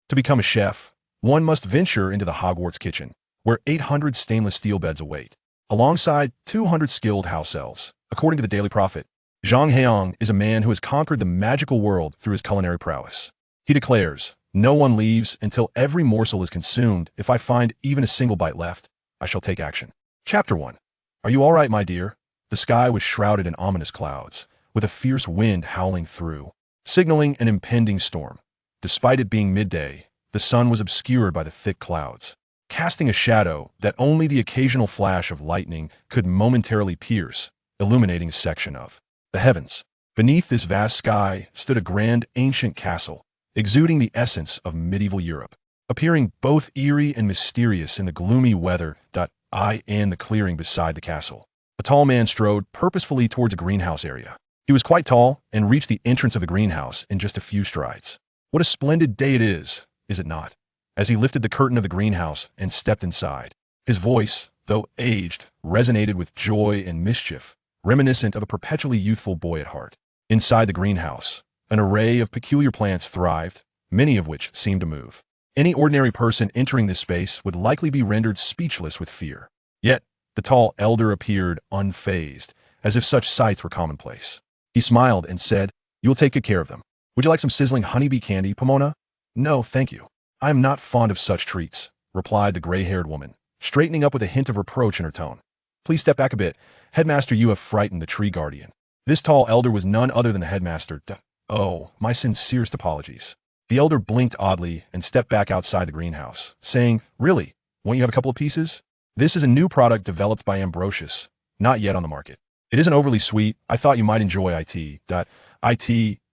To become a chef, one must venture into the Hogwarts kitchen, where 800 stainless steel beds await, alongside 200 skilled house elves. According to the Daily Prophet, Zhang Heyang is a man who has conquered the magical world through his culinary prowess. He declares, "No one leaves until every morsel is consumed. If I find even a single bite left, I shall take action." Chapter 1. Are you all right, my dear? The sky was shrouded in ominous clouds, with a fierce wind howling through, signaling an impending storm. Despite it being midday, the sun was obscured by the thick clouds, casting a shadow that only the occasional flash of lightning could momentarily pierce, illuminating a section of the heavens. Beneath this vast sky stood a grand ancient castle, exuding the essence of medieval Europe, appearing both eerie and mysterious in the gloomy weather. In the clearing beside the castle, a tall man strode purposefully towards a greenhouse area. He was quite tall and reached the entrance of the greenhouse in just a few strides. What a splendid day it is it not? As he lifted the curtain of the greenhouse and stepped inside, his voice, though aged, resonated with joy and mischief, reminiscent of a perpetually youthful boy at heart. Inside the greenhouse, an array of peculiar plants thrived, many of which seemed to move. Any ordinary person entering this space would likely be rendered speechless with fear. Yet, the tall elder appeared unfazed, as if such sights were commonplace. He smiled and said, "You will take good care of them. Would you like some sizzling honeybee candy, Pomona?" "No, thank you. I am not fond of such treats," replied the gray-haired woman, straightening up with a hint of reproach in her tone. "Please step back a bit. Headmaster, you have frightened the tree guardian." This tall elder was none other than the headmaster. "Oh, my sincerest apologies." The elder blinked oddly and stepped back outside the greenhouse, saying, "Really? Won't you have a couple of pieces? This is a new product developed by Ambrosius, not yet on the market. It isn't overly sweet. I thought you might enjoy it.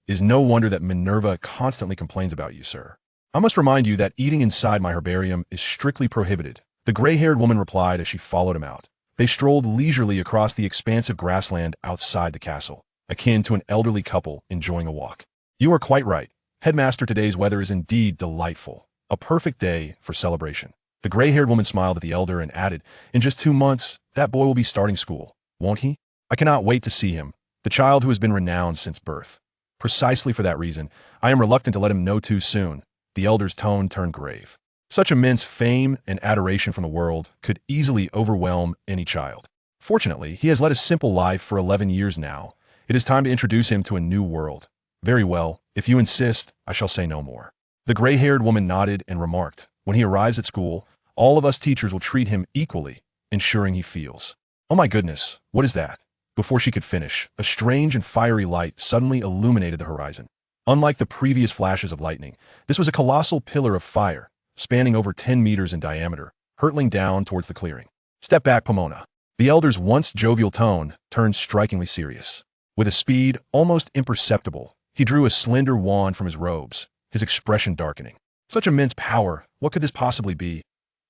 It is no wonder that Minerva constantly complains about you, sir. I must remind you that eating inside my herbarium is strictly prohibited," the gray-haired woman replied as she followed him out. They strolled leisurely across the expansive grassland outside the castle, akin to an elderly couple enjoying a walk. "You are quite right. Headmaster, today's weather is indeed delightful. A perfect day for celebration." The gray-haired woman smiled at the elder and added, "In just 2 months, that boy will be starting school, won't he? I cannot wait to see him, the child who has been renowned since birth. Precisely for that reason, I am reluctant to let him know too soon." The elder's tone turned grave. Such immense fame and adoration from the world could easily overwhelm any child. Fortunately, he has led a simple life for 11 years now. It is time to introduce him to a new world. "Very well, if you insist, I shall say no more." The gray-haired woman nodded and remarked, "When he arrives at school, all of us teachers will treat him equally, ensuring he feels." "Oh my goodness, what is that?" Before she could finish, a strange and fiery light suddenly illuminated the horizon. Unlike the previous flashes of lightning, this was a colossal pillar of fire, spanning over 10 meters in diameter, hurtling down towards the clearing. "Step back, Pomona." The elder's once jovial tone turned strikingly serious. With a speed almost imperceptible, he drew a slender wand from his robes, his expression darkening. "Such immense power, what could this possibly be?"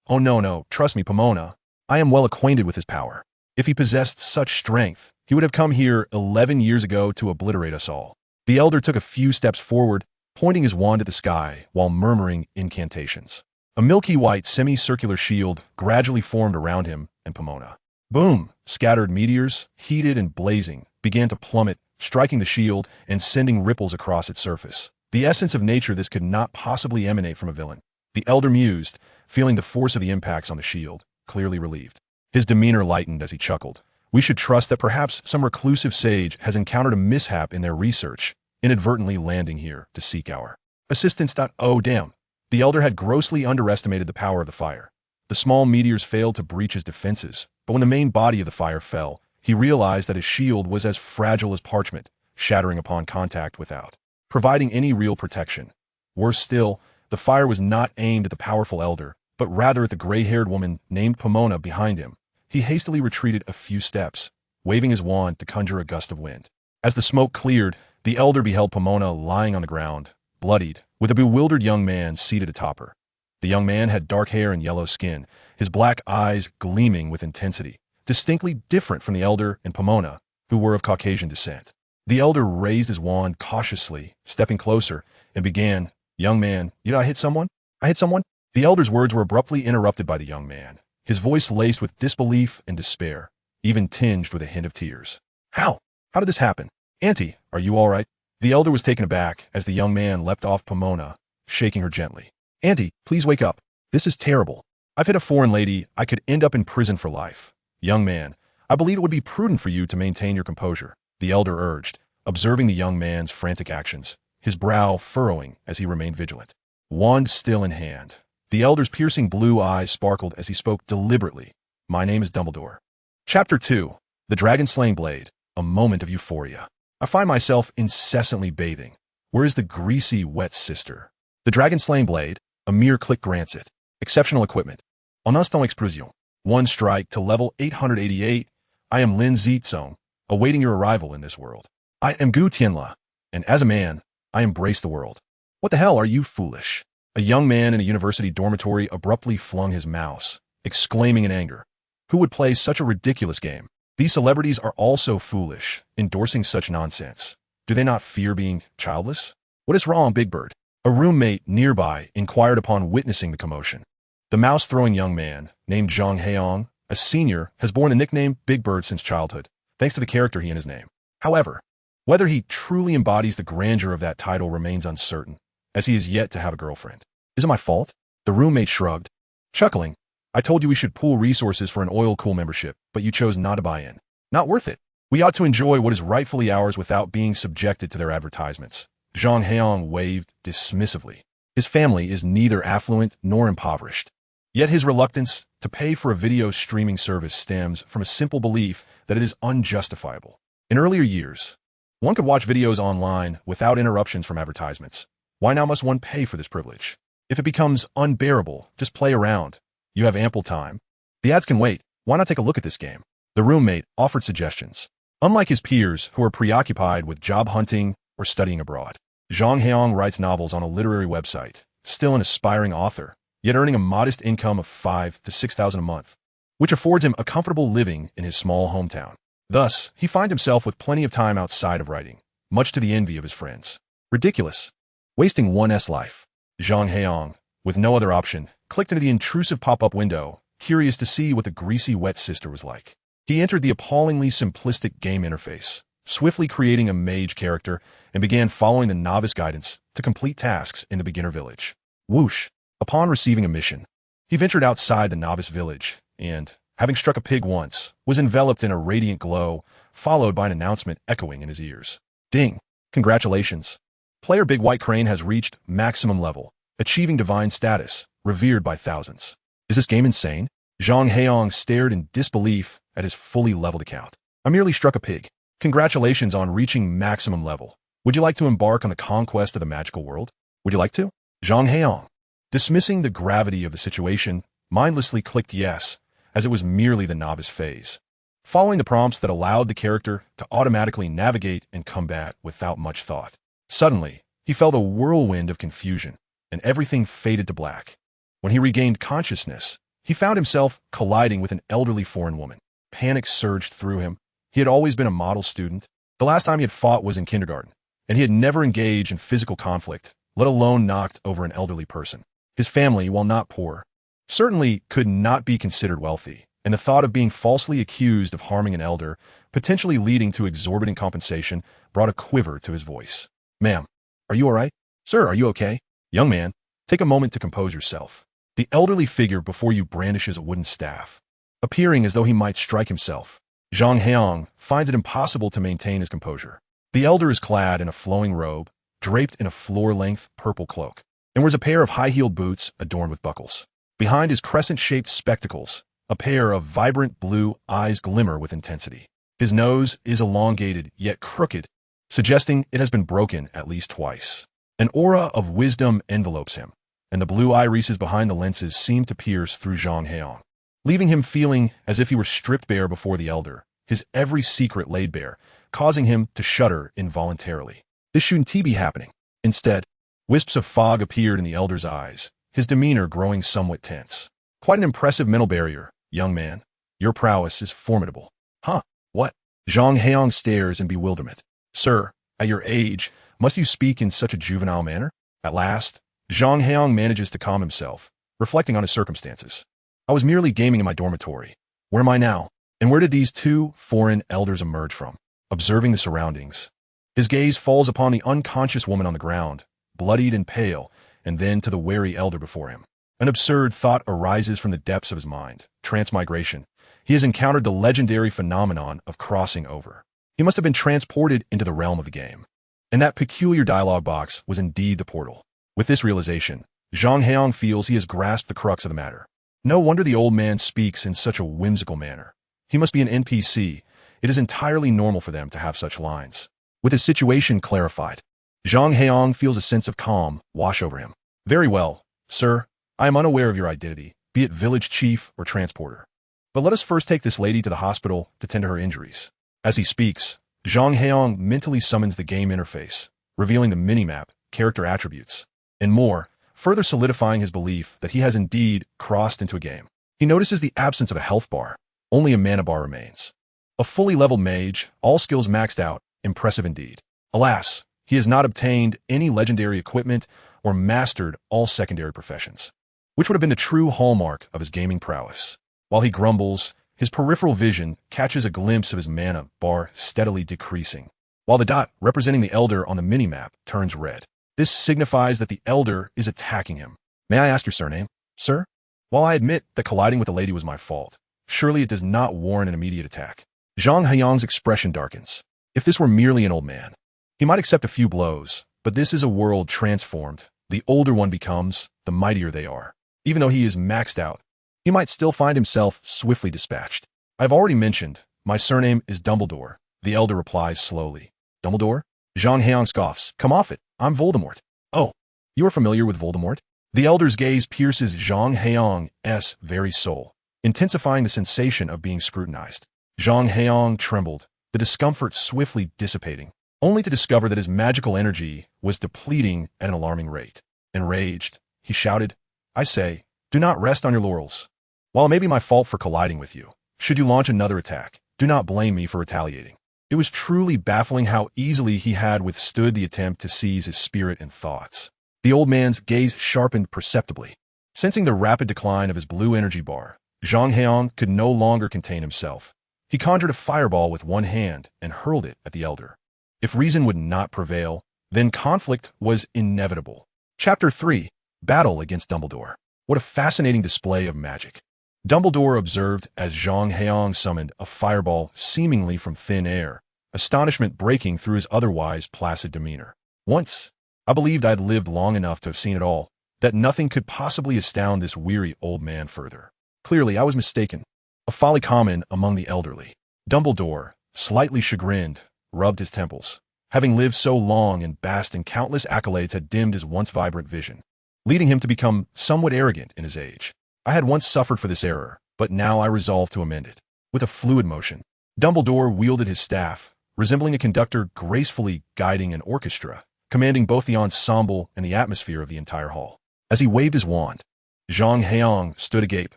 "Oh no, trust me, Pomona. I am well acquainted with his power. If he possessed such strength, he would have come here 11 years ago to obliterate us all." The elder took a few steps forward, pointing his wand at the sky while murmuring incantations. A milky white semicircular shield gradually formed around him and Pomona. Boom! Scattered meteors, heated and blazing, began to plummet, striking the shield and sending ripples across its surface. The essence of nature, this could not possibly emanate from a villain. The elder mused, feeling the force of the impacts on the shield, clearly relieved. His demeanor lightened as he chuckled. "We should trust that perhaps some reclusive sage has encountered a mishap in their research, inadvertently landing here to seek our assistance. Oh damn." The elder had grossly underestimated the power of the fire. The small meteors failed to breach his defenses, but when the main body of the fire fell, he realized that his shield was as fragile as parchment, shattering upon contact without providing any real protection. Worse still, the fire was not aimed at the powerful elder, but rather at the gray-haired woman named Pomona behind him. He hastily retreated a few steps, waving his wand to conjure a gust of wind. As the smoke cleared, the elder beheld Pomona lying on the ground, bloodied, with a bewildered young man seated atop her. The young man had dark hair and yellow skin, his black eyes gleaming with intensity, distinctly different from the elder and Pomona, who were of Caucasian descent. The elder raised his wand cautiously, stepping closer, and began, "Young man, I hit someone? I hit someone?" The elder's words were abruptly interrupted by the young man, his voice laced with disbelief and despair, even tinged with a hint of tears. How did this happen? Auntie, are you all right?" The elder was taken aback as the young man leapt off Pomona, shaking her gently. Auntie, please wake up. This is terrible. I've hit a foreign lady. I could end up in prison for life. Young man, I believe it would be prudent for you to maintain your composure, the elder urged, observing the young man's frantic actions, his brow furrowing as he remained vigilant. Wand still in hand. The elder's piercing blue eyes sparkled as he spoke deliberately. My name is Dumbledore. Chapter 2. The Dragon-Slaying Blade. A moment of euphoria. I find myself incessantly bathing. Where is the greasy, wet sister? The Dragon-Slaying Blade. A mere click grants it. Exceptional equipment. En instant explosion. One strike to level 888. I am Lin Zizong, awaiting your arrival in this world. I am Gu Tianla, and as a man, I embrace the world. What the hell are you foolish? A young man in a university dormitory abruptly flung his mouse, exclaiming in anger. Who would play such a ridiculous game? These celebrities are also foolish, endorsing such nonsense. Do they not fear being childless? What is wrong, Big Bird? A roommate nearby inquired upon witnessing the commotion. The mouse-throwing young man, named Zhang Heyang, a senior, has borne the nickname Big Bird since childhood, thanks to the character he in his name. However, whether he truly embodies the grandeur of that title remains uncertain, as he is yet to have a girlfriend. Is it my fault? The roommate shrugged. Chuckling, I told you we should pool resources for an oil cool membership, but you chose not to buy in. Not worth it. We ought to enjoy what is rightfully ours without being subjected to their advertisements. Zhang Heyang waved dismissively. His family is neither affluent nor impoverished. Yet his reluctance to pay for a video streaming service stems from a simple belief that it is unjustifiable. In earlier years, one could watch videos online without interruptions from advertisements. Why now must one pay for this privilege? If it becomes unbearable, just play around. You have ample time. The ads can wait. Why not take a look at this game? The roommate offered suggestions. Unlike his peers who are preoccupied with job hunting or studying abroad, Zhang Heyang writes novels on a literary website, still an aspiring author, yet earning a modest income of $5,000 to $6,000 a month, which affords him a comfortable living in his small hometown. Thus, he finds himself with plenty of time outside of writing, much to the envy of his friends. Ridiculous. Wasting one's life. Zhang Heyang, with no other option, clicked into the intrusive pop-up window, curious to see what the greasy wet sister was like. He entered the appallingly simplistic game interface, swiftly creating a mage character, and began following the novice guidance to complete tasks in the beginner village. Whoosh! Upon receiving a mission, he ventured outside the novice village, and, having struck a pig once, was enveloped in a radiant glow, followed by an announcement echoing in his ears. Ding! Congratulations! Player Big White Crane has reached maximum level, achieving divine status, revered by thousands. Is this game insane? Zhang Heyang stared in disbelief at his fully leveled account. I merely struck a pig. Congratulations on reaching maximum level. Would you like to embark on the conquest of the magical world? Would you like to? Zhang Heyang, dismissing the gravity of the situation, mindlessly clicked yes, as it was merely the novice phase, following the prompts that allowed the character to automatically navigate and combat without much thought. Suddenly, he felt a whirlwind of confusion, and everything faded to black. When he regained consciousness, he found himself colliding with an elderly foreign woman. Panic surged through him. He had always been a model student. The last time he had fought was in kindergarten, and he had never engaged in physical conflict, let alone knocked over an elderly person. His family, while not poor, certainly could not be considered wealthy, and the thought of being falsely accused of harming an elder, potentially leading to exorbitant compensation, brought a quiver to his voice. Ma'am, are you all right? Sir, are you okay? Young man, take a moment to compose yourself. The elderly figure before you brandishes a wooden staff, appearing as though he might strike himself. Zhang Heyang finds it impossible to maintain his composure. The elder is clad in a flowing robe, draped in a floor-length purple cloak, and wears a pair of high-heeled boots adorned with buckles. Behind his crescent-shaped spectacles, a pair of vibrant blue eyes glimmer with intensity. His nose is elongated yet crooked, suggesting it has been broken at least twice. An aura of wisdom envelopes him, and the blue irises behind the lenses seem to pierce through Zhang Heyang, leaving him feeling as if he were stripped bare before the elder, his every secret laid bare, causing him to shudder involuntarily. This shouldn't be happening. Instead, wisps of fog appeared in the elder's eyes, his demeanor growing somewhat tense. Quite an impressive mental barrier, young man. Your prowess is formidable. Huh? What? Zhang Heyang stares in bewilderment. Sir, at your age, must you speak in such a juvenile manner? At last, Zhang Heyang manages to calm himself, reflecting on his circumstances. I was merely gaming in my dormitory. Where am I now? And where did these two foreign elders emerge from? Observing the surroundings, his gaze falls upon the unconscious woman on the ground, bloodied and pale, and then to the wary elder before him. An absurd thought arises from the depths of his mind. Transmigration. He has encountered the legendary phenomenon of crossing over. He must have been transported into the realm of the game. And that peculiar dialogue box was indeed the portal. With this realization, Zhang Heyang feels he has grasped the crux of the matter. No wonder the old man speaks in such a whimsical manner. He must be an NPC. It is entirely normal for them to have such lines. With his situation clarified, Zhang Heyang feels a sense of calm wash over him. Very well, sir. I am unaware of your identity, be it village chief or transporter. But let us first take this lady to the hospital to tend to her injuries. As he speaks, Zhang Heyang mentally summons the game interface, revealing the minimap, character attributes, and more, further solidifying his belief that he has indeed crossed into a game. He notices the absence of a health bar. Only a mana bar remains. A fully leveled mage, all skills maxed out, impressive indeed. Alas, he has not obtained any legendary equipment or mastered all secondary professions, which would have been the true hallmark of his gaming prowess. While he grumbles, his peripheral vision catches a glimpse of his mana bar steadily decreasing, while the dot representing the elder on the minimap turns red. This signifies that the elder is attacking him. May I ask your surname, sir? While I admit that colliding with the lady was my fault, surely it does not warrant an immediate attack. Zhang Heyang's expression darkens. If this were merely an old man, he might accept a few blows, but this is a world transformed. The older one becomes, the mightier they are. Even though he is maxed out, he might still find himself swiftly dispatched. I've already mentioned, my surname is Dumbledore, the elder replies slowly. Dumbledore? Zhang Heyang scoffs. Come off it, I'm Voldemort. Oh, you are familiar with Voldemort? The elder's gaze pierces Zhang Heyang's very soul, intensifying the sensation of being scrutinized. Zhang Heyang trembled, the discomfort swiftly dissipating, only to discover that his magical energy was depleting at an alarming rate. Enraged, he shouted, I say, do not rest on your laurels. While it may be my fault for colliding with you, should you launch another attack, do not blame me for retaliating. It was truly baffling how easily he had withstood the attempt to seize his spirit and thoughts. The old man's gaze sharpened perceptibly. Sensing the rapid decline of his blue energy bar, Zhang Heyang could no longer contain himself. He conjured a fireball with one hand and hurled it at the elder. If reason would not prevail, then conflict was inevitable. Chapter 3. Battle against Dumbledore. What a fascinating display of magic. Dumbledore observed as Zhang Heyang summoned a fireball seemingly from thin air, astonishment breaking through his otherwise placid demeanor. Once, I believed I had lived long enough to have seen it all, that nothing could possibly astound this weary old man further. Clearly, I was mistaken. A folly common among the elderly. Dumbledore, slightly chagrined, rubbed his temples. Having lived so long and basked in countless accolades had dimmed his once vibrant vision, leading him to become somewhat arrogant in his age. I had once suffered for this error, but now I resolved to amend it. With a fluid motion, Dumbledore wielded his staff, resembling a conductor gracefully guiding an orchestra, commanding both the ensemble and the atmosphere of the entire hall. As he waved his wand, Zhang Heyang stood agape,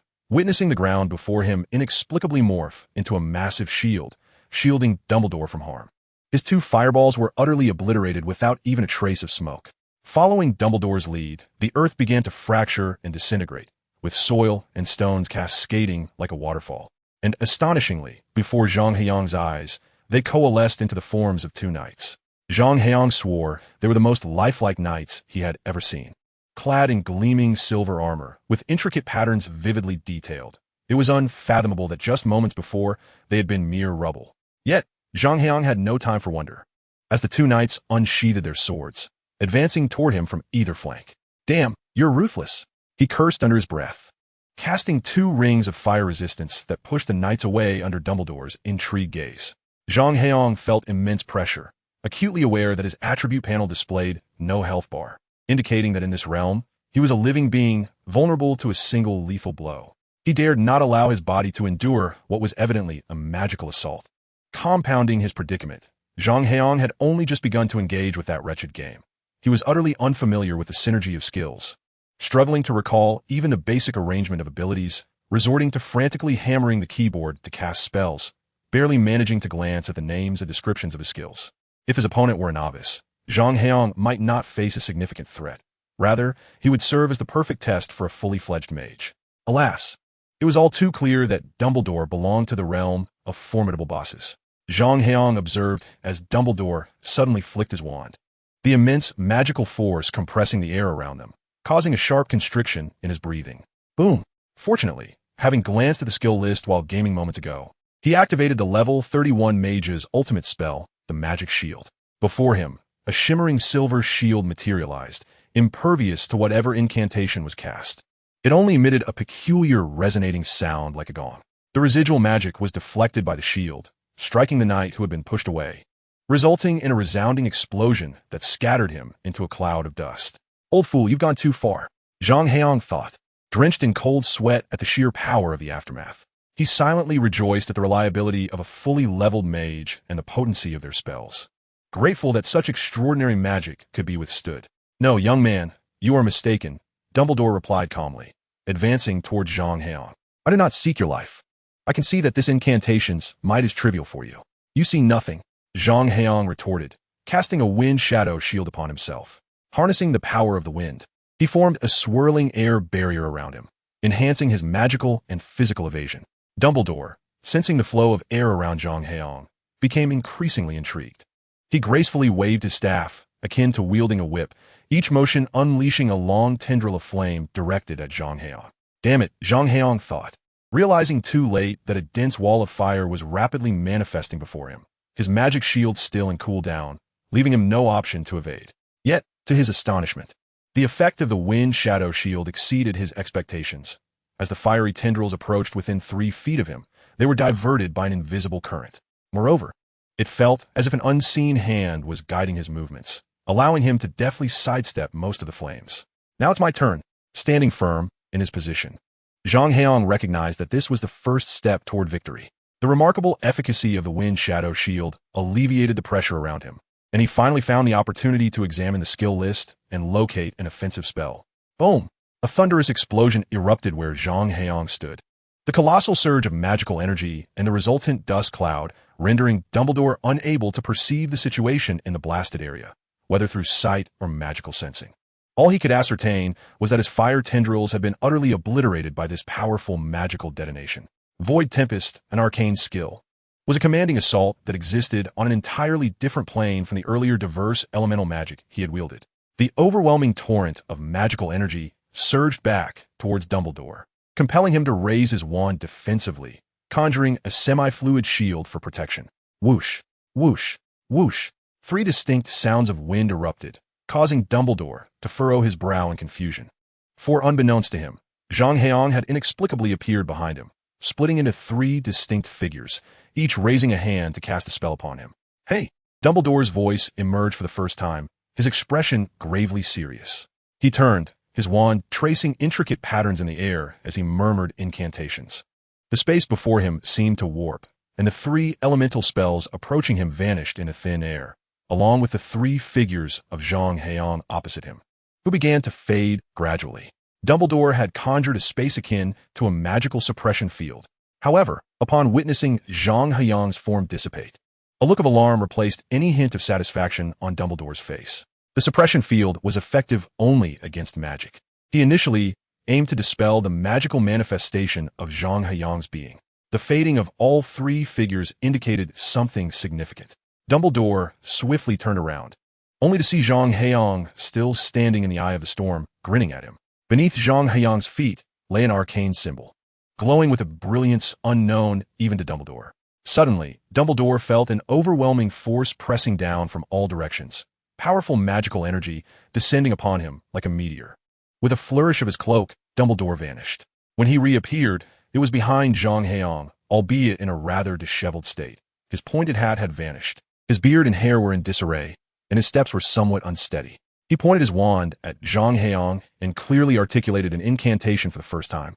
witnessing the ground before him inexplicably morph into a massive shield, shielding Dumbledore from harm. His two fireballs were utterly obliterated without even a trace of smoke. Following Dumbledore's lead, the earth began to fracture and disintegrate, with soil and stones cascading like a waterfall. And astonishingly, before Zhang Heyang's eyes, they coalesced into the forms of two knights. Zhang Heyang swore they were the most lifelike knights he had ever seen. Clad in gleaming silver armor, with intricate patterns vividly detailed, it was unfathomable that just moments before they had been mere rubble. Yet, Zhang Heyang had no time for wonder, as the two knights unsheathed their swords, advancing toward him from either flank. Damn, you're ruthless, he cursed under his breath, casting two rings of fire resistance that pushed the knights away under Dumbledore's intrigued gaze. Zhang Heyang felt immense pressure, acutely aware that his attribute panel displayed no health bar, indicating that in this realm, he was a living being vulnerable to a single lethal blow. He dared not allow his body to endure what was evidently a magical assault. Compounding his predicament, Zhang Heyang had only just begun to engage with that wretched game. He was utterly unfamiliar with the synergy of skills, struggling to recall even the basic arrangement of abilities, resorting to frantically hammering the keyboard to cast spells, barely managing to glance at the names and descriptions of his skills. If his opponent were a novice, Zhang Heyang might not face a significant threat. Rather, he would serve as the perfect test for a fully fledged mage. Alas, it was all too clear that Dumbledore belonged to the realm of formidable bosses. Zhang Heyang observed as Dumbledore suddenly flicked his wand, the immense magical force compressing the air around them, causing a sharp constriction in his breathing. Boom! Fortunately, having glanced at the skill list while gaming moments ago, he activated the level 31 mage's ultimate spell, the Magic Shield. Before him, a shimmering silver shield materialized, impervious to whatever incantation was cast. It only emitted a peculiar resonating sound like a gong. The residual magic was deflected by the shield, striking the knight who had been pushed away, resulting in a resounding explosion that scattered him into a cloud of dust. Old fool, you've gone too far, Zhang Heyang thought, drenched in cold sweat at the sheer power of the aftermath. He silently rejoiced at the reliability of a fully leveled mage and the potency of their spells, grateful that such extraordinary magic could be withstood. No, young man, you are mistaken, Dumbledore replied calmly, advancing towards Zhang Heyang. I did not seek your life. I can see that this incantation's might is trivial for you. You see nothing, Zhang Heyang retorted, casting a wind shadow shield upon himself. Harnessing the power of the wind, he formed a swirling air barrier around him, enhancing his magical and physical evasion. Dumbledore, sensing the flow of air around Zhang Heyang, became increasingly intrigued. He gracefully waved his staff, akin to wielding a whip, each motion unleashing a long tendril of flame directed at Zhang Heyang. Damn it, Zhang Heyang thought, realizing too late that a dense wall of fire was rapidly manifesting before him, his magic shield still in cooldown, leaving him no option to evade. Yet, to his astonishment, the effect of the wind shadow shield exceeded his expectations. As the fiery tendrils approached within 3 feet of him, they were diverted by an invisible current. Moreover, it felt as if an unseen hand was guiding his movements, allowing him to deftly sidestep most of the flames. Now it's my turn. Standing firm in his position, Zhang Heyang recognized that this was the first step toward victory. The remarkable efficacy of the wind shadow shield alleviated the pressure around him, and he finally found the opportunity to examine the skill list and locate an offensive spell. Boom! A thunderous explosion erupted where Zhang Heyang stood. The colossal surge of magical energy and the resultant dust cloud rendering Dumbledore unable to perceive the situation in the blasted area, whether through sight or magical sensing. All he could ascertain was that his fire tendrils had been utterly obliterated by this powerful magical detonation. Void Tempest, an arcane skill, was a commanding assault that existed on an entirely different plane from the earlier diverse elemental magic he had wielded. The overwhelming torrent of magical energy surged back towards Dumbledore, compelling him to raise his wand defensively, conjuring a semi-fluid shield for protection. Whoosh, whoosh, whoosh. 3 distinct sounds of wind erupted, causing Dumbledore to furrow his brow in confusion. For unbeknownst to him, Zhang Heyang had inexplicably appeared behind him, splitting into 3 distinct figures, each raising a hand to cast a spell upon him. Hey! Dumbledore's voice emerged for the first time, his expression gravely serious. He turned, his wand tracing intricate patterns in the air as he murmured incantations. The space before him seemed to warp, and the 3 elemental spells approaching him vanished into thin air, along with the 3 figures of Zhang Heyang opposite him, who began to fade gradually. Dumbledore had conjured a space akin to a magical suppression field. However, upon witnessing Zhang Heyang's form dissipate, a look of alarm replaced any hint of satisfaction on Dumbledore's face. The suppression field was effective only against magic. He initially aimed to dispel the magical manifestation of Zhang Heyang's being. The fading of all 3 figures indicated something significant. Dumbledore swiftly turned around, only to see Zhang Heyang still standing in the eye of the storm, grinning at him. Beneath Zhang Heyang's feet lay an arcane symbol, glowing with a brilliance unknown even to Dumbledore. Suddenly, Dumbledore felt an overwhelming force pressing down from all directions, powerful magical energy descending upon him like a meteor. With a flourish of his cloak, Dumbledore vanished. When he reappeared, it was behind Zhang Heyang, albeit in a rather disheveled state. His pointed hat had vanished. His beard and hair were in disarray, and his steps were somewhat unsteady. He pointed his wand at Zhang Heyang and clearly articulated an incantation for the first time.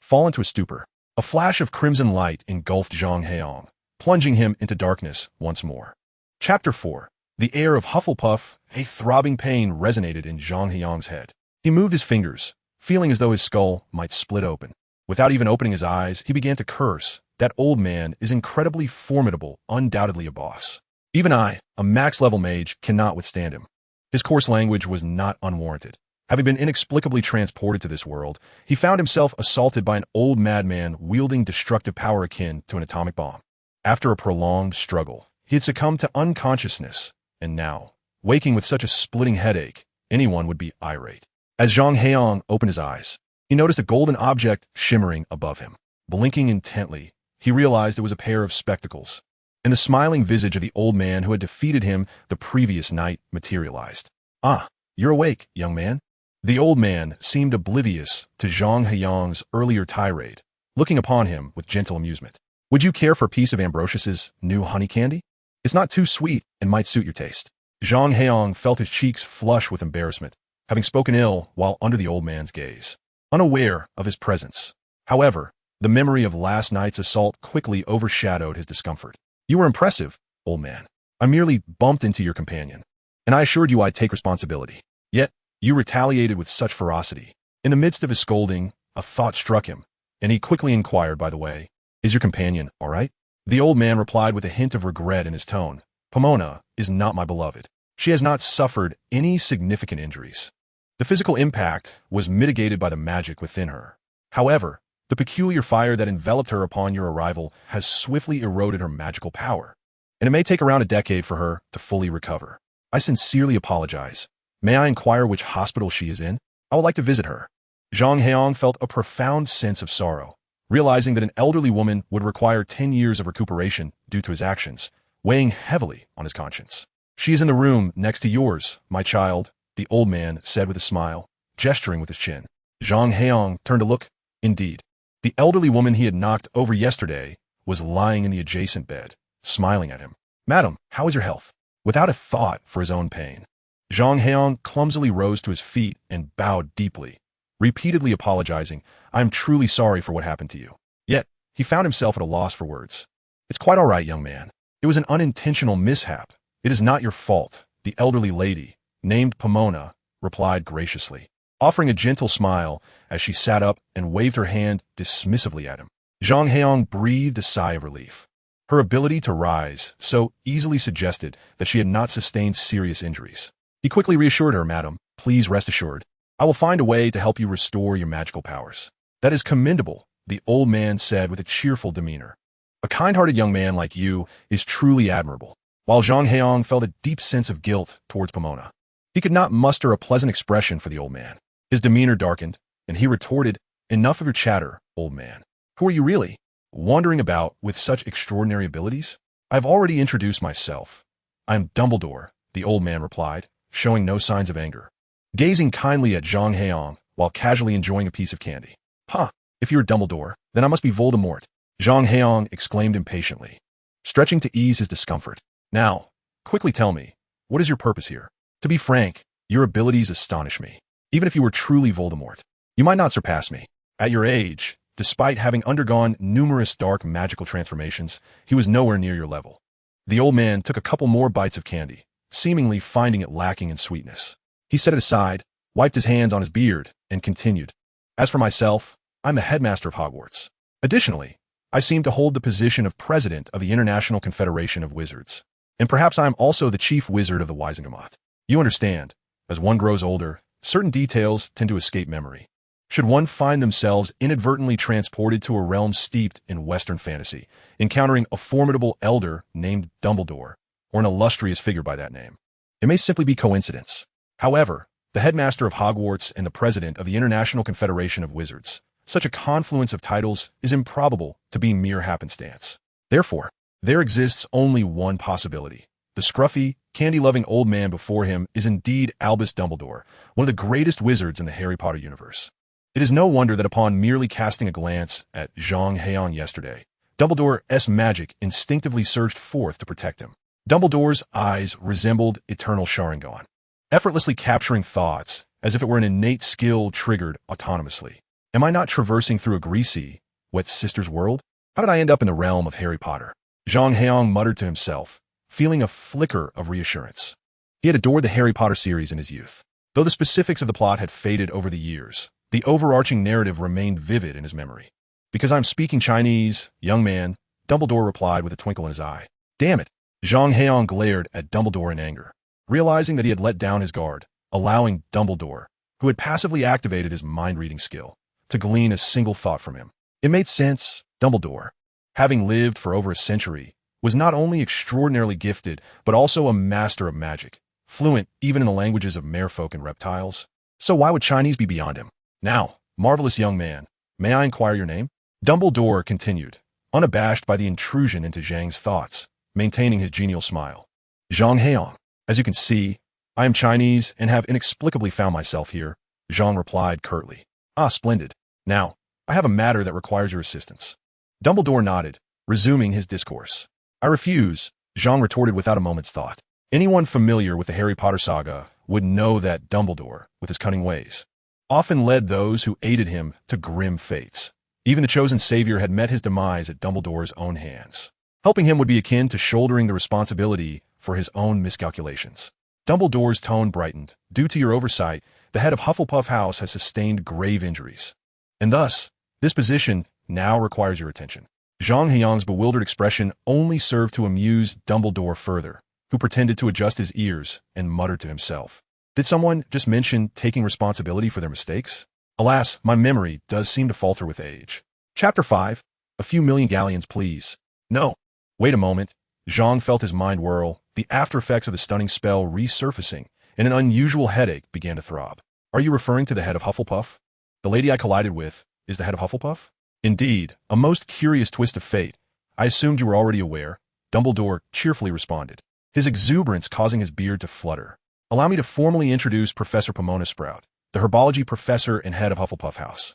Fall into a stupor. A flash of crimson light engulfed Zhang Heyang, plunging him into darkness once more. Chapter 4. The air of Hufflepuff, a throbbing pain resonated in Zhang Heyang's head. He moved his fingers, feeling as though his skull might split open. Without even opening his eyes, he began to curse. That old man is incredibly formidable, undoubtedly a boss. Even I, a max-level mage, cannot withstand him. His coarse language was not unwarranted. Having been inexplicably transported to this world, he found himself assaulted by an old madman wielding destructive power akin to an atomic bomb. After a prolonged struggle, he had succumbed to unconsciousness, and now, waking with such a splitting headache, anyone would be irate. As Zhang Heyang opened his eyes, he noticed a golden object shimmering above him. Blinking intently, he realized it was a pair of spectacles, and the smiling visage of the old man who had defeated him the previous night materialized. "Ah, you're awake, young man." The old man seemed oblivious to Zhang Heyang's earlier tirade, looking upon him with gentle amusement. "Would you care for a piece of Ambrosius's new honey candy? It's not too sweet and might suit your taste." Zhang Heyang felt his cheeks flush with embarrassment, having spoken ill while under the old man's gaze, unaware of his presence. However, the memory of last night's assault quickly overshadowed his discomfort. "You were impressive, old man. I merely bumped into your companion, and I assured you I'd take responsibility. Yet, you retaliated with such ferocity." In the midst of his scolding, a thought struck him, and he quickly inquired, "By the way, is your companion all right?" The old man replied with a hint of regret in his tone. "Pomona is not my beloved. She has not suffered any significant injuries. The physical impact was mitigated by the magic within her. However, the peculiar fire that enveloped her upon your arrival has swiftly eroded her magical power, and it may take around a decade for her to fully recover. I sincerely apologize. May I inquire which hospital she is in? I would like to visit her." Zhang Heyang felt a profound sense of sorrow, realizing that an elderly woman would require 10 years of recuperation due to his actions, weighing heavily on his conscience. "She is in the room next to yours, my child," the old man said with a smile, gesturing with his chin. Zhang Heyang turned to look. Indeed, the elderly woman he had knocked over yesterday was lying in the adjacent bed, smiling at him. "Madam, how is your health?" Without a thought for his own pain, Zhang Heyang clumsily rose to his feet and bowed deeply, repeatedly apologizing. "I am truly sorry for what happened to you." Yet, he found himself at a loss for words. "It's quite all right, young man. It was an unintentional mishap. It is not your fault," the elderly lady, named Pomona, replied graciously, offering a gentle smile as she sat up and waved her hand dismissively at him. Zhang Heyang breathed a sigh of relief. Her ability to rise so easily suggested that she had not sustained serious injuries. He quickly reassured her, "Madam, please rest assured. I will find a way to help you restore your magical powers." "That is commendable," the old man said with a cheerful demeanor. "A kind-hearted young man like you is truly admirable." While Zhang Heyang felt a deep sense of guilt towards Pomona, he could not muster a pleasant expression for the old man. His demeanor darkened, and he retorted, "Enough of your chatter, old man. Who are you really? Wandering about with such extraordinary abilities?" "I've already introduced myself. I am Dumbledore," the old man replied, showing no signs of anger, gazing kindly at Zhang Heyang while casually enjoying a piece of candy. "Huh, if you're Dumbledore, then I must be Voldemort," Zhang Heyang exclaimed impatiently, stretching to ease his discomfort. "Now, quickly tell me, what is your purpose here? To be frank, your abilities astonish me. Even if you were truly Voldemort, you might not surpass me. At your age, despite having undergone numerous dark magical transformations, he was nowhere near your level." The old man took a couple more bites of candy, seemingly finding it lacking in sweetness. He set it aside, wiped his hands on his beard, and continued. "As for myself, I'm the headmaster of Hogwarts. Additionally, I seem to hold the position of president of the International Confederation of Wizards. And perhaps I am also the chief wizard of the Wisengamot. You understand, as one grows older, certain details tend to escape memory. Should one find themselves inadvertently transported to a realm steeped in Western fantasy, encountering a formidable elder named Dumbledore, or an illustrious figure by that name, it may simply be coincidence. However, the headmaster of Hogwarts and the president of the International Confederation of Wizards, such a confluence of titles is improbable to be mere happenstance. Therefore, there exists only one possibility. The scruffy, candy-loving old man before him is indeed Albus Dumbledore, one of the greatest wizards in the Harry Potter universe. It is no wonder that upon merely casting a glance at Zhang Heyang yesterday, Dumbledore's magic instinctively surged forth to protect him. Dumbledore's eyes resembled eternal Sharingan, effortlessly capturing thoughts as if it were an innate skill triggered autonomously. Am I not traversing through a greasy, wet sister's world? How did I end up in the realm of Harry Potter? Zhang Heyang muttered to himself, feeling a flicker of reassurance. He had adored the Harry Potter series in his youth. Though the specifics of the plot had faded over the years, the overarching narrative remained vivid in his memory. "Because I'm speaking Chinese, young man," Dumbledore replied with a twinkle in his eye. "Damn it!" Zhang Heyang glared at Dumbledore in anger, realizing that he had let down his guard, allowing Dumbledore, who had passively activated his mind-reading skill, to glean a single thought from him. It made sense. Dumbledore, having lived for over a century, was not only extraordinarily gifted, but also a master of magic, fluent even in the languages of merfolk and reptiles. So why would Chinese be beyond him? Now, marvelous young man, may I inquire your name? Dumbledore continued, unabashed by the intrusion into Zhang's thoughts, maintaining his genial smile. Zhang Heyang. As you can see, I am Chinese and have inexplicably found myself here, Zhang replied curtly. Ah, splendid. Now, I have a matter that requires your assistance. Dumbledore nodded, resuming his discourse. I refuse, Zhang retorted without a moment's thought. Anyone familiar with the Harry Potter saga would know that Dumbledore, with his cunning ways, often led those who aided him to grim fates. Even the chosen savior had met his demise at Dumbledore's own hands. Helping him would be akin to shouldering the responsibility for his own miscalculations. Dumbledore's tone brightened. Due to your oversight, the head of Hufflepuff House has sustained grave injuries. And thus, this position now requires your attention. Zhang Heyang's bewildered expression only served to amuse Dumbledore further, who pretended to adjust his ears and muttered to himself. Did someone just mention taking responsibility for their mistakes? Alas, my memory does seem to falter with age. Chapter 5. A few million galleons, please. No. Wait a moment. Zhang felt his mind whirl, the after effects of the stunning spell resurfacing, and an unusual headache began to throb. Are you referring to the head of Hufflepuff? The lady I collided with is the head of Hufflepuff? Indeed, a most curious twist of fate. I assumed you were already aware, Dumbledore cheerfully responded, his exuberance causing his beard to flutter. Allow me to formally introduce Professor Pomona Sprout, the herbology professor and head of Hufflepuff House.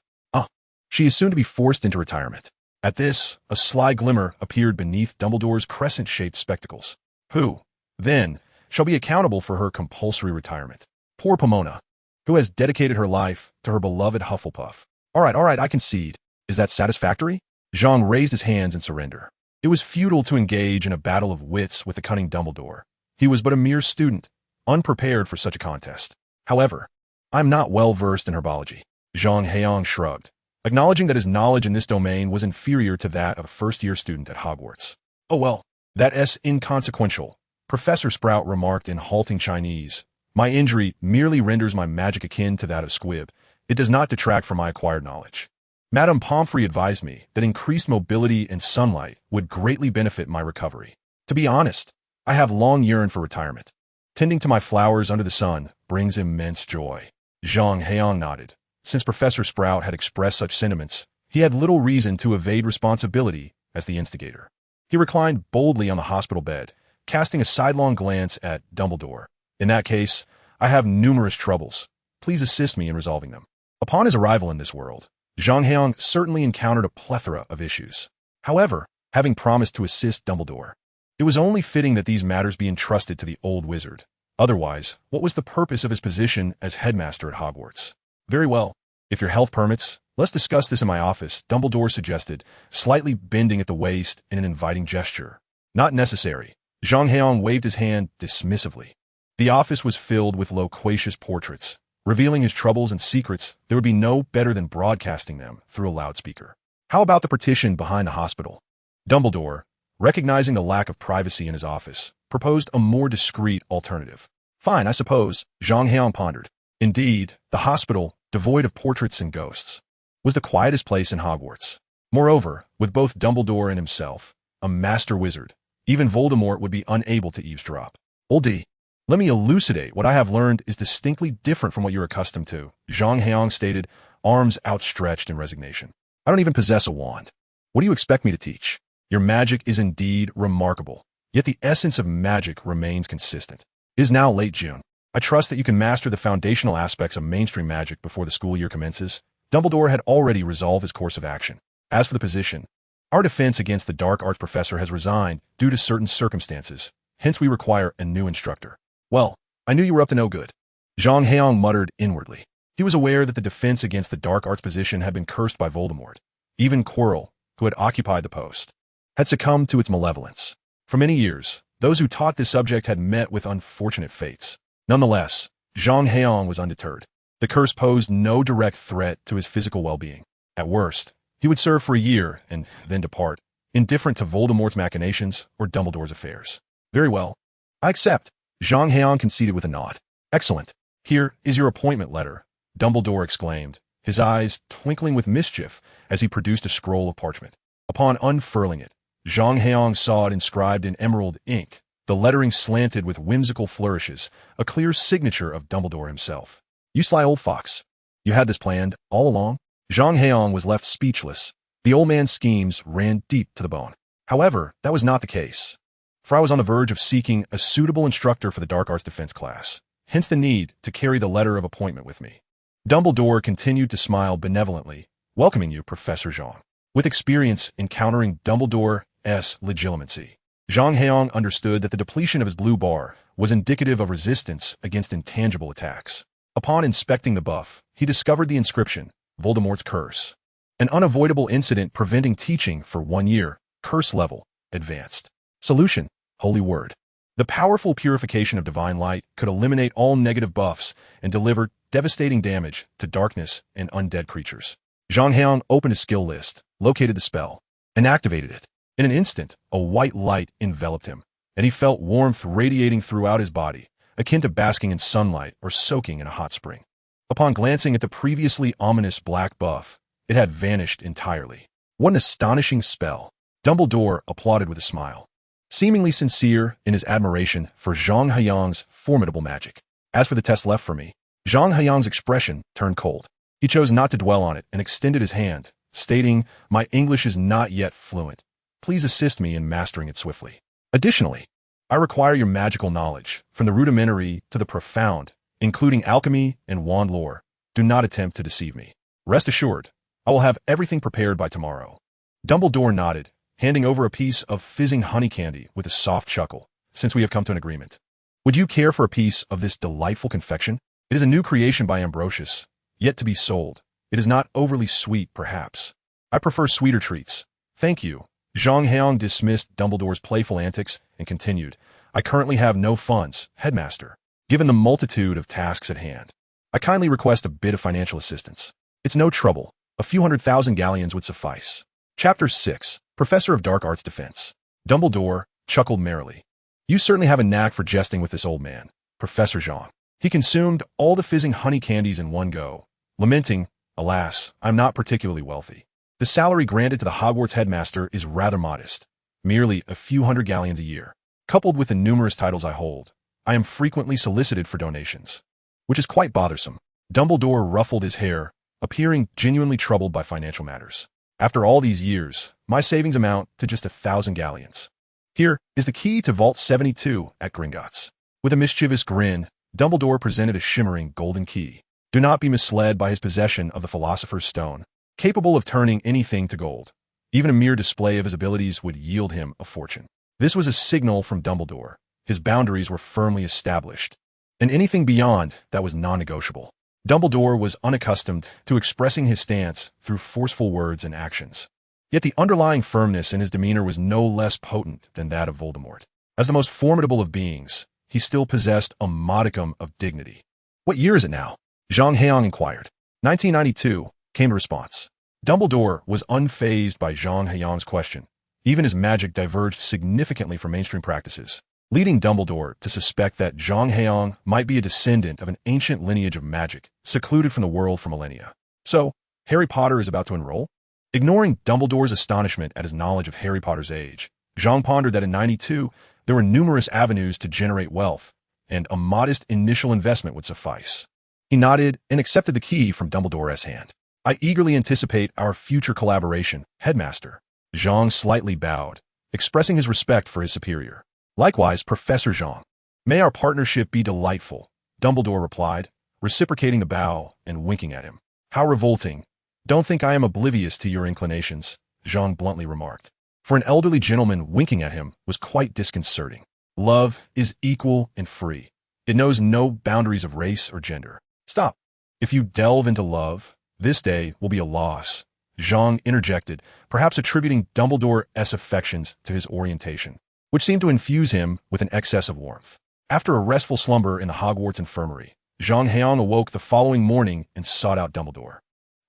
She is soon to be forced into retirement. At this, a sly glimmer appeared beneath Dumbledore's crescent-shaped spectacles. Who, then, shall be accountable for her compulsory retirement? Poor Pomona, who has dedicated her life to her beloved Hufflepuff. All right, I concede. Is that satisfactory? Zhang raised his hands in surrender. It was futile to engage in a battle of wits with the cunning Dumbledore. He was but a mere student, unprepared for such a contest. However, I'm not well versed in herbology. Zhang Heyang shrugged, acknowledging that his knowledge in this domain was inferior to that of a first-year student at Hogwarts. Oh well, that's inconsequential, Professor Sprout remarked in halting Chinese. My injury merely renders my magic akin to that of Squib. It does not detract from my acquired knowledge. Madame Pomfrey advised me that increased mobility and sunlight would greatly benefit my recovery. To be honest, I have long yearned for retirement. Tending to my flowers under the sun brings immense joy. Zhang Heyang nodded. Since Professor Sprout had expressed such sentiments, he had little reason to evade responsibility as the instigator. He reclined boldly on the hospital bed, casting a sidelong glance at Dumbledore. In that case, I have numerous troubles. Please assist me in resolving them. Upon his arrival in this world, Zhang Heyang certainly encountered a plethora of issues. However, having promised to assist Dumbledore, it was only fitting that these matters be entrusted to the old wizard. Otherwise, what was the purpose of his position as headmaster at Hogwarts? Very well. If your health permits, let's discuss this in my office, Dumbledore suggested, slightly bending at the waist in an inviting gesture. Not necessary. Zhang Heyang waved his hand dismissively. The office was filled with loquacious portraits. Revealing his troubles and secrets, there would be no better than broadcasting them through a loudspeaker. How about the partition behind the hospital? Dumbledore, recognizing the lack of privacy in his office, proposed a more discreet alternative. Fine, I suppose, Zhang Heyang pondered. Indeed, the hospital, devoid of portraits and ghosts, was the quietest place in Hogwarts. Moreover, with both Dumbledore and himself, a master wizard, even Voldemort would be unable to eavesdrop. Oldie, let me elucidate. What I have learned is distinctly different from what you're accustomed to, Zhang Heyang stated, arms outstretched in resignation. I don't even possess a wand. What do you expect me to teach? Your magic is indeed remarkable, yet the essence of magic remains consistent. It is now late June. I trust that you can master the foundational aspects of mainstream magic before the school year commences. Dumbledore had already resolved his course of action. As for the position, our defense against the dark arts professor has resigned due to certain circumstances. Hence we require a new instructor. Well, I knew you were up to no good. Zhang Heyang muttered inwardly. He was aware that the defense against the dark arts position had been cursed by Voldemort. Even Quirrell, who had occupied the post, had succumbed to its malevolence. For many years, those who taught this subject had met with unfortunate fates. Nonetheless, Zhang Heyang was undeterred. The curse posed no direct threat to his physical well-being. At worst, he would serve for a year and then depart, indifferent to Voldemort's machinations or Dumbledore's affairs. Very well. I accept. Zhang Heyang conceded with a nod. Excellent. Here is your appointment letter, Dumbledore exclaimed, his eyes twinkling with mischief as he produced a scroll of parchment. Upon unfurling it, Zhang Heyang saw it inscribed in emerald ink, the lettering slanted with whimsical flourishes, a clear signature of Dumbledore himself. You sly old fox. You had this planned all along? Zhang Heyang was left speechless. The old man's schemes ran deep to the bone. However, that was not the case. For I was on the verge of seeking a suitable instructor for the dark arts defense class, hence the need to carry the letter of appointment with me. Dumbledore continued to smile benevolently, welcoming you, Professor Zhang. With experience encountering Dumbledore's legitimacy, Zhang Heyang understood that the depletion of his blue bar was indicative of resistance against intangible attacks. Upon inspecting the buff, he discovered the inscription, Voldemort's Curse. An unavoidable incident preventing teaching for 1 year, curse level, advanced. Solution, Holy Word. The powerful purification of divine light could eliminate all negative buffs and deliver devastating damage to darkness and undead creatures. Zhang Heyang opened his skill list, located the spell, and activated it. In an instant, a white light enveloped him, and he felt warmth radiating throughout his body, akin to basking in sunlight or soaking in a hot spring. Upon glancing at the previously ominous black buff, it had vanished entirely. What an astonishing spell! Dumbledore applauded with a smile, seemingly sincere in his admiration for Zhang Heyang's formidable magic. As for the test left for me, Zhang Heyang's expression turned cold. He chose not to dwell on it and extended his hand, stating, "My English is not yet fluent. Please assist me in mastering it swiftly. Additionally, I require your magical knowledge, from the rudimentary to the profound, including alchemy and wand lore. Do not attempt to deceive me. Rest assured, I will have everything prepared by tomorrow." Dumbledore nodded, handing over a piece of fizzing honey candy with a soft chuckle. "Since we have come to an agreement, would you care for a piece of this delightful confection? It is a new creation by Ambrosius, yet to be sold. It is not overly sweet, perhaps. I prefer sweeter treats. Thank you." Zhang Heyang dismissed Dumbledore's playful antics and continued, "I currently have no funds, headmaster. Given the multitude of tasks at hand, I kindly request a bit of financial assistance. It's no trouble. A few 100,000 galleons would suffice." Chapter 6, Professor of Dark Arts Defense. Dumbledore chuckled merrily. "You certainly have a knack for jesting with this old man, Professor Zhang." He consumed all the fizzing honey candies in one go, lamenting, "Alas, I'm not particularly wealthy. The salary granted to the Hogwarts headmaster is rather modest, merely a few 100 galleons a year. Coupled with the numerous titles I hold, I am frequently solicited for donations, which is quite bothersome." Dumbledore ruffled his hair, appearing genuinely troubled by financial matters. "After all these years, my savings amount to just 1,000 galleons. Here is the key to Vault 72 at Gringotts." With a mischievous grin, Dumbledore presented a shimmering golden key. Do not be misled by his possession of the Philosopher's Stone, capable of turning anything to gold. Even a mere display of his abilities would yield him a fortune. This was a signal from Dumbledore. His boundaries were firmly established, and anything beyond that was non-negotiable. Dumbledore was unaccustomed to expressing his stance through forceful words and actions. Yet the underlying firmness in his demeanor was no less potent than that of Voldemort. As the most formidable of beings, he still possessed a modicum of dignity. "What year is it now?" Zhang Heyang inquired. 1992, came the response. Dumbledore was unfazed by Zhang Heyang's question. Even his magic diverged significantly from mainstream practices, leading Dumbledore to suspect that Zhang Heyang might be a descendant of an ancient lineage of magic, secluded from the world for millennia. So, Harry Potter is about to enroll? Ignoring Dumbledore's astonishment at his knowledge of Harry Potter's age, Zhang pondered that in 92, there were numerous avenues to generate wealth, and a modest initial investment would suffice. He nodded and accepted the key from Dumbledore's hand. "I eagerly anticipate our future collaboration, Headmaster." Zhang slightly bowed, expressing his respect for his superior. "Likewise, Professor Zhang. May our partnership be delightful," Dumbledore replied, reciprocating the bow and winking at him. "How revolting. Don't think I am oblivious to your inclinations," Zhang bluntly remarked. For an elderly gentleman, winking at him was quite disconcerting. Love is equal and free. It knows no boundaries of race or gender. "Stop. If you delve into love, this day will be a loss," Zhang interjected, perhaps attributing Dumbledore's affections to his orientation, which seemed to infuse him with an excess of warmth. After a restful slumber in the Hogwarts infirmary, Zhang Heyang awoke the following morning and sought out Dumbledore.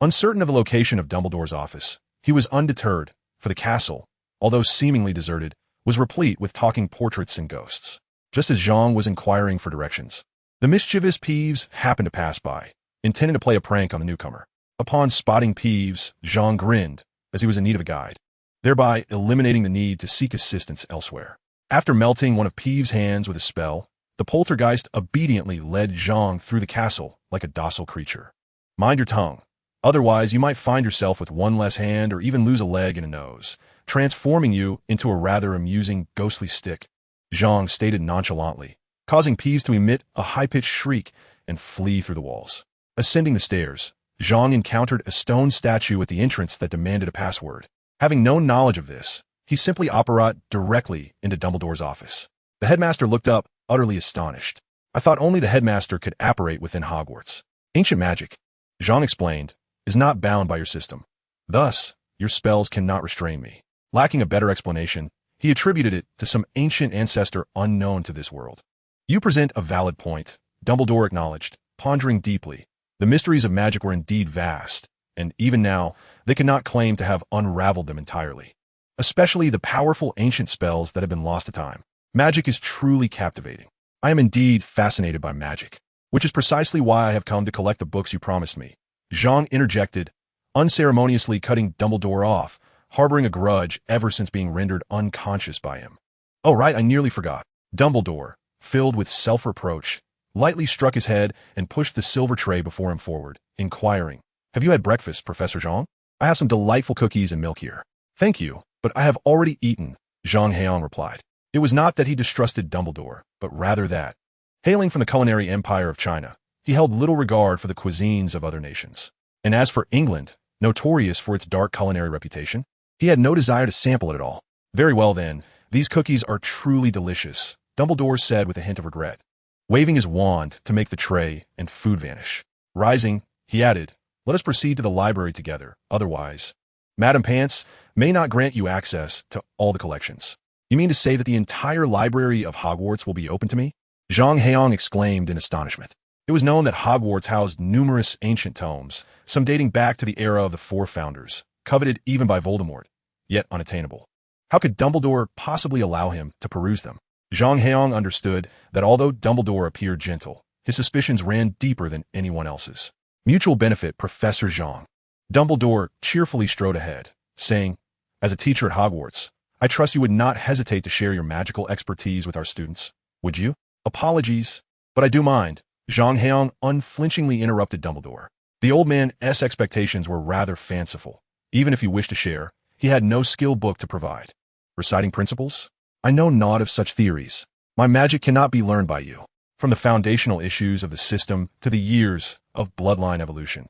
Uncertain of the location of Dumbledore's office, he was undeterred, for the castle, although seemingly deserted, was replete with talking portraits and ghosts. Just as Zhang was inquiring for directions, the mischievous Peeves happened to pass by, intending to play a prank on the newcomer. Upon spotting Peeves, Zhang grinned, as he was in need of a guide, thereby eliminating the need to seek assistance elsewhere. After melting one of Peeves' hands with a spell, The poltergeist obediently led Zhang through the castle like a docile creature. Mind your tongue. Otherwise, you might find yourself with one less hand or even lose a leg and a nose, transforming you into a rather amusing ghostly stick, Zhang stated nonchalantly, causing Peeves to emit a high-pitched shriek and flee through the walls. Ascending the stairs, Zhang encountered a stone statue at the entrance that demanded a password. Having no knowledge of this, he simply operated directly into Dumbledore's office. The headmaster looked up, utterly astonished. I thought only the headmaster could operate within Hogwarts. Ancient magic, Zhang explained, is not bound by your system. Thus, your spells cannot restrain me. Lacking a better explanation, he attributed it to some ancient ancestor unknown to this world. You present a valid point, Dumbledore acknowledged, pondering deeply. The mysteries of magic were indeed vast, and even now, they cannot claim to have unraveled them entirely. Especially the powerful ancient spells that have been lost to time. Magic is truly captivating. I am indeed fascinated by magic, which is precisely why I have come to collect the books you promised me. Zhang interjected, unceremoniously cutting Dumbledore off, harboring a grudge ever since being rendered unconscious by him. Oh right, I nearly forgot. Dumbledore, filled with self-reproach, lightly struck his head and pushed the silver tray before him forward, inquiring, Have you had breakfast, Professor Zhang? I have some delightful cookies and milk here. Thank you, but I have already eaten, Zhang Heyang replied. It was not that he distrusted Dumbledore, but rather that, hailing from the culinary empire of China, he held little regard for the cuisines of other nations. And as for England, notorious for its dark culinary reputation, he had no desire to sample it at all. Very well then, these cookies are truly delicious, Dumbledore said with a hint of regret, waving his wand to make the tray and food vanish. Rising, he added, Let us proceed to the library together, otherwise, Madame Pants may not grant you access to all the collections. You mean to say that the entire library of Hogwarts will be open to me? Zhang Heyang exclaimed in astonishment. It was known that Hogwarts housed numerous ancient tomes, some dating back to the era of the Four Founders, coveted even by Voldemort, yet unattainable. How could Dumbledore possibly allow him to peruse them? Zhang Heyang understood that although Dumbledore appeared gentle, his suspicions ran deeper than anyone else's. Mutual benefit, Professor Zhang. Dumbledore cheerfully strode ahead, saying, As a teacher at Hogwarts, I trust you would not hesitate to share your magical expertise with our students, would you? Apologies, but I do mind, Zhang Heyang unflinchingly interrupted Dumbledore. The old man's expectations were rather fanciful. Even if he wished to share, he had no skill book to provide. Reciting principles? I know naught of such theories. My magic cannot be learned by you, from the foundational issues of the system to the years of bloodline evolution.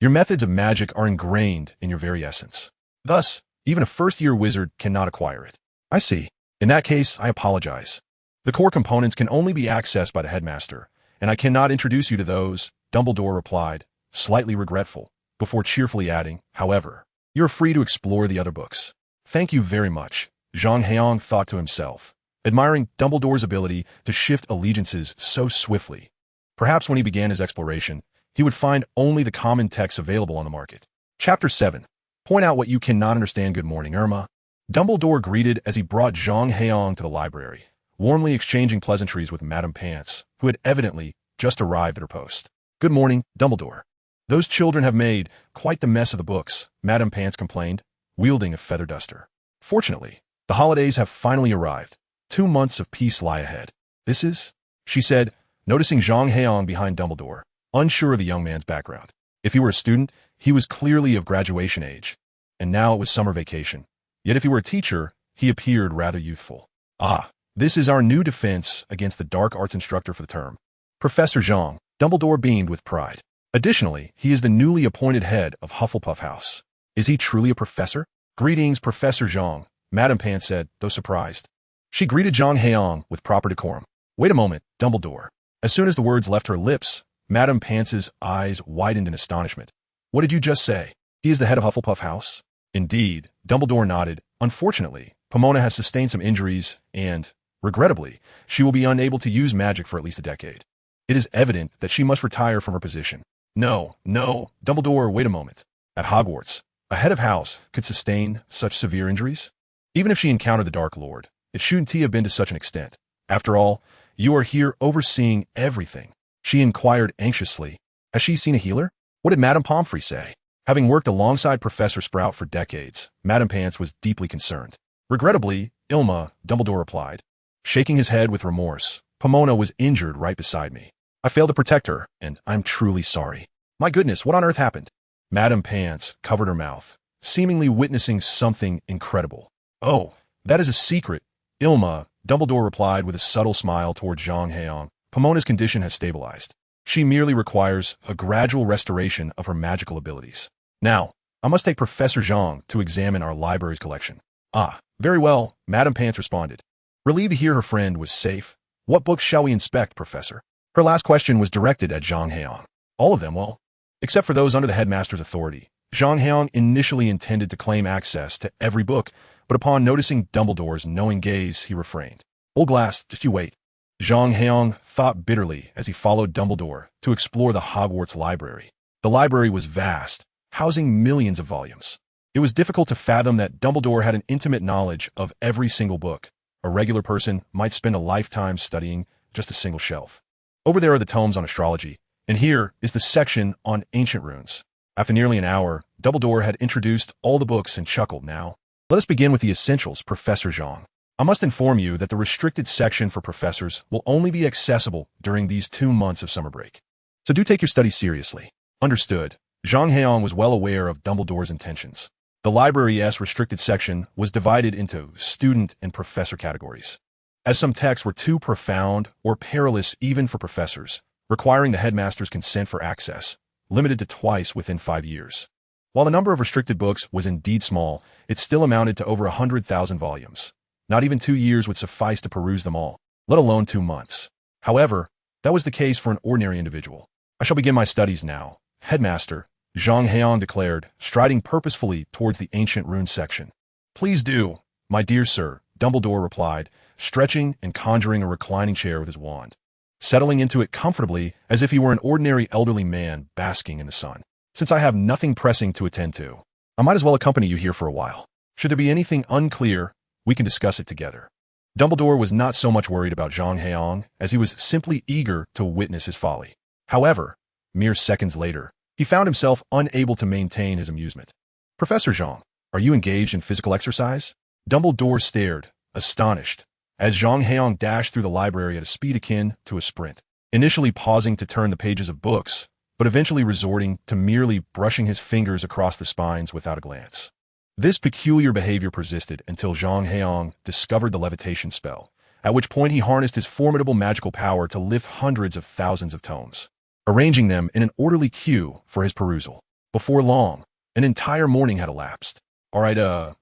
Your methods of magic are ingrained in your very essence. Thus, even a first-year wizard cannot acquire it. I see. In that case, I apologize. The core components can only be accessed by the headmaster, and I cannot introduce you to those, Dumbledore replied, slightly regretful, before cheerfully adding, however, you're free to explore the other books. Thank you very much, Zhang Heyang thought to himself, admiring Dumbledore's ability to shift allegiances so swiftly. Perhaps when he began his exploration, he would find only the common texts available on the market. Chapter 7. Point out what you cannot understand. Good morning, Irma. Dumbledore greeted as he brought Zhang Heyang to the library, warmly exchanging pleasantries with Madame Pants, who had evidently just arrived at her post. Good morning, Dumbledore. Those children have made quite the mess of the books, Madame Pants complained, wielding a feather duster. Fortunately, the holidays have finally arrived. 2 months of peace lie ahead. This is, she said, noticing Zhang Heyang behind Dumbledore, unsure of the young man's background. If he were a student, he was clearly of graduation age, and now it was summer vacation. Yet if he were a teacher, he appeared rather youthful. Ah, this is our new defense against the dark arts instructor for the term. Professor Zhang, Dumbledore beamed with pride. Additionally, he is the newly appointed head of Hufflepuff House. Is he truly a professor? Greetings, Professor Zhang, Madame Pants said, though surprised. She greeted Zhang Heyang with proper decorum. Wait a moment, Dumbledore. As soon as the words left her lips, Madame Pants's eyes widened in astonishment. What did you just say? He is the head of Hufflepuff House? Indeed, Dumbledore nodded. Unfortunately, Pomona has sustained some injuries and, regrettably, she will be unable to use magic for at least a decade. It is evident that she must retire from her position. No, Dumbledore, wait a moment. At Hogwarts, a head of house could sustain such severe injuries? Even if she encountered the Dark Lord, it shouldn't have been to such an extent. After all, you are here overseeing everything. She inquired anxiously. Has she seen a healer? What did Madame Pomfrey say? Having worked alongside Professor Sprout for decades, Madame Pants was deeply concerned. Regrettably, Ilma, Dumbledore replied, shaking his head with remorse. Pomona was injured right beside me. I failed to protect her, and I'm truly sorry. My goodness, what on earth happened? Madame Pants covered her mouth, seemingly witnessing something incredible. Oh, that is a secret. Ilma, Dumbledore replied with a subtle smile toward Zhang Heyang. Pomona's condition has stabilized. She merely requires a gradual restoration of her magical abilities. Now, I must take Professor Zhang to examine our library's collection. Ah, very well, Madame Pants responded. Relieved to hear her friend was safe. What books shall we inspect, Professor? Her last question was directed at Zhang Heyang. All of them, well, except for those under the headmaster's authority. Zhang Heyang initially intended to claim access to every book, but upon noticing Dumbledore's knowing gaze, he refrained. Old Glass, just you wait. Zhang Heyang thought bitterly as he followed Dumbledore to explore the Hogwarts library. The library was vast, housing millions of volumes. It was difficult to fathom that Dumbledore had an intimate knowledge of every single book. A regular person might spend a lifetime studying just a single shelf. Over there are the tomes on astrology, and here is the section on ancient runes. After nearly an hour, Dumbledore had introduced all the books and chuckled. Now, let us begin with the essentials, Professor Zhang. I must inform you that the restricted section for professors will only be accessible during these 2 months of summer break. So do take your studies seriously. Understood. Zhang Heyang was well aware of Dumbledore's intentions. The library's restricted section was divided into student and professor categories. As some texts were too profound or perilous even for professors, requiring the headmaster's consent for access, limited to twice within 5 years. While the number of restricted books was indeed small, it still amounted to over 100,000 volumes. Not even 2 years would suffice to peruse them all, let alone 2 months. However, that was the case for an ordinary individual. I shall begin my studies now, Headmaster, Zhang Heyang declared, striding purposefully towards the ancient rune section. Please do, my dear sir, Dumbledore replied, stretching and conjuring a reclining chair with his wand, settling into it comfortably as if he were an ordinary elderly man basking in the sun. Since I have nothing pressing to attend to, I might as well accompany you here for a while. Should there be anything unclear, we can discuss it together. Dumbledore was not so much worried about Zhang Heyang as he was simply eager to witness his folly. However, mere seconds later, he found himself unable to maintain his amusement. Professor Zhang, are you engaged in physical exercise? Dumbledore stared, astonished, as Zhang Heyang dashed through the library at a speed akin to a sprint, initially pausing to turn the pages of books, but eventually resorting to merely brushing his fingers across the spines without a glance. This peculiar behavior persisted until Zhang Heyang discovered the levitation spell, at which point he harnessed his formidable magical power to lift hundreds of thousands of tomes, arranging them in an orderly queue for his perusal. Before long, an entire morning had elapsed. All right,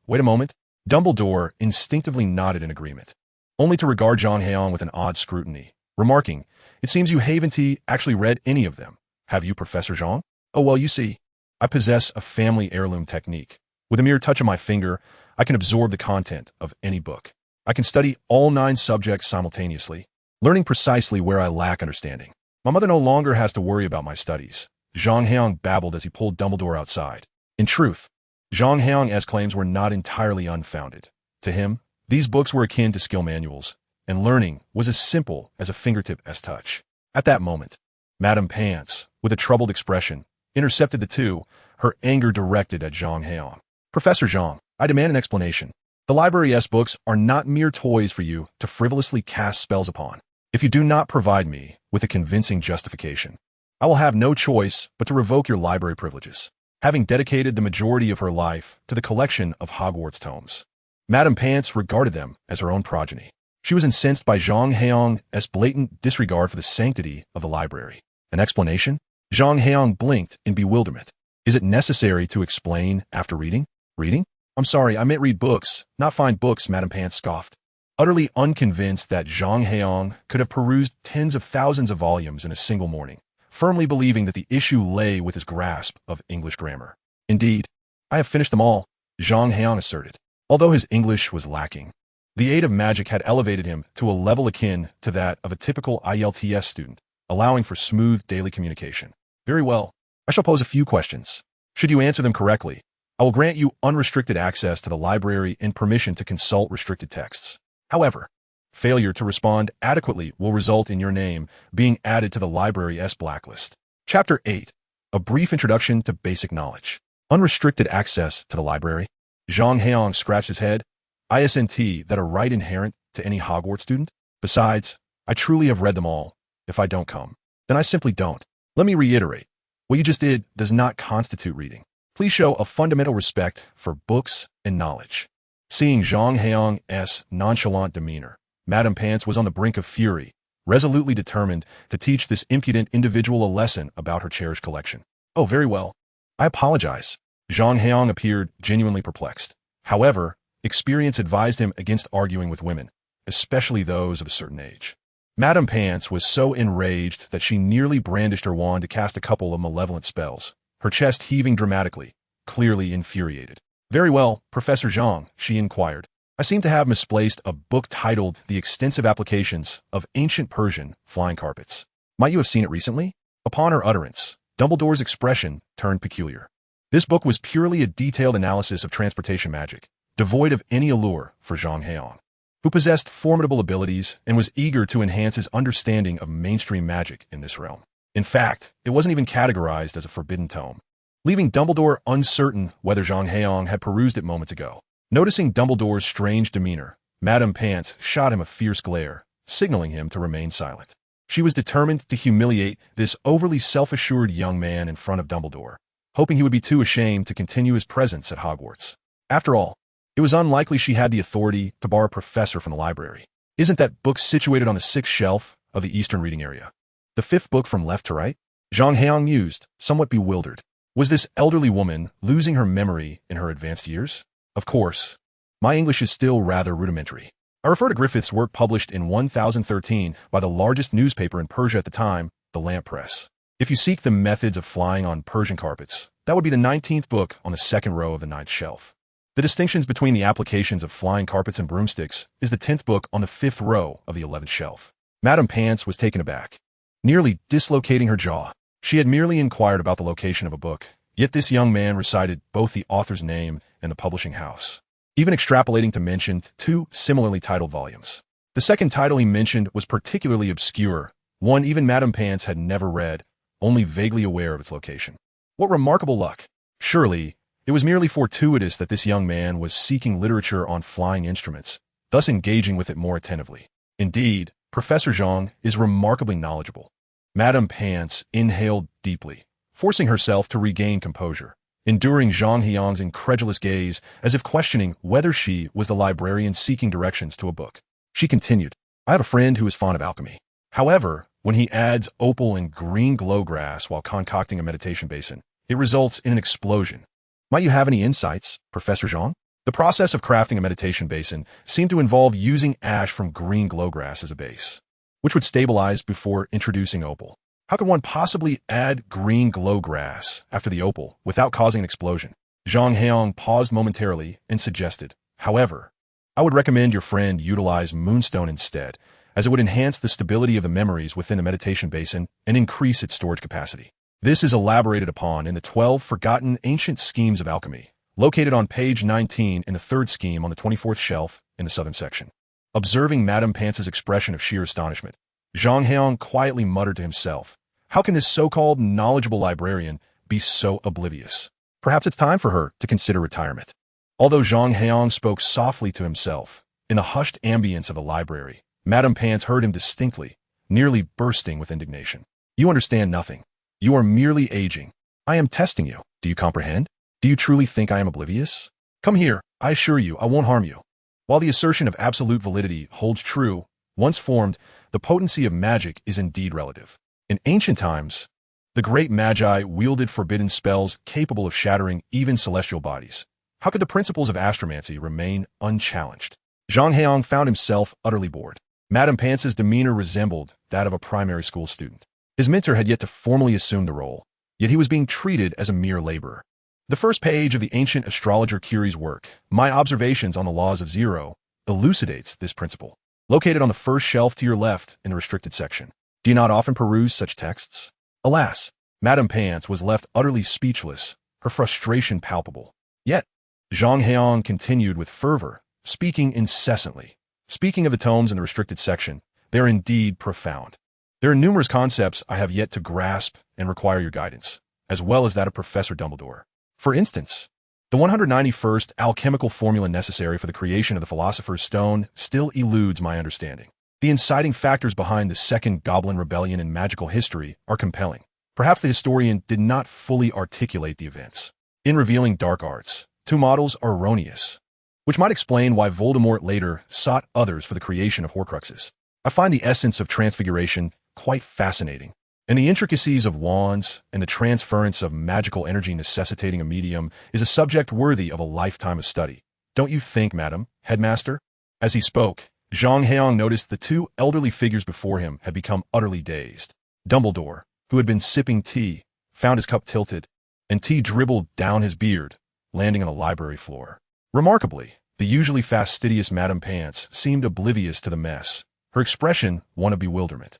wait a moment. Dumbledore instinctively nodded in agreement, only to regard Zhang Heyang with an odd scrutiny, remarking, "It seems you haven't actually read any of them. Have you, Professor Zhang?" "Oh, well, you see, I possess a family heirloom technique. With a mere touch of my finger, I can absorb the content of any book. I can study all 9 subjects simultaneously, learning precisely where I lack understanding. My mother no longer has to worry about my studies." Zhang Heyang babbled as he pulled Dumbledore outside. In truth, Zhang Heyang's claims were not entirely unfounded. To him, these books were akin to skill manuals, and learning was as simple as a fingertip's touch. At that moment, Madame Pants, with a troubled expression, intercepted the two, her anger directed at Zhang Heyang. "Professor Zhang, I demand an explanation. The library's books are not mere toys for you to frivolously cast spells upon. If you do not provide me with a convincing justification, I will have no choice but to revoke your library privileges." Having dedicated the majority of her life to the collection of Hogwarts tomes, Madame Pants regarded them as her own progeny. She was incensed by Zhang Heyang's blatant disregard for the sanctity of the library. An explanation? Zhang Heyang blinked in bewilderment. Is it necessary to explain after reading? Reading? I'm sorry, I meant read books, not find books, Madame Pants scoffed. Utterly unconvinced that Zhang Heyang could have perused tens of thousands of volumes in a single morning, firmly believing that the issue lay with his grasp of English grammar. "Indeed, I have finished them all," Zhang Heyang asserted. Although his English was lacking, the aid of magic had elevated him to a level akin to that of a typical IELTS student, allowing for smooth daily communication. "Very well, I shall pose a few questions. Should you answer them correctly, I will grant you unrestricted access to the library and permission to consult restricted texts. However, failure to respond adequately will result in your name being added to the library's blacklist." Chapter 8. A brief introduction to basic knowledge. Unrestricted access to the library. Zhang Heyang scratched his head. Isn't that a right inherent to any Hogwarts student? Besides, I truly have read them all. If I don't come, then I simply don't. Let me reiterate. What you just did does not constitute reading. Please show a fundamental respect for books and knowledge. Seeing Zhang Heyang's nonchalant demeanor, Madame Pants was on the brink of fury, resolutely determined to teach this impudent individual a lesson about her cherished collection. Oh, very well. I apologize. Zhang Heyang appeared genuinely perplexed. However, experience advised him against arguing with women, especially those of a certain age. Madame Pants was so enraged that she nearly brandished her wand to cast a couple of malevolent spells, her chest heaving dramatically, clearly infuriated. Very well, Professor Zhang, she inquired. I seem to have misplaced a book titled The Extensive Applications of Ancient Persian Flying Carpets. Might you have seen it recently? Upon her utterance, Dumbledore's expression turned peculiar. This book was purely a detailed analysis of transportation magic, devoid of any allure for Zhang Heyang, who possessed formidable abilities and was eager to enhance his understanding of mainstream magic in this realm. In fact, it wasn't even categorized as a forbidden tome, leaving Dumbledore uncertain whether Zhang Heyang had perused it moments ago. Noticing Dumbledore's strange demeanor, Madame Pants shot him a fierce glare, signaling him to remain silent. She was determined to humiliate this overly self-assured young man in front of Dumbledore, hoping he would be too ashamed to continue his presence at Hogwarts. After all, it was unlikely she had the authority to bar a professor from the library. Isn't that book situated on the 6th shelf of the Eastern reading area? The 5th book from left to right? Zhang Heyang mused, somewhat bewildered. Was this elderly woman losing her memory in her advanced years? Of course. My English is still rather rudimentary. I refer to Griffith's work published in 1013 by the largest newspaper in Persia at the time, the Lamp Press. If you seek the methods of flying on Persian carpets, that would be the 19th book on the 2nd row of the 9th shelf. The distinctions between the applications of flying carpets and broomsticks is the 10th book on the 5th row of the 11th shelf. Madame Pants was taken aback, nearly dislocating her jaw. She had merely inquired about the location of a book, yet this young man recited both the author's name and the publishing house, even extrapolating to mention 2 similarly titled volumes. The second title he mentioned was particularly obscure, one even Madame Pants had never read, only vaguely aware of its location. What remarkable luck! Surely, it was merely fortuitous that this young man was seeking literature on flying instruments, thus engaging with it more attentively. Indeed, Professor Zhang is remarkably knowledgeable. Madame Pants inhaled deeply, forcing herself to regain composure, enduring Zhang Heyang's incredulous gaze as if questioning whether she was the librarian seeking directions to a book. She continued, I have a friend who is fond of alchemy. However, when he adds opal and green glowgrass while concocting a meditation basin, it results in an explosion. Might you have any insights, Professor Zhang? The process of crafting a meditation basin seemed to involve using ash from green glowgrass as a base, which would stabilize before introducing opal. How could one possibly add green glowgrass after the opal without causing an explosion? Zhang Heyang paused momentarily and suggested, however, I would recommend your friend utilize moonstone instead, as it would enhance the stability of the memories within the meditation basin and increase its storage capacity. This is elaborated upon in the 12 Forgotten Ancient Schemes of Alchemy, located on page 19 in the 3rd scheme on the 24th shelf in the southern section. Observing Madame Pants's expression of sheer astonishment, Zhang Heyang quietly muttered to himself, how can this so-called knowledgeable librarian be so oblivious? Perhaps it's time for her to consider retirement. Although Zhang Heyang spoke softly to himself, in the hushed ambience of the library, Madame Pants heard him distinctly, nearly bursting with indignation. You understand nothing. You are merely aging. I am testing you. Do you comprehend? Do you truly think I am oblivious? Come here. I assure you, I won't harm you. While the assertion of absolute validity holds true, once formed, the potency of magic is indeed relative. In ancient times, the great magi wielded forbidden spells capable of shattering even celestial bodies. How could the principles of astromancy remain unchallenged? Zhang Heyang found himself utterly bored. Madame Pants's demeanor resembled that of a primary school student. His mentor had yet to formally assume the role, yet he was being treated as a mere laborer. The first page of the ancient astrologer Curie's work, My Observations on the Laws of Zero, elucidates this principle. Located on the first shelf to your left in the restricted section. Do you not often peruse such texts? Alas, Madame Pants was left utterly speechless, her frustration palpable. Yet, Zhang Heyang continued with fervor, speaking incessantly. Speaking of the tomes in the restricted section, they are indeed profound. There are numerous concepts I have yet to grasp and require your guidance, as well as that of Professor Dumbledore. For instance, the 191st alchemical formula necessary for the creation of the Philosopher's Stone still eludes my understanding. The inciting factors behind the Second Goblin Rebellion in magical history are compelling. Perhaps the historian did not fully articulate the events. In revealing dark arts, two models are erroneous, which might explain why Voldemort later sought others for the creation of Horcruxes. I find the essence of transfiguration quite fascinating, and the intricacies of wands and the transference of magical energy necessitating a medium is a subject worthy of a lifetime of study. Don't you think, Madam Headmaster? As he spoke, Zhang Heyang noticed the two elderly figures before him had become utterly dazed. Dumbledore, who had been sipping tea, found his cup tilted, and tea dribbled down his beard, landing on the library floor. Remarkably, the usually fastidious Madame Pants seemed oblivious to the mess, her expression one of bewilderment.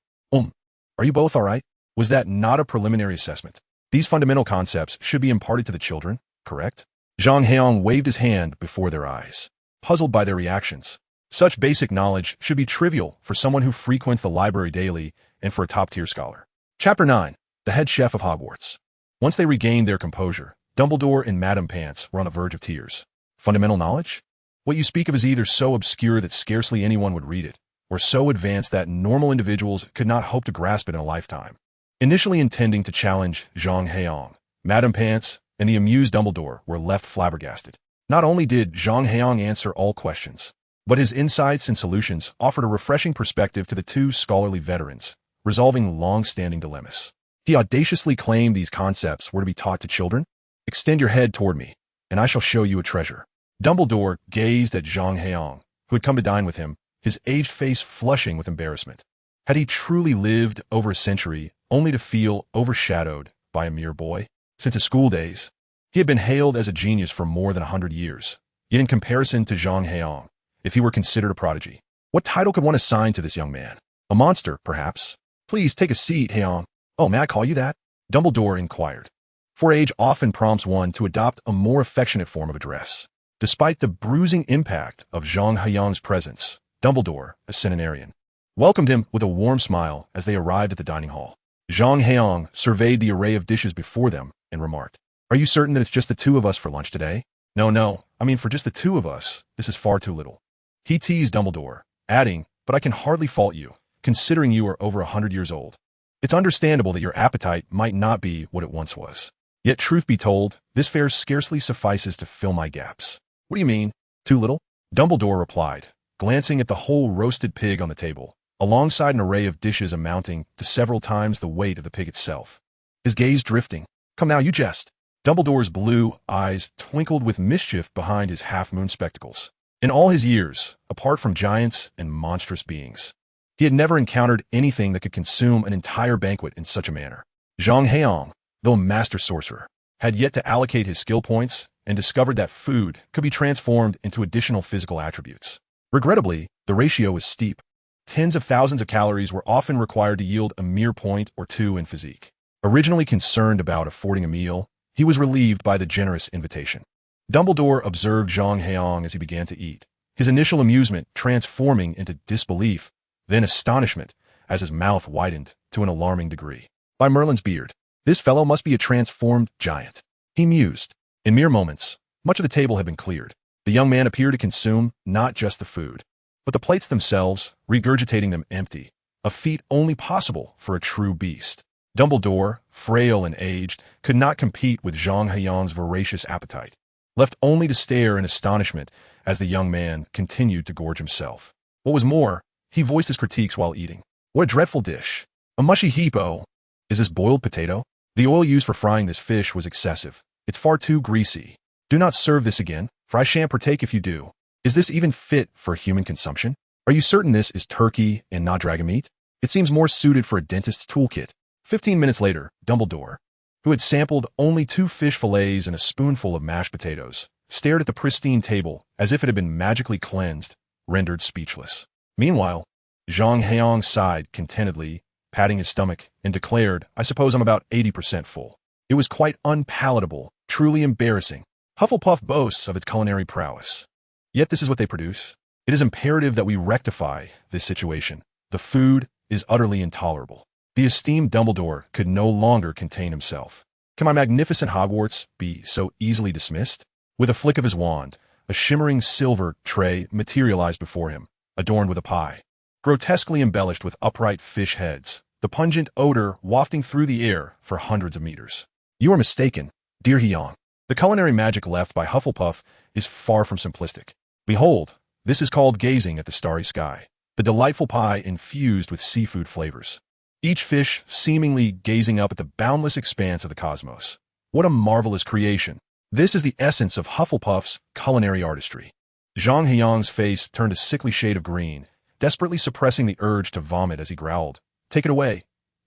Are you both all right? Was that not a preliminary assessment? These fundamental concepts should be imparted to the children, correct? Zhang Heyang waved his hand before their eyes, puzzled by their reactions. Such basic knowledge should be trivial for someone who frequents the library daily and for a top-tier scholar. Chapter 9. The Head Chef of Hogwarts. Once they regained their composure, Dumbledore and Madame Pants were on the verge of tears. Fundamental knowledge? What you speak of is either so obscure that scarcely anyone would read it, or so advanced that normal individuals could not hope to grasp it in a lifetime. Initially intending to challenge Zhang Heyang, Madame Pants and the amused Dumbledore were left flabbergasted. Not only did Zhang Heyang answer all questions, but his insights and solutions offered a refreshing perspective to the two scholarly veterans, resolving long-standing dilemmas. He audaciously claimed these concepts were to be taught to children. Extend your head toward me, and I shall show you a treasure. Dumbledore gazed at Zhang Heyang, who had come to dine with him, his aged face flushing with embarrassment. Had he truly lived over a century only to feel overshadowed by a mere boy? Since his school days, he had been hailed as a genius for more than 100 years. Yet in comparison to Zhang Heyang, if he were considered a prodigy, what title could one assign to this young man? A monster, perhaps? Please take a seat, Heyang. Oh, may I call you that? Dumbledore inquired. For age often prompts one to adopt a more affectionate form of address. Despite the bruising impact of Zhang Heyang's presence, Dumbledore, a centenarian, welcomed him with a warm smile as they arrived at the dining hall. Zhang Heyang surveyed the array of dishes before them and remarked, "Are you certain that it's just the two of us for lunch today?" No, I mean for just the two of us, this is far too little. He teased Dumbledore, adding, "But I can hardly fault you, considering you are over 100 years old. It's understandable that your appetite might not be what it once was. Yet truth be told, this fare scarcely suffices to fill my gaps." "What do you mean? Too little?" Dumbledore replied, glancing at the whole roasted pig on the table, alongside an array of dishes amounting to several times the weight of the pig itself. His gaze drifting. "Come now, you jest." Dumbledore's blue eyes twinkled with mischief behind his half-moon spectacles. In all his years, apart from giants and monstrous beings, he had never encountered anything that could consume an entire banquet in such a manner. Zhang Heyang, though a master sorcerer, had yet to allocate his skill points and discovered that food could be transformed into additional physical attributes. Regrettably, the ratio was steep. Tens of thousands of calories were often required to yield a mere point or two in physique. Originally concerned about affording a meal, he was relieved by the generous invitation. Dumbledore observed Zhang Heyang as he began to eat, his initial amusement transforming into disbelief, then astonishment, as his mouth widened to an alarming degree. "By Merlin's beard, this fellow must be a transformed giant," he mused. In mere moments, much of the table had been cleared. The young man appeared to consume not just the food, but the plates themselves, regurgitating them empty, a feat only possible for a true beast. Dumbledore, frail and aged, could not compete with Zhang Heyang's voracious appetite, left only to stare in astonishment as the young man continued to gorge himself. What was more, he voiced his critiques while eating. "What a dreadful dish. A mushy heap, oh. Is this boiled potato? The oil used for frying this fish was excessive. It's far too greasy. Do not serve this again, for I shan't partake if you do. Is this even fit for human consumption? Are you certain this is turkey and not dragon meat? It seems more suited for a dentist's toolkit." 15 minutes later, Dumbledore, who had sampled only 2 fish fillets and a spoonful of mashed potatoes, stared at the pristine table as if it had been magically cleansed, rendered speechless. Meanwhile, Zhang Heyang sighed contentedly, patting his stomach, and declared, "I suppose I'm about 80% full." It was quite unpalatable, truly embarrassing. Hufflepuff boasts of its culinary prowess. Yet this is what they produce. It is imperative that we rectify this situation. The food is utterly intolerable. The esteemed Dumbledore could no longer contain himself. Can my magnificent Hogwarts be so easily dismissed? With a flick of his wand, a shimmering silver tray materialized before him, adorned with a pie, grotesquely embellished with upright fish heads, the pungent odor wafting through the air for hundreds of meters. You are mistaken, dear Heyang. The culinary magic left by Hufflepuff is far from simplistic. Behold, this is called gazing at the starry sky, the delightful pie infused with seafood flavors. Each fish seemingly gazing up at the boundless expanse of the cosmos. What a marvelous creation. This is the essence of Hufflepuff's culinary artistry. Zhang Heyang's face turned a sickly shade of green, desperately suppressing the urge to vomit as he growled. Take it away,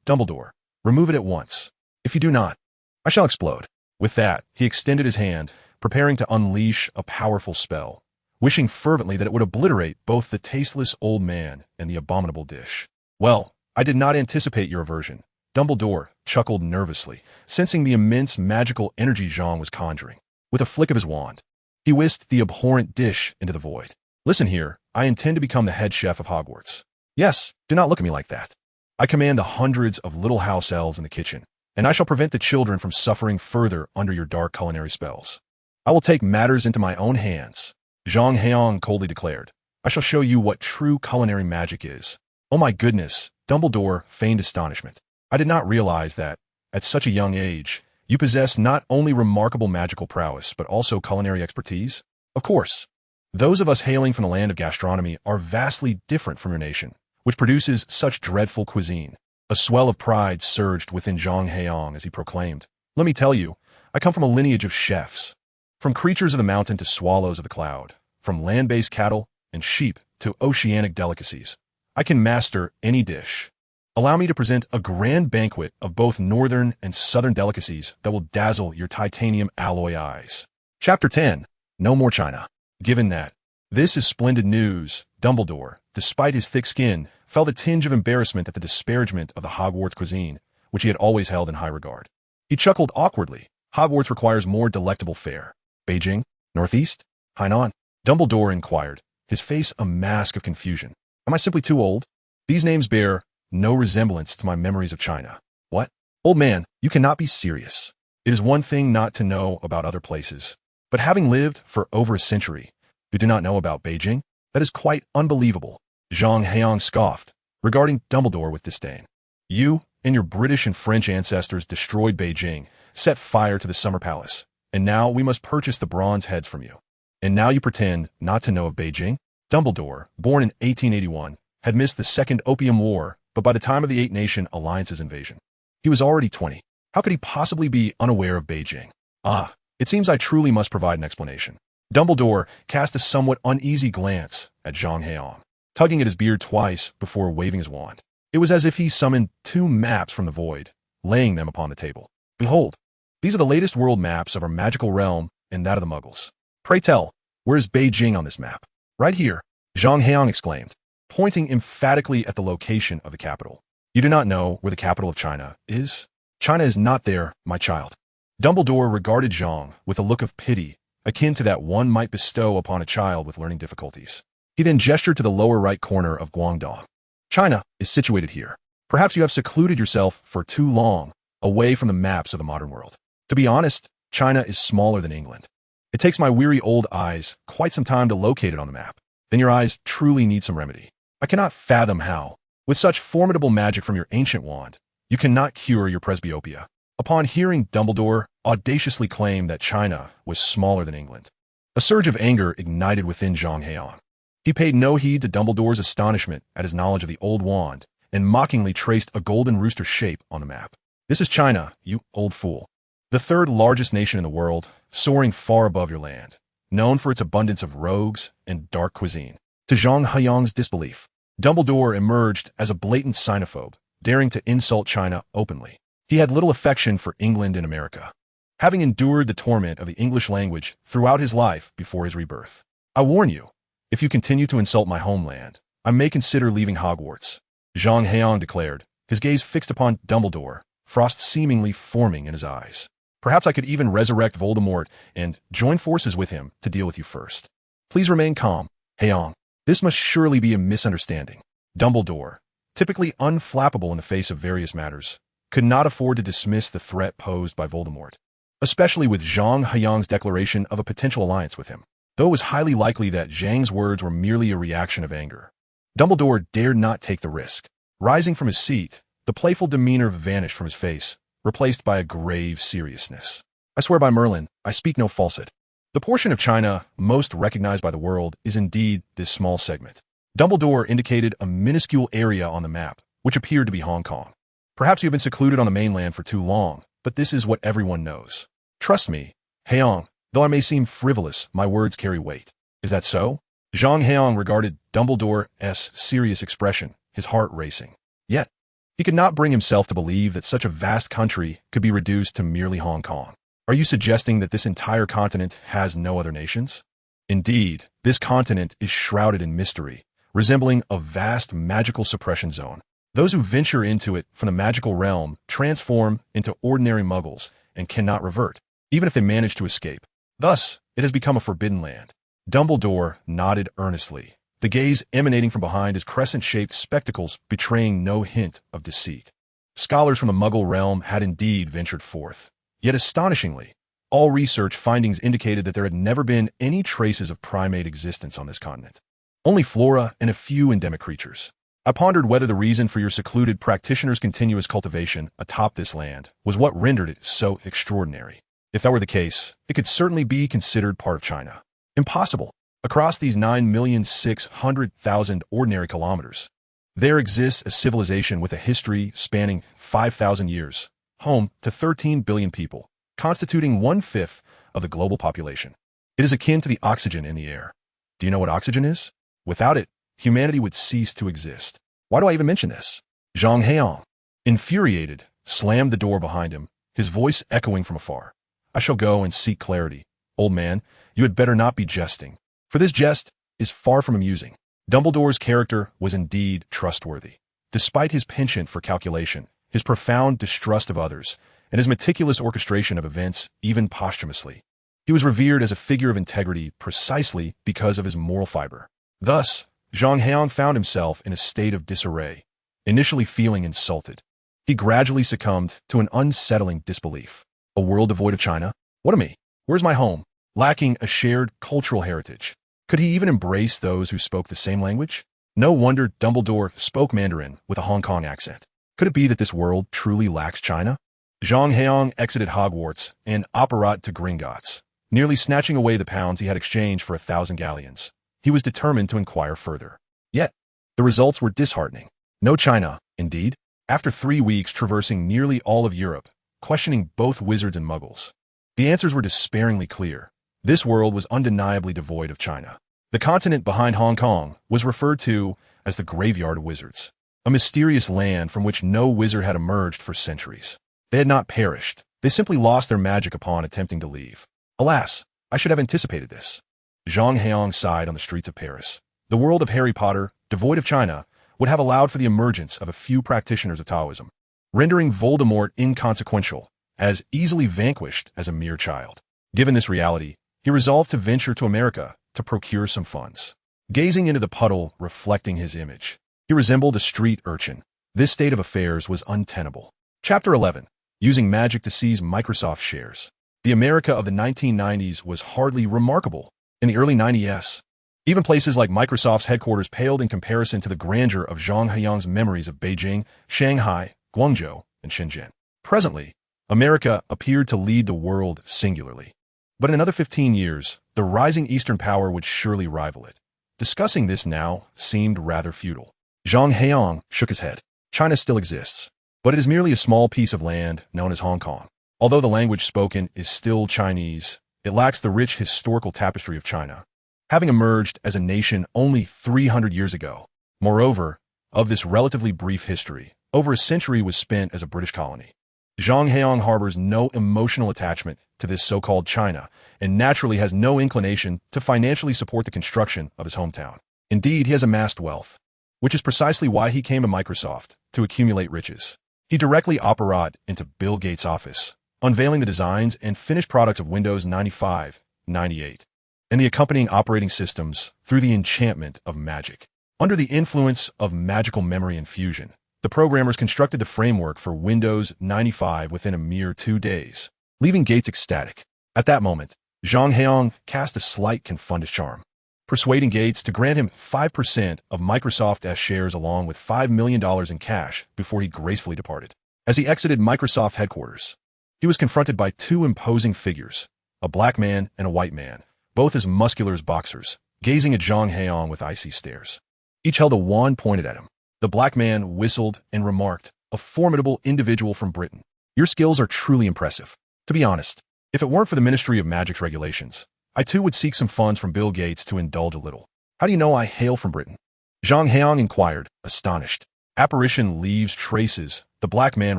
Dumbledore. Remove it at once. If you do not, I shall explode. With that, he extended his hand, preparing to unleash a powerful spell, wishing fervently that it would obliterate both the tasteless old man and the abominable dish. Well, I did not anticipate your aversion. Dumbledore chuckled nervously, sensing the immense magical energy Zhang was conjuring. With a flick of his wand, he whisked the abhorrent dish into the void. Listen here, I intend to become the head chef of Hogwarts. Yes, do not look at me like that. I command the hundreds of little house elves in the kitchen, and I shall prevent the children from suffering further under your dark culinary spells. I will take matters into my own hands, Zhang Heyang coldly declared. I shall show you what true culinary magic is. Oh my goodness, Dumbledore feigned astonishment. I did not realize that, at such a young age, you possess not only remarkable magical prowess, but also culinary expertise. Of course, those of us hailing from the land of gastronomy are vastly different from your nation, which produces such dreadful cuisine. A swell of pride surged within Zhang Heyang as he proclaimed, Let me tell you, I come from a lineage of chefs. From creatures of the mountain to swallows of the cloud, from land-based cattle and sheep to oceanic delicacies, I can master any dish. Allow me to present a grand banquet of both northern and southern delicacies that will dazzle your titanium alloy eyes. Chapter 10. No more China. Given that this is splendid news, Dumbledore, despite his thick skin, felt a tinge of embarrassment at the disparagement of the Hogwarts cuisine, which he had always held in high regard. He chuckled awkwardly. Hogwarts requires more delectable fare. Beijing? Northeast? Hainan? Dumbledore inquired, his face a mask of confusion. Am I simply too old? These names bear no resemblance to my memories of China. What? Old man, you cannot be serious. It is one thing not to know about other places, but having lived for over a century, you do not know about Beijing? That is quite unbelievable. Zhang Heyang scoffed, regarding Dumbledore with disdain. You and your British and French ancestors destroyed Beijing, set fire to the Summer Palace, and now we must purchase the bronze heads from you. And now you pretend not to know of Beijing? Dumbledore, born in 1881, had missed the Second Opium War, but by the time of the Eight-Nation Alliance's invasion, he was already 20. How could he possibly be unaware of Beijing? Ah, it seems I truly must provide an explanation. Dumbledore cast a somewhat uneasy glance at Zhang Heyang, tugging at his beard twice before waving his wand. It was as if he summoned two maps from the void, laying them upon the table. Behold, these are the latest world maps of our magical realm and that of the Muggles. Pray tell, where is Beijing on this map? Right here, Zhang Heyang exclaimed, pointing emphatically at the location of the capital. You do not know where the capital of China is? China is not there, my child. Dumbledore regarded Zhang with a look of pity, akin to that one might bestow upon a child with learning difficulties. He then gestured to the lower right corner of Guangdong. China is situated here. Perhaps you have secluded yourself for too long, away from the maps of the modern world. To be honest, China is smaller than England. It takes my weary old eyes quite some time to locate it on the map. Then your eyes truly need some remedy. I cannot fathom how, with such formidable magic from your ancient wand, you cannot cure your presbyopia. Upon hearing Dumbledore audaciously claim that China was smaller than England, a surge of anger ignited within Zhang Heyang. He paid no heed to Dumbledore's astonishment at his knowledge of the old wand and mockingly traced a golden rooster shape on the map. This is China, you old fool. The third largest nation in the world, soaring far above your land, known for its abundance of rogues and dark cuisine. To Zhang Heyang's disbelief, Dumbledore emerged as a blatant xenophobe, daring to insult China openly. He had little affection for England and America, having endured the torment of the English language throughout his life before his rebirth. I warn you, if you continue to insult my homeland, I may consider leaving Hogwarts, Zhang Heyang declared, his gaze fixed upon Dumbledore, frost seemingly forming in his eyes. Perhaps I could even resurrect Voldemort and join forces with him to deal with you first. Please remain calm, Heyang. This must surely be a misunderstanding. Dumbledore, typically unflappable in the face of various matters, could not afford to dismiss the threat posed by Voldemort, especially with Zhang Heyang's declaration of a potential alliance with him. Though it was highly likely that Zhang's words were merely a reaction of anger, Dumbledore dared not take the risk. Rising from his seat, the playful demeanor vanished from his face, replaced by a grave seriousness. I swear by Merlin, I speak no falsehood. The portion of China most recognized by the world is indeed this small segment. Dumbledore indicated a minuscule area on the map, which appeared to be Hong Kong. Perhaps you have been secluded on the mainland for too long, but this is what everyone knows. Trust me, Heyang, though I may seem frivolous, my words carry weight. Is that so? Zhang Heyang regarded Dumbledore's serious expression, his heart racing. Yet, he could not bring himself to believe that such a vast country could be reduced to merely Hong Kong. Are you suggesting that this entire continent has no other nations? Indeed, this continent is shrouded in mystery, resembling a vast magical suppression zone. Those who venture into it from the magical realm transform into ordinary muggles and cannot revert, even if they manage to escape. Thus, it has become a forbidden land. Dumbledore nodded earnestly, the gaze emanating from behind his crescent-shaped spectacles betraying no hint of deceit. Scholars from the Muggle realm had indeed ventured forth. Yet astonishingly, all research findings indicated that there had never been any traces of primate existence on this continent. Only flora and a few endemic creatures. I pondered whether the reason for your secluded practitioner's continuous cultivation atop this land was what rendered it so extraordinary. If that were the case, it could certainly be considered part of China. Impossible. Across these 9,600,000 ordinary kilometers, there exists a civilization with a history spanning 5,000 years, home to 13 billion people, constituting 1/5 of the global population. It is akin to the oxygen in the air. Do you know what oxygen is? Without it, humanity would cease to exist. Why do I even mention this? Zhang Heyang, infuriated, slammed the door behind him, his voice echoing from afar. I shall go and seek clarity. Old man, you had better not be jesting, for this jest is far from amusing. Dumbledore's character was indeed trustworthy. Despite his penchant for calculation, his profound distrust of others, and his meticulous orchestration of events, even posthumously, he was revered as a figure of integrity precisely because of his moral fiber. Thus, Zhang Heyang found himself in a state of disarray, initially feeling insulted. He gradually succumbed to an unsettling disbelief. A world devoid of China? What of me? Where's my home? Lacking a shared cultural heritage. Could he even embrace those who spoke the same language? No wonder Dumbledore spoke Mandarin with a Hong Kong accent. Could it be that this world truly lacks China? Zhang Heyang exited Hogwarts and apparat to Gringotts, nearly snatching away the pounds he had exchanged for 1,000 galleons. He was determined to inquire further. Yet, the results were disheartening. No China, indeed. After 3 weeks traversing nearly all of Europe, questioning both wizards and muggles, the answers were despairingly clear. This world was undeniably devoid of China. The continent behind Hong Kong was referred to as the graveyard of wizards, a mysterious land from which no wizard had emerged for centuries. They had not perished. They simply lost their magic upon attempting to leave. Alas, I should have anticipated this. Zhang Heyang sighed on the streets of Paris. The world of Harry Potter, devoid of China, would have allowed for the emergence of a few practitioners of Taoism, rendering Voldemort inconsequential, as easily vanquished as a mere child. Given this reality, he resolved to venture to America to procure some funds. Gazing into the puddle reflecting his image, he resembled a street urchin. This state of affairs was untenable. Chapter 11. Using magic to seize Microsoft shares. The America of the 1990s was hardly remarkable. In the early 90s, even places like Microsoft's headquarters paled in comparison to the grandeur of Zhang Heyang's memories of Beijing, Shanghai, Guangzhou, and Shenzhen. Presently, America appeared to lead the world singularly. But in another 15 years, the rising Eastern power would surely rival it. Discussing this now seemed rather futile. Zhang Heyang shook his head. China still exists, but it is merely a small piece of land known as Hong Kong. Although the language spoken is still Chinese, it lacks the rich historical tapestry of China, having emerged as a nation only 300 years ago. Moreover, of this relatively brief history, over a century was spent as a British colony. Zhang Heyang harbors no emotional attachment to this so-called China and naturally has no inclination to financially support the construction of his hometown. Indeed, he has amassed wealth, which is precisely why he came to Microsoft, to accumulate riches. He directly apparat into Bill Gates' office, unveiling the designs and finished products of Windows 95, 98, and the accompanying operating systems through the enchantment of magic. Under the influence of magical memory infusion, the programmers constructed the framework for Windows 95 within a mere 2 days, leaving Gates ecstatic. At that moment, Zhang Heyang cast a slight confunded charm. persuading Gates to grant him 5% of Microsoft's shares along with $5 million in cash before he gracefully departed. As he exited Microsoft headquarters, he was confronted by two imposing figures, a black man and a white man, both as muscular as boxers, gazing at Zhang Heyang with icy stares. Each held a wand pointed at him. The black man whistled and remarked, "A formidable individual from Britain. Your skills are truly impressive. To be honest, if it weren't for the Ministry of Magic's regulations, I too would seek some funds from Bill Gates to indulge a little." "How do you know I hail from Britain?" Zhang Heyang inquired, astonished. "Apparition leaves traces," the black man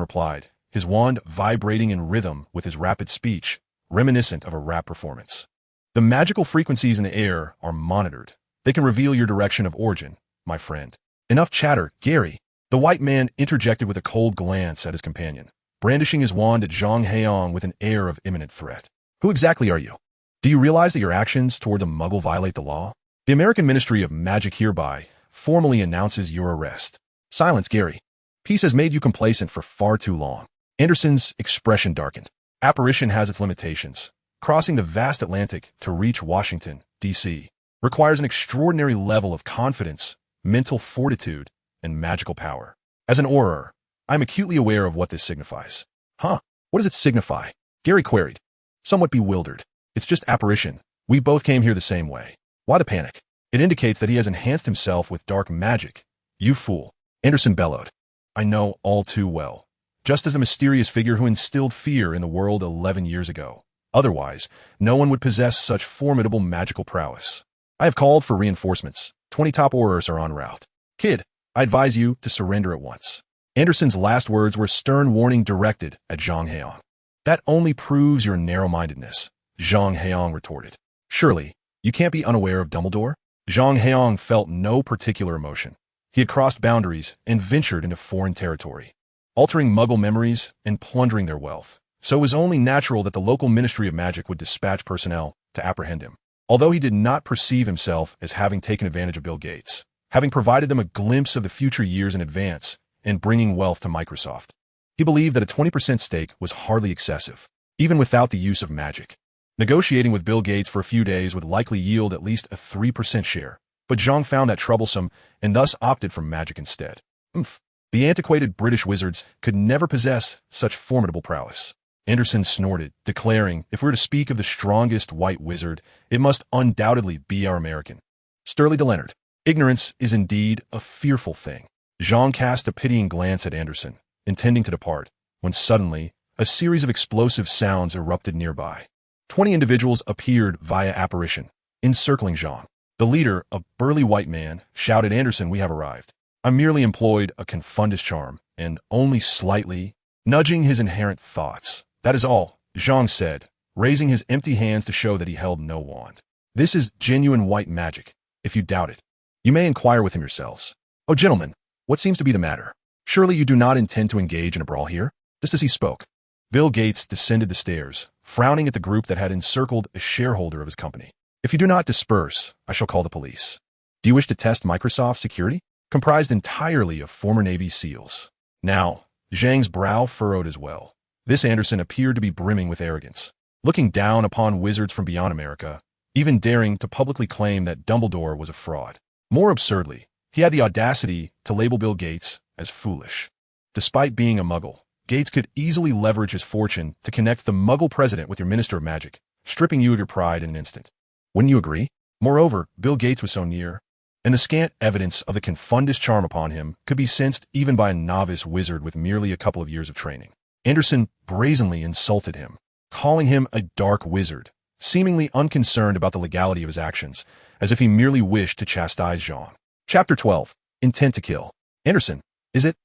replied, his wand vibrating in rhythm with his rapid speech, reminiscent of a rap performance. "The magical frequencies in the air are monitored. They can reveal your direction of origin, my friend." "Enough chatter, Gary," the white man interjected with a cold glance at his companion, brandishing his wand at Zhang Heyang with an air of imminent threat. "Who exactly are you? Do you realize that your actions toward the Muggle violate the law? The American Ministry of Magic hereby formally announces your arrest." "Silence, Gary. Peace has made you complacent for far too long." Anderson's expression darkened. "Apparition has its limitations. Crossing the vast Atlantic to reach Washington, D.C. requires an extraordinary level of confidence, mental fortitude, and magical power. As an Auror, I am acutely aware of what this signifies." "Huh? What does it signify?" Gary queried, somewhat bewildered. "It's just apparition. We both came here the same way." "Why the panic?" "It indicates that he has enhanced himself with dark magic." "You fool," Anderson bellowed. "I know all too well. Just as the mysterious figure who instilled fear in the world 11 years ago. Otherwise, no one would possess such formidable magical prowess. I have called for reinforcements. 20 top Aurors are en route. Kid, I advise you to surrender at once." Anderson's last words were a stern warning directed at Zhang Heyang. "That only proves your narrow-mindedness," Zhang Heyang retorted. "Surely, you can't be unaware of Dumbledore?" Zhang Heyang felt no particular emotion. He had crossed boundaries and ventured into foreign territory, altering Muggle memories and plundering their wealth. So it was only natural that the local Ministry of Magic would dispatch personnel to apprehend him. Although he did not perceive himself as having taken advantage of Bill Gates, having provided them a glimpse of the future years in advance and bringing wealth to Microsoft, he believed that a 20% stake was hardly excessive, even without the use of magic. Negotiating with Bill Gates for a few days would likely yield at least a 3% share, but Zhang found that troublesome and thus opted for magic instead. The antiquated British wizards could never possess such formidable prowess. Anderson snorted, declaring, "If we're to speak of the strongest white wizard, it must undoubtedly be our American." Sternly Dementors. "Ignorance is indeed a fearful thing." Zhang cast a pitying glance at Anderson, intending to depart, when suddenly, a series of explosive sounds erupted nearby. 20 individuals appeared via apparition, encircling Zhang. The leader, a burly white man, shouted, "Anderson, we have arrived. I merely employed a confundus charm, and only slightly nudging his inherent thoughts. That is all," Zhang said, raising his empty hands to show that he held no wand. "This is genuine white magic. If you doubt it, you may inquire with him yourselves. Oh, gentlemen, what seems to be the matter? Surely you do not intend to engage in a brawl here?" Just as he spoke, Bill Gates descended the stairs, frowning at the group that had encircled a shareholder of his company. "If you do not disperse, I shall call the police. Do you wish to test Microsoft's security? Comprised entirely of former Navy SEALs." Now, Zhang's brow furrowed as well. This Anderson appeared to be brimming with arrogance, looking down upon wizards from beyond America, even daring to publicly claim that Dumbledore was a fraud. More absurdly, he had the audacity to label Bill Gates as foolish. Despite being a Muggle, Gates could easily leverage his fortune to connect the Muggle president with your Minister of Magic, stripping you of your pride in an instant. Wouldn't you agree? Moreover, Bill Gates was so near, and the scant evidence of the confundus charm upon him could be sensed even by a novice wizard with merely a couple of years of training. Anderson brazenly insulted him, calling him a dark wizard, seemingly unconcerned about the legality of his actions, as if he merely wished to chastise Zhang. Chapter 12. Intent to kill. "Anderson, is it?"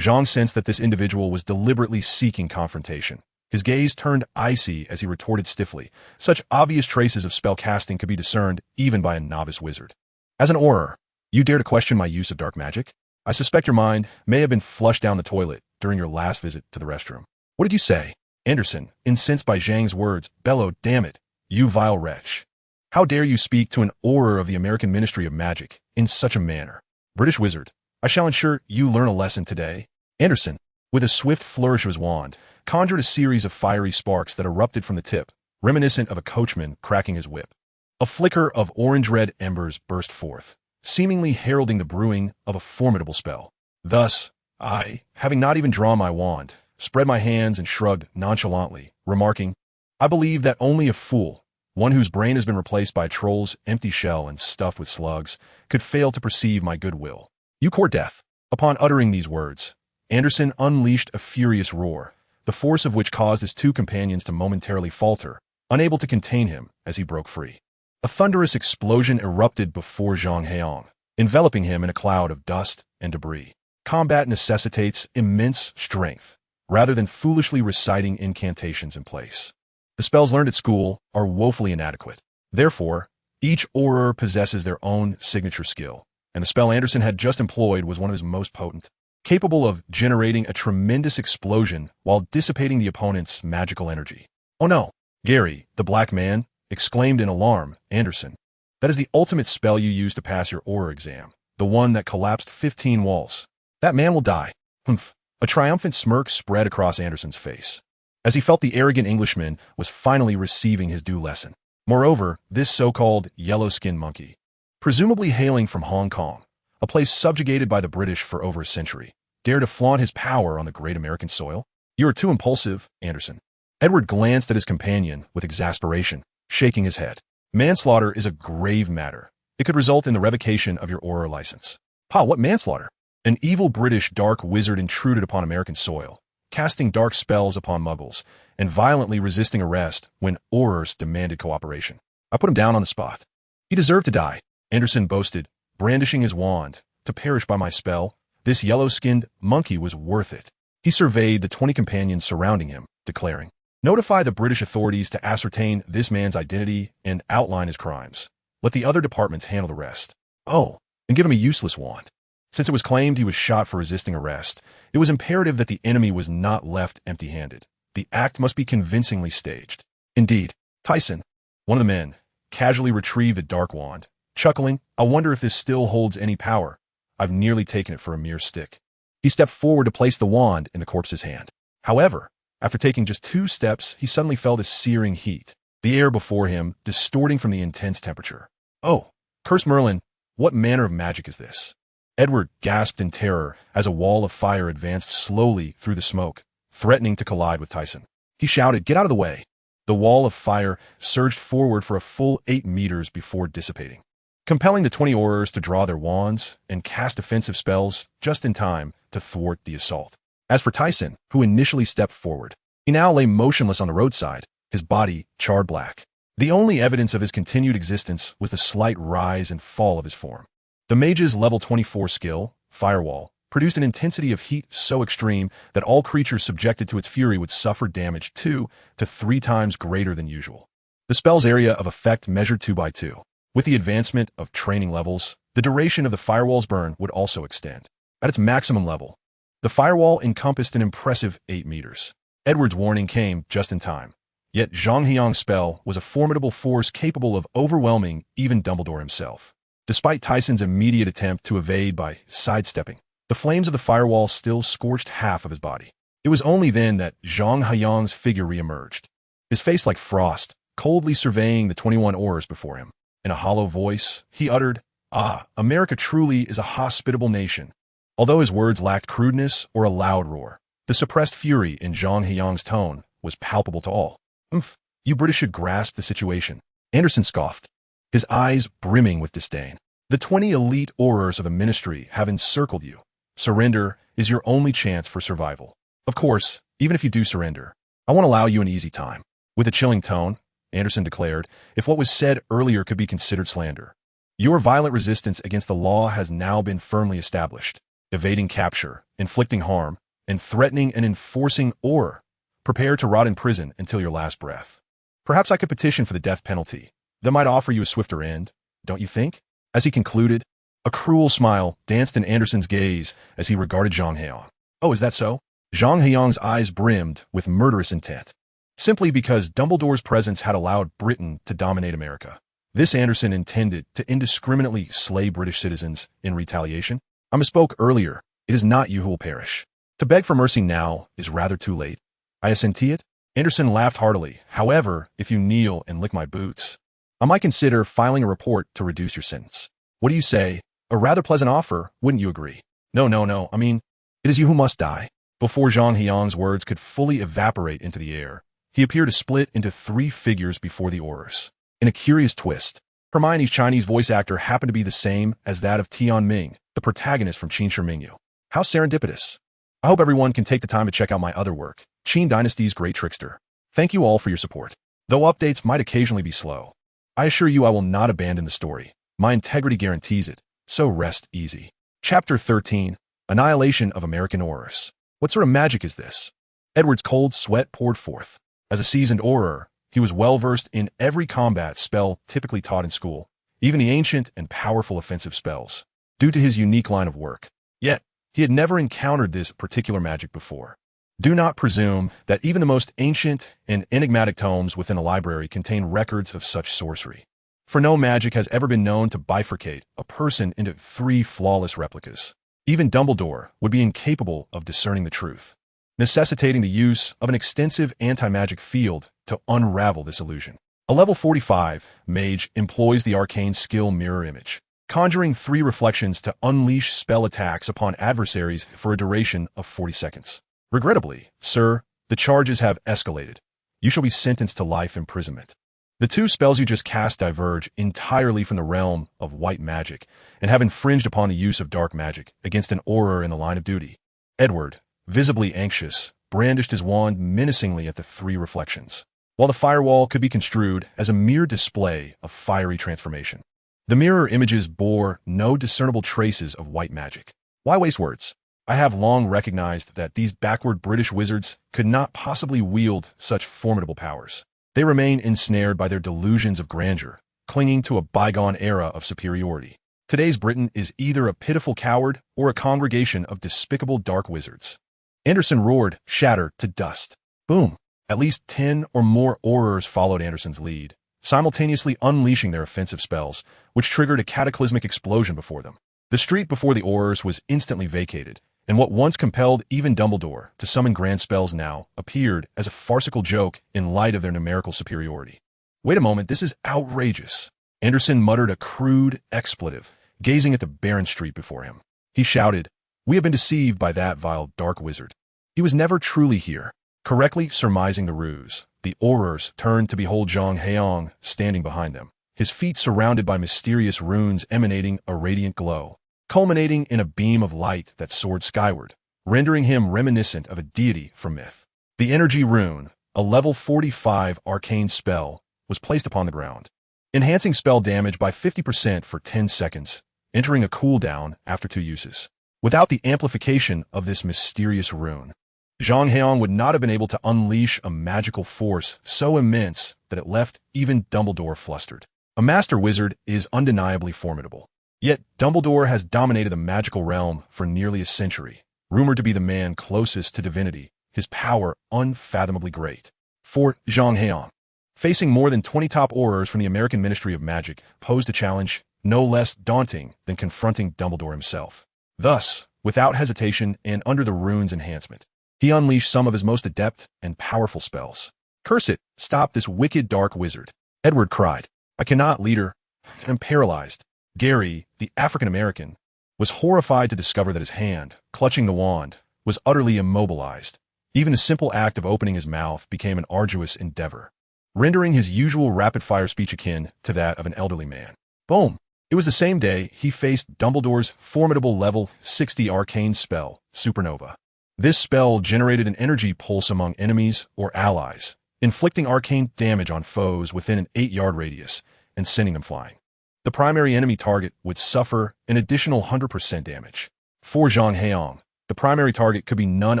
Zhang sensed that this individual was deliberately seeking confrontation. His gaze turned icy as he retorted stiffly. Such obvious traces of spellcasting could be discerned even by a novice wizard. "As an Auror, you dare to question my use of dark magic? I suspect your mind may have been flushed down the toilet during your last visit to the restroom." "What did you say?" Anderson, incensed by Zhang's words, bellowed, "Damn it, you vile wretch. How dare you speak to an Auror of the American Ministry of Magic in such a manner? British wizard, I shall ensure you learn a lesson today." Anderson, with a swift flourish of his wand, conjured a series of fiery sparks that erupted from the tip, reminiscent of a coachman cracking his whip. A flicker of orange-red embers burst forth, seemingly heralding the brewing of a formidable spell. Thus, I, having not even drawn my wand, spread my hands and shrugged nonchalantly, remarking, "I believe that only a fool, one whose brain has been replaced by a troll's empty shell and stuffed with slugs, could fail to perceive my goodwill. You court death." Upon uttering these words, Anderson unleashed a furious roar, the force of which caused his two companions to momentarily falter, unable to contain him as he broke free. A thunderous explosion erupted before Zhang Heyang, enveloping him in a cloud of dust and debris. Combat necessitates immense strength, rather than foolishly reciting incantations in place. The spells learned at school are woefully inadequate. Therefore, each auror possesses their own signature skill, and the spell Anderson had just employed was one of his most potent, capable of generating a tremendous explosion while dissipating the opponent's magical energy. "Oh no, Gary, the black man," exclaimed in alarm Anderson. "That is the ultimate spell you used to pass your auror exam, the one that collapsed 15 walls. That man will die." Humph. A triumphant smirk spread across Anderson's face, as he felt the arrogant Englishman was finally receiving his due lesson. Moreover, this so-called yellow-skinned monkey, presumably hailing from Hong Kong, a place subjugated by the British for over a century, dared to flaunt his power on the great American soil? "You are too impulsive, Anderson." Edward glanced at his companion with exasperation, shaking his head. "Manslaughter is a grave matter. It could result in the revocation of your auror license." "Pa, what manslaughter?" "An evil British dark wizard intruded upon American soil, casting dark spells upon muggles, and violently resisting arrest when aurors demanded cooperation. I put him down on the spot. He deserved to die," Anderson boasted, brandishing his wand. "To perish by my spell, this yellow-skinned monkey was worth it." He surveyed the 20 companions surrounding him, declaring, "Notify the British authorities to ascertain this man's identity and outline his crimes. Let the other departments handle the rest. Oh, and give him a useless wand." Since it was claimed he was shot for resisting arrest, it was imperative that the enemy was not left empty-handed. The act must be convincingly staged. Indeed, Tyson, one of the men, casually retrieved a dark wand, chuckling, "I wonder if this still holds any power. I've nearly taken it for a mere stick." He stepped forward to place the wand in the corpse's hand. However, after taking just 2 steps, he suddenly felt a searing heat, the air before him distorting from the intense temperature. "Oh, curse Merlin, what manner of magic is this?" Edward gasped in terror as a wall of fire advanced slowly through the smoke, threatening to collide with Tyson. He shouted, "Get out of the way!" The wall of fire surged forward for a full 8 meters before dissipating, compelling the 20 aurors to draw their wands and cast defensive spells just in time to thwart the assault. As for Tyson, who initially stepped forward, he now lay motionless on the roadside, his body charred black. The only evidence of his continued existence was the slight rise and fall of his form. The mage's level 24 skill, Firewall, produced an intensity of heat so extreme that all creatures subjected to its fury would suffer damage 2 to 3 times greater than usual. The spell's area of effect measured 2 by 2. With the advancement of training levels, the duration of the Firewall's burn would also extend. At its maximum level, the Firewall encompassed an impressive 8 meters. Edward's warning came just in time. Yet Zhang Heyang's spell was a formidable force capable of overwhelming even Dumbledore himself. Despite Tyson's immediate attempt to evade by sidestepping, the flames of the Firewall still scorched half of his body. It was only then that Zhang Heyang's figure reemerged, his face like frost, coldly surveying the 21 aurors before him. In a hollow voice, he uttered, "Ah, America truly is a hospitable nation." Although his words lacked crudeness or a loud roar, the suppressed fury in Zhang Heyang's tone was palpable to all. "Umph, you British should grasp the situation," Anderson scoffed, his eyes brimming with disdain. "The 20 elite aurors of the ministry have encircled you. Surrender is your only chance for survival. Of course, even if you do surrender, I won't allow you an easy time." With a chilling tone, Anderson declared, "If what was said earlier could be considered slander, your violent resistance against the law has now been firmly established. Evading capture, inflicting harm, and threatening and enforcing auror. Prepare to rot in prison until your last breath. Perhaps I could petition for the death penalty. That might offer you a swifter end, don't you think?" As he concluded, a cruel smile danced in Anderson's gaze as he regarded Zhang Heyang. "Oh, is that so?" Zhang Heyang's eyes brimmed with murderous intent. Simply because Dumbledore's presence had allowed Britain to dominate America, this Anderson intended to indiscriminately slay British citizens in retaliation? "I misspoke earlier. It is not you who will perish. To beg for mercy now is rather too late. I assent it." Anderson laughed heartily. "However, if you kneel and lick my boots, I might consider filing a report to reduce your sentence. What do you say? A rather pleasant offer, wouldn't you agree? No, no, no, I mean, it is you who must die. Before Zhang Heyang's words could fully evaporate into the air, he appeared to split into three figures before the aurors. In a curious twist, Hermione's Chinese voice actor happened to be the same as that of Tian Ming, the protagonist from Qin Shi Mingyu. How serendipitous. I hope everyone can take the time to check out my other work, Qin Dynasty's Great Trickster. Thank you all for your support. Though updates might occasionally be slow, I assure you I will not abandon the story. My integrity guarantees it, so rest easy. Chapter 13, Annihilation of American Aurors. What sort of magic is this? Edward's cold sweat poured forth. As a seasoned auror, he was well-versed in every combat spell typically taught in school, even the ancient and powerful offensive spells, due to his unique line of work. Yet, he had never encountered this particular magic before. Do not presume that even the most ancient and enigmatic tomes within a library contain records of such sorcery. For no magic has ever been known to bifurcate a person into three flawless replicas. Even Dumbledore would be incapable of discerning the truth, necessitating the use of an extensive anti-magic field to unravel this illusion. A level 45 mage employs the arcane skill Mirror Image, conjuring three reflections to unleash spell attacks upon adversaries for a duration of 40 seconds. Regrettably, sir, the charges have escalated. You shall be sentenced to life imprisonment. The two spells you just cast diverge entirely from the realm of white magic and have infringed upon the use of dark magic against an auror in the line of duty. Edward, visibly anxious, brandished his wand menacingly at the three reflections, while the firewall could be construed as a mere display of fiery transformation. The mirror images bore no discernible traces of white magic. Why waste words? I have long recognized that these backward British wizards could not possibly wield such formidable powers. They remain ensnared by their delusions of grandeur, clinging to a bygone era of superiority. Today's Britain is either a pitiful coward or a congregation of despicable dark wizards. Anderson roared, shattered to dust. Boom! At least 10 or more aurors followed Anderson's lead, simultaneously unleashing their offensive spells, which triggered a cataclysmic explosion before them. The street before the aurors was instantly vacated, and what once compelled even Dumbledore to summon grand spells now appeared as a farcical joke in light of their numerical superiority. Wait a moment, this is outrageous. Anderson muttered a crude expletive, gazing at the barren street before him. He shouted, "We have been deceived by that vile dark wizard. He was never truly here." Correctly surmising the ruse, the aurors turned to behold Zhang Heyang standing behind them, his feet surrounded by mysterious runes emanating a radiant glow, culminating in a beam of light that soared skyward, rendering him reminiscent of a deity from myth. The energy rune, a level 45 arcane spell, was placed upon the ground, enhancing spell damage by 50% for 10 seconds, entering a cooldown after 2 uses. Without the amplification of this mysterious rune, Zhang Heyang would not have been able to unleash a magical force so immense that it left even Dumbledore flustered. A master wizard is undeniably formidable. Yet Dumbledore has dominated the magical realm for nearly a century, rumored to be the man closest to divinity, his power unfathomably great. For Zhang Heyang, facing more than 20 top aurors from the American Ministry of Magic posed a challenge no less daunting than confronting Dumbledore himself. Thus, without hesitation and under the rune's enhancement, he unleashed some of his most adept and powerful spells. "Curse it! Stop this wicked dark wizard!" Edward cried. "I cannot, leader. I am paralyzed." Gary, the African-American, was horrified to discover that his hand, clutching the wand, was utterly immobilized. Even the simple act of opening his mouth became an arduous endeavor, rendering his usual rapid-fire speech akin to that of an elderly man. Boom! It was the same day he faced Dumbledore's formidable level 60 arcane spell, Supernova. This spell generated an energy pulse among enemies or allies, inflicting arcane damage on foes within an 8-yard radius and sending them flying. The primary enemy target would suffer an additional 100% damage. For Zhang Heyang, the primary target could be none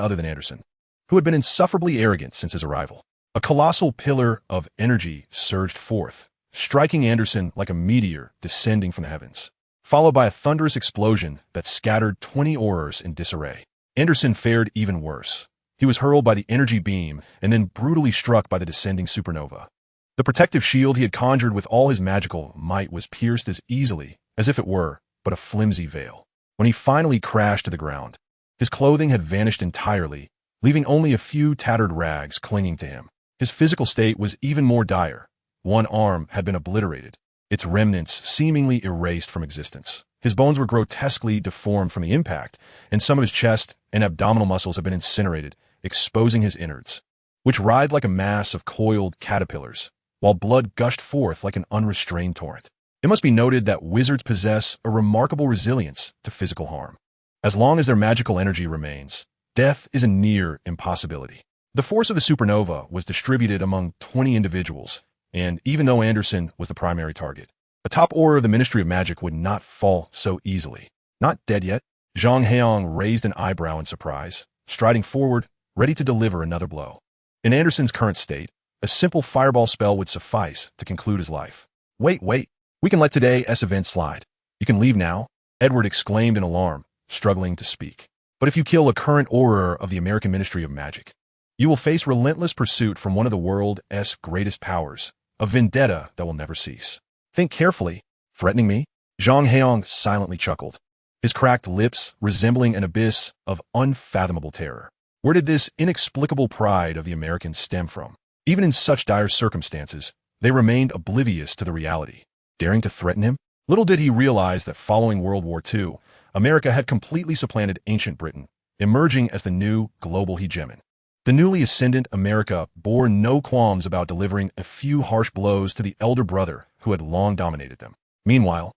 other than Anderson, who had been insufferably arrogant since his arrival. A colossal pillar of energy surged forth, striking Anderson like a meteor descending from the heavens, followed by a thunderous explosion that scattered 20 aurors in disarray. Anderson fared even worse. He was hurled by the energy beam and then brutally struck by the descending supernova. The protective shield he had conjured with all his magical might was pierced as easily as if it were but a flimsy veil. When he finally crashed to the ground, his clothing had vanished entirely, leaving only a few tattered rags clinging to him. His physical state was even more dire, One arm had been obliterated, its remnants seemingly erased from existence. His bones were grotesquely deformed from the impact, and some of his chest and abdominal muscles had been incinerated, exposing his innards, which writhed like a mass of coiled caterpillars, while blood gushed forth like an unrestrained torrent. It must be noted that wizards possess a remarkable resilience to physical harm. As long as their magical energy remains, death is a near impossibility. The force of the supernova was distributed among 20 individuals, and even though Anderson was the primary target, a top Auror of the Ministry of Magic would not fall so easily. Not dead yet, Zhang Heyang raised an eyebrow in surprise, striding forward, ready to deliver another blow. In Anderson's current state, a simple fireball spell would suffice to conclude his life. Wait, we can let today's event slide. You can leave now, Edward exclaimed in alarm, struggling to speak. But if you kill a current Auror of the American Ministry of Magic, you will face relentless pursuit from one of the world's greatest powers, a vendetta that will never cease. Think carefully. Threatening me? Zhang Heyang silently chuckled, his cracked lips resembling an abyss of unfathomable terror. Where did this inexplicable pride of the Americans stem from? Even in such dire circumstances, they remained oblivious to the reality, daring to threaten him. Little did he realize that following World War II, America had completely supplanted ancient Britain, emerging as the new global hegemon. The newly ascendant America bore no qualms about delivering a few harsh blows to the elder brother who had long dominated them. Meanwhile,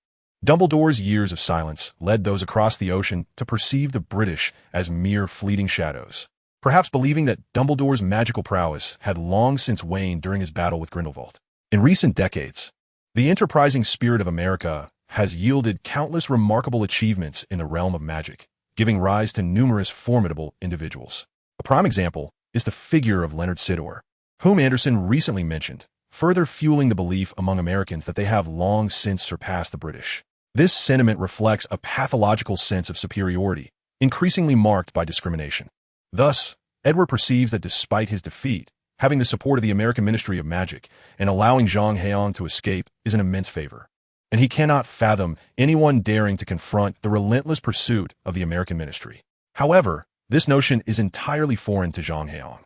Dumbledore's years of silence led those across the ocean to perceive the British as mere fleeting shadows, perhaps believing that Dumbledore's magical prowess had long since waned during his battle with Grindelwald. In recent decades, the enterprising spirit of America has yielded countless remarkable achievements in the realm of magic, giving rise to numerous formidable individuals. A prime example is the figure of Leonard Sidor, whom Anderson recently mentioned, further fueling the belief among Americans that they have long since surpassed the British. This sentiment reflects a pathological sense of superiority, increasingly marked by discrimination. Thus, Edward perceives that despite his defeat, having the support of the American Ministry of Magic and allowing Zhang Heyang to escape is an immense favor. And he cannot fathom anyone daring to confront the relentless pursuit of the American Ministry. However, this notion is entirely foreign to Zhang Heyang,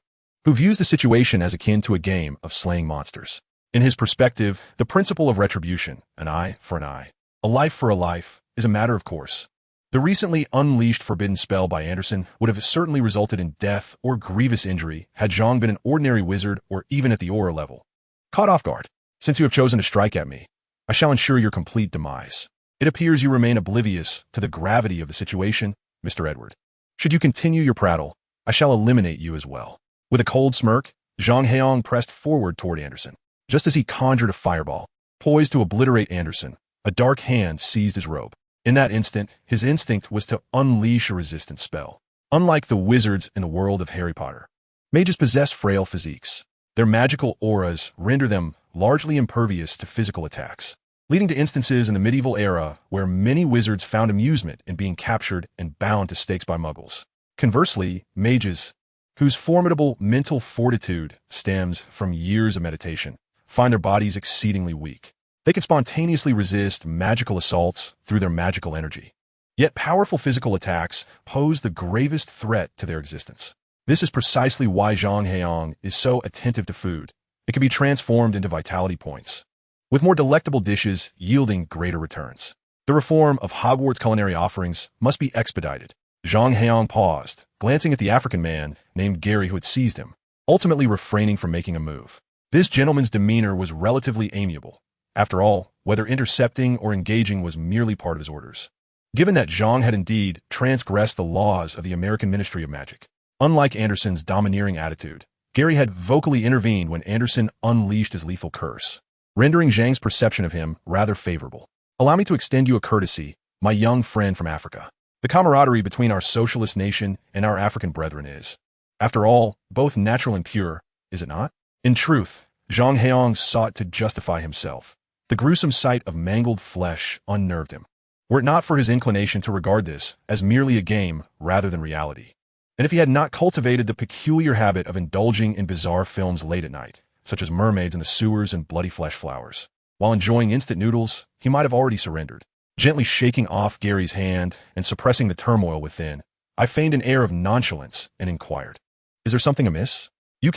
who views the situation as akin to a game of slaying monsters. In his perspective, the principle of retribution, an eye for an eye, a life for a life, is a matter of course. The recently unleashed forbidden spell by Anderson would have certainly resulted in death or grievous injury had Zhang been an ordinary wizard or even at the Auror level. Caught off guard, since you have chosen to strike at me, I shall ensure your complete demise. It appears you remain oblivious to the gravity of the situation, Mr. Edward. Should you continue your prattle, I shall eliminate you as well. With a cold smirk, Zhang Heyang pressed forward toward Anderson. Just as he conjured a fireball, poised to obliterate Anderson, a dark hand seized his robe. In that instant, his instinct was to unleash a resistance spell. Unlike the wizards in the world of Harry Potter, mages possess frail physiques. Their magical auras render them largely impervious to physical attacks, leading to instances in the medieval era where many wizards found amusement in being captured and bound to stakes by muggles. Conversely, mages, whose formidable mental fortitude stems from years of meditation, find their bodies exceedingly weak. They can spontaneously resist magical assaults through their magical energy. Yet powerful physical attacks pose the gravest threat to their existence. This is precisely why Zhang Heyang is so attentive to food. It can be transformed into vitality points, with more delectable dishes yielding greater returns. The reform of Hogwarts culinary offerings must be expedited. Zhang Heyang paused, glancing at the African man named Gary who had seized him, ultimately refraining from making a move. This gentleman's demeanor was relatively amiable. After all, whether intercepting or engaging was merely part of his orders. Given that Zhang had indeed transgressed the laws of the American Ministry of Magic, unlike Anderson's domineering attitude, Gary had vocally intervened when Anderson unleashed his lethal curse, rendering Zhang's perception of him rather favorable. Allow me to extend you a courtesy, my young friend from Africa. The camaraderie between our socialist nation and our African brethren is, after all, both natural and pure, is it not? In truth, Zhang Heyang sought to justify himself. The gruesome sight of mangled flesh unnerved him, were it not for his inclination to regard this as merely a game rather than reality. And if he had not cultivated the peculiar habit of indulging in bizarre films late at night, such as mermaids in the sewers and bloody flesh flowers, while enjoying instant noodles, he might have already surrendered. Gently shaking off Gary's hand and suppressing the turmoil within, I feigned an air of nonchalance and inquired, "Is there something amiss? You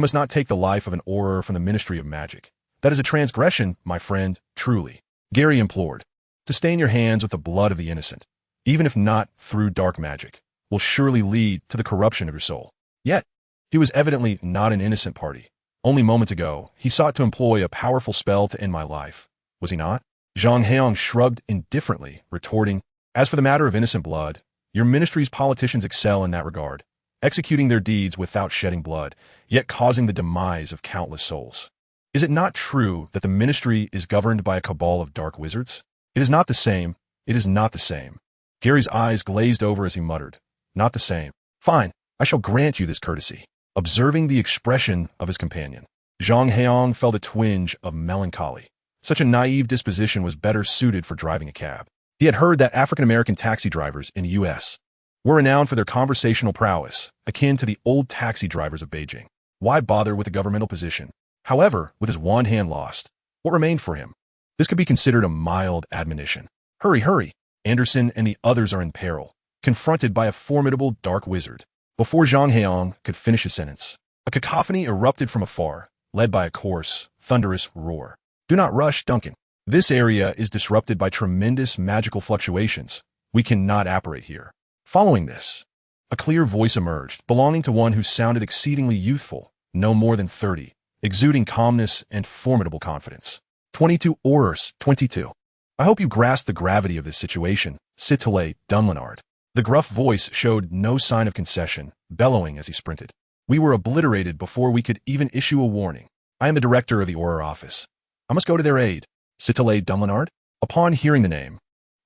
must not take the life of an Auror from the Ministry of Magic. That is a transgression, my friend, truly. Gary implored. To stain your hands with the blood of the innocent, even if not through dark magic, will surely lead to the corruption of your soul. Yet, he was evidently not an innocent party. Only moments ago, he sought to employ a powerful spell to end my life. Was he not? Zhang Heyang shrugged indifferently, retorting, As for the matter of innocent blood, your ministry's politicians excel in that regard, executing their deeds without shedding blood, yet causing the demise of countless souls. Is it not true that the ministry is governed by a cabal of dark wizards? It is not the same. It is not the same. Gary's eyes glazed over as he muttered, Not the same. Fine, I shall grant you this courtesy. Observing the expression of his companion, Zhang Heyang felt a twinge of melancholy. Such a naive disposition was better suited for driving a cab. He had heard that African-American taxi drivers in the U.S. were renowned for their conversational prowess, akin to the old taxi drivers of Beijing. Why bother with a governmental position? However, with his wand hand lost, what remained for him? This could be considered a mild admonition. Hurry, hurry! Anderson and the others are in peril, confronted by a formidable dark wizard. Before Zhang Heyang could finish his sentence, a cacophony erupted from afar, led by a coarse, thunderous roar. Do not rush, Duncan. This area is disrupted by tremendous magical fluctuations. We cannot apparate here. Following this, a clear voice emerged, belonging to one who sounded exceedingly youthful, no more than 30, exuding calmness and formidable confidence. 22 Aurors, 22. I hope you grasp the gravity of this situation, Citoyen Dumbledore. The gruff voice showed no sign of concession, bellowing as he sprinted. We were obliterated before we could even issue a warning. I am the director of the Auror office. I must go to their aid. Citoyen Dumbledore? Upon hearing the name,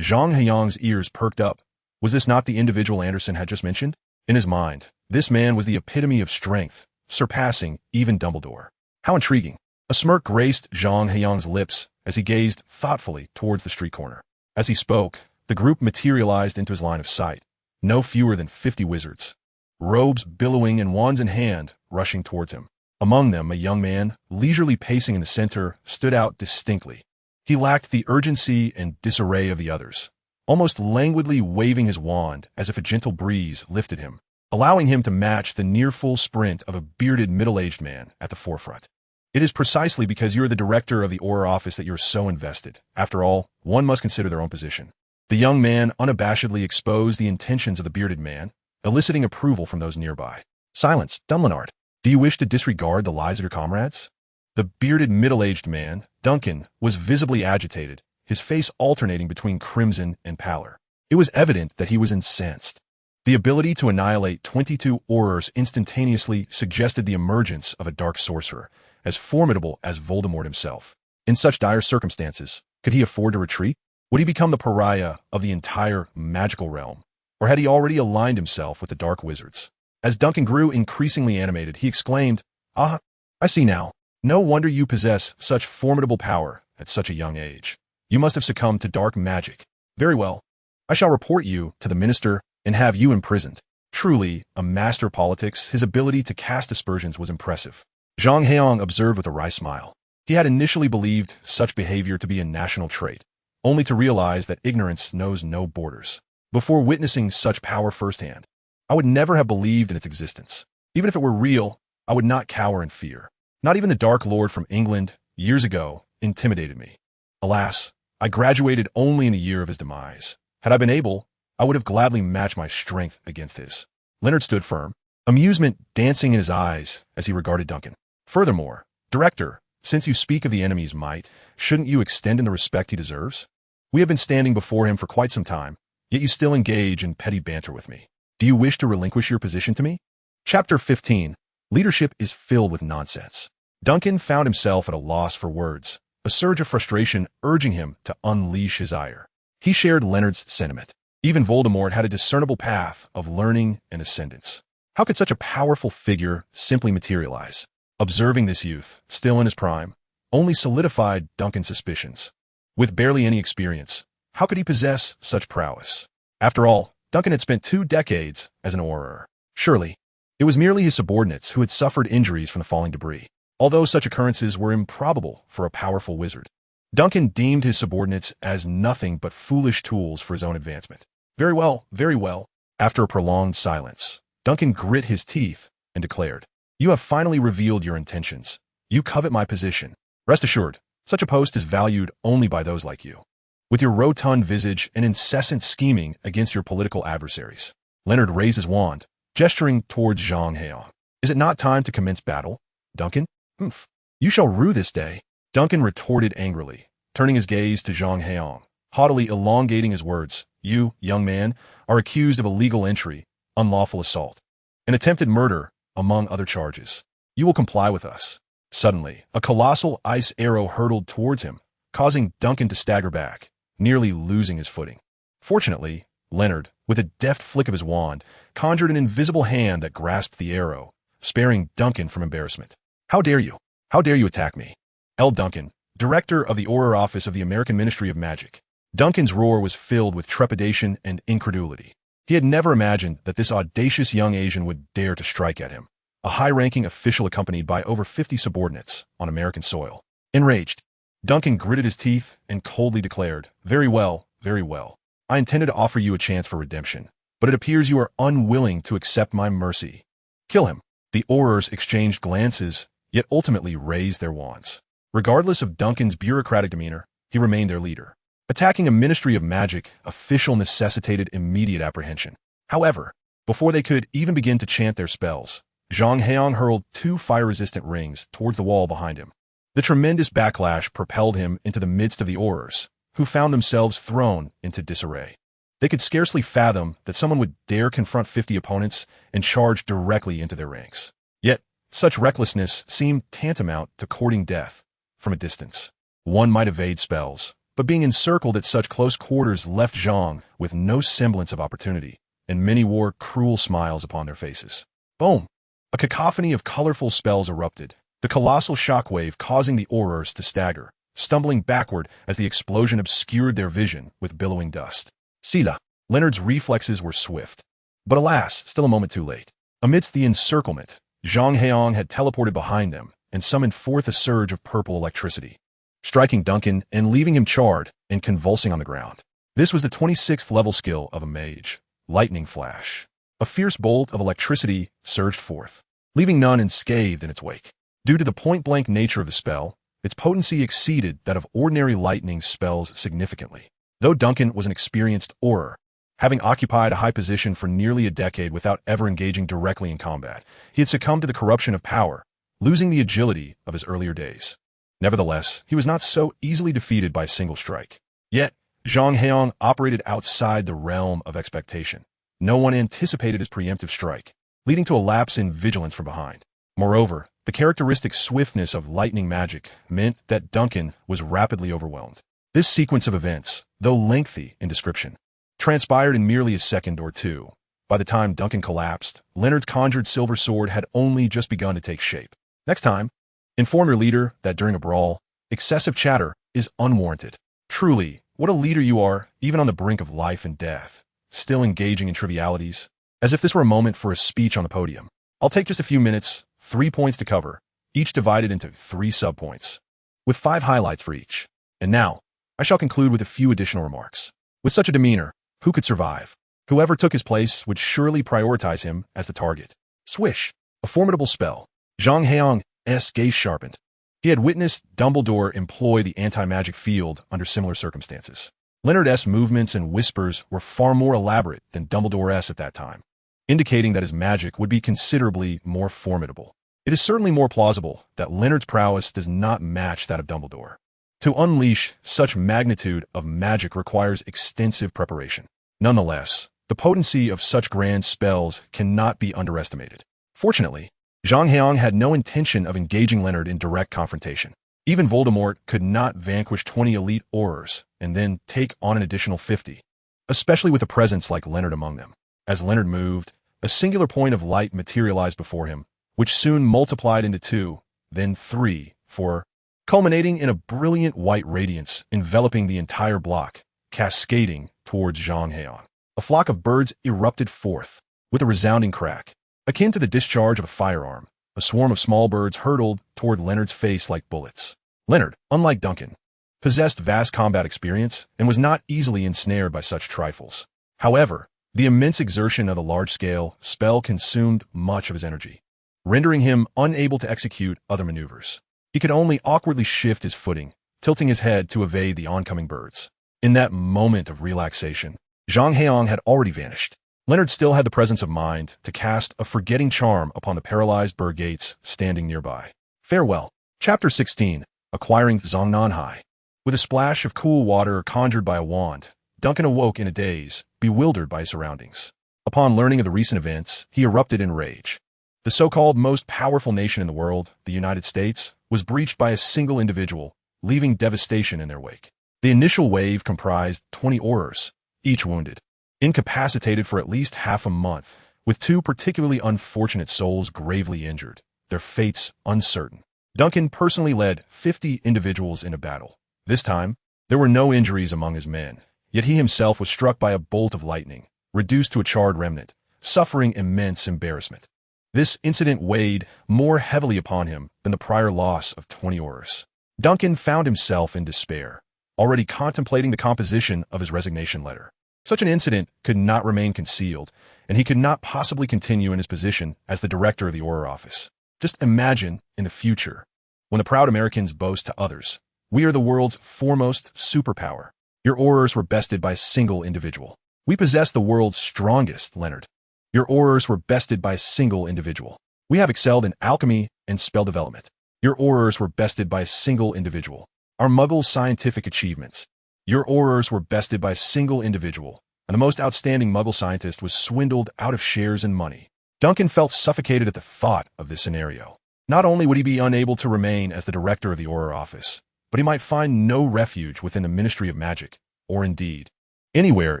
Zhang Heyang's ears perked up. Was this not the individual Anderson had just mentioned? In his mind, this man was the epitome of strength, surpassing even Dumbledore. How intriguing. A smirk graced Zhang Heyang's lips as he gazed thoughtfully towards the street corner. As he spoke, the group materialized into his line of sight. No fewer than 50 wizards, robes billowing and wands in hand, rushing towards him. Among them, a young man, leisurely pacing in the center, stood out distinctly. He lacked the urgency and disarray of the others, almost languidly waving his wand as if a gentle breeze lifted him, allowing him to match the near-full sprint of a bearded middle-aged man at the forefront. It is precisely because you are the director of the Auror office that you are so invested. After all, one must consider their own position. The young man unabashedly exposed the intentions of the bearded man, eliciting approval from those nearby. Silence, Dumbledore. Do you wish to disregard the lives of your comrades? The bearded middle-aged man, Duncan, was visibly agitated, his face alternating between crimson and pallor. It was evident that he was incensed. The ability to annihilate 22 Aurors instantaneously suggested the emergence of a dark sorcerer, as formidable as Voldemort himself. In such dire circumstances, could he afford to retreat? Would he become the pariah of the entire magical realm? Or had he already aligned himself with the dark wizards? As Duncan grew increasingly animated, he exclaimed, Ah, I see now. No wonder you possess such formidable power at such a young age. You must have succumbed to dark magic. Very well. I shall report you to the minister and have you imprisoned. Truly, a master of politics, his ability to cast aspersions was impressive. Zhang Heyang observed with a wry smile. He had initially believed such behavior to be a national trait, only to realize that ignorance knows no borders. Before witnessing such power firsthand, I would never have believed in its existence. Even if it were real, I would not cower in fear. Not even the Dark Lord from England, years ago, intimidated me. Alas, I graduated only in the year of his demise. Had I been able, I would have gladly matched my strength against his. Leonard stood firm, amusement dancing in his eyes as he regarded Duncan. Furthermore, Director, since you speak of the enemy's might, shouldn't you extend him the respect he deserves? We have been standing before him for quite some time, yet you still engage in petty banter with me. Do you wish to relinquish your position to me? Chapter 15. Leadership is filled with nonsense. Duncan found himself at a loss for words, a surge of frustration urging him to unleash his ire. He shared Leonard's sentiment. Even Voldemort had a discernible path of learning and ascendance. How could such a powerful figure simply materialize? Observing this youth, still in his prime, only solidified Duncan's suspicions. With barely any experience, how could he possess such prowess? After all, Duncan had spent 2 decades as an Auror. Surely, it was merely his subordinates who had suffered injuries from the falling debris, although such occurrences were improbable for a powerful wizard. Duncan deemed his subordinates as nothing but foolish tools for his own advancement. Very well, very well. After a prolonged silence, Duncan grit his teeth and declared, You have finally revealed your intentions. You covet my position. Rest assured, such a post is valued only by those like you. With your rotund visage and incessant scheming against your political adversaries. Leonard raised his wand, gesturing towards Zhang Heyang. Is it not time to commence battle, Duncan? Humph. You shall rue this day. Duncan retorted angrily, turning his gaze to Zhang Heyang, haughtily elongating his words. You, young man, are accused of illegal entry, unlawful assault, and attempted murder, among other charges. You will comply with us. Suddenly, a colossal ice arrow hurtled towards him, causing Duncan to stagger back, nearly losing his footing. Fortunately, Leonard, with a deft flick of his wand, conjured an invisible hand that grasped the arrow, sparing Duncan from embarrassment. How dare you? How dare you attack me? L. Duncan, director of the Auror Office of the American Ministry of Magic. Duncan's roar was filled with trepidation and incredulity. He had never imagined that this audacious young Asian would dare to strike at him, a high-ranking official accompanied by over 50 subordinates on American soil. Enraged, Duncan gritted his teeth and coldly declared, very well, very well. I intended to offer you a chance for redemption, but it appears you are unwilling to accept my mercy. Kill him. The Aurors exchanged glances, yet ultimately raised their wands. Regardless of Duncan's bureaucratic demeanor, he remained their leader. Attacking a Ministry of Magic official necessitated immediate apprehension. However, before they could even begin to chant their spells, Zhang Heyang hurled 2 fire-resistant rings towards the wall behind him. The tremendous backlash propelled him into the midst of the Aurors, who found themselves thrown into disarray. They could scarcely fathom that someone would dare confront 50 opponents and charge directly into their ranks. Yet, such recklessness seemed tantamount to courting death from a distance. One might evade spells, but being encircled at such close quarters left Zhang with no semblance of opportunity, and many wore cruel smiles upon their faces. Boom! A cacophony of colorful spells erupted, the colossal shockwave causing the Aurors to stagger, stumbling backward as the explosion obscured their vision with billowing dust. Sila! Leonard's reflexes were swift. But alas, still a moment too late. Amidst the encirclement, Zhang Heyang had teleported behind them and summoned forth a surge of purple electricity, striking Duncan and leaving him charred and convulsing on the ground. This was the 26th level skill of a mage, Lightning Flash. A fierce bolt of electricity surged forth, leaving none unscathed in its wake. Due to the point-blank nature of the spell, its potency exceeded that of ordinary lightning spells significantly. Though Duncan was an experienced Auror, having occupied a high position for nearly a decade without ever engaging directly in combat, he had succumbed to the corruption of power, losing the agility of his earlier days. Nevertheless, he was not so easily defeated by a single strike. Yet, Zhang Heyang operated outside the realm of expectation. No one anticipated his preemptive strike, leading to a lapse in vigilance from behind. Moreover, the characteristic swiftness of lightning magic meant that Duncan was rapidly overwhelmed. This sequence of events, though lengthy in description, transpired in merely a second or two. By the time Duncan collapsed, Leonard's conjured silver sword had only just begun to take shape. Next time, inform your leader that during a brawl, excessive chatter is unwarranted. Truly, what a leader you are, even on the brink of life and death, still engaging in trivialities, as if this were a moment for a speech on the podium. I'll take just a few minutes, 3 points to cover, each divided into 3 subpoints, with 5 highlights for each. And now, I shall conclude with a few additional remarks. With such a demeanor, who could survive? Whoever took his place would surely prioritize him as the target. Swish! A formidable spell. Zhang Heyang's gaze sharpened. He had witnessed Dumbledore employ the anti-magic field under similar circumstances. Leonard's movements and whispers were far more elaborate than Dumbledore's at that time, indicating that his magic would be considerably more formidable. It is certainly more plausible that Leonard's prowess does not match that of Dumbledore. To unleash such magnitude of magic requires extensive preparation. Nonetheless, the potency of such grand spells cannot be underestimated. Fortunately, Zhang Heyang had no intention of engaging Leonard in direct confrontation. Even Voldemort could not vanquish 20 elite Aurors and then take on an additional 50, especially with a presence like Leonard among them. As Leonard moved, a singular point of light materialized before him, which soon multiplied into 2, then 3, 4, culminating in a brilliant white radiance enveloping the entire block, cascading towards Zhang Heyang. A flock of birds erupted forth, with a resounding crack. Akin to the discharge of a firearm, a swarm of small birds hurtled toward Leonard's face like bullets. Leonard, unlike Duncan, possessed vast combat experience and was not easily ensnared by such trifles. However, the immense exertion of the large-scale spell consumed much of his energy, rendering him unable to execute other maneuvers. He could only awkwardly shift his footing, tilting his head to evade the oncoming birds. In that moment of relaxation, Zhang Heyang had already vanished. Leonard still had the presence of mind to cast a forgetting charm upon the paralyzed bird gates standing nearby. Farewell. Chapter 16. Acquiring Zongnanhai. With a splash of cool water conjured by a wand, Duncan awoke in a daze, bewildered by his surroundings. Upon learning of the recent events, he erupted in rage. The so-called most powerful nation in the world, the United States, was breached by a single individual, leaving devastation in their wake. The initial wave comprised 20 Aurors, each wounded, incapacitated for at least half a month, with 2 particularly unfortunate souls gravely injured, their fates uncertain. Duncan personally led 50 individuals in a battle. This time, there were no injuries among his men, yet he himself was struck by a bolt of lightning, reduced to a charred remnant, suffering immense embarrassment. This incident weighed more heavily upon him than the prior loss of 20 Aurors. Duncan found himself in despair, already contemplating the composition of his resignation letter. Such an incident could not remain concealed, and he could not possibly continue in his position as the director of the Auror office. Just imagine, in the future, when the proud Americans boast to others, "We are the world's foremost superpower. Your Aurors were bested by a single individual. We possess the world's strongest, Leonard. Your Aurors were bested by a single individual. We have excelled in alchemy and spell development. Your Aurors were bested by a single individual. Our Muggle scientific achievements. Your Aurors were bested by a single individual, and the most outstanding Muggle scientist was swindled out of shares and money." Duncan felt suffocated at the thought of this scenario. Not only would he be unable to remain as the director of the Auror office, but he might find no refuge within the Ministry of Magic, or indeed, anywhere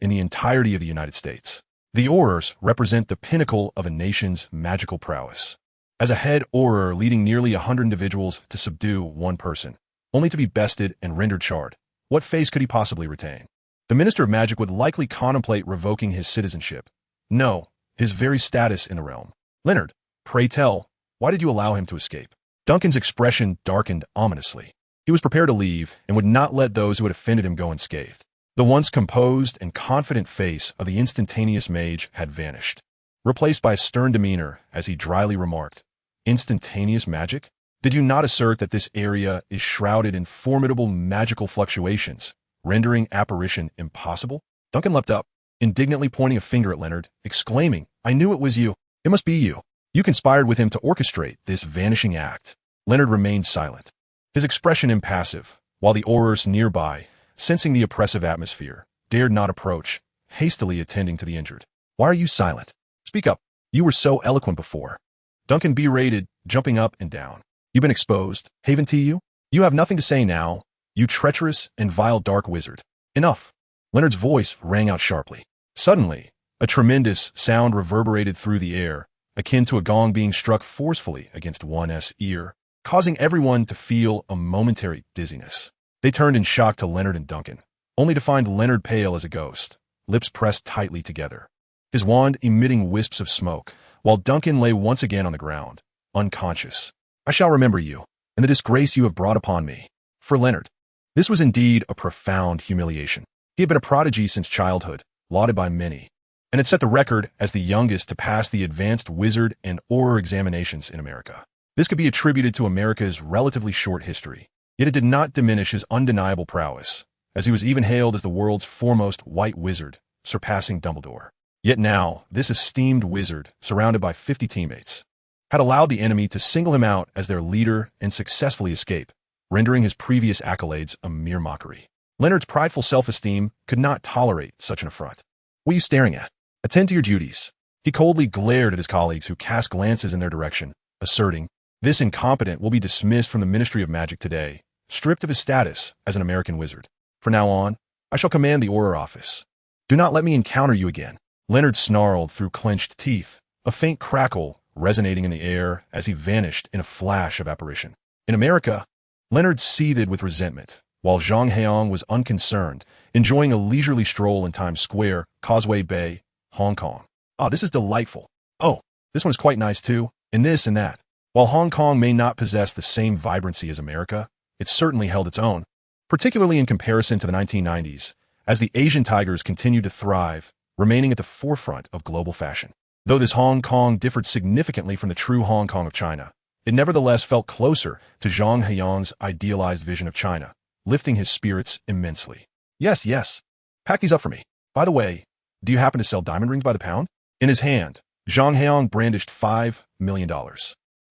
in the entirety of the United States. The Aurors represent the pinnacle of a nation's magical prowess. As a head Auror leading nearly 100 individuals to subdue one person, only to be bested and rendered charred, what face could he possibly retain? The Minister of Magic would likely contemplate revoking his citizenship. No, his very status in the realm. "Leonard, pray tell, why did you allow him to escape?" Duncan's expression darkened ominously. He was prepared to leave and would not let those who had offended him go unscathed. The once composed and confident face of the instantaneous mage had vanished, replaced by a stern demeanor as he dryly remarked, "Instantaneous magic? Did you not assert that this area is shrouded in formidable magical fluctuations, rendering apparition impossible?" Duncan leapt up, indignantly pointing a finger at Leonard, exclaiming, "I knew it was you. It must be you. You conspired with him to orchestrate this vanishing act." Leonard remained silent, his expression impassive, while the Aurors nearby, sensing the oppressive atmosphere, dared not approach, hastily attending to the injured. "Why are you silent? Speak up. You were so eloquent before." Duncan berated, jumping up and down. "You've been exposed, haven't you? You have nothing to say now, you treacherous and vile dark wizard. Enough." Leonard's voice rang out sharply. Suddenly, a tremendous sound reverberated through the air, akin to a gong being struck forcefully against one's ear, causing everyone to feel a momentary dizziness. They turned in shock to Leonard and Duncan, only to find Leonard pale as a ghost, lips pressed tightly together, his wand emitting wisps of smoke, while Duncan lay once again on the ground, unconscious. "I shall remember you, and the disgrace you have brought upon me." For Leonard, this was indeed a profound humiliation. He had been a prodigy since childhood, lauded by many, and had set the record as the youngest to pass the advanced wizard and Auror examinations in America. This could be attributed to America's relatively short history, yet it did not diminish his undeniable prowess, as he was even hailed as the world's foremost white wizard, surpassing Dumbledore. Yet now, this esteemed wizard, surrounded by 50 teammates, had allowed the enemy to single him out as their leader and successfully escape, rendering his previous accolades a mere mockery. Leonard's prideful self-esteem could not tolerate such an affront. "What are you staring at? Attend to your duties." He coldly glared at his colleagues who cast glances in their direction, asserting, "This incompetent will be dismissed from the Ministry of Magic today, stripped of his status as an American wizard. From now on, I shall command the Auror office. Do not let me encounter you again." Leonard snarled through clenched teeth, a faint crackle resonating in the air as he vanished in a flash of apparition. In America, Leonard seethed with resentment, while Zhang Heyang was unconcerned, enjoying a leisurely stroll in Times Square, Causeway Bay, Hong Kong. "Ah, this is delightful. Oh, this one is quite nice too, and this and that." While Hong Kong may not possess the same vibrancy as America, it certainly held its own, particularly in comparison to the 1990s, as the Asian tigers continued to thrive, remaining at the forefront of global fashion. Though this Hong Kong differed significantly from the true Hong Kong of China, it nevertheless felt closer to Zhang Heyang's idealized vision of China, lifting his spirits immensely. Yes, yes. Pack these up for me. By the way, do you happen to sell diamond rings by the pound? In his hand, Zhang Heyang brandished $5 million,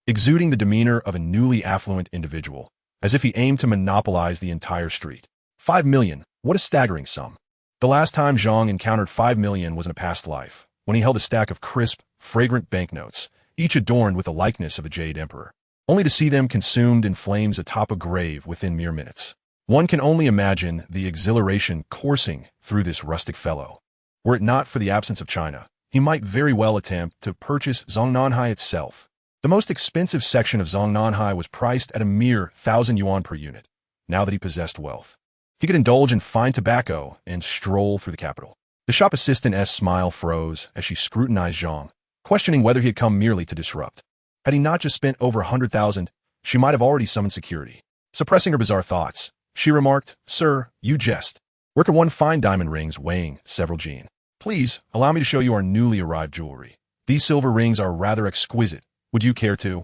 exuding the demeanor of a newly affluent individual, as if he aimed to monopolize the entire street. 5 million, what a staggering sum. The last time Zhang encountered 5 million was in a past life, when he held a stack of crisp, fragrant banknotes, each adorned with the likeness of a jade emperor, only to see them consumed in flames atop a grave within mere minutes. One can only imagine the exhilaration coursing through this rustic fellow. Were it not for the absence of China, he might very well attempt to purchase Zongnanhai itself. The most expensive section of Zongnanhai was priced at a mere 1,000 yuan per unit. Now that he possessed wealth, he could indulge in fine tobacco and stroll through the capital. The shop assistant's smile froze as she scrutinized Zhang, questioning whether he had come merely to disrupt. Had he not just spent over 100,000, she might have already summoned security. Suppressing her bizarre thoughts, she remarked, "Sir, you jest. Where can one find diamond rings weighing several jin? Please, allow me to show you our newly arrived jewelry. These silver rings are rather exquisite. Would you care to?"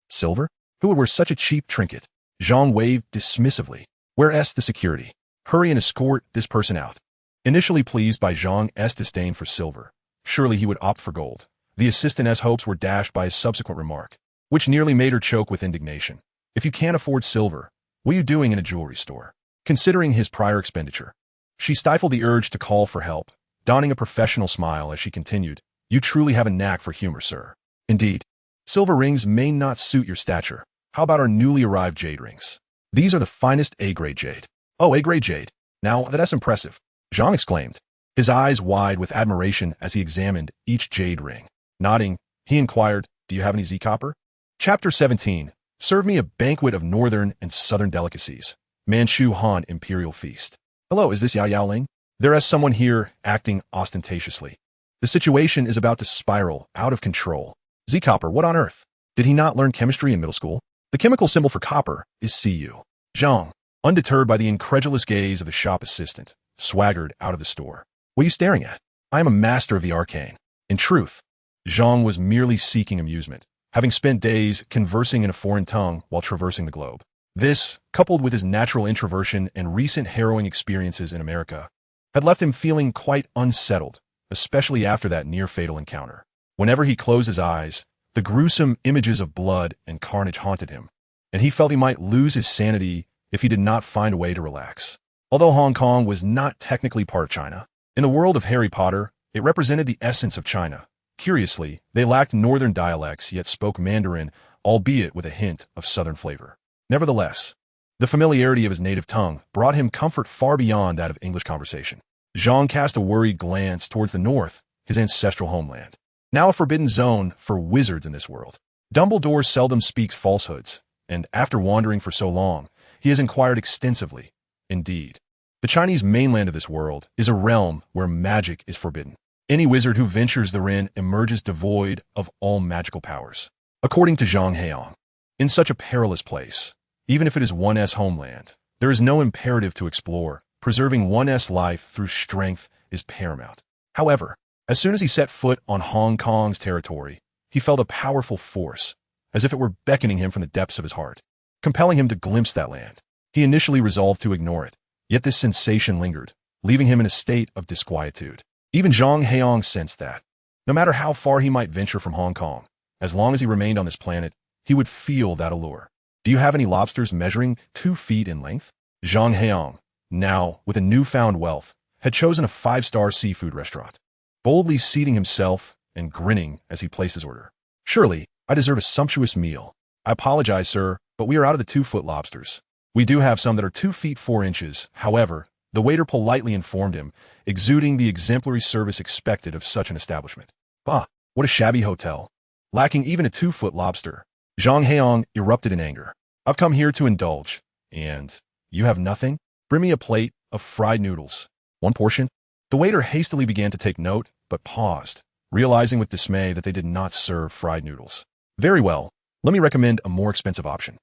Silver? Who would wear such a cheap trinket? Zhang waved dismissively. "Where's the security? Hurry and escort this person out." Initially pleased by Zhang's disdain for silver, surely he would opt for gold. The assistant's hopes were dashed by his subsequent remark, which nearly made her choke with indignation. "If you can't afford silver, what are you doing in a jewelry store?" Considering his prior expenditure, she stifled the urge to call for help, donning a professional smile as she continued, "You truly have a knack for humor, sir. Indeed, silver rings may not suit your stature. How about our newly arrived jade rings? These are the finest A-grade jade." "Oh, A-grade jade. Now, that's impressive," Zhang exclaimed, his eyes wide with admiration as he examined each jade ring. Nodding, he inquired, "Do you have any Z-copper?" Chapter 17. Serve me a banquet of northern and southern delicacies. Manchu Han Imperial Feast. "Hello, is this Yao Ling? There is someone here acting ostentatiously. The situation is about to spiral out of control. Z-copper, what on earth? Did he not learn chemistry in middle school? The chemical symbol for copper is Cu." Zhang, undeterred by the incredulous gaze of the shop assistant, swaggered out of the store. "What are you staring at? I am a master of the arcane." In truth, Zhang was merely seeking amusement, having spent days conversing in a foreign tongue while traversing the globe. This, coupled with his natural introversion and recent harrowing experiences in America, had left him feeling quite unsettled, especially after that near-fatal encounter. Whenever he closed his eyes, the gruesome images of blood and carnage haunted him, and he felt he might lose his sanity if he did not find a way to relax. Although Hong Kong was not technically part of China, in the world of Harry Potter, it represented the essence of China. Curiously, they lacked northern dialects yet spoke Mandarin, albeit with a hint of southern flavor. Nevertheless, the familiarity of his native tongue brought him comfort far beyond that of English conversation. Zhang cast a worried glance towards the north, his ancestral homeland. Now a forbidden zone for wizards in this world. Dumbledore seldom speaks falsehoods, and after wandering for so long, he has inquired extensively. Indeed, the Chinese mainland of this world is a realm where magic is forbidden. Any wizard who ventures therein emerges devoid of all magical powers. According to Zhang Heyang, in such a perilous place, even if it is one's homeland, there is no imperative to explore. Preserving one's life through strength is paramount. However, as soon as he set foot on Hong Kong's territory, he felt a powerful force, as if it were beckoning him from the depths of his heart, compelling him to glimpse that land. He initially resolved to ignore it, yet this sensation lingered, leaving him in a state of disquietude. Even Zhang Heyang sensed that, no matter how far he might venture from Hong Kong, as long as he remained on this planet, he would feel that allure. "Do you have any lobsters measuring 2 feet in length?" Zhang Heyang, now with a newfound wealth, had chosen a 5-star seafood restaurant, boldly seating himself and grinning as he placed his order. "Surely, I deserve a sumptuous meal. I apologize, sir, but we are out of the 2-foot lobsters. We do have some that are 2 feet 4 inches, however," the waiter politely informed him, exuding the exemplary service expected of such an establishment. "Bah, what a shabby hotel. Lacking even a 2-foot lobster." Zhang Heyang erupted in anger. "I've come here to indulge, and you have nothing? Bring me a plate of fried noodles. 1 portion?" The waiter hastily began to take note, but paused, realizing with dismay that they did not serve fried noodles. "Very well, let me recommend a more expensive option."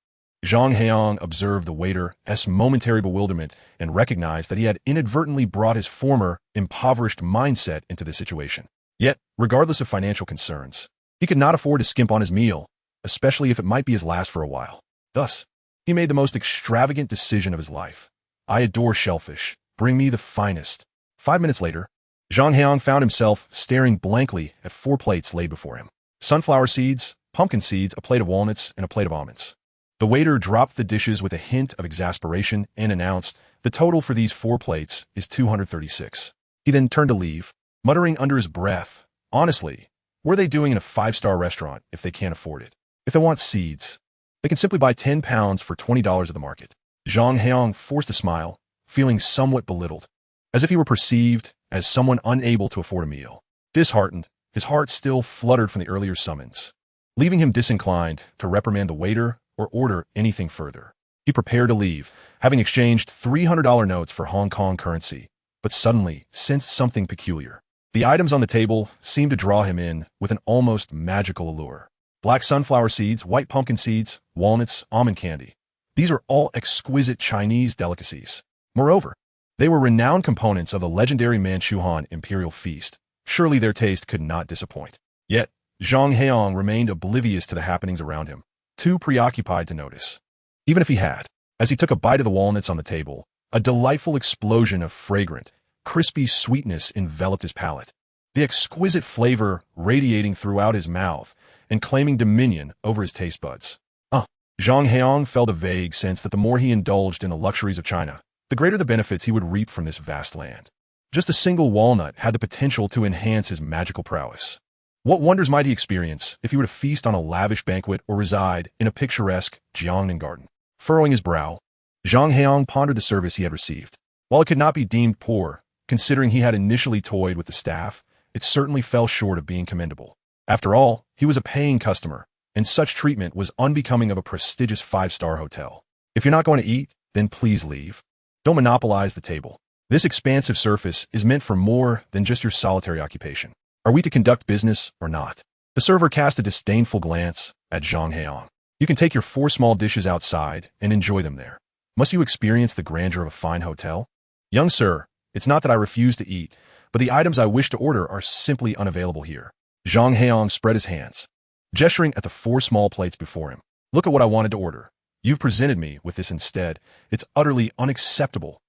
Zhang Heyang observed the waiter's momentary bewilderment and recognized that he had inadvertently brought his former, impoverished mindset into this situation. Yet, regardless of financial concerns, he could not afford to skimp on his meal, especially if it might be his last for a while. Thus, he made the most extravagant decision of his life. I adore shellfish. Bring me the finest. 5 minutes later, Zhang Heyang found himself staring blankly at 4 plates laid before him. Sunflower seeds, pumpkin seeds, a plate of walnuts, and a plate of almonds. The waiter dropped the dishes with a hint of exasperation and announced, "The total for these 4 plates is 236. He then turned to leave, muttering under his breath, "Honestly, what are they doing in a 5-star restaurant if they can't afford it? If they want seeds, they can simply buy 10 pounds for $20 at the market." Zhang Heyang forced a smile, feeling somewhat belittled, as if he were perceived as someone unable to afford a meal. Disheartened, his heart still fluttered from the earlier summons, leaving him disinclined to reprimand the waiter or order anything further. He prepared to leave, having exchanged $300 notes for Hong Kong currency, but suddenly sensed something peculiar. The items on the table seemed to draw him in with an almost magical allure. Black sunflower seeds, white pumpkin seeds, walnuts, almond candy. These are all exquisite Chinese delicacies. Moreover, they were renowned components of the legendary Manchuhan imperial feast. Surely their taste could not disappoint. Yet, Zhang Heyang remained oblivious to the happenings around him, too preoccupied to notice. Even if he had, as he took a bite of the walnuts on the table, a delightful explosion of fragrant, crispy sweetness enveloped his palate, the exquisite flavor radiating throughout his mouth and claiming dominion over his taste buds. Zhang Heyang felt a vague sense that the more he indulged in the luxuries of China, the greater the benefits he would reap from this vast land. Just a single walnut had the potential to enhance his magical prowess. What wonders might he experience if he were to feast on a lavish banquet or reside in a picturesque Jiangnan garden? Furrowing his brow, Zhang Heyang pondered the service he had received. While it could not be deemed poor, considering he had initially toyed with the staff, it certainly fell short of being commendable. After all, he was a paying customer, and such treatment was unbecoming of a prestigious 5-star hotel. If you're not going to eat, then please leave. Don't monopolize the table. This expansive surface is meant for more than just your solitary occupation. Are we to conduct business or not? The server cast a disdainful glance at Zhang Heyang. You can take your 4 small dishes outside and enjoy them there. Must you experience the grandeur of a fine hotel? Young sir, it's not that I refuse to eat, but the items I wish to order are simply unavailable here. Zhang Heyang spread his hands, gesturing at the 4 small plates before him. Look at what I wanted to order. You've presented me with this instead. It's utterly unacceptable.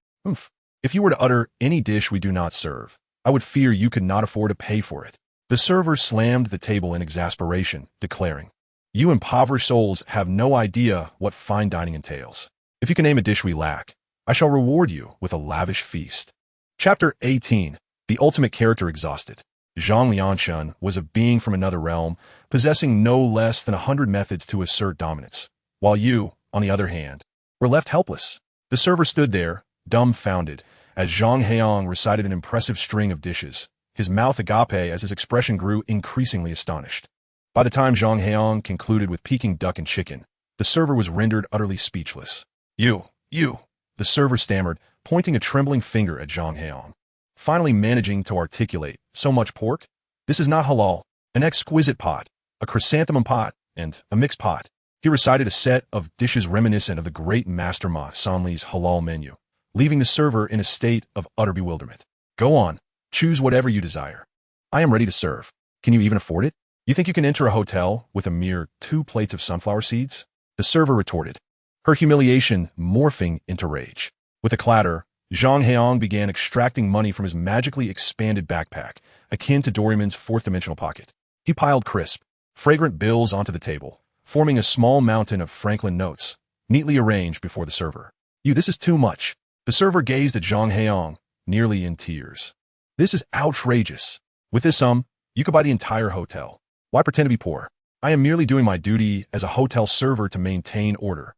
If you were to utter any dish we do not serve, I would fear you could not afford to pay for it. The server slammed the table in exasperation, declaring, "You impoverished souls have no idea what fine dining entails. If you can name a dish we lack, I shall reward you with a lavish feast." Chapter 18. The Ultimate Character Exhausted. Zhang Lianshan was a being from another realm, possessing no less than 100 methods to assert dominance, while you, on the other hand, were left helpless. The server stood there, dumbfounded, as Zhang Heyang recited an impressive string of dishes, his mouth agape as his expression grew increasingly astonished. By the time Zhang Heyang concluded with Peking duck and chicken, the server was rendered utterly speechless. You, the server stammered, pointing a trembling finger at Zhang Heyang. Finally managing to articulate, "So much pork? This is not halal. An exquisite pot, a chrysanthemum pot, and a mixed pot." He recited a set of dishes reminiscent of the great master Ma Sanli's halal menu, leaving the server in a state of utter bewilderment. "Go on, choose whatever you desire. I am ready to serve. Can you even afford it? You think you can enter a hotel with a mere 2 plates of sunflower seeds?" The server retorted, her humiliation morphing into rage. With a clatter, Zhang Heyang began extracting money from his magically expanded backpack, akin to Doraemon's 4th-dimensional pocket. He piled crisp, fragrant bills onto the table, forming a small mountain of Franklin notes, neatly arranged before the server. This is too much." The server gazed at Zhang Heyang, nearly in tears. "This is outrageous. With this sum, you could buy the entire hotel. Why pretend to be poor? I am merely doing my duty as a hotel server to maintain order."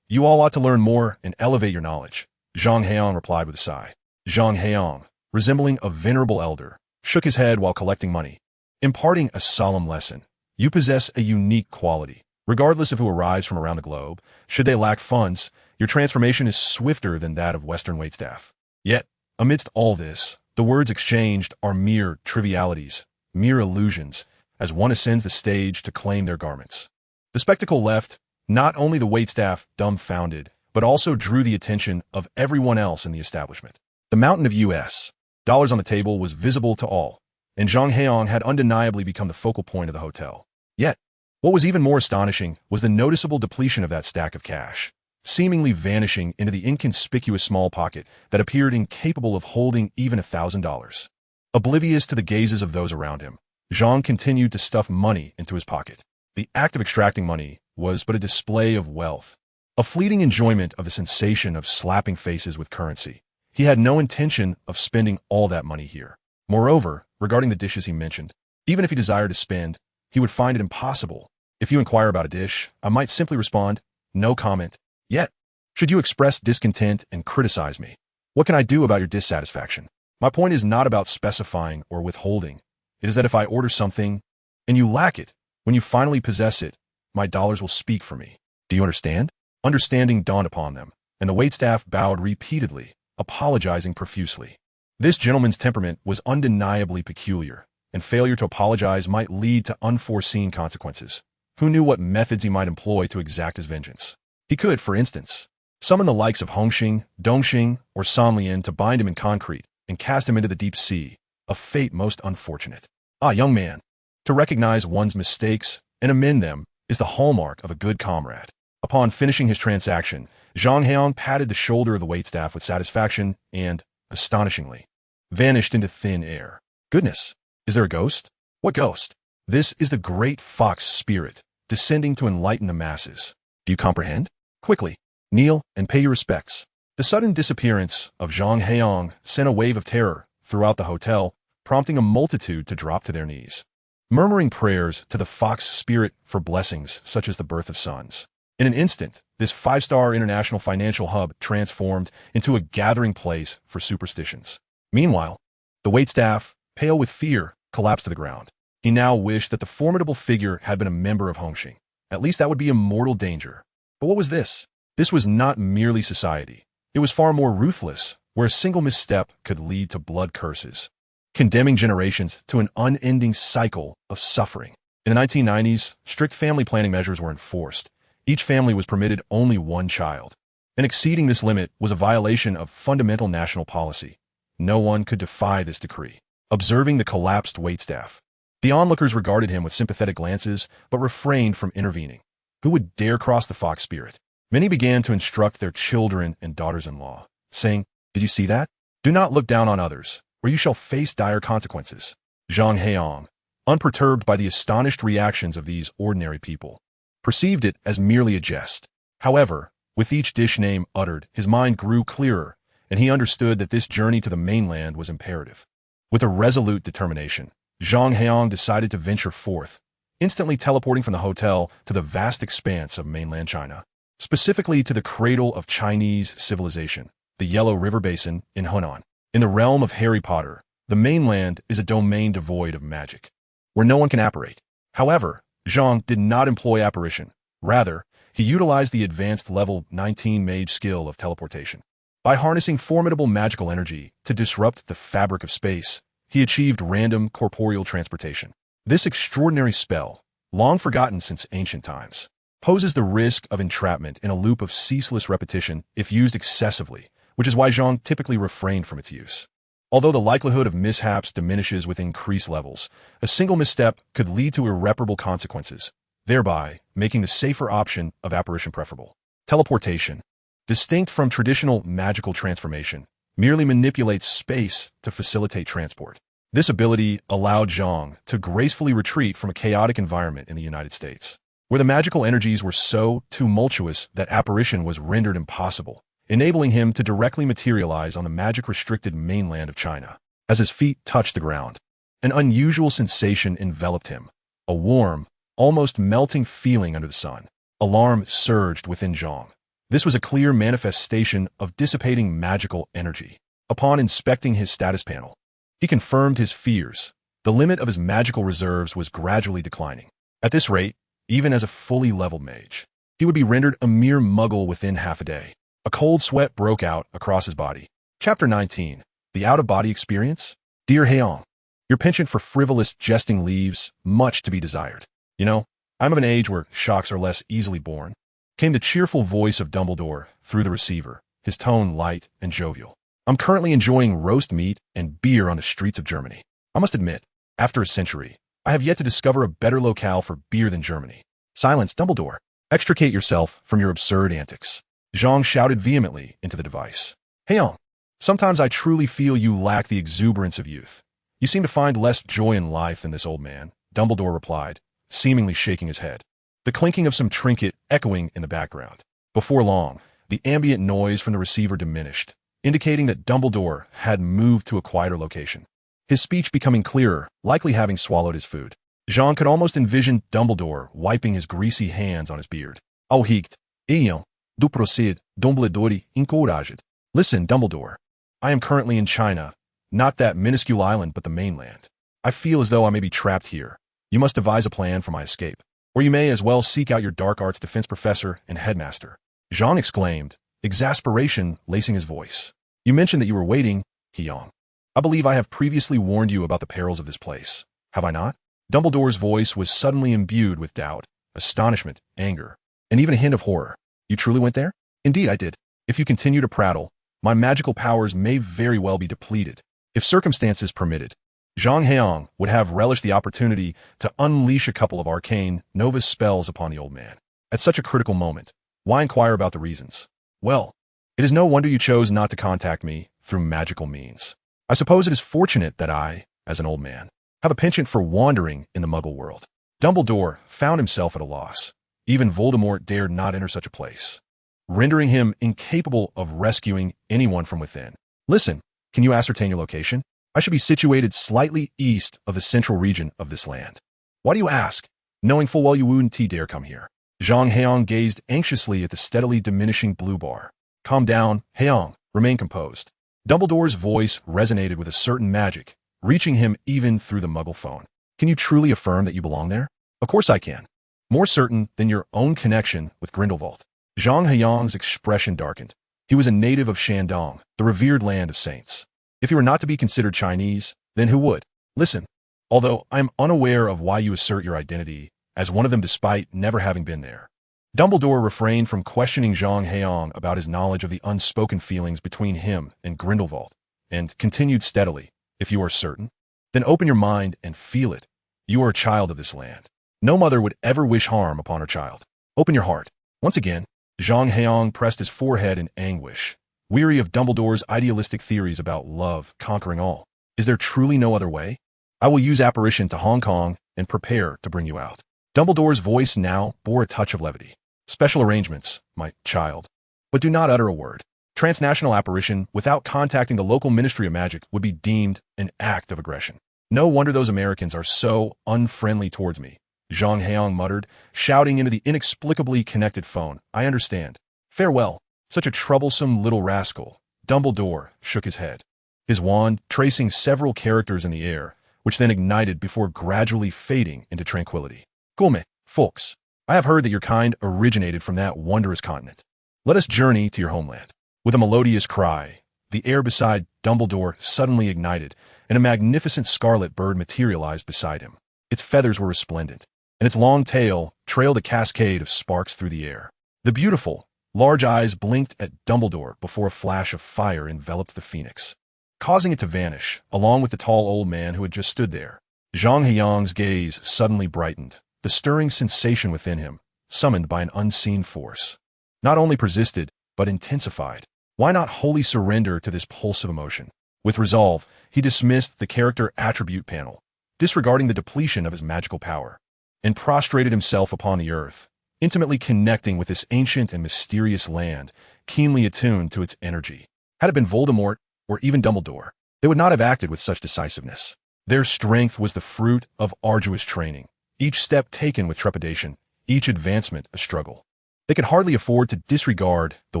You all ought to learn more and elevate your knowledge," Zhang Heyang replied with a sigh. Zhang Heyang, resembling a venerable elder, shook his head while collecting money, imparting a solemn lesson. "You possess a unique quality. Regardless of who arrives from around the globe, should they lack funds, your transformation is swifter than that of Western waitstaff." Yet, amidst all this, the words exchanged are mere trivialities, mere illusions, as one ascends the stage to claim their garments. The spectacle left not only the waitstaff dumbfounded, but also drew the attention of everyone else in the establishment. The mountain of US dollars on the table was visible to all, and Zhang Heyang had undeniably become the focal point of the hotel. Yet, What was even more astonishing was the noticeable depletion of that stack of cash, seemingly vanishing into the inconspicuous small pocket that appeared incapable of holding even $1,000. Oblivious to the gazes of those around him, Zhang continued to stuff money into his pocket. The act of extracting money was but a display of wealth, a fleeting enjoyment of the sensation of slapping faces with currency. He had no intention of spending all that money here. Moreover, regarding the dishes he mentioned, even if he desired to spend, he would find it impossible. If you inquire about a dish, I might simply respond, no comment. Yet, should you express discontent and criticize me, what can I do about your dissatisfaction? My point is not about specifying or withholding. It is that if I order something and you lack it, when you finally possess it, my dollars will speak for me. Do you understand? Understanding dawned upon them, and the waitstaff bowed repeatedly, apologizing profusely. This gentleman's temperament was undeniably peculiar, and failure to apologize might lead to unforeseen consequences. Who knew what methods he might employ to exact his vengeance? He could, for instance, summon the likes of Hongxing, Dongxing, or Sanlian to bind him in concrete and cast him into the deep sea, a fate most unfortunate. Ah, young man, to recognize one's mistakes and amend them is the hallmark of a good comrade. Upon finishing his transaction, Zhang Heyang patted the shoulder of the waitstaff with satisfaction and, astonishingly, vanished into thin air. Goodness, is there a ghost? What ghost? This is the great fox spirit, descending to enlighten the masses. Do you comprehend? Quickly, kneel and pay your respects. The sudden disappearance of Zhang Heyang sent a wave of terror throughout the hotel, prompting a multitude to drop to their knees, murmuring prayers to the fox spirit for blessings such as the birth of sons. In an instant, this five-star international financial hub transformed into a gathering place for superstitions. Meanwhile, the waitstaff, pale with fear, collapsed to the ground. He now wished that the formidable figure had been a member of Hongxing. At least that would be a mortal danger. But what was this? This was not merely society. It was far more ruthless, where a single misstep could lead to blood curses, condemning generations to an unending cycle of suffering. In the 1990s, strict family planning measures were enforced. Each family was permitted only one child, and exceeding this limit was a violation of fundamental national policy. No one could defy this decree. Observing the collapsed waitstaff, the onlookers regarded him with sympathetic glances, but refrained from intervening. Who would dare cross the fox spirit? Many began to instruct their children and daughters-in-law, saying, "Did you see that? Do not look down on others, or you shall face dire consequences." Zhang Heyang, unperturbed by the astonished reactions of these ordinary people, perceived it as merely a jest. However, with each dish name uttered, his mind grew clearer, and he understood that this journey to the mainland was imperative. With a resolute determination, Zhang Heyang decided to venture forth, instantly teleporting from the hotel to the vast expanse of mainland China, specifically to the cradle of Chinese civilization, the Yellow River Basin in Hunan. In the realm of Harry Potter, the mainland is a domain devoid of magic, where no one can apparate. However, Zhang did not employ apparition. Rather, he utilized the advanced level 19 mage skill of teleportation. By harnessing formidable magical energy to disrupt the fabric of space, he achieved random corporeal transportation. This extraordinary spell, long forgotten since ancient times, poses the risk of entrapment in a loop of ceaseless repetition if used excessively, which is why Zhang typically refrained from its use. Although the likelihood of mishaps diminishes with increased levels, a single misstep could lead to irreparable consequences, thereby making the safer option of apparition preferable. Teleportation, distinct from traditional magical transformation, merely manipulates space to facilitate transport. This ability allowed Zhang to gracefully retreat from a chaotic environment in the United States, where the magical energies were so tumultuous that apparition was rendered impossible, enabling him to directly materialize on the magic-restricted mainland of China. As his feet touched the ground, an unusual sensation enveloped him, a warm, almost melting feeling under the sun. Alarm surged within Zhang. This was a clear manifestation of dissipating magical energy. Upon inspecting his status panel, he confirmed his fears. The limit of his magical reserves was gradually declining. At this rate, even as a fully leveled mage, he would be rendered a mere muggle within half a day. A cold sweat broke out across his body. Chapter 19. The Out-of-Body Experience? Dear Heyang, your penchant for frivolous jesting leaves much to be desired. You know, I'm of an age where shocks are less easily borne. Came the cheerful voice of Dumbledore through the receiver, his tone light and jovial. I'm currently enjoying roast meat and beer on the streets of Germany. I must admit, after a century, I have yet to discover a better locale for beer than Germany. Silence, Dumbledore. Extricate yourself from your absurd antics. Zhang shouted vehemently into the device. Heyang, sometimes I truly feel you lack the exuberance of youth. You seem to find less joy in life than this old man, Dumbledore replied, seemingly shaking his head. The clinking of some trinket echoing in the background. Before long, the ambient noise from the receiver diminished, indicating that Dumbledore had moved to a quieter location. His speech becoming clearer, likely having swallowed his food. Jean could almost envision Dumbledore wiping his greasy hands on his beard. Ao hict, Heyang, du procede, Dumbledore encouraged. Listen, Dumbledore. I am currently in China, not that minuscule island but the mainland. I feel as though I may be trapped here. You must devise a plan for my escape. Or you may as well seek out your dark arts defense professor and headmaster. Jean exclaimed, exasperation lacing his voice. You mentioned that you were waiting, Heyang. I believe I have previously warned you about the perils of this place. Have I not? Dumbledore's voice was suddenly imbued with doubt, astonishment, anger, and even a hint of horror. You truly went there? Indeed, I did. If you continue to prattle, my magical powers may very well be depleted. If circumstances permitted, Zhang Heyang would have relished the opportunity to unleash a couple of arcane, novice spells upon the old man. At such a critical moment, why inquire about the reasons? Well, it is no wonder you chose not to contact me through magical means. I suppose it is fortunate that I, as an old man, have a penchant for wandering in the Muggle world. Dumbledore found himself at a loss. Even Voldemort dared not enter such a place, rendering him incapable of rescuing anyone from within. Listen, can you ascertain your location? I should be situated slightly east of the central region of this land. Why do you ask, knowing full well you wouldn't dare come here? Zhang Heyang gazed anxiously at the steadily diminishing blue bar. Calm down, Heyang, remain composed. Dumbledore's voice resonated with a certain magic, reaching him even through the Muggle phone. Can you truly affirm that you belong there? Of course I can. More certain than your own connection with Grindelwald. Zhang Heyang's expression darkened. He was a native of Shandong, the revered land of saints. If he were not to be considered Chinese, then who would? Listen, although I am unaware of why you assert your identity as one of them despite never having been there. Dumbledore refrained from questioning Zhang Heyang about his knowledge of the unspoken feelings between him and Grindelwald, and continued steadily, if you are certain, then open your mind and feel it. You are a child of this land. No mother would ever wish harm upon her child. Open your heart. Once again, Zhang Heyang pressed his forehead in anguish, weary of Dumbledore's idealistic theories about love conquering all. Is there truly no other way? I will use apparition to Hong Kong and prepare to bring you out. Dumbledore's voice now bore a touch of levity. Special arrangements, my child. But do not utter a word. Transnational apparition without contacting the local Ministry of Magic would be deemed an act of aggression. No wonder those Americans are so unfriendly towards me, Zhang Heyang muttered, shouting into the inexplicably connected phone. I understand. Farewell. Such a troublesome little rascal. Dumbledore shook his head, his wand tracing several characters in the air, which then ignited before gradually fading into tranquility. Come, folks. I have heard that your kind originated from that wondrous continent. Let us journey to your homeland. With a melodious cry, the air beside Dumbledore suddenly ignited, and a magnificent scarlet bird materialized beside him. Its feathers were resplendent, and its long tail trailed a cascade of sparks through the air. The beautiful, large eyes blinked at Dumbledore before a flash of fire enveloped the phoenix, causing it to vanish, along with the tall old man who had just stood there. Zhang Heyang's gaze suddenly brightened. The stirring sensation within him, summoned by an unseen force, not only persisted, but intensified. Why not wholly surrender to this pulse of emotion? With resolve, he dismissed the character attribute panel, disregarding the depletion of his magical power, and prostrated himself upon the earth, intimately connecting with this ancient and mysterious land, keenly attuned to its energy. Had it been Voldemort, or even Dumbledore, they would not have acted with such decisiveness. Their strength was the fruit of arduous training, each step taken with trepidation, each advancement a struggle. They could hardly afford to disregard the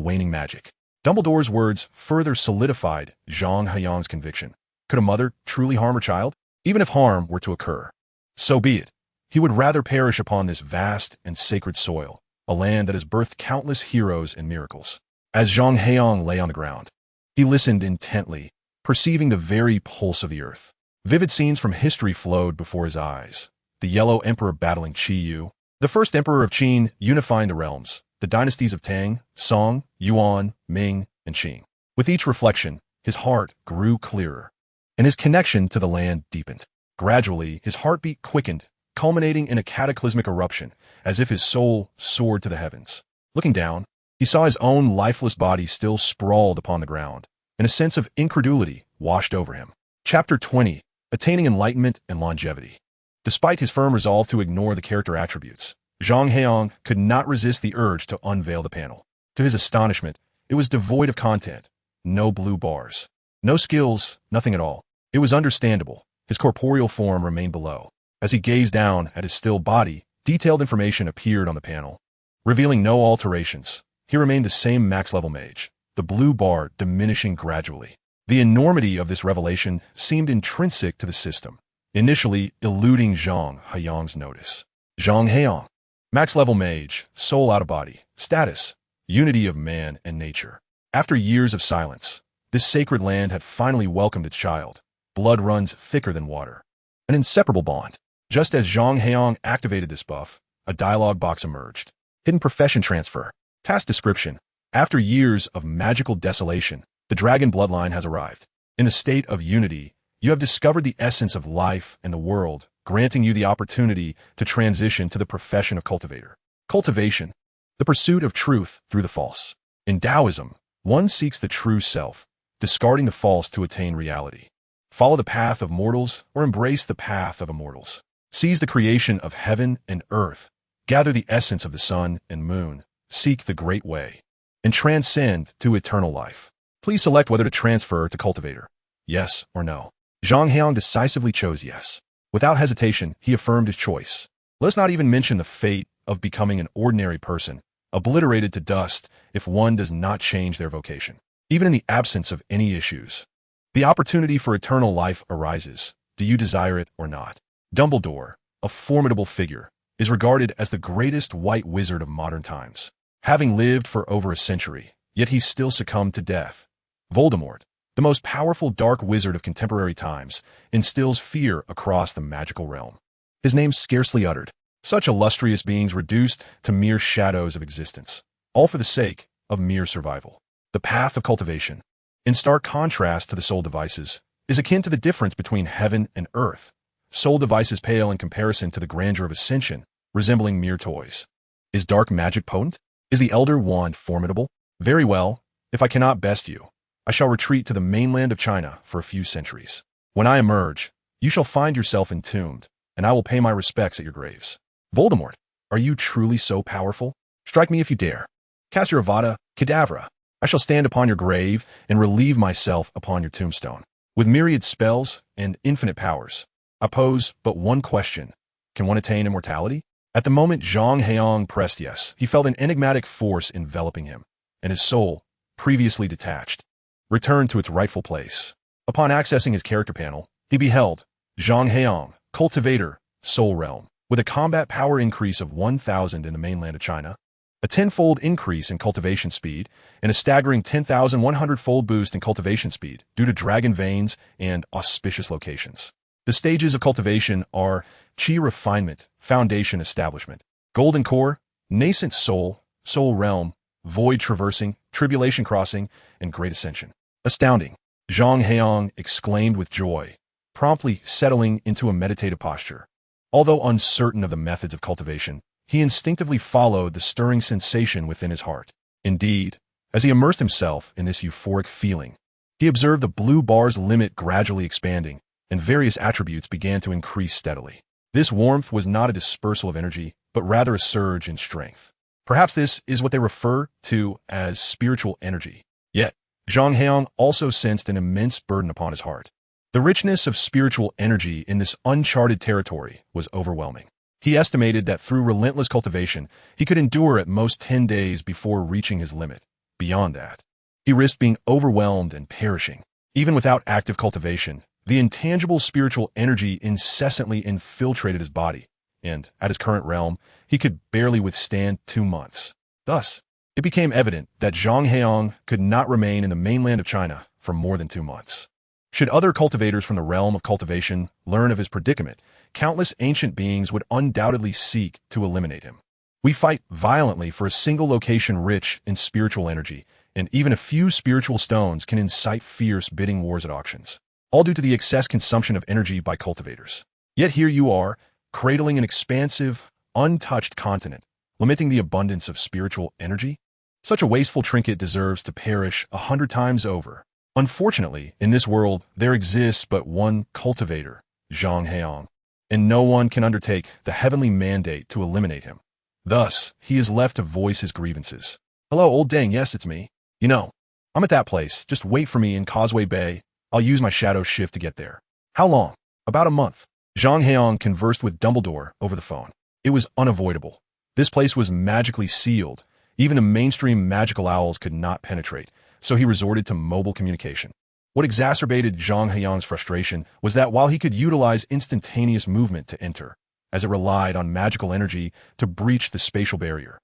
waning magic. Dumbledore's words further solidified Zhang Heyang's conviction. Could a mother truly harm her child? Even if harm were to occur, so be it. He would rather perish upon this vast and sacred soil, a land that has birthed countless heroes and miracles. As Zhang Heyang lay on the ground, he listened intently, perceiving the very pulse of the earth. Vivid scenes from history flowed before his eyes. The Yellow Emperor battling Qi Yu, the first Emperor of Qin unifying the realms, the dynasties of Tang, Song, Yuan, Ming, and Qing. With each reflection, his heart grew clearer, and his connection to the land deepened. Gradually, his heartbeat quickened, culminating in a cataclysmic eruption, as if his soul soared to the heavens. Looking down, he saw his own lifeless body still sprawled upon the ground, and a sense of incredulity washed over him. Chapter 20. Attaining Enlightenment and Longevity. Despite his firm resolve to ignore the character attributes, Zhang Heyang could not resist the urge to unveil the panel. To his astonishment, it was devoid of content. No blue bars. No skills, nothing at all. It was understandable. His corporeal form remained below. As he gazed down at his still body, detailed information appeared on the panel. Revealing no alterations, he remained the same max-level mage, the blue bar diminishing gradually. The enormity of this revelation seemed intrinsic to the system, initially eluding Zhang Heyang's notice. Zhang Heyang, max-level mage, soul out of body, status, unity of man and nature. After years of silence, this sacred land had finally welcomed its child. Blood runs thicker than water. An inseparable bond. Just as Zhang Heyang activated this buff, a dialogue box emerged. Hidden profession transfer. Task description. After years of magical desolation, the dragon bloodline has arrived. In the state of unity, you have discovered the essence of life and the world, granting you the opportunity to transition to the profession of cultivator. Cultivation. The pursuit of truth through the false. In Taoism, one seeks the true self, discarding the false to attain reality. Follow the path of mortals or embrace the path of immortals. Seize the creation of heaven and earth. Gather the essence of the sun and moon. Seek the great way. And transcend to eternal life. Please select whether to transfer to cultivator. Yes or no. Zhang Heyang decisively chose yes. Without hesitation, he affirmed his choice. Let's not even mention the fate of becoming an ordinary person, obliterated to dust if one does not change their vocation. Even in the absence of any issues, the opportunity for eternal life arises. Do you desire it or not? Dumbledore, a formidable figure, is regarded as the greatest white wizard of modern times. Having lived for over a century, yet he still succumbed to death. Voldemort, the most powerful dark wizard of contemporary times, instills fear across the magical realm. His name scarcely uttered, such illustrious beings reduced to mere shadows of existence, all for the sake of mere survival. The path of cultivation, in stark contrast to the soul devices, is akin to the difference between heaven and earth. Soul devices pale in comparison to the grandeur of ascension, resembling mere toys. Is dark magic potent? Is the Elder Wand formidable? Very well, if I cannot best you, I shall retreat to the mainland of China for a few centuries. When I emerge, you shall find yourself entombed, and I will pay my respects at your graves. Voldemort, are you truly so powerful? Strike me if you dare. Cast your Avada Kedavra. I shall stand upon your grave and relieve myself upon your tombstone. With myriad spells and infinite powers, I pose but one question. Can one attain immortality? At the moment Zhang Heyang pressed yes, he felt an enigmatic force enveloping him, and his soul, previously detached, returned to its rightful place. Upon accessing his character panel, he beheld Zhang Heyang, cultivator, soul realm, with a combat power increase of 1,000 in the mainland of China, a 10-fold increase in cultivation speed, and a staggering 10,100-fold boost in cultivation speed due to dragon veins and auspicious locations. The stages of cultivation are Qi refinement, foundation establishment, golden core, nascent soul, soul realm, void traversing, tribulation crossing, and great ascension. Astounding! Zhang Heyang exclaimed with joy, promptly settling into a meditative posture. Although uncertain of the methods of cultivation, he instinctively followed the stirring sensation within his heart. Indeed, as he immersed himself in this euphoric feeling, he observed the blue bar's limit gradually expanding, and various attributes began to increase steadily. This warmth was not a dispersal of energy, but rather a surge in strength. Perhaps this is what they refer to as spiritual energy. Yet, Zhang Heyang also sensed an immense burden upon his heart. The richness of spiritual energy in this uncharted territory was overwhelming. He estimated that through relentless cultivation, he could endure at most 10 days before reaching his limit. Beyond that, he risked being overwhelmed and perishing. Even without active cultivation, the intangible spiritual energy incessantly infiltrated his body, and, at his current realm, he could barely withstand 2 months. Thus, it became evident that Zhang Heyang could not remain in the mainland of China for more than 2 months. Should other cultivators from the realm of cultivation learn of his predicament, countless ancient beings would undoubtedly seek to eliminate him. We fight violently for a single location rich in spiritual energy, and even a few spiritual stones can incite fierce bidding wars at auctions. all due to the excess consumption of energy by cultivators. Yet here you are, cradling an expansive, untouched continent, lamenting the abundance of spiritual energy? Such a wasteful trinket deserves to perish 100 times over. Unfortunately, in this world, there exists but one cultivator, Zhang Heyang, and no one can undertake the heavenly mandate to eliminate him. Thus, he is left to voice his grievances. Hello, old dang, yes, it's me. You know, I'm at that place. Just wait for me in Causeway Bay. I'll use my shadow shift to get there. How long? About a month. Zhang Heyang conversed with Dumbledore over the phone. It was unavoidable. This place was magically sealed. Even the mainstream magical owls could not penetrate, so he resorted to mobile communication. What exacerbated Zhang Heyang's frustration was that while he could utilize instantaneous movement to enter, as it relied on magical energy to breach the spatial barrier,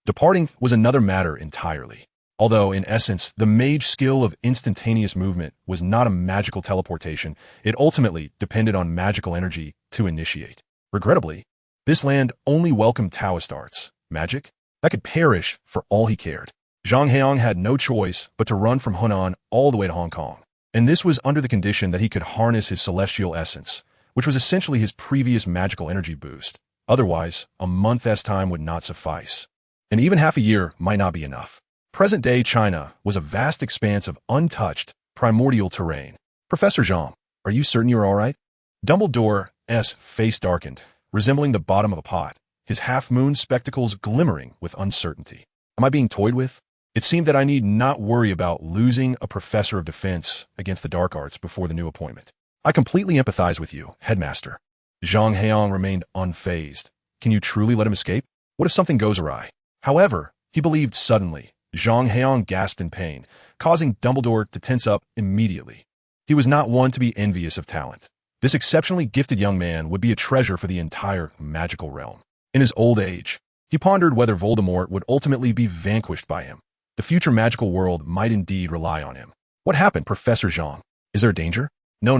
departing was another matter entirely. Although, in essence, the mage skill of instantaneous movement was not a magical teleportation, it ultimately depended on magical energy to initiate. Regrettably, this land only welcomed Taoist arts, magic, that could perish for all he cared. Zhang Heyang had no choice but to run from Hunan all the way to Hong Kong. And this was under the condition that he could harness his celestial essence, which was essentially his previous magical energy boost. Otherwise, a month's time would not suffice. And even half a year might not be enough. Present-day China was a vast expanse of untouched, primordial terrain. Professor Zhang, are you certain you're all right? Dumbledore's face darkened, resembling the bottom of a pot, his half-moon spectacles glimmering with uncertainty. Am I being toyed with? It seemed that I need not worry about losing a professor of defense against the dark arts before the new appointment. I completely empathize with you, headmaster. Zhang Heyang remained unfazed. Can you truly let him escape? What if something goes awry? However, he believed suddenly. Zhang Heyang gasped in pain, causing Dumbledore to tense up immediately. He was not one to be envious of talent. This exceptionally gifted young man would be a treasure for the entire magical realm. In his old age, he pondered whether Voldemort would ultimately be vanquished by him. The future magical world might indeed rely on him. What happened, Professor Zhang? Is there danger? No,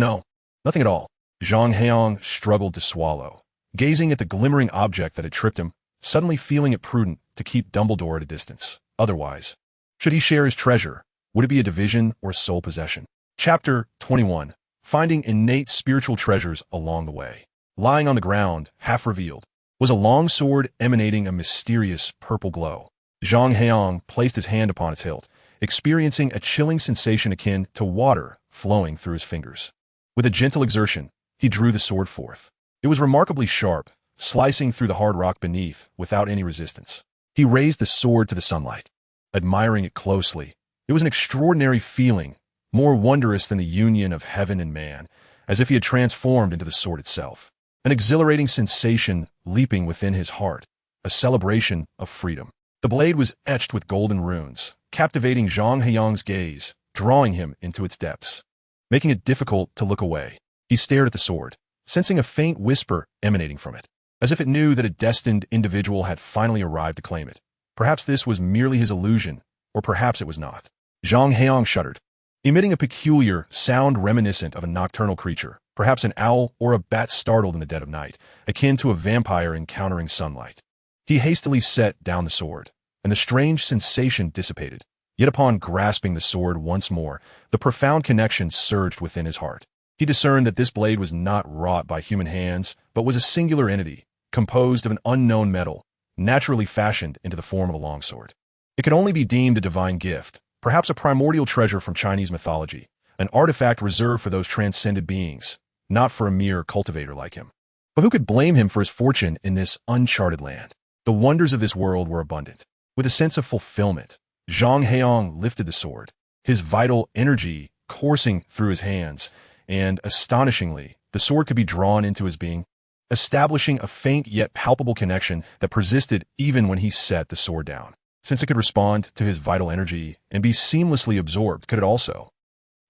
nothing at all. Zhang Heyang struggled to swallow, gazing at the glimmering object that had tripped him, suddenly feeling it prudent to keep Dumbledore at a distance. Otherwise, should he share his treasure, would it be a division or sole possession? Chapter 21. Finding innate spiritual treasures along the way. Lying on the ground, half revealed, was a long sword emanating a mysterious purple glow. Zhang Heyang placed his hand upon its hilt, experiencing a chilling sensation akin to water flowing through his fingers. With a gentle exertion, he drew the sword forth. It was remarkably sharp, slicing through the hard rock beneath without any resistance. He raised the sword to the sunlight, admiring it closely. It was an extraordinary feeling, more wondrous than the union of heaven and man, as if he had transformed into the sword itself. An exhilarating sensation leaping within his heart, a celebration of freedom. The blade was etched with golden runes, captivating Zhang Heyang's gaze, drawing him into its depths, making it difficult to look away. He stared at the sword, sensing a faint whisper emanating from it, as if it knew that a destined individual had finally arrived to claim it. Perhaps this was merely his illusion, or perhaps it was not. Zhang Heyang shuddered, emitting a peculiar sound reminiscent of a nocturnal creature, perhaps an owl or a bat startled in the dead of night, akin to a vampire encountering sunlight. He hastily set down the sword, and the strange sensation dissipated. Yet upon grasping the sword once more, the profound connection surged within his heart. He discerned that this blade was not wrought by human hands, but was a singular entity, composed of an unknown metal, naturally fashioned into the form of a longsword. It could only be deemed a divine gift, perhaps a primordial treasure from Chinese mythology, an artifact reserved for those transcended beings, not for a mere cultivator like him. But who could blame him for his fortune in this uncharted land? The wonders of this world were abundant. With a sense of fulfillment, Zhang Heyang lifted the sword, his vital energy coursing through his hands, and, astonishingly, the sword could be drawn into his being, establishing a faint yet palpable connection that persisted even when he set the sword down. Since it could respond to his vital energy and be seamlessly absorbed, could it also?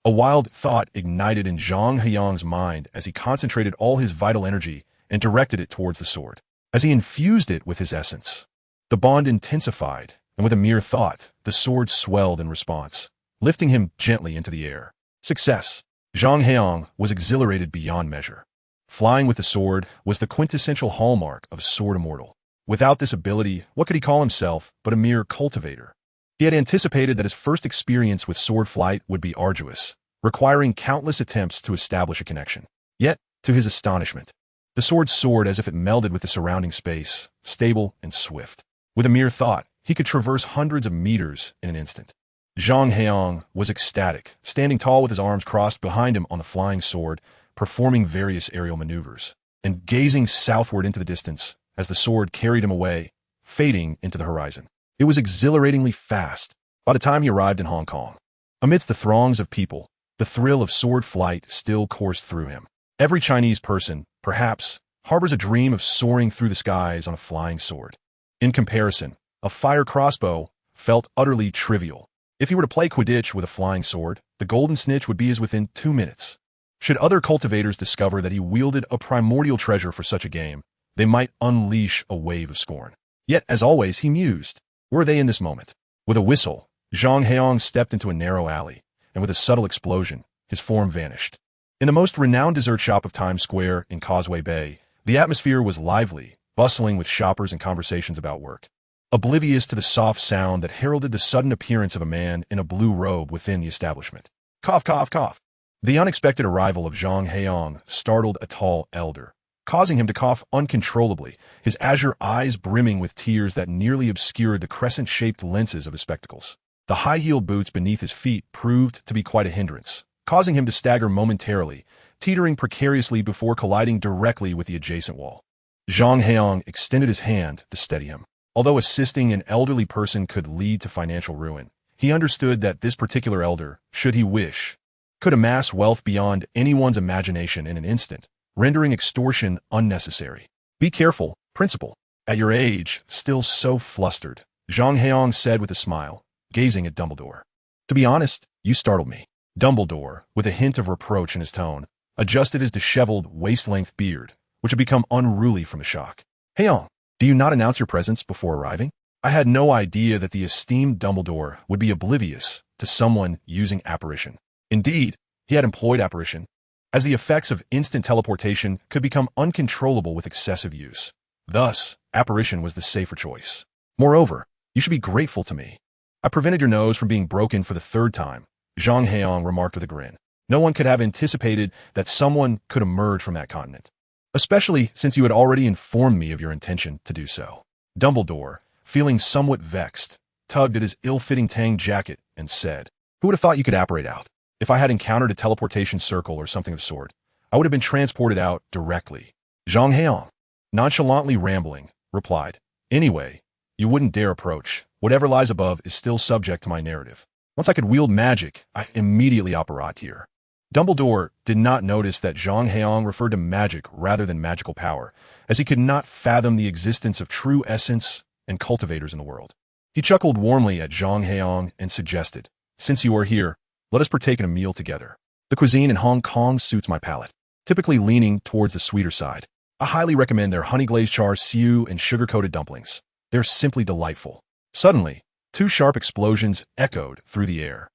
A wild thought ignited in Zhang Heyang's mind as he concentrated all his vital energy and directed it towards the sword. As he infused it with his essence, the bond intensified, and with a mere thought, the sword swelled in response, lifting him gently into the air. Success! Zhang Heyang was exhilarated beyond measure. Flying with the sword was the quintessential hallmark of Sword Immortal. Without this ability, what could he call himself but a mere cultivator? He had anticipated that his first experience with sword flight would be arduous, requiring countless attempts to establish a connection. Yet, to his astonishment, the sword soared as if it melded with the surrounding space, stable and swift. With a mere thought, he could traverse hundreds of meters in an instant. Zhang Heyang was ecstatic, standing tall with his arms crossed behind him on the flying sword, performing various aerial maneuvers, and gazing southward into the distance as the sword carried him away, fading into the horizon. It was exhilaratingly fast. By the time he arrived in Hong Kong, amidst the throngs of people, the thrill of sword flight still coursed through him. Every Chinese person, perhaps, harbors a dream of soaring through the skies on a flying sword. In comparison, a fire crossbow felt utterly trivial. If he were to play Quidditch with a flying sword, the golden snitch would be his within 2 minutes. Should other cultivators discover that he wielded a primordial treasure for such a game, they might unleash a wave of scorn. Yet, as always, he mused, were they in this moment? With a whistle, Zhang Heyang stepped into a narrow alley, and with a subtle explosion, his form vanished. In the most renowned dessert shop of Times Square in Causeway Bay, the atmosphere was lively, bustling with shoppers and conversations about work. Oblivious to the soft sound that heralded the sudden appearance of a man in a blue robe within the establishment. Cough, cough, cough. The unexpected arrival of Zhang Heyang startled a tall elder, causing him to cough uncontrollably, his azure eyes brimming with tears that nearly obscured the crescent-shaped lenses of his spectacles. The high-heeled boots beneath his feet proved to be quite a hindrance, causing him to stagger momentarily, teetering precariously before colliding directly with the adjacent wall. Zhang Heyang extended his hand to steady him. Although assisting an elderly person could lead to financial ruin, he understood that this particular elder, should he wish, could amass wealth beyond anyone's imagination in an instant, rendering extortion unnecessary. Be careful, principal. At your age, still so flustered, Zhang Heyang said with a smile, gazing at Dumbledore. To be honest, you startled me. Dumbledore, with a hint of reproach in his tone, adjusted his disheveled, waist-length beard, which had become unruly from the shock. Heyang, do you not announce your presence before arriving? I had no idea that the esteemed Dumbledore would be oblivious to someone using apparition. Indeed, he had employed apparition, as the effects of instant teleportation could become uncontrollable with excessive use. Thus, apparition was the safer choice. Moreover, you should be grateful to me. I prevented your nose from being broken for the 3rd time, Zhang Heyang remarked with a grin. No one could have anticipated that someone could emerge from that continent, especially since you had already informed me of your intention to do so. Dumbledore, feeling somewhat vexed, tugged at his ill-fitting tang jacket and said, who would have thought you could apparate out? If I had encountered a teleportation circle or something of the sort, I would have been transported out directly. Zhang Heyang, nonchalantly rambling, replied, anyway, you wouldn't dare approach. Whatever lies above is still subject to my narrative. Once I could wield magic, I immediately apparat here. Dumbledore did not notice that Zhang Heyang referred to magic rather than magical power, as he could not fathom the existence of true essence and cultivators in the world. He chuckled warmly at Zhang Heyang and suggested, since you are here, let us partake in a meal together. The cuisine in Hong Kong suits my palate, typically leaning towards the sweeter side. I highly recommend their honey-glazed char siu and sugar-coated dumplings. They're simply delightful. Suddenly, 2 sharp explosions echoed through the air.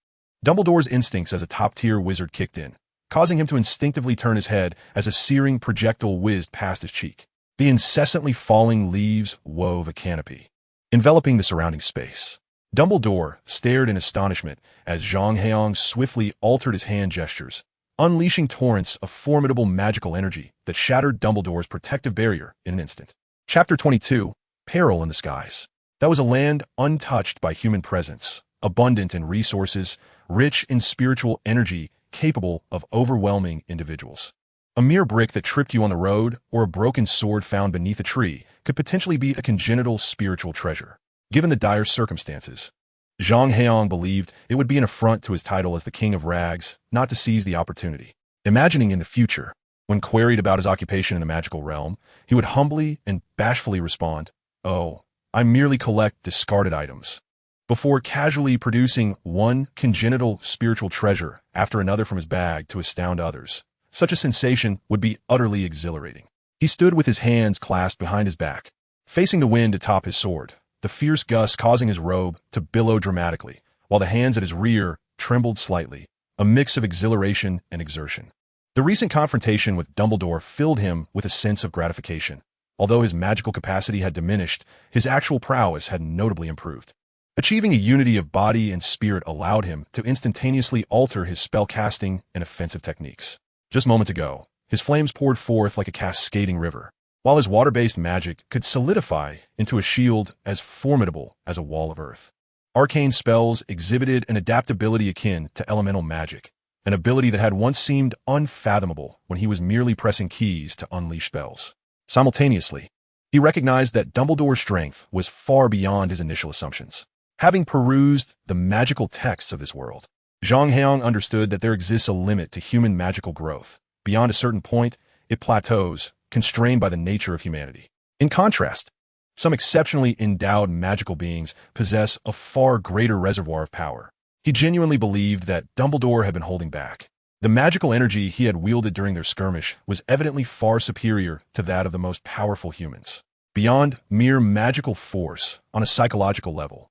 Dumbledore's instincts as a top-tier wizard kicked in, causing him to instinctively turn his head as a searing projectile whizzed past his cheek. The incessantly falling leaves wove a canopy, enveloping the surrounding space. Dumbledore stared in astonishment as Zhang Heyang swiftly altered his hand gestures, unleashing torrents of formidable magical energy that shattered Dumbledore's protective barrier in an instant. Chapter 22, Peril in the Skies. That was a land untouched by human presence, abundant in resources, rich in spiritual energy, capable of overwhelming individuals. A mere brick that tripped you on the road or a broken sword found beneath a tree could potentially be a congenital spiritual treasure. Given the dire circumstances, Zhang Heyang believed it would be an affront to his title as the King of Rags not to seize the opportunity. Imagining in the future, when queried about his occupation in the magical realm, he would humbly and bashfully respond, "Oh, I merely collect discarded items," before casually producing one congenital spiritual treasure after another from his bag to astound others. Such a sensation would be utterly exhilarating. He stood with his hands clasped behind his back, facing the wind atop his sword, the fierce gusts causing his robe to billow dramatically, while the hands at his rear trembled slightly, a mix of exhilaration and exertion. The recent confrontation with Dumbledore filled him with a sense of gratification. Although his magical capacity had diminished, his actual prowess had notably improved. Achieving a unity of body and spirit allowed him to instantaneously alter his spellcasting and offensive techniques. Just moments ago, his flames poured forth like a cascading river, while his water-based magic could solidify into a shield as formidable as a wall of earth. Arcane spells exhibited an adaptability akin to elemental magic, an ability that had once seemed unfathomable when he was merely pressing keys to unleash spells. Simultaneously, he recognized that Dumbledore's strength was far beyond his initial assumptions. Having perused the magical texts of this world, Zhang Heyang understood that there exists a limit to human magical growth. Beyond a certain point, it plateaus, constrained by the nature of humanity. In contrast, some exceptionally endowed magical beings possess a far greater reservoir of power. He genuinely believed that Dumbledore had been holding back. The magical energy he had wielded during their skirmish was evidently far superior to that of the most powerful humans. Beyond mere magical force, on a psychological level,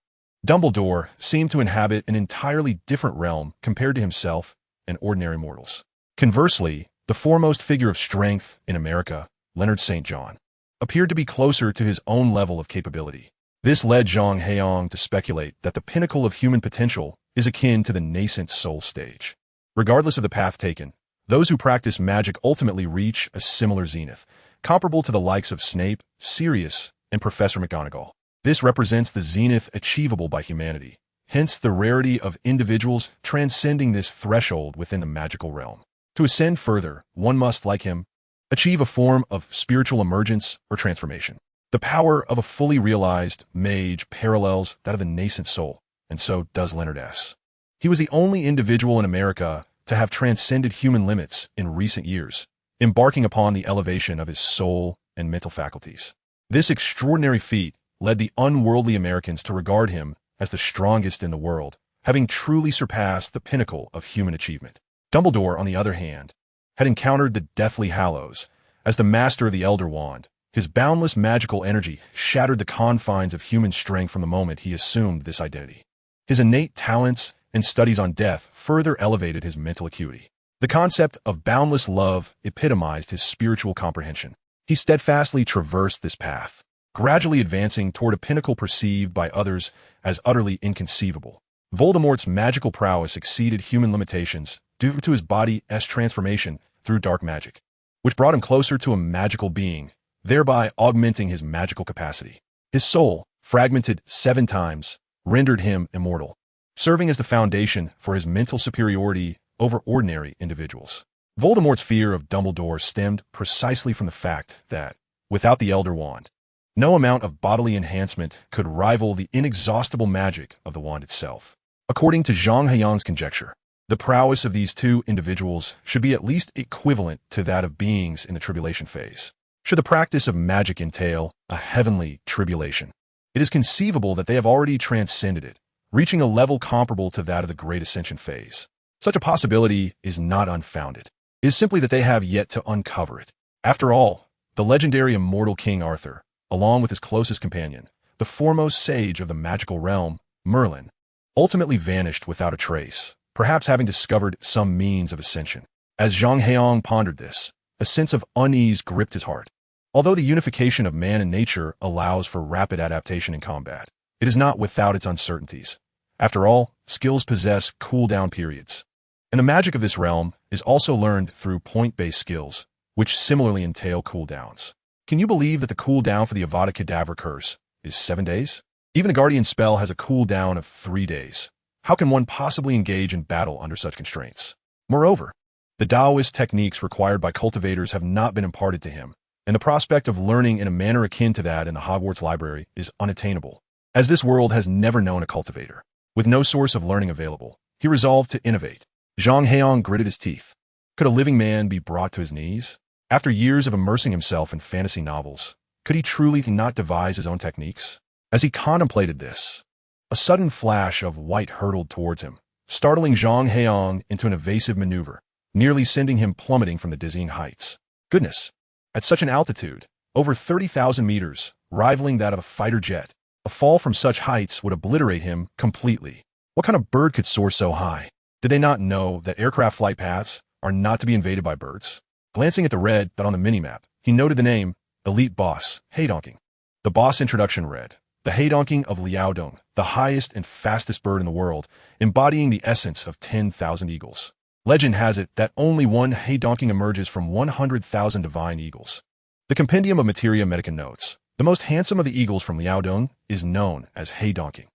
Dumbledore seemed to inhabit an entirely different realm compared to himself and ordinary mortals. Conversely, the foremost figure of strength in America, Leonard St. John, appeared to be closer to his own level of capability. This led Zhang Heyang to speculate that the pinnacle of human potential is akin to the nascent soul stage. Regardless of the path taken, those who practice magic ultimately reach a similar zenith, comparable to the likes of Snape, Sirius, and Professor McGonagall. This represents the zenith achievable by humanity, hence the rarity of individuals transcending this threshold within the magical realm. To ascend further, one must, like him, achieve a form of spiritual emergence or transformation. The power of a fully realized mage parallels that of the nascent soul, and so does Leonard S. He was the only individual in America to have transcended human limits in recent years, embarking upon the elevation of his soul and mental faculties. This extraordinary feat led the unworldly Americans to regard him as the strongest in the world, having truly surpassed the pinnacle of human achievement. Dumbledore, on the other hand, had encountered the Deathly Hallows. As the master of the Elder Wand, his boundless magical energy shattered the confines of human strength from the moment he assumed this identity. His innate talents and studies on death further elevated his mental acuity. The concept of boundless love epitomized his spiritual comprehension. He steadfastly traversed this path, gradually advancing toward a pinnacle perceived by others as utterly inconceivable. Voldemort's magical prowess exceeded human limitations due to his body's transformation through dark magic, which brought him closer to a magical being, thereby augmenting his magical capacity. His soul, fragmented 7 times, rendered him immortal, serving as the foundation for his mental superiority over ordinary individuals. Voldemort's fear of Dumbledore stemmed precisely from the fact that, without the Elder Wand, no amount of bodily enhancement could rival the inexhaustible magic of the wand itself. According to Zhang Heyang's conjecture, the prowess of these 2 individuals should be at least equivalent to that of beings in the tribulation phase. Should the practice of magic entail a heavenly tribulation, it is conceivable that they have already transcended it, reaching a level comparable to that of the Great Ascension phase. Such a possibility is not unfounded. It is simply that they have yet to uncover it. After all, the legendary immortal King Arthur, along with his closest companion, the foremost sage of the magical realm, Merlin, ultimately vanished without a trace, perhaps having discovered some means of ascension. As Zhang Heyang pondered this, a sense of unease gripped his heart. Although the unification of man and nature allows for rapid adaptation in combat, it is not without its uncertainties. After all, skills possess cooldown periods. And the magic of this realm is also learned through point-based skills, which similarly entail cooldowns. Can you believe that the cooldown for the Avada Kedavra curse is 7 days? Even the Guardian spell has a cooldown of 3 days. How can one possibly engage in battle under such constraints? Moreover, the Taoist techniques required by cultivators have not been imparted to him, and the prospect of learning in a manner akin to that in the Hogwarts library is unattainable. As this world has never known a cultivator, with no source of learning available, he resolved to innovate. Zhang Heyang gritted his teeth. Could a living man be brought to his knees? After years of immersing himself in fantasy novels, could he truly not devise his own techniques? As he contemplated this, a sudden flash of white hurtled towards him, startling Zhang Heyang into an evasive maneuver, nearly sending him plummeting from the dizzying heights. Goodness! At such an altitude, over 30,000 meters, rivaling that of a fighter jet, a fall from such heights would obliterate him completely. What kind of bird could soar so high? Did they not know that aircraft flight paths are not to be invaded by birds? Glancing at the red dot on the minimap, he noted the name, Elite Boss, Heydonking. The boss introduction read, the Heidonking of Liaodong, the highest and fastest bird in the world, embodying the essence of 10,000 eagles. Legend has it that only one Heidonking emerges from 100,000 divine eagles. The Compendium of Materia Medica notes, the most handsome of the eagles from Liaodong is known as Heidonking.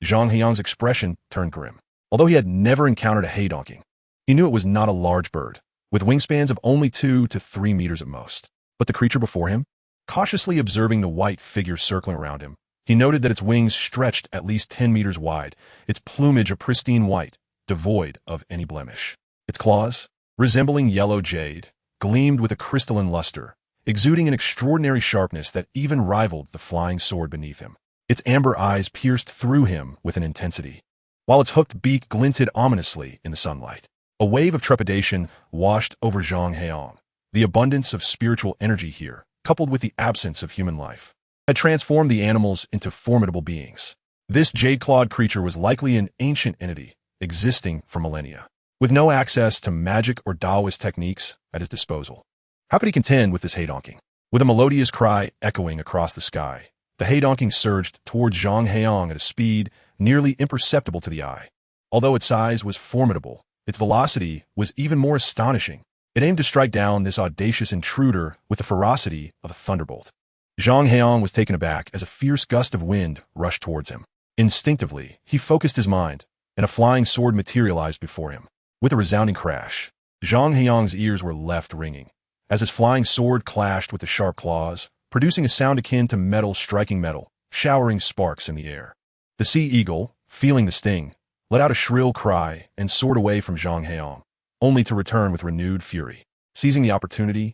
Zhang Heyang's expression turned grim. Although he had never encountered a Heidonking, he knew it was not a large bird, with wingspans of only 2 to 3 meters at most. But the creature before him? Cautiously observing the white figure circling around him, he noted that its wings stretched at least 10 meters wide, its plumage a pristine white, devoid of any blemish. Its claws, resembling yellow jade, gleamed with a crystalline luster, exuding an extraordinary sharpness that even rivaled the flying sword beneath him. Its amber eyes pierced through him with an intensity, while its hooked beak glinted ominously in the sunlight. A wave of trepidation washed over Zhang Heyang. The abundance of spiritual energy here, coupled with the absence of human life, had transformed the animals into formidable beings. This jade-clawed creature was likely an ancient entity, existing for millennia, with no access to magic or Taoist techniques at his disposal. How could he contend with this Heidonking? With a melodious cry echoing across the sky, the Heidonking surged towards Zhang Heyang at a speed nearly imperceptible to the eye. Although its size was formidable, its velocity was even more astonishing. It aimed to strike down this audacious intruder with the ferocity of a thunderbolt. Zhang Heyang was taken aback as a fierce gust of wind rushed towards him. Instinctively, he focused his mind, and a flying sword materialized before him. With a resounding crash, Zhang Heyang's ears were left ringing, as his flying sword clashed with the sharp claws, producing a sound akin to metal striking metal, showering sparks in the air. The sea eagle, feeling the sting, let out a shrill cry and soared away from Zhang Heyang, only to return with renewed fury. Seizing the opportunity,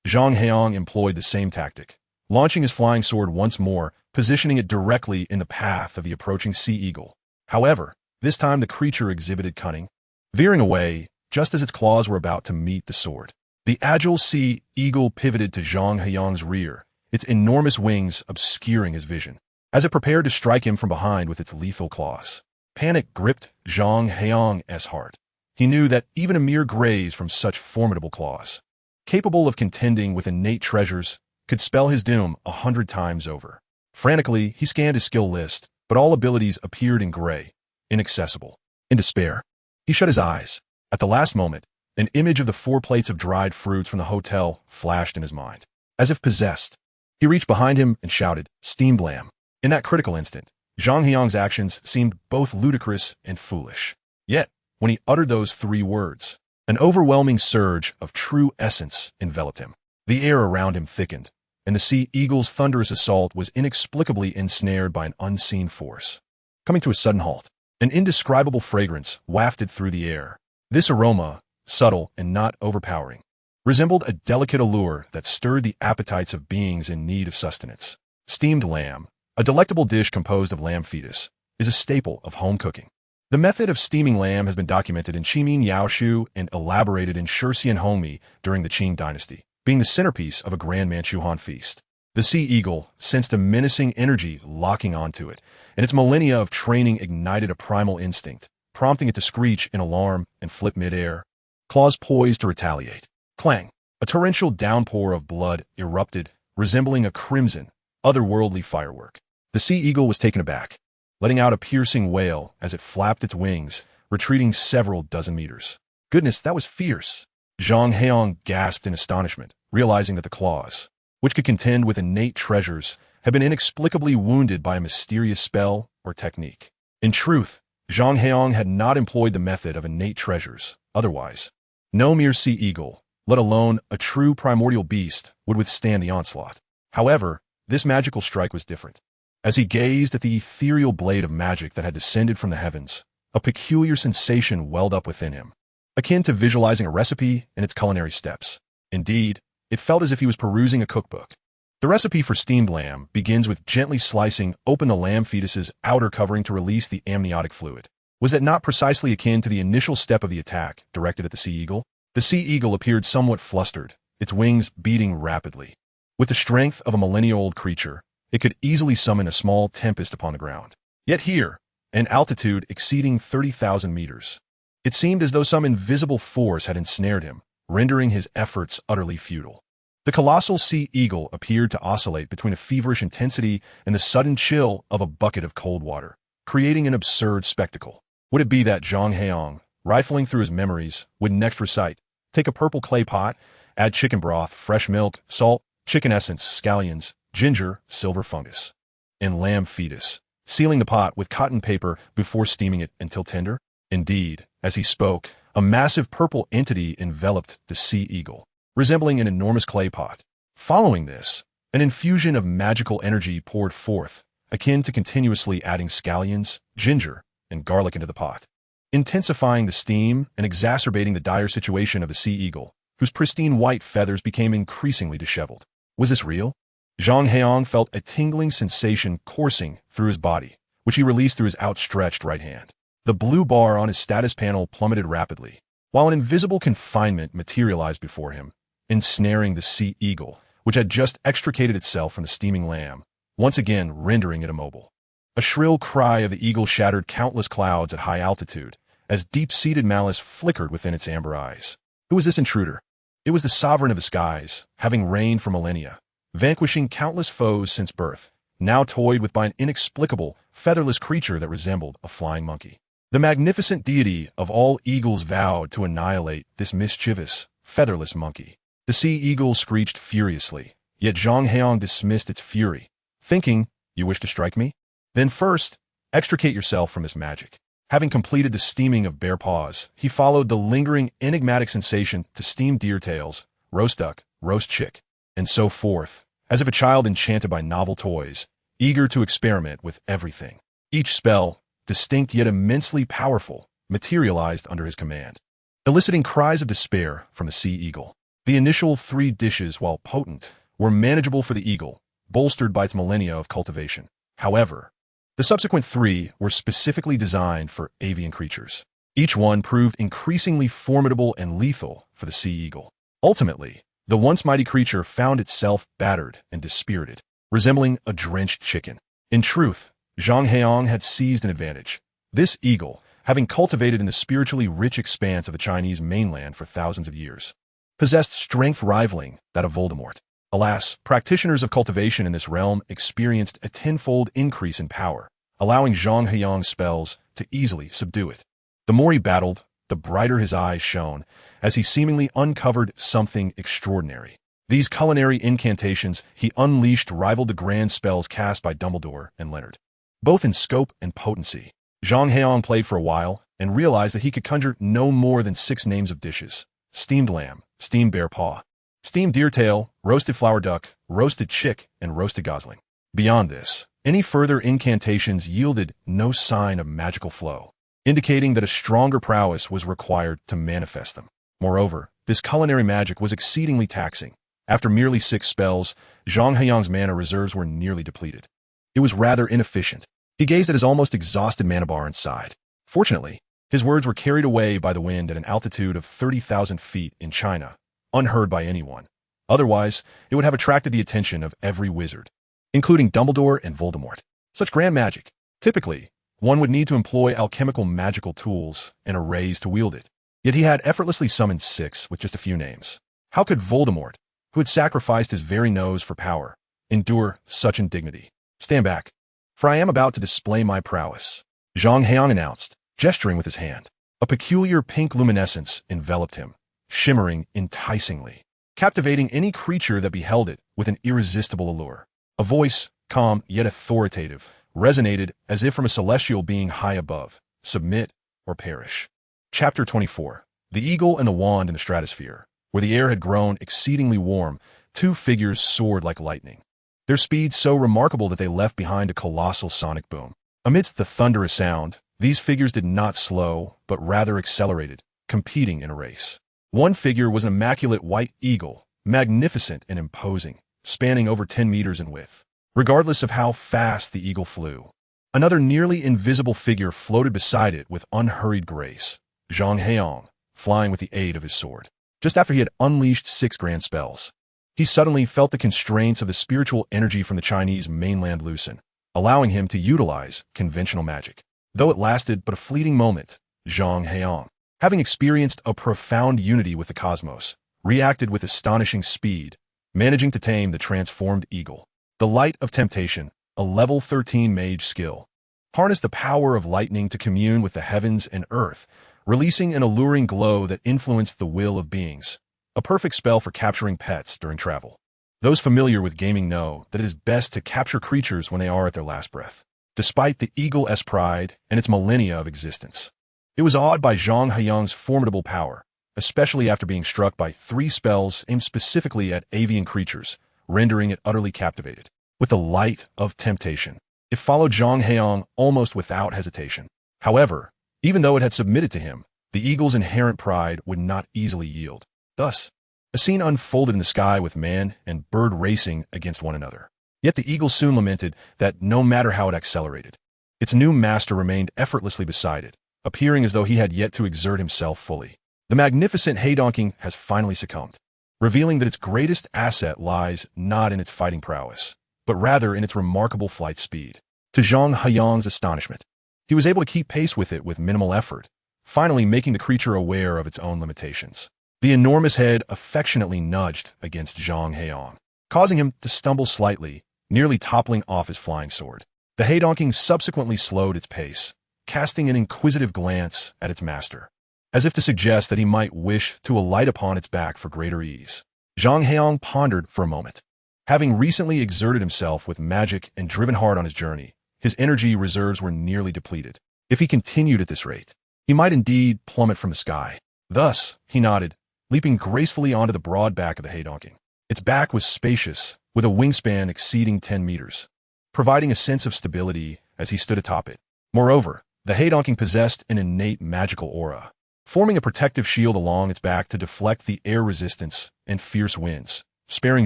Zhang Heyang employed the same tactic, launching his flying sword once more, positioning it directly in the path of the approaching sea eagle. However, this time the creature exhibited cunning, veering away just as its claws were about to meet the sword. The agile sea eagle pivoted to Zhang Heyang's rear, its enormous wings obscuring his vision, as it prepared to strike him from behind with its lethal claws. Panic gripped Zhang Heyang's heart. He knew that even a mere graze from such formidable claws, capable of contending with innate treasures, could spell his doom 100 times over. Frantically, he scanned his skill list, but all abilities appeared in gray, inaccessible. In despair, he shut his eyes. At the last moment, an image of the 4 plates of dried fruits from the hotel flashed in his mind. As if possessed, he reached behind him and shouted, "Steamed lamb." In that critical instant, Zhang Heyang's actions seemed both ludicrous and foolish. Yet, when he uttered those 3 words, an overwhelming surge of true essence enveloped him. The air around him thickened, and the sea eagle's thunderous assault was inexplicably ensnared by an unseen force. Coming to a sudden halt, an indescribable fragrance wafted through the air. This aroma, subtle and not overpowering, resembled a delicate allure that stirred the appetites of beings in need of sustenance. Steamed lamb, a delectable dish composed of lamb fetus, is a staple of home cooking. The method of steaming lamb has been documented in Qiming Yaoshu and elaborated in Shurxian Hongmi during the Qing dynasty, being the centerpiece of a grand Manchu Han feast. The sea eagle sensed a menacing energy locking onto it, and its millennia of training ignited a primal instinct, prompting it to screech in alarm and flip mid-air, claws poised to retaliate. Clang! A torrential downpour of blood erupted, resembling a crimson, otherworldly firework. The sea eagle was taken aback, letting out a piercing wail as it flapped its wings, retreating several dozen meters. Goodness, that was fierce! Zhang Heyang gasped in astonishment, realizing that the claws, which could contend with innate treasures, had been inexplicably wounded by a mysterious spell or technique. In truth, Zhang Heyang had not employed the method of innate treasures. Otherwise, no mere sea eagle, let alone a true primordial beast, would withstand the onslaught. However, this magical strike was different. As he gazed at the ethereal blade of magic that had descended from the heavens, a peculiar sensation welled up within him, akin to visualizing a recipe and its culinary steps. Indeed, it felt as if he was perusing a cookbook. The recipe for steamed lamb begins with gently slicing open the lamb fetus's outer covering to release the amniotic fluid. Was that not precisely akin to the initial step of the attack directed at the sea eagle? The sea eagle appeared somewhat flustered, its wings beating rapidly. With the strength of a millennia-old creature, it could easily summon a small tempest upon the ground. Yet here, an altitude exceeding 30,000 meters, it seemed as though some invisible force had ensnared him, rendering his efforts utterly futile. The colossal sea eagle appeared to oscillate between a feverish intensity and the sudden chill of a bucket of cold water, creating an absurd spectacle. Would it be that Zhang Heyang, rifling through his memories, would next recite, take a purple clay pot, add chicken broth, fresh milk, salt, chicken essence, scallions, ginger, silver fungus, and lamb fetus, sealing the pot with cotton paper before steaming it until tender? Indeed, as he spoke, a massive purple entity enveloped the sea eagle, resembling an enormous clay pot. Following this, an infusion of magical energy poured forth, akin to continuously adding scallions, ginger, and garlic into the pot, intensifying the steam and exacerbating the dire situation of the sea eagle, whose pristine white feathers became increasingly disheveled. Was this real? Zhang Heyang felt a tingling sensation coursing through his body, which he released through his outstretched right hand. The blue bar on his status panel plummeted rapidly, while an invisible confinement materialized before him, ensnaring the sea eagle, which had just extricated itself from the steaming lamb, once again rendering it immobile. A shrill cry of the eagle shattered countless clouds at high altitude, as deep-seated malice flickered within its amber eyes. Who was this intruder? It was the sovereign of the skies, having reigned for millennia, vanquishing countless foes since birth, now toyed with by an inexplicable, featherless creature that resembled a flying monkey. The magnificent deity of all eagles vowed to annihilate this mischievous, featherless monkey. The sea eagle screeched furiously, yet Zhang Heyang dismissed its fury, thinking, "You wish to strike me? Then first, extricate yourself from this magic." Having completed the steaming of bear paws, he followed the lingering, enigmatic sensation to steam deer tails, roast duck, roast chick, and so forth, as if a child enchanted by novel toys, eager to experiment with everything. Each spell, distinct yet immensely powerful, materialized under his command, eliciting cries of despair from the sea eagle. The initial 3 dishes, while potent, were manageable for the eagle, bolstered by its millennia of cultivation. However, the subsequent 3 were specifically designed for avian creatures. Each one proved increasingly formidable and lethal for the sea eagle. Ultimately, the once mighty creature found itself battered and dispirited, resembling a drenched chicken. In truth, Zhang Heyang had seized an advantage. This eagle, having cultivated in the spiritually rich expanse of the Chinese mainland for thousands of years, possessed strength rivaling that of Voldemort. Alas, practitioners of cultivation in this realm experienced a tenfold increase in power, allowing Zhang Heyang's spells to easily subdue it. The more he battled, the brighter his eyes shone, as he seemingly uncovered something extraordinary. These culinary incantations he unleashed rivaled the grand spells cast by Dumbledore and Leonard, both in scope and potency. Zhang Heyang played for a while and realized that he could conjure no more than 6 names of dishes: steamed lamb, steamed bear paw, steamed deer tail, roasted flower duck, roasted chick, and roasted gosling. Beyond this, any further incantations yielded no sign of magical flow, indicating that a stronger prowess was required to manifest them. Moreover, this culinary magic was exceedingly taxing. After merely 6 spells, Zhang Heyang's mana reserves were nearly depleted. It was rather inefficient. He gazed at his almost exhausted mana bar and sighed. Fortunately, his words were carried away by the wind at an altitude of 30,000 feet in China, unheard by anyone. Otherwise, it would have attracted the attention of every wizard, including Dumbledore and Voldemort. Such grand magic. Typically, one would need to employ alchemical magical tools and arrays to wield it. Yet he had effortlessly summoned 6 with just a few names. How could Voldemort, who had sacrificed his very nose for power, endure such indignity? Stand back, for I am about to display my prowess, Zhang Heyang announced, gesturing with his hand. A peculiar pink luminescence enveloped him, shimmering enticingly, captivating any creature that beheld it with an irresistible allure. A voice, calm yet authoritative, resonated as if from a celestial being high above. Submit or perish. Chapter 24. The Eagle and the Wand in the Stratosphere. Where the air had grown exceedingly warm, 2 figures soared like lightning, their speed so remarkable that they left behind a colossal sonic boom. Amidst the thunderous sound, these figures did not slow, but rather accelerated, competing in a race. One figure was an immaculate white eagle, magnificent and imposing, spanning over 10 meters in width, regardless of how fast the eagle flew. Another nearly invisible figure floated beside it with unhurried grace, Zhang Heyang, flying with the aid of his sword. Just after he had unleashed 6 grand spells, he suddenly felt the constraints of the spiritual energy from the Chinese mainland loosen, allowing him to utilize conventional magic. Though it lasted but a fleeting moment, Zhang Heyang, having experienced a profound unity with the cosmos, reacted with astonishing speed, managing to tame the transformed eagle. The Light of Temptation, a level 13 mage skill. Harness the power of lightning to commune with the heavens and earth, releasing an alluring glow that influenced the will of beings. A perfect spell for capturing pets during travel. Those familiar with gaming know that it is best to capture creatures when they are at their last breath. Despite the eagle's pride and its millennia of existence, it was awed by Zhang Heyang's formidable power, especially after being struck by 3 spells aimed specifically at avian creatures, rendering it utterly captivated. With the Light of Temptation, it followed Zhang Heyang almost without hesitation. However, even though it had submitted to him, the eagle's inherent pride would not easily yield. Thus, a scene unfolded in the sky with man and bird racing against one another. Yet the eagle soon lamented that no matter how it accelerated, its new master remained effortlessly beside it, appearing as though he had yet to exert himself fully. The magnificent Heydonking has finally succumbed, revealing that its greatest asset lies not in its fighting prowess, but rather in its remarkable flight speed. To Zhang Heyang's astonishment, he was able to keep pace with it with minimal effort, finally making the creature aware of its own limitations. The enormous head affectionately nudged against Zhang Heyang, causing him to stumble slightly, nearly toppling off his flying sword. The Heydonking subsequently slowed its pace, casting an inquisitive glance at its master, as if to suggest that he might wish to alight upon its back for greater ease. Zhang Heyang pondered for a moment. Having recently exerted himself with magic and driven hard on his journey, his energy reserves were nearly depleted. If he continued at this rate, he might indeed plummet from the sky. Thus, he nodded, leaping gracefully onto the broad back of the Heydonking. Its back was spacious, with a wingspan exceeding 10 meters, providing a sense of stability as he stood atop it. Moreover, the Heydonking possessed an innate magical aura, forming a protective shield along its back to deflect the air resistance and fierce winds, sparing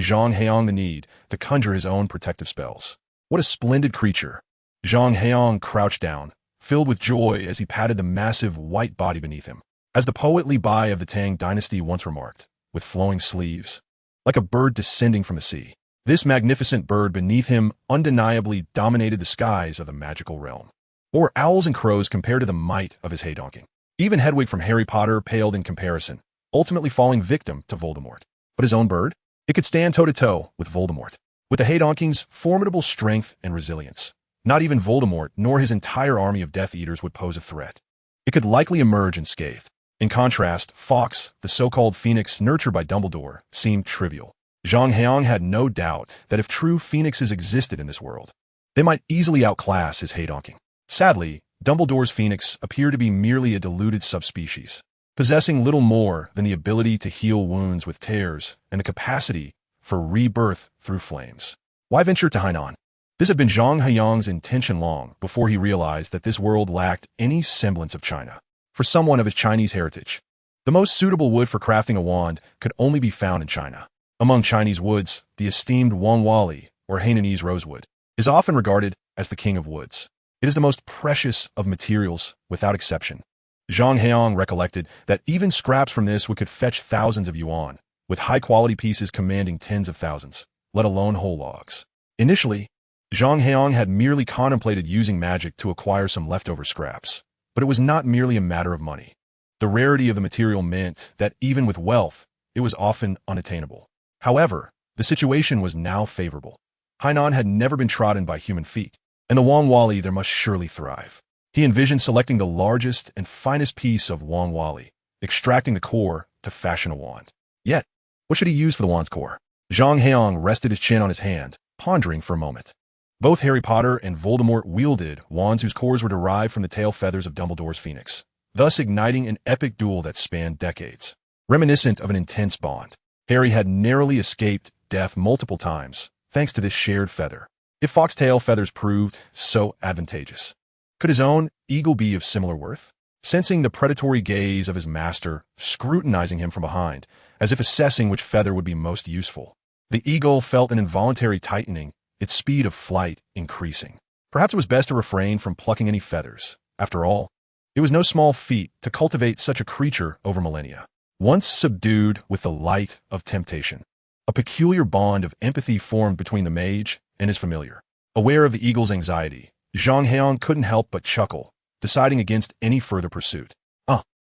Zhang Heyang the need to conjure his own protective spells. What a splendid creature! Zhang Heyang crouched down, filled with joy as he patted the massive white body beneath him. As the poet Li Bai of the Tang dynasty once remarked, with flowing sleeves, like a bird descending from the sea. This magnificent bird beneath him undeniably dominated the skies of the magical realm. Or owls and crows compared to the might of his Heydonking. Even Hedwig from Harry Potter paled in comparison, ultimately falling victim to Voldemort. But his own bird? It could stand toe-to-toe with Voldemort. With the Heydonking's formidable strength and resilience, not even Voldemort nor his entire army of Death Eaters would pose a threat. It could likely emerge unscathed. In contrast, Fawkes, the so-called phoenix nurtured by Dumbledore, seemed trivial. Zhang Heyang had no doubt that if true phoenixes existed in this world, they might easily outclass his Heydonking. Sadly, Dumbledore's phoenix appeared to be merely a diluted subspecies, possessing little more than the ability to heal wounds with tears and the capacity for rebirth through flames. Why venture to Hainan? This had been Zhang Heyang's intention long before he realized that this world lacked any semblance of China. For someone of his Chinese heritage, the most suitable wood for crafting a wand could only be found in China. Among Chinese woods, the esteemed Wangwali, or Hainanese rosewood, is often regarded as the king of woods. It is the most precious of materials, without exception. Zhang Heyang recollected that even scraps from this wood could fetch thousands of yuan, with high-quality pieces commanding tens of thousands, let alone whole logs. Initially, Zhang Heyang had merely contemplated using magic to acquire some leftover scraps. But it was not merely a matter of money. The rarity of the material meant that even with wealth, it was often unattainable. However, the situation was now favorable. Hainan had never been trodden by human feet, and the Wangwali there must surely thrive. He envisioned selecting the largest and finest piece of Wangwali, extracting the core to fashion a wand. Yet, what should he use for the wand's core? Zhang Heyang rested his chin on his hand, pondering for a moment. Both Harry Potter and Voldemort wielded wands whose cores were derived from the tail feathers of Dumbledore's phoenix, thus igniting an epic duel that spanned decades. Reminiscent of an intense bond, Harry had narrowly escaped death multiple times, thanks to this shared feather. If foxtail feathers proved so advantageous, could his own eagle be of similar worth? Sensing the predatory gaze of his master, scrutinizing him from behind, as if assessing which feather would be most useful, the eagle felt an involuntary tightening, its speed of flight increasing. Perhaps it was best to refrain from plucking any feathers. After all, it was no small feat to cultivate such a creature over millennia. Once subdued with the light of temptation, a peculiar bond of empathy formed between the mage and his familiar. Aware of the eagle's anxiety, Zhang Heyang couldn't help but chuckle, deciding against any further pursuit.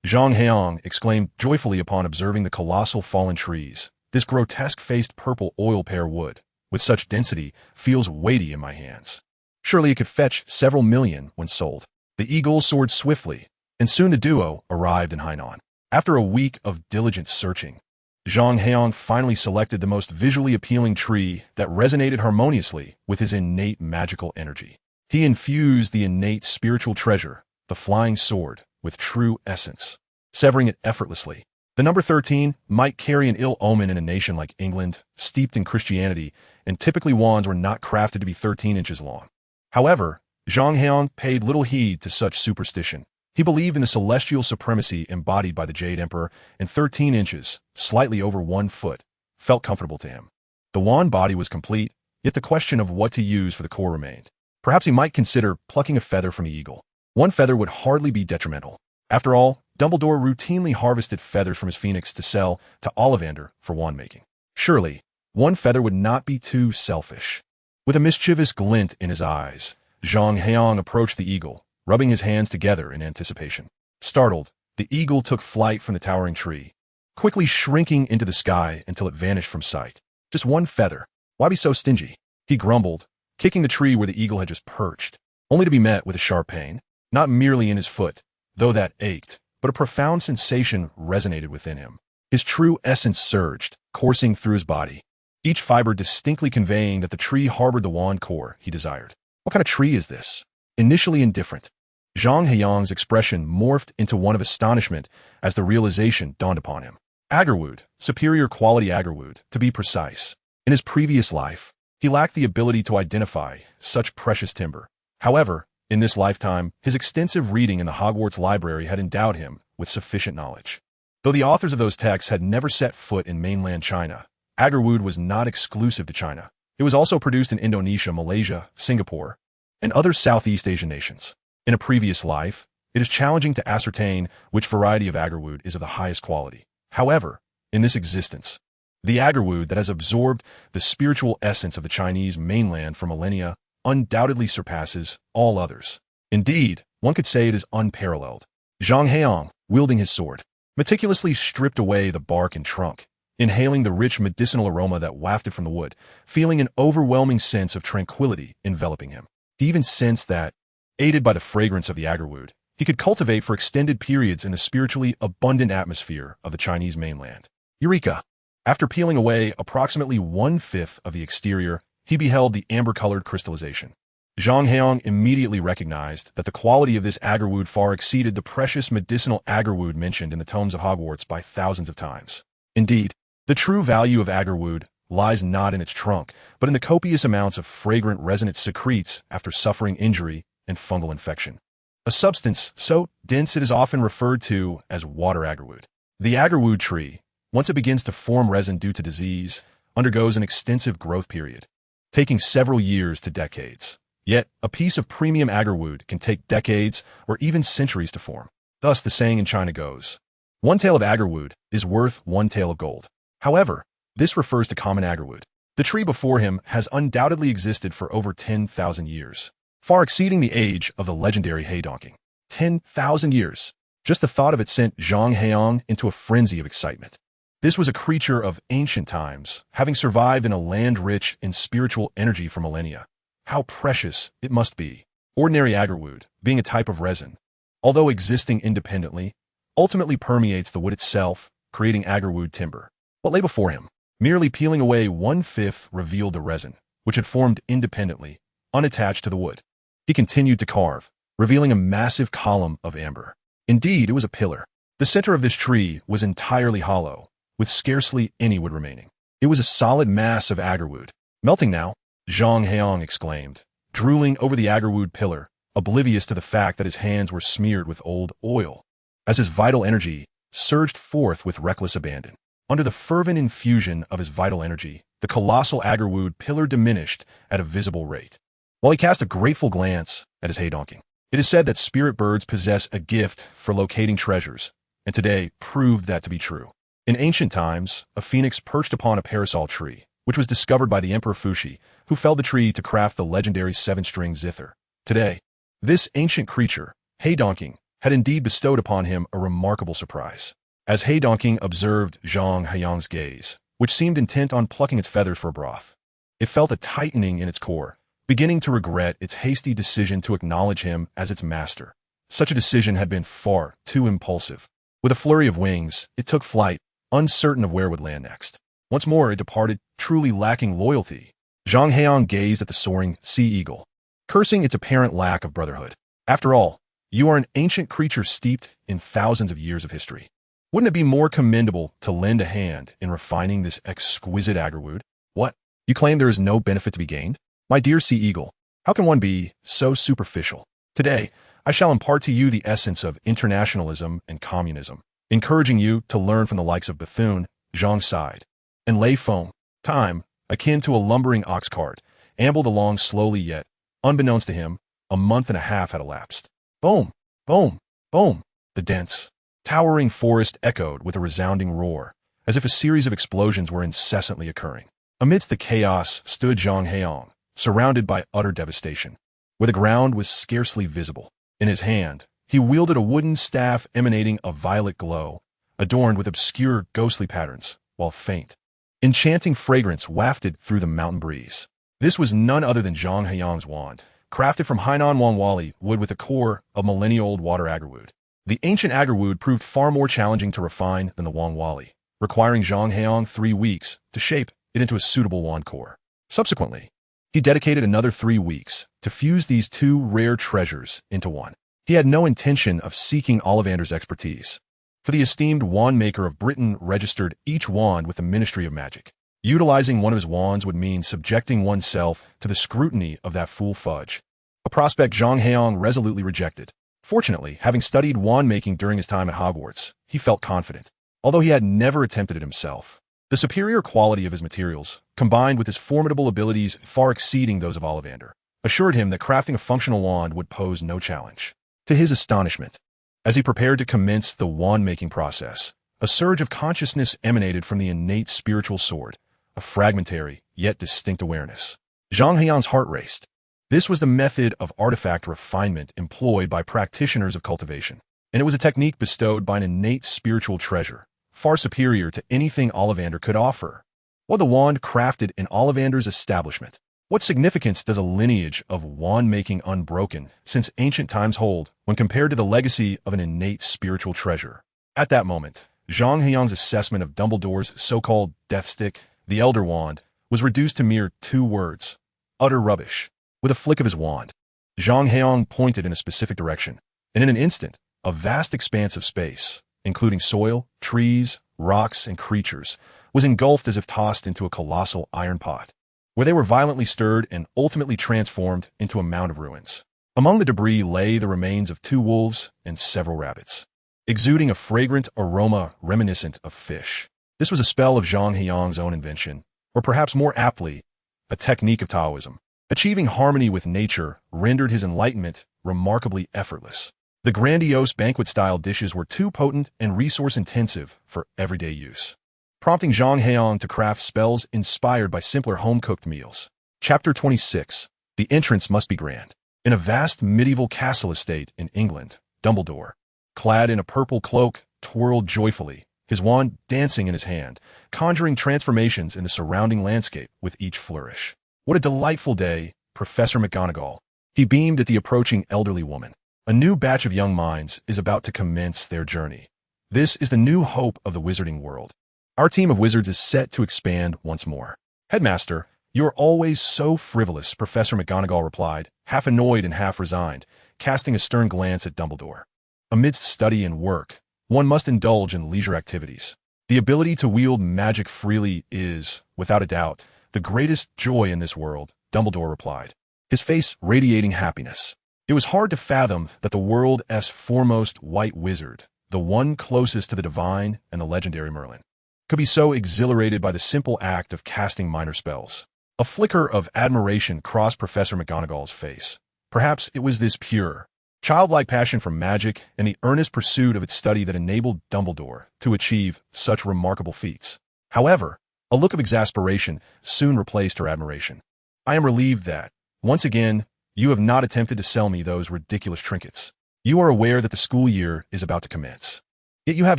Zhang Heyang exclaimed joyfully upon observing the colossal fallen trees, This grotesque-faced purple oil pear wood, with such density, feels weighty in my hands. Surely it could fetch several million when sold. The eagle soared swiftly, and soon the duo arrived in Hainan. After a week of diligent searching, Zhang Heyang finally selected the most visually appealing tree that resonated harmoniously with his innate magical energy. He infused the innate spiritual treasure, the flying sword, with true essence, severing it effortlessly. The number 13 might carry an ill omen in a nation like England, steeped in Christianity, and typically wands were not crafted to be 13 inches long. However, Zhang Heyang paid little heed to such superstition. He believed in the celestial supremacy embodied by the Jade Emperor, and 13 inches, slightly over 1 foot, felt comfortable to him. The wand body was complete, yet the question of what to use for the core remained. Perhaps he might consider plucking a feather from the eagle. One feather would hardly be detrimental. After all, Dumbledore routinely harvested feathers from his phoenix to sell to Ollivander for wand making. Surely, one feather would not be too selfish. With a mischievous glint in his eyes, Zhang Heyang approached the eagle, rubbing his hands together in anticipation. Startled, the eagle took flight from the towering tree, quickly shrinking into the sky until it vanished from sight. Just one feather. Why be so stingy? He grumbled, kicking the tree where the eagle had just perched, only to be met with a sharp pain, not merely in his foot, though that ached, but a profound sensation resonated within him. His true essence surged, coursing through his body, each fiber distinctly conveying that the tree harbored the wand core he desired. What kind of tree is this? Initially indifferent, Zhang Heyang's expression morphed into one of astonishment as the realization dawned upon him. Agarwood, superior quality agarwood, to be precise. In his previous life, he lacked the ability to identify such precious timber. However, in this lifetime, his extensive reading in the Hogwarts library had endowed him with sufficient knowledge. Though the authors of those texts had never set foot in mainland China, agarwood was not exclusive to China. It was also produced in Indonesia, Malaysia, Singapore, and other Southeast Asian nations. In a previous life, it is challenging to ascertain which variety of agarwood is of the highest quality. However, in this existence, the agarwood that has absorbed the spiritual essence of the Chinese mainland for millennia undoubtedly surpasses all others. Indeed, one could say it is unparalleled. Zhang Heyang, wielding his sword, meticulously stripped away the bark and trunk, inhaling the rich medicinal aroma that wafted from the wood, feeling an overwhelming sense of tranquility enveloping him. He even sensed that, aided by the fragrance of the agarwood, he could cultivate for extended periods in the spiritually abundant atmosphere of the Chinese mainland. Eureka! After peeling away approximately 1/5 of the exterior, he beheld the amber-colored crystallization. Zhang Heyang immediately recognized that the quality of this agarwood far exceeded the precious medicinal agarwood mentioned in the tomes of Hogwarts by thousands of times. Indeed, the true value of agarwood lies not in its trunk, but in the copious amounts of fragrant resin it secretes after suffering injury and fungal infection. A substance so dense it is often referred to as water agarwood. The agarwood tree, once it begins to form resin due to disease, undergoes an extensive growth period, taking several years to decades. Yet, a piece of premium agarwood can take decades or even centuries to form. Thus, the saying in China goes, "One tael of agarwood is worth 1 tael of gold." However, this refers to common agarwood. The tree before him has undoubtedly existed for over 10,000 years, far exceeding the age of the legendary Heydonking. 10,000 years. Just the thought of it sent Zhang Heyang into a frenzy of excitement. This was a creature of ancient times, having survived in a land rich in spiritual energy for millennia. How precious it must be. Ordinary agarwood, being a type of resin, although existing independently, ultimately permeates the wood itself, creating agarwood timber. What lay before him? Merely peeling away 1/5 revealed the resin, which had formed independently, unattached to the wood. He continued to carve, revealing a massive column of amber. Indeed, it was a pillar. The center of this tree was entirely hollow, with scarcely any wood remaining. It was a solid mass of agarwood. Melting now, Zhang Heyang exclaimed, drooling over the agarwood pillar, oblivious to the fact that his hands were smeared with old oil, as his vital energy surged forth with reckless abandon. Under the fervent infusion of his vital energy, the colossal agarwood pillar diminished at a visible rate. While he cast a grateful glance at his Heydonking, it is said that spirit birds possess a gift for locating treasures, and today proved that to be true. In ancient times, a phoenix perched upon a parasol tree, which was discovered by the Emperor Fuxi, who felled the tree to craft the legendary 7-string zither. Today, this ancient creature, Heydonking, had indeed bestowed upon him a remarkable surprise. As Heydonking observed Zhang Heyang's gaze, which seemed intent on plucking its feathers for a broth. It felt a tightening in its core, beginning to regret its hasty decision to acknowledge him as its master. Such a decision had been far too impulsive. With a flurry of wings, it took flight, uncertain of where it would land next. Once more it departed, truly lacking loyalty. Zhang Heyang gazed at the soaring sea eagle, cursing its apparent lack of brotherhood. After all, you are an ancient creature steeped in thousands of years of history. Wouldn't it be more commendable to lend a hand in refining this exquisite agrwood? What? You claim there is no benefit to be gained? My dear sea eagle, how can one be so superficial? Today, I shall impart to you the essence of internationalism and communism, encouraging you to learn from the likes of Bethune, Zhang sighed, and lay foam. Time, akin to a lumbering ox cart, ambled along slowly yet, unbeknownst to him, a month and a half had elapsed. Boom! Boom! Boom! The dense, towering forest echoed with a resounding roar, as if a series of explosions were incessantly occurring. Amidst the chaos stood Zhang Heyang, surrounded by utter devastation, where the ground was scarcely visible. In his hand, he wielded a wooden staff emanating a violet glow, adorned with obscure ghostly patterns, while faint, enchanting fragrance wafted through the mountain breeze. This was none other than Zhang Heyang's wand, crafted from Hainan Wangwali wood with a core of millennia-old water agarwood. The ancient agarwood proved far more challenging to refine than the Wangwali, requiring Zhang Heyang 3 weeks to shape it into a suitable wand core. Subsequently, he dedicated another 3 weeks to fuse these two rare treasures into one. He had no intention of seeking Ollivander's expertise, for the esteemed wand maker of Britain registered each wand with the Ministry of Magic. Utilizing one of his wands would mean subjecting oneself to the scrutiny of that fool Fudge, a prospect Zhang Heyang resolutely rejected. Fortunately, having studied wand-making during his time at Hogwarts, he felt confident, although he had never attempted it himself. The superior quality of his materials, combined with his formidable abilities far exceeding those of Ollivander, assured him that crafting a functional wand would pose no challenge. To his astonishment, as he prepared to commence the wand-making process, a surge of consciousness emanated from the innate spiritual sword, a fragmentary, yet distinct awareness. Zhang Heyang's heart raced. This was the method of artifact refinement employed by practitioners of cultivation, and it was a technique bestowed by an innate spiritual treasure, far superior to anything Ollivander could offer. Was the wand crafted in Ollivander's establishment? What significance does a lineage of wand-making unbroken since ancient times hold when compared to the legacy of an innate spiritual treasure? At that moment, Zhang Heyang's assessment of Dumbledore's so-called death stick, the Elder Wand, was reduced to mere 2 words: utter rubbish. With a flick of his wand, Zhang Heyang pointed in a specific direction, and in an instant, a vast expanse of space, including soil, trees, rocks, and creatures, was engulfed as if tossed into a colossal iron pot, where they were violently stirred and ultimately transformed into a mound of ruins. Among the debris lay the remains of 2 wolves and several rabbits, exuding a fragrant aroma reminiscent of fish. This was a spell of Zhang Heyang's own invention, or perhaps more aptly, a technique of Taoism. Achieving harmony with nature rendered his enlightenment remarkably effortless. The grandiose banquet-style dishes were too potent and resource-intensive for everyday use, prompting Zhang Heyang to craft spells inspired by simpler home-cooked meals. Chapter 26. The entrance must be grand. In a vast medieval castle estate in England, Dumbledore, clad in a purple cloak, twirled joyfully, his wand dancing in his hand, conjuring transformations in the surrounding landscape with each flourish. What a delightful day, Professor McGonagall. He beamed at the approaching elderly woman. A new batch of young minds is about to commence their journey. This is the new hope of the wizarding world. Our team of wizards is set to expand once more. Headmaster, you are always so frivolous, Professor McGonagall replied, half annoyed and half resigned, casting a stern glance at Dumbledore. Amidst study and work, one must indulge in leisure activities. The ability to wield magic freely is, without a doubt, the greatest joy in this world, Dumbledore replied, his face radiating happiness. It was hard to fathom that the world's foremost white wizard, the one closest to the divine and the legendary Merlin, could be so exhilarated by the simple act of casting minor spells. A flicker of admiration crossed Professor McGonagall's face. Perhaps it was this pure, childlike passion for magic and the earnest pursuit of its study that enabled Dumbledore to achieve such remarkable feats. However, a look of exasperation soon replaced her admiration. I am relieved that, once again, you have not attempted to sell me those ridiculous trinkets. You are aware that the school year is about to commence. Yet you have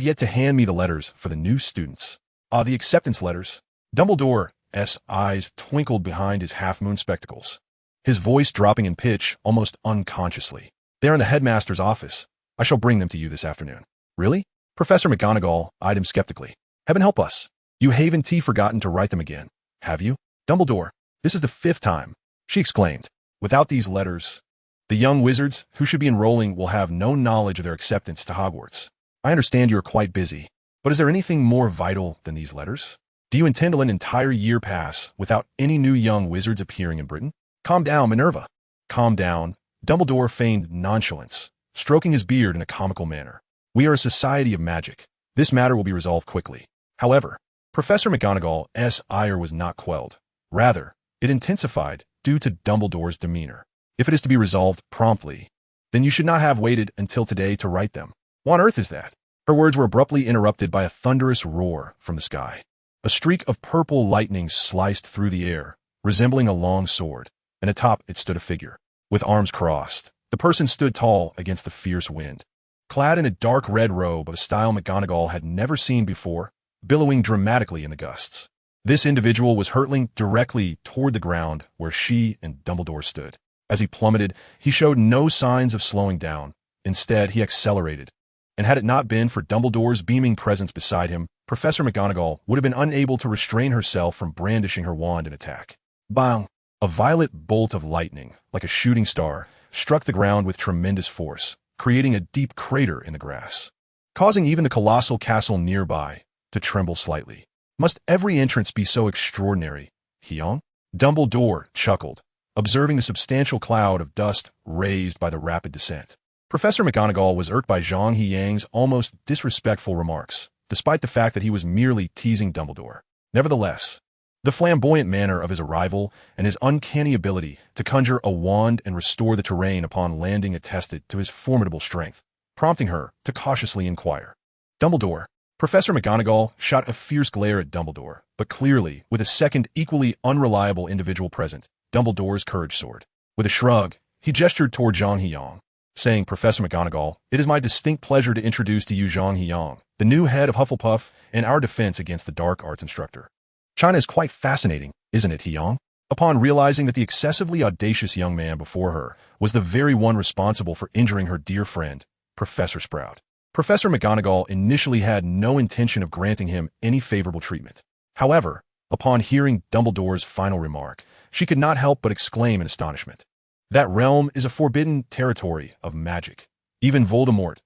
yet to hand me the letters for the new students. The acceptance letters. Dumbledore's eyes twinkled behind his half-moon spectacles, his voice dropping in pitch almost unconsciously. "They are in the headmaster's office. I shall bring them to you this afternoon." "Really?" Professor McGonagall eyed him skeptically. "Heaven help us. You haven't forgotten to write them again, have you?" "Dumbledore, this is the 5th time," she exclaimed. "Without these letters, the young wizards who should be enrolling will have no knowledge of their acceptance to Hogwarts. I understand you are quite busy, but is there anything more vital than these letters? Do you intend to let an entire year pass without any new young wizards appearing in Britain?" "Calm down, Minerva." "Calm down." Dumbledore feigned nonchalance, stroking his beard in a comical manner. "We are a society of magic. This matter will be resolved quickly." However, Professor McGonagall's ire was not quelled. Rather, it intensified due to Dumbledore's demeanor. "If it is to be resolved promptly, then you should not have waited until today to write them. What on earth is that?" Her words were abruptly interrupted by a thunderous roar from the sky. A streak of purple lightning sliced through the air, resembling a long sword, and atop it stood a figure. With arms crossed, the person stood tall against the fierce wind. Clad in a dark red robe of a style McGonagall had never seen before, billowing dramatically in the gusts. This individual was hurtling directly toward the ground where she and Dumbledore stood. As he plummeted, he showed no signs of slowing down. Instead, he accelerated. And had it not been for Dumbledore's beaming presence beside him, Professor McGonagall would have been unable to restrain herself from brandishing her wand in attack. Bang! A violet bolt of lightning, like a shooting star, struck the ground with tremendous force, creating a deep crater in the grass, causing even the colossal castle nearby to tremble slightly. "Must every entrance be so extraordinary, Heyang?" Dumbledore chuckled, observing the substantial cloud of dust raised by the rapid descent. Professor McGonagall was irked by Zhang Heyang's almost disrespectful remarks, despite the fact that he was merely teasing Dumbledore. Nevertheless, the flamboyant manner of his arrival and his uncanny ability to conjure a wand and restore the terrain upon landing attested to his formidable strength, prompting her to cautiously inquire. "Dumbledore." Professor McGonagall shot a fierce glare at Dumbledore, but clearly, with a second equally unreliable individual present, Dumbledore's courage soared. With a shrug, he gestured toward Zhang Heyang, saying, "Professor McGonagall, it is my distinct pleasure to introduce to you Zhang Heyang, the new head of Hufflepuff and our defense against the dark arts instructor." "China is quite fascinating, isn't it, Heyang?" Upon realizing that the excessively audacious young man before her was the very one responsible for injuring her dear friend, Professor Sprout, Professor McGonagall initially had no intention of granting him any favorable treatment. However, upon hearing Dumbledore's final remark, she could not help but exclaim in astonishment. "That realm is a forbidden territory of magic. Even Voldemort.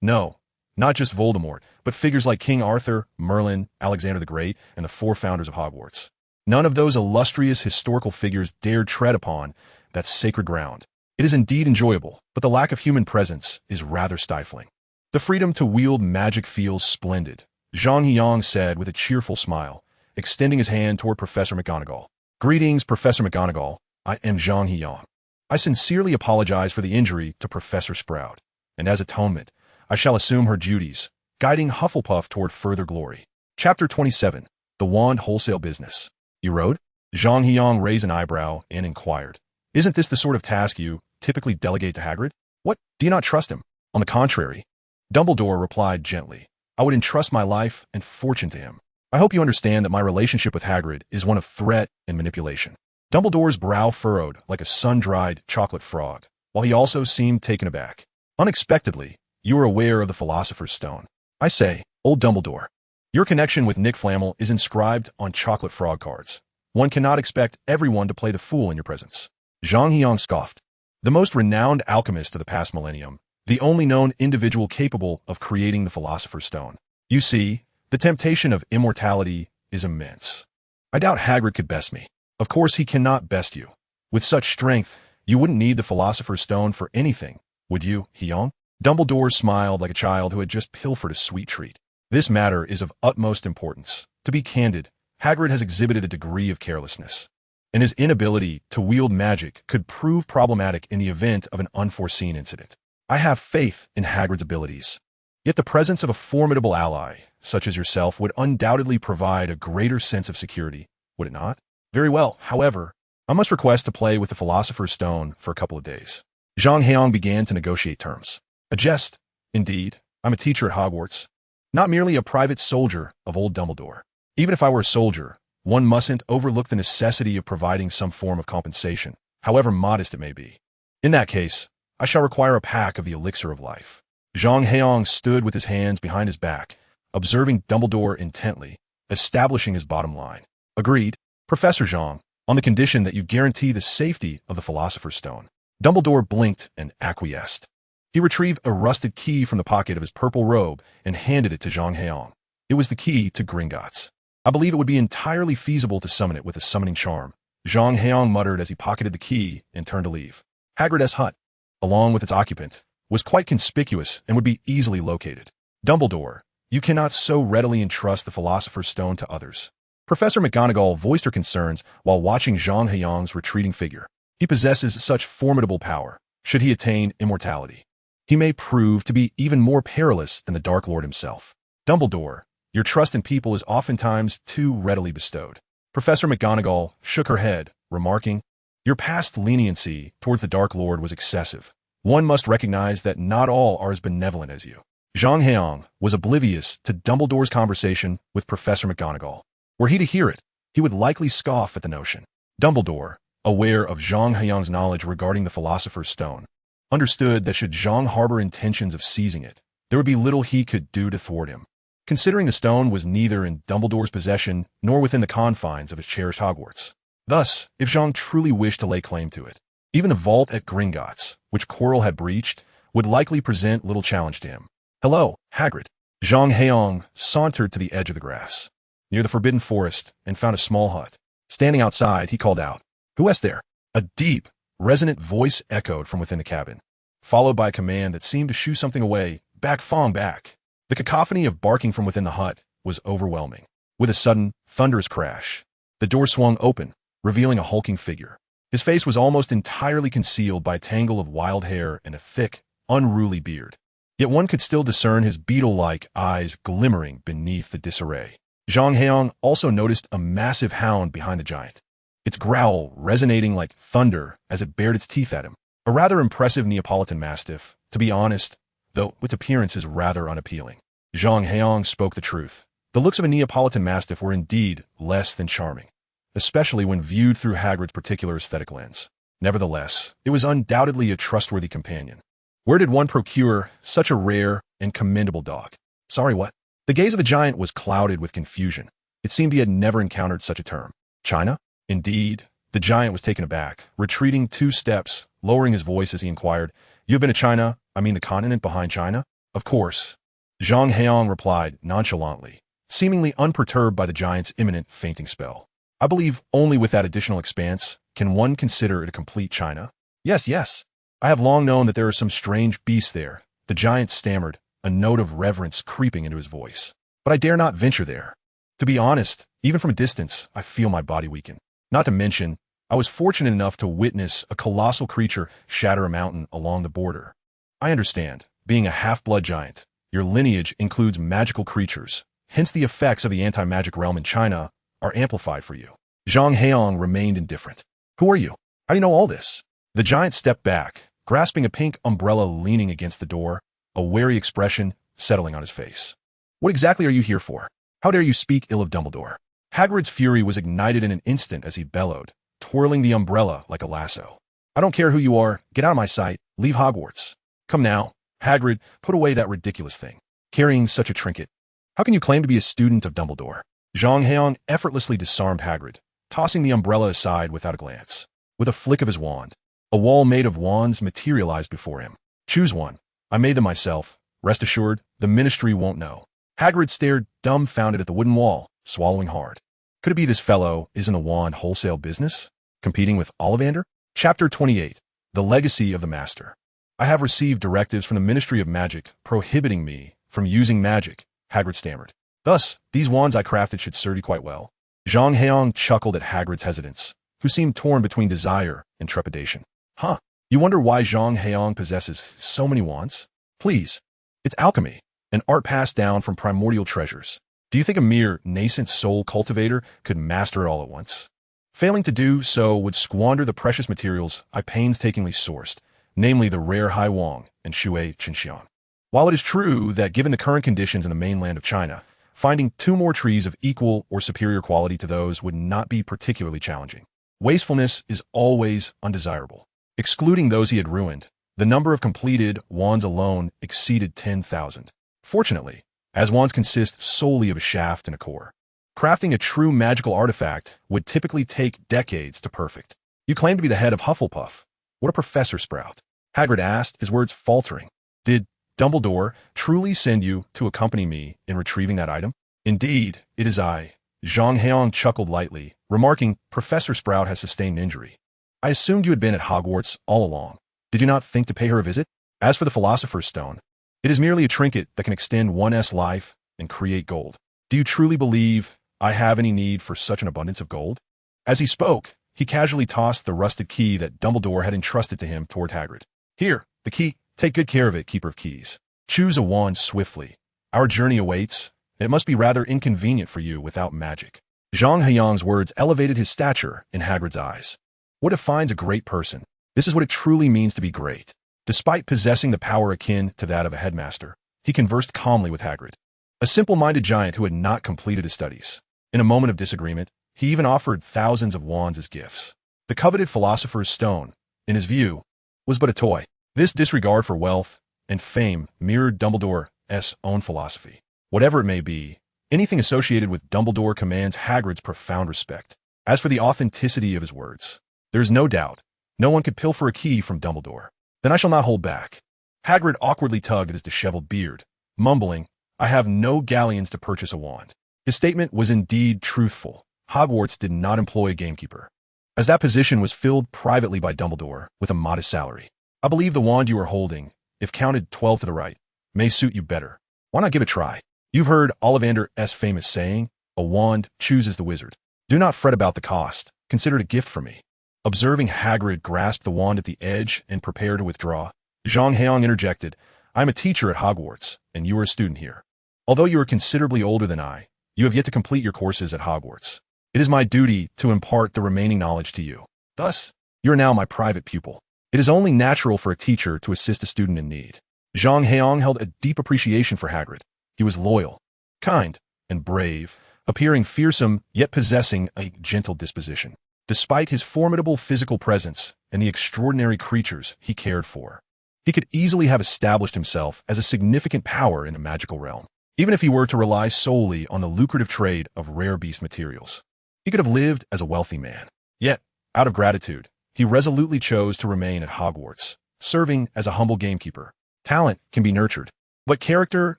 No, not just Voldemort, but figures like King Arthur, Merlin, Alexander the Great, and the 4 founders of Hogwarts. None of those illustrious historical figures dared tread upon that sacred ground. It is indeed enjoyable, but the lack of human presence is rather stifling. The freedom to wield magic feels splendid," Zhang Heyang said with a cheerful smile, extending his hand toward Professor McGonagall. "Greetings, Professor McGonagall. I am Zhang Heyang. I sincerely apologize for the injury to Professor Sprout, and as atonement, I shall assume her duties, guiding Hufflepuff toward further glory." Chapter 27. The Wand Wholesale Business. "You rode?" Zhang Heyang raised an eyebrow and inquired. "Isn't this the sort of task you typically delegate to Hagrid? What, do you not trust him?" "On the contrary," Dumbledore replied gently, "I would entrust my life and fortune to him. I hope you understand that my relationship with Hagrid is one of threat and manipulation." Dumbledore's brow furrowed like a sun-dried chocolate frog, while he also seemed taken aback. "Unexpectedly, you are aware of the Philosopher's Stone. I say, old Dumbledore, your connection with Nick Flamel is inscribed on chocolate frog cards. One cannot expect everyone to play the fool in your presence." Zhang Heyang scoffed. "The most renowned alchemist of the past millennium, the only known individual capable of creating the Philosopher's Stone. You see, the temptation of immortality is immense. I doubt Hagrid could best me. Of course he cannot best you. With such strength, you wouldn't need the Philosopher's Stone for anything, would you, Heyang?" Dumbledore smiled like a child who had just pilfered a sweet treat. "This matter is of utmost importance. To be candid, Hagrid has exhibited a degree of carelessness, and his inability to wield magic could prove problematic in the event of an unforeseen incident. I have faith in Hagrid's abilities. Yet the presence of a formidable ally, such as yourself, would undoubtedly provide a greater sense of security, would it not? Very well, however, I must request to play with the Philosopher's Stone for a couple of days." Zhang Heyang began to negotiate terms. "A jest, indeed. I'm a teacher at Hogwarts, not merely a private soldier of old Dumbledore. Even if I were a soldier, one mustn't overlook the necessity of providing some form of compensation, however modest it may be. In that case, I shall require a pack of the elixir of life. Zhang Heyang stood with his hands behind his back, observing Dumbledore intently, establishing his bottom line. Agreed, Professor Zhang, on the condition that you guarantee the safety of the Philosopher's Stone. Dumbledore blinked and acquiesced. He retrieved a rusted key from the pocket of his purple robe and handed it to Zhang Heyang. It was the key to Gringotts. I believe it would be entirely feasible to summon it with a summoning charm, Zhang Heyang muttered as he pocketed the key and turned to leave. Hagrid's hut, along with its occupant, was quite conspicuous and would be easily located. Dumbledore, you cannot so readily entrust the Philosopher's Stone to others. Professor McGonagall voiced her concerns while watching Zhang Heyang's retreating figure. He possesses such formidable power. Should he attain immortality, he may prove to be even more perilous than the Dark Lord himself. Dumbledore, your trust in people is oftentimes too readily bestowed. Professor McGonagall shook her head, remarking, your past leniency towards the Dark Lord was excessive. One must recognize that not all are as benevolent as you. Zhang Heyang was oblivious to Dumbledore's conversation with Professor McGonagall. Were he to hear it, he would likely scoff at the notion. Dumbledore, aware of Zhang Heyang's knowledge regarding the Philosopher's Stone, understood that should Zhang harbor intentions of seizing it, there would be little he could do to thwart him. Considering the stone was neither in Dumbledore's possession nor within the confines of his cherished Hogwarts. Thus, if Zhang truly wished to lay claim to it, even the vault at Gringotts, which Quirrell had breached, would likely present little challenge to him. Hello, Hagrid. Zhang Heyang sauntered to the edge of the grass, near the Forbidden Forest, and found a small hut. Standing outside, he called out, "Who is there?" A deep, resonant voice echoed from within the cabin, followed by a command that seemed to shoo something away. Back, Fong, back. The cacophony of barking from within the hut was overwhelming. With a sudden, thunderous crash, the door swung open, revealing a hulking figure. His face was almost entirely concealed by a tangle of wild hair and a thick, unruly beard. Yet one could still discern his beetle-like eyes glimmering beneath the disarray. Zhang Heyang also noticed a massive hound behind the giant, its growl resonating like thunder as it bared its teeth at him. A rather impressive Neapolitan Mastiff, to be honest, though its appearance is rather unappealing. Zhang Heyang spoke the truth. The looks of a Neapolitan Mastiff were indeed less than charming, especially when viewed through Hagrid's particular aesthetic lens. Nevertheless, it was undoubtedly a trustworthy companion. Where did one procure such a rare and commendable dog? Sorry, what? The gaze of the giant was clouded with confusion. It seemed he had never encountered such a term. China? Indeed. The giant was taken aback, retreating 2 steps, lowering his voice as he inquired, You have been to China? I mean the continent behind China? Of course. Zhang Heyang replied nonchalantly, seemingly unperturbed by the giant's imminent fainting spell. I believe only with that additional expanse can one consider it a complete China. Yes, yes. I have long known that there are some strange beasts there, the giant stammered, a note of reverence creeping into his voice. But I dare not venture there. To be honest, even from a distance, I feel my body weaken. Not to mention, I was fortunate enough to witness a colossal creature shatter a mountain along the border. I understand, being a half-blood giant, your lineage includes magical creatures, hence the effects of the anti-magic realm in China are amplified for you. Zhang Heyang remained indifferent. Who are you? How do you know all this? The giant stepped back, grasping a pink umbrella leaning against the door, a wary expression settling on his face. What exactly are you here for? How dare you speak ill of Dumbledore? Hagrid's fury was ignited in an instant as he bellowed, twirling the umbrella like a lasso. I don't care who you are. Get out of my sight. Leave Hogwarts. Come now. Hagrid, put away that ridiculous thing. Carrying such a trinket. How can you claim to be a student of Dumbledore? Zhang Heyang effortlessly disarmed Hagrid, tossing the umbrella aside without a glance. With a flick of his wand, a wall made of wands materialized before him. Choose one. I made them myself. Rest assured, the ministry won't know. Hagrid stared dumbfounded at the wooden wall, swallowing hard. Could it be this fellow is in the wand wholesale business? Competing with Ollivander? Chapter 28. The Legacy of the Master. I have received directives from the Ministry of Magic prohibiting me from using magic, Hagrid stammered. Thus, these wands I crafted should serve you quite well. Zhang Heyang chuckled at Hagrid's hesitance, who seemed torn between desire and trepidation. Huh, you wonder why Zhang Heyang possesses so many wands? Please, it's alchemy, an art passed down from primordial treasures. Do you think a mere nascent soul cultivator could master it all at once? Failing to do so would squander the precious materials I painstakingly sourced, namely the rare Hai Wang and Shui Qinxian. While it is true that given the current conditions in the mainland of China, Finding 2 more trees of equal or superior quality to those would not be particularly challenging. Wastefulness is always undesirable. Excluding those he had ruined, the number of completed wands alone exceeded 10,000. Fortunately, as wands consist solely of a shaft and a core, crafting a true magical artifact would typically take decades to perfect. You claim to be the head of Hufflepuff. What a Professor Sprout. Hagrid asked, his words faltering. Did Dumbledore truly send you to accompany me in retrieving that item? Indeed, it is I. Zhang Heyang chuckled lightly, remarking, Professor Sprout has sustained an injury. I assumed you had been at Hogwarts all along. Did you not think to pay her a visit? As for the Philosopher's Stone, it is merely a trinket that can extend one's life and create gold. Do you truly believe I have any need for such an abundance of gold? As he spoke, he casually tossed the rusted key that Dumbledore had entrusted to him toward Hagrid. Here, the key. Take good care of it, Keeper of Keys. Choose a wand swiftly. Our journey awaits, and it must be rather inconvenient for you without magic. Zhang Heyang's words elevated his stature in Hagrid's eyes. What defines a great person? This is what it truly means to be great. Despite possessing the power akin to that of a headmaster, he conversed calmly with Hagrid, a simple-minded giant who had not completed his studies. In a moment of disagreement, he even offered thousands of wands as gifts. The coveted Philosopher's Stone, in his view, was but a toy. This disregard for wealth and fame mirrored Dumbledore's own philosophy. Whatever it may be, anything associated with Dumbledore commands Hagrid's profound respect. As for the authenticity of his words, there is no doubt no one could pilfer a key from Dumbledore. Then I shall not hold back. Hagrid awkwardly tugged at his disheveled beard, mumbling, I have no galleons to purchase a wand. His statement was indeed truthful. Hogwarts did not employ a gamekeeper, as that position was filled privately by Dumbledore with a modest salary. I believe the wand you are holding, if counted 12 to the right, may suit you better. Why not give it a try? You've heard Ollivander's famous saying, a wand chooses the wizard. Do not fret about the cost. Consider it a gift from me. Observing Hagrid grasp the wand at the edge and prepare to withdraw, Zhang Heyang interjected, I am a teacher at Hogwarts, and you are a student here. Although you are considerably older than I, you have yet to complete your courses at Hogwarts. It is my duty to impart the remaining knowledge to you. Thus, you are now my private pupil. It is only natural for a teacher to assist a student in need. Zhang Heyang held a deep appreciation for Hagrid. He was loyal, kind, and brave, appearing fearsome yet possessing a gentle disposition. Despite his formidable physical presence and the extraordinary creatures he cared for, he could easily have established himself as a significant power in the magical realm, even if he were to rely solely on the lucrative trade of rare beast materials. He could have lived as a wealthy man. Yet, out of gratitude, he resolutely chose to remain at Hogwarts, serving as a humble gamekeeper. Talent can be nurtured, but character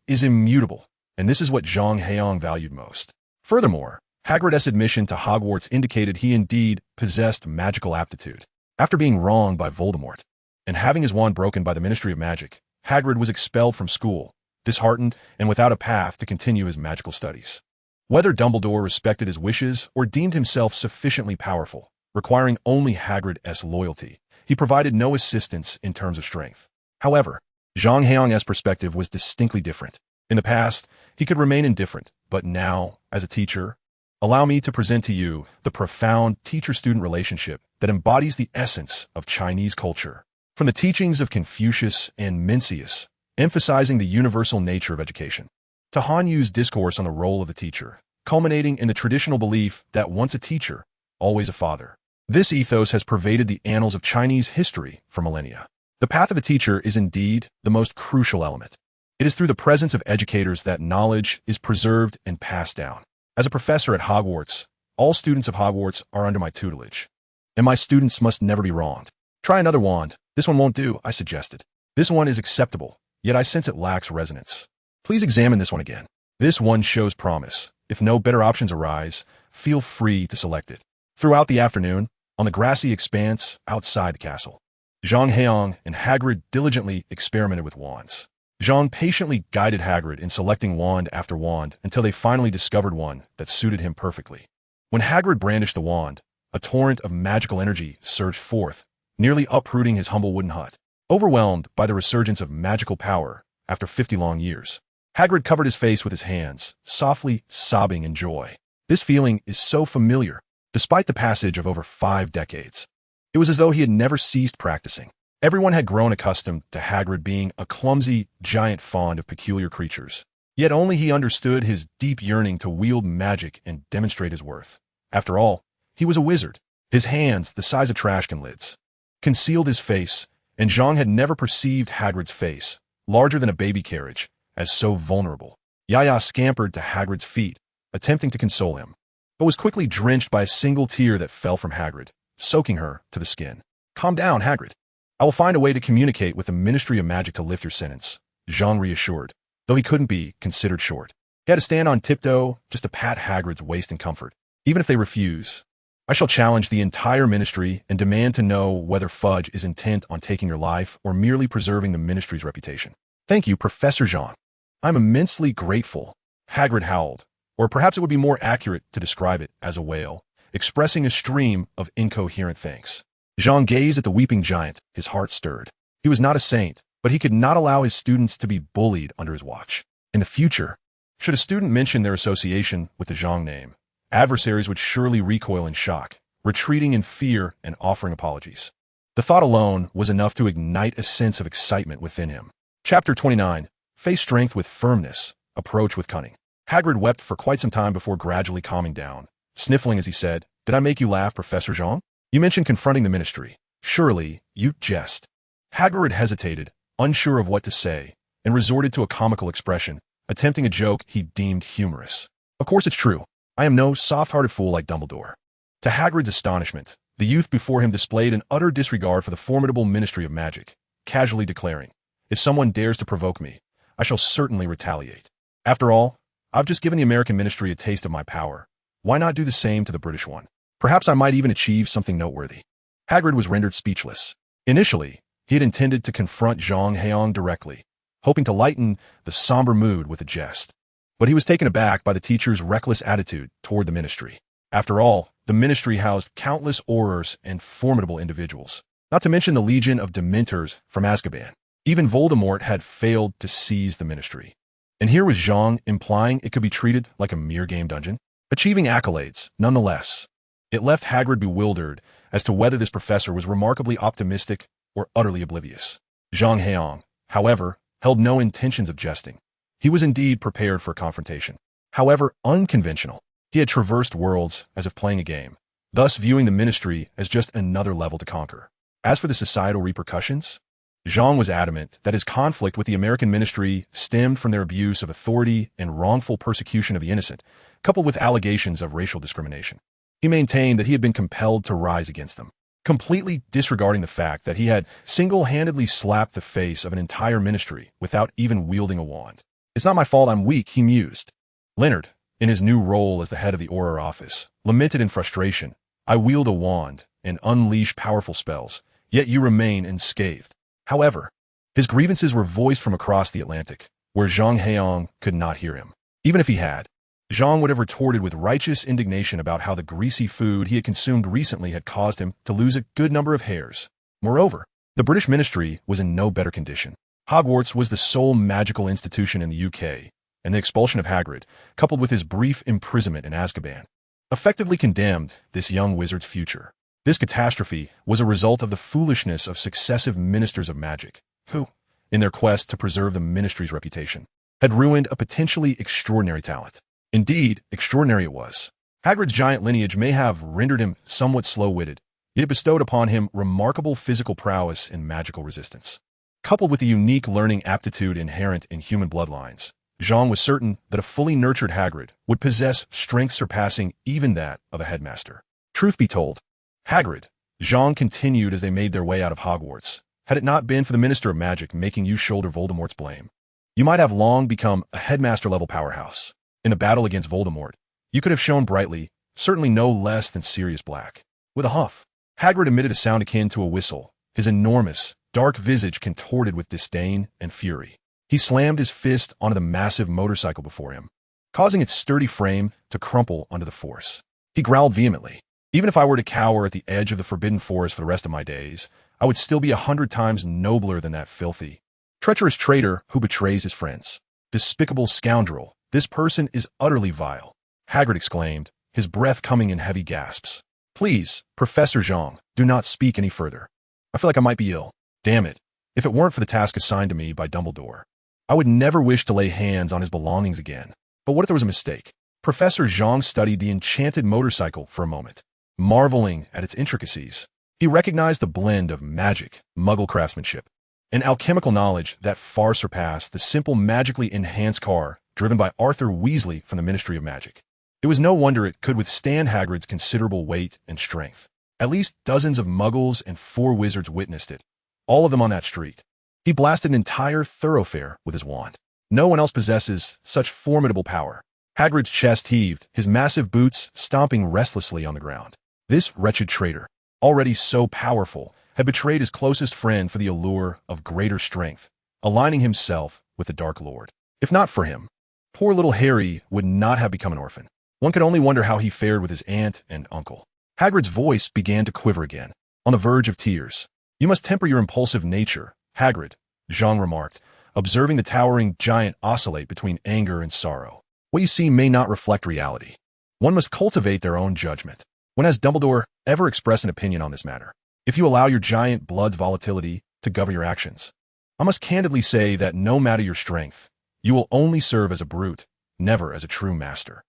is immutable, and this is what Zhang Heyang valued most. Furthermore, Hagrid's admission to Hogwarts indicated he indeed possessed magical aptitude. After being wronged by Voldemort and having his wand broken by the Ministry of Magic, Hagrid was expelled from school, disheartened and without a path to continue his magical studies. Whether Dumbledore respected his wishes or deemed himself sufficiently powerful, requiring only Hagrid's loyalty, he provided no assistance in terms of strength. However, Zhang Heyang's perspective was distinctly different. In the past, he could remain indifferent, but now, as a teacher, allow me to present to you the profound teacher-student relationship that embodies the essence of Chinese culture. From the teachings of Confucius and Mencius, emphasizing the universal nature of education, to Han Yu's discourse on the role of the teacher, culminating in the traditional belief that once a teacher, always a father. This ethos has pervaded the annals of Chinese history for millennia. The path of a teacher is indeed the most crucial element. It is through the presence of educators that knowledge is preserved and passed down. As a professor at Hogwarts, all students of Hogwarts are under my tutelage, and my students must never be wronged. Try another wand. This one won't do, I suggested. This one is acceptable, yet I sense it lacks resonance. Please examine this one again. This one shows promise. If no better options arise, feel free to select it. Throughout the afternoon, on the grassy expanse outside the castle, Zhang Heyang and Hagrid diligently experimented with wands. Zhang patiently guided Hagrid in selecting wand after wand until they finally discovered one that suited him perfectly. When Hagrid brandished the wand, a torrent of magical energy surged forth, nearly uprooting his humble wooden hut. Overwhelmed by the resurgence of magical power after 50 long years, Hagrid covered his face with his hands, softly sobbing in joy. This feeling is so familiar, despite the passage of over 5 decades. It was as though he had never ceased practicing. Everyone had grown accustomed to Hagrid being a clumsy, giant fond of peculiar creatures. Yet only he understood his deep yearning to wield magic and demonstrate his worth. After all, he was a wizard. His hands, the size of trash can lids, concealed his face, and Zhang had never perceived Hagrid's face, larger than a baby carriage, as so vulnerable. Yaya scampered to Hagrid's feet, attempting to console him, but was quickly drenched by a single tear that fell from Hagrid, soaking her to the skin. Calm down, Hagrid. I will find a way to communicate with the Ministry of Magic to lift your sentence, Zhang reassured, though he couldn't be considered short. He had to stand on tiptoe just to pat Hagrid's waist in comfort. Even if they refuse, I shall challenge the entire ministry and demand to know whether Fudge is intent on taking your life or merely preserving the ministry's reputation. Thank you, Professor Zhang. I'm immensely grateful, Hagrid howled, or perhaps it would be more accurate to describe it as a wail, expressing a stream of incoherent thanks. Zhang gazed at the weeping giant, his heart stirred. He was not a saint, but he could not allow his students to be bullied under his watch. In the future, should a student mention their association with the Zhang name, adversaries would surely recoil in shock, retreating in fear and offering apologies. The thought alone was enough to ignite a sense of excitement within him. Chapter 29. Face strength with firmness, approach with cunning. Hagrid wept for quite some time before gradually calming down, sniffling as he said, "Did I make you laugh, Professor Zhang? You mentioned confronting the ministry. Surely, you jest." Hagrid hesitated, unsure of what to say, and resorted to a comical expression, attempting a joke he deemed humorous. "Of course it's true. I am no soft-hearted fool like Dumbledore." To Hagrid's astonishment, the youth before him displayed an utter disregard for the formidable Ministry of Magic, casually declaring, "If someone dares to provoke me, I shall certainly retaliate. After all, I've just given the American ministry a taste of my power. Why not do the same to the British one? Perhaps I might even achieve something noteworthy." Hagrid was rendered speechless. Initially, he had intended to confront Zhang Heyang directly, hoping to lighten the somber mood with a jest. But he was taken aback by the teacher's reckless attitude toward the ministry. After all, the ministry housed countless Aurors and formidable individuals, not to mention the legion of Dementors from Azkaban. Even Voldemort had failed to seize the ministry. And here was Zhang implying it could be treated like a mere game dungeon, achieving accolades, nonetheless. It left Hagrid bewildered as to whether this professor was remarkably optimistic or utterly oblivious. Zhang Heyang, however, held no intentions of jesting. He was indeed prepared for a confrontation. However unconventional, he had traversed worlds as if playing a game, thus viewing the ministry as just another level to conquer. As for the societal repercussions, Zhang was adamant that his conflict with the American ministry stemmed from their abuse of authority and wrongful persecution of the innocent, coupled with allegations of racial discrimination. He maintained that he had been compelled to rise against them, completely disregarding the fact that he had single-handedly slapped the face of an entire ministry without even wielding a wand. "It's not my fault I'm weak," he mused. Leonard, in his new role as the head of the Auror office, lamented in frustration, "I wield a wand and unleash powerful spells, yet you remain unscathed." However, his grievances were voiced from across the Atlantic, where Zhang Heyang could not hear him. Even if he had, Zhang would have retorted with righteous indignation about how the greasy food he had consumed recently had caused him to lose a good number of hairs. Moreover, the British ministry was in no better condition. Hogwarts was the sole magical institution in the UK, and the expulsion of Hagrid, coupled with his brief imprisonment in Azkaban, effectively condemned this young wizard's future. This catastrophe was a result of the foolishness of successive ministers of magic, who, in their quest to preserve the ministry's reputation, had ruined a potentially extraordinary talent. Indeed, extraordinary it was. Hagrid's giant lineage may have rendered him somewhat slow-witted, yet it bestowed upon him remarkable physical prowess and magical resistance. Coupled with the unique learning aptitude inherent in human bloodlines, Zhang was certain that a fully nurtured Hagrid would possess strength surpassing even that of a headmaster. Truth be told, Hagrid, Zhang continued as they made their way out of Hogwarts, had it not been for the Minister of Magic making you shoulder Voldemort's blame, you might have long become a headmaster-level powerhouse. In the battle against Voldemort, you could have shone brightly, certainly no less than Sirius Black. With a huff, Hagrid emitted a sound akin to a whistle, his enormous, dark visage contorted with disdain and fury. He slammed his fist onto the massive motorcycle before him, causing its sturdy frame to crumple under the force. He growled vehemently. "Even if I were to cower at the edge of the Forbidden Forest for the rest of my days, I would still be 100 times nobler than that filthy, treacherous traitor who betrays his friends. Despicable scoundrel, this person is utterly vile," Hagrid exclaimed, his breath coming in heavy gasps. "Please, Professor Zhang, do not speak any further. I feel like I might be ill. Damn it, if it weren't for the task assigned to me by Dumbledore, I would never wish to lay hands on his belongings again. But what if there was a mistake? Professor Zhang studied the enchanted motorcycle for a moment, marveling at its intricacies. He recognized the blend of magic, Muggle craftsmanship, and alchemical knowledge that far surpassed the simple magically enhanced car driven by Arthur Weasley from the Ministry of Magic. It was no wonder it could withstand Hagrid's considerable weight and strength. At least dozens of Muggles and 4 wizards witnessed it, all of them on that street. He blasted an entire thoroughfare with his wand. No one else possesses such formidable power. Hagrid's chest heaved, his massive boots stomping restlessly on the ground. This wretched traitor, already so powerful, had betrayed his closest friend for the allure of greater strength, aligning himself with the Dark Lord. If not for him, poor little Harry would not have become an orphan. One could only wonder how he fared with his aunt and uncle. Hagrid's voice began to quiver again, on the verge of tears. You must temper your impulsive nature, Hagrid, Zhang remarked, observing the towering giant oscillate between anger and sorrow. What you see may not reflect reality. One must cultivate their own judgment. When has Dumbledore ever expressed an opinion on this matter? If you allow your giant blood's volatility to govern your actions, I must candidly say that no matter your strength, you will only serve as a brute, never as a true master.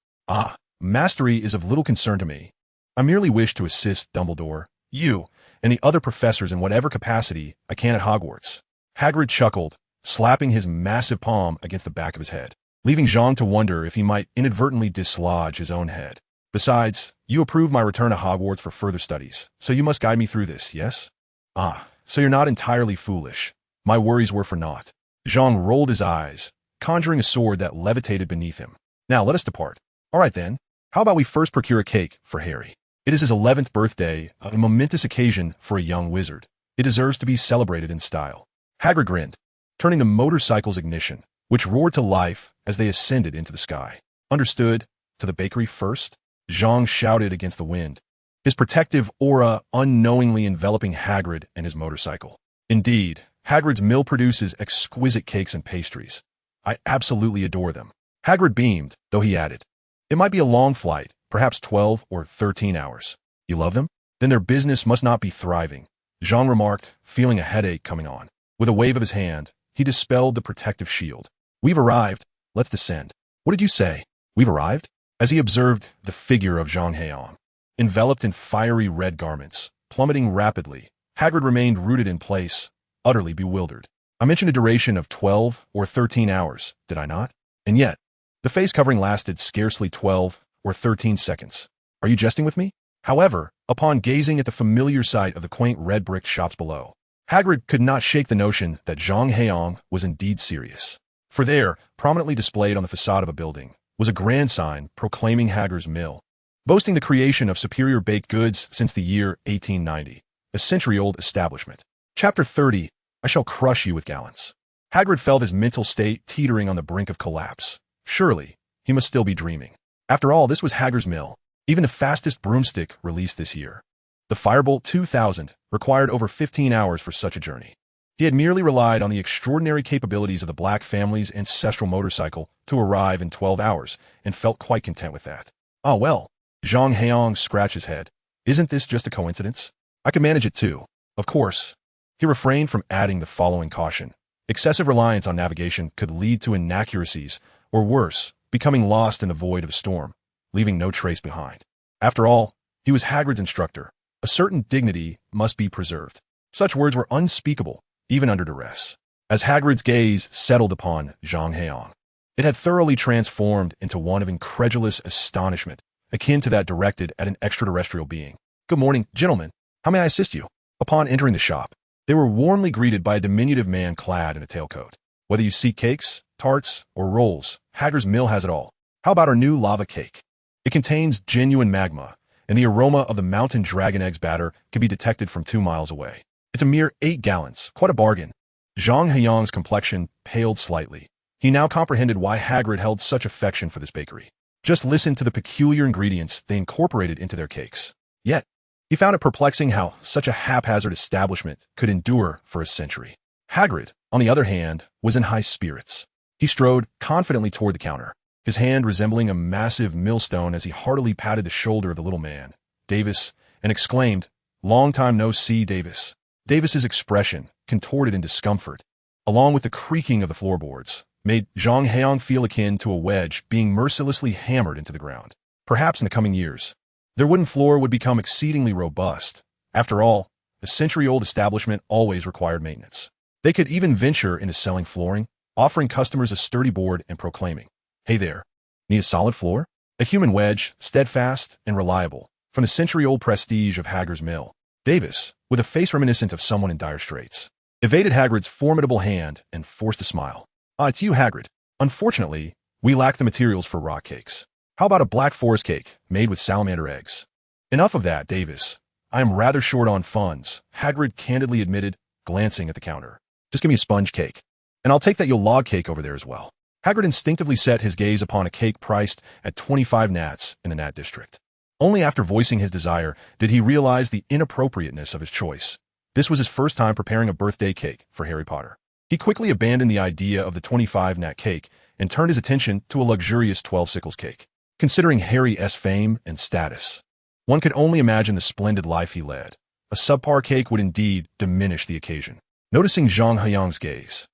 Mastery is of little concern to me. I merely wish to assist Dumbledore, you, and the other professors in whatever capacity I can at Hogwarts. Hagrid chuckled, slapping his massive palm against the back of his head, leaving Zhang to wonder if he might inadvertently dislodge his own head. Besides, you approve my return to Hogwarts for further studies, so you must guide me through this, yes? So you're not entirely foolish. My worries were for naught. Zhang rolled his eyes, conjuring a sword that levitated beneath him. Now let us depart. All right then, how about we first procure a cake for Harry? It is his 11th birthday, a momentous occasion for a young wizard. It deserves to be celebrated in style. Hagrid grinned, turning the motorcycle's ignition, which roared to life as they ascended into the sky. Understood? To the bakery first? Zhang shouted against the wind, his protective aura unknowingly enveloping Hagrid and his motorcycle. Indeed, Hagrid's mill produces exquisite cakes and pastries. I absolutely adore them. Hagrid beamed, though he added, it might be a long flight, perhaps 12 or 13 hours. You love them? Then their business must not be thriving, Zhang remarked, feeling a headache coming on. With a wave of his hand, he dispelled the protective shield. We've arrived. Let's descend. What did you say? We've arrived? As he observed the figure of Zhang Heyang, enveloped in fiery red garments, plummeting rapidly, Hagrid remained rooted in place, utterly bewildered. I mentioned a duration of 12 or 13 hours, did I not? And yet, the face covering lasted scarcely 12 or 13 seconds. Are you jesting with me? However, upon gazing at the familiar sight of the quaint red brick shops below, Hagrid could not shake the notion that Zhang Heyang was indeed serious. For there, prominently displayed on the facade of a building, was a grand sign proclaiming Hagrid's Mill, boasting the creation of superior baked goods since the year 1890, a century-old establishment. Chapter 30, I shall crush you with gallants. Hagrid felt his mental state teetering on the brink of collapse. Surely, he must still be dreaming. After all, this was Hagrid's Mill, even the fastest broomstick released this year. The Firebolt 2000 required over 15 hours for such a journey. He had merely relied on the extraordinary capabilities of the Black family's ancestral motorcycle to arrive in 12 hours, and felt quite content with that. Ah well, Zhang Heyang scratched his head. Isn't this just a coincidence? I can manage it too. Of course. He refrained from adding the following caution. Excessive reliance on navigation could lead to inaccuracies, or worse, becoming lost in the void of a storm, leaving no trace behind. After all, he was Hagrid's instructor. A certain dignity must be preserved. Such words were unspeakable, even under duress. As Hagrid's gaze settled upon Zhang Heyang, it had thoroughly transformed into one of incredulous astonishment, akin to that directed at an extraterrestrial being. Good morning, gentlemen. How may I assist you? Upon entering the shop, they were warmly greeted by a diminutive man clad in a tailcoat. Whether you seek cakes, tarts, or rolls, Hagrid's Mill has it all. How about our new lava cake? It contains genuine magma, and the aroma of the mountain dragon eggs batter can be detected from 2 miles away. It's a mere 8 gallons, quite a bargain. Zhang Heyang's complexion paled slightly. He now comprehended why Hagrid held such affection for this bakery. Just listen to the peculiar ingredients they incorporated into their cakes. Yet, he found it perplexing how such a haphazard establishment could endure for a century. Hagrid, on the other hand, was in high spirits. He strode confidently toward the counter, his hand resembling a massive millstone as he heartily patted the shoulder of the little man, Davis, and exclaimed, "Long time no see, Davis." Davis's expression contorted in discomfort, along with the creaking of the floorboards, made Zhang Heyang feel akin to a wedge being mercilessly hammered into the ground. Perhaps in the coming years, their wooden floor would become exceedingly robust. After all, a century-old establishment always required maintenance. They could even venture into selling flooring, offering customers a sturdy board and proclaiming, "Hey there, need a solid floor?" A human wedge, steadfast and reliable, from the century-old prestige of Hagrid's mill. Davis, with a face reminiscent of someone in dire straits, evaded Hagrid's formidable hand and forced a smile. "Ah, it's you, Hagrid. Unfortunately, we lack the materials for rock cakes. How about a black forest cake made with salamander eggs?" "Enough of that, Davis. I am rather short on funds," Hagrid candidly admitted, glancing at the counter. "Just give me a sponge cake. And I'll take that yule log cake over there as well." Hagrid instinctively set his gaze upon a cake priced at 25 nats in the Nat district. Only after voicing his desire did he realize the inappropriateness of his choice. This was his first time preparing a birthday cake for Harry Potter. He quickly abandoned the idea of the 25 nat cake and turned his attention to a luxurious 12 sickles cake. Considering Harry's fame and status, one could only imagine the splendid life he led. A subpar cake would indeed diminish the occasion. Noticing Zhang Heyang's gaze,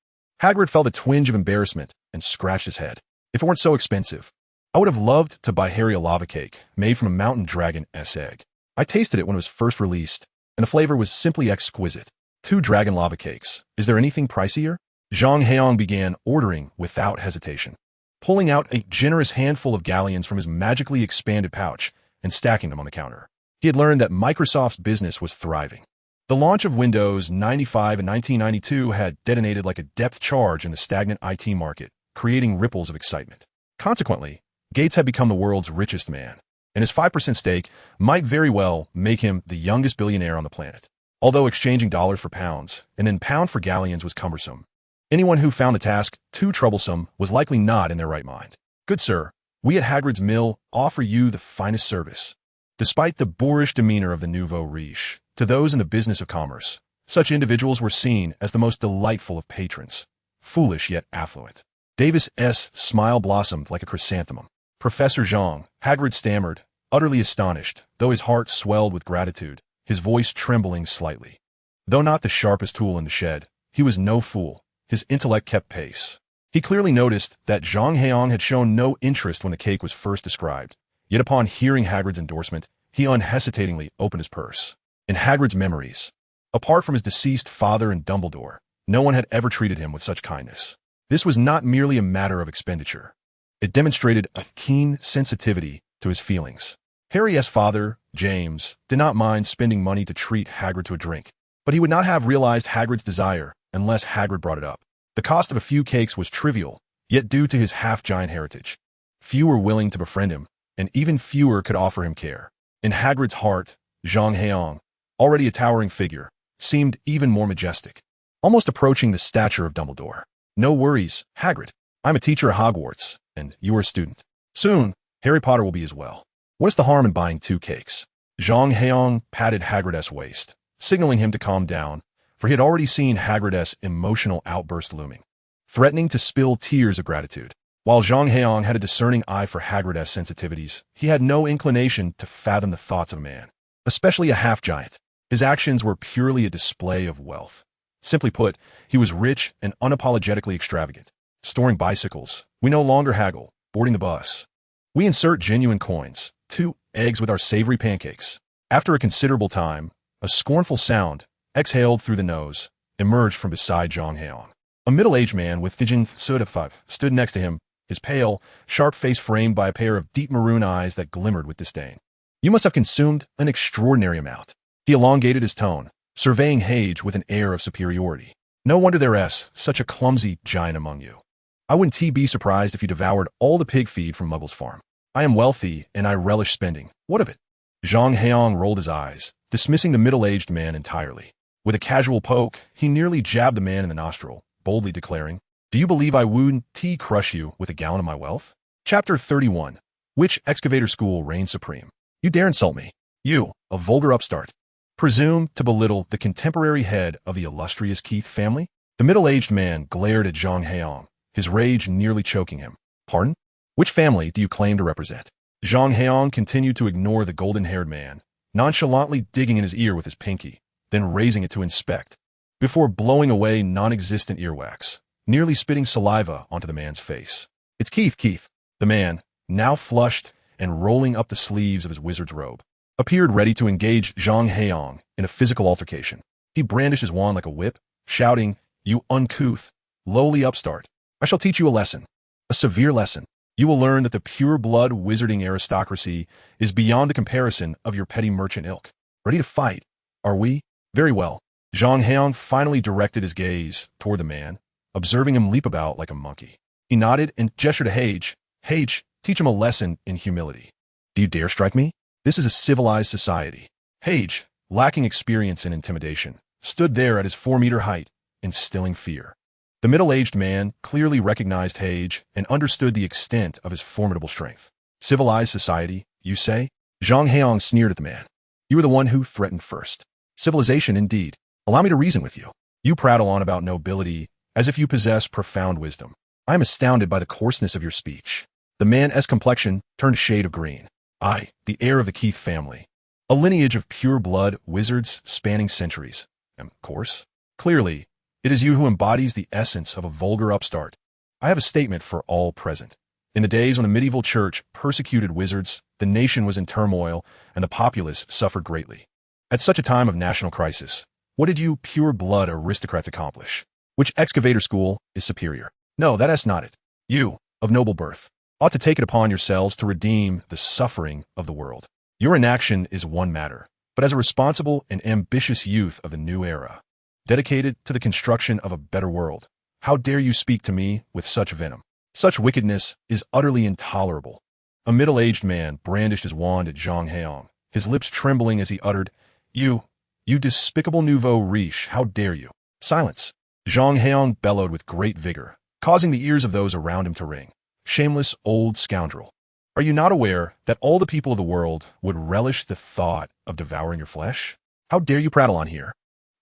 Hagrid felt a twinge of embarrassment and scratched his head. "If it weren't so expensive, I would have loved to buy Harry a lava cake made from a mountain dragon's egg. I tasted it when it was first released, and the flavor was simply exquisite. 2 dragon lava cakes. Is there anything pricier?" Zhang Heyang began ordering without hesitation, pulling out a generous handful of galleons from his magically expanded pouch and stacking them on the counter. He had learned that Microsoft's business was thriving. The launch of Windows 95 in 1992 had detonated like a depth charge in the stagnant IT market, creating ripples of excitement. Consequently, Gates had become the world's richest man, and his 5% stake might very well make him the youngest billionaire on the planet. Although exchanging dollars for pounds and then pound for galleons was cumbersome, anyone who found the task too troublesome was likely not in their right mind. "Good sir, we at Hagrid's Mill offer you the finest service." Despite the boorish demeanor of the nouveau riche, to those in the business of commerce, such individuals were seen as the most delightful of patrons, foolish yet affluent. Davis's smile blossomed like a chrysanthemum. "Professor Zhang," Hagrid stammered, utterly astonished, though his heart swelled with gratitude, his voice trembling slightly. Though not the sharpest tool in the shed, he was no fool. His intellect kept pace. He clearly noticed that Zhang Heyang had shown no interest when the cake was first described, yet upon hearing Hagrid's endorsement, he unhesitatingly opened his purse. In Hagrid's memories, apart from his deceased father and Dumbledore, no one had ever treated him with such kindness. This was not merely a matter of expenditure. It demonstrated a keen sensitivity to his feelings. Harry's father, James, did not mind spending money to treat Hagrid to a drink, but he would not have realized Hagrid's desire unless Hagrid brought it up. The cost of a few cakes was trivial, yet due to his half-giant heritage, few were willing to befriend him, and even fewer could offer him care. In Hagrid's heart, Zhang Heyang, already a towering figure, seemed even more majestic, almost approaching the stature of Dumbledore. "No worries, Hagrid. I'm a teacher at Hogwarts, and you're a student. Soon, Harry Potter will be as well. What's the harm in buying 2 cakes?" Zhang Heyang patted Hagrid's waist, signaling him to calm down, for he had already seen Hagrid's emotional outburst looming, threatening to spill tears of gratitude. While Zhang Heyang had a discerning eye for Hagrid's sensitivities, he had no inclination to fathom the thoughts of a man, especially a half-giant. His actions were purely a display of wealth. Simply put, he was rich and unapologetically extravagant. "Storing bicycles. We no longer haggle. Boarding the bus. We insert genuine coins. 2 eggs with our savory pancakes." After a considerable time, a scornful sound, exhaled through the nose, emerged from beside Zhang Heyang. A middle-aged man with Fijin Soda stood next to him, his pale, sharp face framed by a pair of deep maroon eyes that glimmered with disdain. "You must have consumed an extraordinary amount." He elongated his tone, surveying Hage with an air of superiority. "No wonder there's such a clumsy giant among you. I wouldn't be surprised if you devoured all the pig feed from Muggle's farm. I am wealthy, and I relish spending. What of it?" Zhang Heyang rolled his eyes, dismissing the middle-aged man entirely. With a casual poke, he nearly jabbed the man in the nostril, boldly declaring, "Do you believe I wouldn't crush you with a gallon of my wealth?" Chapter 31. Which excavator school reigns supreme? "You dare insult me. You, a vulgar upstart. Presume to belittle the contemporary head of the illustrious Keith family?" The middle-aged man glared at Zhang Heyang, his rage nearly choking him. "Pardon? Which family do you claim to represent?" Zhang Heyang continued to ignore the golden-haired man, nonchalantly digging in his ear with his pinky, then raising it to inspect, before blowing away non-existent earwax. nearly spitting saliva onto the man's face. "It's Keith, Keith." The man, now flushed and rolling up the sleeves of his wizard's robe, appeared ready to engage Zhang Heyang in a physical altercation. He brandished his wand like a whip, shouting, "You uncouth, lowly upstart. I shall teach you a lesson. A severe lesson. You will learn that the pure-blood wizarding aristocracy is beyond the comparison of your petty merchant ilk. Ready to fight, are we? Very well." Zhang Heyang finally directed his gaze toward the man, observing him leap about like a monkey. He nodded and gestured to Hage. "Hage, teach him a lesson in humility." "Do you dare strike me? This is a civilized society." Hage, lacking experience in intimidation, stood there at his 4-meter height, instilling fear. The middle-aged man clearly recognized Hage and understood the extent of his formidable strength. "Civilized society, you say?" Zhang Heyang sneered at the man. "You were the one who threatened first. Civilization indeed. Allow me to reason with you. You prattle on about nobility as if you possess profound wisdom. I am astounded by the coarseness of your speech." The man's complexion turned a shade of green. "I, the heir of the Keith family, a lineage of pure-blood wizards spanning centuries, am coarse? Clearly, it is you who embodies the essence of a vulgar upstart. I have a statement for all present. In the days when the medieval church persecuted wizards, the nation was in turmoil and the populace suffered greatly. At such a time of national crisis, what did you pure-blood aristocrats accomplish? Which excavator school is superior? No, that is not it. You, of noble birth, ought to take it upon yourselves to redeem the suffering of the world. Your inaction is one matter, but as a responsible and ambitious youth of the new era, dedicated to the construction of a better world, how dare you speak to me with such venom? Such wickedness is utterly intolerable." A middle-aged man brandished his wand at Zhang Heyang, his lips trembling as he uttered, You despicable nouveau riche, how dare you?" "Silence!" Zhang Heyang bellowed with great vigor, causing the ears of those around him to ring. "Shameless old scoundrel. Are you not aware that all the people of the world would relish the thought of devouring your flesh? How dare you prattle on here?"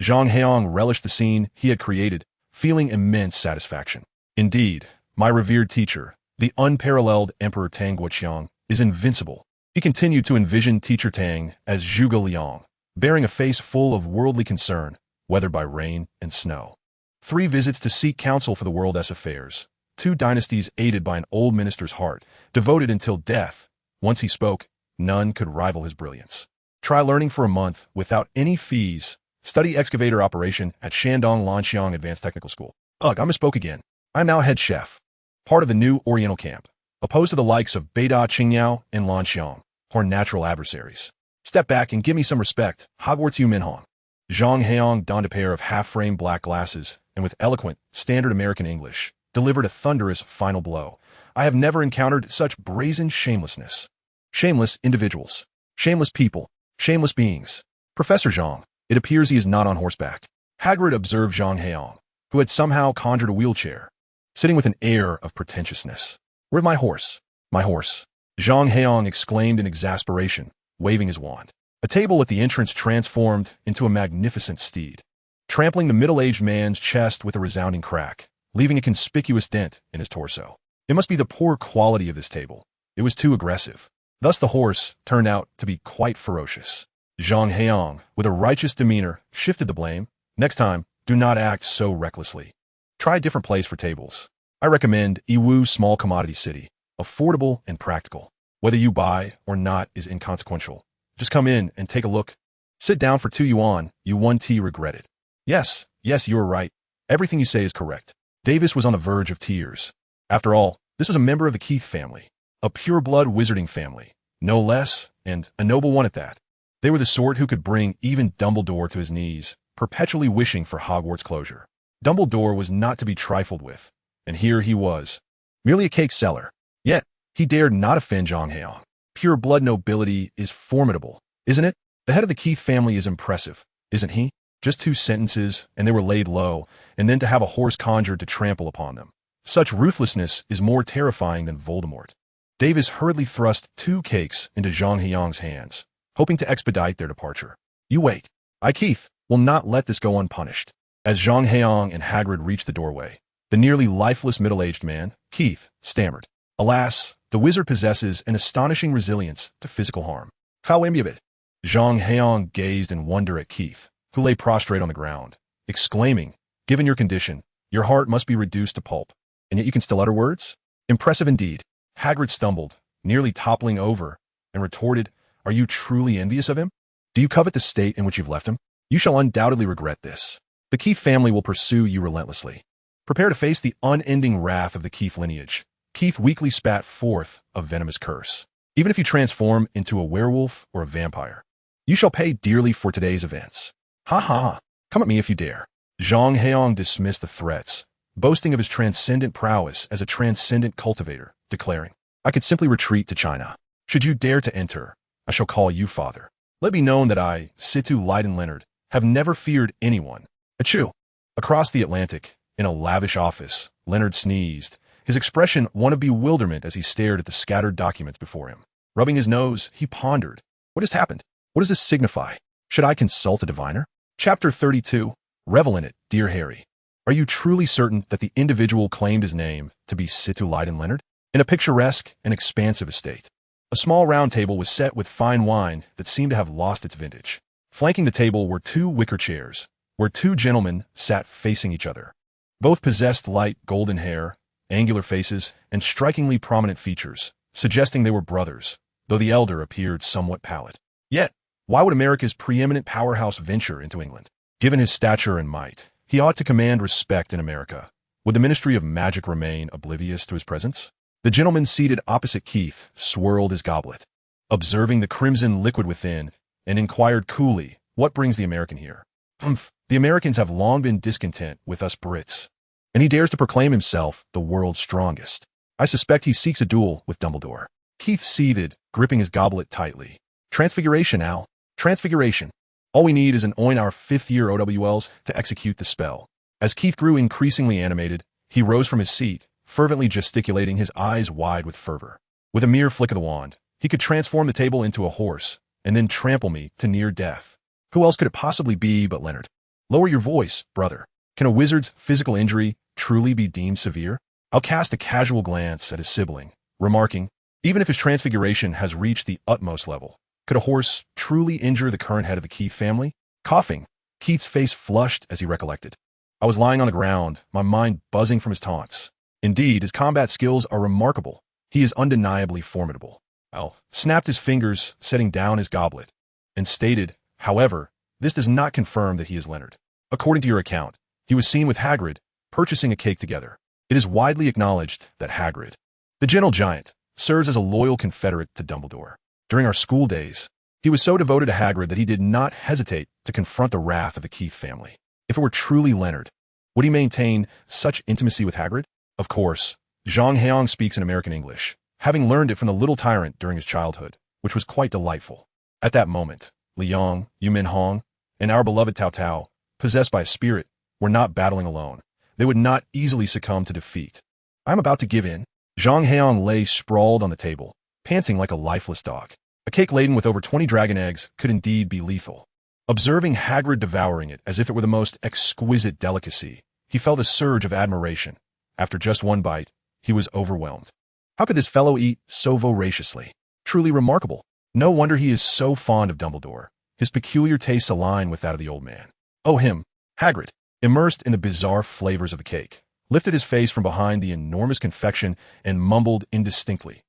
Zhang Heyang relished the scene he had created, feeling immense satisfaction. "Indeed, my revered teacher, the unparalleled Emperor Tang Guoqiang, is invincible." He continued to envision Teacher Tang as Zhuge Liang, bearing a face full of worldly concern, weathered by rain and snow. 3 visits to seek counsel for the world's affairs. 2 dynasties aided by an old minister's heart, devoted until death. Once he spoke, none could rival his brilliance. Try learning for a month without any fees. Study excavator operation at Shandong Lanxiang Advanced Technical School. Ugh, I misspoke again. I am now head chef, part of the new Oriental camp, opposed to the likes of Beida Qingyao and Lanxiang, who are natural adversaries. Step back and give me some respect, Hogwarts Yu Minhong. Zhang Heyang donned a pair of half-frame black glasses and with eloquent, standard American English, delivered a thunderous final blow. "I have never encountered such brazen shamelessness. Shameless individuals. Shameless people. Shameless beings. Professor Zhang, it appears he is not on horseback." Hagrid observed Zhang Heyang, who had somehow conjured a wheelchair, sitting with an air of pretentiousness. "Where's my horse? My horse?" Zhang Heyang exclaimed in exasperation, waving his wand. A table at the entrance transformed into a magnificent steed, trampling the middle-aged man's chest with a resounding crack, leaving a conspicuous dent in his torso. It must be the poor quality of this table. It was too aggressive. Thus the horse turned out to be quite ferocious. Zhang Heyang, with a righteous demeanor, shifted the blame. "Next time, do not act so recklessly. Try a different place for tables. I recommend Yiwu Small Commodity City. Affordable and practical. Whether you buy or not is inconsequential. Just come in and take a look. Sit down for 2 yuan, you 1 tea regret it." Yes, you are right. Everything you say is correct." Davis was on the verge of tears. After all, this was a member of the Keith family, a pure-blood wizarding family, no less, and a noble one at that. They were the sort who could bring even Dumbledore to his knees, perpetually wishing for Hogwarts closure. Dumbledore was not to be trifled with, and here he was, merely a cake seller. Yet, he dared not offend Zhang Heyang. Pure-blood nobility is formidable, isn't it? The head of the Keith family is impressive, isn't he? Just 2 sentences, and they were laid low, and then to have a horse conjured to trample upon them. Such ruthlessness is more terrifying than Voldemort. Davis hurriedly thrust 2 cakes into Zhang Heyang's hands, hoping to expedite their departure. "You wait. I, Keith, will not let this go unpunished." As Zhang Heyang and Hagrid reached the doorway, the nearly lifeless middle-aged man, Keith, stammered. "Alas, the wizard possesses an astonishing resilience to physical harm. How amiable." Zhang Heyang gazed in wonder at Keith, who lay prostrate on the ground, exclaiming, "Given your condition, Your heart must be reduced to pulp, and yet you can still utter words? Impressive indeed. Hagrid stumbled, nearly toppling over, and retorted, "Are you truly envious of him? Do you covet the state in which you've left him? You shall undoubtedly regret this. The Keith family will pursue you relentlessly. Prepare to face the unending wrath of the Keith lineage." Keith weakly spat forth a venomous curse. "Even if you transform into a werewolf or a vampire, you shall pay dearly for today's events. Ha ha ha. Come at me if you dare." Zhang Heyang dismissed the threats, boasting of his transcendent prowess as a transcendent cultivator, declaring, "I could simply retreat to China. Should you dare to enter, I shall call you father. Let be known that I, Situ Leiden Leonard, have never feared anyone." Achoo! Across the Atlantic, in a lavish office, Leonard sneezed, his expression one of bewilderment as he stared at the scattered documents before him. Rubbing his nose, he pondered. What has happened? What does this signify? Should I consult a diviner? Chapter 32. Revel in it, dear Harry. Are you truly certain that the individual claimed his name to be Situ Leiden Leonard? In a picturesque and expansive estate, a small round table was set with fine wine that seemed to have lost its vintage. Flanking the table were two wicker chairs, where two gentlemen sat facing each other. Both possessed light golden hair, angular faces, and strikingly prominent features, suggesting they were brothers, though the elder appeared somewhat pallid. Yet, why would America's preeminent powerhouse venture into England? Given his stature and might, he ought to command respect in America. Would the Ministry of Magic remain oblivious to his presence? The gentleman seated opposite Keith swirled his goblet, observing the crimson liquid within, and inquired coolly, "What brings the American here?" "Humph, the Americans have long been discontent with us Brits, and he dares to proclaim himself the world's strongest. I suspect he seeks a duel with Dumbledore." Keith seethed, gripping his goblet tightly. "Transfiguration, Al. Transfiguration. All we need is an oin our fifth-year OWLs to execute the spell." As Keith grew increasingly animated, he rose from his seat, fervently gesticulating, his eyes wide with fervor. With a mere flick of the wand, he could transform the table into a horse, and then trample me to near death. Who else could it possibly be but Leonard? Lower your voice, brother. Can a wizard's physical injury truly be deemed severe? I'll cast a casual glance at his sibling, remarking, even if his transfiguration has reached the utmost level, could a horse truly injure the current head of the Keith family? Coughing, Keith's face flushed as he recollected. I was lying on the ground, my mind buzzing from his taunts. Indeed, his combat skills are remarkable. He is undeniably formidable. Al snapped his fingers, setting down his goblet, and stated, "However, this does not confirm that he is Leonard. According to your account, he was seen with Hagrid, purchasing a cake together. It is widely acknowledged that Hagrid, the gentle giant, serves as a loyal confederate to Dumbledore. During our school days, he was so devoted to Hagrid that he did not hesitate to confront the wrath of the Keith family. If it were truly Leonard, would he maintain such intimacy with Hagrid? Of course, Zhang Heyang speaks in American English, having learned it from the little tyrant during his childhood, which was quite delightful. At that moment, Liang, Yumin Hong, and our beloved Tao Tao, possessed by a spirit, were not battling alone. They would not easily succumb to defeat. I am about to give in. Zhang Heyang lay sprawled on the table, panting like a lifeless dog. A cake laden with over 20 dragon eggs could indeed be lethal. Observing Hagrid devouring it as if it were the most exquisite delicacy, he felt a surge of admiration. After just one bite, he was overwhelmed. How could this fellow eat so voraciously? Truly remarkable. No wonder he is so fond of Dumbledore. His peculiar tastes align with that of the old man. Oh, him, Hagrid, immersed in the bizarre flavors of the cake, lifted his face from behind the enormous confection and mumbled indistinctly,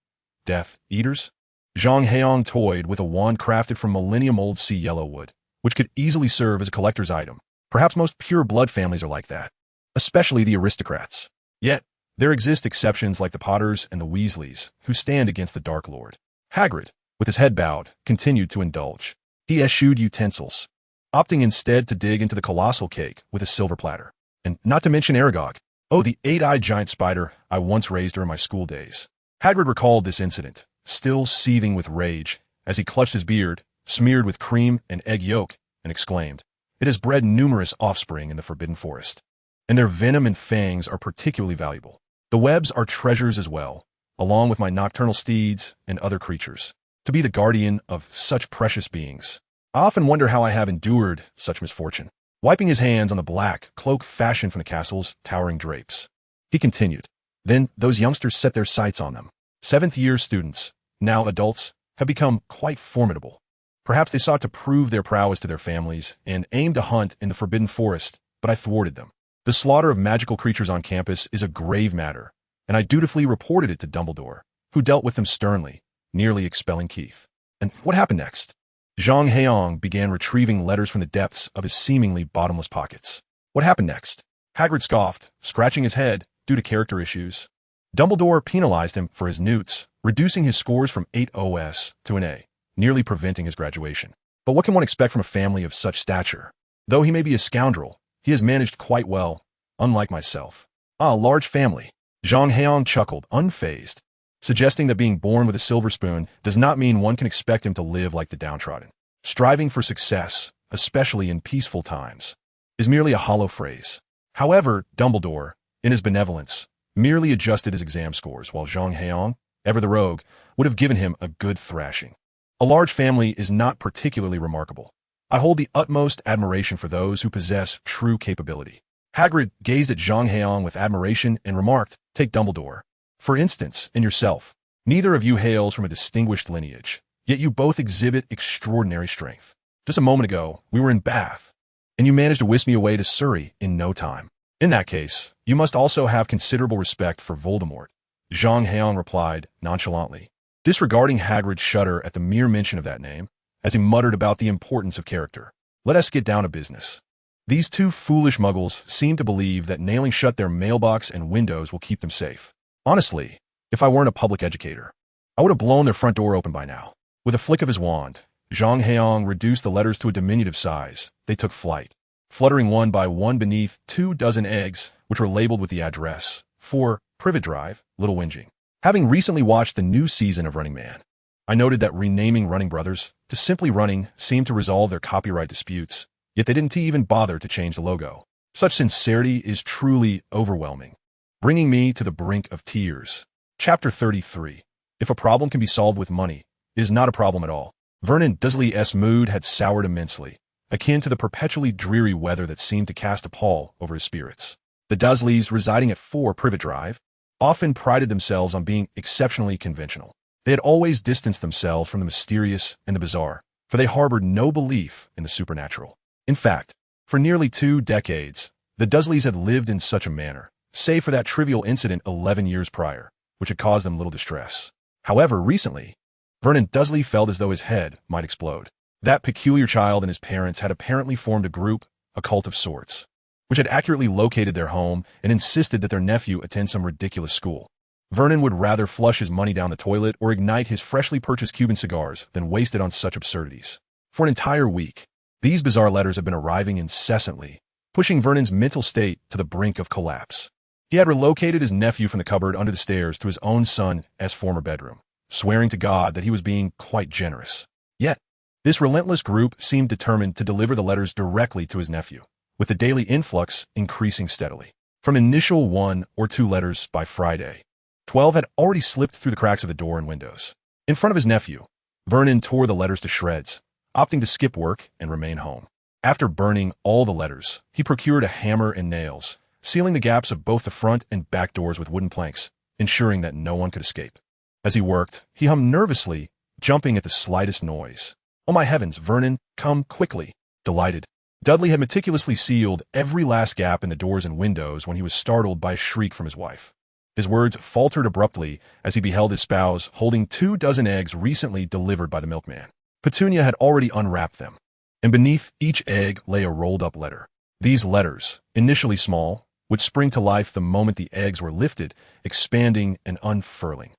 "Death Eaters?" Zhang Heyang toyed with a wand crafted from millennium-old sea yellow wood, which could easily serve as a collector's item. Perhaps most pure blood families are like that, especially the aristocrats. Yet, there exist exceptions like the Potters and the Weasleys, who stand against the Dark Lord. Hagrid, with his head bowed, continued to indulge. He eschewed utensils, opting instead to dig into the colossal cake with a silver platter. And not to mention Aragog. Oh, the eight-eyed giant spider I once raised during my school days. Hagrid recalled this incident, still seething with rage, as he clutched his beard, smeared with cream and egg yolk, and exclaimed, "It has bred numerous offspring in the Forbidden Forest, and their venom and fangs are particularly valuable. The webs are treasures as well, along with my nocturnal steeds and other creatures. To be the guardian of such precious beings, I often wonder how I have endured such misfortune." Wiping his hands on the black cloak fashioned from the castle's towering drapes, he continued, "Then those youngsters set their sights on them. Seventh-year students, now adults, have become quite formidable. Perhaps they sought to prove their prowess to their families and aimed to hunt in the Forbidden Forest, but I thwarted them. The slaughter of magical creatures on campus is a grave matter, and I dutifully reported it to Dumbledore, who dealt with them sternly, nearly expelling Keith. And what happened next? Zhang Heyang began retrieving letters from the depths of his seemingly bottomless pockets. What happened next? Hagrid scoffed, scratching his head due to character issues. Dumbledore penalized him for his newts, reducing his scores from 8 OS to an A, nearly preventing his graduation. But what can one expect from a family of such stature? Though he may be a scoundrel, he has managed quite well, unlike myself. Ah, a large family. Zhang Heyang chuckled, unfazed, suggesting that being born with a silver spoon does not mean one can expect him to live like the downtrodden. Striving for success, especially in peaceful times, is merely a hollow phrase. However, Dumbledore, in his benevolence, merely adjusted his exam scores, while Zhang Heyang, ever the rogue, would have given him a good thrashing. A large family is not particularly remarkable. I hold the utmost admiration for those who possess true capability. Hagrid gazed at Zhang Heyang with admiration and remarked, "Take Dumbledore, for instance, in yourself. Neither of you hails from a distinguished lineage, yet you both exhibit extraordinary strength. Just a moment ago, we were in Bath, and you managed to whisk me away to Surrey in no time. In that case, you must also have considerable respect for Voldemort," Zhang Heyang replied nonchalantly, disregarding Hagrid's shudder at the mere mention of that name, as he muttered about the importance of character. "Let us get down to business. These two foolish muggles seem to believe that nailing shut their mailbox and windows will keep them safe. Honestly, if I weren't a public educator, I would have blown their front door open by now." With a flick of his wand, Zhang Heyang reduced the letters to a diminutive size. They took flight, fluttering one by one beneath 24 eggs, which were labeled with the address, for Privet Drive, Little Whinging. Having recently watched the new season of Running Man, I noted that renaming Running Brothers to simply Running seemed to resolve their copyright disputes, yet they didn't even bother to change the logo. Such sincerity is truly overwhelming, bringing me to the brink of tears. Chapter 33. If a problem can be solved with money, it is not a problem at all. Vernon Dursley's mood had soured immensely, akin to the perpetually dreary weather that seemed to cast a pall over his spirits. The Dursleys, residing at 4 Privet Drive, often prided themselves on being exceptionally conventional. They had always distanced themselves from the mysterious and the bizarre, for they harbored no belief in the supernatural. In fact, for nearly 2 decades, the Dursleys had lived in such a manner, save for that trivial incident 11 years prior, which had caused them little distress. However, recently, Vernon Dursley felt as though his head might explode. That peculiar child and his parents had apparently formed a group, a cult of sorts, which had accurately located their home and insisted that their nephew attend some ridiculous school. Vernon would rather flush his money down the toilet or ignite his freshly purchased Cuban cigars than waste it on such absurdities. For an entire week, these bizarre letters had been arriving incessantly, pushing Vernon's mental state to the brink of collapse. He had relocated his nephew from the cupboard under the stairs to his own son's former bedroom, swearing to God that he was being quite generous. Yet, this relentless group seemed determined to deliver the letters directly to his nephew, with the daily influx increasing steadily. From initial 1 or 2 letters by Friday, 12 had already slipped through the cracks of the door and windows. In front of his nephew, Vernon tore the letters to shreds, opting to skip work and remain home. After burning all the letters, he procured a hammer and nails, sealing the gaps of both the front and back doors with wooden planks, ensuring that no one could escape. As he worked, he hummed nervously, jumping at the slightest noise. "Oh my heavens, Vernon, come quickly." Delighted, Dudley had meticulously sealed every last gap in the doors and windows when he was startled by a shriek from his wife. His words faltered abruptly as he beheld his spouse holding 24 eggs recently delivered by the milkman. Petunia had already unwrapped them, and beneath each egg lay a rolled-up letter. These letters, initially small, would spring to life the moment the eggs were lifted, expanding and unfurling,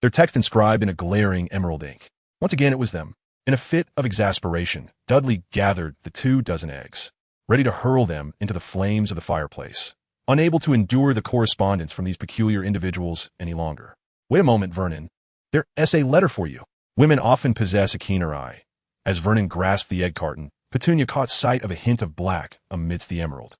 their text inscribed in a glaring emerald ink. Once again it was them. In a fit of exasperation, Dudley gathered the 24 eggs, ready to hurl them into the flames of the fireplace, unable to endure the correspondence from these peculiar individuals any longer. "Wait a moment, Vernon. There's a letter for you." Women often possess a keener eye. As Vernon grasped the egg carton, Petunia caught sight of a hint of black amidst the emerald.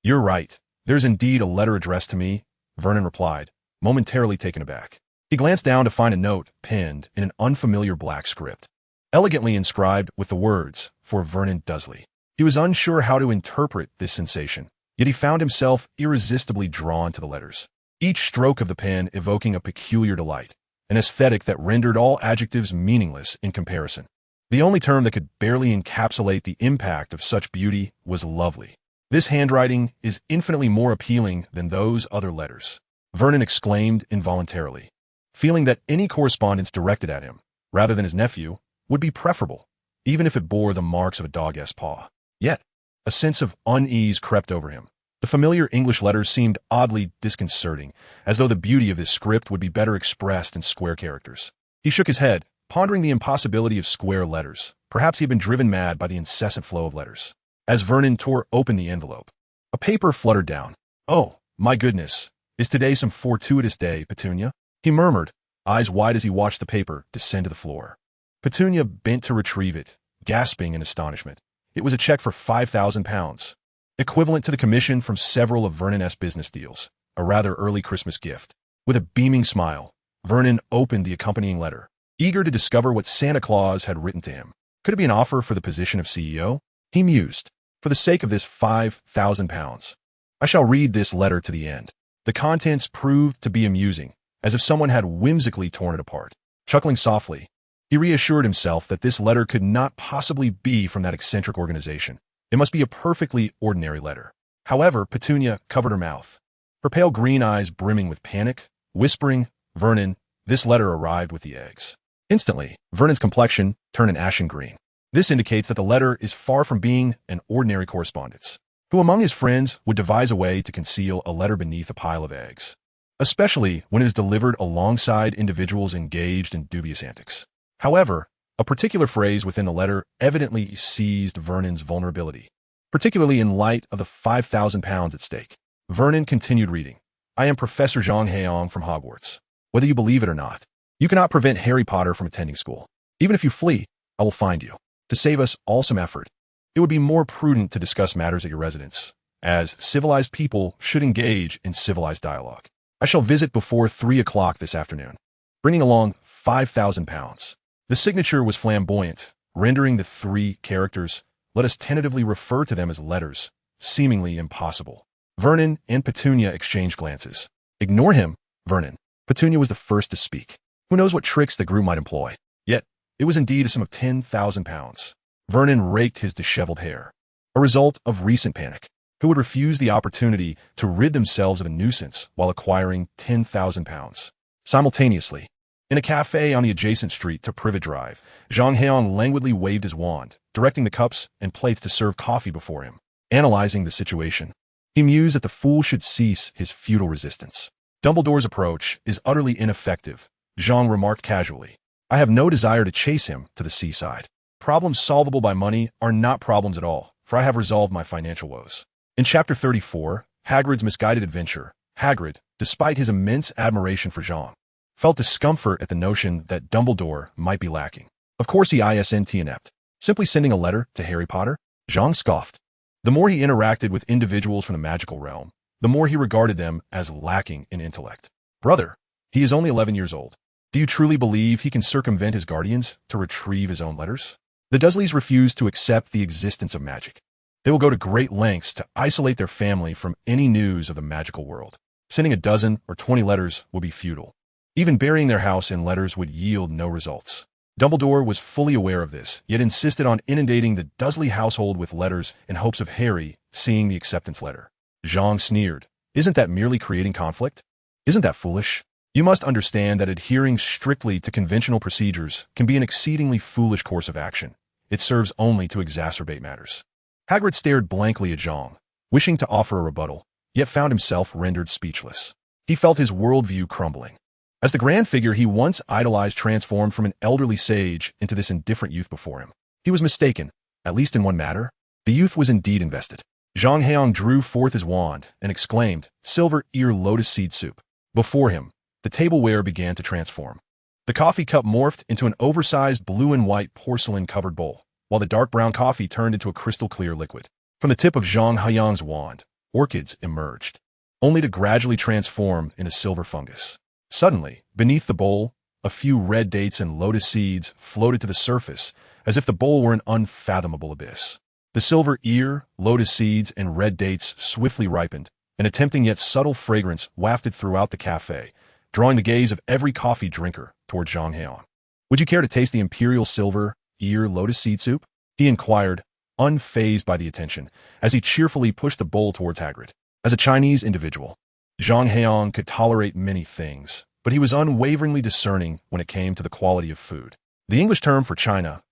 You're right. There's indeed a letter addressed to me," Vernon replied, momentarily taken aback. He glanced down to find a note penned in an unfamiliar black script, elegantly inscribed with the words, "For Vernon Dursley." He was unsure how to interpret this sensation, yet he found himself irresistibly drawn to the letters, each stroke of the pen evoking a peculiar delight, an aesthetic that rendered all adjectives meaningless in comparison. The only term that could barely encapsulate the impact of such beauty was lovely. This handwriting is infinitely more appealing than those other letters, Vernon exclaimed involuntarily, feeling that any correspondence directed at him, rather than his nephew, would be preferable, even if it bore the marks of a dog-esque paw. Yet, a sense of unease crept over him. The familiar English letters seemed oddly disconcerting, as though the beauty of this script would be better expressed in square characters. He shook his head, pondering the impossibility of square letters. Perhaps he had been driven mad by the incessant flow of letters. As Vernon tore open the envelope, a paper fluttered down. "Oh, my goodness, is today some fortuitous day, Petunia?" he murmured, eyes wide as he watched the paper descend to the floor. Petunia bent to retrieve it, gasping in astonishment. It was a check for £5,000, equivalent to the commission from several of Vernon's business deals, a rather early Christmas gift. With a beaming smile, Vernon opened the accompanying letter, eager to discover what Santa Claus had written to him. Could it be an offer for the position of CEO? He mused. For the sake of this £5,000, I shall read this letter to the end. The contents proved to be amusing, as if someone had whimsically torn it apart. Chuckling softly, he reassured himself that this letter could not possibly be from that eccentric organization. It must be a perfectly ordinary letter. However, Petunia covered her mouth, her pale green eyes brimming with panic, whispering, "Vernon, this letter arrived with the eggs." Instantly, Vernon's complexion turned an ashen green. This indicates that the letter is far from being an ordinary correspondence. Who among his friends would devise a way to conceal a letter beneath a pile of eggs, especially when it is delivered alongside individuals engaged in dubious antics? However, a particular phrase within the letter evidently seized Vernon's vulnerability, particularly in light of the £5,000 at stake. Vernon continued reading. "I am Professor Zhang Heyang from Hogwarts. Whether you believe it or not, you cannot prevent Harry Potter from attending school. Even if you flee, I will find you. To save us all some effort, it would be more prudent to discuss matters at your residence, as civilized people should engage in civilized dialogue. I shall visit before 3 o'clock this afternoon, bringing along £5,000. The signature was flamboyant, rendering the 3 characters, let us tentatively refer to them as letters, seemingly impossible. Vernon and Petunia exchanged glances. "Ignore him, Vernon." Petunia was the first to speak. Who knows what tricks the groom might employ? Yet, it was indeed a sum of £10,000. Vernon raked his disheveled hair, a result of recent panic. Who would refuse the opportunity to rid themselves of a nuisance while acquiring £10,000? Simultaneously, in a cafe on the adjacent street to Privet Drive, Zhang Heyang languidly waved his wand, directing the cups and plates to serve coffee before him. Analyzing the situation, he mused that the fool should cease his futile resistance. "Dumbledore's approach is utterly ineffective," Zhang remarked casually. "I have no desire to chase him to the seaside. Problems solvable by money are not problems at all, for I have resolved my financial woes." In Chapter 34, Hagrid's Misguided Adventure, Hagrid, despite his immense admiration for Zhang, felt discomfort at the notion that Dumbledore might be lacking. Of course he isn't inept. Simply sending a letter to Harry Potter? Zhang scoffed. The more he interacted with individuals from the magical realm, the more he regarded them as lacking in intellect. "Brother, he is only 11 years old. Do you truly believe he can circumvent his guardians to retrieve his own letters?" The Dursleys refuse to accept the existence of magic. They will go to great lengths to isolate their family from any news of the magical world. Sending a dozen or 20 letters would be futile. Even burying their house in letters would yield no results. Dumbledore was fully aware of this, yet insisted on inundating the Dursley household with letters in hopes of Harry seeing the acceptance letter. Zhang sneered. "Isn't that merely creating conflict? Isn't that foolish? You must understand that adhering strictly to conventional procedures can be an exceedingly foolish course of action. It serves only to exacerbate matters." Hagrid stared blankly at Zhang, wishing to offer a rebuttal, yet found himself rendered speechless. He felt his worldview crumbling. As the grand figure he once idolized transformed from an elderly sage into this indifferent youth before him. He was mistaken, at least in one matter. The youth was indeed invested. Zhang Heyang drew forth his wand and exclaimed, "Silver ear lotus seed soup." Before him, the tableware began to transform. The coffee cup morphed into an oversized blue and white porcelain-covered bowl, while the dark brown coffee turned into a crystal-clear liquid. From the tip of Zhang Heyang's wand, orchids emerged, only to gradually transform into silver fungus. Suddenly, beneath the bowl, a few red dates and lotus seeds floated to the surface, as if the bowl were an unfathomable abyss. The silver ear, lotus seeds, and red dates swiftly ripened, and a tempting yet subtle fragrance wafted throughout the cafe, drawing the gaze of every coffee drinker toward Zhang Heyang. "Would you care to taste the imperial silver ear lotus seed soup?" he inquired, unfazed by the attention, as he cheerfully pushed the bowl towards Hagrid. As a Chinese individual, Zhang Heyang could tolerate many things, but he was unwaveringly discerning when it came to the quality of food. The English term for China,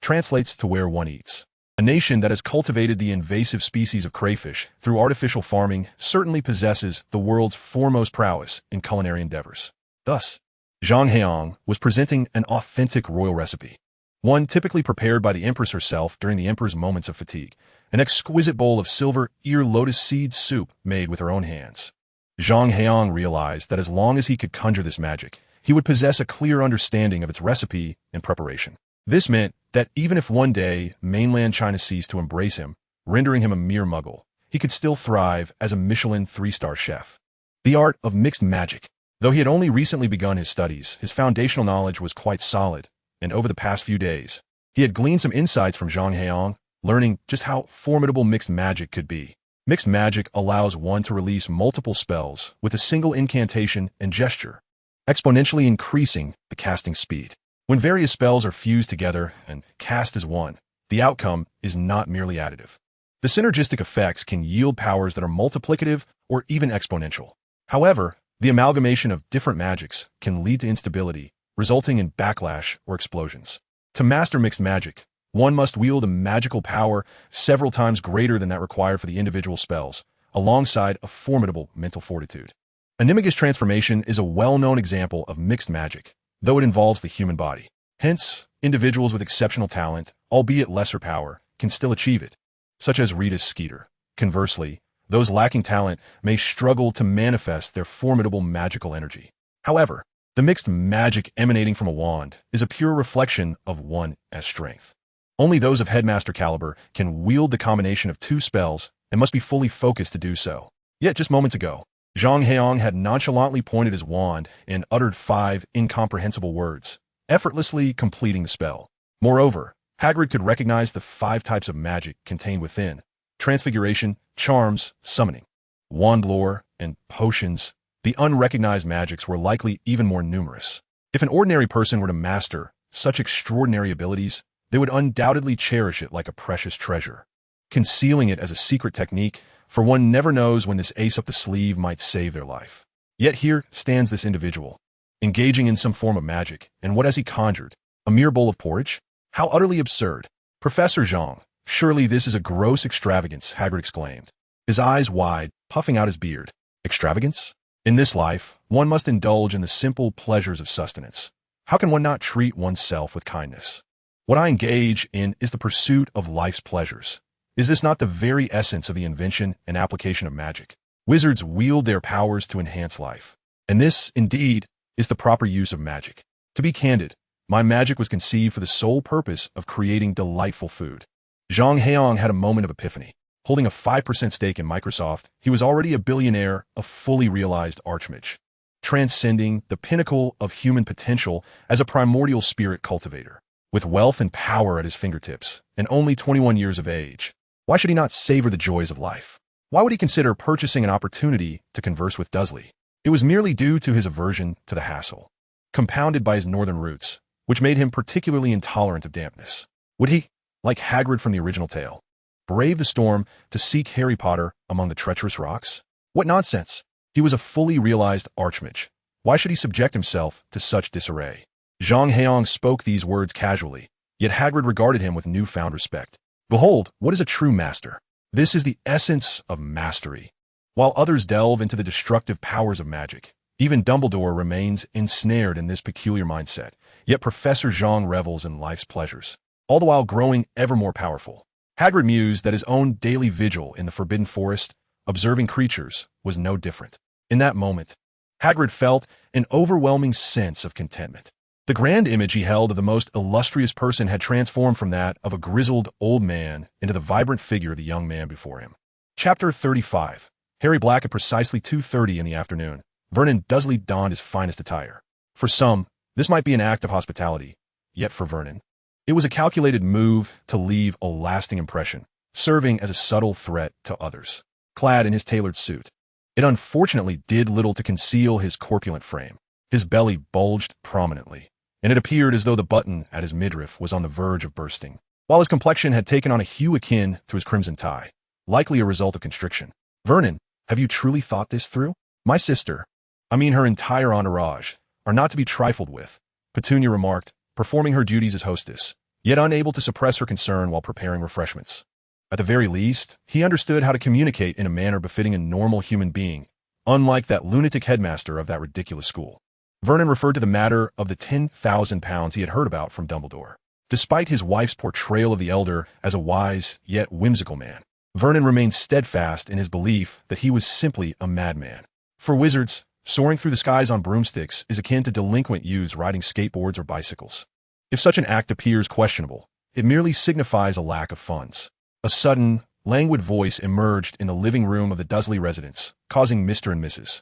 translates to where one eats. A nation that has cultivated the invasive species of crayfish through artificial farming certainly possesses the world's foremost prowess in culinary endeavors. Thus, Zhang Heyang was presenting an authentic royal recipe, one typically prepared by the empress herself during the emperor's moments of fatigue, an exquisite bowl of silver ear lotus seed soup made with her own hands. Zhang Heyang realized that as long as he could conjure this magic, he would possess a clear understanding of its recipe and preparation. This meant that even if one day mainland China ceased to embrace him, rendering him a mere muggle, he could still thrive as a Michelin 3-star chef. The art of mixed magic. Though he had only recently begun his studies, his foundational knowledge was quite solid, and over the past few days, he had gleaned some insights from Zhang Heyang, learning just how formidable mixed magic could be. Mixed magic allows one to release multiple spells with a single incantation and gesture, exponentially increasing the casting speed. When various spells are fused together and cast as one, the outcome is not merely additive. The synergistic effects can yield powers that are multiplicative or even exponential. However, the amalgamation of different magics can lead to instability, resulting in backlash or explosions. To master mixed magic, one must wield a magical power several times greater than that required for the individual spells, alongside a formidable mental fortitude. Animagus transformation is a well-known example of mixed magic, though it involves the human body. Hence, individuals with exceptional talent, albeit lesser power, can still achieve it, such as Rita's Skeeter. Conversely, those lacking talent may struggle to manifest their formidable magical energy. However, the mixed magic emanating from a wand is a pure reflection of one's strength. Only those of headmaster caliber can wield the combination of two spells and must be fully focused to do so. Yet just moments ago, Zhang Heyang had nonchalantly pointed his wand and uttered 5 incomprehensible words, effortlessly completing the spell. Moreover, Hagrid could recognize the 5 types of magic contained within: transfiguration, charms, summoning, wand lore, and potions. The unrecognized magics were likely even more numerous. If an ordinary person were to master such extraordinary abilities, they would undoubtedly cherish it like a precious treasure, concealing it as a secret technique, for one never knows when this ace up the sleeve might save their life. Yet here stands this individual, engaging in some form of magic, and what has he conjured? A mere bowl of porridge? How utterly absurd! Professor Zhang, surely this is a gross extravagance, Hagrid exclaimed, his eyes wide, puffing out his beard. Extravagance? In this life, one must indulge in the simple pleasures of sustenance. How can one not treat oneself with kindness? What I engage in is the pursuit of life's pleasures. Is this not the very essence of the invention and application of magic? Wizards wield their powers to enhance life. And this, indeed, is the proper use of magic. To be candid, my magic was conceived for the sole purpose of creating delightful food. Zhang Heyang had a moment of epiphany. Holding a 5% stake in Microsoft, he was already a billionaire, a fully realized archmage, transcending the pinnacle of human potential as a primordial spirit cultivator. With wealth and power at his fingertips, and only 21 years of age, why should he not savor the joys of life? Why would he consider purchasing an opportunity to converse with Dursley? It was merely due to his aversion to the hassle, compounded by his northern roots, which made him particularly intolerant of dampness. Would he, like Hagrid from the original tale, brave the storm to seek Harry Potter among the treacherous rocks? What nonsense! He was a fully realized archmage. Why should he subject himself to such disarray? Zhang Heyang spoke these words casually, yet Hagrid regarded him with newfound respect. Behold, what is a true master? This is the essence of mastery. While others delve into the destructive powers of magic, even Dumbledore remains ensnared in this peculiar mindset, yet Professor Zhang revels in life's pleasures, all the while growing ever more powerful. Hagrid mused that his own daily vigil in the Forbidden Forest, observing creatures, was no different. In that moment, Hagrid felt an overwhelming sense of contentment. The grand image he held of the most illustrious person had transformed from that of a grizzled old man into the vibrant figure of the young man before him. Chapter 35. Harry Black at precisely 2:30 in the afternoon. Vernon Dursley donned his finest attire. For some, this might be an act of hospitality, yet for Vernon, it was a calculated move to leave a lasting impression, serving as a subtle threat to others. Clad in his tailored suit, it unfortunately did little to conceal his corpulent frame. His belly bulged prominently, and it appeared as though the button at his midriff was on the verge of bursting. while his complexion had taken on a hue akin to his crimson tie, likely a result of constriction. Vernon, have you truly thought this through? My sister, I mean her entire entourage, are not to be trifled with, Petunia remarked, performing her duties as hostess, yet unable to suppress her concern while preparing refreshments. At the very least, he understood how to communicate in a manner befitting a normal human being, unlike that lunatic headmaster of that ridiculous school. Vernon referred to the matter of the £10,000 he had heard about from Dumbledore. Despite his wife's portrayal of the elder as a wise yet whimsical man, Vernon remained steadfast in his belief that he was simply a madman. For wizards, soaring through the skies on broomsticks is akin to delinquent youths riding skateboards or bicycles. If such an act appears questionable, it merely signifies a lack of funds. A sudden, languid voice emerged in the living room of the Dursley residence, causing Mr. and Mrs.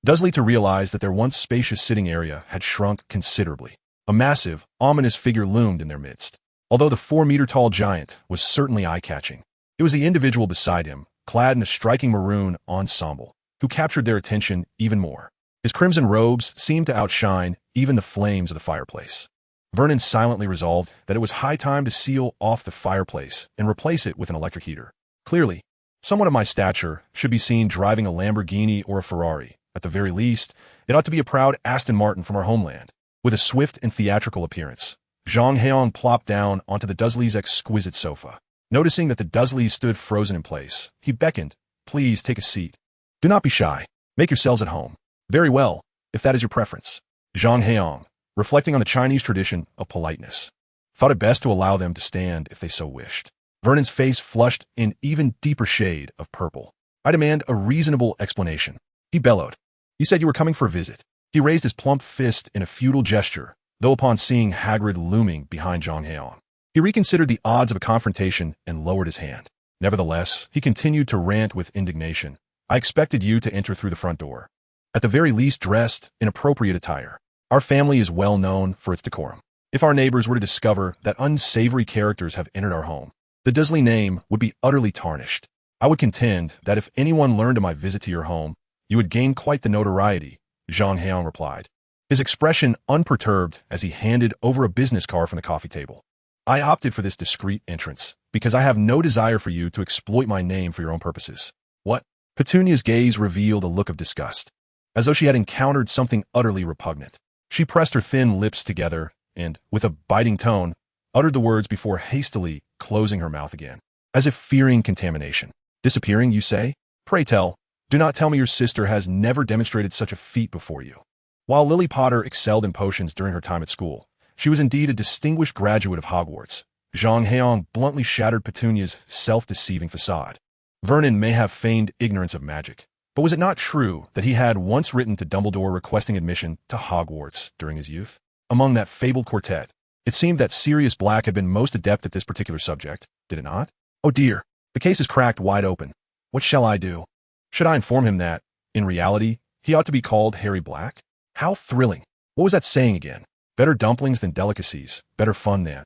Dursley to realize that their once spacious sitting area had shrunk considerably. A massive, ominous figure loomed in their midst. Although the 4-meter-tall giant was certainly eye-catching, it was the individual beside him, clad in a striking maroon ensemble, who captured their attention even more. His crimson robes seemed to outshine even the flames of the fireplace. Vernon silently resolved that it was high time to seal off the fireplace and replace it with an electric heater. Clearly, someone of my stature should be seen driving a Lamborghini or a Ferrari. At the very least, it ought to be a proud Aston Martin from our homeland. With a swift and theatrical appearance, Zhang Heyang plopped down onto the Dursleys' exquisite sofa. Noticing that the Dursleys stood frozen in place, he beckoned, "Please take a seat. Do not be shy. Make yourselves at home." "Very well, if that is your preference." Zhang Heyang, reflecting on the Chinese tradition of politeness, thought it best to allow them to stand if they so wished. Vernon's face flushed in even deeper shade of purple. "I demand a reasonable explanation," he bellowed. "You said you were coming for a visit." He raised his plump fist in a feudal gesture, though upon seeing Hagrid looming behind Zhang Heyang, he reconsidered the odds of a confrontation and lowered his hand. Nevertheless, he continued to rant with indignation. "I expected you to enter through the front door. At the very least dressed in appropriate attire. Our family is well known for its decorum. If our neighbors were to discover that unsavory characters have entered our home, the Dursley name would be utterly tarnished. I would contend that if anyone learned of my visit to your home, you would gain quite the notoriety," Zhang Heyang replied, his expression unperturbed as he handed over a business card from the coffee table. "I opted for this discreet entrance because I have no desire for you to exploit my name for your own purposes." "What?" Petunia's gaze revealed a look of disgust, as though she had encountered something utterly repugnant. She pressed her thin lips together and, with a biting tone, uttered the words before hastily closing her mouth again, as if fearing contamination. "Disappearing, you say? Pray tell, do not tell me your sister has never demonstrated such a feat before you." While Lily Potter excelled in potions during her time at school, she was indeed a distinguished graduate of Hogwarts. Zhang Heyang bluntly shattered Petunia's self-deceiving facade. Vernon may have feigned ignorance of magic, but was it not true that he had once written to Dumbledore requesting admission to Hogwarts during his youth? Among that fabled quartet, it seemed that Sirius Black had been most adept at this particular subject, did it not? Oh dear, the case is cracked wide open. What shall I do? Should I inform him that, in reality, he ought to be called Harry Black? How thrilling! What was that saying again? Better dumplings than delicacies, better fun than...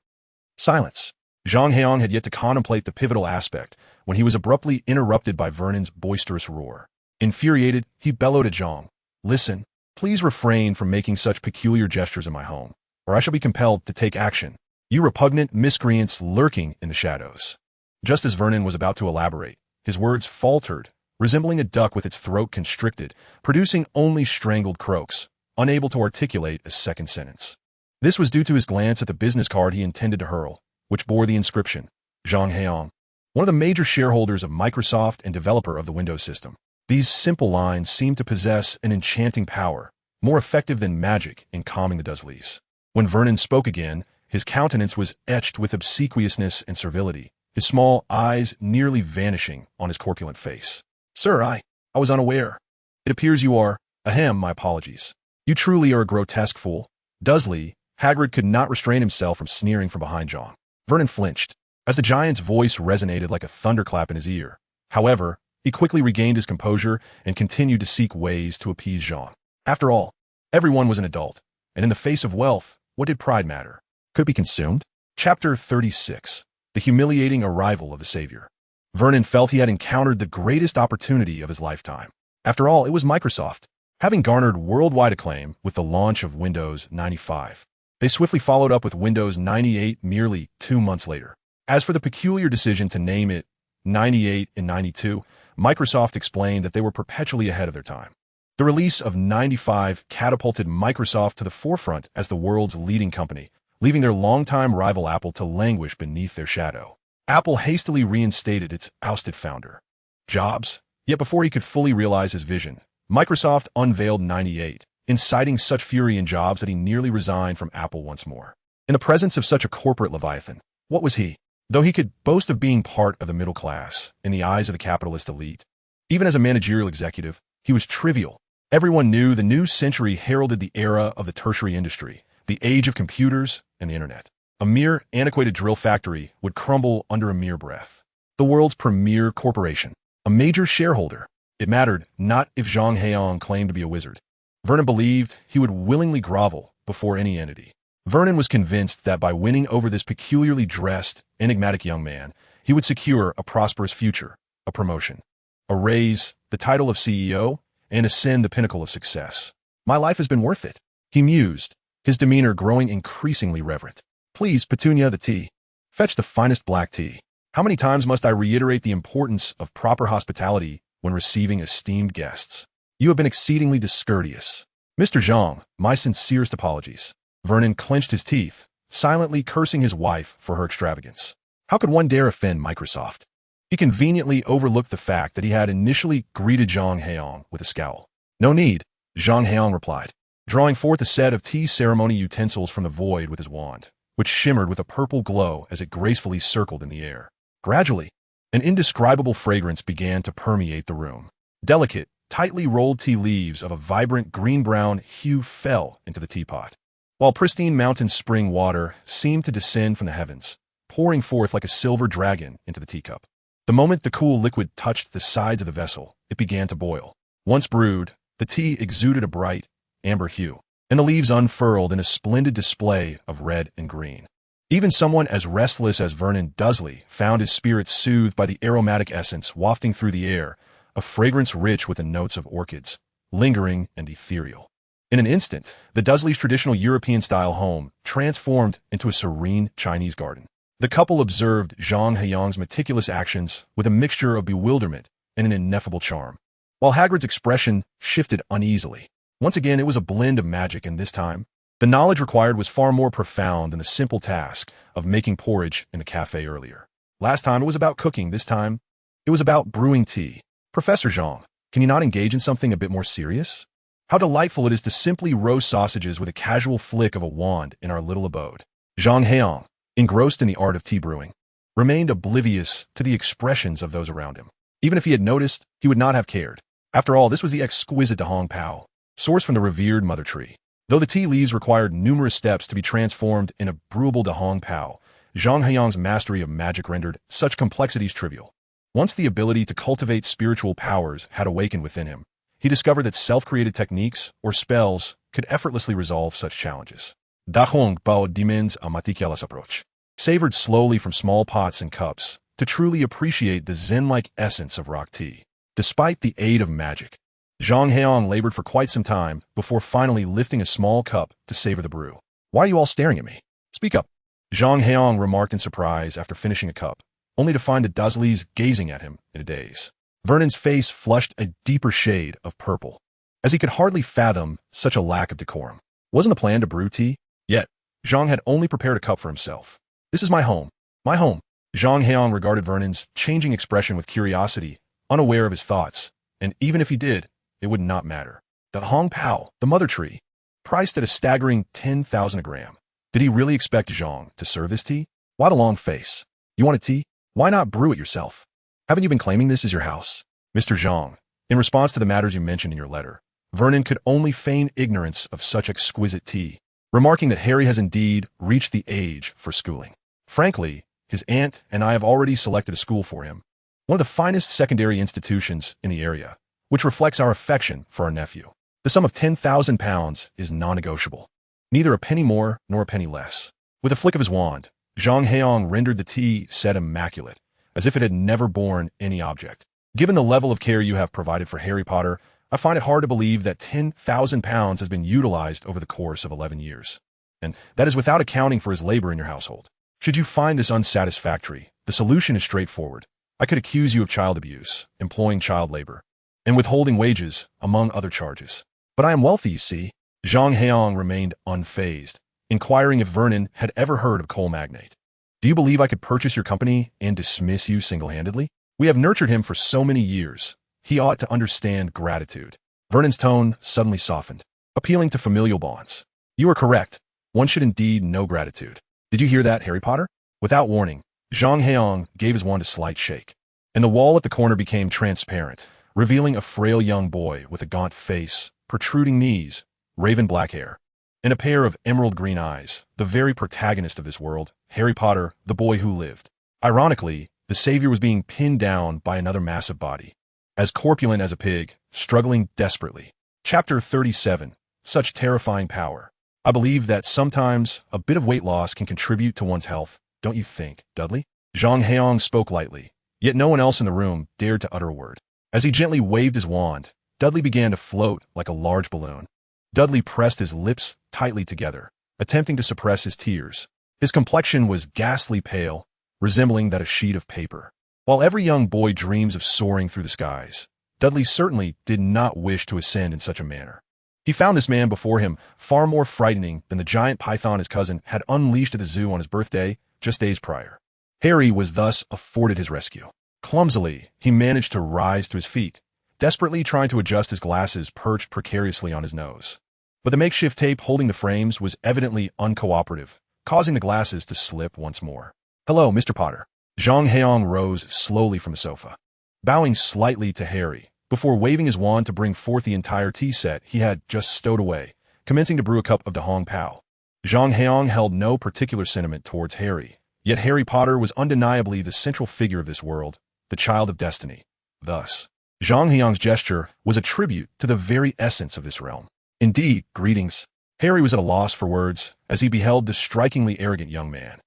Silence. Zhang Heyang had yet to contemplate the pivotal aspect when he was abruptly interrupted by Vernon's boisterous roar. Infuriated, he bellowed at Zhang, "Listen, please refrain from making such peculiar gestures in my home, or I shall be compelled to take action. You repugnant miscreants lurking in the shadows." Just as Vernon was about to elaborate, his words faltered, resembling a duck with its throat constricted, producing only strangled croaks, unable to articulate a second sentence. This was due to his glance at the business card he intended to hurl, which bore the inscription, Zhang Heyang, one of the major shareholders of Microsoft and developer of the Windows system. These simple lines seemed to possess an enchanting power, more effective than magic in calming the Dursleys. When Vernon spoke again, his countenance was etched with obsequiousness and servility, his small eyes nearly vanishing on his corpulent face. "Sir, I was unaware. It appears you are, my apologies. You truly are a grotesque fool." Dursley, Hagrid could not restrain himself from sneering from behind Zhang. Vernon flinched, as the giant's voice resonated like a thunderclap in his ear. However, he quickly regained his composure and continued to seek ways to appease Zhang. After all, everyone was an adult, and in the face of wealth, what did pride matter? Could it be consumed? Chapter 36. The humiliating arrival of the Savior. Vernon felt he had encountered the greatest opportunity of his lifetime. After all, it was Microsoft, having garnered worldwide acclaim with the launch of Windows 95. They swiftly followed up with Windows 98 merely 2 months later. As for the peculiar decision to name it 98 and 92, Microsoft explained that they were perpetually ahead of their time. The release of 95 catapulted Microsoft to the forefront as the world's leading company, leaving their longtime rival Apple to languish beneath their shadow. Apple hastily reinstated its ousted founder, Jobs, yet before he could fully realize his vision, Microsoft unveiled 98, inciting such fury in Jobs that he nearly resigned from Apple once more. In the presence of such a corporate leviathan, what was he? Though he could boast of being part of the middle class in the eyes of the capitalist elite, even as a managerial executive, he was trivial. Everyone knew the new century heralded the era of the tertiary industry, the age of computers and the internet. A mere antiquated drill factory would crumble under a mere breath. The world's premier corporation, a major shareholder. It mattered not if Zhang Heyang claimed to be a wizard. Vernon believed he would willingly grovel before any entity. Vernon was convinced that by winning over this peculiarly dressed, enigmatic young man, he would secure a prosperous future, a promotion, a raise, the title of CEO, and ascend the pinnacle of success. My life has been worth it, he mused, his demeanor growing increasingly reverent. Please, Petunia, the tea. Fetch the finest black tea. How many times must I reiterate the importance of proper hospitality when receiving esteemed guests? You have been exceedingly discourteous. Mr. Zhang, my sincerest apologies. Vernon clenched his teeth, silently cursing his wife for her extravagance. How could one dare offend Microsoft? He conveniently overlooked the fact that he had initially greeted Zhang Heyang with a scowl. No need, Zhang Heyang replied, drawing forth a set of tea ceremony utensils from the void with his wand, which shimmered with a purple glow as it gracefully circled in the air. Gradually, an indescribable fragrance began to permeate the room. Delicate, tightly rolled tea leaves of a vibrant green-brown hue fell into the teapot, while pristine mountain spring water seemed to descend from the heavens, pouring forth like a silver dragon into the teacup. The moment the cool liquid touched the sides of the vessel, it began to boil. Once brewed, the tea exuded a bright, amber hue, and the leaves unfurled in a splendid display of red and green. Even someone as restless as Vernon Dursley found his spirits soothed by the aromatic essence wafting through the air, a fragrance rich with the notes of orchids, lingering and ethereal. In an instant, the Dursleys' traditional European-style home transformed into a serene Chinese garden. The couple observed Zhang Heyang's meticulous actions with a mixture of bewilderment and an ineffable charm, while Hagrid's expression shifted uneasily. Once again, it was a blend of magic, and this time, the knowledge required was far more profound than the simple task of making porridge in the cafe earlier. Last time it was about cooking, this time it was about brewing tea. Professor Zhang, can you not engage in something a bit more serious? How delightful it is to simply roast sausages with a casual flick of a wand in our little abode. Zhang Heyang, engrossed in the art of tea brewing, remained oblivious to the expressions of those around him. Even if he had noticed, he would not have cared. After all, this was the exquisite Dahong Pao, sourced from the revered mother tree. Though the tea leaves required numerous steps to be transformed in a brewable Dahong Pao, Zhang Heyang's mastery of magic rendered such complexities trivial. Once the ability to cultivate spiritual powers had awakened within him, he discovered that self-created techniques or spells could effortlessly resolve such challenges. Dahong Pao demands a meticulous approach, savored slowly from small pots and cups to truly appreciate the zen-like essence of rock tea. Despite the aid of magic, Zhang Heyang labored for quite some time before finally lifting a small cup to savor the brew. Why are you all staring at me? Speak up, Zhang Heyang remarked in surprise after finishing a cup, only to find the Dursleys gazing at him in a daze. Vernon's face flushed a deeper shade of purple, as he could hardly fathom such a lack of decorum. Wasn't the plan to brew tea? Yet, Zhang had only prepared a cup for himself. This is my home. My home. Zhang Heyang regarded Vernon's changing expression with curiosity, unaware of his thoughts, and even if he did, it would not matter. The Hong Pao, the mother tree, priced at a staggering 10,000 a gram. Did he really expect Zhang to serve this tea? Why the long face? You want a tea? Why not brew it yourself? Haven't you been claiming this as your house? Mr. Zhang, in response to the matters you mentioned in your letter, Vernon could only feign ignorance of such exquisite tea, remarking that Harry has indeed reached the age for schooling. Frankly, his aunt and I have already selected a school for him, one of the finest secondary institutions in the area, which reflects our affection for our nephew. The sum of £10,000 is non-negotiable, neither a penny more nor a penny less. With a flick of his wand, Zhang Heyang rendered the tea set immaculate, as if it had never borne any object. Given the level of care you have provided for Harry Potter, I find it hard to believe that £10,000 has been utilized over the course of 11 years. And that is without accounting for his labor in your household. Should you find this unsatisfactory, the solution is straightforward. I could accuse you of child abuse, employing child labor, and withholding wages, among other charges. But I am wealthy, you see. Zhang Heyang remained unfazed, inquiring if Vernon had ever heard of coal magnate. Do you believe I could purchase your company and dismiss you single-handedly? We have nurtured him for so many years. He ought to understand gratitude. Vernon's tone suddenly softened, appealing to familial bonds. You are correct. One should indeed know gratitude. Did you hear that, Harry Potter? Without warning, Zhang Heyang gave his wand a slight shake, and the wall at the corner became transparent, revealing a frail young boy with a gaunt face, protruding knees, raven black hair, and a pair of emerald green eyes, the very protagonist of this world, Harry Potter, the boy who lived. Ironically, the savior was being pinned down by another massive body, as corpulent as a pig, struggling desperately. Chapter 37. Such terrifying power. I believe that sometimes a bit of weight loss can contribute to one's health, don't you think, Dudley? Zhang Heyang spoke lightly, yet no one else in the room dared to utter a word. As he gently waved his wand, Dudley began to float like a large balloon. Dudley pressed his lips tightly together, attempting to suppress his tears. His complexion was ghastly pale, resembling that of a sheet of paper. While every young boy dreams of soaring through the skies, Dudley certainly did not wish to ascend in such a manner. He found this man before him far more frightening than the giant python his cousin had unleashed at the zoo on his birthday just days prior. Harry was thus afforded his rescue. Clumsily, he managed to rise to his feet, desperately trying to adjust his glasses perched precariously on his nose. But the makeshift tape holding the frames was evidently uncooperative, causing the glasses to slip once more. Hello, Mr. Potter. Zhang Heyang rose slowly from the sofa, bowing slightly to Harry, before waving his wand to bring forth the entire tea set he had just stowed away, commencing to brew a cup of Dahong Pao. Zhang Heyang held no particular sentiment towards Harry, yet Harry Potter was undeniably the central figure of this world, the child of destiny. Thus, Zhang Heyang's gesture was a tribute to the very essence of this realm. Indeed, greetings. Harry was at a loss for words as he beheld the strikingly arrogant young man,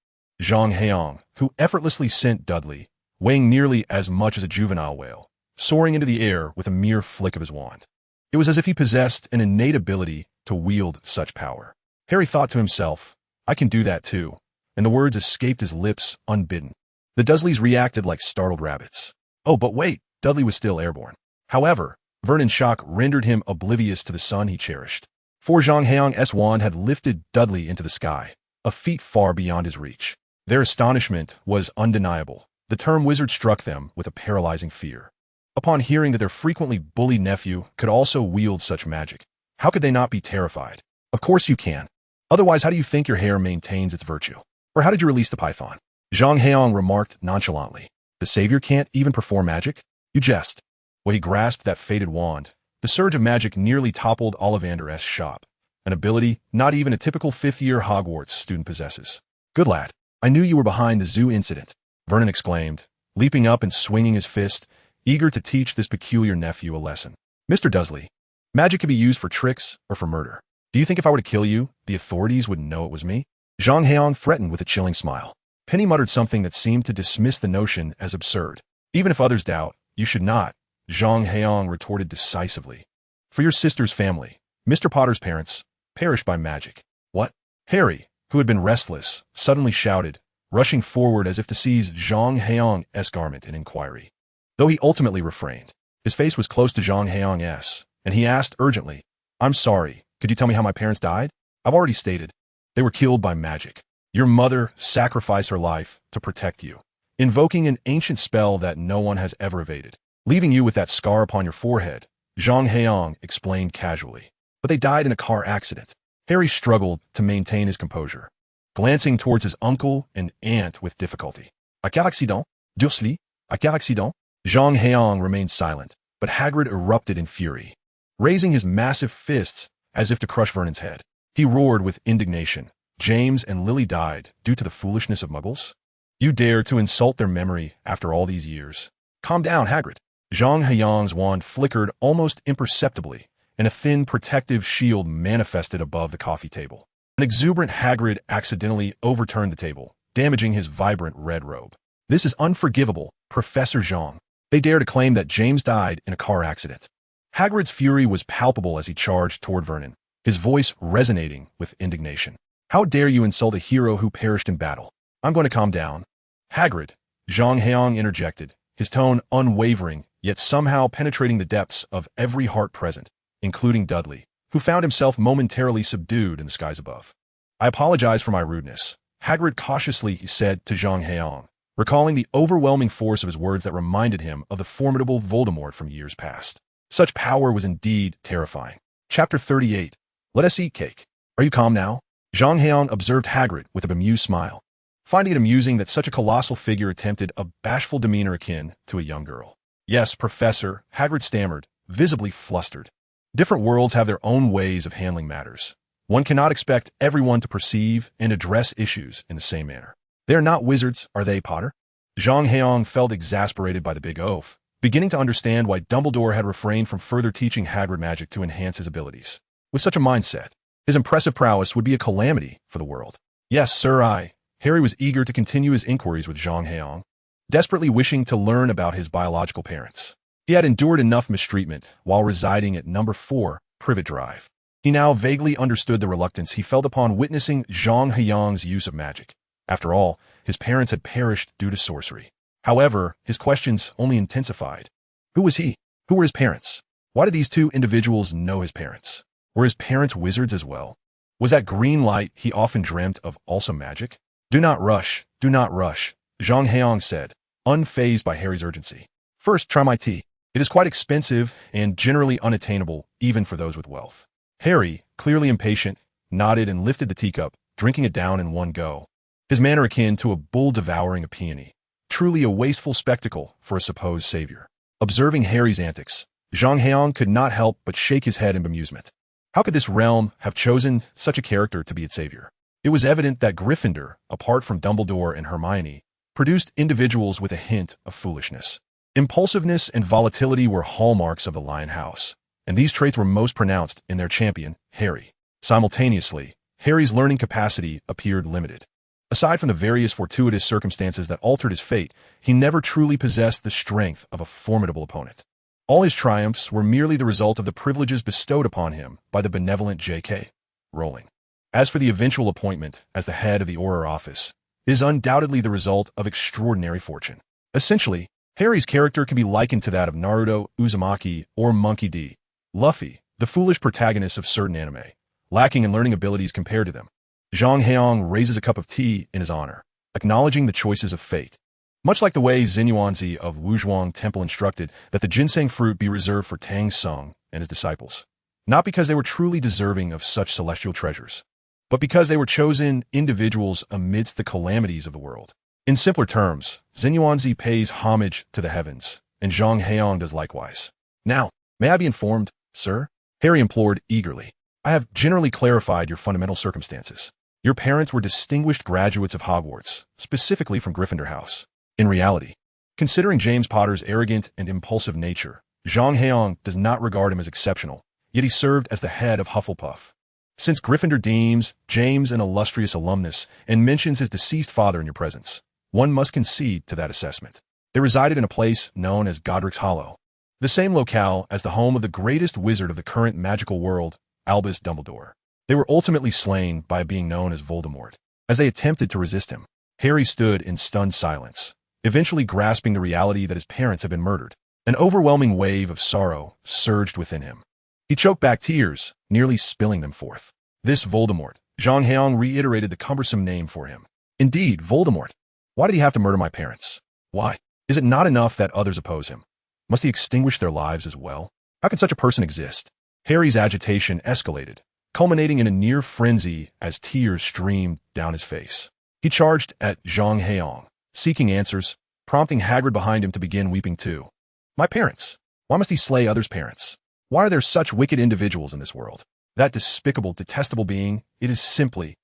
Zhang Heyang, who effortlessly sent Dudley, weighing nearly as much as a juvenile whale, soaring into the air with a mere flick of his wand. It was as if he possessed an innate ability to wield such power. Harry thought to himself, I can do that too, and the words escaped his lips unbidden. The Dursleys reacted like startled rabbits. Oh, but wait, Dudley was still airborne. However, Vernon's shock rendered him oblivious to the son he cherished. For Zhang Heyang's wand had lifted Dudley into the sky, a feat far beyond his reach. Their astonishment was undeniable. The term wizard struck them with a paralyzing fear. Upon hearing that their frequently bullied nephew could also wield such magic, how could they not be terrified? Of course you can. Otherwise, how do you think your hair maintains its virtue? Or how did you release the python? Zhang Heyang remarked nonchalantly. The savior can't even perform magic? You jest. When he grasped that fated wand, the surge of magic nearly toppled Ollivander's shop, an ability not even a typical fifth-year Hogwarts student possesses. Good lad. I knew you were behind the zoo incident, Vernon exclaimed, leaping up and swinging his fist, eager to teach this peculiar nephew a lesson. Mr. Dursley, magic can be used for tricks or for murder. Do you think if I were to kill you, the authorities would know it was me? Zhang Heyang threatened with a chilling smile. Penny muttered something that seemed to dismiss the notion as absurd. Even if others doubt, you should not, Zhang Heyang retorted decisively. For your sister's family, Mr. Potter's parents, perished by magic. What? Harry, who had been restless, suddenly shouted, rushing forward as if to seize Zhang Heyang's garment in inquiry. Though he ultimately refrained, his face was close to Zhang Heyang's, and he asked urgently, I'm sorry, could you tell me how my parents died? I've already stated. They were killed by magic. Your mother sacrificed her life to protect you, invoking an ancient spell that no one has ever evaded, leaving you with that scar upon your forehead, Zhang Heyang explained casually. But they died in a car accident. Harry struggled to maintain his composure, glancing towards his uncle and aunt with difficulty. A car accident? Dursley? A car accident? Zhang Heyang remained silent, but Hagrid erupted in fury, raising his massive fists as if to crush Vernon's head. He roared with indignation. James and Lily died due to the foolishness of muggles? You dare to insult their memory after all these years? Calm down, Hagrid. Zhang Heyang's wand flickered almost imperceptibly, and a thin protective shield manifested above the coffee table. An exuberant Hagrid accidentally overturned the table, damaging his vibrant red robe. This is unforgivable, Professor Zhang. They dare to claim that James died in a car accident. Hagrid's fury was palpable as he charged toward Vernon, his voice resonating with indignation. How dare you insult a hero who perished in battle? I'm going to calm down. Hagrid, Zhang Heyang interjected, his tone unwavering, yet somehow penetrating the depths of every heart present, including Dudley, who found himself momentarily subdued in the skies above. I apologize for my rudeness, Hagrid cautiously said to Zhang Heyang, recalling the overwhelming force of his words that reminded him of the formidable Voldemort from years past. Such power was indeed terrifying. Chapter 38. Let us eat cake. Are you calm now? Zhang Heyang observed Hagrid with a bemused smile, finding it amusing that such a colossal figure attempted a bashful demeanor akin to a young girl. Yes, Professor, Hagrid stammered, visibly flustered. Different worlds have their own ways of handling matters. One cannot expect everyone to perceive and address issues in the same manner. They are not wizards, are they, Potter? Zhang Heyang felt exasperated by the big oaf, beginning to understand why Dumbledore had refrained from further teaching Hagrid magic to enhance his abilities. With such a mindset, his impressive prowess would be a calamity for the world. Yes, sir, Harry was eager to continue his inquiries with Zhang Heyang, desperately wishing to learn about his biological parents. He had endured enough mistreatment while residing at number 4, Privet Drive. He now vaguely understood the reluctance he felt upon witnessing Zhang Heyang's use of magic. After all, his parents had perished due to sorcery. However, his questions only intensified. Who was he? Who were his parents? Why did these two individuals know his parents? Were his parents wizards as well? Was that green light he often dreamt of also magic? Do not rush, Zhang Heyang said, unfazed by Harry's urgency. First, try my tea. It is quite expensive and generally unattainable, even for those with wealth. Harry, clearly impatient, nodded and lifted the teacup, drinking it down in one go, his manner akin to a bull devouring a peony. Truly a wasteful spectacle for a supposed savior. Observing Harry's antics, Zhang Heyang could not help but shake his head in bemusement. How could this realm have chosen such a character to be its savior? It was evident that Gryffindor, apart from Dumbledore and Hermione, produced individuals with a hint of foolishness. Impulsiveness and volatility were hallmarks of the Lion House, and these traits were most pronounced in their champion, Harry. Simultaneously, Harry's learning capacity appeared limited. Aside from the various fortuitous circumstances that altered his fate, he never truly possessed the strength of a formidable opponent. All his triumphs were merely the result of the privileges bestowed upon him by the benevolent J.K. Rowling. As for the eventual appointment as the head of the Auror office, it is undoubtedly the result of extraordinary fortune. Essentially, Harry's character can be likened to that of Naruto, Uzumaki, or Monkey D. Luffy, the foolish protagonists of certain anime, lacking in learning abilities compared to them. Zhang Heyang raises a cup of tea in his honor, acknowledging the choices of fate. Much like the way Xinyuanzi of Wuzhuang Temple instructed that the ginseng fruit be reserved for Tang Sung and his disciples, not because they were truly deserving of such celestial treasures, but because they were chosen individuals amidst the calamities of the world. In simpler terms, Xinyuanzi pays homage to the heavens, and Zhang Heyang does likewise. Now, may I be informed, sir? Harry implored eagerly. I have generally clarified your fundamental circumstances. Your parents were distinguished graduates of Hogwarts, specifically from Gryffindor House. In reality, considering James Potter's arrogant and impulsive nature, Zhang Heyang does not regard him as exceptional, yet he served as the head of Hufflepuff. Since Gryffindor deems James an illustrious alumnus and mentions his deceased father in your presence, one must concede to that assessment. They resided in a place known as Godric's Hollow, the same locale as the home of the greatest wizard of the current magical world, Albus Dumbledore. They were ultimately slain by a being known as Voldemort. As they attempted to resist him, Harry stood in stunned silence, eventually grasping the reality that his parents had been murdered. An overwhelming wave of sorrow surged within him. He choked back tears, nearly spilling them forth. This Voldemort, Zhang Heyang reiterated the cumbersome name for him. Indeed, Voldemort. Why did he have to murder my parents? Why? Is it not enough that others oppose him? Must he extinguish their lives as well? How could such a person exist? Harry's agitation escalated, culminating in a near frenzy as tears streamed down his face. He charged at Zhang Heyang, seeking answers, prompting Hagrid behind him to begin weeping too. My parents. Why must he slay others' parents? Why are there such wicked individuals in this world? That despicable, detestable being, it is simply...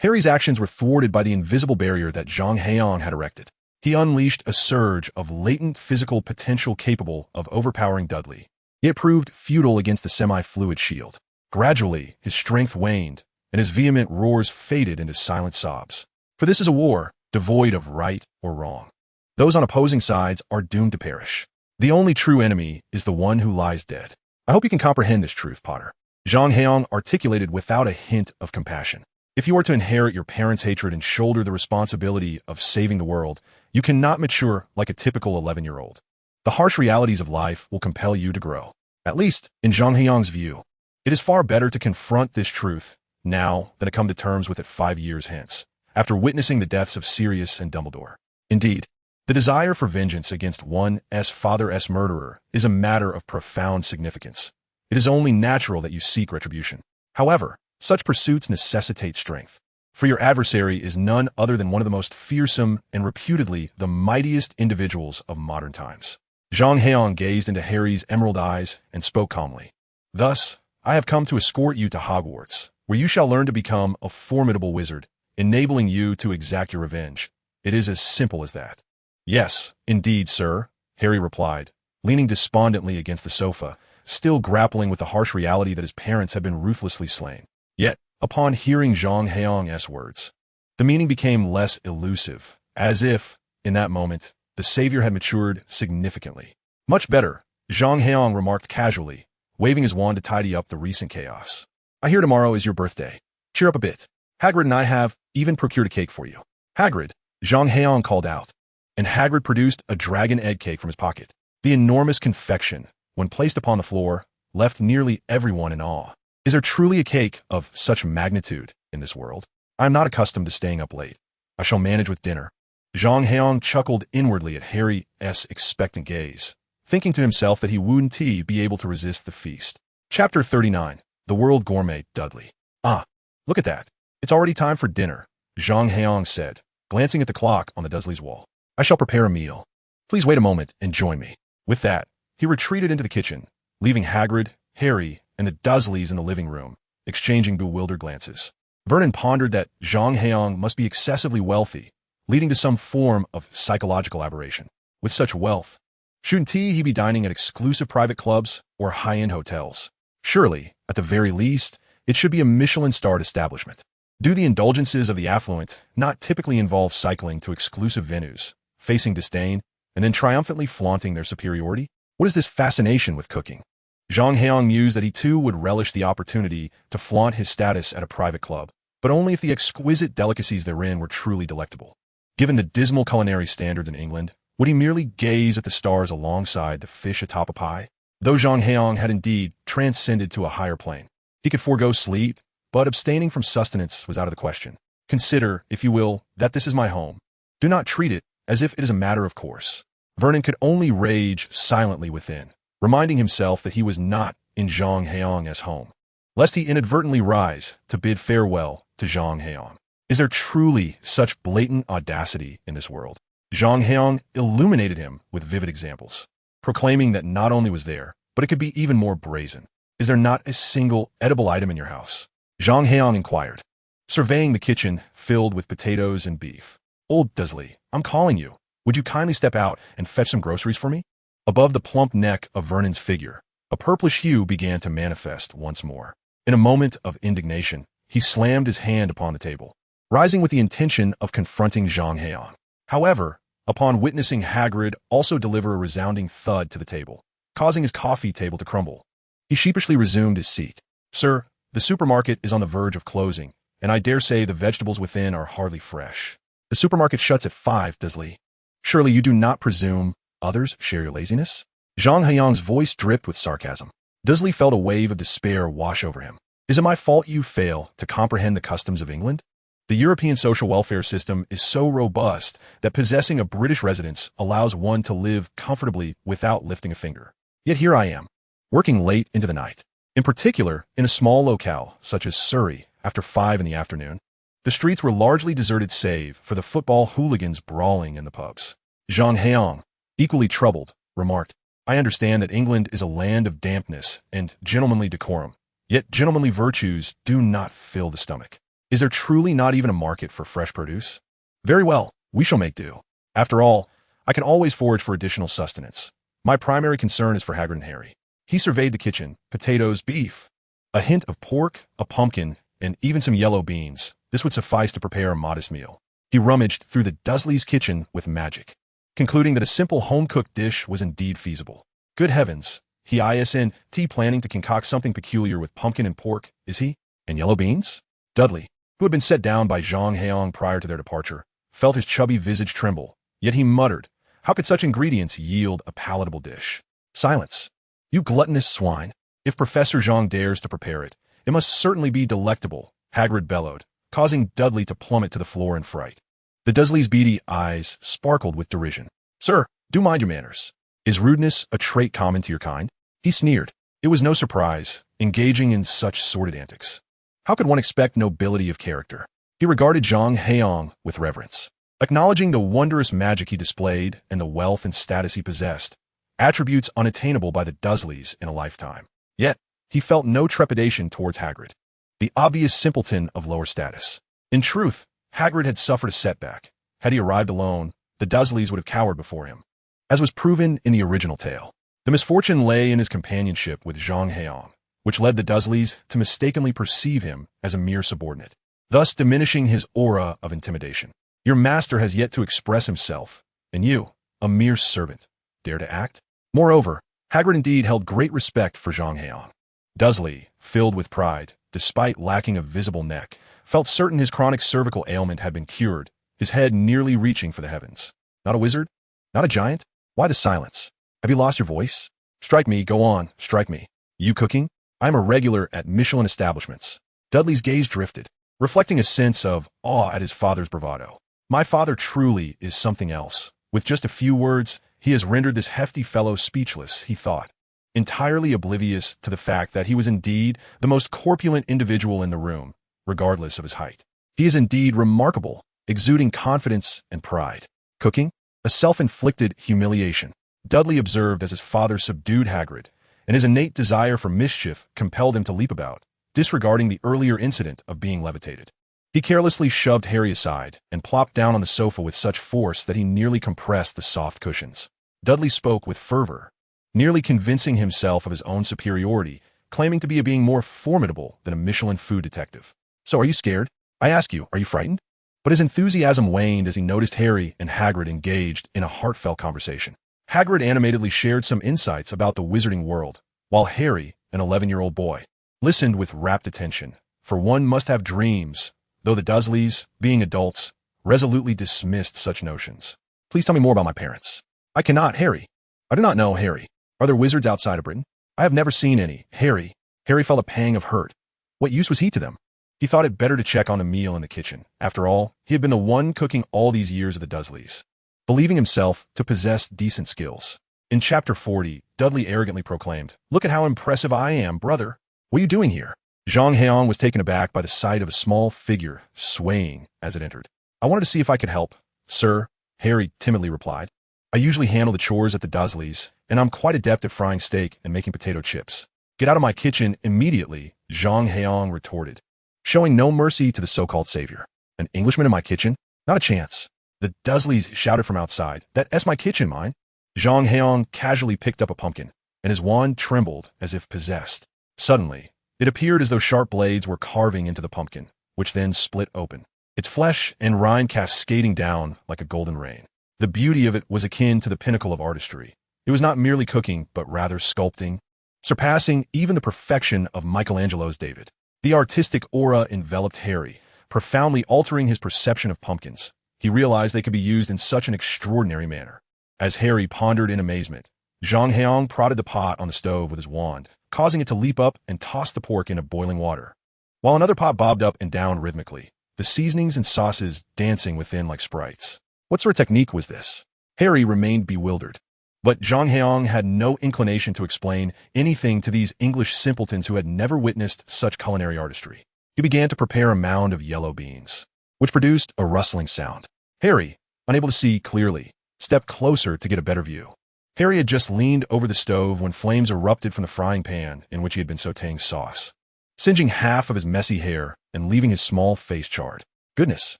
Harry's actions were thwarted by the invisible barrier that Zhang Heyang had erected. He unleashed a surge of latent physical potential capable of overpowering Dudley. It proved futile against the semi-fluid shield. Gradually, his strength waned, and his vehement roars faded into silent sobs. For this is a war, devoid of right or wrong. Those on opposing sides are doomed to perish. The only true enemy is the one who lies dead. I hope you can comprehend this truth, Potter. Zhang Heyang articulated without a hint of compassion. If you are to inherit your parents' hatred and shoulder the responsibility of saving the world, you cannot mature like a typical 11-year-old. The harsh realities of life will compel you to grow. At least, in Zhang Heyang's view, it is far better to confront this truth now than to come to terms with it 5 years hence, after witnessing the deaths of Sirius and Dumbledore. Indeed, the desire for vengeance against one's father's murderer is a matter of profound significance. It is only natural that you seek retribution. However, such pursuits necessitate strength, for your adversary is none other than one of the most fearsome and reputedly the mightiest individuals of modern times. Zhang Heyang gazed into Harry's emerald eyes and spoke calmly. Thus, I have come to escort you to Hogwarts, where you shall learn to become a formidable wizard, enabling you to exact your revenge. It is as simple as that. Yes, indeed, sir, Harry replied, leaning despondently against the sofa, still grappling with the harsh reality that his parents had been ruthlessly slain. Yet, upon hearing Zhang Heyang's words, the meaning became less elusive, as if, in that moment, the savior had matured significantly. Much better, Zhang Heyang remarked casually, waving his wand to tidy up the recent chaos. I hear tomorrow is your birthday. Cheer up a bit. Hagrid and I have even procured a cake for you. Hagrid, Zhang Heyang called out, and Hagrid produced a dragon egg cake from his pocket. The enormous confection, when placed upon the floor, left nearly everyone in awe. Is there truly a cake of such magnitude in this world? I am not accustomed to staying up late. I shall manage with dinner. Zhang Heyang chuckled inwardly at Harry's expectant gaze, thinking to himself that he wouldn't be able to resist the feast. Chapter 39. The World Gourmet Dudley. Ah, look at that. It's already time for dinner, Zhang Heyang said, glancing at the clock on the Dursleys' wall. I shall prepare a meal. Please wait a moment and join me. With that, he retreated into the kitchen, leaving Hagrid, Harry, and the Dursleys in the living room, exchanging bewildered glances. Vernon pondered that Zhang Heyang must be excessively wealthy, leading to some form of psychological aberration. With such wealth, shouldn't he be dining at exclusive private clubs or high-end hotels? Surely, at the very least, it should be a Michelin-starred establishment. Do the indulgences of the affluent not typically involve cycling to exclusive venues, facing disdain, and then triumphantly flaunting their superiority? What is this fascination with cooking? Zhang Heyang mused that he too would relish the opportunity to flaunt his status at a private club, but only if the exquisite delicacies therein were truly delectable. Given the dismal culinary standards in England, would he merely gaze at the stars alongside the fish atop a pie? Though Zhang Heyang had indeed transcended to a higher plane, he could forego sleep, but abstaining from sustenance was out of the question. Consider, if you will, that this is my home. Do not treat it as if it is a matter of course. Vernon could only rage silently within, reminding himself that he was not in Zhang Heyang's home, lest he inadvertently rise to bid farewell to Zhang Heyang. Is there truly such blatant audacity in this world? Zhang Heyang illuminated him with vivid examples, proclaiming that not only was there, but it could be even more brazen. Is there not a single edible item in your house? Zhang Heyang inquired, surveying the kitchen filled with potatoes and beef. Old Dursley, I'm calling you. Would you kindly step out and fetch some groceries for me? Above the plump neck of Vernon's figure, a purplish hue began to manifest once more. In a moment of indignation, he slammed his hand upon the table, rising with the intention of confronting Zhang Heyang. However, upon witnessing Hagrid also deliver a resounding thud to the table, causing his coffee table to crumble, he sheepishly resumed his seat. Sir, the supermarket is on the verge of closing, and I dare say the vegetables within are hardly fresh. The supermarket shuts at 5, Dursley. Surely you do not presume others share your laziness? Zhang Heyang's voice dripped with sarcasm. Dursley felt a wave of despair wash over him. Is it my fault you fail to comprehend the customs of England? The European social welfare system is so robust that possessing a British residence allows one to live comfortably without lifting a finger. Yet here I am, working late into the night. In particular, in a small locale such as Surrey after 5 in the afternoon, the streets were largely deserted save for the football hooligans brawling in the pubs. Zhang Heyang, equally troubled, remarked, I understand that England is a land of dampness and gentlemanly decorum, yet gentlemanly virtues do not fill the stomach. Is there truly not even a market for fresh produce? Very well, we shall make do. After all, I can always forage for additional sustenance. My primary concern is for Hagrid and Harry. He surveyed the kitchen, potatoes, beef, a hint of pork, a pumpkin, and even some yellow beans. This would suffice to prepare a modest meal. He rummaged through the Dursleys' kitchen with magic, concluding that a simple home-cooked dish was indeed feasible. Good heavens, he isn't planning to concoct something peculiar with pumpkin and pork, is he? And yellow beans? Dudley, who had been set down by Zhang Heyang prior to their departure, felt his chubby visage tremble, yet he muttered, "How could such ingredients yield a palatable dish?" "Silence! You gluttonous swine! If Professor Zhang dares to prepare it, it must certainly be delectable," Hagrid bellowed, causing Dudley to plummet to the floor in fright. The Dursley's beady eyes sparkled with derision. "Sir, do mind your manners. Is rudeness a trait common to your kind?" He sneered. It was no surprise, engaging in such sordid antics. How could one expect nobility of character? He regarded Zhang Heyang with reverence, acknowledging the wondrous magic he displayed and the wealth and status he possessed, attributes unattainable by the Dursleys in a lifetime. Yet, he felt no trepidation towards Hagrid, the obvious simpleton of lower status. In truth, Hagrid had suffered a setback. Had he arrived alone, the Dursleys would have cowered before him. As was proven in the original tale, the misfortune lay in his companionship with Zhang Heyang, which led the Dursleys to mistakenly perceive him as a mere subordinate, thus diminishing his aura of intimidation. Your master has yet to express himself, and you, a mere servant, dare to act? Moreover, Hagrid indeed held great respect for Zhang Heyang. Dursley, filled with pride, despite lacking a visible neck, felt certain his chronic cervical ailment had been cured, his head nearly reaching for the heavens. Not a wizard? Not a giant? Why the silence? Have you lost your voice? Strike me, go on, strike me. You cooking? I'm a regular at Michelin establishments. Dudley's gaze drifted, reflecting a sense of awe at his father's bravado. My father truly is something else. With just a few words, he has rendered this hefty fellow speechless, he thought, entirely oblivious to the fact that he was indeed the most corpulent individual in the room, regardless of his height. He is indeed remarkable, exuding confidence and pride. Cooking? A self-inflicted humiliation, Dudley observed as his father subdued Hagrid, and his innate desire for mischief compelled him to leap about, disregarding the earlier incident of being levitated. He carelessly shoved Harry aside and plopped down on the sofa with such force that he nearly compressed the soft cushions. Dudley spoke with fervor, nearly convincing himself of his own superiority, claiming to be a being more formidable than a Michelin food detective. "So are you scared? I ask you, are you frightened?" But his enthusiasm waned as he noticed Harry and Hagrid engaged in a heartfelt conversation. Hagrid animatedly shared some insights about the wizarding world, while Harry, an 11-year-old boy, listened with rapt attention, for one must have dreams, though the Dursleys, being adults, resolutely dismissed such notions. "Please tell me more about my parents." "I cannot, Harry. I do not know, Harry. Are there wizards outside of Britain?" "I have never seen any, Harry." Harry felt a pang of hurt. What use was he to them? He thought it better to check on the meal in the kitchen. After all, he had been the one cooking all these years of the Dursleys, believing himself to possess decent skills. In Chapter 40, Dudley arrogantly proclaimed, "Look at how impressive I am, brother. What are you doing here?" Zhang Heyang was taken aback by the sight of a small figure swaying as it entered. "I wanted to see if I could help, sir," Harry timidly replied. "I usually handle the chores at the Dursleys, and I'm quite adept at frying steak and making potato chips." "Get out of my kitchen immediately," Zhang Heyang retorted, showing no mercy to the so-called savior. "An Englishman in my kitchen? Not a chance." The Dursleys shouted from outside, "That's my kitchen, mine." Zhang Heyang casually picked up a pumpkin, and his wand trembled as if possessed. Suddenly, it appeared as though sharp blades were carving into the pumpkin, which then split open, its flesh and rind cascading down like a golden rain. The beauty of it was akin to the pinnacle of artistry. It was not merely cooking, but rather sculpting, surpassing even the perfection of Michelangelo's David. The artistic aura enveloped Harry, profoundly altering his perception of pumpkins. He realized they could be used in such an extraordinary manner. As Harry pondered in amazement, Zhang Heyang prodded the pot on the stove with his wand, causing it to leap up and toss the pork into boiling water, while another pot bobbed up and down rhythmically, the seasonings and sauces dancing within like sprites. What sort of technique was this? Harry remained bewildered. But Zhang Heyang had no inclination to explain anything to these English simpletons who had never witnessed such culinary artistry. He began to prepare a mound of yellow beans, which produced a rustling sound. Harry, unable to see clearly, stepped closer to get a better view. Harry had just leaned over the stove when flames erupted from the frying pan in which he had been sautéing sauce, singeing half of his messy hair and leaving his small face charred. Goodness,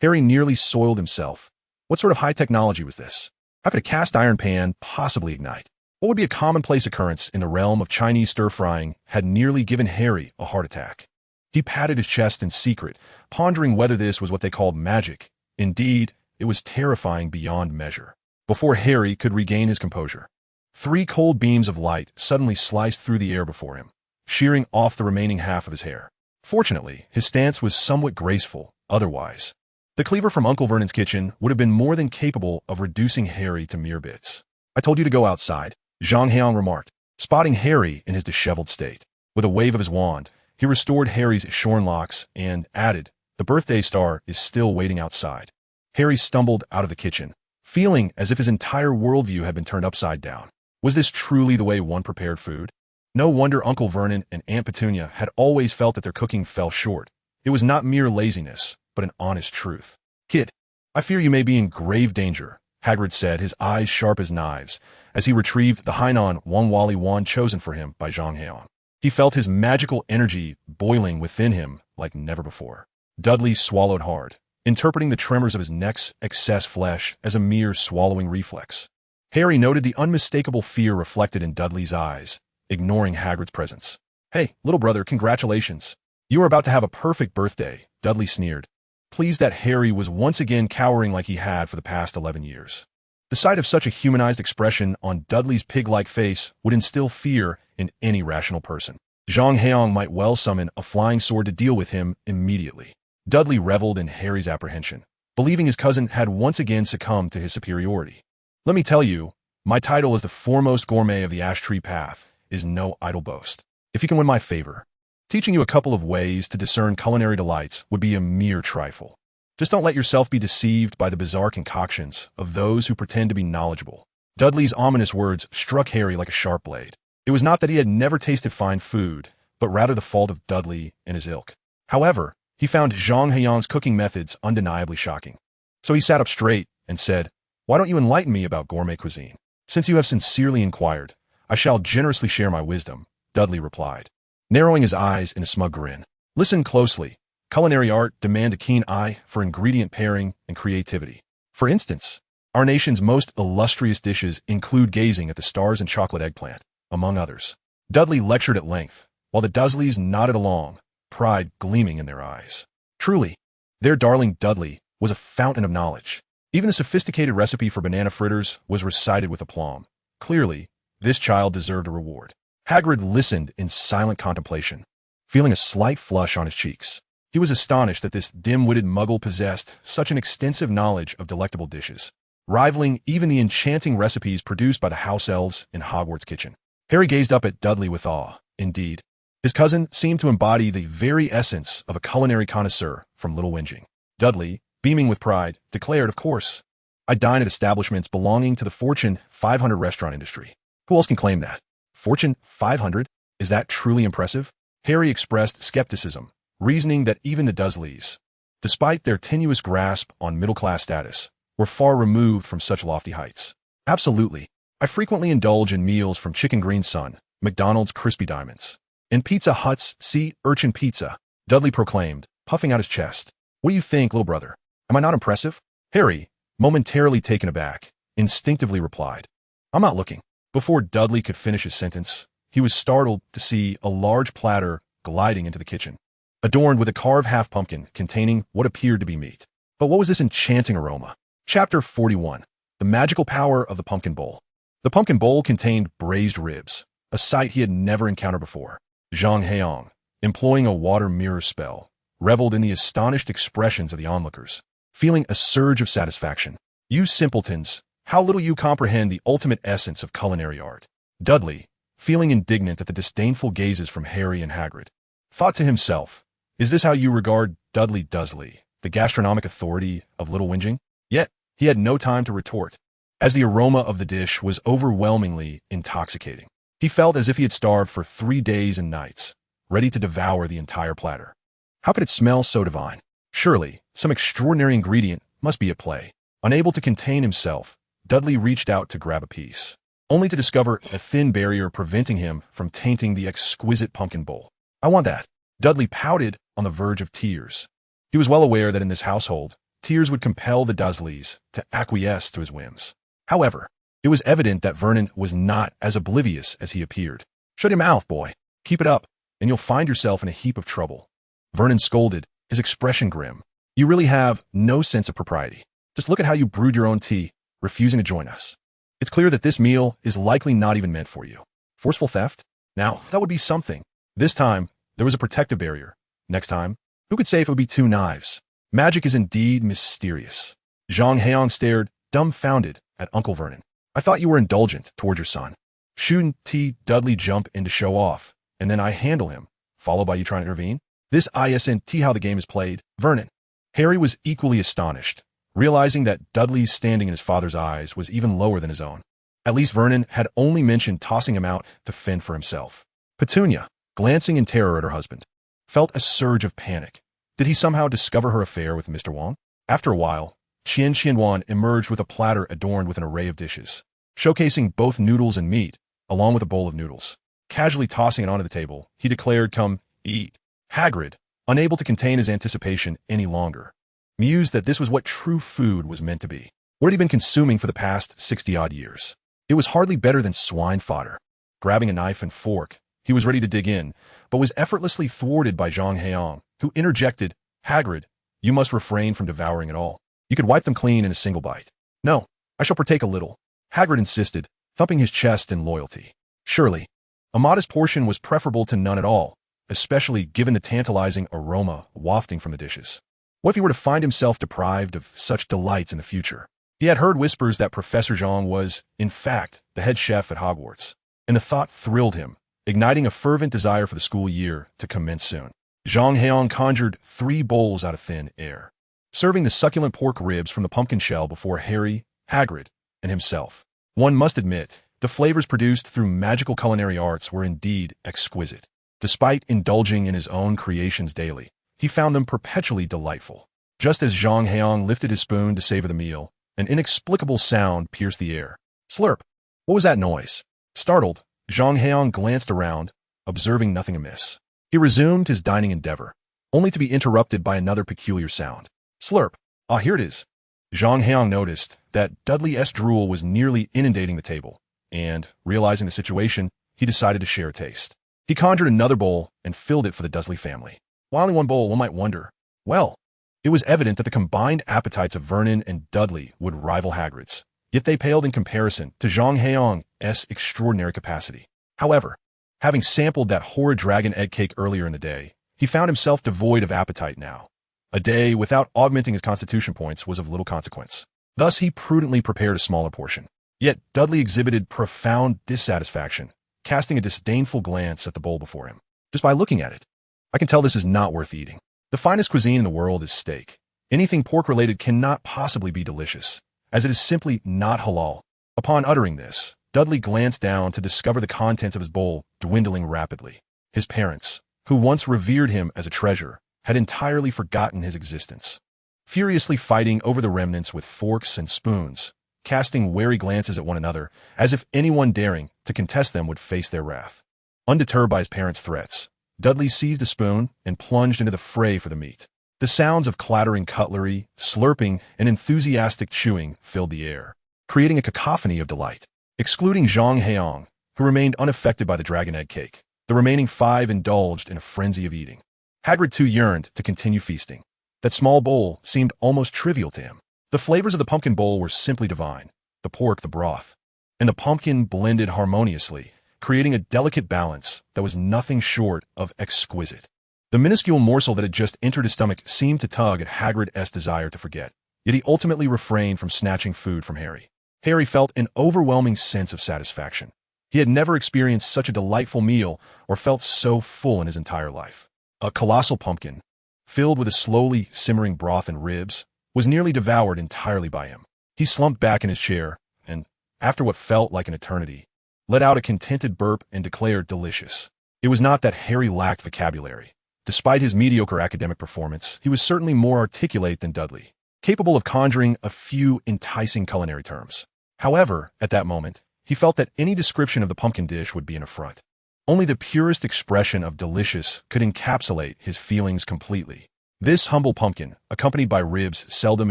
Harry nearly soiled himself. What sort of high technology was this? How could a cast iron pan possibly ignite? What would be a commonplace occurrence in the realm of Chinese stir-frying had nearly given Harry a heart attack. He patted his chest in secret, pondering whether this was what they called magic. Indeed, it was terrifying beyond measure. Before Harry could regain his composure, 3 cold beams of light suddenly sliced through the air before him, shearing off the remaining half of his hair. Fortunately, his stance was somewhat graceful, otherwise. The cleaver from Uncle Vernon's kitchen would have been more than capable of reducing Harry to mere bits. "I told you to go outside," Zhang Heyang remarked, spotting Harry in his disheveled state. With a wave of his wand, he restored Harry's shorn locks and added, "The birthday star is still waiting outside." Harry stumbled out of the kitchen, feeling as if his entire worldview had been turned upside down. Was this truly the way one prepared food? No wonder Uncle Vernon and Aunt Petunia had always felt that their cooking fell short. It was not mere laziness, but an honest truth. "Kid, I fear you may be in grave danger," Hagrid said, his eyes sharp as knives, as he retrieved the Hainan Wangwali wand chosen for him by Zhang Heyang. He felt his magical energy boiling within him like never before. Dudley swallowed hard, interpreting the tremors of his neck's excess flesh as a mere swallowing reflex. Harry noted the unmistakable fear reflected in Dudley's eyes, ignoring Hagrid's presence. "Hey, little brother, congratulations. You are about to have a perfect birthday," Dudley sneered, pleased that Harry was once again cowering like he had for the past 11 years. The sight of such a humanized expression on Dudley's pig-like face would instill fear in any rational person. Zhang Heyang might well summon a flying sword to deal with him immediately. Dudley reveled in Harry's apprehension, believing his cousin had once again succumbed to his superiority. "Let me tell you, my title as the foremost gourmet of the Ash Tree Path is no idle boast. If you can win my favor, teaching you a couple of ways to discern culinary delights would be a mere trifle. Just don't let yourself be deceived by the bizarre concoctions of those who pretend to be knowledgeable." Dudley's ominous words struck Harry like a sharp blade. It was not that he had never tasted fine food, but rather the fault of Dudley and his ilk. However, he found Zhang Heyang's cooking methods undeniably shocking. So he sat up straight and said, "Why don't you enlighten me about gourmet cuisine? Since you have sincerely inquired, I shall generously share my wisdom," Dudley replied, narrowing his eyes in a smug grin. "Listen closely. Culinary art demands a keen eye for ingredient pairing and creativity. For instance, our nation's most illustrious dishes include gazing at the stars and chocolate eggplant, among others." Dudley lectured at length, while the Dursleys nodded along, pride gleaming in their eyes. Truly, their darling Dudley was a fountain of knowledge. Even the sophisticated recipe for banana fritters was recited with aplomb. Clearly, this child deserved a reward. Hagrid listened in silent contemplation, feeling a slight flush on his cheeks. He was astonished that this dim-witted muggle possessed such an extensive knowledge of delectable dishes, rivaling even the enchanting recipes produced by the house elves in Hogwarts' kitchen. Harry gazed up at Dudley with awe. Indeed, his cousin seemed to embody the very essence of a culinary connoisseur from Little Whinging. Dudley, beaming with pride, declared, "Of course, I dine at establishments belonging to the Fortune 500 restaurant industry. Who else can claim that? Fortune 500? Is that truly impressive?" Harry expressed skepticism, reasoning that even the Dursleys, despite their tenuous grasp on middle-class status, were far removed from such lofty heights. "Absolutely. I frequently indulge in meals from Chicken Green Sun, McDonald's Crispy Diamonds, and Pizza Hut's Sea Urchin Pizza," Dudley proclaimed, puffing out his chest. "What do you think, little brother? Am I not impressive?" Harry, momentarily taken aback, instinctively replied, "I'm not looking." Before Dudley could finish his sentence, he was startled to see a large platter gliding into the kitchen, adorned with a carved half-pumpkin containing what appeared to be meat. But what was this enchanting aroma? Chapter 41. The Magical Power of the Pumpkin Bowl. The pumpkin bowl contained braised ribs, a sight he had never encountered before. Zhang Heyang, employing a water mirror spell, reveled in the astonished expressions of the onlookers, feeling a surge of satisfaction. "You simpletons, how little you comprehend the ultimate essence of culinary art." Dudley, feeling indignant at the disdainful gazes from Harry and Hagrid, thought to himself, "Is this how you regard Dudley Dursley, the gastronomic authority of Little Whinging?" Yet, he had no time to retort, as the aroma of the dish was overwhelmingly intoxicating. He felt as if he had starved for 3 days and nights, ready to devour the entire platter. How could it smell so divine? Surely, some extraordinary ingredient must be at play. Unable to contain himself, Dudley reached out to grab a piece, only to discover a thin barrier preventing him from tainting the exquisite pumpkin bowl. "I want that." Dudley pouted on the verge of tears. He was well aware that in this household, tears would compel the Dursleys to acquiesce to his whims. However, it was evident that Vernon was not as oblivious as he appeared. "Shut your mouth, boy. Keep it up, and you'll find yourself in a heap of trouble." Vernon scolded, his expression grim. "You really have no sense of propriety. Just look at how you brewed your own tea, refusing to join us. It's clear that this meal is likely not even meant for you. Forceful theft? Now, that would be something." This time, there was a protective barrier, Next time, who could say if it would be 2 knives? Magic is indeed mysterious. Zhang Heyang stared, dumbfounded, at Uncle Vernon. I thought you were indulgent toward your son. Shouldn't Dudley jump in to show off, and then I handle him, followed by you trying to intervene? This isn't how the game is played, Vernon. Harry was equally astonished, realizing that Dudley's standing in his father's eyes was even lower than his own. At least Vernon had only mentioned tossing him out to fend for himself. Petunia, glancing in terror at her husband, felt a surge of panic. Did he somehow discover her affair with Mr. Wong? After a while, Qian emerged with a platter adorned with an array of dishes, showcasing both noodles and meat, along with a bowl of noodles. Casually tossing it onto the table, he declared, "Come, eat." Hagrid, unable to contain his anticipation any longer, mused that this was what true food was meant to be. What had he been consuming for the past 60-odd years? It was hardly better than swine fodder. Grabbing a knife and fork, he was ready to dig in, but was effortlessly thwarted by Zhang Heyang, who interjected, "Hagrid, you must refrain from devouring it all. You could wipe them clean in a single bite." "No, I shall partake a little," Hagrid insisted, thumping his chest in loyalty. Surely, a modest portion was preferable to none at all, especially given the tantalizing aroma wafting from the dishes. What if he were to find himself deprived of such delights in the future? He had heard whispers that Professor Zhang was, in fact, the head chef at Hogwarts, and the thought thrilled him, igniting a fervent desire for the school year to commence soon. Zhang Heyang conjured 3 bowls out of thin air, serving the succulent pork ribs from the pumpkin shell before Harry, Hagrid, and himself. One must admit, the flavors produced through magical culinary arts were indeed exquisite. Despite indulging in his own creations daily, he found them perpetually delightful. Just as Zhang Heyang lifted his spoon to savor the meal, an inexplicable sound pierced the air. Slurp! What was that noise? Startled, Zhang Heyang glanced around, observing nothing amiss. He resumed his dining endeavor, only to be interrupted by another peculiar sound. Slurp! Ah, here it is. Zhang Heyang noticed that Dudley's drool was nearly inundating the table, and, realizing the situation, he decided to share a taste. He conjured another bowl and filled it for the Dursley family. While only one bowl, one might wonder, well, it was evident that the combined appetites of Vernon and Dudley would rival Hagrid's, yet they paled in comparison to Zhang Heyang's extraordinary capacity. However, having sampled that horrid dragon egg cake earlier in the day, he found himself devoid of appetite now. A day without augmenting his constitution points was of little consequence. Thus he prudently prepared a smaller portion. Yet Dudley exhibited profound dissatisfaction, casting a disdainful glance at the bowl before him. Just by looking at it, I can tell this is not worth eating. The finest cuisine in the world is steak. Anything pork-related cannot possibly be delicious, as it is simply not halal. Upon uttering this, Dudley glanced down to discover the contents of his bowl dwindling rapidly. His parents, who once revered him as a treasure, had entirely forgotten his existence. Furiously fighting over the remnants with forks and spoons, casting wary glances at one another, as if anyone daring to contest them would face their wrath. Undeterred by his parents' threats, Dudley seized a spoon and plunged into the fray for the meat. The sounds of clattering cutlery, slurping, and enthusiastic chewing filled the air, creating a cacophony of delight. Excluding Zhang Heyang, who remained unaffected by the dragon egg cake, the remaining 5 indulged in a frenzy of eating. Hagrid too yearned to continue feasting. That small bowl seemed almost trivial to him. The flavors of the pumpkin bowl were simply divine, the pork, the broth, and the pumpkin blended harmoniously, creating a delicate balance that was nothing short of exquisite. The minuscule morsel that had just entered his stomach seemed to tug at Hagrid's desire to forget, yet he ultimately refrained from snatching food from Harry. Harry felt an overwhelming sense of satisfaction. He had never experienced such a delightful meal or felt so full in his entire life. A colossal pumpkin, filled with a slowly simmering broth and ribs, was nearly devoured entirely by him. He slumped back in his chair and, after what felt like an eternity, let out a contented burp and declared delicious. It was not that Harry lacked vocabulary. Despite his mediocre academic performance, he was certainly more articulate than Dudley, capable of conjuring a few enticing culinary terms. However, at that moment, he felt that any description of the pumpkin dish would be an affront. Only the purest expression of delicious could encapsulate his feelings completely. This humble pumpkin, accompanied by ribs seldom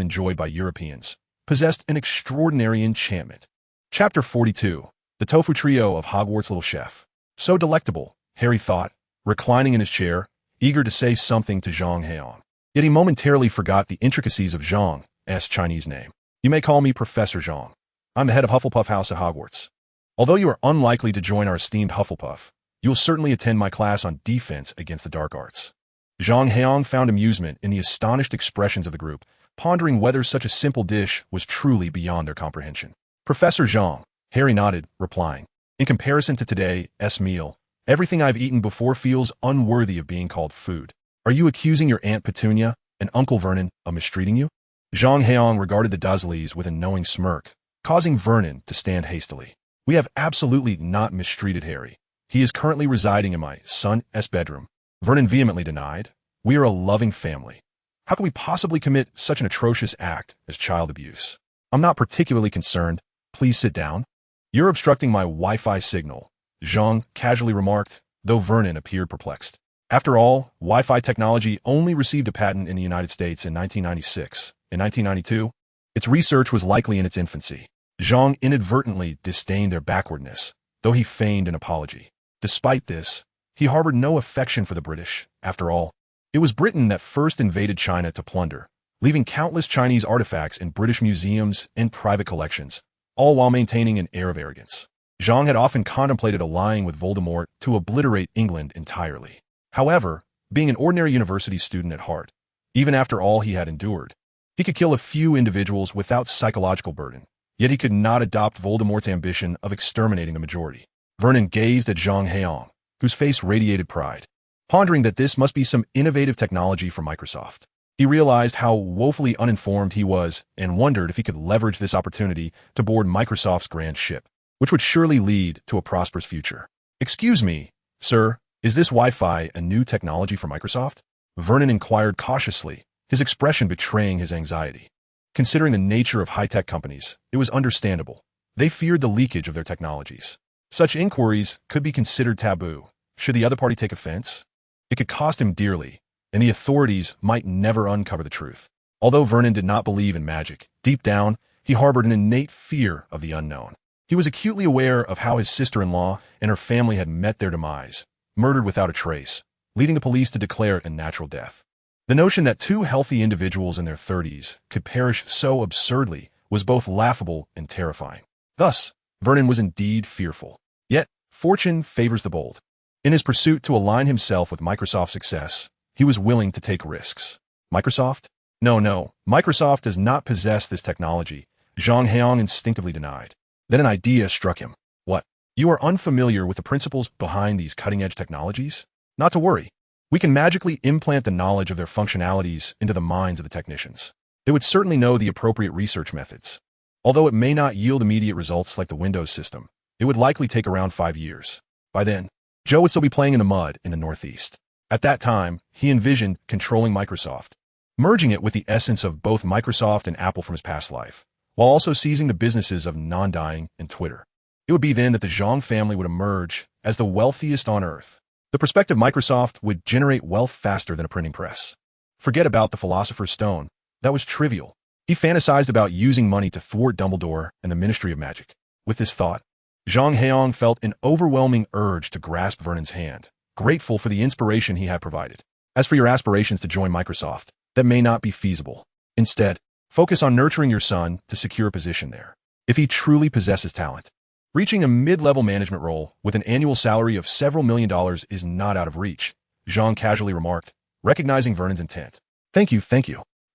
enjoyed by Europeans, possessed an extraordinary enchantment. Chapter 42. The Tofu Trio of Hogwarts' Little Chef. So delectable, Harry thought, reclining in his chair, eager to say something to Zhang Heyang. Yet he momentarily forgot the intricacies of Zhang's Chinese name. You may call me Professor Zhang. I'm the head of Hufflepuff House at Hogwarts. Although you are unlikely to join our esteemed Hufflepuff, you will certainly attend my class on defense against the dark arts. Zhang Heyang found amusement in the astonished expressions of the group, pondering whether such a simple dish was truly beyond their comprehension. Professor Zhang, Harry nodded, replying, in comparison to today's meal, everything I've eaten before feels unworthy of being called food. Are you accusing your Aunt Petunia and Uncle Vernon of mistreating you? Zhang Heyang regarded the Dursleys with a knowing smirk, causing Vernon to stand hastily. We have absolutely not mistreated Harry. He is currently residing in my son's bedroom. Vernon vehemently denied. We are a loving family. How can we possibly commit such an atrocious act as child abuse? I'm not particularly concerned. Please sit down. You're obstructing my Wi-Fi signal, Zhang casually remarked, though Vernon appeared perplexed. After all, Wi-Fi technology only received a patent in the United States in 1996. In 1992, its research was likely in its infancy. Zhang inadvertently disdained their backwardness, though he feigned an apology. Despite this, he harbored no affection for the British. After all, it was Britain that first invaded China to plunder, leaving countless Chinese artifacts in British museums and private collections, all while maintaining an air of arrogance. Zhang had often contemplated allying with Voldemort to obliterate England entirely. However, being an ordinary university student at heart, even after all he had endured, he could kill a few individuals without psychological burden, yet he could not adopt Voldemort's ambition of exterminating the majority. Vernon gazed at Zhang Heyang, whose face radiated pride, pondering that this must be some innovative technology from Microsoft. He realized how woefully uninformed he was and wondered if he could leverage this opportunity to board Microsoft's grand ship, which would surely lead to a prosperous future. Excuse me, sir, is this Wi-Fi a new technology for Microsoft? Vernon inquired cautiously, his expression betraying his anxiety. Considering the nature of high-tech companies, it was understandable. They feared the leakage of their technologies. Such inquiries could be considered taboo. Should the other party take offense? It could cost him dearly, and the authorities might never uncover the truth. Although Vernon did not believe in magic, deep down, he harbored an innate fear of the unknown. He was acutely aware of how his sister-in-law and her family had met their demise, murdered without a trace, leading the police to declare it a natural death. The notion that two healthy individuals in their 30s could perish so absurdly was both laughable and terrifying. Thus, Vernon was indeed fearful. Yet, fortune favors the bold. In his pursuit to align himself with Microsoft's success, he was willing to take risks. Microsoft? No, Microsoft does not possess this technology, Zhang Heyang instinctively denied. Then an idea struck him. What? You are unfamiliar with the principles behind these cutting-edge technologies? Not to worry. We can magically implant the knowledge of their functionalities into the minds of the technicians. They would certainly know the appropriate research methods. Although it may not yield immediate results like the Windows system, it would likely take around 5 years. By then, Joe would still be playing in the mud in the Northeast. At that time, he envisioned controlling Microsoft, merging it with the essence of both Microsoft and Apple from his past life, while also seizing the businesses of Non-Dying and Twitter. It would be then that the Zhang family would emerge as the wealthiest on Earth. The prospective Microsoft would generate wealth faster than a printing press. Forget about the Philosopher's Stone. That was trivial. He fantasized about using money to thwart Dumbledore and the Ministry of Magic. With this thought, Zhang Heyang felt an overwhelming urge to grasp Vernon's hand, grateful for the inspiration he had provided. As for your aspirations to join Microsoft, that may not be feasible. Instead, focus on nurturing your son to secure a position there. If he truly possesses talent, reaching a mid-level management role with an annual salary of several $1 million is not out of reach, Zhang casually remarked, recognizing Vernon's intent. Thank you,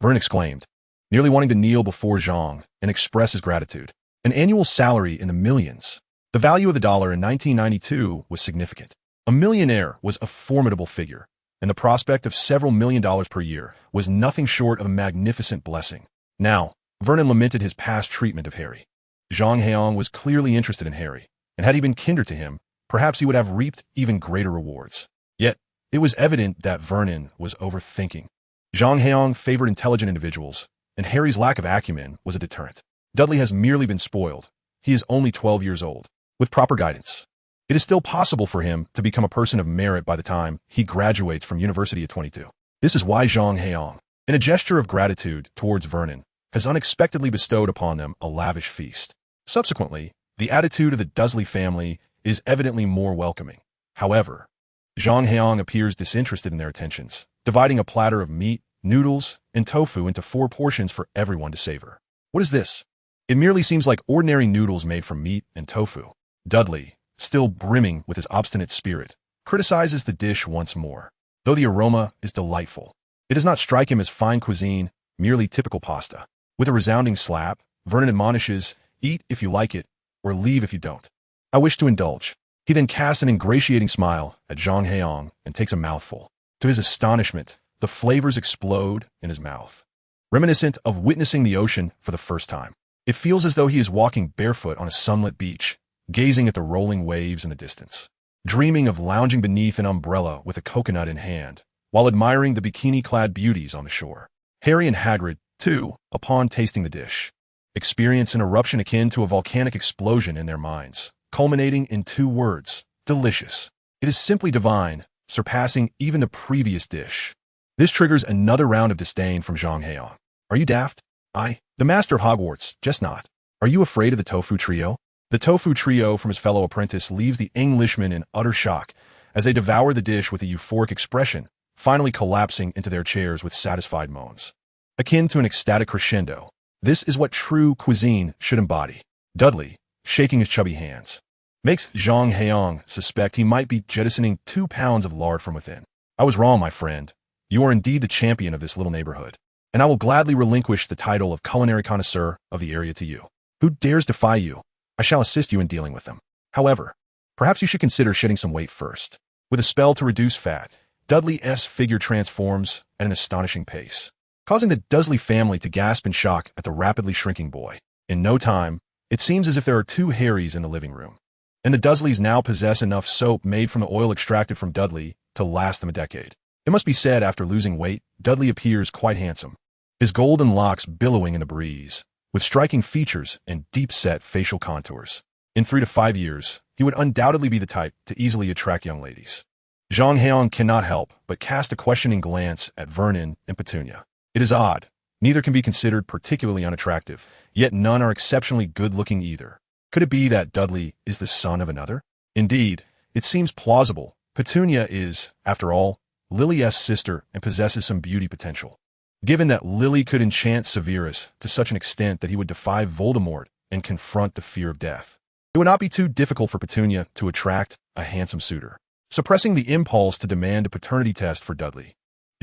Vernon exclaimed, nearly wanting to kneel before Zhang and express his gratitude. An annual salary in the millions. The value of the dollar in 1992 was significant. A millionaire was a formidable figure, and the prospect of several $1 million per year was nothing short of a magnificent blessing. Now, Vernon lamented his past treatment of Harry. Zhang Heyang was clearly interested in Harry, and had he been kinder to him, perhaps he would have reaped even greater rewards. Yet, it was evident that Vernon was overthinking. Zhang Heyang favored intelligent individuals, and Harry's lack of acumen was a deterrent. Dudley has merely been spoiled. He is only 12 years old. With proper guidance, it is still possible for him to become a person of merit by the time he graduates from university at 22. This is why Zhang Heyang, in a gesture of gratitude towards Vernon, has unexpectedly bestowed upon them a lavish feast. Subsequently, the attitude of the Dursley family is evidently more welcoming. However, Zhang Heyang appears disinterested in their attentions, dividing a platter of meat, noodles, and tofu into 4 portions for everyone to savor. What is this? It merely seems like ordinary noodles made from meat and tofu. Dudley, still brimming with his obstinate spirit, criticizes the dish once more. though the aroma is delightful. It does not strike him as fine cuisine, merely typical pasta. With a resounding slap, Vernon admonishes, "Eat if you like it, or leave if you don't." "I wish to indulge." He then casts an ingratiating smile at Zhang Heyang and takes a mouthful. To his astonishment, the flavors explode in his mouth. Reminiscent of witnessing the ocean for the first time. It feels as though he is walking barefoot on a sunlit beach, gazing at the rolling waves in the distance, dreaming of lounging beneath an umbrella with a coconut in hand, while admiring the bikini-clad beauties on the shore. Harry and Hagrid, too, upon tasting the dish, experience an eruption akin to a volcanic explosion in their minds, culminating in 2 words, delicious. It is simply divine, surpassing even the previous dish. This triggers another round of disdain from Zhang Heyang. "Are you daft? The master of Hogwarts, just not. Are you afraid of the tofu trio?" The tofu trio from his fellow apprentice leaves the Englishman in utter shock as they devour the dish with a euphoric expression, finally collapsing into their chairs with satisfied moans. Akin to an ecstatic crescendo, this is what true cuisine should embody. Dudley, shaking his chubby hands, makes Zhang Heyang suspect he might be jettisoning 2 pounds of lard from within. "I was wrong, my friend. You are indeed the champion of this little neighborhood, and I will gladly relinquish the title of culinary connoisseur of the area to you. Who dares defy you? I shall assist you in dealing with them. However, perhaps you should consider shedding some weight first." With a spell to reduce fat, Dudley's figure transforms at an astonishing pace, causing the Dursley family to gasp in shock at the rapidly shrinking boy. In no time, it seems as if there are 2 Harrys in the living room, and the Dursleys now possess enough soap made from the oil extracted from Dudley to last them a decade. It must be said, after losing weight, Dudley appears quite handsome, his golden locks billowing in the breeze, with striking features and deep-set facial contours. In 3 to 5 years, he would undoubtedly be the type to easily attract young ladies. Zhang Heyang cannot help but cast a questioning glance at Vernon and Petunia. It is odd. Neither can be considered particularly unattractive, yet none are exceptionally good-looking either. Could it be that Dudley is the son of another? Indeed, it seems plausible. Petunia is, after all, Lily's sister and possesses some beauty potential. Given that Lily could enchant Severus to such an extent that he would defy Voldemort and confront the fear of death, it would not be too difficult for Petunia to attract a handsome suitor. Suppressing the impulse to demand a paternity test for Dudley,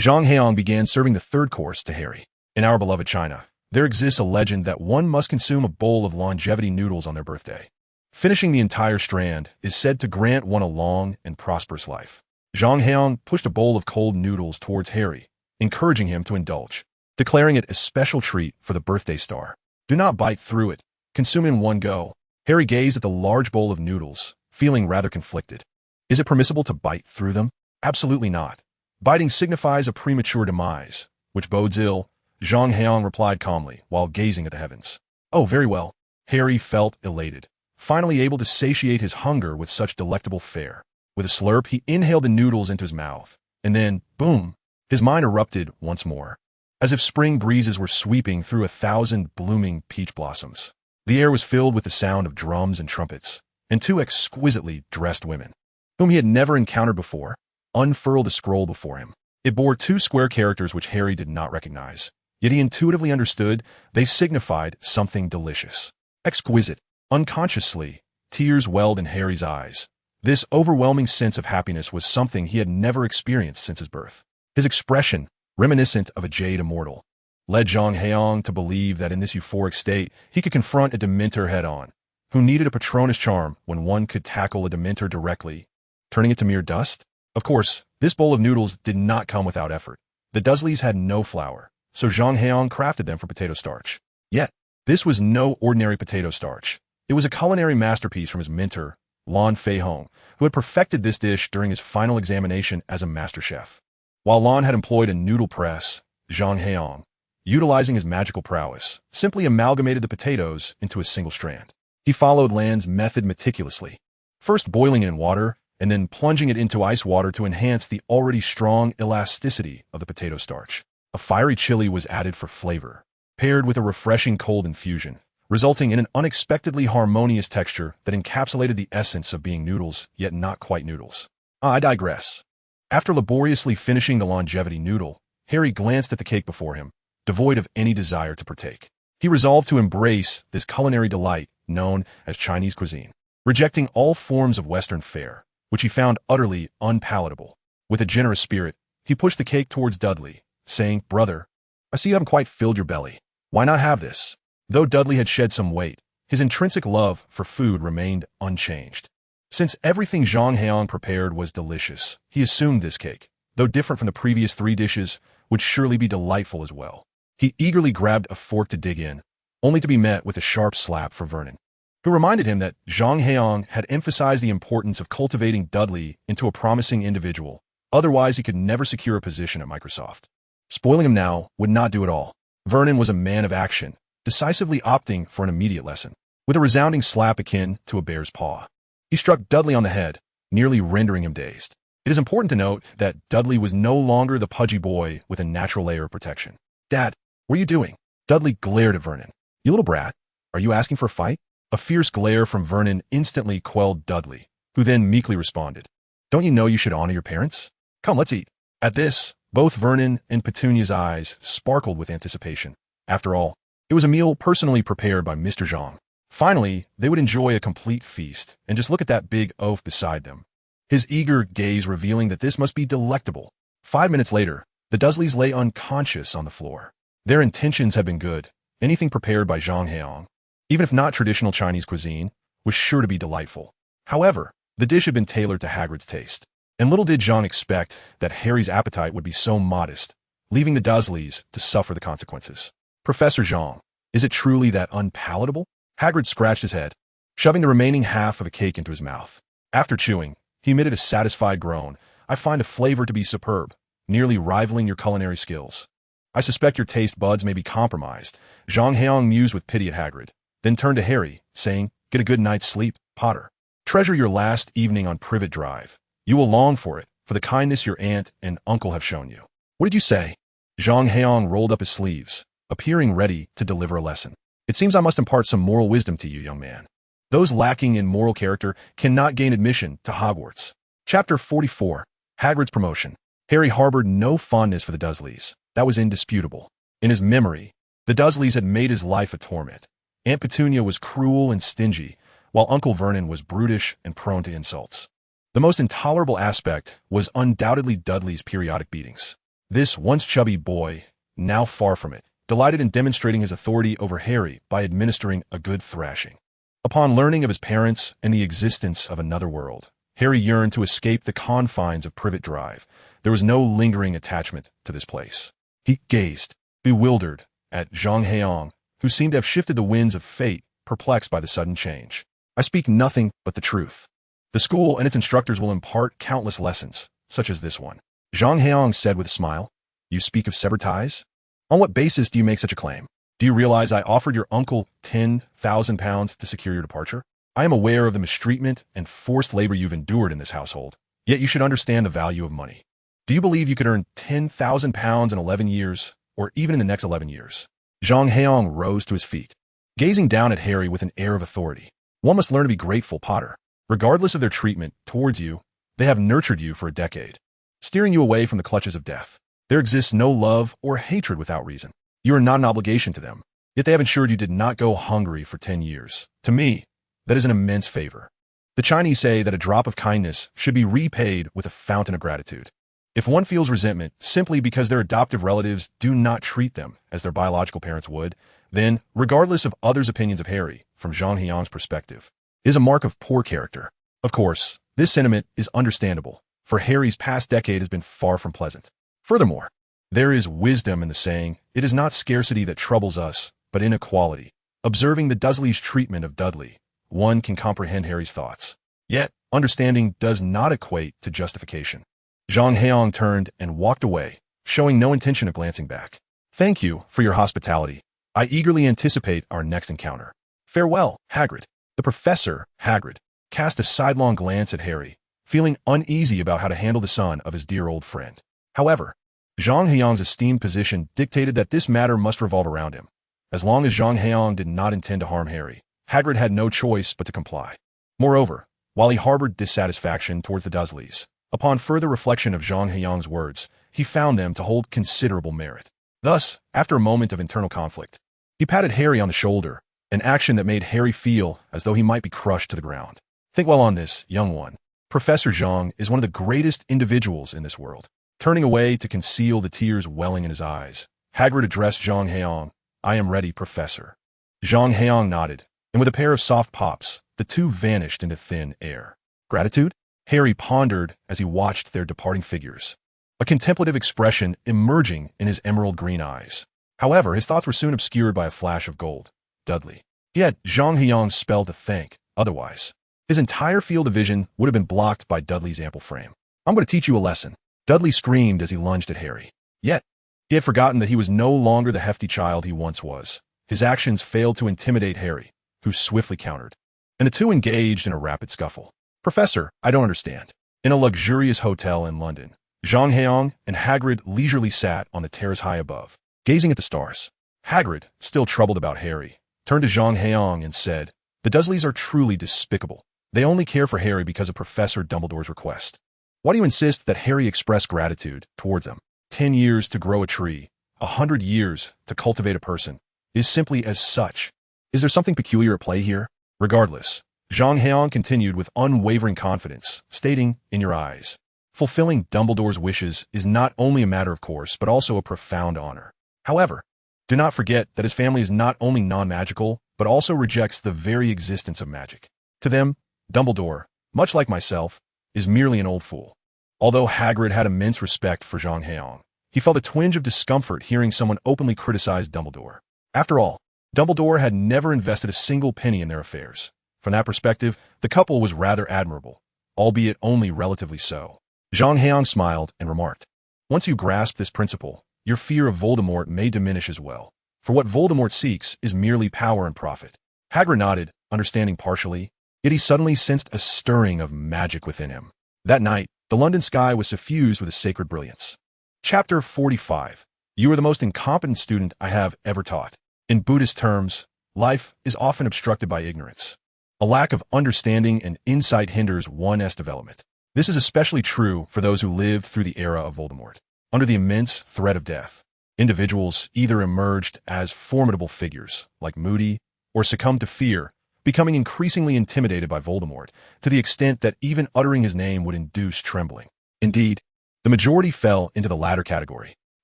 Zhang Heyang began serving the 3rd course to Harry. In our beloved China, there exists a legend that one must consume a bowl of longevity noodles on their birthday. Finishing the entire strand is said to grant one a long and prosperous life. Zhang Heyang pushed a bowl of cold noodles towards Harry, encouraging him to indulge, declaring it a special treat for the birthday star. "Do not bite through it. Consume in one go." Harry gazed at the large bowl of noodles, feeling rather conflicted. Is it permissible to bite through them? Absolutely not. Biting signifies a premature demise, which bodes ill, Zhang Heyang replied calmly while gazing at the heavens. "Oh, very well." Harry felt elated, finally able to satiate his hunger with such delectable fare. With a slurp, he inhaled the noodles into his mouth, and then, boom, his mind erupted once more, as if spring breezes were sweeping through 1,000 blooming peach blossoms. The air was filled with the sound of drums and trumpets, and 2 exquisitely dressed women, whom he had never encountered before, unfurled a scroll before him. It bore 2 square characters which Harry did not recognize, yet he intuitively understood they signified something delicious. Exquisite. Unconsciously, tears welled in Harry's eyes. This overwhelming sense of happiness was something he had never experienced since his birth. His expression, reminiscent of a jade immortal, led Zhang Heyang to believe that in this euphoric state he could confront a Dementor head-on, who needed a Patronus charm when one could tackle a Dementor directly, turning it to mere dust. Of course, this bowl of noodles did not come without effort. The Dursleys had no flour, so Zhang Heyang crafted them from potato starch. Yet, this was no ordinary potato starch. It was a culinary masterpiece from his mentor, Lan Fei Hong, who had perfected this dish during his final examination as a master chef. While Lan had employed a noodle press, Zhang Heyang, utilizing his magical prowess, simply amalgamated the potatoes into a single strand. He followed Lan's method meticulously, first boiling it in water and then plunging it into ice water to enhance the already strong elasticity of the potato starch. A fiery chili was added for flavor, paired with a refreshing cold infusion, resulting in an unexpectedly harmonious texture that encapsulated the essence of being noodles, yet not quite noodles. I digress. After laboriously finishing the longevity noodle, Harry glanced at the cake before him, devoid of any desire to partake. He resolved to embrace this culinary delight known as Chinese cuisine, rejecting all forms of Western fare, which he found utterly unpalatable. With a generous spirit, he pushed the cake towards Dudley, saying, "Brother, I see you haven't quite filled your belly. Why not have this?" Though Dudley had shed some weight, his intrinsic love for food remained unchanged. Since everything Zhang Heyang prepared was delicious, he assumed this cake, though different from the previous 3 dishes, would surely be delightful as well. He eagerly grabbed a fork to dig in, only to be met with a sharp slap from Vernon, who reminded him that Zhang Heyang had emphasized the importance of cultivating Dudley into a promising individual, otherwise he could never secure a position at Microsoft. Spoiling him now would not do at all. Vernon was a man of action, decisively opting for an immediate lesson, with a resounding slap akin to a bear's paw. He struck Dudley on the head, nearly rendering him dazed. It is important to note that Dudley was no longer the pudgy boy with a natural layer of protection. "Dad, what are you doing?" Dudley glared at Vernon. "You little brat, are you asking for a fight?" A fierce glare from Vernon instantly quelled Dudley, who then meekly responded, "Don't you know you should honor your parents? Come, let's eat." At this, both Vernon and Petunia's eyes sparkled with anticipation. After all, it was a meal personally prepared by Mr. Zhang. Finally, they would enjoy a complete feast, and just look at that big oaf beside them, his eager gaze revealing that this must be delectable. 5 minutes later, the Dursleys lay unconscious on the floor. Their intentions had been good. Anything prepared by Zhang Heyang, even if not traditional Chinese cuisine, was sure to be delightful. However, the dish had been tailored to Hagrid's taste, and little did Zhang expect that Harry's appetite would be so modest, leaving the Dursleys to suffer the consequences. "Professor Zhang, is it truly that unpalatable?" Hagrid scratched his head, shoving the remaining half of a cake into his mouth. After chewing, he emitted a satisfied groan. "I find the flavor to be superb, nearly rivaling your culinary skills. I suspect your taste buds may be compromised." Zhang Heyang mused with pity at Hagrid, then turned to Harry, saying, "Get a good night's sleep, Potter. Treasure your last evening on Privet Drive. You will long for it, for the kindness your aunt and uncle have shown you." "What did you say?" Zhang Heyang rolled up his sleeves, appearing ready to deliver a lesson. "It seems I must impart some moral wisdom to you, young man. Those lacking in moral character cannot gain admission to Hogwarts." Chapter 44. Hagrid's Promotion. Harry harbored no fondness for the Dursleys. That was indisputable. In his memory, the Dursleys had made his life a torment. Aunt Petunia was cruel and stingy, while Uncle Vernon was brutish and prone to insults. The most intolerable aspect was undoubtedly Dudley's periodic beatings. This once chubby boy, now far from it, delighted in demonstrating his authority over Harry by administering a good thrashing. Upon learning of his parents and the existence of another world, Harry yearned to escape the confines of Privet Drive. There was no lingering attachment to this place. He gazed, bewildered, at Zhang Heyang, who seemed to have shifted the winds of fate, perplexed by the sudden change. "I speak nothing but the truth. The school and its instructors will impart countless lessons, such as this one." Zhang Heyang said with a smile, "You speak of severed ties? On what basis do you make such a claim? Do you realize I offered your uncle £10,000 to secure your departure? I am aware of the mistreatment and forced labor you've endured in this household, yet you should understand the value of money. Do you believe you could earn £10,000 in 11 years, or even in the next 11 years? Zhang Heyang rose to his feet, gazing down at Harry with an air of authority. "One must learn to be grateful, Potter. Regardless of their treatment towards you, they have nurtured you for a decade, steering you away from the clutches of death. There exists no love or hatred without reason. You are not an obligation to them, yet they have ensured you did not go hungry for 10 years. To me, that is an immense favor. The Chinese say that a drop of kindness should be repaid with a fountain of gratitude. If one feels resentment simply because their adoptive relatives do not treat them as their biological parents would, then, regardless of others' opinions of Harry, from Zhang Heyang's perspective, is a mark of poor character. Of course, this sentiment is understandable, for Harry's past decade has been far from pleasant. Furthermore, there is wisdom in the saying, it is not scarcity that troubles us, but inequality. Observing the Dursleys' treatment of Dudley, one can comprehend Harry's thoughts. Yet, understanding does not equate to justification. Zhang Heyang turned and walked away, showing no intention of glancing back. "Thank you for your hospitality. I eagerly anticipate our next encounter. Farewell, Hagrid." The professor, Hagrid, cast a sidelong glance at Harry, feeling uneasy about how to handle the son of his dear old friend. However, Zhang Heyang's esteemed position dictated that this matter must revolve around him. As long as Zhang Heyang did not intend to harm Harry, Hagrid had no choice but to comply. Moreover, while he harbored dissatisfaction towards the Dursleys, upon further reflection of Zhang Heyang's words, he found them to hold considerable merit. Thus, after a moment of internal conflict, he patted Harry on the shoulder, an action that made Harry feel as though he might be crushed to the ground. "Think well on this, young one. Professor Zhang is one of the greatest individuals in this world. Turning away to conceal the tears welling in his eyes, Hagrid addressed Zhang Heyang. "I am ready, Professor." Zhang Heyang nodded, and with a pair of soft pops, the two vanished into thin air. Gratitude? Harry pondered as he watched their departing figures, a contemplative expression emerging in his emerald green eyes. However, his thoughts were soon obscured by a flash of gold. Dudley. He had Zhang Heyang's spell to thank. Otherwise, his entire field of vision would have been blocked by Dudley's ample frame. "I'm going to teach you a lesson," Dudley screamed as he lunged at Harry. Yet, he had forgotten that he was no longer the hefty child he once was. His actions failed to intimidate Harry, who swiftly countered, and the two engaged in a rapid scuffle. "Professor, I don't understand." In a luxurious hotel in London, Zhang Heyang and Hagrid leisurely sat on the terrace high above, gazing at the stars. Hagrid, still troubled about Harry, turned to Zhang Heyang and said, "The Dursleys are truly despicable. They only care for Harry because of Professor Dumbledore's request. Why do you insist that Harry express gratitude towards them? 10 years to grow a tree, 100 years to cultivate a person, is simply as such. Is there something peculiar at play here? Regardless," Zhang Heyang continued with unwavering confidence, stating, "In your eyes, fulfilling Dumbledore's wishes is not only a matter of course, but also a profound honor. However, do not forget that his family is not only non-magical, but also rejects the very existence of magic. To them, Dumbledore, much like myself, is merely an old fool." Although Hagrid had immense respect for Zhang Heyang, he felt a twinge of discomfort hearing someone openly criticize Dumbledore. After all, Dumbledore had never invested a single penny in their affairs. From that perspective, the couple was rather admirable, albeit only relatively so. Zhang Heyang smiled and remarked, "Once you grasp this principle, your fear of Voldemort may diminish as well, for what Voldemort seeks is merely power and profit." Hagrid nodded, understanding partially, yet he suddenly sensed a stirring of magic within him. That night, the London sky was suffused with a sacred brilliance. Chapter 45. You are the most incompetent student I have ever taught. In Buddhist terms, life is often obstructed by ignorance. A lack of understanding and insight hinders one's development. This is especially true for those who lived through the era of Voldemort. Under the immense threat of death, individuals either emerged as formidable figures, like Moody, or succumbed to fear, becoming increasingly intimidated by Voldemort, to the extent that even uttering his name would induce trembling. Indeed, the majority fell into the latter category.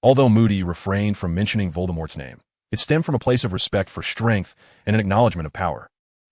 Although Moody refrained from mentioning Voldemort's name, it stemmed from a place of respect for strength and an acknowledgement of power.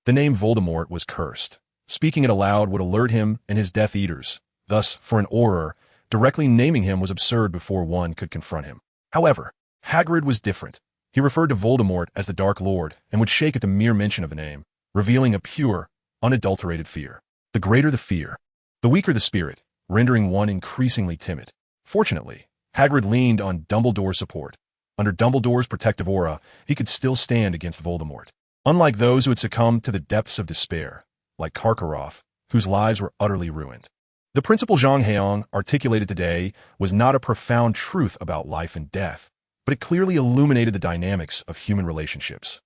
The name Voldemort was cursed. Speaking it aloud would alert him and his Death Eaters. Thus, for an Auror, directly naming him was absurd before one could confront him. However, Hagrid was different. He referred to Voldemort as the Dark Lord and would shake at the mere mention of the name, revealing a pure, unadulterated fear. The greater the fear, the weaker the spirit, rendering one increasingly timid. Fortunately, Hagrid leaned on Dumbledore's support. Under Dumbledore's protective aura, he could still stand against Voldemort. Unlike those who had succumbed to the depths of despair, like Karkaroff, whose lives were utterly ruined. The principle Zhang Heyang articulated today was not a profound truth about life and death, but it clearly illuminated the dynamics of human relationships.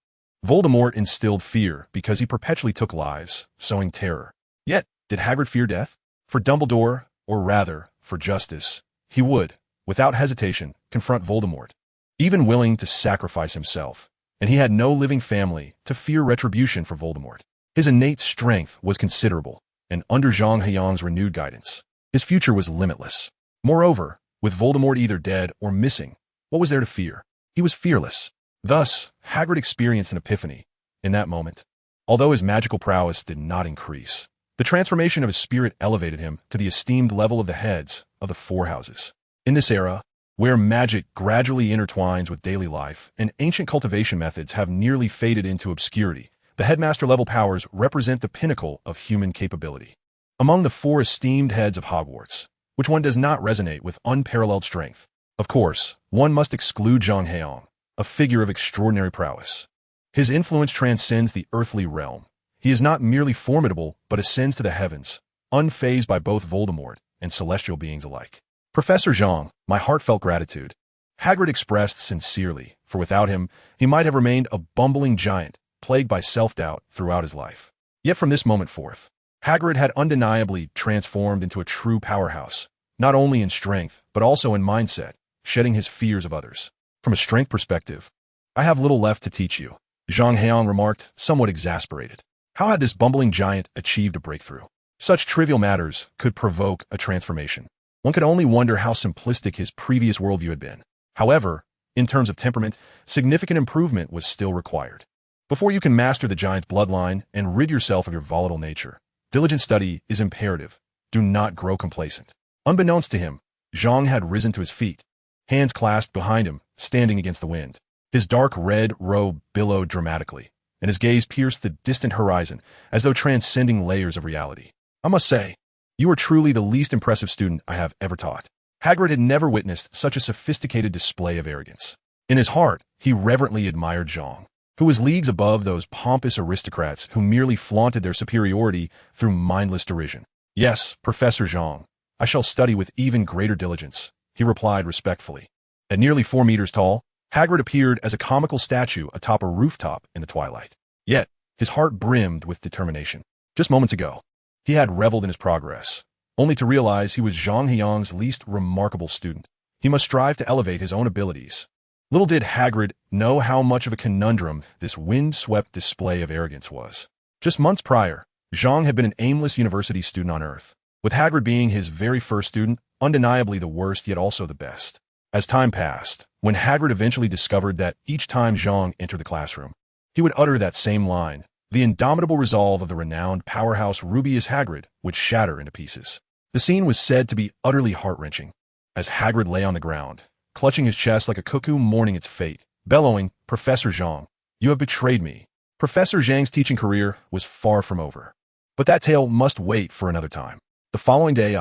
Voldemort instilled fear because he perpetually took lives, sowing terror. Yet, did Hagrid fear death? For Dumbledore, or rather, for justice, he would, without hesitation, confront Voldemort, even willing to sacrifice himself, and he had no living family to fear retribution for Voldemort. His innate strength was considerable, and under Zhang Heyang's renewed guidance, his future was limitless. Moreover, with Voldemort either dead or missing, what was there to fear? He was fearless. Thus, Hagrid experienced an epiphany. In that moment, although his magical prowess did not increase, the transformation of his spirit elevated him to the esteemed level of the heads of the four houses. In this era, where magic gradually intertwines with daily life and ancient cultivation methods have nearly faded into obscurity, the headmaster-level powers represent the pinnacle of human capability. Among the four esteemed heads of Hogwarts, which one does not resonate with unparalleled strength? Of course, one must exclude Zhang Heyang, a figure of extraordinary prowess. His influence transcends the earthly realm. He is not merely formidable, but ascends to the heavens, unfazed by both Voldemort and celestial beings alike. Professor Zhang, my heartfelt gratitude. Hagrid expressed sincerely, for without him, he might have remained a bumbling giant, plagued by self-doubt throughout his life. Yet from this moment forth, Hagrid had undeniably transformed into a true powerhouse, not only in strength, but also in mindset, shedding his fears of others. From a strength perspective, I have little left to teach you, Zhang Heyang remarked, somewhat exasperated. How had this bumbling giant achieved a breakthrough? Such trivial matters could provoke a transformation. One could only wonder how simplistic his previous worldview had been. However, in terms of temperament, significant improvement was still required. Before you can master the giant's bloodline and rid yourself of your volatile nature, diligent study is imperative. Do not grow complacent. Unbeknownst to him, Zhang had risen to his feet, hands clasped behind him, standing against the wind. His dark red robe billowed dramatically, and his gaze pierced the distant horizon as though transcending layers of reality. I must say, you are truly the least impressive student I have ever taught. Hagrid had never witnessed such a sophisticated display of arrogance. In his heart, he reverently admired Zhang, who was leagues above those pompous aristocrats who merely flaunted their superiority through mindless derision. Yes, Professor Zhang, I shall study with even greater diligence, he replied respectfully. At nearly 4 meters tall, Hagrid appeared as a comical statue atop a rooftop in the twilight. Yet, his heart brimmed with determination. Just moments ago, he had reveled in his progress, only to realize he was Zhang Heyang's least remarkable student. He must strive to elevate his own abilities. Little did Hagrid know how much of a conundrum this wind-swept display of arrogance was. Just months prior, Zhang had been an aimless university student on Earth, with Hagrid being his very first student, undeniably the worst yet also the best. As time passed, when Hagrid eventually discovered that each time Zhang entered the classroom, he would utter that same line, the indomitable resolve of the renowned powerhouse Rubeus Hagrid would shatter into pieces. The scene was said to be utterly heart-wrenching, as Hagrid lay on the ground, clutching his chest like a cuckoo mourning its fate, bellowing, "Professor Zhang, you have betrayed me." Professor Zhang's teaching career was far from over. But that tale must wait for another time. The following day,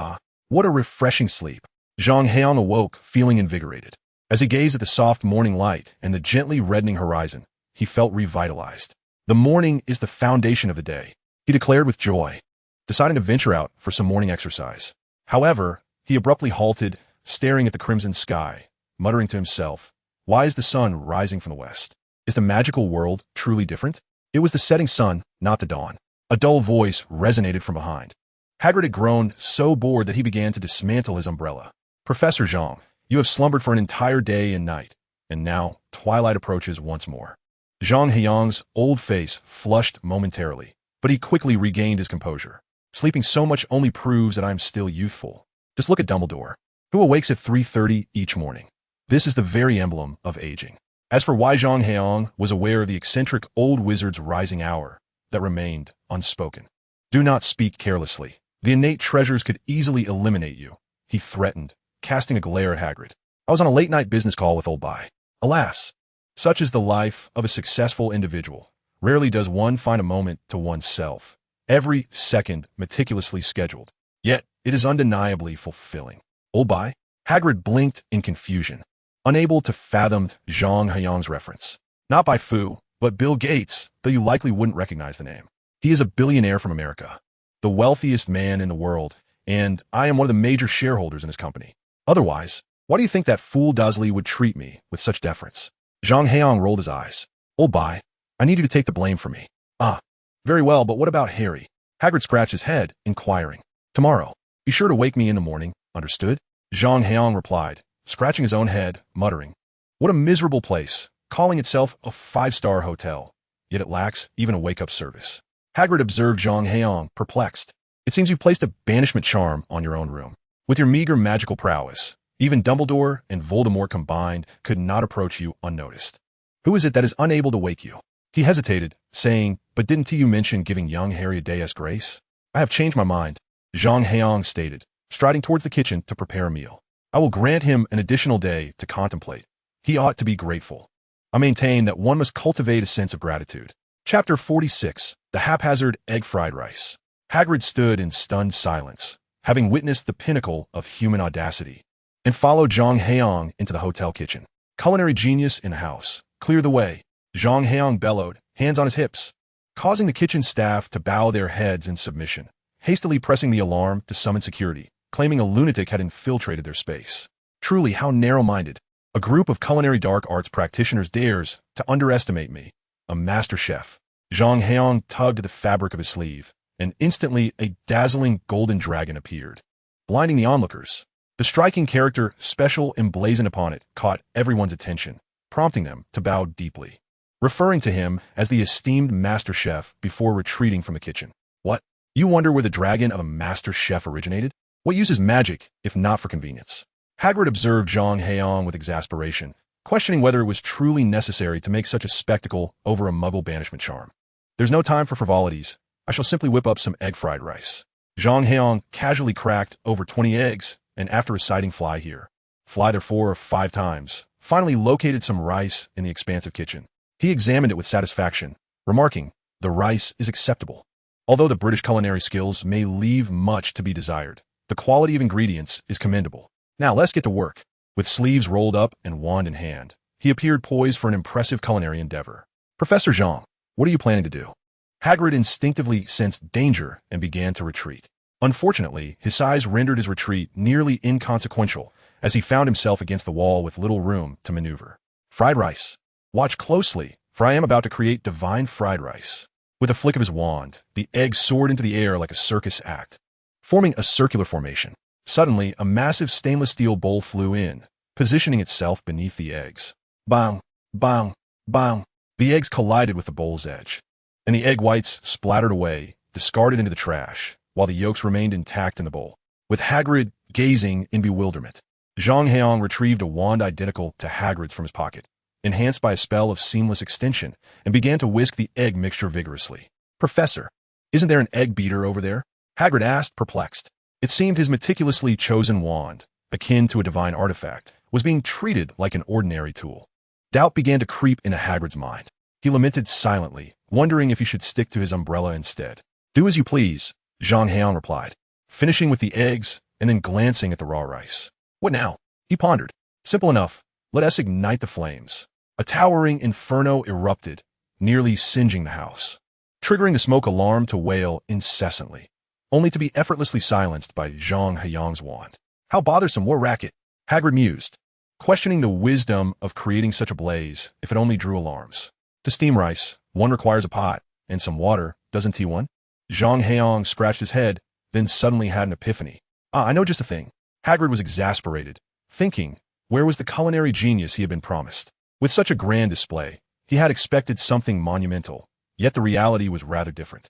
what a refreshing sleep. Zhang Heyang awoke, feeling invigorated. As he gazed at the soft morning light and the gently reddening horizon, he felt revitalized. The morning is the foundation of the day, he declared with joy, deciding to venture out for some morning exercise. However, he abruptly halted, staring at the crimson sky, muttering to himself, "Why is the sun rising from the west? Is the magical world truly different?" It was the setting sun, not the dawn. A dull voice resonated from behind. Hagrid had grown so bored that he began to dismantle his umbrella. "Professor Zhang, you have slumbered for an entire day and night, and now twilight approaches once more." Zhang Heyang's old face flushed momentarily, but he quickly regained his composure. "Sleeping so much only proves that I am still youthful. Just look at Dumbledore, who awakes at 3:30 each morning. This is the very emblem of aging." As for why Zhang Heyang was aware of the eccentric old wizard's rising hour, that remained unspoken. "Do not speak carelessly. The innate treasures could easily eliminate you," he threatened, casting a glare at Hagrid. "I was on a late-night business call with old Bai. Alas, such is the life of a successful individual. Rarely does one find a moment to oneself. Every second meticulously scheduled. Yet, it is undeniably fulfilling." "Old Bai?" Hagrid blinked in confusion, unable to fathom Zhang Heyang's reference. "Not Bai Fu, but Bill Gates, though you likely wouldn't recognize the name. He is a billionaire from America, the wealthiest man in the world, and I am one of the major shareholders in his company. Otherwise, why do you think that fool Dursley would treat me with such deference?" Zhang Heyang rolled his eyes. "Old Bai, I need you to take the blame for me." "Ah, very well, but what about Harry?" Hagrid scratched his head, inquiring. "Tomorrow, be sure to wake me in the morning, understood?" Zhang Heyang replied, scratching his own head, muttering, "What a miserable place, calling itself a 5-star hotel, yet it lacks even a wake-up service." Hagrid observed Zhang Heyang, perplexed. "It seems you've placed a banishment charm on your own room. With your meager magical prowess, even Dumbledore and Voldemort combined could not approach you unnoticed. Who is it that is unable to wake you?" He hesitated, saying, "But didn't you mention giving young Harry a day's grace?" "I have changed my mind," Zhang Heyang stated, striding towards the kitchen to prepare a meal. "I will grant him an additional day to contemplate. He ought to be grateful. I maintain that one must cultivate a sense of gratitude." Chapter 46, The Haphazard Egg Fried Rice. Hagrid stood in stunned silence, having witnessed the pinnacle of human audacity, and followed Zhang Heyang into the hotel kitchen. "Culinary genius in the house. Clear the way," Zhang Heyang bellowed, hands on his hips, causing the kitchen staff to bow their heads in submission, hastily pressing the alarm to summon security, claiming a lunatic had infiltrated their space. Truly, how narrow-minded. A group of culinary dark arts practitioners dares to underestimate me, a master chef. Zhang Heyang tugged at the fabric of his sleeve, and instantly a dazzling golden dragon appeared, blinding the onlookers. The striking character special emblazoned upon it caught everyone's attention, prompting them to bow deeply, referring to him as the esteemed master chef before retreating from the kitchen. "What? You wonder where the dragon of a master chef originated? What use is magic, if not for convenience? Hagrid observed Zhang Heyang with exasperation, questioning whether it was truly necessary to make such a spectacle over a muggle banishment charm. There's no time for frivolities. I shall simply whip up some egg fried rice. Zhang Heyang casually cracked over 20 eggs, and after reciting fly here, fly there 4 or 5 times, finally located some rice in the expansive kitchen. He examined it with satisfaction, remarking, "The rice is acceptable." Although the British culinary skills may leave much to be desired, the quality of ingredients is commendable. Now let's get to work. With sleeves rolled up and wand in hand, he appeared poised for an impressive culinary endeavor. "Professor Zhang, what are you planning to do?" Hagrid instinctively sensed danger and began to retreat. Unfortunately, his size rendered his retreat nearly inconsequential, as he found himself against the wall with little room to maneuver. "Fried rice. Watch closely, for I am about to create divine fried rice." With a flick of his wand, the egg soared into the air like a circus act, forming a circular formation. Suddenly, a massive stainless steel bowl flew in, positioning itself beneath the eggs. Bang, bang, bang. The eggs collided with the bowl's edge, and the egg whites splattered away, discarded into the trash, while the yolks remained intact in the bowl. With Hagrid gazing in bewilderment, Zhang Heyang retrieved a wand identical to Hagrid's from his pocket, enhanced by a spell of seamless extension, and began to whisk the egg mixture vigorously. "Professor, isn't there an egg beater over there?" Hagrid asked, perplexed. It seemed his meticulously chosen wand, akin to a divine artifact, was being treated like an ordinary tool. Doubt began to creep into Hagrid's mind. He lamented silently, wondering if he should stick to his umbrella instead. "Do as you please," Zhang Heyang replied, finishing with the eggs and then glancing at the raw rice. "What now?" he pondered. "Simple enough. Let us ignite the flames." A towering inferno erupted, nearly singeing the house, triggering the smoke alarm to wail incessantly, only to be effortlessly silenced by Zhang Heyang's wand. "How bothersome, what racket?" Hagrid mused, questioning the wisdom of creating such a blaze if it only drew alarms. "To steam rice, one requires a pot and some water, doesn't he one?" Zhang Heyang scratched his head, then suddenly had an epiphany. "I know just the thing." Hagrid was exasperated, thinking, where was the culinary genius he had been promised? With such a grand display, he had expected something monumental, yet the reality was rather different.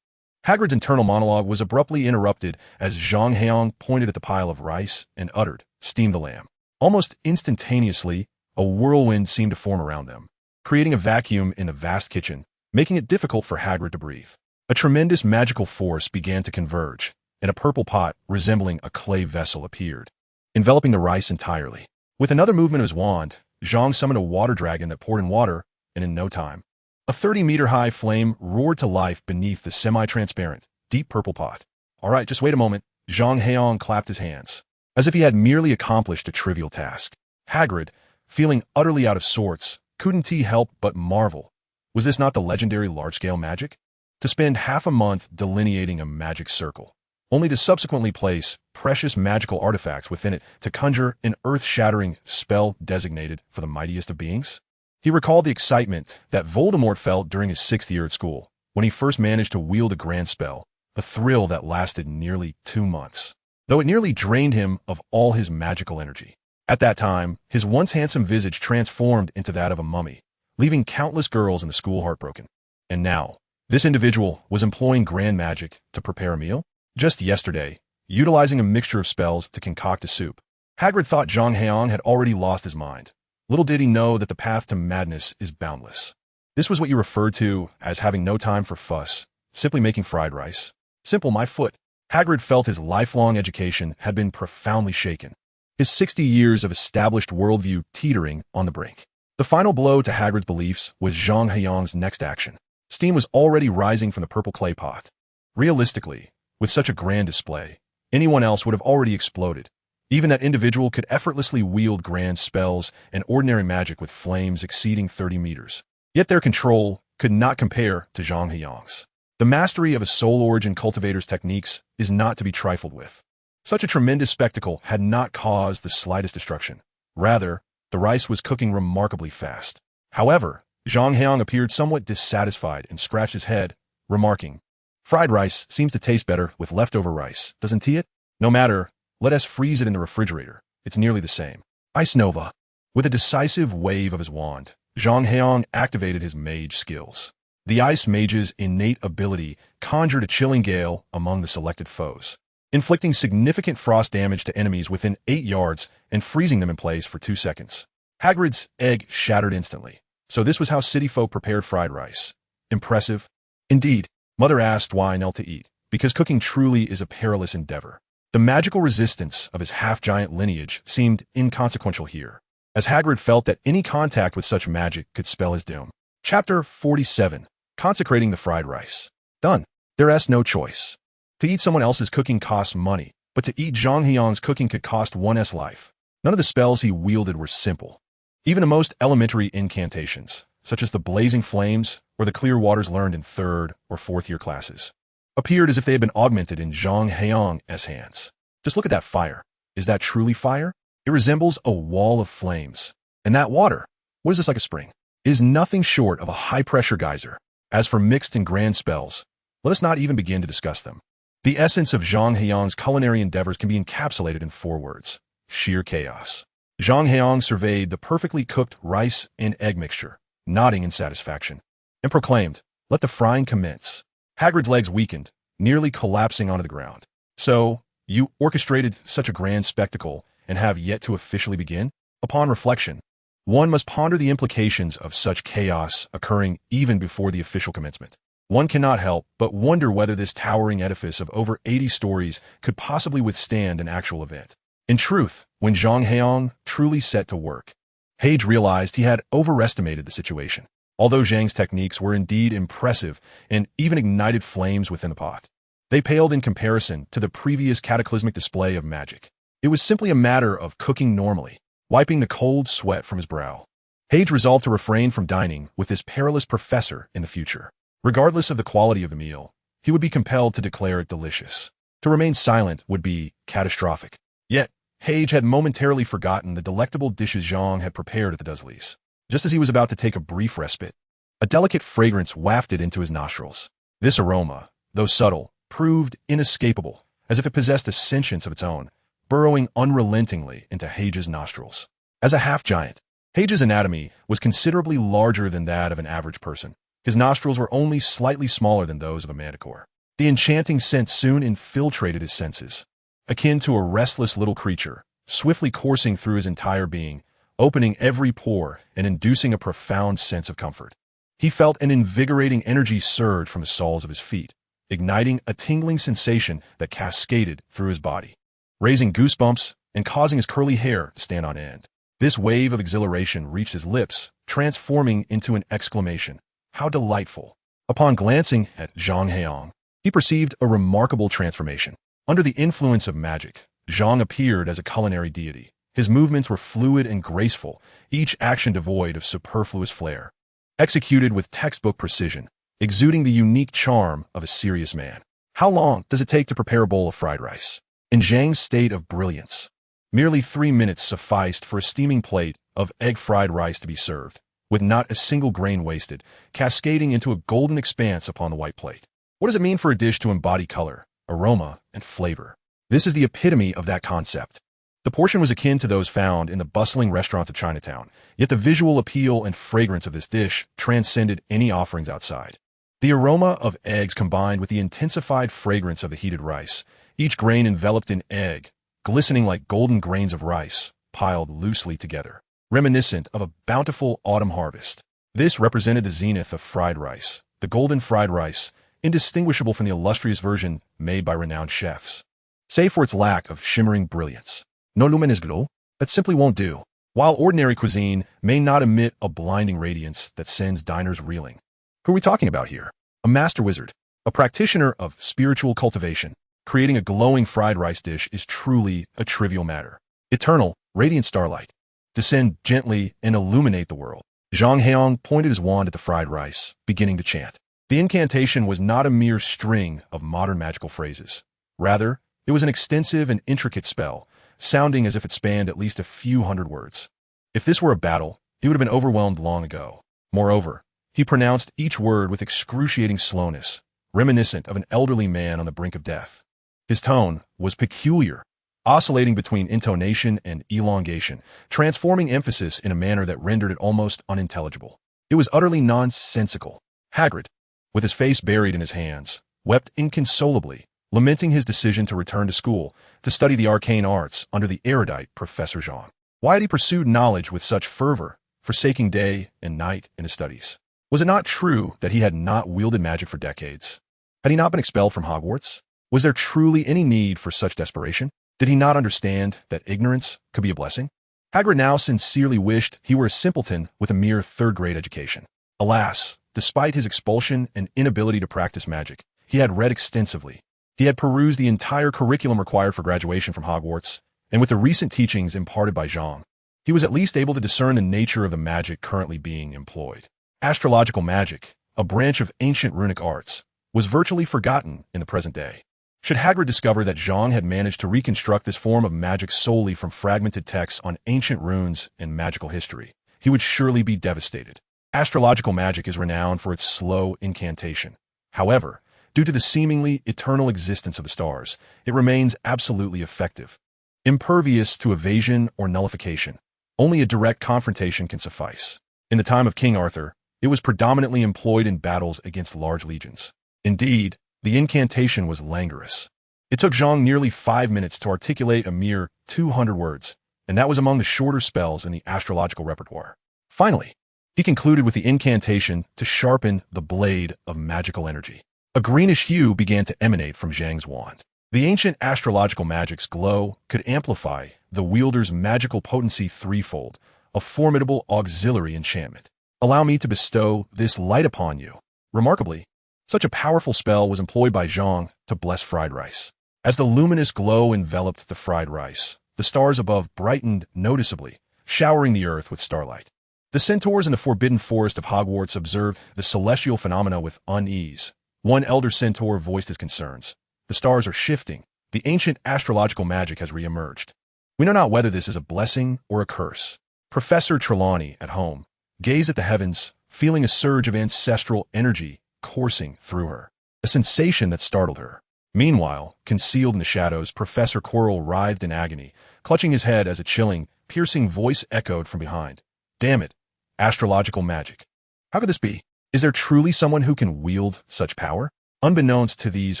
Hagrid's internal monologue was abruptly interrupted as Zhang Heyang pointed at the pile of rice and uttered, "Steam the lamb." Almost instantaneously, a whirlwind seemed to form around them, creating a vacuum in the vast kitchen, making it difficult for Hagrid to breathe. A tremendous magical force began to converge, and a purple pot resembling a clay vessel appeared, enveloping the rice entirely. With another movement of his wand, Zhang summoned a water dragon that poured in water, and in no time, a 30-meter-high flame roared to life beneath the semi-transparent, deep purple pot. "All right, just wait a moment." Zhang Heyang clapped his hands, as if he had merely accomplished a trivial task. Hagrid, feeling utterly out of sorts, couldn't he help but marvel. Was this not the legendary large-scale magic? To spend half a month delineating a magic circle, only to subsequently place precious magical artifacts within it to conjure an earth-shattering spell designated for the mightiest of beings? He recalled the excitement that Voldemort felt during his 6th year at school, when he first managed to wield a grand spell, a thrill that lasted nearly 2 months, though it nearly drained him of all his magical energy. At that time, his once handsome visage transformed into that of a mummy, leaving countless girls in the school heartbroken. And now, this individual was employing grand magic to prepare a meal? Just yesterday, utilizing a mixture of spells to concoct a soup, Hagrid thought Zhang Heyang had already lost his mind. Little did he know that the path to madness is boundless. This was what you referred to as having no time for fuss, simply making fried rice. Simple, my foot. Hagrid felt his lifelong education had been profoundly shaken, his 60 years of established worldview teetering on the brink. The final blow to Hagrid's beliefs was Zhang Heyang's next action. Steam was already rising from the purple clay pot. Realistically, with such a grand display, anyone else would have already exploded. Even that individual could effortlessly wield grand spells and ordinary magic with flames exceeding 30 meters. Yet their control could not compare to Zhang Heyang's. The mastery of a soul origin cultivator's techniques is not to be trifled with. Such a tremendous spectacle had not caused the slightest destruction. Rather, the rice was cooking remarkably fast. However, Zhang Heyang appeared somewhat dissatisfied and scratched his head, remarking, "Fried rice seems to taste better with leftover rice, doesn't it? No matter, let us freeze it in the refrigerator. It's nearly the same." Ice Nova. With a decisive wave of his wand, Zhang Heyang activated his mage skills. The Ice Mage's innate ability conjured a chilling gale among the selected foes. inflicting significant frost damage to enemies within 8 yards and freezing them in place for 2 seconds. Hagrid's egg shattered instantly. So this was how city folk prepared fried rice. Impressive. Indeed, Mother asked why knelt to eat, because cooking truly is a perilous endeavor. The magical resistance of his half-giant lineage seemed inconsequential here, as Hagrid felt that any contact with such magic could spell his doom. Chapter 47. Consecrating the fried rice. Done. There's no choice. To eat someone else's cooking costs money, but to eat Zhang Heyang's cooking could cost one's life. None of the spells he wielded were simple. Even the most elementary incantations, such as the blazing flames or the clear waters learned in 3rd or 4th year classes, appeared as if they had been augmented in Zhang Heyang's hands. Just look at that fire. Is that truly fire? It resembles a wall of flames. And that water, what is this, like a spring? It is nothing short of a high-pressure geyser. As for mixed and grand spells, let us not even begin to discuss them. The essence of Zhang Heyang's culinary endeavors can be encapsulated in 4 words: sheer chaos. Zhang Heyang surveyed the perfectly cooked rice and egg mixture, nodding in satisfaction, and proclaimed, "Let the frying commence." Hagrid's legs weakened, nearly collapsing onto the ground. "So, you orchestrated such a grand spectacle and have yet to officially begin?" Upon reflection, one must ponder the implications of such chaos occurring even before the official commencement. One cannot help but wonder whether this towering edifice of over 80 stories could possibly withstand an actual event. In truth, when Zhang Heyang truly set to work, Hage realized he had overestimated the situation. Although Zhang's techniques were indeed impressive and even ignited flames within the pot, they paled in comparison to the previous cataclysmic display of magic. It was simply a matter of cooking normally, wiping the cold sweat from his brow. Hage resolved to refrain from dining with this perilous professor in the future. Regardless of the quality of the meal, he would be compelled to declare it delicious. To remain silent would be catastrophic. Yet, Hage had momentarily forgotten the delectable dishes Zhang had prepared at the Dursleys. Just as he was about to take a brief respite, a delicate fragrance wafted into his nostrils. This aroma, though subtle, proved inescapable, as if it possessed a sentience of its own, burrowing unrelentingly into Hage's nostrils. As a half-giant, Hage's anatomy was considerably larger than that of an average person. His nostrils were only slightly smaller than those of a manticore. The enchanting scent soon infiltrated his senses, akin to a restless little creature, swiftly coursing through his entire being, opening every pore and inducing a profound sense of comfort. He felt an invigorating energy surge from the soles of his feet, igniting a tingling sensation that cascaded through his body, raising goosebumps and causing his curly hair to stand on end. This wave of exhilaration reached his lips, transforming into an exclamation. How delightful! Upon glancing at Zhang Heyang, he perceived a remarkable transformation. Under the influence of magic, Zhang appeared as a culinary deity. His movements were fluid and graceful, each action devoid of superfluous flair, executed with textbook precision, exuding the unique charm of a serious man. How long does it take to prepare a bowl of fried rice? In Zhang's state of brilliance, merely 3 minutes sufficed for a steaming plate of egg-fried rice to be served, with not a single grain wasted, cascading into a golden expanse upon the white plate. What does it mean for a dish to embody color, aroma, and flavor? This is the epitome of that concept. The portion was akin to those found in the bustling restaurants of Chinatown, yet the visual appeal and fragrance of this dish transcended any offerings outside. The aroma of eggs combined with the intensified fragrance of the heated rice, each grain enveloped in egg, glistening like golden grains of rice, piled loosely together, reminiscent of a bountiful autumn harvest. This represented the zenith of fried rice, the golden fried rice, indistinguishable from the illustrious version made by renowned chefs, save for its lack of shimmering brilliance. No luminous glow? That simply won't do. While ordinary cuisine may not emit a blinding radiance that sends diners reeling. Who are we talking about here? A master wizard, a practitioner of spiritual cultivation. Creating a glowing fried rice dish is truly a trivial matter. Eternal, radiant starlight, descend gently and illuminate the world. Zhang Heyang pointed his wand at the fried rice, beginning to chant. The incantation was not a mere string of modern magical phrases. Rather, it was an extensive and intricate spell, sounding as if it spanned at least a few hundred words. If this were a battle, he would have been overwhelmed long ago. Moreover, he pronounced each word with excruciating slowness, reminiscent of an elderly man on the brink of death. His tone was peculiar, oscillating between intonation and elongation, transforming emphasis in a manner that rendered it almost unintelligible. It was utterly nonsensical. Hagrid, with his face buried in his hands, wept inconsolably, lamenting his decision to return to school to study the arcane arts under the erudite Professor Zhang. Why had he pursued knowledge with such fervor, forsaking day and night in his studies? Was it not true that he had not wielded magic for decades? Had he not been expelled from Hogwarts? Was there truly any need for such desperation? Did he not understand that ignorance could be a blessing? Hagrid now sincerely wished he were a simpleton with a mere third-grade education. Alas, despite his expulsion and inability to practice magic, he had read extensively. He had perused the entire curriculum required for graduation from Hogwarts, and with the recent teachings imparted by Zhang, he was at least able to discern the nature of the magic currently being employed. Astrological magic, a branch of ancient runic arts, was virtually forgotten in the present day. Should Hagrid discover that Zhang had managed to reconstruct this form of magic solely from fragmented texts on ancient runes and magical history, he would surely be devastated. Astrological magic is renowned for its slow incantation. However, due to the seemingly eternal existence of the stars, it remains absolutely effective. Impervious to evasion or nullification, only a direct confrontation can suffice. In the time of King Arthur, it was predominantly employed in battles against large legions. Indeed, the incantation was languorous. It took Zhang nearly 5 minutes to articulate a mere 200 words, and that was among the shorter spells in the astrological repertoire. Finally, he concluded with the incantation to sharpen the blade of magical energy. A greenish hue began to emanate from Zhang's wand. The ancient astrological magic's glow could amplify the wielder's magical potency threefold, a formidable auxiliary enchantment. Allow me to bestow this light upon you. Remarkably, such a powerful spell was employed by Zhang to bless fried rice. As the luminous glow enveloped the fried rice, the stars above brightened noticeably, showering the earth with starlight. The centaurs in the forbidden forest of Hogwarts observed the celestial phenomena with unease. One elder centaur voiced his concerns. The stars are shifting. The ancient astrological magic has re-emerged. We know not whether this is a blessing or a curse. Professor Trelawney, at home, gazed at the heavens, feeling a surge of ancestral energy coursing through her, a sensation that startled her. Meanwhile, concealed in the shadows, Professor Quirrell writhed in agony, clutching his head as a chilling, piercing voice echoed from behind. Damn it! Astrological magic. How could this be? Is there truly someone who can wield such power? Unbeknownst to these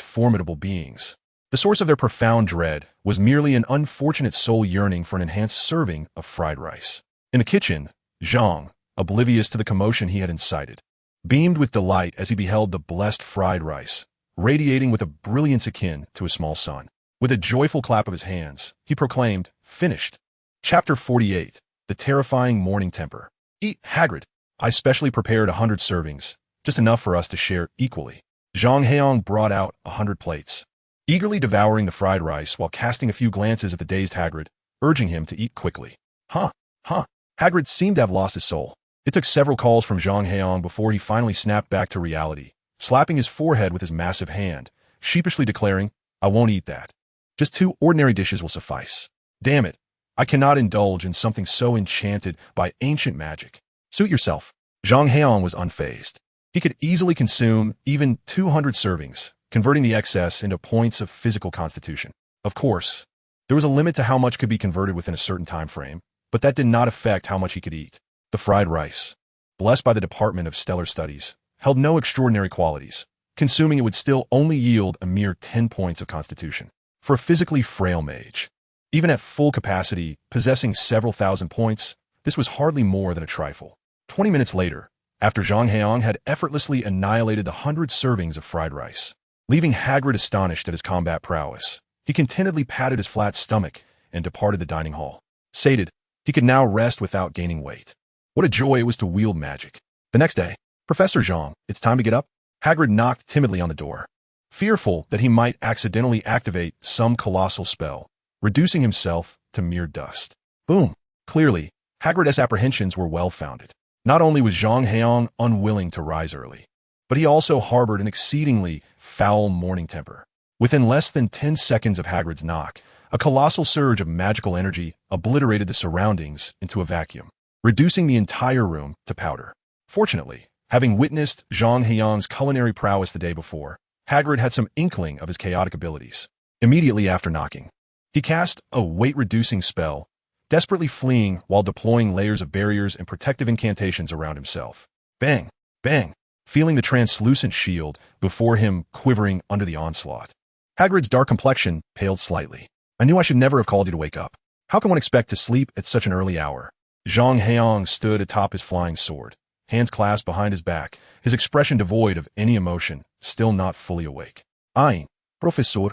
formidable beings, the source of their profound dread was merely an unfortunate soul yearning for an enhanced serving of fried rice. In the kitchen, Zhang, oblivious to the commotion he had incited, beamed with delight as he beheld the blessed fried rice, radiating with a brilliance akin to a small sun. With a joyful clap of his hands, he proclaimed, "Finished." Chapter 48. The Terrifying Morning Temper. Eat, Hagrid. I specially prepared 100 servings, just enough for us to share equally. Zhang Heyang brought out 100 plates, eagerly devouring the fried rice while casting a few glances at the dazed Hagrid, urging him to eat quickly. Hagrid seemed to have lost his soul. It took several calls from Zhang Heyang before he finally snapped back to reality, slapping his forehead with his massive hand, sheepishly declaring, "I won't eat that. Just 2 ordinary dishes will suffice. Damn it, I cannot indulge in something so enchanted by ancient magic." Suit yourself. Zhang Heyang was unfazed. He could easily consume even 200 servings, converting the excess into points of physical constitution. Of course, there was a limit to how much could be converted within a certain time frame, but that did not affect how much he could eat. The fried rice, blessed by the Department of Stellar Studies, held no extraordinary qualities. Consuming it would still only yield a mere 10 points of constitution. For a physically frail mage, even at full capacity, possessing several thousand points, this was hardly more than a trifle. 20 minutes later, after Zhang Heyang had effortlessly annihilated the 100 servings of fried rice, leaving Hagrid astonished at his combat prowess, he contentedly patted his flat stomach and departed the dining hall. Sated, he could now rest without gaining weight. What a joy it was to wield magic. The next day, "Professor Zhang, it's time to get up." Hagrid knocked timidly on the door, fearful that he might accidentally activate some colossal spell, reducing himself to mere dust. Boom! Clearly, Hagrid's apprehensions were well-founded. Not only was Zhang Heyang unwilling to rise early, but he also harbored an exceedingly foul morning temper. Within less than 10 seconds of Hagrid's knock, a colossal surge of magical energy obliterated the surroundings into a vacuum, reducing the entire room to powder. Fortunately, having witnessed Zhang Heyang's culinary prowess the day before, Hagrid had some inkling of his chaotic abilities. Immediately after knocking, he cast a weight-reducing spell, desperately fleeing while deploying layers of barriers and protective incantations around himself. Bang! Bang! Feeling the translucent shield before him quivering under the onslaught, Hagrid's dark complexion paled slightly. I knew I should never have called you to wake up. How can one expect to sleep at such an early hour? Zhang Heyang stood atop his flying sword, hands clasped behind his back, his expression devoid of any emotion, still not fully awake. Ain, Professor.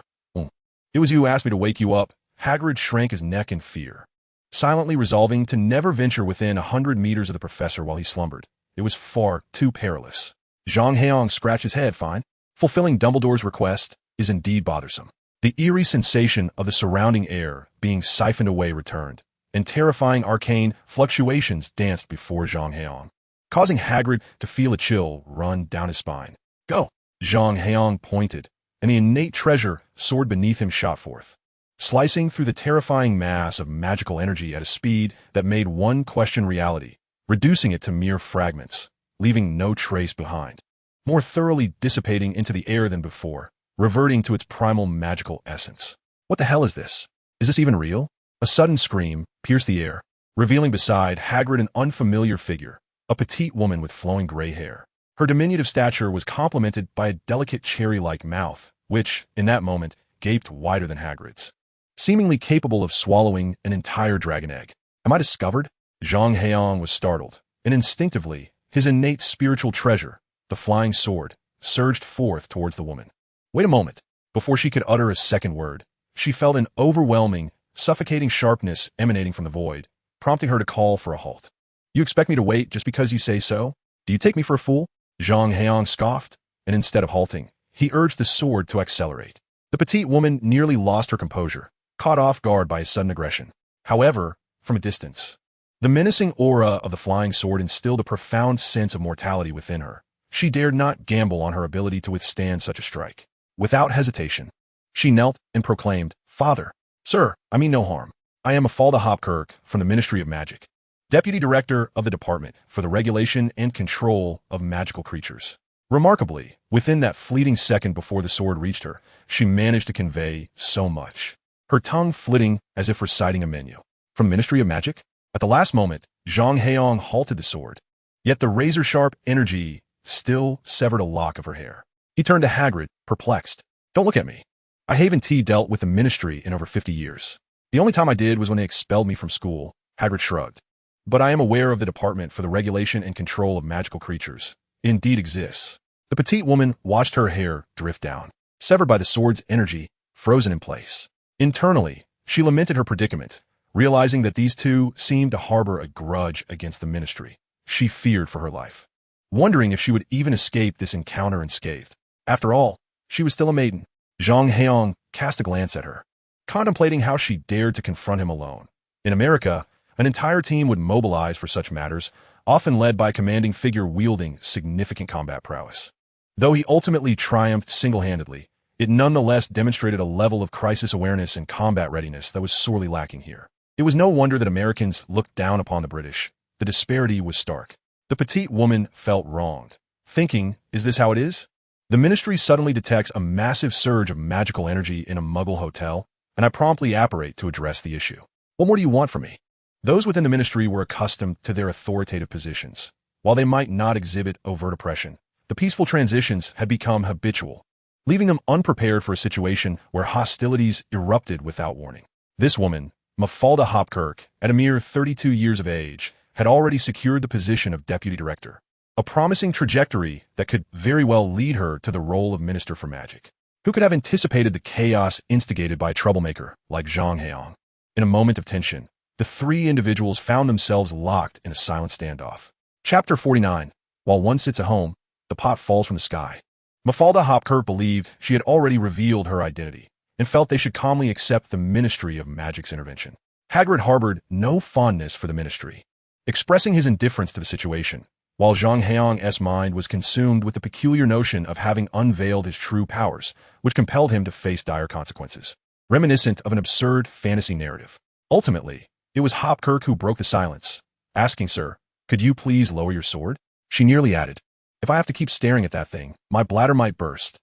It was you who asked me to wake you up. Hagrid shrank his neck in fear, silently resolving to never venture within 100 meters of the professor while he slumbered. It was far too perilous. Zhang Heyang scratched his head. Fine. Fulfilling Dumbledore's request is indeed bothersome. The eerie sensation of the surrounding air being siphoned away returned, and terrifying arcane fluctuations danced before Zhang Heyang, causing Hagrid to feel a chill run down his spine. Go! Zhang Heyang pointed, and the innate treasure sword beneath him shot forth, slicing through the terrifying mass of magical energy at a speed that made one question reality, reducing it to mere fragments, leaving no trace behind, more thoroughly dissipating into the air than before, reverting to its primal magical essence. What the hell is this? Is this even real? A sudden scream pierced the air, revealing beside Hagrid an unfamiliar figure, a petite woman with flowing gray hair. Her diminutive stature was complemented by a delicate cherry-like mouth, which, in that moment, gaped wider than Hagrid's, seemingly capable of swallowing an entire dragon egg. Am I discovered? Zhang Heyang was startled, and instinctively, his innate spiritual treasure, the flying sword, surged forth towards the woman. Wait a moment. Before she could utter a second word, she felt an overwhelming, suffocating sharpness emanating from the void, prompting her to call for a halt. You expect me to wait just because you say so? Do you take me for a fool? Zhang Heyang scoffed, and instead of halting, he urged the sword to accelerate. The petite woman nearly lost her composure, caught off guard by his sudden aggression. However, from a distance, the menacing aura of the flying sword instilled a profound sense of mortality within her. She dared not gamble on her ability to withstand such a strike. Without hesitation, she knelt and proclaimed, Father, Sir, I mean no harm. I am Mafalda Hopkirk from the Ministry of Magic, Deputy Director of the Department for the Regulation and Control of Magical Creatures. Remarkably, within that fleeting second before the sword reached her, she managed to convey so much, her tongue flitting as if reciting a menu. From Ministry of Magic? At the last moment, Zhang Heyang halted the sword, yet the razor-sharp energy still severed a lock of her hair. He turned to Hagrid, perplexed. Don't look at me. I haven't dealt with the Ministry in over 50 years. The only time I did was when they expelled me from school. Hagrid shrugged. But I am aware of the Department for the Regulation and Control of Magical Creatures. It indeed exists. The petite woman watched her hair drift down, severed by the sword's energy, frozen in place. Internally, she lamented her predicament, realizing that these two seemed to harbor a grudge against the Ministry. She feared for her life, wondering if she would even escape this encounter unscathed. After all, she was still a maiden. Zhang Heyang cast a glance at her, contemplating how she dared to confront him alone. In America, an entire team would mobilize for such matters, often led by a commanding figure wielding significant combat prowess. Though he ultimately triumphed single-handedly, it nonetheless demonstrated a level of crisis awareness and combat readiness that was sorely lacking here. It was no wonder that Americans looked down upon the British. The disparity was stark. The petite woman felt wronged, thinking, is this how it is? The Ministry suddenly detects a massive surge of magical energy in a Muggle hotel, and I promptly apparate to address the issue. What more do you want from me? Those within the Ministry were accustomed to their authoritative positions. While they might not exhibit overt oppression, the peaceful transitions had become habitual, leaving them unprepared for a situation where hostilities erupted without warning. This woman, Mafalda Hopkirk, at a mere 32 years of age, had already secured the position of Deputy Director, a promising trajectory that could very well lead her to the role of Minister for Magic. Who could have anticipated the chaos instigated by a troublemaker like Zhang Heyang? In a moment of tension, the three individuals found themselves locked in a silent standoff. Chapter 49. While one sits at home, the pot falls from the sky. Mafalda Hopkirk believed she had already revealed her identity, and felt they should calmly accept the Ministry of Magic's intervention. Hagrid harbored no fondness for the Ministry, expressing his indifference to the situation, while Zhang Heyang's mind was consumed with the peculiar notion of having unveiled his true powers, which compelled him to face dire consequences, reminiscent of an absurd fantasy narrative. Ultimately, it was Hopkirk who broke the silence, asking, Sir, could you please lower your sword? She nearly added, if I have to keep staring at that thing, my bladder might burst.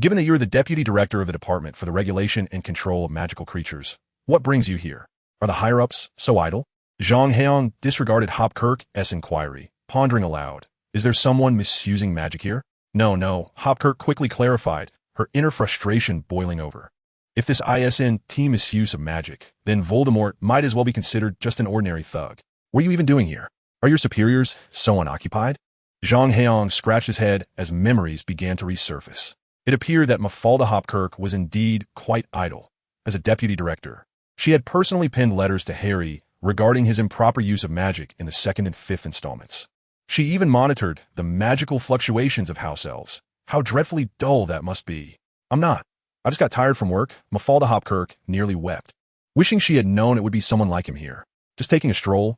Given that you're the Deputy Director of the Department for the Regulation and Control of Magical Creatures, what brings you here? Are the higher-ups so idle? Zhang Heyang disregarded Hopkirk's inquiry, pondering aloud. Is there someone misusing magic here? No, Hopkirk quickly clarified, her inner frustration boiling over. If this isn't misuse of magic, then Voldemort might as well be considered just an ordinary thug. What are you even doing here? Are your superiors so unoccupied? Zhang Heyang scratched his head as memories began to resurface. It appeared that Mafalda Hopkirk was indeed quite idle. As a deputy director, she had personally penned letters to Harry regarding his improper use of magic in the 2nd and 5th installments. She even monitored the magical fluctuations of house elves. How dreadfully dull that must be. I just got tired from work. Mafalda Hopkirk nearly wept, wishing she had known it would be someone like him here. Just taking a stroll.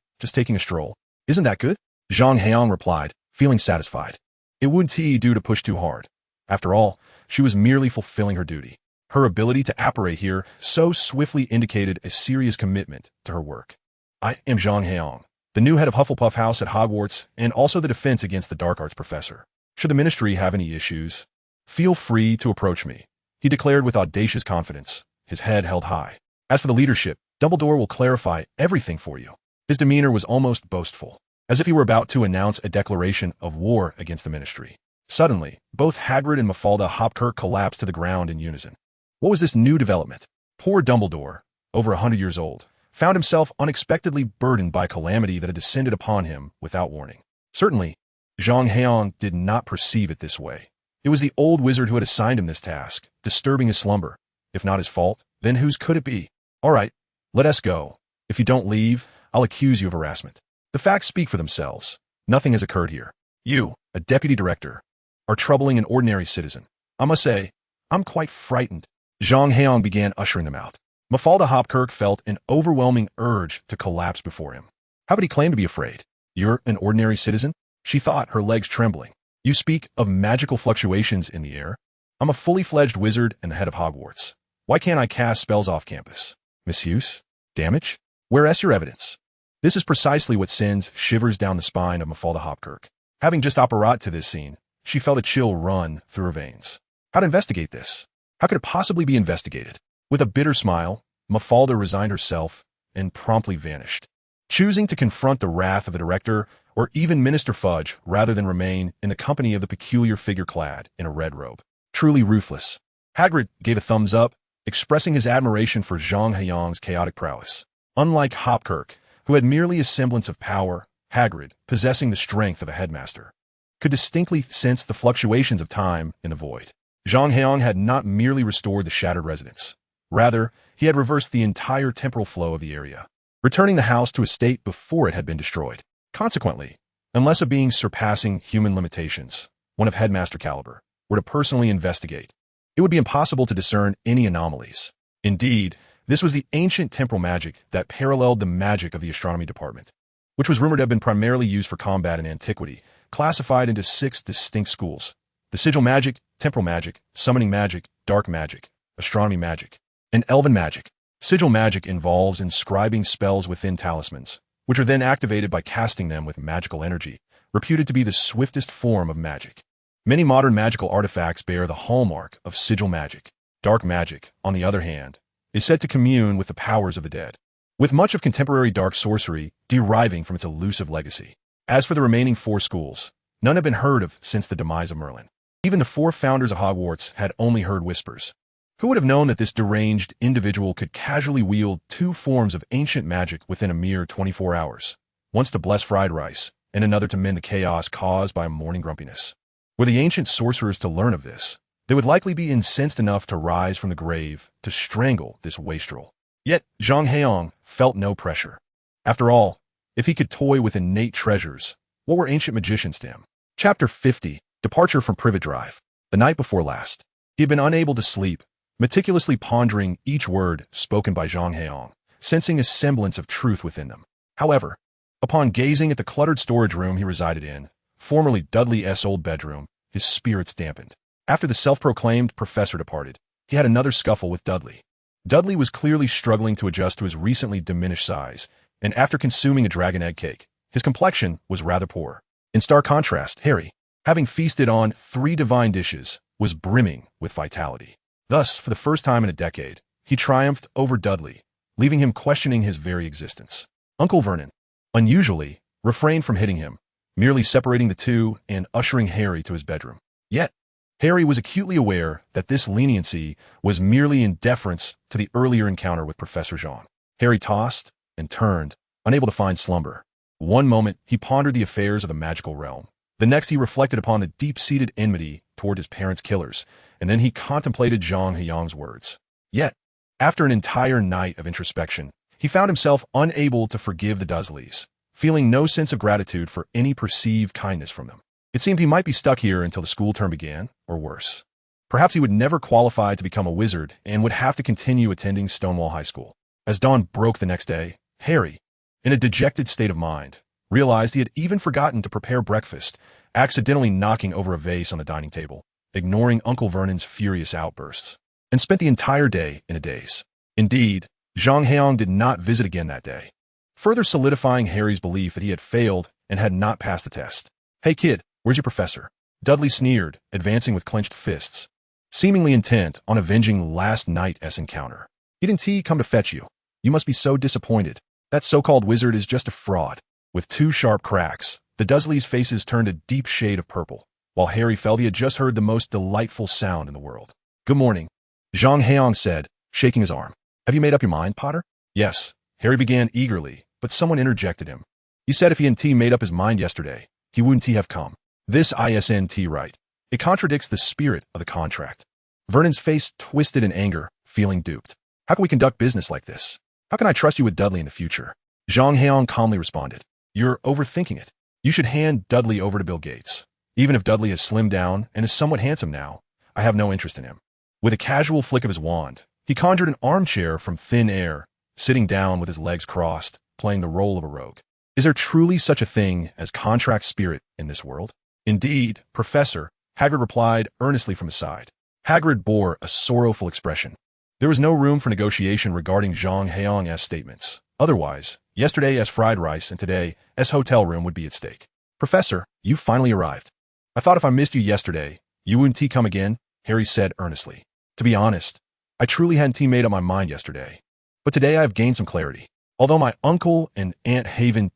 Isn't that good? Zhang Heyang replied, feeling satisfied. It wouldn't do to push too hard. After all, she was merely fulfilling her duty. Her ability to apparate here so swiftly indicated a serious commitment to her work. I am Zhang Heyang, the new head of Hufflepuff House at Hogwarts and also the defense against the dark arts professor. Should the ministry have any issues, feel free to approach me, he declared with audacious confidence, his head held high. As for the leadership, Dumbledore will clarify everything for you. His demeanor was almost boastful, as if he were about to announce a declaration of war against the ministry. Suddenly, both Hagrid and Mafalda Hopkirk collapsed to the ground in unison. What was this new development? Poor Dumbledore, over 100 years old, found himself unexpectedly burdened by calamity that had descended upon him without warning. Certainly, Zhang Heyang did not perceive it this way. It was the old wizard who had assigned him this task, disturbing his slumber. If not his fault, then whose could it be? All right, let us go. If you don't leave, I'll accuse you of harassment. The facts speak for themselves. Nothing has occurred here. You, a deputy director, are troubling an ordinary citizen. I must say, I'm quite frightened. Zhang Heyang began ushering them out. Mafalda Hopkirk felt an overwhelming urge to collapse before him. How could he claim to be afraid? You're an ordinary citizen? She thought, her legs trembling. You speak of magical fluctuations in the air. I'm a fully fledged wizard and the head of Hogwarts. Why can't I cast spells off campus? Misuse? Damage? Where's your evidence? This is precisely what sends shivers down the spine of Mafalda Hopkirk. Having just apparat to this scene, she felt a chill run through her veins. How to investigate this? How could it possibly be investigated? With a bitter smile, Mafalda resigned herself and promptly vanished, choosing to confront the wrath of the director or even Minister Fudge rather than remain in the company of the peculiar figure clad in a red robe. Truly ruthless. Hagrid gave a thumbs up, expressing his admiration for Zhang Heyang's chaotic prowess. Unlike Hopkirk, who had merely a semblance of power, Hagrid, possessing the strength of a headmaster, could distinctly sense the fluctuations of time in the void. Zhang Heyang had not merely restored the shattered residence. Rather, he had reversed the entire temporal flow of the area, returning the house to a state before it had been destroyed. Consequently, unless a being surpassing human limitations, one of headmaster caliber, were to personally investigate, it would be impossible to discern any anomalies. Indeed, this was the ancient temporal magic that paralleled the magic of the astronomy department, which was rumored to have been primarily used for combat in antiquity, classified into 6 distinct schools: the sigil magic, temporal magic, summoning magic, dark magic, astronomy magic, and elven magic. Sigil magic involves inscribing spells within talismans, which are then activated by casting them with magical energy, reputed to be the swiftest form of magic. Many modern magical artifacts bear the hallmark of sigil magic. Dark magic, on the other hand, is said to commune with the powers of the dead, with much of contemporary dark sorcery deriving from its elusive legacy. As for the remaining 4 schools, none have been heard of since the demise of Merlin. Even the 4 founders of Hogwarts had only heard whispers. Who would have known that this deranged individual could casually wield 2 forms of ancient magic within a mere 24 hours, once to bless fried rice, and another to mend the chaos caused by morning grumpiness? Were the ancient sorcerers to learn of this, they would likely be incensed enough to rise from the grave to strangle this wastrel. Yet Zhang Heyang felt no pressure. After all, if he could toy with innate treasures, what were ancient magicians to him? Chapter 50, Departure from Privet Drive. The night before last, he had been unable to sleep, meticulously pondering each word spoken by Zhang Heyang, sensing a semblance of truth within them. However, upon gazing at the cluttered storage room he resided in, formerly Dudley's old bedroom, his spirits dampened. After the self-proclaimed professor departed, he had another scuffle with Dudley. Dudley was clearly struggling to adjust to his recently diminished size, and after consuming a dragon egg cake, his complexion was rather poor. In stark contrast, Harry, having feasted on 3 divine dishes, was brimming with vitality. Thus, for the first time in a decade, he triumphed over Dudley, leaving him questioning his very existence. Uncle Vernon, unusually, refrained from hitting him, merely separating the two and ushering Harry to his bedroom. Yet, Harry was acutely aware that this leniency was merely in deference to the earlier encounter with Professor Zhang. Harry tossed and turned, unable to find slumber. One moment, he pondered the affairs of the magical realm. The next, he reflected upon the deep-seated enmity toward his parents' killers, and then he contemplated Zhang Heyang's words. Yet, after an entire night of introspection, he found himself unable to forgive the Dursleys, feeling no sense of gratitude for any perceived kindness from them. It seemed he might be stuck here until the school term began, or worse. Perhaps he would never qualify to become a wizard and would have to continue attending Stonewall High School. As dawn broke the next day, Harry, in a dejected state of mind, realized he had even forgotten to prepare breakfast, accidentally knocking over a vase on the dining table, ignoring Uncle Vernon's furious outbursts, and spent the entire day in a daze. Indeed, Zhang Heyang did not visit again that day, further solidifying Harry's belief that he had failed and had not passed the test. "Hey kid, where's your professor?" Dudley sneered, advancing with clenched fists, seemingly intent on avenging last night's encounter. "He didn't come to fetch you. You must be so disappointed. That so-called wizard is just a fraud." With two sharp cracks, the Dursleys' faces turned a deep shade of purple, while Harry felt he had just heard the most delightful sound in the world. "Good morning," Zhang Heyang said, shaking his arm. "Have you made up your mind, Potter?" "Yes," Harry began eagerly, but someone interjected him. "You said if he and T made up his mind yesterday, he wouldn't have come. This isn't right. It contradicts the spirit of the contract." Vernon's face twisted in anger, feeling duped. "How can we conduct business like this? How can I trust you with Dudley in the future?" Zhang Heyang calmly responded. "You're overthinking it. You should hand Dudley over to Bill Gates. Even if Dudley has slimmed down and is somewhat handsome now, I have no interest in him." With a casual flick of his wand, he conjured an armchair from thin air, sitting down with his legs crossed, playing the role of a rogue. "Is there truly such a thing as contract spirit in this world?" "Indeed, Professor," Hagrid replied earnestly from his side. Hagrid bore a sorrowful expression. There was no room for negotiation regarding Zhang Heyang's statements. Otherwise, yesterday's fried rice and today's hotel room would be at stake. "Professor, you finally arrived. I thought if I missed you yesterday, you wouldn't come again," Harry said earnestly. "To be honest, I truly hadn't made up my mind yesterday. But today I have gained some clarity. Although my uncle and Aunt Haven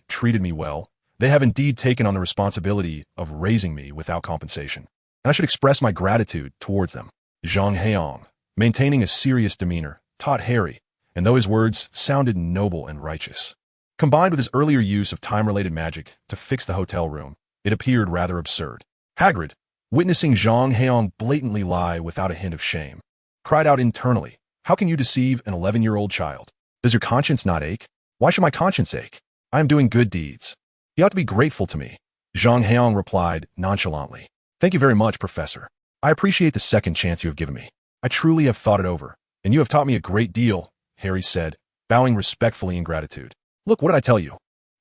treated me well, they have indeed taken on the responsibility of raising me without compensation, and I should express my gratitude towards them." Zhang Heyang, maintaining a serious demeanor, taught Harry, and though his words sounded noble and righteous, combined with his earlier use of time-related magic to fix the hotel room, it appeared rather absurd. Hagrid, witnessing Zhang Heyang blatantly lie without a hint of shame, cried out internally, "How can you deceive an 11-year-old child? Does your conscience not ache? Why should my conscience ache? I am doing good deeds. He ought to be grateful to me." Zhang Heyang replied nonchalantly, "Thank you very much, Professor. I appreciate the second chance you have given me. I truly have thought it over, and you have taught me a great deal," Harry said, bowing respectfully in gratitude. "Look, what did I tell you?"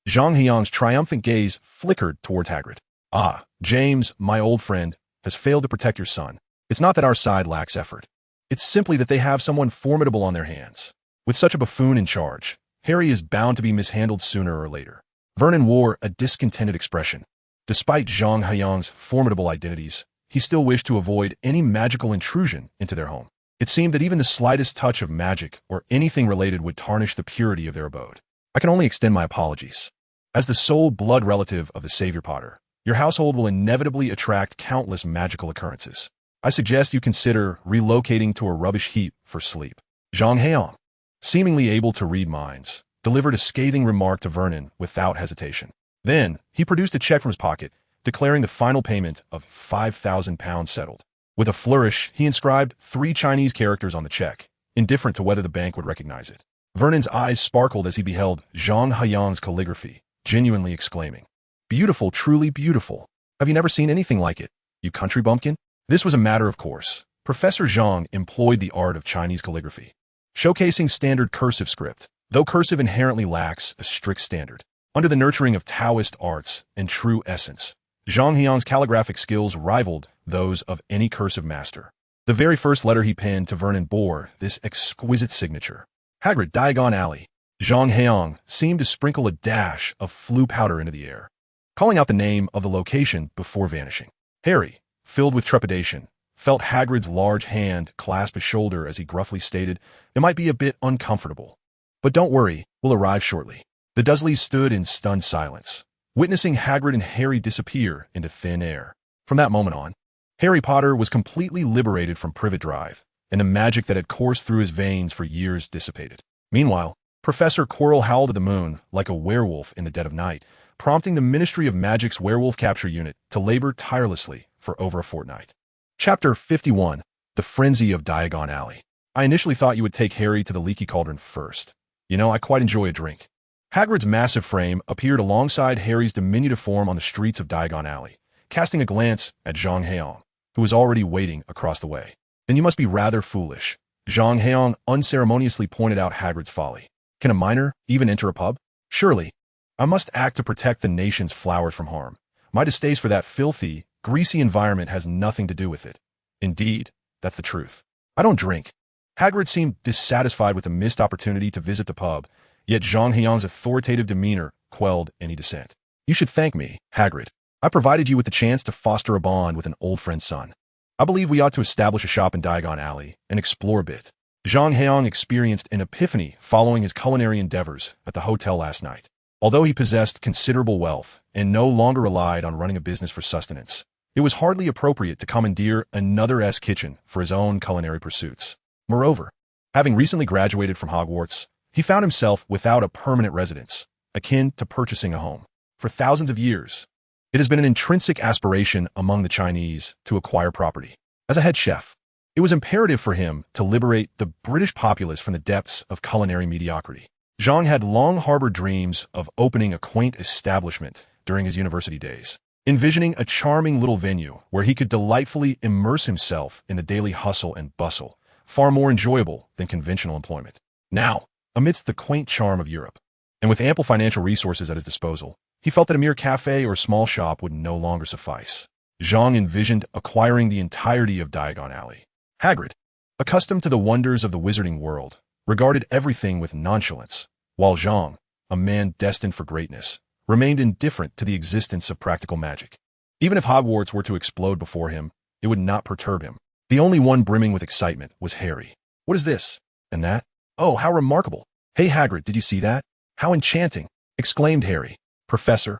Zhang Heyang's triumphant gaze flickered towards Hagrid. "Ah, James, my old friend, has failed to protect your son. It's not that our side lacks effort. It's simply that they have someone formidable on their hands. With such a buffoon in charge, Harry is bound to be mishandled sooner or later." Vernon wore a discontented expression. Despite Zhang Heyang's formidable identities, he still wished to avoid any magical intrusion into their home. It seemed that even the slightest touch of magic or anything related would tarnish the purity of their abode. "I can only extend my apologies. As the sole blood relative of the Savior Potter, your household will inevitably attract countless magical occurrences. I suggest you consider relocating to a rubbish heap for sleep." Zhang Heyang, seemingly able to read minds, delivered a scathing remark to Vernon without hesitation. Then, he produced a check from his pocket, declaring the final payment of £5,000 settled. With a flourish, he inscribed 3 Chinese characters on the check, indifferent to whether the bank would recognize it. Vernon's eyes sparkled as he beheld Zhang Heyang's calligraphy, genuinely exclaiming, "Beautiful, truly beautiful. Have you never seen anything like it, you country bumpkin?" This was a matter of course. Professor Zhang employed the art of Chinese calligraphy, showcasing standard cursive script, though cursive inherently lacks a strict standard. Under the nurturing of Taoist arts and true essence, Zhang Heyang's calligraphic skills rivaled those of any cursive master. The very first letter he penned to Vernon bore this exquisite signature. Hagrid, Diagon Alley. Zhang Heyang seemed to sprinkle a dash of flue powder into the air, calling out the name of the location before vanishing. Harry, filled with trepidation, felt Hagrid's large hand clasp his shoulder as he gruffly stated, "It might be a bit uncomfortable, but don't worry, we'll arrive shortly." The Dursleys stood in stunned silence, witnessing Hagrid and Harry disappear into thin air. From that moment on, Harry Potter was completely liberated from privet drive, and the magic that had coursed through his veins for years dissipated. Meanwhile, Professor Quirrell howled at the moon like a werewolf in the dead of night, prompting the Ministry of Magic's werewolf capture unit to labor tirelessly for over a fortnight. Chapter 51. The Frenzy of Diagon Alley. I initially thought you would take Harry to the Leaky Cauldron first. You know, I quite enjoy a drink. Hagrid's massive frame appeared alongside Harry's diminutive form on the streets of Diagon Alley, casting a glance at Zhang Heyang, who was already waiting across the way. Then you must be rather foolish. Zhang Heyang unceremoniously pointed out Hagrid's folly. Can a minor even enter a pub? Surely. I must act to protect the nation's flowers from harm. My distaste for that filthy, greasy environment has nothing to do with it. Indeed, that's the truth. I don't drink. Hagrid seemed dissatisfied with the missed opportunity to visit the pub, yet Zhang Heyang's authoritative demeanor quelled any dissent. You should thank me, Hagrid. I provided you with the chance to foster a bond with an old friend's son. I believe we ought to establish a shop in Diagon Alley and explore a bit. Zhang Heyang experienced an epiphany following his culinary endeavors at the hotel last night. Although he possessed considerable wealth and no longer relied on running a business for sustenance, it was hardly appropriate to commandeer another kitchen for his own culinary pursuits. Moreover, having recently graduated from Hogwarts, he found himself without a permanent residence, akin to purchasing a home. For thousands of years, it has been an intrinsic aspiration among the Chinese to acquire property. As a head chef, it was imperative for him to liberate the British populace from the depths of culinary mediocrity. Zhang had long harbored dreams of opening a quaint establishment during his university days, envisioning a charming little venue where he could delightfully immerse himself in the daily hustle and bustle, far more enjoyable than conventional employment. Now, amidst the quaint charm of Europe, and with ample financial resources at his disposal, he felt that a mere cafe or small shop would no longer suffice. Zhang envisioned acquiring the entirety of Diagon Alley. Hagrid, accustomed to the wonders of the wizarding world, regarded everything with nonchalance, while Zhang, a man destined for greatness, remained indifferent to the existence of practical magic. Even if Hogwarts were to explode before him, it would not perturb him. The only one brimming with excitement was Harry. What is this? And that? Oh, how remarkable! Hey Hagrid, did you see that? How enchanting! Exclaimed Harry. Professor,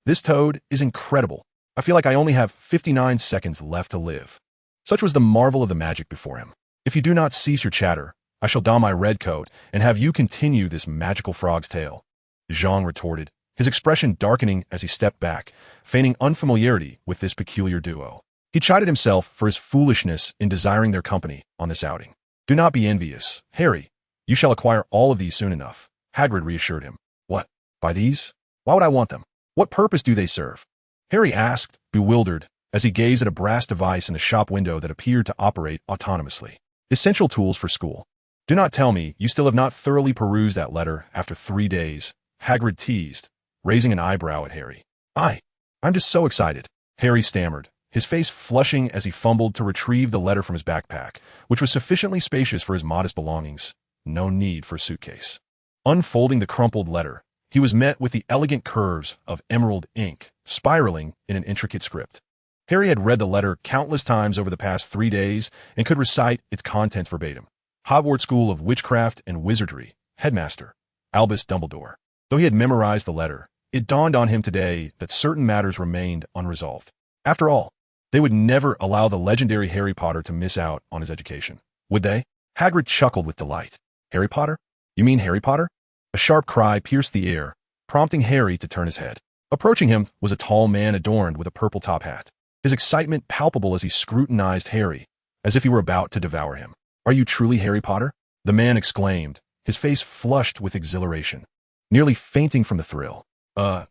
this toad is incredible. I feel like I only have 59 seconds left to live. Such was the marvel of the magic before him. If you do not cease your chatter, I shall don my red coat and have you continue this magical frog's tale. Zhang retorted, his expression darkening as he stepped back, feigning unfamiliarity with this peculiar duo. He chided himself for his foolishness in desiring their company on this outing. Do not be envious, Harry. You shall acquire all of these soon enough, Hagrid reassured him. What? By these? Why would I want them? What purpose do they serve? Harry asked, bewildered, as he gazed at a brass device in the shop window that appeared to operate autonomously. Essential tools for school. Do not tell me you still have not thoroughly perused that letter after 3 days, Hagrid teased, raising an eyebrow at Harry. I'm just so excited, Harry stammered, his face flushing as he fumbled to retrieve the letter from his backpack, which was sufficiently spacious for his modest belongings. No need for a suitcase. Unfolding the crumpled letter, he was met with the elegant curves of emerald ink, spiraling in an intricate script. Harry had read the letter countless times over the past 3 days and could recite its contents verbatim. Hogwarts School of Witchcraft and Wizardry, Headmaster, Albus Dumbledore. Though he had memorized the letter, it dawned on him today that certain matters remained unresolved. After all, they would never allow the legendary Harry Potter to miss out on his education, would they? Hagrid chuckled with delight. Harry Potter? You mean Harry Potter? A sharp cry pierced the air, prompting Harry to turn his head. Approaching him was a tall man adorned with a purple top hat, his excitement palpable as he scrutinized Harry, as if he were about to devour him. Are you truly Harry Potter? The man exclaimed, his face flushed with exhilaration, nearly fainting from the thrill.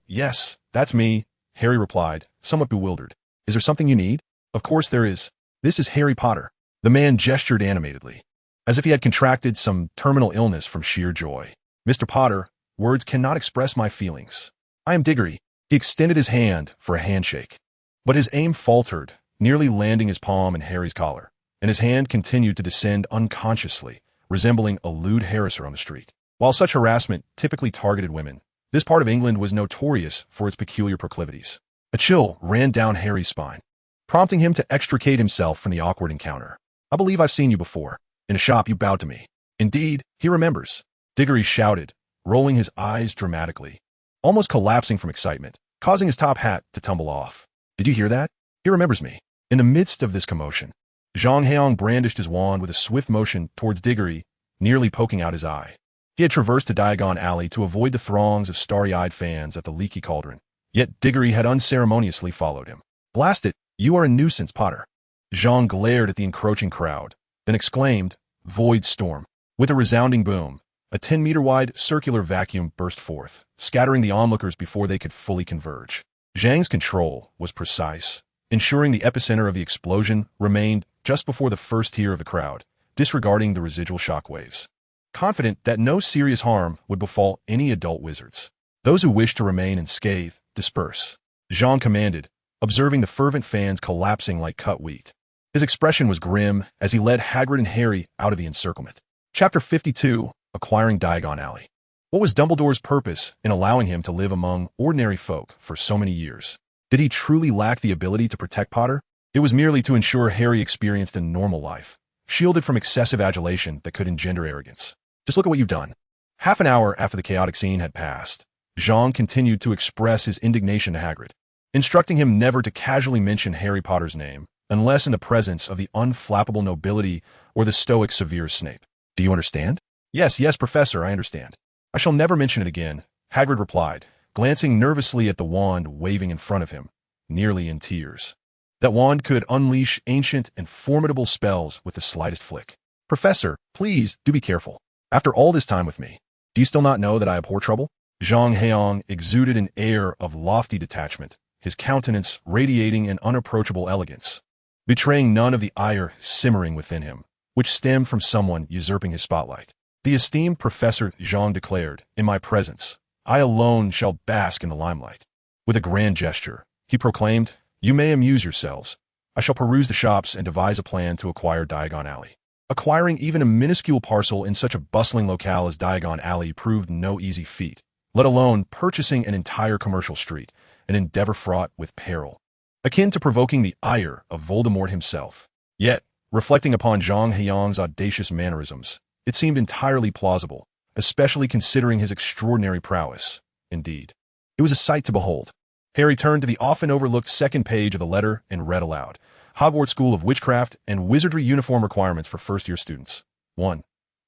Yes, that's me, Harry replied, somewhat bewildered. Is there something you need? Of course there is. This is Harry Potter. The man gestured animatedly, as if he had contracted some terminal illness from sheer joy. Mr. Potter, words cannot express my feelings. I am Diggory. He extended his hand for a handshake. But his aim faltered, nearly landing his palm in Harry's collar, and his hand continued to descend unconsciously, resembling a lewd harasser on the street. While such harassment typically targeted women, this part of England was notorious for its peculiar proclivities. A chill ran down Harry's spine, prompting him to extricate himself from the awkward encounter. I believe I've seen you before. In a shop you bowed to me. Indeed, he remembers. Diggory shouted, rolling his eyes dramatically, almost collapsing from excitement, causing his top hat to tumble off. Did you hear that? He remembers me. In the midst of this commotion, Zhang Heyang brandished his wand with a swift motion towards Diggory, nearly poking out his eye. He had traversed a Diagon alley to avoid the throngs of starry-eyed fans at the leaky cauldron, yet Diggory had unceremoniously followed him. "Blast it, you are a nuisance, Potter." Zhang glared at the encroaching crowd, then exclaimed, "Void storm." With a resounding boom, a 10-meter-wide circular vacuum burst forth, scattering the onlookers before they could fully converge. Zhang's control was precise, ensuring the epicenter of the explosion remained just before the first tier of the crowd, disregarding the residual shockwaves. Confident that no serious harm would befall any adult wizards, those who wished to remain unscathed disperse, Zhang commanded, observing the fervent fans collapsing like cut wheat. His expression was grim as he led Hagrid and Harry out of the encirclement. Chapter 52, Acquiring Diagon Alley. What was Dumbledore's purpose in allowing him to live among ordinary folk for so many years? Did he truly lack the ability to protect Potter? It was merely to ensure Harry experienced a normal life, shielded from excessive adulation that could engender arrogance. "Just look at what you've done." Half an hour after the chaotic scene had passed, Zhang continued to express his indignation to Hagrid, instructing him never to casually mention Harry Potter's name, unless in the presence of the unflappable nobility or the stoic severe Snape. "Do you understand?" Yes, Professor, I understand. I shall never mention it again," Hagrid replied, glancing nervously at the wand waving in front of him, nearly in tears. That wand could unleash ancient and formidable spells with the slightest flick. "Professor, please, do be careful. After all this time with me, do you still not know that I abhor trouble?" Zhang Heyang exuded an air of lofty detachment, his countenance radiating an unapproachable elegance, betraying none of the ire simmering within him, which stemmed from someone usurping his spotlight. "The esteemed Professor Zhang declared, in my presence, I alone shall bask in the limelight." With a grand gesture, he proclaimed, "You may amuse yourselves. I shall peruse the shops and devise a plan to acquire Diagon Alley." Acquiring even a minuscule parcel in such a bustling locale as Diagon Alley proved no easy feat, let alone purchasing an entire commercial street, an endeavor fraught with peril, akin to provoking the ire of Voldemort himself. Yet, reflecting upon Zhang Heyang's audacious mannerisms, it seemed entirely plausible, especially considering his extraordinary prowess. Indeed, it was a sight to behold. Harry turned to the often overlooked second page of the letter and read aloud. Hogwarts School of Witchcraft and Wizardry uniform requirements for first-year students. 1.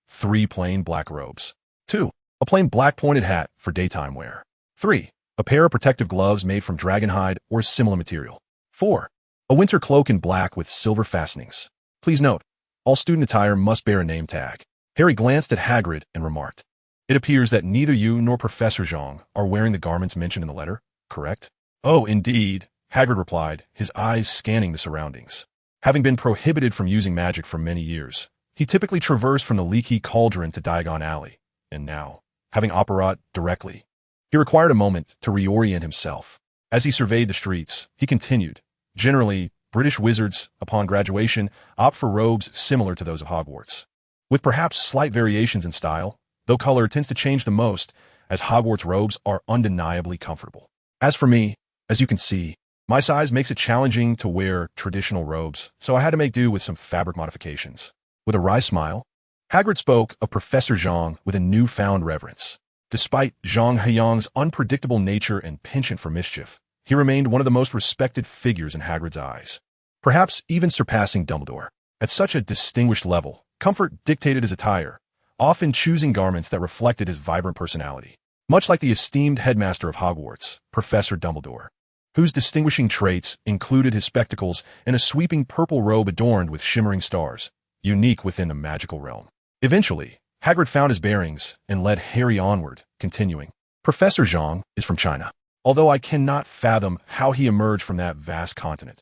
3 plain black robes. 2. A plain black pointed hat for daytime wear. 3. A pair of protective gloves made from dragon hide or similar material. 4. A winter cloak in black with silver fastenings. Please note, all student attire must bear a name tag. Harry glanced at Hagrid and remarked, "It appears that neither you nor Professor Zhang are wearing the garments mentioned in the letter, correct?" "Oh, indeed," Hagrid replied, his eyes scanning the surroundings. Having been prohibited from using magic for many years, he typically traversed from the leaky cauldron to Diagon Alley, and now, having operated directly, he required a moment to reorient himself. As he surveyed the streets, he continued, "Generally, British wizards, upon graduation, opt for robes similar to those of Hogwarts, with perhaps slight variations in style, though color tends to change the most, as Hogwarts robes are undeniably comfortable. As for me, as you can see, my size makes it challenging to wear traditional robes, so I had to make do with some fabric modifications." With a wry smile, Hagrid spoke of Professor Zhang with a newfound reverence. Despite Zhang Heyang's unpredictable nature and penchant for mischief, he remained one of the most respected figures in Hagrid's eyes, perhaps even surpassing Dumbledore. At such a distinguished level, comfort dictated his attire, often choosing garments that reflected his vibrant personality, much like the esteemed headmaster of Hogwarts, Professor Dumbledore, whose distinguishing traits included his spectacles and a sweeping purple robe adorned with shimmering stars, unique within the magical realm. Eventually, Hagrid found his bearings and led Harry onward, continuing, "Professor Zhang is from China, although I cannot fathom how he emerged from that vast continent.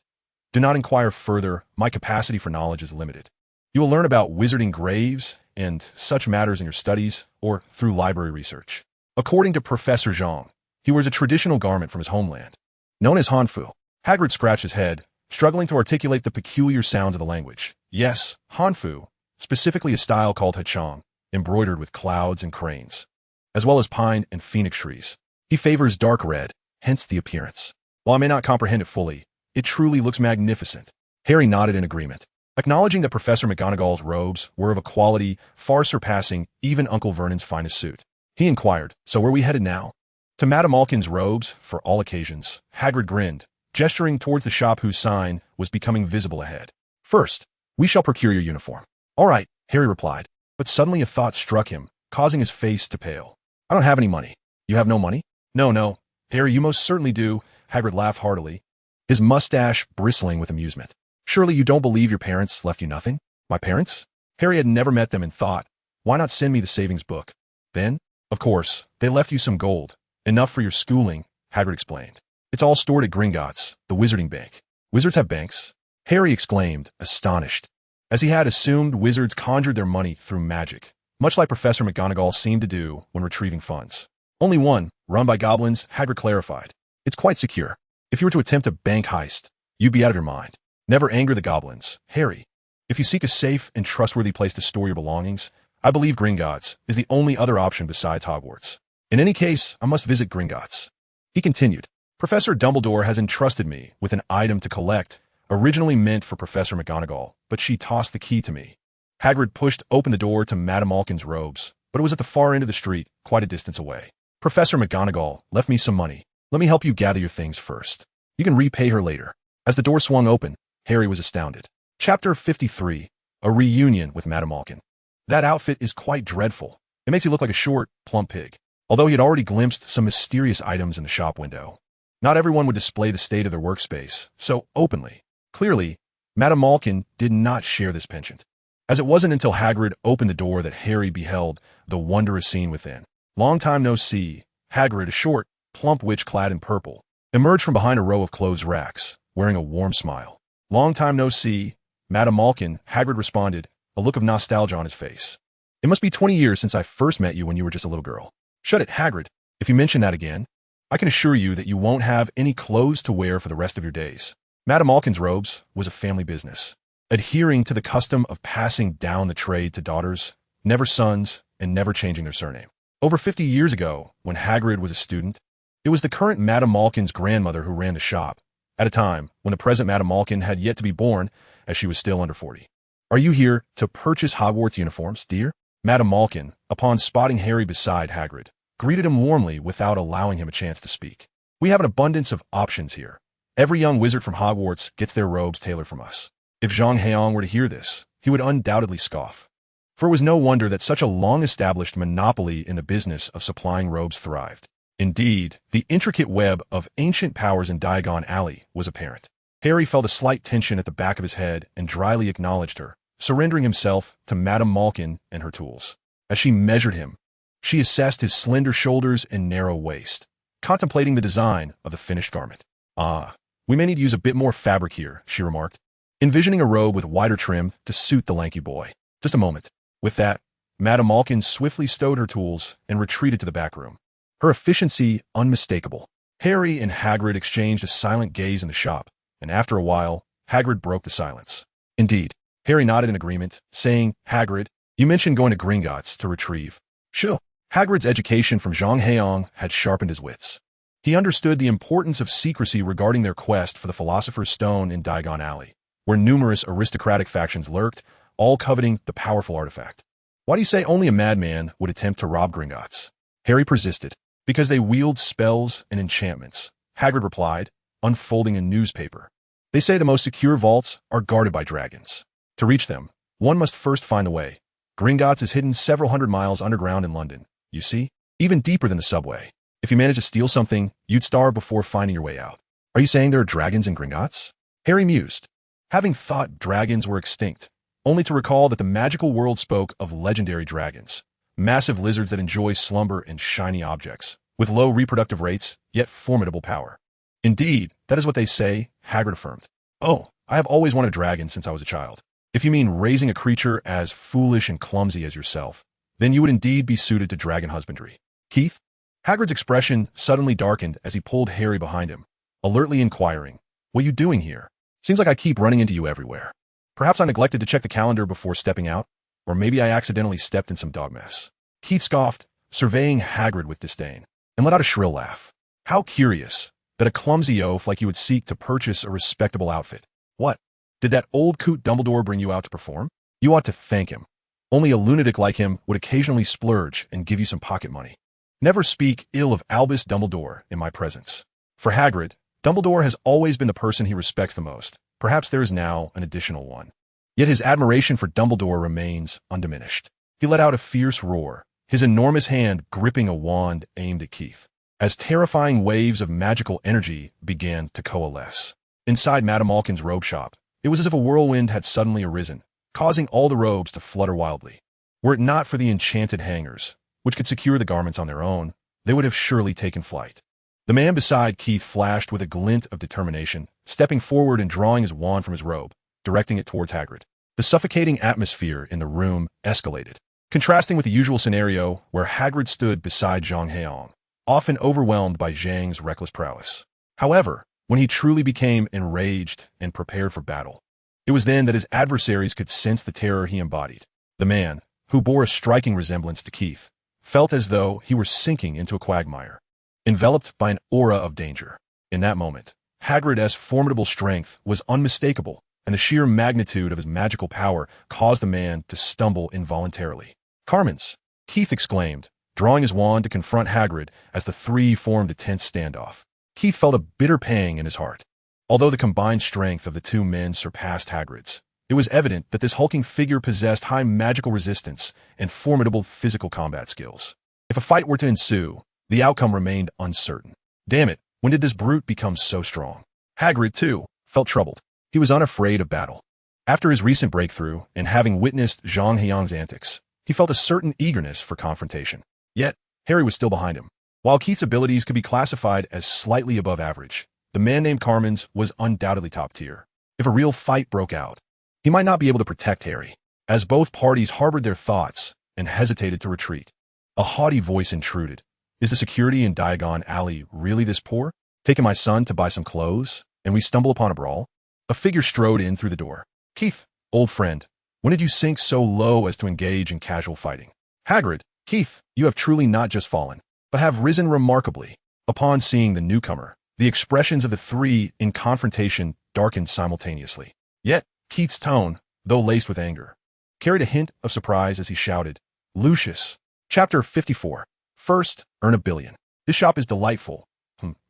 Do not inquire further, my capacity for knowledge is limited. You will learn about wizarding graves and such matters in your studies or through library research." According to Professor Zhang, he wears a traditional garment from his homeland, known as Hanfu. Hagrid scratched his head, struggling to articulate the peculiar sounds of the language. Yes, Hanfu, specifically a style called Hachang, embroidered with clouds and cranes, as well as pine and phoenix trees. He favors dark red, hence the appearance. While I may not comprehend it fully, it truly looks magnificent. Harry nodded in agreement, acknowledging that Professor McGonagall's robes were of a quality far surpassing even Uncle Vernon's finest suit. He inquired, "So where are we headed now?" "To Madame Malkin's robes, for all occasions," Hagrid grinned, gesturing towards the shop whose sign was becoming visible ahead. First, we shall procure your uniform. All right, Harry replied, but suddenly a thought struck him, causing his face to pale. I don't have any money. You have no money? No, Harry, you most certainly do, Hagrid laughed heartily, his mustache bristling with amusement. Surely you don't believe your parents left you nothing? My parents? Harry had never met them and thought, why not send me the savings book? Then, of course, they left you some gold. Enough for your schooling, Hagrid explained. It's all stored at Gringotts, the wizarding bank. Wizards have banks? Harry exclaimed, astonished. As he had assumed, wizards conjured their money through magic, much like Professor McGonagall seemed to do when retrieving funds. Only one, run by goblins, Hagrid clarified. It's quite secure. If you were to attempt a bank heist, you'd be out of your mind. Never anger the goblins, Harry. If you seek a safe and trustworthy place to store your belongings, I believe Gringotts is the only other option besides Hogwarts. In any case, I must visit Gringotts. He continued. Professor Dumbledore has entrusted me with an item to collect, originally meant for Professor McGonagall, but she tossed the key to me. Hagrid pushed open the door to Madame Malkin's robes, but it was at the far end of the street, quite a distance away. Professor McGonagall left me some money. Let me help you gather your things first. You can repay her later. As the door swung open, Harry was astounded. Chapter 53, A Reunion with Madame Malkin. That outfit is quite dreadful. It makes you look like a short, plump pig. Although he had already glimpsed some mysterious items in the shop window. Not everyone would display the state of their workspace so openly. Clearly, Madame Malkin did not share this penchant. As it wasn't until Hagrid opened the door that Harry beheld the wondrous scene within. Long time no see, Hagrid, a short, plump witch clad in purple, emerged from behind a row of closed racks, wearing a warm smile. Long time no see, Madame Malkin, Hagrid responded, a look of nostalgia on his face. It must be 20 years since I first met you when you were just a little girl. Shut it, Hagrid. If you mention that again, I can assure you that you won't have any clothes to wear for the rest of your days. Madame Malkin's robes was a family business, adhering to the custom of passing down the trade to daughters, never sons, and never changing their surname. Over 50 years ago, when Hagrid was a student, it was the current Madame Malkin's grandmother who ran the shop, at a time when the present Madame Malkin had yet to be born, as she was still under 40. Are you here to purchase Hogwarts uniforms, dear? Madame Malkin, upon spotting Harry beside Hagrid, greeted him warmly without allowing him a chance to speak. We have an abundance of options here. Every young wizard from Hogwarts gets their robes tailored from us. If Zhang Heyang were to hear this, he would undoubtedly scoff. For it was no wonder that such a long-established monopoly in the business of supplying robes thrived. Indeed, the intricate web of ancient powers in Diagon Alley was apparent. Harry felt a slight tension at the back of his head and dryly acknowledged her, surrendering himself to Madame Malkin and her tools. As she measured him, she assessed his slender shoulders and narrow waist, contemplating the design of the finished garment. We may need to use a bit more fabric here, she remarked, envisioning a robe with wider trim to suit the lanky boy. Just a moment. With that, Madame Malkin swiftly stowed her tools and retreated to the back room. Her efficiency unmistakable. Harry and Hagrid exchanged a silent gaze in the shop, and after a while, Hagrid broke the silence. Indeed, Harry nodded in agreement, saying, Hagrid, you mentioned going to Gringotts to retrieve. Sure. Hagrid's education from Zhang Heyang had sharpened his wits. He understood the importance of secrecy regarding their quest for the Philosopher's Stone in Diagon Alley, where numerous aristocratic factions lurked, all coveting the powerful artifact. Why do you say only a madman would attempt to rob Gringotts? Harry persisted. Because they wield spells and enchantments, Hagrid replied, unfolding a newspaper. They say the most secure vaults are guarded by dragons. To reach them, one must first find the way. Gringotts is hidden several hundred miles underground in London, you see, even deeper than the subway. If you manage to steal something, you'd starve before finding your way out. Are you saying there are dragons in Gringotts? Harry mused, having thought dragons were extinct, only to recall that the magical world spoke of legendary dragons, massive lizards that enjoy slumber and shiny objects, with low reproductive rates, yet formidable power. Indeed, that is what they say, Hagrid affirmed. Oh, I have always wanted a dragon since I was a child. If you mean raising a creature as foolish and clumsy as yourself, then you would indeed be suited to dragon husbandry. Keith? Hagrid's expression suddenly darkened as he pulled Harry behind him, alertly inquiring, what are you doing here? Seems like I keep running into you everywhere. Perhaps I neglected to check the calendar before stepping out, or maybe I accidentally stepped in some dog mess. Keith scoffed, surveying Hagrid with disdain, and let out a shrill laugh. How curious that a clumsy oaf like you would seek to purchase a respectable outfit. What? Did that old coot Dumbledore bring you out to perform? You ought to thank him. Only a lunatic like him would occasionally splurge and give you some pocket money. Never speak ill of Albus Dumbledore in my presence. For Hagrid, Dumbledore has always been the person he respects the most, Perhaps there is now an additional one. Yet his admiration for Dumbledore remains undiminished. He let out a fierce roar, his enormous hand gripping a wand aimed at Keith, as terrifying waves of magical energy began to coalesce. Inside Madame Malkin's robe shop, it was as if a whirlwind had suddenly arisen, causing all the robes to flutter wildly. Were it not for the enchanted hangers, which could secure the garments on their own, they would have surely taken flight. The man beside Keith flashed with a glint of determination, stepping forward and drawing his wand from his robe, directing it towards Hagrid. The suffocating atmosphere in the room escalated, contrasting with the usual scenario where Hagrid stood beside Zhang Heyang, often overwhelmed by Zhang's reckless prowess. However, when he truly became enraged and prepared for battle, it was then that his adversaries could sense the terror he embodied. The man, who bore a striking resemblance to Keith, felt as though he were sinking into a quagmire, enveloped by an aura of danger. In that moment, Hagrid's formidable strength was unmistakable, and the sheer magnitude of his magical power caused the man to stumble involuntarily. "Carmines!" Keith exclaimed, drawing his wand to confront Hagrid as the three formed a tense standoff. Keith felt a bitter pang in his heart. Although the combined strength of the two men surpassed Hagrid's, it was evident that this hulking figure possessed high magical resistance and formidable physical combat skills. If a fight were to ensue, the outcome remained uncertain. Damn it, when did this brute become so strong? Hagrid, too, felt troubled. He was unafraid of battle. After his recent breakthrough, and having witnessed Zhang Heyang's antics, he felt a certain eagerness for confrontation. Yet, Harry was still behind him. While Keith's abilities could be classified as slightly above average, the man named Carmines was undoubtedly top tier. If a real fight broke out, he might not be able to protect Harry, as both parties harbored their thoughts and hesitated to retreat. A haughty voice intruded. "Is the security in Diagon Alley really this poor? Taking my son to buy some clothes, and we stumble upon a brawl?" A figure strode in through the door. "Keith, old friend, when did you sink so low as to engage in casual fighting?" "Hagrid, Keith, you have truly not just fallen, but have risen remarkably." Upon seeing the newcomer, the expressions of the three in confrontation darkened simultaneously. Yet, Keith's tone, though laced with anger, carried a hint of surprise as he shouted, "Lucius!" Chapter 54. First, earn a billion. "This shop is delightful.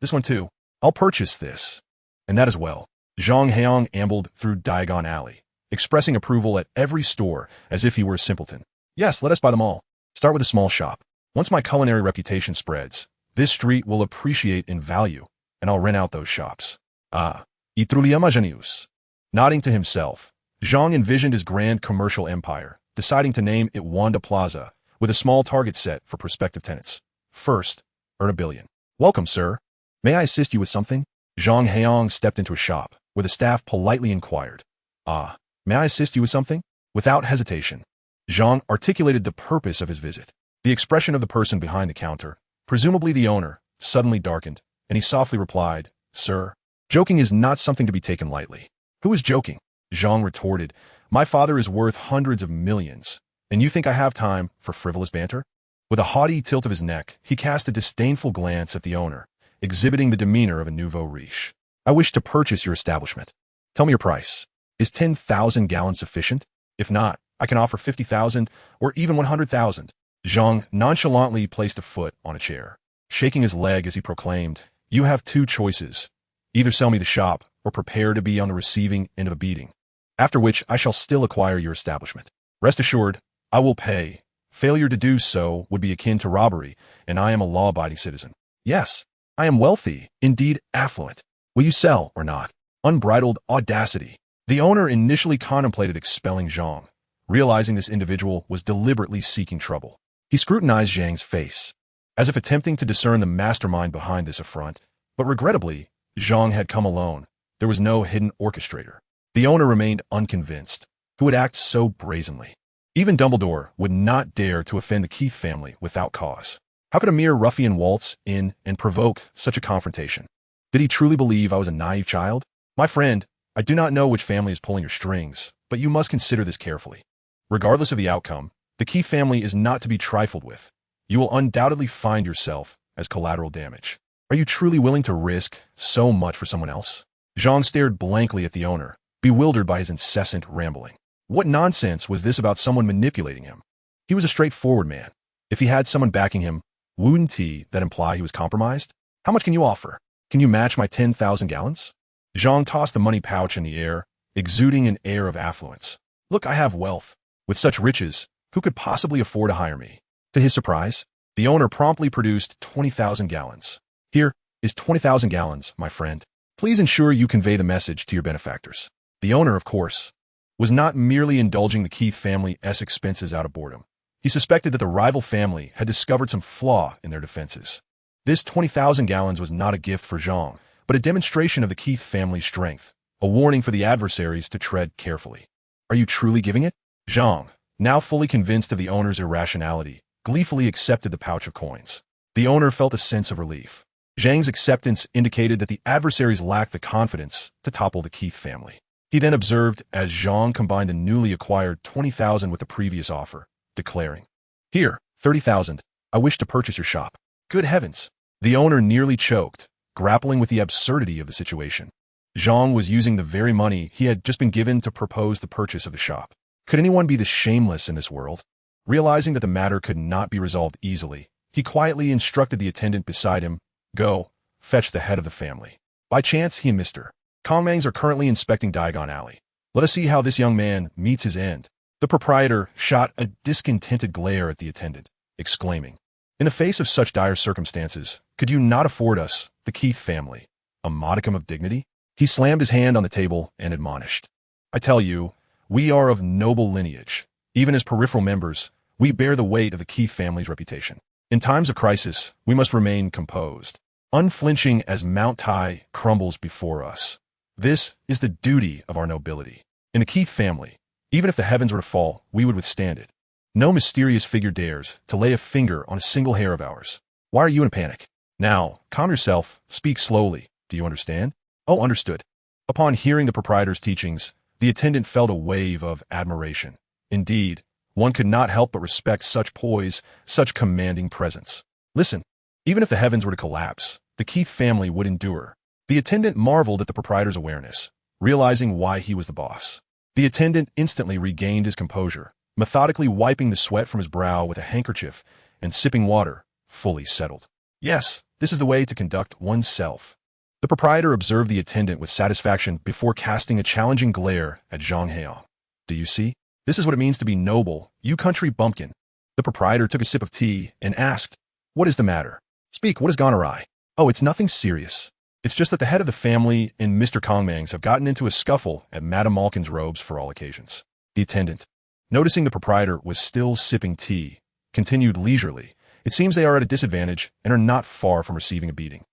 This one too. I'll purchase this. And that as well." Zhang Heyang ambled through Diagon Alley, expressing approval at every store as if he were a simpleton. "Yes, let us buy them all. Start with a small shop. Once my culinary reputation spreads, this street will appreciate in value, and I'll rent out those shops." "Ah, Itruliama Genius." Nodding to himself, Zhang envisioned his grand commercial empire, deciding to name it Wanda Plaza, with a small target set for prospective tenants. First, earn a billion. "Welcome, sir. May I assist you with something?" Zhang Heyang stepped into a shop, where the staff politely inquired. "Ah, may I assist you with something?" Without hesitation, Zhang articulated the purpose of his visit. The expression of the person behind the counter, presumably the owner, suddenly darkened, and he softly replied, "Sir, joking is not something to be taken lightly." "Who is joking?" Zhang retorted. "My father is worth hundreds of millions, and you think I have time for frivolous banter?" With a haughty tilt of his neck, he cast a disdainful glance at the owner, exhibiting the demeanor of a nouveau riche. "I wish to purchase your establishment. Tell me your price. Is 10,000 gallons sufficient? If not, I can offer 50,000 or even 100,000. Zhang nonchalantly placed a foot on a chair, shaking his leg as he proclaimed, "You have two choices. Either sell me the shop or prepare to be on the receiving end of a beating, after which I shall still acquire your establishment. Rest assured, I will pay. Failure to do so would be akin to robbery, and I am a law-abiding citizen. Yes, I am wealthy, indeed affluent. Will you sell or not?" Unbridled audacity. The owner initially contemplated expelling Zhang, realizing this individual was deliberately seeking trouble. He scrutinized Zhang's face, as if attempting to discern the mastermind behind this affront, but regrettably, Zhang had come alone. There was no hidden orchestrator. The owner remained unconvinced. Who would act so brazenly? Even Dumbledore would not dare to offend the Keith family without cause. How could a mere ruffian waltz in and provoke such a confrontation? Did he truly believe I was a naive child? "My friend, I do not know which family is pulling your strings, but you must consider this carefully. Regardless of the outcome, the Keith family is not to be trifled with. You will undoubtedly find yourself as collateral damage. Are you truly willing to risk so much for someone else?" Zhang stared blankly at the owner, bewildered by his incessant rambling. What nonsense was this about someone manipulating him? He was a straightforward man. If he had someone backing him, wouldn't that imply he was compromised? "How much can you offer? Can you match my 10,000 gallons?" Zhang tossed the money pouch in the air, exuding an air of affluence. Look, I have wealth. With such riches, who could possibly afford to hire me? To his surprise, the owner promptly produced 20,000 gallons. Here is 20,000 gallons, my friend. Please ensure you convey the message to your benefactors. The owner, of course, was not merely indulging the Keith family's expenses out of boredom. He suspected that the rival family had discovered some flaw in their defenses. This 20,000 gallons was not a gift for Zhang, but a demonstration of the Keith family's strength, a warning for the adversaries to tread carefully. Are you truly giving it? Zhang, now fully convinced of the owner's irrationality, gleefully accepted the pouch of coins. The owner felt a sense of relief. Zhang's acceptance indicated that the adversaries lacked the confidence to topple the Keith family. He then observed as Zhang combined the newly acquired 20,000 with the previous offer, declaring, "Here, 30,000. I wish to purchase your shop." Good heavens! The owner nearly choked, grappling with the absurdity of the situation. Zhang was using the very money he had just been given to propose the purchase of the shop. Could anyone be this shameless in this world? Realizing that the matter could not be resolved easily, he quietly instructed the attendant beside him, "Go, fetch the head of the family." By chance, he and Mr. Kongmangs are currently inspecting Diagon Alley. Let us see how this young man meets his end. The proprietor shot a discontented glare at the attendant, exclaiming, "In the face of such dire circumstances, could you not afford us, the Keith family, a modicum of dignity?" He slammed his hand on the table and admonished, "I tell you, we are of noble lineage. Even as peripheral members, we bear the weight of the Keith family's reputation. In times of crisis, we must remain composed, unflinching as Mount Tai crumbles before us. This is the duty of our nobility. In the Keith family, even if the heavens were to fall, we would withstand it. No mysterious figure dares to lay a finger on a single hair of ours. Why are you in a panic? Now, calm yourself, speak slowly. Do you understand?" "Oh, understood." Upon hearing the proprietor's teachings, the attendant felt a wave of admiration. Indeed, one could not help but respect such poise, such commanding presence. Listen, even if the heavens were to collapse, the Keith family would endure. The attendant marveled at the proprietor's awareness, realizing why he was the boss. The attendant instantly regained his composure, methodically wiping the sweat from his brow with a handkerchief and sipping water, fully settled. Yes, this is the way to conduct oneself. The proprietor observed the attendant with satisfaction before casting a challenging glare at Zhang Heyang. "Do you see? This is what it means to be noble, you country bumpkin." The proprietor took a sip of tea and asked, "What is the matter? Speak, what has gone awry?" "Oh, it's nothing serious. It's just that the head of the family and Mr. Kongmangs have gotten into a scuffle at Madame Malkin's robes for all occasions." The attendant, noticing the proprietor was still sipping tea, continued leisurely, "It seems they are at a disadvantage and are not far from receiving a beating."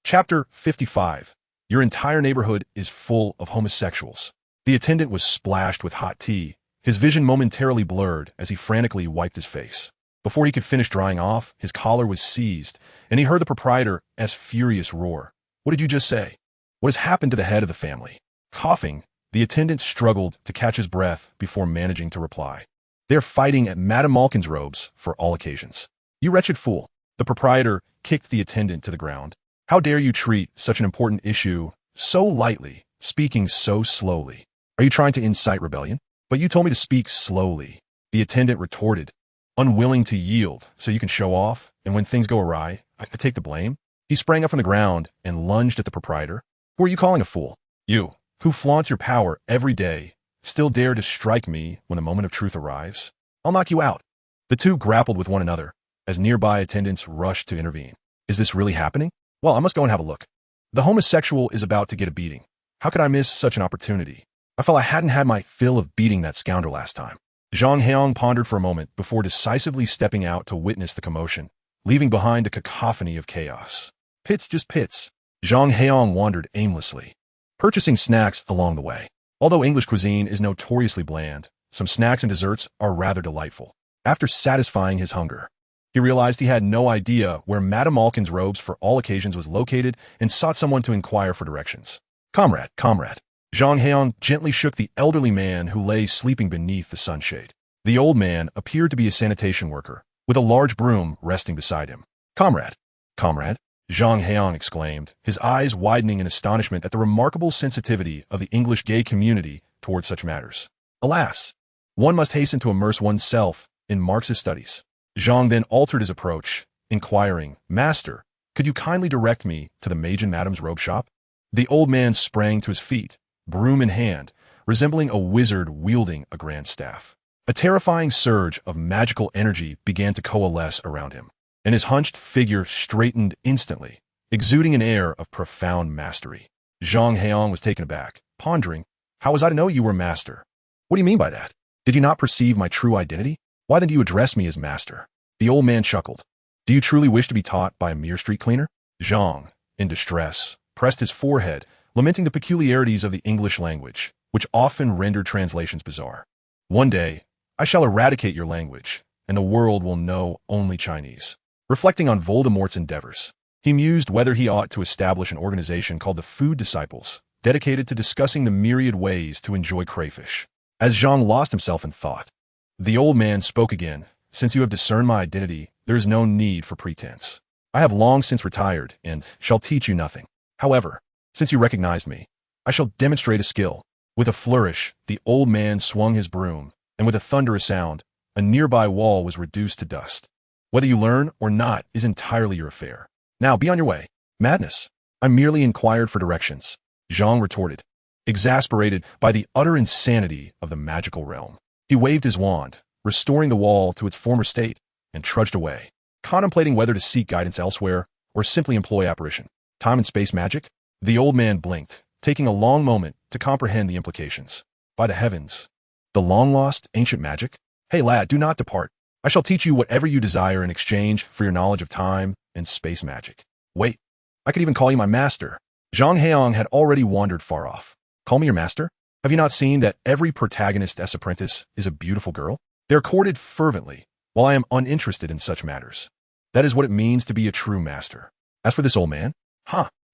Chapter 55. Your entire neighborhood is full of homosexuals. The attendant was splashed with hot tea, his vision momentarily blurred as he frantically wiped his face. Before he could finish drying off, his collar was seized, and he heard the proprietor's furious roar. "What did you just say? What has happened to the head of the family?" Coughing, the attendant struggled to catch his breath before managing to reply. "They're fighting at Madame Malkin's robes for all occasions." "You wretched fool." The proprietor kicked the attendant to the ground. "How dare you treat such an important issue so lightly, speaking so slowly? Are you trying to incite rebellion? But you told me to speak slowly," the attendant retorted, unwilling to yield so you can show off, and when things go awry, I take the blame. He sprang up from the ground and lunged at the proprietor. "Who are you calling a fool? You, who flaunts your power every day, still dare to strike me when the moment of truth arrives? I'll knock you out." The two grappled with one another as nearby attendants rushed to intervene. "Is this really happening? Well, I must go and have a look. The homosexual is about to get a beating. How could I miss such an opportunity? I felt I hadn't had my fill of beating that scoundrel last time." Zhang Heyang pondered for a moment before decisively stepping out to witness the commotion, leaving behind a cacophony of chaos. Pits, just pits. Zhang Heyang wandered aimlessly, purchasing snacks along the way. Although English cuisine is notoriously bland, some snacks and desserts are rather delightful. After satisfying his hunger, he realized he had no idea where Madame Malkin's robes for all occasions was located and sought someone to inquire for directions. Comrade. Zhang Heyang gently shook the elderly man who lay sleeping beneath the sunshade. The old man appeared to be a sanitation worker, with a large broom resting beside him. Comrade. Zhang Heyang exclaimed, his eyes widening in astonishment at the remarkable sensitivity of the English gay community toward such matters. Alas, one must hasten to immerse oneself in Marxist studies. Zhang then altered his approach, inquiring, "Master, could you kindly direct me to the Mage and Madam's robe shop?" The old man sprang to his feet, broom in hand, resembling a wizard wielding a grand staff. A terrifying surge of magical energy began to coalesce around him, and his hunched figure straightened instantly, exuding an air of profound mastery. Zhang Heyang was taken aback, pondering, "How was I to know you were master? What do you mean by that? Did you not perceive my true identity? Why then do you address me as master?" The old man chuckled. "Do you truly wish to be taught by a mere street cleaner?" Zhang, in distress, pressed his forehead, lamenting the peculiarities of the English language, which often rendered translations bizarre. "One day, I shall eradicate your language, and the world will know only Chinese." Reflecting on Voldemort's endeavors, he mused whether he ought to establish an organization called the Food Disciples, dedicated to discussing the myriad ways to enjoy crayfish. As Zhang lost himself in thought, the old man spoke again. "Since you have discerned my identity, there is no need for pretense. I have long since retired and shall teach you nothing. However, since you recognized me, I shall demonstrate a skill." With a flourish, the old man swung his broom, and with a thunderous sound, a nearby wall was reduced to dust. "Whether you learn or not is entirely your affair. Now be on your way." "Madness. I merely inquired for directions," Zhang retorted, exasperated by the utter insanity of the magical realm. He waved his wand, restoring the wall to its former state, and trudged away, contemplating whether to seek guidance elsewhere or simply employ apparition. Time and space magic? The old man blinked, taking a long moment to comprehend the implications. By the heavens, the long-lost ancient magic? "Hey lad, do not depart. I shall teach you whatever you desire in exchange for your knowledge of time and space magic." "Wait, I could even call you my master." Zhang Heyang had already wandered far off. "Call me your master? Have you not seen that every protagonist's apprentice is a beautiful girl? They are courted fervently, while I am uninterested in such matters. That is what it means to be a true master. As for this old man,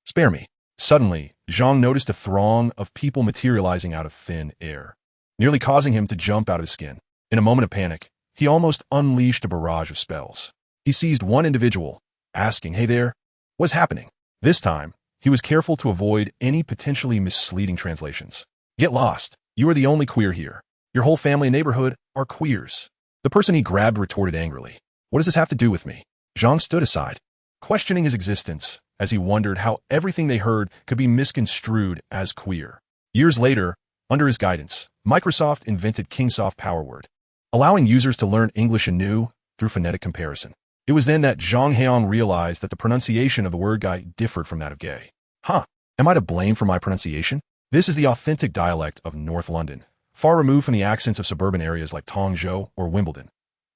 spare me." Suddenly, Zhang noticed a throng of people materializing out of thin air, nearly causing him to jump out of his skin. In a moment of panic, he almost unleashed a barrage of spells. He seized one individual, asking, "Hey there, what's happening?" This time, he was careful to avoid any potentially misleading translations. "Get lost. You are the only queer here. Your whole family and neighborhood are queers." The person he grabbed retorted angrily, "What does this have to do with me?" Zhang stood aside, questioning his existence as he wondered how everything they heard could be misconstrued as queer. Years later, under his guidance, Microsoft invented Kingsoft PowerWord, allowing users to learn English anew through phonetic comparison. It was then that Zhang Heyang realized that the pronunciation of the word guy differed from that of gay. Am I to blame for my pronunciation? This is the authentic dialect of North London, far removed from the accents of suburban areas like Tongzhou or Wimbledon.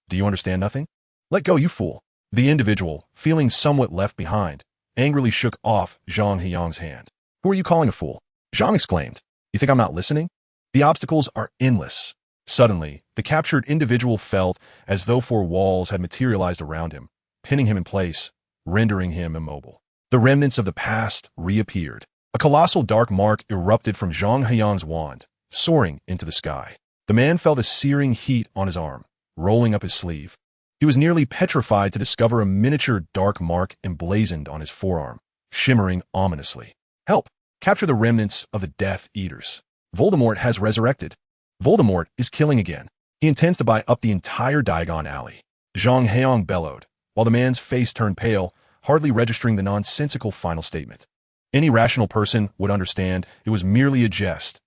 Do you understand nothing? Let go, you fool." The individual, feeling somewhat left behind, angrily shook off Zhang Heyang's hand. "Who are you calling a fool?" Zhang exclaimed. "You think I'm not listening? The obstacles are endless." Suddenly, the captured individual felt as though four walls had materialized around him, pinning him in place, rendering him immobile. The remnants of the past reappeared. A colossal dark mark erupted from Zhang Heyang's wand, soaring into the sky. The man felt a searing heat on his arm, rolling up his sleeve. He was nearly petrified to discover a miniature dark mark emblazoned on his forearm, shimmering ominously. "Help! Capture the remnants of the Death Eaters. Voldemort has resurrected. Voldemort is killing again. He intends to buy up the entire Diagon Alley." Zhang Heyang bellowed, while the man's face turned pale, hardly registering the nonsensical final statement. Any rational person would understand it was merely a jest.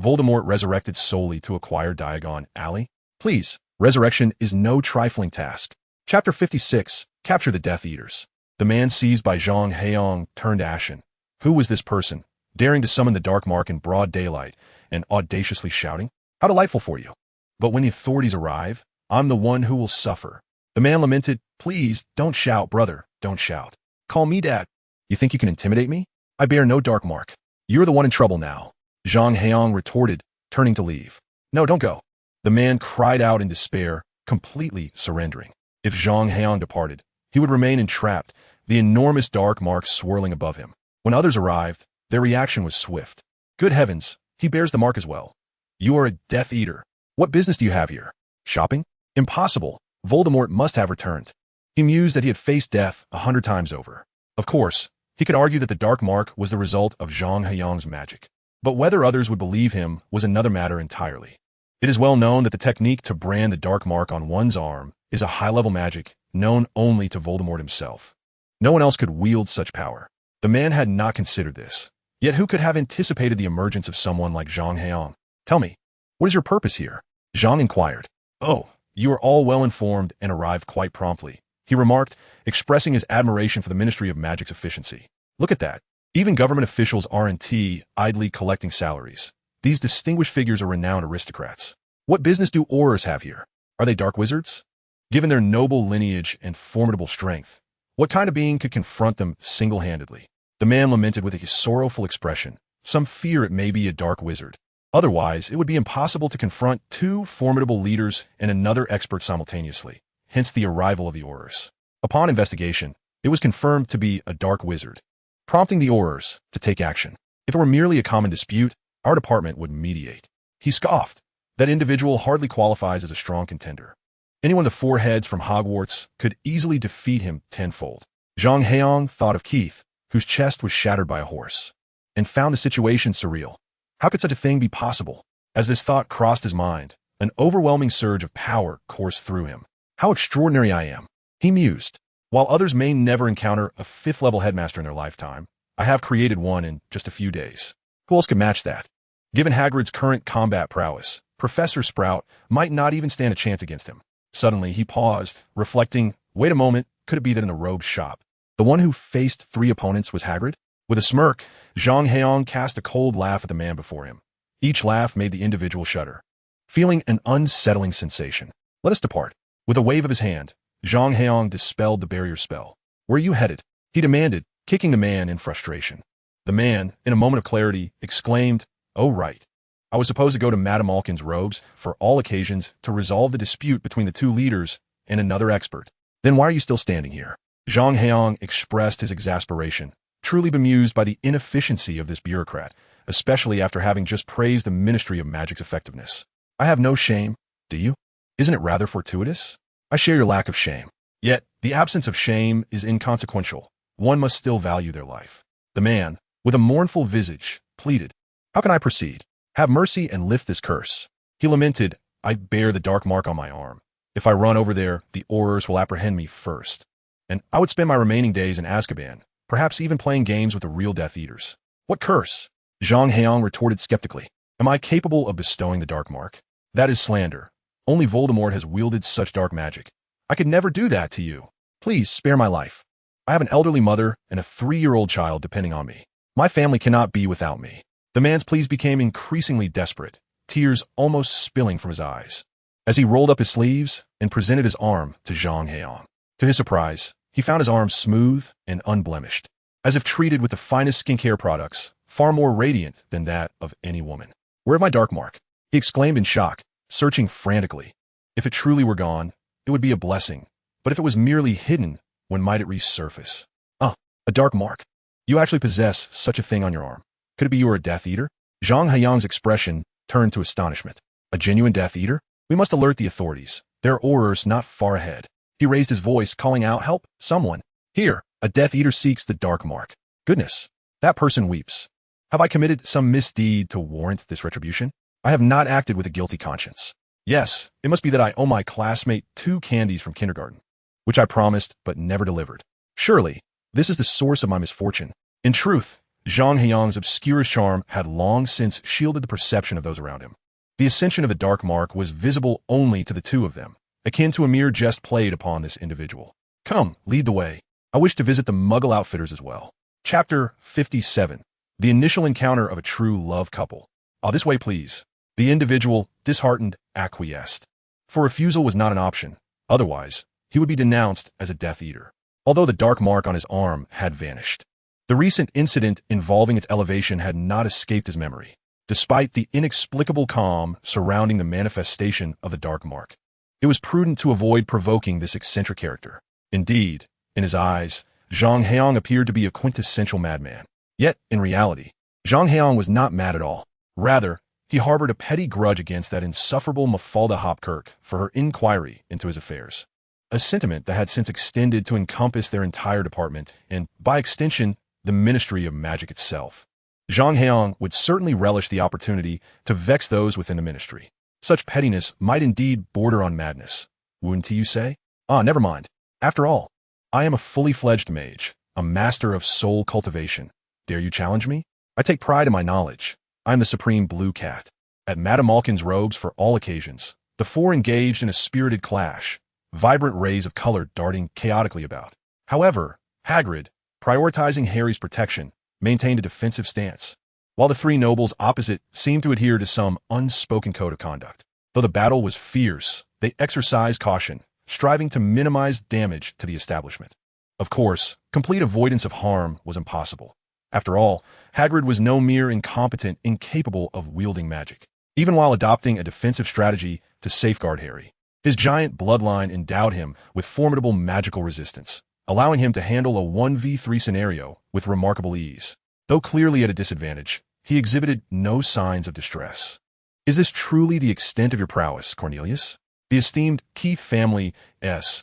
Voldemort resurrected solely to acquire Diagon Alley? Please, resurrection is no trifling task. Chapter 56, Capture the Death Eaters. The man seized by Zhang Heyang turned ashen. Who was this person, daring to summon the dark mark in broad daylight and audaciously shouting? How delightful for you. But when the authorities arrive, I'm the one who will suffer. The man lamented, "Please, don't shout, brother, don't shout. Call me Dad. You think you can intimidate me? I bear no dark mark. You're the one in trouble now." Zhang Heyang retorted, turning to leave. "No, don't go." The man cried out in despair, completely surrendering. If Zhang Heyang departed, he would remain entrapped, the enormous dark mark swirling above him. When others arrived, their reaction was swift. "Good heavens, he bears the mark as well. You are a Death Eater. What business do you have here? Shopping? Impossible. Voldemort must have returned." He mused that he had faced death 100 times over. Of course, he could argue that the dark mark was the result of Zhang Heyang's magic. But whether others would believe him was another matter entirely. It is well known that the technique to brand the dark mark on one's arm is a high-level magic known only to Voldemort himself. No one else could wield such power. The man had not considered this, Yet who could have anticipated the emergence of someone like Zhang Heyang? Tell me, what is your purpose here? Zhang inquired. Oh, you are all well informed and arrived quite promptly, he remarked, expressing his admiration for the Ministry of Magic's efficiency. Look at that. Even government officials aren't idly collecting salaries. These distinguished figures are renowned aristocrats. What business do Aurors have here? Are they dark wizards? Given their noble lineage and formidable strength, what kind of being could confront them single-handedly? The man lamented with a sorrowful expression. Some fear it may be a dark wizard. Otherwise, it would be impossible to confront two formidable leaders and another expert simultaneously, hence the arrival of the Aurors. Upon investigation, it was confirmed to be a dark wizard, prompting the Aurors to take action. If it were merely a common dispute, our department would mediate. He scoffed. That individual hardly qualifies as a strong contender. Anyone with the four heads from Hogwarts could easily defeat him tenfold. Zhang Heyang thought of Keith, whose chest was shattered by a horse, and found the situation surreal. How could such a thing be possible? As this thought crossed his mind, an overwhelming surge of power coursed through him. How extraordinary I am, he mused. While others may never encounter a fifth-level headmaster in their lifetime, I have created one in just a few days. Who else could match that? Given Hagrid's current combat prowess, Professor Sprout might not even stand a chance against him. Suddenly, he paused, reflecting, wait a moment, could it be that in the robe shop, the one who faced 3 opponents was Hagrid? With a smirk, Zhang Heyang cast a cold laugh at the man before him. Each laugh made the individual shudder, feeling an unsettling sensation. Let us depart. With a wave of his hand, Zhang Heyang dispelled the barrier spell. Where are you headed? He demanded, kicking the man in frustration. The man, in a moment of clarity, exclaimed, oh right. I was supposed to go to Madame Malkin's robes for all occasions to resolve the dispute between the 2 leaders and another expert. Then why are you still standing here? Zhang Heyang expressed his exasperation, truly bemused by the inefficiency of this bureaucrat, especially after having just praised the Ministry of Magic's effectiveness. I have no shame, do you? Isn't it rather fortuitous? I share your lack of shame. Yet, the absence of shame is inconsequential. One must still value their life. The man, with a mournful visage, pleaded, how can I proceed? Have mercy and lift this curse. He lamented, I bear the dark mark on my arm. If I run over there, the Aurors will apprehend me first. And I would spend my remaining days in Azkaban, perhaps even playing games with the real Death Eaters. What curse? Zhang Heyang retorted skeptically. Am I capable of bestowing the dark mark? That is slander. Only Voldemort has wielded such dark magic. I could never do that to you. Please spare my life. I have an elderly mother and a 3-year-old child depending on me. My family cannot be without me. The man's pleas became increasingly desperate, tears almost spilling from his eyes, as he rolled up his sleeves and presented his arm to Zhang Heyang. To his surprise, he found his arm smooth and unblemished, as if treated with the finest skincare products, far more radiant than that of any woman. Where is my dark mark? He exclaimed in shock, searching frantically. If it truly were gone, it would be a blessing, but if it was merely hidden, when might it resurface? A dark mark. You actually possess such a thing on your arm. Could it be you are a Death Eater? Zhang Heyang's expression turned to astonishment. A genuine Death Eater? We must alert the authorities. There are Aurors not far ahead. He raised his voice, calling out, help, someone. Here, a Death Eater seeks the dark mark. Goodness, that person weeps. Have I committed some misdeed to warrant this retribution? I have not acted with a guilty conscience. Yes, it must be that I owe my classmate 2 candies from kindergarten, which I promised but never delivered. Surely, this is the source of my misfortune. In truth, Zhang Heyang's obscure charm had long since shielded the perception of those around him. The ascension of the dark mark was visible only to the 2 of them, akin to a mere jest played upon this individual. Come, lead the way. I wish to visit the Muggle outfitters as well. Chapter 57. The initial encounter of a true love couple. This way, please. The individual, disheartened, acquiesced. For refusal was not an option. Otherwise, he would be denounced as a Death Eater. Although the dark mark on his arm had vanished, the recent incident involving its elevation had not escaped his memory, despite the inexplicable calm surrounding the manifestation of the dark mark. It was prudent to avoid provoking this eccentric character. Indeed, in his eyes, Zhang Heyang appeared to be a quintessential madman. Yet, in reality, Zhang Heyang was not mad at all. Rather, he harbored a petty grudge against that insufferable Mafalda Hopkirk for her inquiry into his affairs. A sentiment that had since extended to encompass their entire department and, by extension, the Ministry of Magic itself. Zhang Heyang would certainly relish the opportunity to vex those within the ministry. Such pettiness might indeed border on madness. Wouldn't you say? Never mind. After all, I am a fully fledged mage, a master of soul cultivation. Dare you challenge me? I take pride in my knowledge. I am the supreme blue cat. At Madame Malkin's robes for all occasions, the four engaged in a spirited clash, vibrant rays of color darting chaotically about. However, Hagrid, prioritizing Harry's protection, maintained a defensive stance, while the three nobles opposite seemed to adhere to some unspoken code of conduct. Though the battle was fierce, they exercised caution, striving to minimize damage to the establishment. Of course, complete avoidance of harm was impossible. After all, Hagrid was no mere incompetent, incapable of wielding magic. Even while adopting a defensive strategy to safeguard Harry, his giant bloodline endowed him with formidable magical resistance, allowing him to handle a 1v3 scenario with remarkable ease. Though clearly at a disadvantage, he exhibited no signs of distress. Is this truly the extent of your prowess, Cornelius? The esteemed Keith family's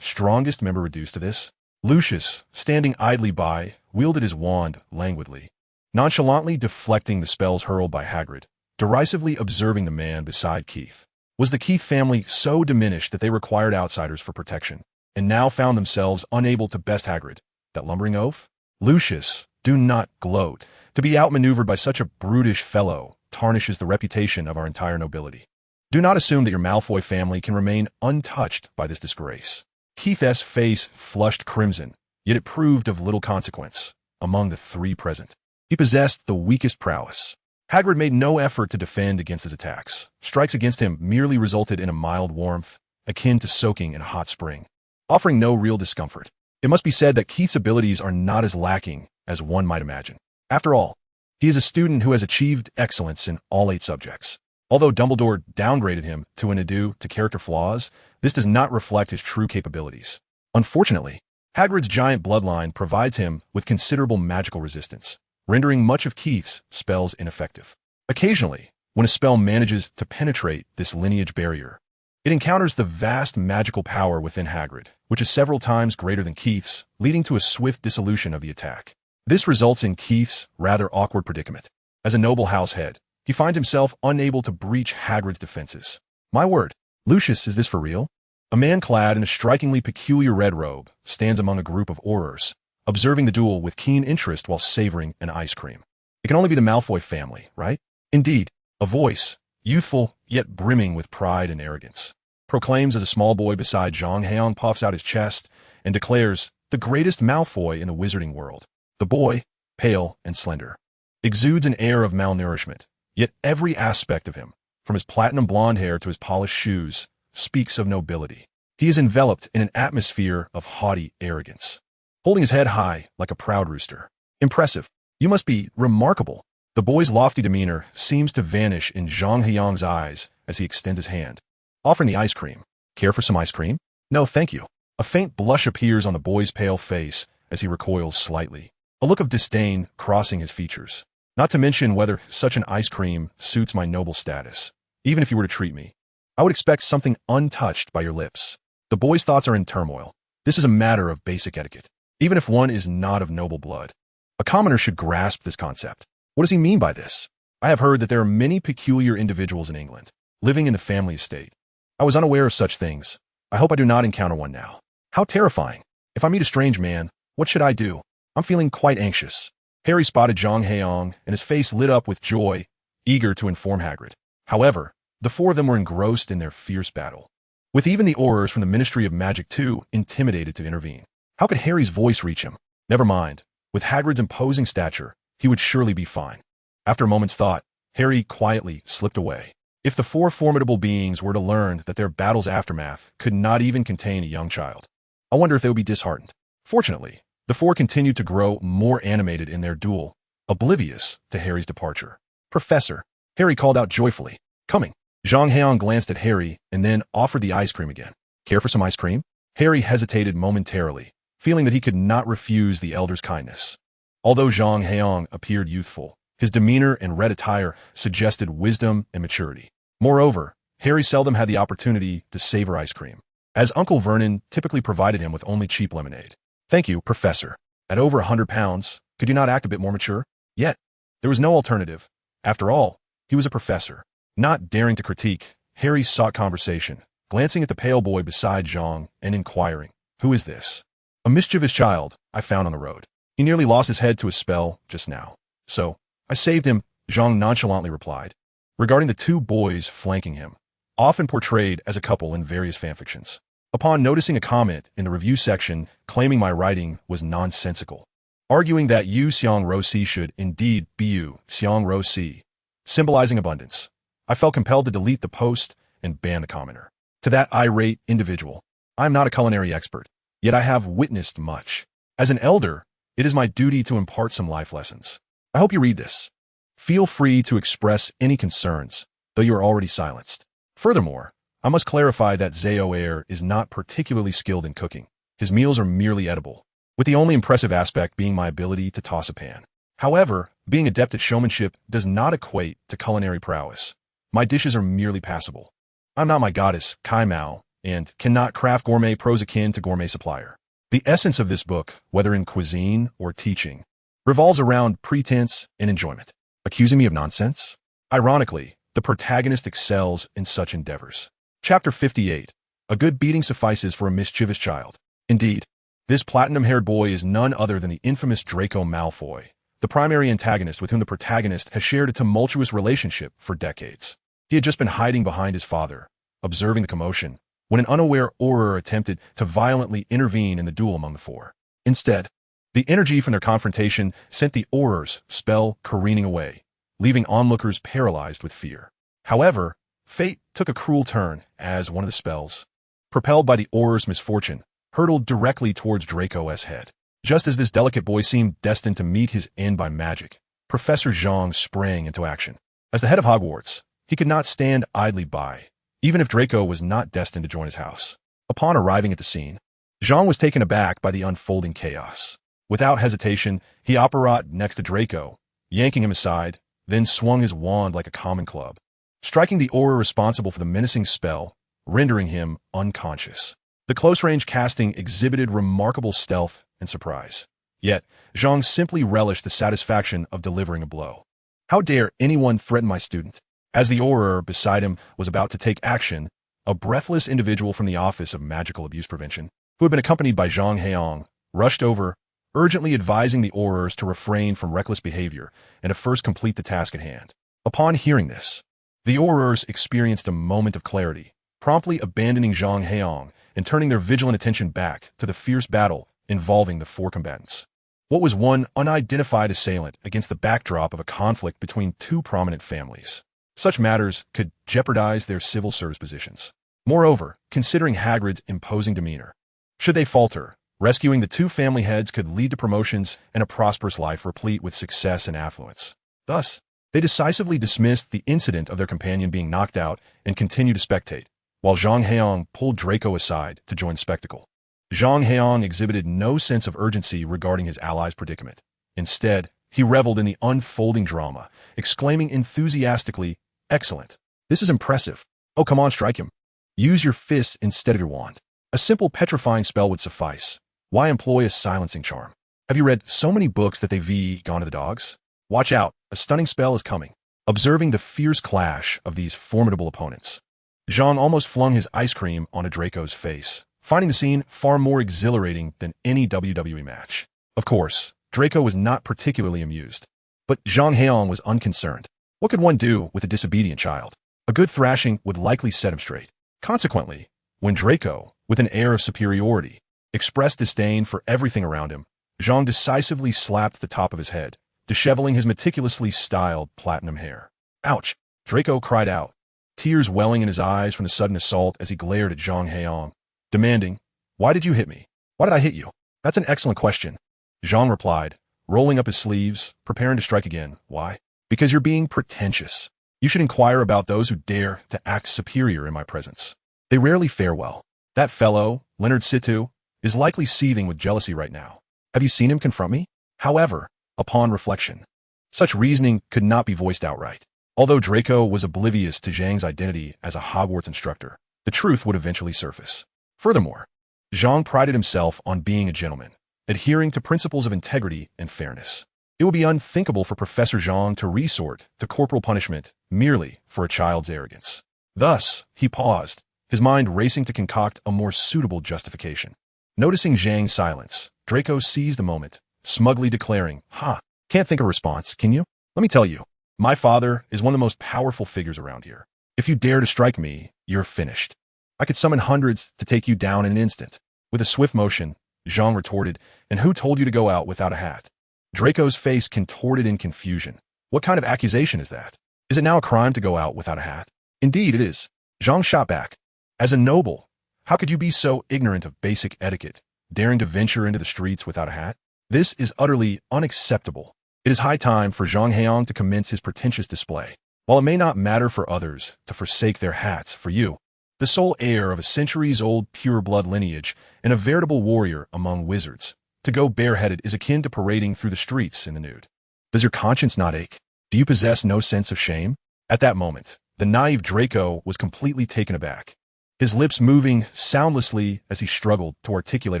strongest member reduced to this? Lucius, standing idly by, wielded his wand languidly, nonchalantly deflecting the spells hurled by Hagrid, derisively observing the man beside Keith. Was the Keith family so diminished that they required outsiders for protection, and now found themselves unable to best Hagrid, that lumbering oaf? Lucius, do not gloat. To be outmaneuvered by such a brutish fellow tarnishes the reputation of our entire nobility. Do not assume that your Malfoy family can remain untouched by this disgrace. Keith's face flushed crimson, yet it proved of little consequence among the three present. He possessed the weakest prowess. Hagrid made no effort to defend against his attacks. Strikes against him merely resulted in a mild warmth, akin to soaking in a hot spring, offering no real discomfort. It must be said that Keith's abilities are not as lacking as one might imagine. After all, he is a student who has achieved excellence in all 8 subjects. Although Dumbledore downgraded him to an ado to character flaws, this does not reflect his true capabilities. Unfortunately, Hagrid's giant bloodline provides him with considerable magical resistance, rendering much of Keith's spells ineffective. Occasionally, when a spell manages to penetrate this lineage barrier, it encounters the vast magical power within Hagrid, which is several times greater than Keith's, leading to a swift dissolution of the attack. This results in Keith's rather awkward predicament. As a noble house head, he finds himself unable to breach Hagrid's defenses. My word, Lucius, is this for real? A man clad in a strikingly peculiar red robe stands among a group of aurors, observing the duel with keen interest while savoring an ice cream. It can only be the Malfoy family, right? Indeed, a voice, youthful yet brimming with pride and arrogance, proclaims as a small boy beside Zhang Heyang puffs out his chest and declares, the greatest Malfoy in the wizarding world. The boy, pale and slender, exudes an air of malnourishment, yet every aspect of him, from his platinum blonde hair to his polished shoes, speaks of nobility. He is enveloped in an atmosphere of haughty arrogance, holding his head high like a proud rooster. Impressive. You must be remarkable. The boy's lofty demeanor seems to vanish in Zhang Heyang's eyes as he extends his hand, offering the ice cream. Care for some ice cream? No, thank you. A faint blush appears on the boy's pale face as he recoils slightly, a look of disdain crossing his features. Not to mention whether such an ice cream suits my noble status. Even if you were to treat me, I would expect something untouched by your lips. The boy's thoughts are in turmoil. This is a matter of basic etiquette, even if one is not of noble blood. A commoner should grasp this concept. What does he mean by this? I have heard that there are many peculiar individuals in England, living in the family estate. I was unaware of such things. I hope I do not encounter one now. How terrifying. If I meet a strange man, what should I do? I'm feeling quite anxious. Harry spotted Zhang Heyang, and his face lit up with joy, eager to inform Hagrid. However, the four of them were engrossed in their fierce battle, with even the aurors from the Ministry of Magic too intimidated to intervene. How could Harry's voice reach him? Never mind. With Hagrid's imposing stature, he would surely be fine. After a moment's thought, Harry quietly slipped away. If the four formidable beings were to learn that their battle's aftermath could not even contain a young child, I wonder if they would be disheartened. Fortunately, the four continued to grow more animated in their duel, oblivious to Harry's departure. Professor, Harry called out joyfully. Coming. Zhang Heyang glanced at Harry and then offered the ice cream again. Care for some ice cream? Harry hesitated momentarily, feeling that he could not refuse the elder's kindness. Although Zhang Heyang appeared youthful, his demeanor and red attire suggested wisdom and maturity. Moreover, Harry seldom had the opportunity to savor ice cream, as Uncle Vernon typically provided him with only cheap lemonade. Thank you, Professor. At over 100 pounds, could you not act a bit more mature? Yet, there was no alternative. After all, he was a professor. Not daring to critique, Harry sought conversation, glancing at the pale boy beside Zhang and inquiring, who is this? A mischievous child I found on the road. He nearly lost his head to a spell just now. So, I saved him, Zhang nonchalantly replied, regarding the two boys flanking him, often portrayed as a couple in various fanfictions. Upon noticing a comment in the review section claiming my writing was nonsensical, arguing that Yu Xiang Ro Si should indeed be Yu Xiang Ro Si, symbolizing abundance, I felt compelled to delete the post and ban the commenter. To that irate individual, I am not a culinary expert, yet I have witnessed much. As an elder, it is my duty to impart some life lessons. I hope you read this. Feel free to express any concerns, though you are already silenced. Furthermore, I must clarify that Zhao Air is not particularly skilled in cooking. His meals are merely edible, with the only impressive aspect being my ability to toss a pan. However, being adept at showmanship does not equate to culinary prowess. My dishes are merely passable. I'm not my goddess, Kai Mao, and cannot craft gourmet prose akin to gourmet supplier. The essence of this book, whether in cuisine or teaching, revolves around pretense and enjoyment. Accusing me of nonsense? Ironically, the protagonist excels in such endeavors. Chapter 58. A good beating suffices for a mischievous child. Indeed, this platinum-haired boy is none other than the infamous Draco Malfoy, the primary antagonist with whom the protagonist has shared a tumultuous relationship for decades. He had just been hiding behind his father, observing the commotion, when an unaware Auror attempted to violently intervene in the duel among the four. Instead, the energy from their confrontation sent the Auror's spell careening away, leaving onlookers paralyzed with fear. However, fate took a cruel turn as one of the spells, propelled by the Auror's misfortune, hurtled directly towards Draco's head. Just as this delicate boy seemed destined to meet his end by magic, Professor Zhang sprang into action. As the head of Hogwarts, he could not stand idly by, even if Draco was not destined to join his house. Upon arriving at the scene, Zhang was taken aback by the unfolding chaos. Without hesitation, he apparat next to Draco, yanking him aside, then swung his wand like a common club, striking the aura responsible for the menacing spell, rendering him unconscious. The close-range casting exhibited remarkable stealth and surprise. Yet, Zhang simply relished the satisfaction of delivering a blow. How dare anyone threaten my student? As the Auror beside him was about to take action, a breathless individual from the Office of Magical Abuse Prevention, who had been accompanied by Zhang Heyang, rushed over, urgently advising the Aurors to refrain from reckless behavior and to first complete the task at hand. Upon hearing this, the Aurors experienced a moment of clarity, promptly abandoning Zhang Heyang and turning their vigilant attention back to the fierce battle involving the four combatants. What was one unidentified assailant against the backdrop of a conflict between two prominent families? Such matters could jeopardize their civil service positions. Moreover, considering Hagrid's imposing demeanor, should they falter, rescuing the two family heads could lead to promotions and a prosperous life replete with success and affluence. Thus, they decisively dismissed the incident of their companion being knocked out and continued to spectate, while Zhang Heyang pulled Draco aside to join the spectacle. Zhang Heyang exhibited no sense of urgency regarding his ally's predicament. Instead, he reveled in the unfolding drama, exclaiming enthusiastically, "Excellent. This is impressive. Oh, come on, strike him. Use your fists instead of your wand. A simple petrifying spell would suffice. Why employ a silencing charm? Have you read so many books that they've gone to the dogs? Watch out, a stunning spell is coming." Observing the fierce clash of these formidable opponents, Zhang almost flung his ice cream onto Draco's face, finding the scene far more exhilarating than any WWE match. Of course, Draco was not particularly amused, but Zhang Heyang was unconcerned. What could one do with a disobedient child? A good thrashing would likely set him straight. Consequently, when Draco, with an air of superiority, expressed disdain for everything around him, Zhang decisively slapped the top of his head, disheveling his meticulously styled platinum hair. "Ouch!" Draco cried out, tears welling in his eyes from the sudden assault as he glared at Zhang Heyang, demanding, "Why did you hit me? Why did I hit you?" "That's an excellent question," Zhang replied, rolling up his sleeves, preparing to strike again. "Why? Because you're being pretentious. You should inquire about those who dare to act superior in my presence. They rarely fare well. That fellow, Leonard Situ, is likely seething with jealousy right now. Have you seen him confront me?" However, upon reflection, such reasoning could not be voiced outright. Although Draco was oblivious to Zhang's identity as a Hogwarts instructor, the truth would eventually surface. Furthermore, Zhang prided himself on being a gentleman, adhering to principles of integrity and fairness. It would be unthinkable for Professor Zhang to resort to corporal punishment merely for a child's arrogance. Thus, he paused, his mind racing to concoct a more suitable justification. Noticing Zhang's silence, Draco seized the moment, smugly declaring, "Ha, can't think of a response, can you? Let me tell you, my father is one of the most powerful figures around here. If you dare to strike me, you're finished. I could summon hundreds to take you down in an instant. With a swift motion, Zhang retorted, and who told you to go out without a hat? Draco's face contorted in confusion. What kind of accusation is that? Is it now a crime to go out without a hat? Indeed it is. Zhang shot back. As a noble, how could you be so ignorant of basic etiquette, daring to venture into the streets without a hat? This is utterly unacceptable. It is high time for Zhang Heyang to commence his pretentious display. While it may not matter for others to forsake their hats, for you, the sole heir of a centuries-old pure-blood lineage and a veritable warrior among wizards, to go bareheaded is akin to parading through the streets in the nude. Does your conscience not ache? Do you possess no sense of shame? At that moment, the naive Draco was completely taken aback, his lips moving soundlessly as he struggled to articulate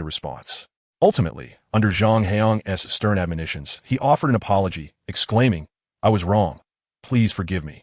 a response. Ultimately, under Zhang Heyang's stern admonitions, he offered an apology, exclaiming, "I was wrong. Please forgive me."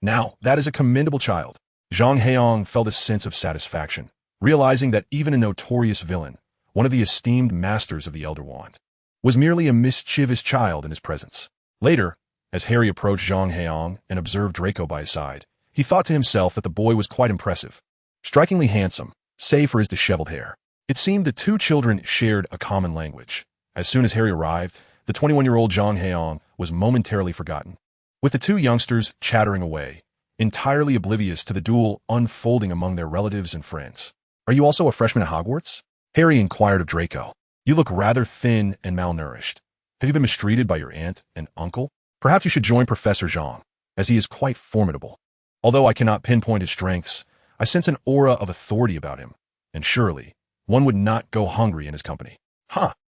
Now, that is a commendable child. Zhang Heyang felt a sense of satisfaction, realizing that even a notorious villain, one of the esteemed masters of the Elder Wand, was merely a mischievous child in his presence. Later, as Harry approached Zhang Heyang and observed Draco by his side, he thought to himself that the boy was quite impressive, strikingly handsome, save for his disheveled hair. It seemed the two children shared a common language. As soon as Harry arrived, the 21-year-old Zhang Heyang was momentarily forgotten, with the two youngsters chattering away, entirely oblivious to the duel unfolding among their relatives and friends. "Are you also a freshman at Hogwarts?" Harry inquired of Draco. "You look rather thin and malnourished. Have you been mistreated by your aunt and uncle? Perhaps you should join Professor Zhang, as he is quite formidable. Although I cannot pinpoint his strengths, I sense an aura of authority about him, and surely one would not go hungry in his company."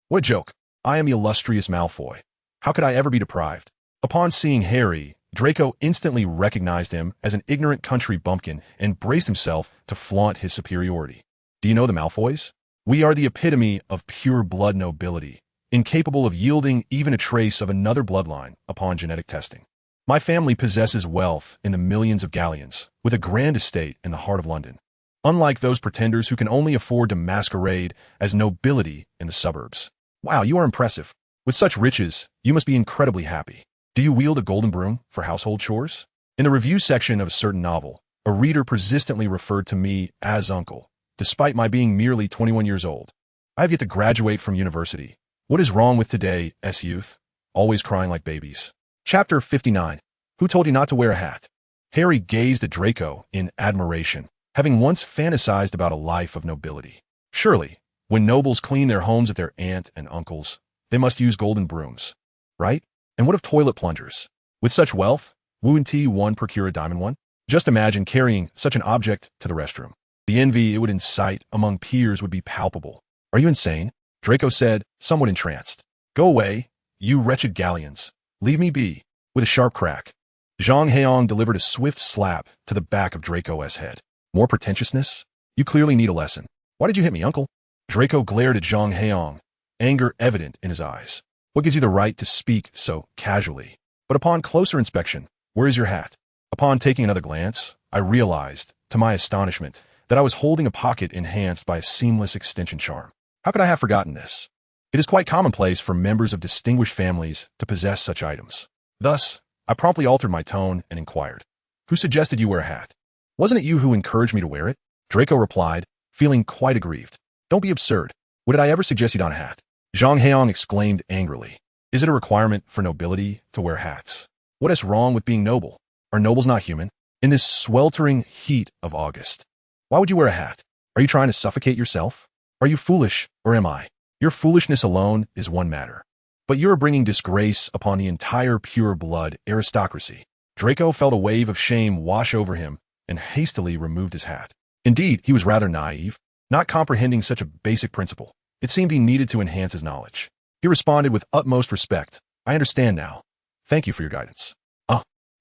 What a joke. I am the illustrious Malfoy. How could I ever be deprived? Upon seeing Harry, Draco instantly recognized him as an ignorant country bumpkin and braced himself to flaunt his superiority. "Do you know the Malfoys? We are the epitome of pure blood nobility, incapable of yielding even a trace of another bloodline upon genetic testing. My family possesses wealth in the millions of galleons, with a grand estate in the heart of London. Unlike those pretenders who can only afford to masquerade as nobility in the suburbs." "Wow, you are impressive. With such riches, you must be incredibly happy. Do you wield a golden broom for household chores?" In the review section of a certain novel, a reader persistently referred to me as uncle, despite my being merely 21 years old. I have yet to graduate from university. What is wrong with today's youth? Always crying like babies. Chapter 59. Who told you not to wear a hat? Harry gazed at Draco in admiration, having once fantasized about a life of nobility. Surely, when nobles clean their homes at their aunt and uncle's, they must use golden brooms, right? And what of toilet plungers? With such wealth, wouldn't one procure a diamond one? Just imagine carrying such an object to the restroom. The envy it would incite among peers would be palpable. "Are you insane?" Draco said, somewhat entranced. "Go away, you wretched galleons. Leave me be." With a sharp crack, Zhang Heyang delivered a swift slap to the back of Draco's head. "More pretentiousness? You clearly need a lesson. Why did you hit me, uncle?" Draco glared at Zhang Heyang, anger evident in his eyes. "What gives you the right to speak so casually? But upon closer inspection, where is your hat?" Upon taking another glance, I realized, to my astonishment, that I was holding a pocket enhanced by a seamless extension charm. How could I have forgotten this? It is quite commonplace for members of distinguished families to possess such items. Thus, I promptly altered my tone and inquired, "Who suggested you wear a hat? Wasn't it you who encouraged me to wear it?" Draco replied, feeling quite aggrieved. "Don't be absurd. What did I ever suggest you don a hat?" Zhang Heyang exclaimed angrily. "Is it a requirement for nobility to wear hats? What is wrong with being noble? Are nobles not human? In this sweltering heat of August, why would you wear a hat? Are you trying to suffocate yourself? Are you foolish, or am I? Your foolishness alone is one matter, but you are bringing disgrace upon the entire pure-blood aristocracy." Draco felt a wave of shame wash over him and hastily removed his hat. Indeed, he was rather naive, not comprehending such a basic principle. It seemed he needed to enhance his knowledge. He responded with utmost respect. "I understand now. Thank you for your guidance."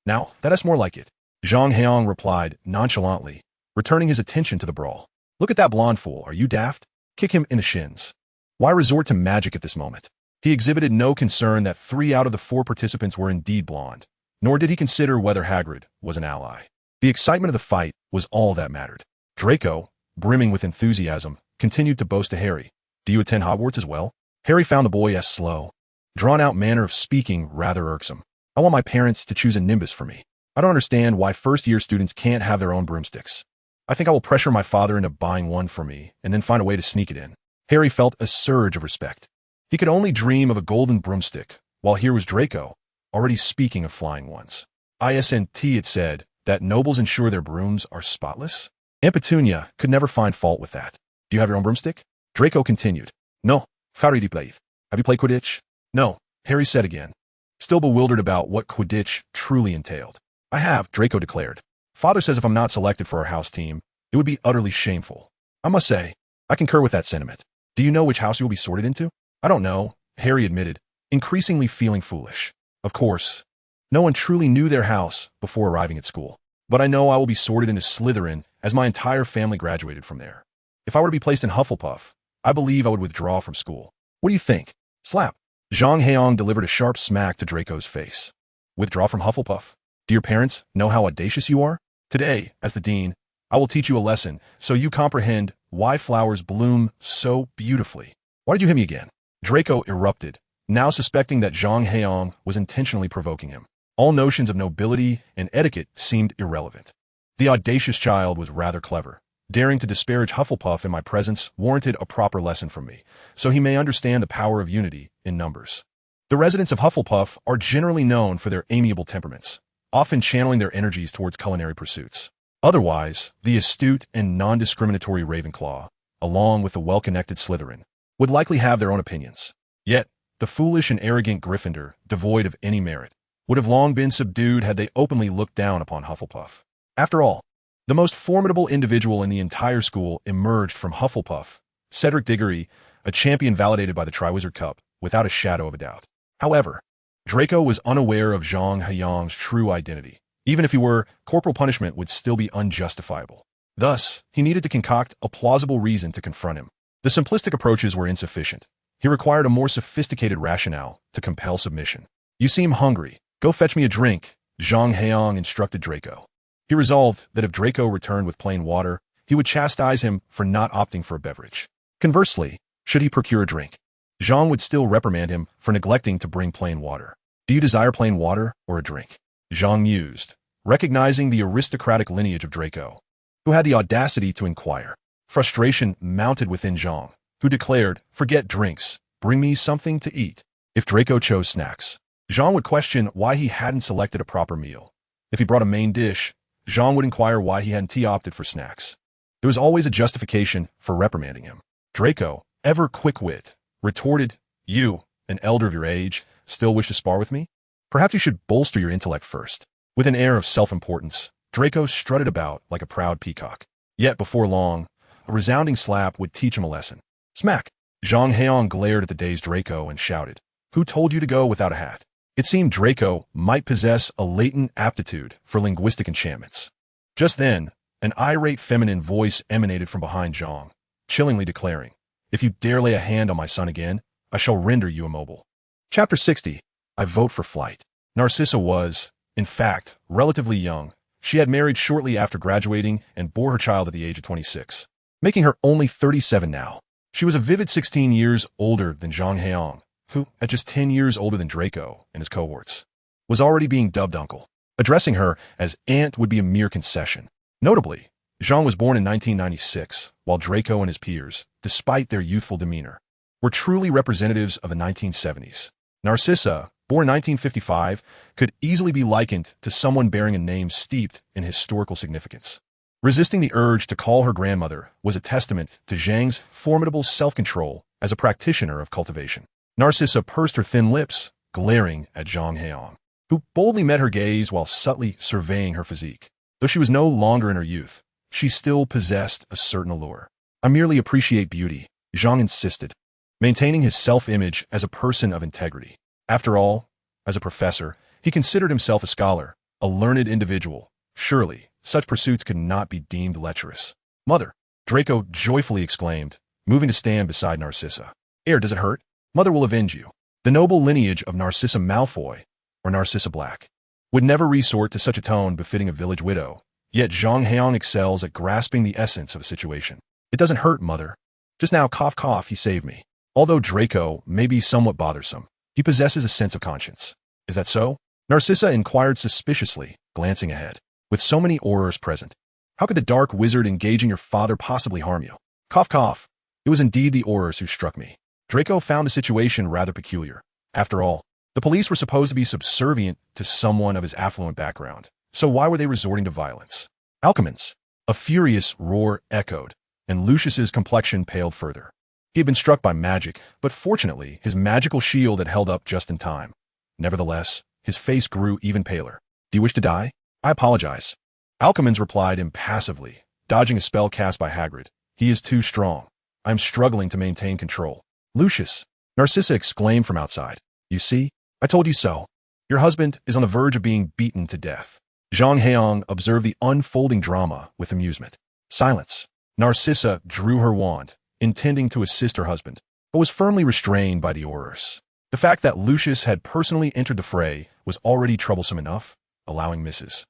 Now, that's more like it," Zhang Heyang replied nonchalantly, returning his attention to the brawl. "Look at that blonde fool. Are you daft? Kick him in the shins. Why resort to magic at this moment?" He exhibited no concern that 3 out of the 4 participants were indeed blonde, nor did he consider whether Hagrid was an ally. The excitement of the fight was all that mattered. Draco, brimming with enthusiasm, continued to boast to Harry, "Do you attend Hogwarts as well?" Harry found the boy's slow, drawn-out manner of speaking rather irksome. I want my parents to choose a nimbus for me. I don't understand why first-year students can't have their own broomsticks. I think I will pressure my father into buying one for me and then find a way to sneak it in. Harry felt a surge of respect. He could only dream of a golden broomstick, while here was Draco, already speaking of flying ones. ISNT, it said, that nobles ensure their brooms are spotless? Aunt Petunia could never find fault with that. Do you have your own broomstick? Draco continued. No. Harry played. Have you played Quidditch? No, Harry said again, still bewildered about what Quidditch truly entailed. I have, Draco declared. Father says if I'm not selected for our house team, it would be utterly shameful. I must say, I concur with that sentiment. Do you know which house you will be sorted into? I don't know, Harry admitted, increasingly feeling foolish. Of course, no one truly knew their house before arriving at school. But I know I will be sorted into Slytherin as my entire family graduated from there. If I were to be placed in Hufflepuff, I believe I would withdraw from school. What do you think? Slap. Zhang Heyang delivered a sharp smack to Draco's face. Withdraw from Hufflepuff? Do your parents know how audacious you are? Today, as the dean, I will teach you a lesson so you comprehend why flowers bloom so beautifully. Why did you hit me again? Draco erupted, now suspecting that Zhang Heyang was intentionally provoking him. All notions of nobility and etiquette seemed irrelevant. The audacious child was rather clever. Daring to disparage Hufflepuff in my presence warranted a proper lesson from me, so he may understand the power of unity in numbers. The residents of Hufflepuff are generally known for their amiable temperaments, often channeling their energies towards culinary pursuits. Otherwise, the astute and non-discriminatory Ravenclaw, along with the well-connected Slytherin, would likely have their own opinions. Yet, the foolish and arrogant Gryffindor, devoid of any merit, would have long been subdued had they openly looked down upon Hufflepuff. After all, the most formidable individual in the entire school emerged from Hufflepuff, Cedric Diggory, a champion validated by the Triwizard Cup, without a shadow of a doubt. However, Draco was unaware of Zhang Heyang's true identity. Even if he were, corporal punishment would still be unjustifiable. Thus, he needed to concoct a plausible reason to confront him. The simplistic approaches were insufficient. He required a more sophisticated rationale to compel submission. You seem hungry. Go fetch me a drink, Zhang Heyang instructed Draco. He resolved that if Draco returned with plain water, he would chastise him for not opting for a beverage. Conversely, should he procure a drink, Zhang would still reprimand him for neglecting to bring plain water. Do you desire plain water or a drink? Zhang mused, recognizing the aristocratic lineage of Draco, who had the audacity to inquire. Frustration mounted within Zhang, who declared, forget drinks, bring me something to eat. If Draco chose snacks, Zhang would question why he hadn't selected a proper meal. If he brought a main dish, Zhang would inquire why he hadn't opted for snacks. There was always a justification for reprimanding him. Draco, ever quick-wit, retorted, you, an elder of your age, still wish to spar with me? Perhaps you should bolster your intellect first. With an air of self-importance, Draco strutted about like a proud peacock. Yet before long, a resounding slap would teach him a lesson. Smack! Zhang Heyang glared at the dazed Draco and shouted, who told you to go without a hat? It seemed Draco might possess a latent aptitude for linguistic enchantments. Just then, an irate feminine voice emanated from behind Zhang, chillingly declaring, if you dare lay a hand on my son again, I shall render you immobile. Chapter 60. I vote for flight. Narcissa was, in fact, relatively young. She had married shortly after graduating and bore her child at the age of 26, making her only 37 now. She was a vivid 16 years older than Zhang Heyang, who, at just 10 years older than Draco and his cohorts, was already being dubbed uncle. Addressing her as aunt would be a mere concession. Notably, Zhang was born in 1996, while Draco and his peers, despite their youthful demeanor, were truly representatives of the 1970s. Narcissa, born in 1955, could easily be likened to someone bearing a name steeped in historical significance. Resisting the urge to call her grandmother was a testament to Zhang's formidable self-control as a practitioner of cultivation. Narcissa pursed her thin lips, glaring at Zhang Heyang, who boldly met her gaze while subtly surveying her physique. Though she was no longer in her youth, she still possessed a certain allure. I merely appreciate beauty, Zhang insisted, maintaining his self-image as a person of integrity. After all, as a professor, he considered himself a scholar, a learned individual. Surely, such pursuits could not be deemed lecherous. Mother, Draco joyfully exclaimed, moving to stand beside Narcissa. Does it hurt? Mother will avenge you. The noble lineage of Narcissa Malfoy, or Narcissa Black, would never resort to such a tone befitting a village widow, yet Zhang Heyang excels at grasping the essence of a situation. It doesn't hurt, Mother. Just now, cough cough, he saved me. Although Draco may be somewhat bothersome, he possesses a sense of conscience. Is that so? Narcissa inquired suspiciously, glancing ahead. With so many Aurors present, how could the dark wizard engaging your father possibly harm you? Cough, cough. It was indeed the Aurors who struck me. Draco found the situation rather peculiar. After all, the police were supposed to be subservient to someone of his affluent background, so why were they resorting to violence? Alchemins! A furious roar echoed, and Lucius's complexion paled further. He had been struck by magic, but fortunately his magical shield had held up just in time. Nevertheless, his face grew even paler. Do you wish to die? I apologize. Alchemins replied impassively, dodging a spell cast by Hagrid. He is too strong. I am struggling to maintain control. Lucius! Narcissa exclaimed from outside. You see? I told you so. Your husband is on the verge of being beaten to death. Zhang Heyang observed the unfolding drama with amusement. Silence. Narcissa drew her wand, intending to assist her husband, but was firmly restrained by the Aurors. The fact that Lucius had personally entered the fray was already troublesome enough, allowing Mrs.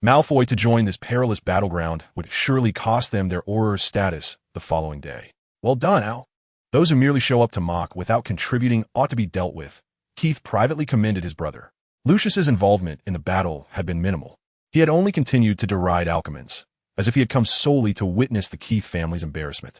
Malfoy to join this perilous battleground would surely cost them their Auror status the following day. Well done, Al. Those who merely show up to mock without contributing ought to be dealt with. Keith privately commended his brother. Lucius's involvement in the battle had been minimal. He had only continued to deride Alchemins, as if he had come solely to witness the Keith family's embarrassment.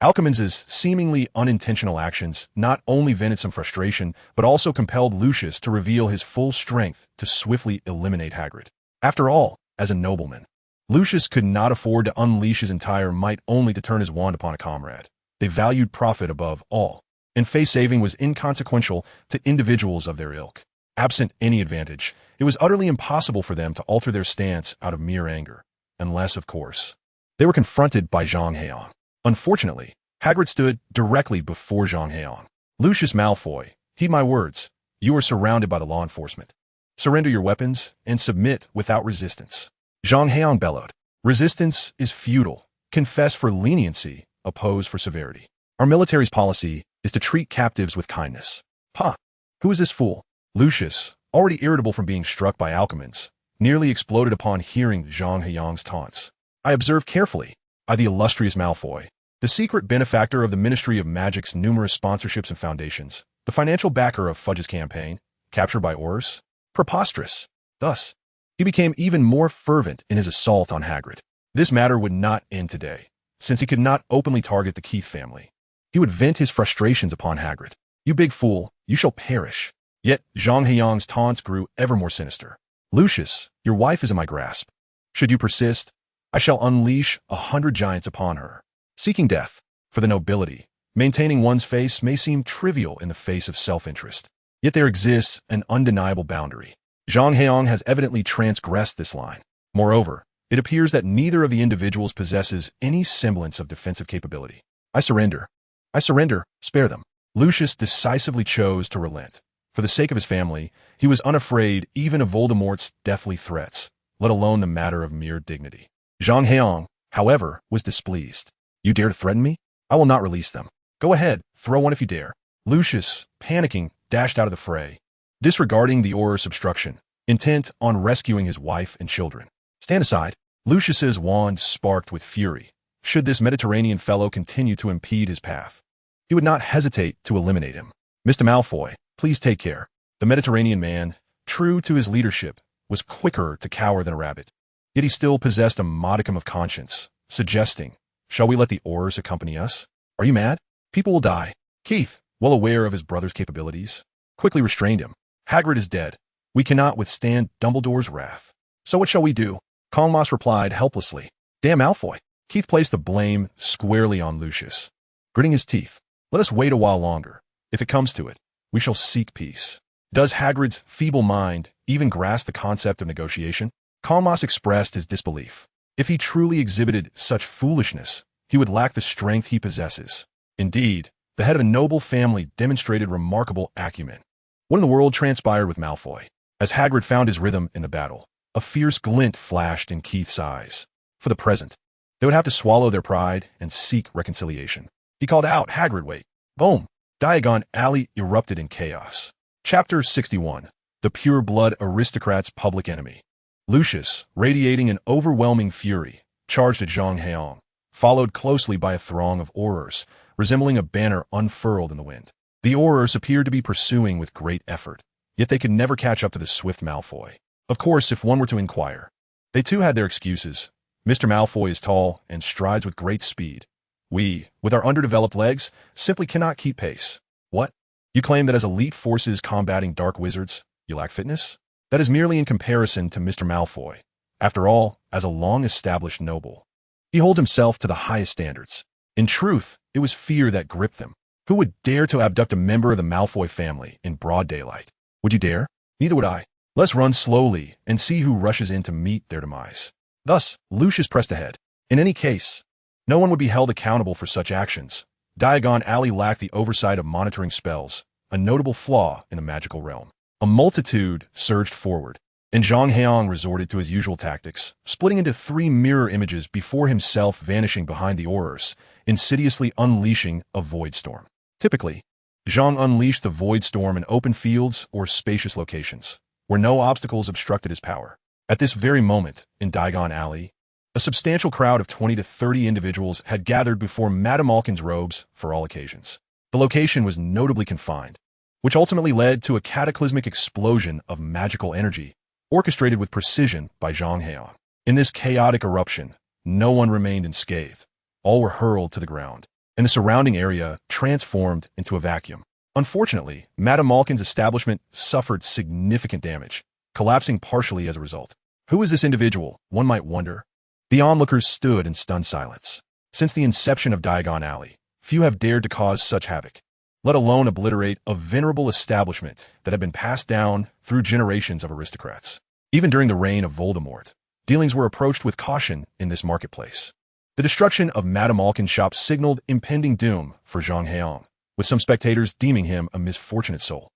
Alchemins' seemingly unintentional actions not only vented some frustration, but also compelled Lucius to reveal his full strength to swiftly eliminate Hagrid. After all, as a nobleman, Lucius could not afford to unleash his entire might only to turn his wand upon a comrade. They valued profit above all, and face-saving was inconsequential to individuals of their ilk. Absent any advantage, it was utterly impossible for them to alter their stance out of mere anger, unless, of course, they were confronted by Zhang Heyang. Unfortunately, Hagrid stood directly before Zhang Heyang. Lucius Malfoy, heed my words. You are surrounded by the law enforcement. Surrender your weapons and submit without resistance. Zhang Heyang bellowed. Resistance is futile. Confess for leniency, oppose for severity. Our military's policy is to treat captives with kindness. Pah! Who is this fool? Lucius, already irritable from being struck by Alchemins, nearly exploded upon hearing Zhang Heyang's taunts. I observed carefully. I, the illustrious Malfoy, the secret benefactor of the Ministry of Magic's numerous sponsorships and foundations, the financial backer of Fudge's campaign, captured by Aurors? Preposterous. Thus, he became even more fervent in his assault on Hagrid. This matter would not end today, since he could not openly target the Keith family. He would vent his frustrations upon Hagrid. You big fool, you shall perish. Yet Zhang Heyang's taunts grew ever more sinister. Lucius, your wife is in my grasp. Should you persist, I shall unleash 100 giants upon her. Seeking death, for the nobility, maintaining one's face may seem trivial in the face of self-interest. Yet there exists an undeniable boundary. Zhang Heyang has evidently transgressed this line. Moreover, it appears that neither of the individuals possesses any semblance of defensive capability. I surrender. I surrender. Spare them. Lucius decisively chose to relent. For the sake of his family, he was unafraid even of Voldemort's deathly threats, let alone the matter of mere dignity. Zhang Heyang, however, was displeased. You dare to threaten me? I will not release them. Go ahead, throw one if you dare. Lucius, panicking, dashed out of the fray, disregarding the Auror's obstruction, intent on rescuing his wife and children. Stand aside. Lucius's wand sparked with fury. Should this Mediterranean fellow continue to impede his path, he would not hesitate to eliminate him. Mr. Malfoy, please take care. The Mediterranean man, true to his leadership, was quicker to cower than a rabbit. Yet he still possessed a modicum of conscience, suggesting, shall we let the Aurors accompany us? Are you mad? People will die. Keith, well aware of his brother's capabilities, quickly restrained him. Hagrid is dead. We cannot withstand Dumbledore's wrath. So what shall we do? Kongmas replied helplessly. Damn Malfoy. Keith placed the blame squarely on Lucius. Gritting his teeth. Let us wait a while longer. If it comes to it, we shall seek peace. Does Hagrid's feeble mind even grasp the concept of negotiation? Kongmas expressed his disbelief. If he truly exhibited such foolishness, he would lack the strength he possesses. Indeed, the head of a noble family demonstrated remarkable acumen. What in the world transpired with Malfoy? As Hagrid found his rhythm in the battle, a fierce glint flashed in Keith's eyes. For the present, they would have to swallow their pride and seek reconciliation. He called out, Hagrid, wait. Boom! Diagon Alley erupted in chaos. Chapter 61. The Pure Blood Aristocrat's Public Enemy. Lucius, radiating an overwhelming fury, charged at Zhang Heyang, followed closely by a throng of Aurors, resembling a banner unfurled in the wind. The Aurors appeared to be pursuing with great effort, yet they could never catch up to the swift Malfoy. Of course, if one were to inquire. They too had their excuses. Mr. Malfoy is tall and strides with great speed. We, with our underdeveloped legs, simply cannot keep pace. What? You claim that as elite forces combating dark wizards, you lack fitness? That is merely in comparison to Mr. Malfoy. After all, as a long-established noble, he holds himself to the highest standards. In truth, it was fear that gripped them. Who would dare to abduct a member of the Malfoy family in broad daylight? Would you dare? Neither would I. Let's run slowly and see who rushes in to meet their demise. Thus, Lucius pressed ahead. In any case, no one would be held accountable for such actions. Diagon Alley lacked the oversight of monitoring spells, a notable flaw in the magical realm. A multitude surged forward, and Zhang Heyang resorted to his usual tactics, splitting into 3 mirror images before himself vanishing behind the aurors, insidiously unleashing a void storm. Typically, Zhang unleashed the void storm in open fields or spacious locations, where no obstacles obstructed his power. At this very moment, in Diagon Alley, a substantial crowd of 20 to 30 individuals had gathered before Madame Malkin's robes for all occasions. The location was notably confined, which ultimately led to a cataclysmic explosion of magical energy, orchestrated with precision by Zhang Heyang. In this chaotic eruption, no one remained unscathed. All were hurled to the ground, and the surrounding area transformed into a vacuum. Unfortunately, Madame Malkin's establishment suffered significant damage, collapsing partially as a result. Who is this individual, one might wonder? The onlookers stood in stunned silence. Since the inception of Diagon Alley, few have dared to cause such havoc, let alone obliterate a venerable establishment that had been passed down through generations of aristocrats. Even during the reign of Voldemort, dealings were approached with caution in this marketplace. The destruction of Madame Malkin's shop signaled impending doom for Zhang Heyang, with some spectators deeming him a misfortunate soul.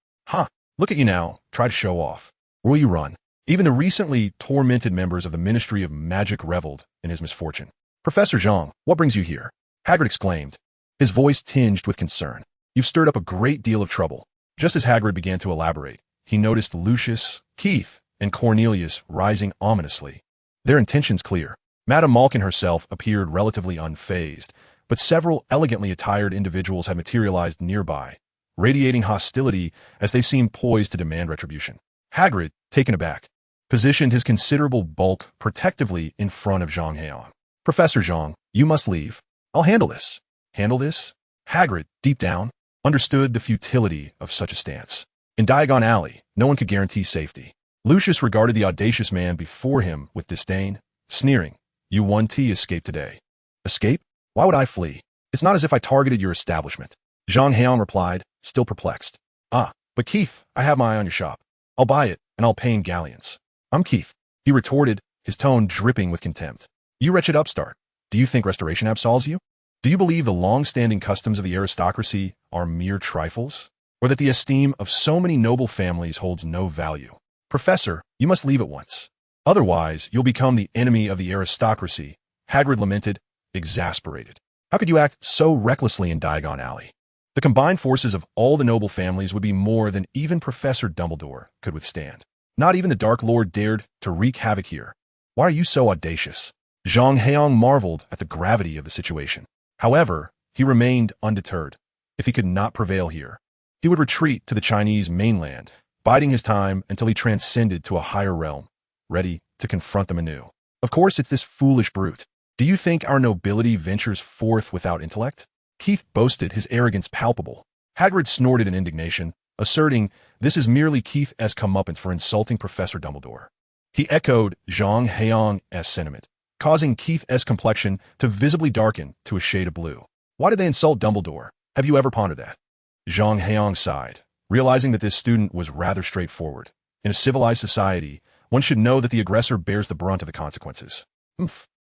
Look at you now, try to show off. Where will you run? Even the recently tormented members of the Ministry of Magic reveled in his misfortune. Professor Zhang, what brings you here? Hagrid exclaimed, his voice tinged with concern. You've stirred up a great deal of trouble. Just as Hagrid began to elaborate, he noticed Lucius, Keith, and Cornelius rising ominously. Their intentions clear. Madame Malkin herself appeared relatively unfazed, but several elegantly attired individuals had materialized nearby, radiating hostility as they seemed poised to demand retribution. Hagrid, taken aback, positioned his considerable bulk protectively in front of Zhang Heyang. Professor Zhang, you must leave. I'll handle this. Handle this? Hagrid, deep down, understood the futility of such a stance. In Diagon Alley, no one could guarantee safety. Lucius regarded the audacious man before him with disdain, sneering, You 1T escaped today. Escape? Why would I flee? It's not as if I targeted your establishment. Zhang Heyang replied, still perplexed. But Keith, I have my eye on your shop. I'll buy it, and I'll pay in galleons. I'm Keith, he retorted, his tone dripping with contempt. You wretched upstart. Do you think restoration absolves you? Do you believe the long-standing customs of the aristocracy are mere trifles? Or that the esteem of so many noble families holds no value? Professor, you must leave at once. Otherwise, you'll become the enemy of the aristocracy, Hagrid lamented, exasperated. How could you act so recklessly in Diagon Alley? The combined forces of all the noble families would be more than even Professor Dumbledore could withstand. Not even the Dark Lord dared to wreak havoc here. Why are you so audacious? Zhang Heyang marveled at the gravity of the situation. However, he remained undeterred. If he could not prevail here, he would retreat to the Chinese mainland, biding his time until he transcended to a higher realm, ready to confront them anew. Of course, it's this foolish brute. Do you think our nobility ventures forth without intellect? Keith boasted, his arrogance palpable. Hagrid snorted in indignation, asserting this is merely Keith's comeuppance for insulting Professor Dumbledore. He echoed Zhang Heyang's sentiment, causing Keith's complexion to visibly darken to a shade of blue. Why did they insult Dumbledore? Have you ever pondered that? Zhang Heyang sighed, realizing that this student was rather straightforward. In a civilized society, one should know that the aggressor bears the brunt of the consequences.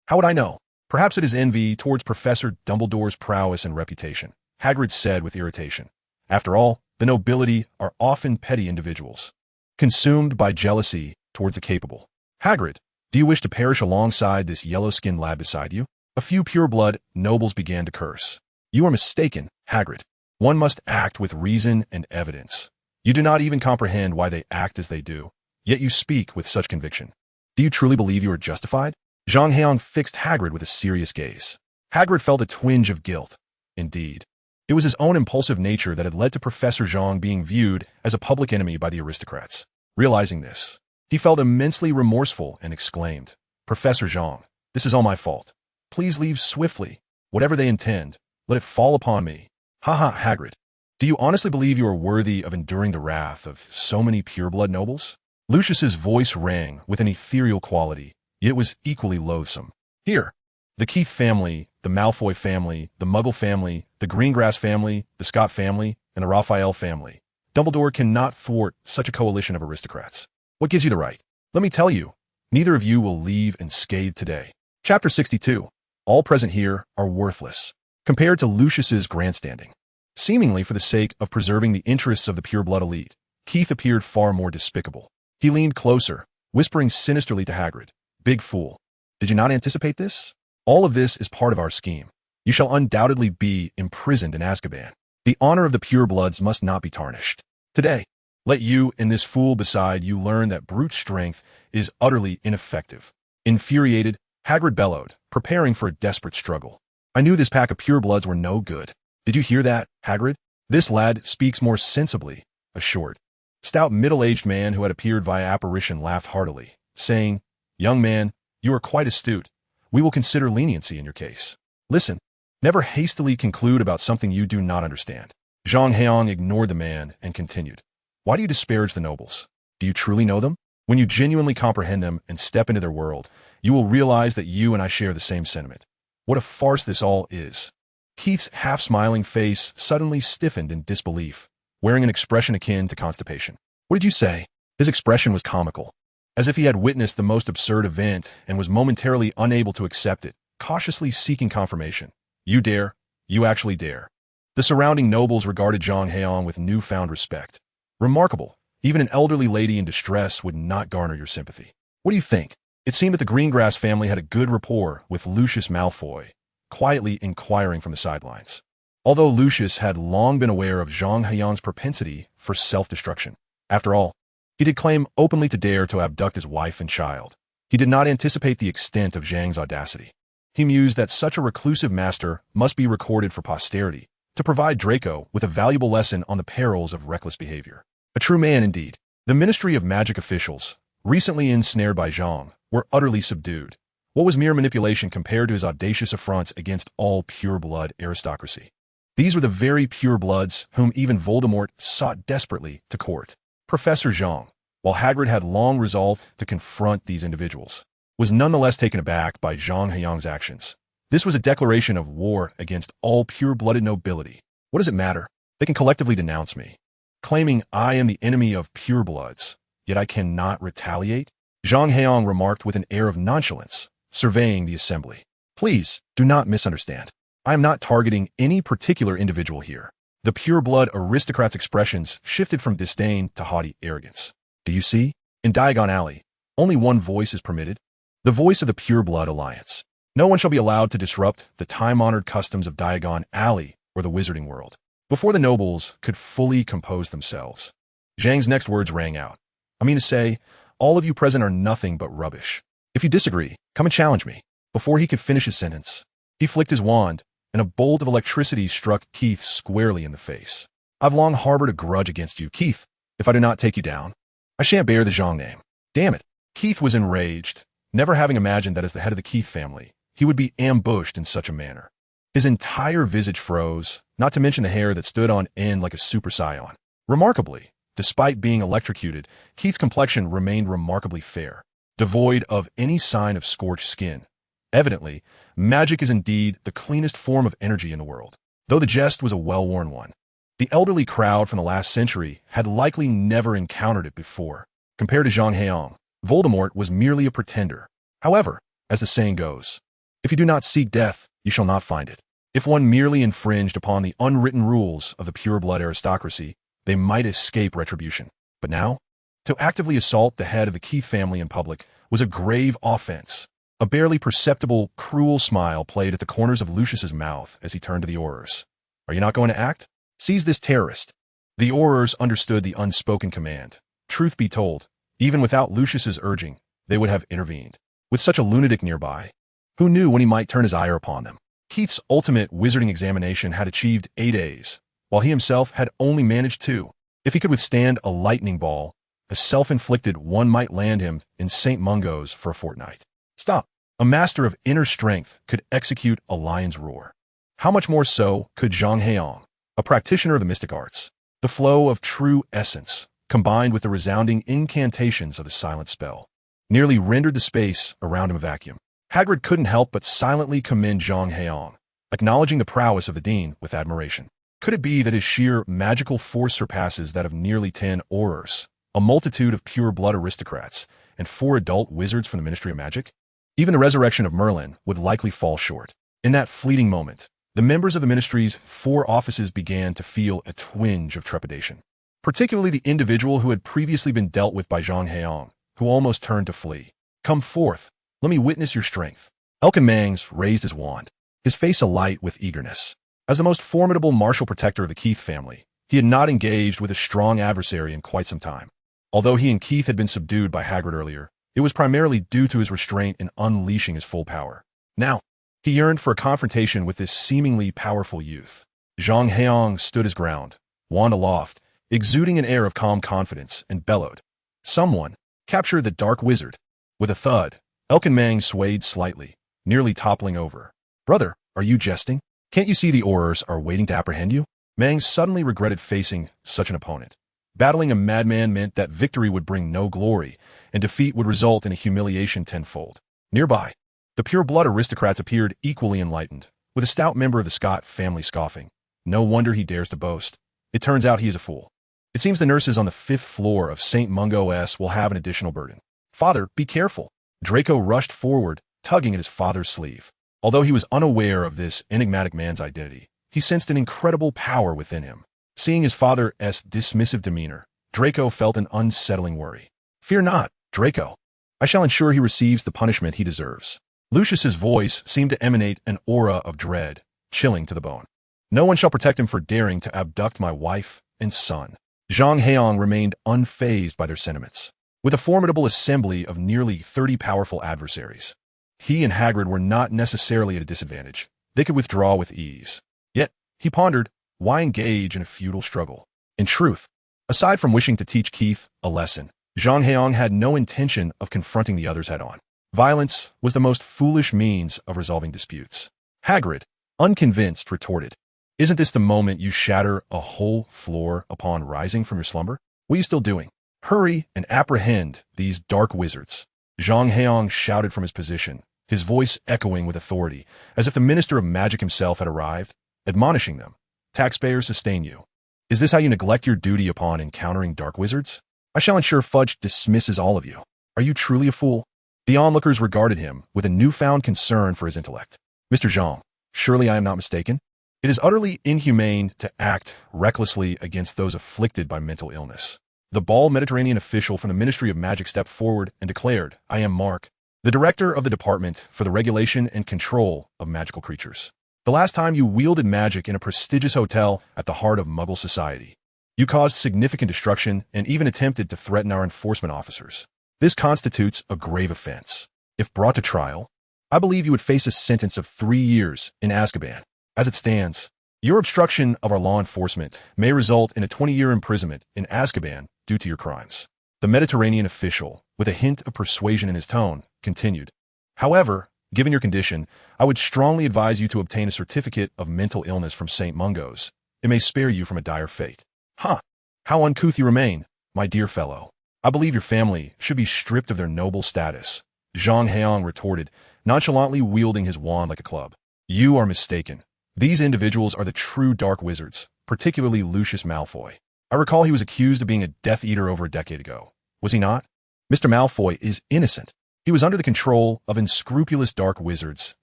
How would I know? Perhaps it is envy towards Professor Dumbledore's prowess and reputation, Hagrid said with irritation. After all, the nobility are often petty individuals, consumed by jealousy towards the capable. Hagrid, do you wish to perish alongside this yellow-skinned lad beside you? A few pure-blood nobles began to curse. You are mistaken, Hagrid. One must act with reason and evidence. You do not even comprehend why they act as they do, yet you speak with such conviction. Do you truly believe you are justified? Zhang Heyang fixed Hagrid with a serious gaze. Hagrid felt a twinge of guilt. Indeed, It was his own impulsive nature that had led to Professor Zhang being viewed as a public enemy by the aristocrats. Realizing this, he felt immensely remorseful and exclaimed, "Professor Zhang, this is all my fault. Please leave swiftly. Whatever they intend, let it fall upon me." Haha, Hagrid. Do you honestly believe you are worthy of enduring the wrath of so many pureblood nobles? Lucius's voice rang with an ethereal quality, yet it was equally loathsome. Here, the Keith family, the Malfoy family, the Muggle family, the Greengrass family, the Scott family, and the Raphael family. Dumbledore cannot thwart such a coalition of aristocrats. What gives you the right? Let me tell you, neither of you will leave unscathed today. Chapter 62. All present here are worthless, compared to Lucius's grandstanding. Seemingly for the sake of preserving the interests of the pureblood elite, Keith appeared far more despicable. He leaned closer, whispering sinisterly to Hagrid, "Big fool. Did you not anticipate this? All of this is part of our scheme. You shall undoubtedly be imprisoned in Azkaban. The honor of the purebloods must not be tarnished. Today, let you and this fool beside you learn that brute strength is utterly ineffective." Infuriated, Hagrid bellowed, preparing for a desperate struggle. "I knew this pack of purebloods were no good. Did you hear that, Hagrid? This lad speaks more sensibly," a short, stout middle-aged man who had appeared via apparition laughed heartily, saying, "Young man, you are quite astute. We will consider leniency in your case. Listen, never hastily conclude about something you do not understand." Zhang Heyang ignored the man and continued, "Why do you disparage the nobles? Do you truly know them? When you genuinely comprehend them and step into their world, you will realize that you and I share the same sentiment. What a farce this all is." Keith's half-smiling face suddenly stiffened in disbelief, wearing an expression akin to constipation. "What did you say?" His expression was comical, as if he had witnessed the most absurd event and was momentarily unable to accept it, cautiously seeking confirmation. "You dare? You actually dare?" The surrounding nobles regarded Zhang Heyang with newfound respect. Remarkable, even an elderly lady in distress would not garner your sympathy. "What do you think?" It seemed that the Greengrass family had a good rapport with Lucius Malfoy, quietly inquiring from the sidelines. Although Lucius had long been aware of Zhang Heyang's propensity for self-destruction. After all, he did claim openly to dare to abduct his wife and child. He did not anticipate the extent of Zhang's audacity. He mused that such a reclusive master must be recorded for posterity, to provide Draco with a valuable lesson on the perils of reckless behavior. A true man indeed. The Ministry of Magic officials, recently ensnared by Zhang, were utterly subdued. What was mere manipulation compared to his audacious affronts against all pure-blood aristocracy? These were the very pure-bloods whom even Voldemort sought desperately to court. Professor Zhang, while Hagrid had long resolved to confront these individuals, was nonetheless taken aback by Zhang Heyang's actions. This was a declaration of war against all pure-blooded nobility. What does it matter? They can collectively denounce me, claiming I am the enemy of purebloods, yet I cannot retaliate? Zhang Heyang remarked with an air of nonchalance, surveying the assembly. "Please, do not misunderstand. I am not targeting any particular individual here." The pure-blood aristocrat's expressions shifted from disdain to haughty arrogance. "Do you see? In Diagon Alley, only one voice is permitted. The voice of the pure-blood alliance. No one shall be allowed to disrupt the time-honored customs of Diagon Alley or the wizarding world." Before the nobles could fully compose themselves, Zhang's next words rang out. "I mean to say, all of you present are nothing but rubbish. If you disagree, come and challenge me." Before he could finish his sentence, he flicked his wand, and a bolt of electricity struck Keith squarely in the face. "I've long harbored a grudge against you, Keith. If I do not take you down, I shan't bear the Zhang name. Damn it." Keith was enraged, never having imagined that as the head of the Keith family, he would be ambushed in such a manner. His entire visage froze, not to mention the hair that stood on end like a super scion. Remarkably, despite being electrocuted, Keith's complexion remained remarkably fair, devoid of any sign of scorched skin. Evidently, magic is indeed the cleanest form of energy in the world. Though the jest was a well-worn one, the elderly crowd from the last century had likely never encountered it before. Compared to Zhang Heyang, Voldemort was merely a pretender. However, as the saying goes, if you do not seek death, you shall not find it. If one merely infringed upon the unwritten rules of the pure-blood aristocracy, they might escape retribution. But now, to actively assault the head of the Keith family in public was a grave offense. A barely perceptible, cruel smile played at the corners of Lucius's mouth as he turned to the Aurors. "Are you not going to act? Seize this terrorist." The Aurors understood the unspoken command. Truth be told, even without Lucius's urging, they would have intervened. With such a lunatic nearby, who knew when he might turn his ire upon them? Keith's ultimate wizarding examination had achieved 8 A's, while he himself had only managed 2. If he could withstand a lightning ball, a self-inflicted one might land him in St. Mungo's for a fortnight. Stop. A master of inner strength could execute a lion's roar. How much more so could Zhang Heyang, a practitioner of the mystic arts? The flow of true essence, combined with the resounding incantations of the silent spell, nearly rendered the space around him a vacuum. Hagrid couldn't help but silently commend Zhang Heyang, acknowledging the prowess of the dean with admiration. Could it be that his sheer magical force surpasses that of nearly 10 Aurors, a multitude of pure-blood aristocrats, and 4 adult wizards from the Ministry of Magic? Even the resurrection of Merlin would likely fall short. In that fleeting moment, the members of the Ministry's 4 offices began to feel a twinge of trepidation, particularly the individual who had previously been dealt with by Zhang Heyang, who almost turned to flee. Come forth, let me witness your strength. Elkin Mangs raised his wand, his face alight with eagerness. As the most formidable martial protector of the Keith family, he had not engaged with a strong adversary in quite some time. Although he and Keith had been subdued by Hagrid earlier, it was primarily due to his restraint in unleashing his full power. Now, he yearned for a confrontation with this seemingly powerful youth. Zhang Heyang stood his ground, wand aloft, exuding an air of calm confidence, and bellowed, "Someone, capture the Dark Wizard." With a thud, Elkin Mang swayed slightly, nearly toppling over. "Brother, are you jesting? Can't you see the Aurors are waiting to apprehend you?" Mang suddenly regretted facing such an opponent. Battling a madman meant that victory would bring no glory, and defeat would result in a humiliation tenfold. Nearby, the pure-blood aristocrats appeared equally enlightened, with a stout member of the Scott family scoffing. No wonder he dares to boast. It turns out he is a fool. It seems the nurses on the 5th floor of St. Mungo S will have an additional burden. "Father, be careful." Draco rushed forward, tugging at his father's sleeve. Although he was unaware of this enigmatic man's identity, he sensed an incredible power within him. Seeing his father's dismissive demeanor, Draco felt an unsettling worry. "Fear not, Draco. I shall ensure he receives the punishment he deserves." Lucius's voice seemed to emanate an aura of dread, chilling to the bone. "No one shall protect him for daring to abduct my wife and son." Zhang Heyang remained unfazed by their sentiments. With a formidable assembly of nearly 30 powerful adversaries, he and Hagrid were not necessarily at a disadvantage. They could withdraw with ease. Yet, he pondered, why engage in a futile struggle? In truth, aside from wishing to teach Keith a lesson, Zhang Heyang had no intention of confronting the others head-on. Violence was the most foolish means of resolving disputes. Hagrid, unconvinced, retorted, "Isn't this the moment you shatter a whole floor upon rising from your slumber? What are you still doing? Hurry and apprehend these dark wizards." Zhang Heyang shouted from his position, his voice echoing with authority, as if the Minister of Magic himself had arrived, admonishing them. "Taxpayers sustain you. Is this how you neglect your duty upon encountering dark wizards? I shall ensure Fudge dismisses all of you. Are you truly a fool?" The onlookers regarded him with a newfound concern for his intellect. "Mr. Zhang, surely I am not mistaken? It is utterly inhumane to act recklessly against those afflicted by mental illness." The bald Mediterranean official from the Ministry of Magic stepped forward and declared, "I am Mark, the director of the Department for the Regulation and Control of Magical Creatures. The last time you wielded magic in a prestigious hotel at the heart of Muggle society, you caused significant destruction and even attempted to threaten our enforcement officers. This constitutes a grave offense. If brought to trial, I believe you would face a sentence of 3 years in Azkaban. As it stands, your obstruction of our law enforcement may result in a 20-year imprisonment in Azkaban due to your crimes." The Mediterranean official, with a hint of persuasion in his tone, continued, "However, given your condition, I would strongly advise you to obtain a certificate of mental illness from St. Mungo's. It may spare you from a dire fate." "Huh! How uncouth you remain, my dear fellow. I believe your family should be stripped of their noble status," Zhang Heyang retorted, nonchalantly wielding his wand like a club. "You are mistaken. These individuals are the true dark wizards, particularly Lucius Malfoy. I recall he was accused of being a Death Eater over a decade ago. Was he not? Mr. Malfoy is innocent. He was under the control of unscrupulous dark wizards,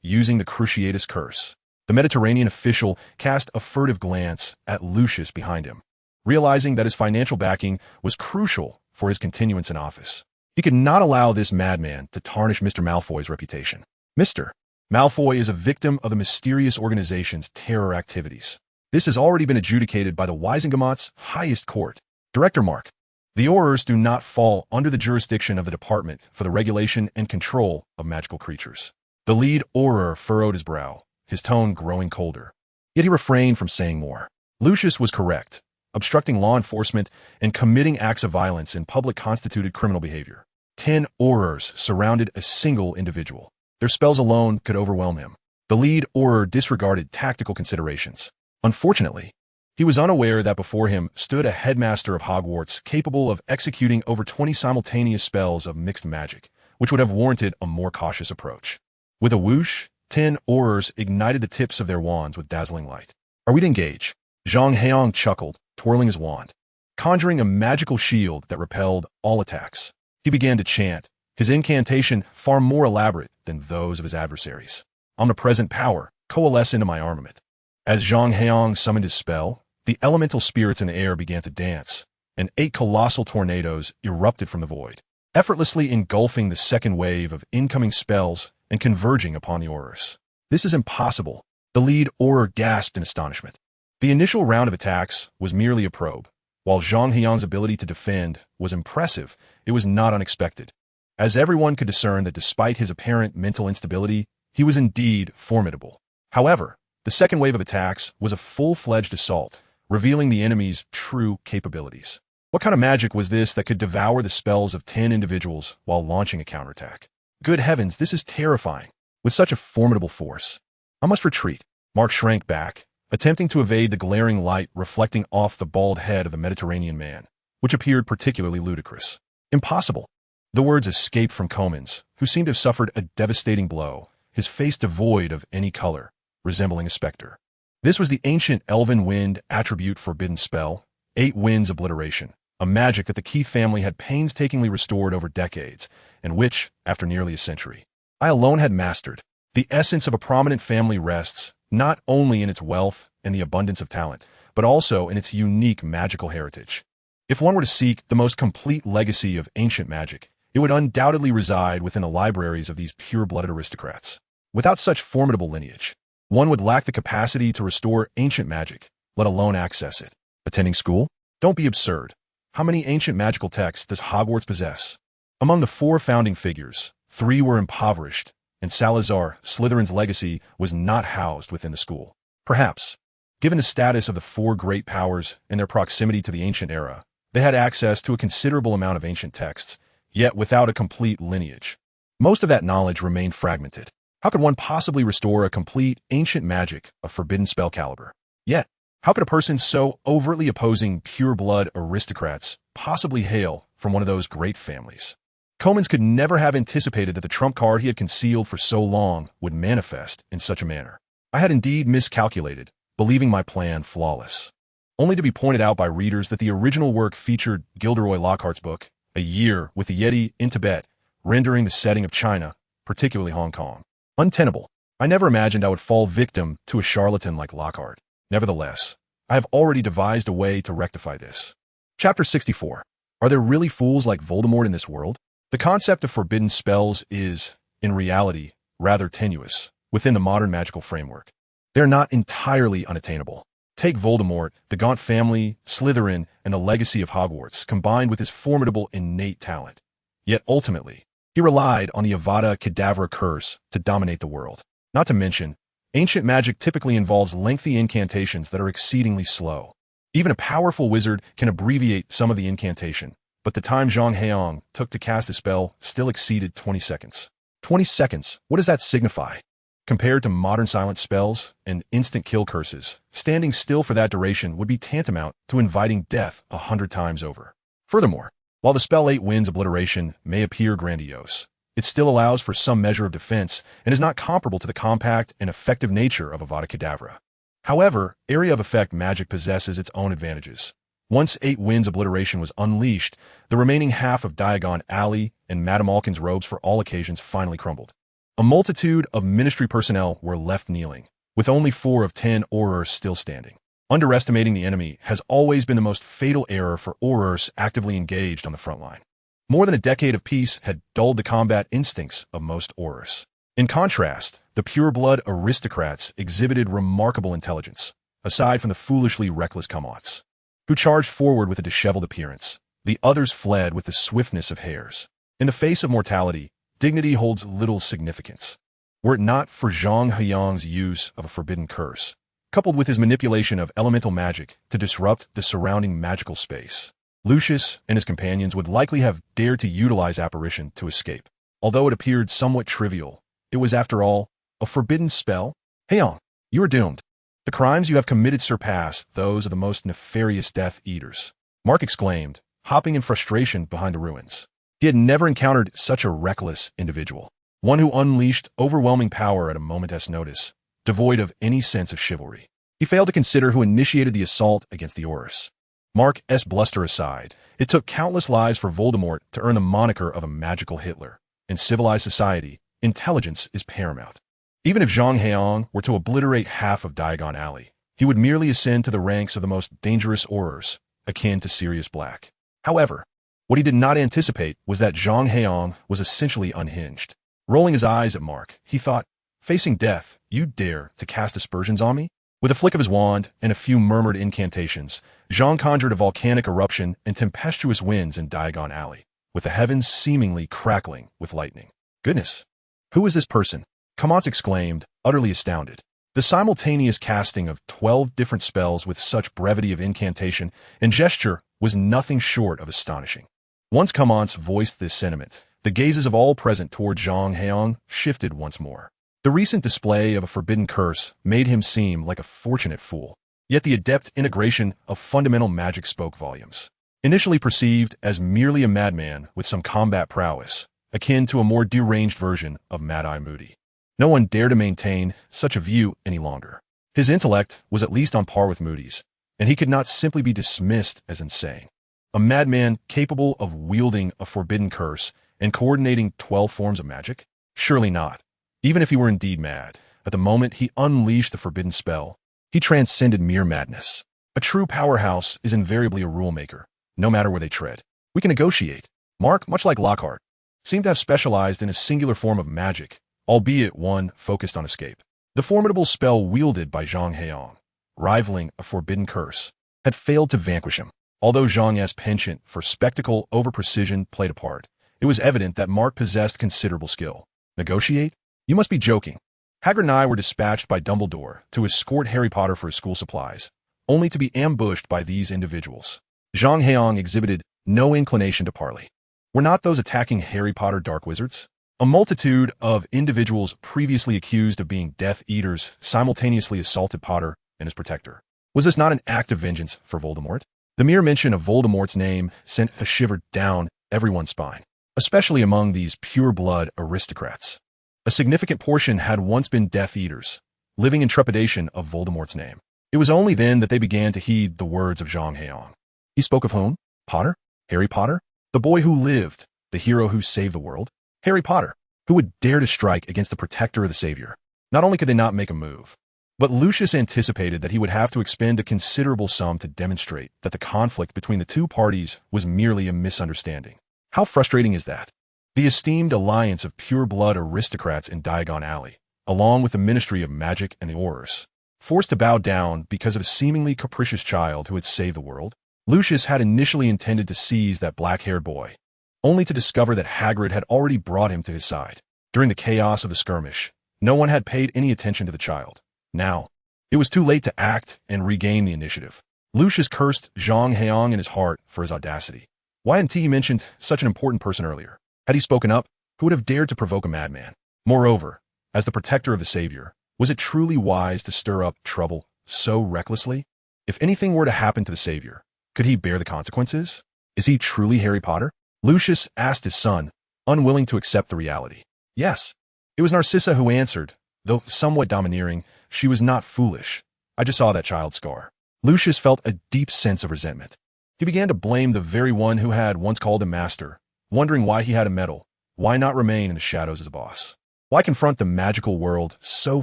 using the Cruciatus Curse." The Mediterranean official cast a furtive glance at Lucius behind him, realizing that his financial backing was crucial for his continuance in office. He could not allow this madman to tarnish Mr. Malfoy's reputation. "Mr. Malfoy is a victim of the mysterious organization's terror activities. This has already been adjudicated by the Wisengamot's highest court. Director Mark, the Aurors do not fall under the jurisdiction of the Department for the Regulation and Control of Magical Creatures." The lead Auror furrowed his brow, his tone growing colder. Yet he refrained from saying more. Lucius was correct. Obstructing law enforcement and committing acts of violence in public constituted criminal behavior. 10 Aurors surrounded a single individual. Their spells alone could overwhelm him. The lead Auror disregarded tactical considerations. Unfortunately, he was unaware that before him stood a headmaster of Hogwarts capable of executing over 20 simultaneous spells of mixed magic, which would have warranted a more cautious approach. With a whoosh, 10 Aurors ignited the tips of their wands with dazzling light. Are we to engage? Zhang Heyang chuckled, twirling his wand, conjuring a magical shield that repelled all attacks. He began to chant, his incantation far more elaborate than those of his adversaries. Omnipresent power, coalesce into my armament. As Zhang Heyang summoned his spell, the elemental spirits in the air began to dance, and 8 colossal tornadoes erupted from the void, effortlessly engulfing the second wave of incoming spells and converging upon the Aurors. This is impossible, the lead Auror gasped in astonishment. The initial round of attacks was merely a probe. While Zhang Heyang's ability to defend was impressive, it was not unexpected, as everyone could discern that despite his apparent mental instability, he was indeed formidable. However, the second wave of attacks was a full-fledged assault, revealing the enemy's true capabilities. What kind of magic was this that could devour the spells of 10 individuals while launching a counterattack? Good heavens, this is terrifying. With such a formidable force, I must retreat. Mark shrank back, attempting to evade the glaring light reflecting off the bald head of the Mediterranean man, which appeared particularly ludicrous. Impossible. The words escaped from Comins, who seemed to have suffered a devastating blow, his face devoid of any color, resembling a specter. This was the ancient elven wind attribute forbidden spell, 8 Winds Obliteration, a magic that the Keith family had painstakingly restored over decades, and which, after nearly a century, I alone had mastered. The essence of a prominent family rests not only in its wealth and the abundance of talent, but also in its unique magical heritage. If one were to seek the most complete legacy of ancient magic, it would undoubtedly reside within the libraries of these pure-blooded aristocrats. Without such formidable lineage, one would lack the capacity to restore ancient magic, let alone access it. Attending school? Don't be absurd. How many ancient magical texts does Hogwarts possess? Among the 4 founding figures, 3 were impoverished, and Salazar, Slytherin's legacy, was not housed within the school. Perhaps, given the status of the 4 great powers and their proximity to the ancient era, they had access to a considerable amount of ancient texts, yet without a complete lineage. Most of that knowledge remained fragmented. How could one possibly restore a complete ancient magic of forbidden spell caliber? Yet, how could a person so overtly opposing pure-blood aristocrats possibly hail from one of those great families? Comins could never have anticipated that the trump card he had concealed for so long would manifest in such a manner. I had indeed miscalculated, believing my plan flawless, only to be pointed out by readers that the original work featured Gilderoy Lockhart's book, A Year with the Yeti in Tibet, rendering the setting of China, particularly Hong Kong, untenable. I never imagined I would fall victim to a charlatan like Lockhart. Nevertheless, I have already devised a way to rectify this. Chapter 64. Are there really fools like Voldemort in this world? The concept of forbidden spells is, in reality, rather tenuous within the modern magical framework. They are not entirely unattainable. Take Voldemort, the Gaunt family, Slytherin, and the legacy of Hogwarts, combined with his formidable innate talent. Yet ultimately, he relied on the Avada Kedavra curse to dominate the world. Not to mention, ancient magic typically involves lengthy incantations that are exceedingly slow. Even a powerful wizard can abbreviate some of the incantation, but the time Zhang Heyang took to cast a spell still exceeded 20 seconds. 20 seconds, what does that signify? Compared to modern silent spells and instant kill curses, standing still for that duration would be tantamount to inviting death 100 times over. Furthermore, while the spell 8 Winds Obliteration may appear grandiose, it still allows for some measure of defense and is not comparable to the compact and effective nature of Avada Kedavra. However, area of effect magic possesses its own advantages. Once 8 Winds Obliteration was unleashed, the remaining half of Diagon Alley and Madame Alkin's robes for all occasions finally crumbled. A multitude of ministry personnel were left kneeling, with only 4 of 10 Aurors still standing. Underestimating the enemy has always been the most fatal error for Aurors actively engaged on the front line. More than a decade of peace had dulled the combat instincts of most Aurors. In contrast, the pure-blood aristocrats exhibited remarkable intelligence, aside from the foolishly reckless come-outs, who charged forward with a disheveled appearance. The others fled with the swiftness of hares. In the face of mortality, dignity holds little significance. were it not for Zhang Heyang's use of a forbidden curse, coupled with his manipulation of elemental magic to disrupt the surrounding magical space. Lucius and his companions would likely have dared to utilize apparition to escape. Although it appeared somewhat trivial, it was, after all, a forbidden spell. Heyang, you are doomed. The crimes you have committed surpass those of the most nefarious Death Eaters, Mark exclaimed, hopping in frustration behind the ruins. He had never encountered such a reckless individual, one who unleashed overwhelming power at a moment's notice, devoid of any sense of chivalry. He failed to consider who initiated the assault against the Aurors. Mark's bluster aside, it took countless lives for Voldemort to earn the moniker of a magical Hitler. In civilized society, intelligence is paramount. Even if Zhang Heyang were to obliterate half of Diagon Alley, he would merely ascend to the ranks of the most dangerous Aurors, akin to Sirius Black. However, what he did not anticipate was that Zhang Heyang was essentially unhinged. Rolling his eyes at Mark, he thought, facing death, you dare to cast aspersions on me? With a flick of his wand and a few murmured incantations, Zhang conjured a volcanic eruption and tempestuous winds in Diagon Alley, with the heavens seemingly crackling with lightning. Goodness! Who is this person? Kamans exclaimed, utterly astounded. The simultaneous casting of 12 different spells with such brevity of incantation and gesture was nothing short of astonishing. Once Kamans voiced this sentiment, the gazes of all present toward Zhang Heyang shifted once more. The recent display of a forbidden curse made him seem like a fortunate fool, yet the adept integration of fundamental magic spoke volumes. Initially perceived as merely a madman with some combat prowess, akin to a more deranged version of Mad-Eye Moody, no one dared to maintain such a view any longer. His intellect was at least on par with Moody's, and he could not simply be dismissed as insane. A madman capable of wielding a forbidden curse and coordinating 12 forms of magic? Surely not. Even if he were indeed mad, at the moment he unleashed the forbidden spell, he transcended mere madness. A true powerhouse is invariably a rule-maker, no matter where they tread. We can negotiate. Mark, much like Lockhart, seemed to have specialized in a singular form of magic, albeit one focused on escape. The formidable spell wielded by Zhang Heyang, rivaling a forbidden curse, had failed to vanquish him. Although Zhang's penchant for spectacle over precision played a part, it was evident that Mark possessed considerable skill. Negotiate? You must be joking. Hagrid and I were dispatched by Dumbledore to escort Harry Potter for his school supplies, only to be ambushed by these individuals. Zhang Heyang exhibited no inclination to parley. Were not those attacking Harry Potter dark wizards? A multitude of individuals previously accused of being Death Eaters simultaneously assaulted Potter and his protector. Was this not an act of vengeance for Voldemort? The mere mention of Voldemort's name sent a shiver down everyone's spine, especially among these pure-blood aristocrats. A significant portion had once been Death Eaters, living in trepidation of Voldemort's name. It was only then that they began to heed the words of Zhang Heyang. He spoke of whom? Potter? Harry Potter? The boy who lived, the hero who saved the world? Harry Potter, who would dare to strike against the protector of the savior? Not only could they not make a move, but Lucius anticipated that he would have to expend a considerable sum to demonstrate that the conflict between the two parties was merely a misunderstanding. How frustrating is that? The esteemed alliance of pure-blood aristocrats in Diagon Alley, along with the Ministry of Magic and the Aurors, forced to bow down because of a seemingly capricious child who had saved the world. Lucius had initially intended to seize that black-haired boy, only to discover that Hagrid had already brought him to his side. During the chaos of the skirmish, no one had paid any attention to the child. Now, it was too late to act and regain the initiative. Lucius cursed Zhang Heyang in his heart for his audacity. Why hadn't he mentioned such an important person earlier? Had he spoken up, who would have dared to provoke a madman? Moreover, as the protector of the savior, was it truly wise to stir up trouble so recklessly? If anything were to happen to the savior, could he bear the consequences? Is he truly Harry Potter? Lucius asked his son, unwilling to accept the reality. Yes. It was Narcissa who answered, though somewhat domineering. She was not foolish. I just saw that child's scar. Lucius felt a deep sense of resentment. He began to blame the very one who had once called him master, wondering why he had a medal. Why not remain in the shadows as a boss? Why confront the magical world so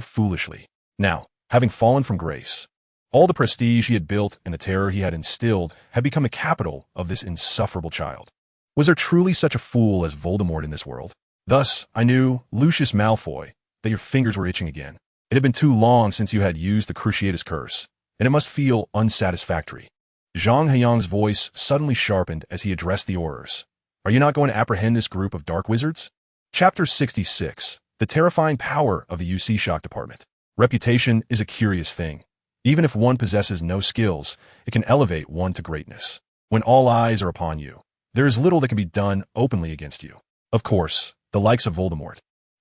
foolishly? Now, having fallen from grace, all the prestige he had built and the terror he had instilled had become the capital of this insufferable child. Was there truly such a fool as Voldemort in this world? Thus, I knew, Lucius Malfoy, that your fingers were itching again. It had been too long since you had used the Cruciatus Curse, and it must feel unsatisfactory. Zhang Heyang's voice suddenly sharpened as he addressed the Aurors. Are you not going to apprehend this group of dark wizards? Chapter 66. The terrifying power of the UC shock department. Reputation is a curious thing. Even if one possesses no skills, it can elevate one to greatness. When all eyes are upon you, there is little that can be done openly against you. Of course, the likes of Voldemort,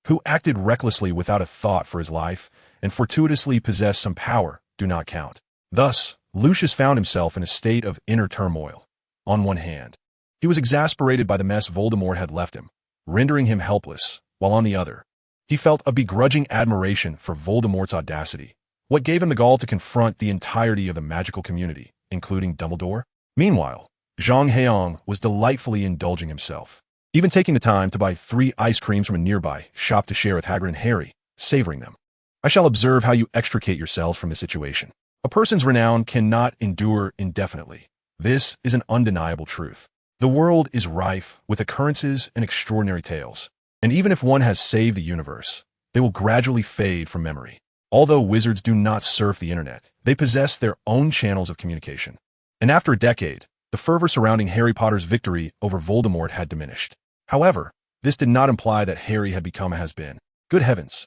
who acted recklessly without a thought for his life and fortuitously possessed some power, do not count. Thus, Lucius found himself in a state of inner turmoil. On one hand, he was exasperated by the mess Voldemort had left him, rendering him helpless, while on the other, he felt a begrudging admiration for Voldemort's audacity. What gave him the gall to confront the entirety of the magical community, including Dumbledore? Meanwhile, Zhang Heyang was delightfully indulging himself, even taking the time to buy 3 ice creams from a nearby shop to share with Hagrid and Harry, savoring them. I shall observe how you extricate yourselves from this situation. A person's renown cannot endure indefinitely. This is an undeniable truth. The world is rife with occurrences and extraordinary tales, and even if one has saved the universe, they will gradually fade from memory. Although wizards do not surf the internet, they possess their own channels of communication. And after a decade, the fervor surrounding Harry Potter's victory over Voldemort had diminished. However, this did not imply that Harry had become a has-been. Good heavens!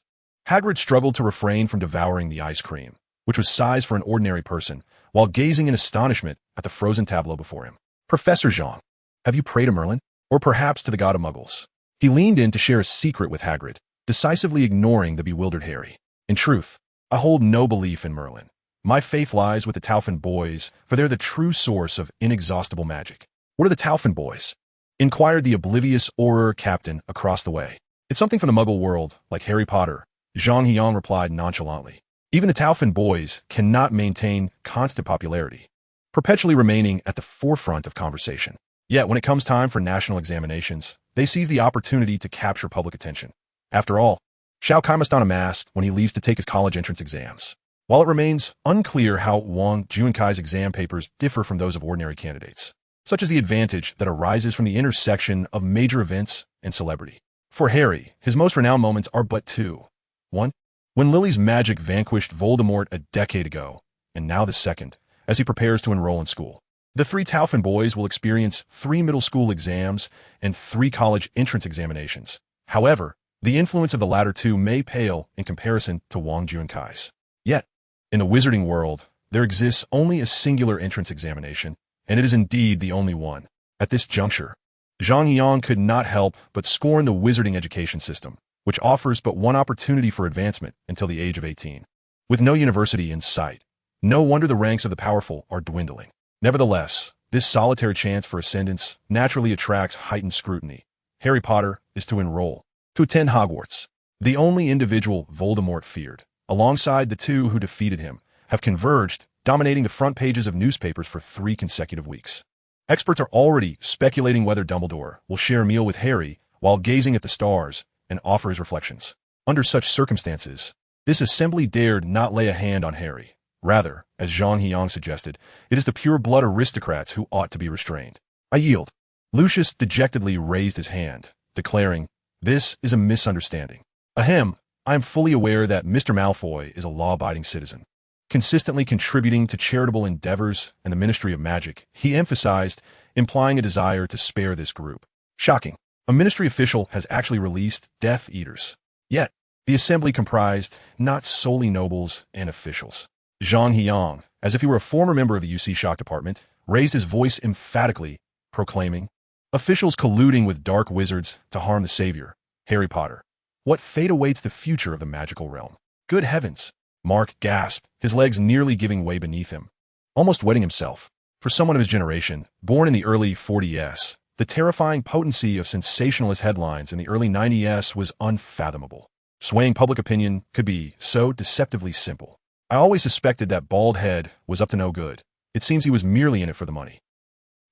Hagrid struggled to refrain from devouring the ice cream, which was sized for an ordinary person, while gazing in astonishment at the frozen tableau before him. Professor Zhang, have you prayed to Merlin? Or perhaps to the god of Muggles? He leaned in to share a secret with Hagrid, decisively ignoring the bewildered Harry. In truth, I hold no belief in Merlin. My faith lies with the Taufin boys, for they're the true source of inexhaustible magic. What are the Taufin boys? Inquired the oblivious Auror captain across the way. It's something from the Muggle world, like Harry Potter, Zhang Heyang replied nonchalantly. Even the Taufin boys cannot maintain constant popularity, perpetually remaining at the forefront of conversation. Yet when it comes time for national examinations, they seize the opportunity to capture public attention. After all, Shao Kai must don a mask when he leaves to take his college entrance exams. While it remains unclear how Wang Junkai's exam papers differ from those of ordinary candidates, such as the advantage that arises from the intersection of major events and celebrity. For Harry, his most renowned moments are but 2. 1. When Lily's magic vanquished Voldemort a decade ago, and now the second, as he prepares to enroll in school. The 3 Taufin boys will experience 3 middle school exams and 3 college entrance examinations. However, the influence of the latter 2 may pale in comparison to Wang Junkai's. Yet, in the wizarding world, there exists only a singular entrance examination, and it is indeed the only one. At this juncture, Zhang Heyang could not help but scorn the wizarding education system, which offers but one opportunity for advancement until the age of 18. With no university in sight, no wonder the ranks of the powerful are dwindling. Nevertheless, this solitary chance for ascendance naturally attracts heightened scrutiny. Harry Potter is to enroll, to attend Hogwarts. The only individual Voldemort feared, alongside the 2 who defeated him, have converged, dominating the front pages of newspapers for 3 consecutive weeks. Experts are already speculating whether Dumbledore will share a meal with Harry while gazing at the stars and offer his reflections. Under such circumstances, this assembly dared not lay a hand on Harry. Rather, as Zhang Heyang suggested, it is the pure-blood aristocrats who ought to be restrained. I yield. Lucius dejectedly raised his hand, declaring, "This is a misunderstanding. Ahem, I am fully aware that Mr. Malfoy is a law-abiding citizen, consistently contributing to charitable endeavors and the Ministry of Magic," he emphasized, implying a desire to spare this group. Shocking. A ministry official has actually released Death Eaters. Yet, the assembly comprised not solely nobles and officials. Zhang Heyang, as if he were a former member of the UC Shock Department, raised his voice emphatically, proclaiming, "Officials colluding with dark wizards to harm the savior, Harry Potter. What fate awaits the future of the magical realm?" Good heavens! Mark gasped, his legs nearly giving way beneath him, almost wetting himself. For someone of his generation, born in the early 40s, the terrifying potency of sensationalist headlines in the early 90s was unfathomable. Swaying public opinion could be so deceptively simple. I always suspected that bald head was up to no good. It seems he was merely in it for the money.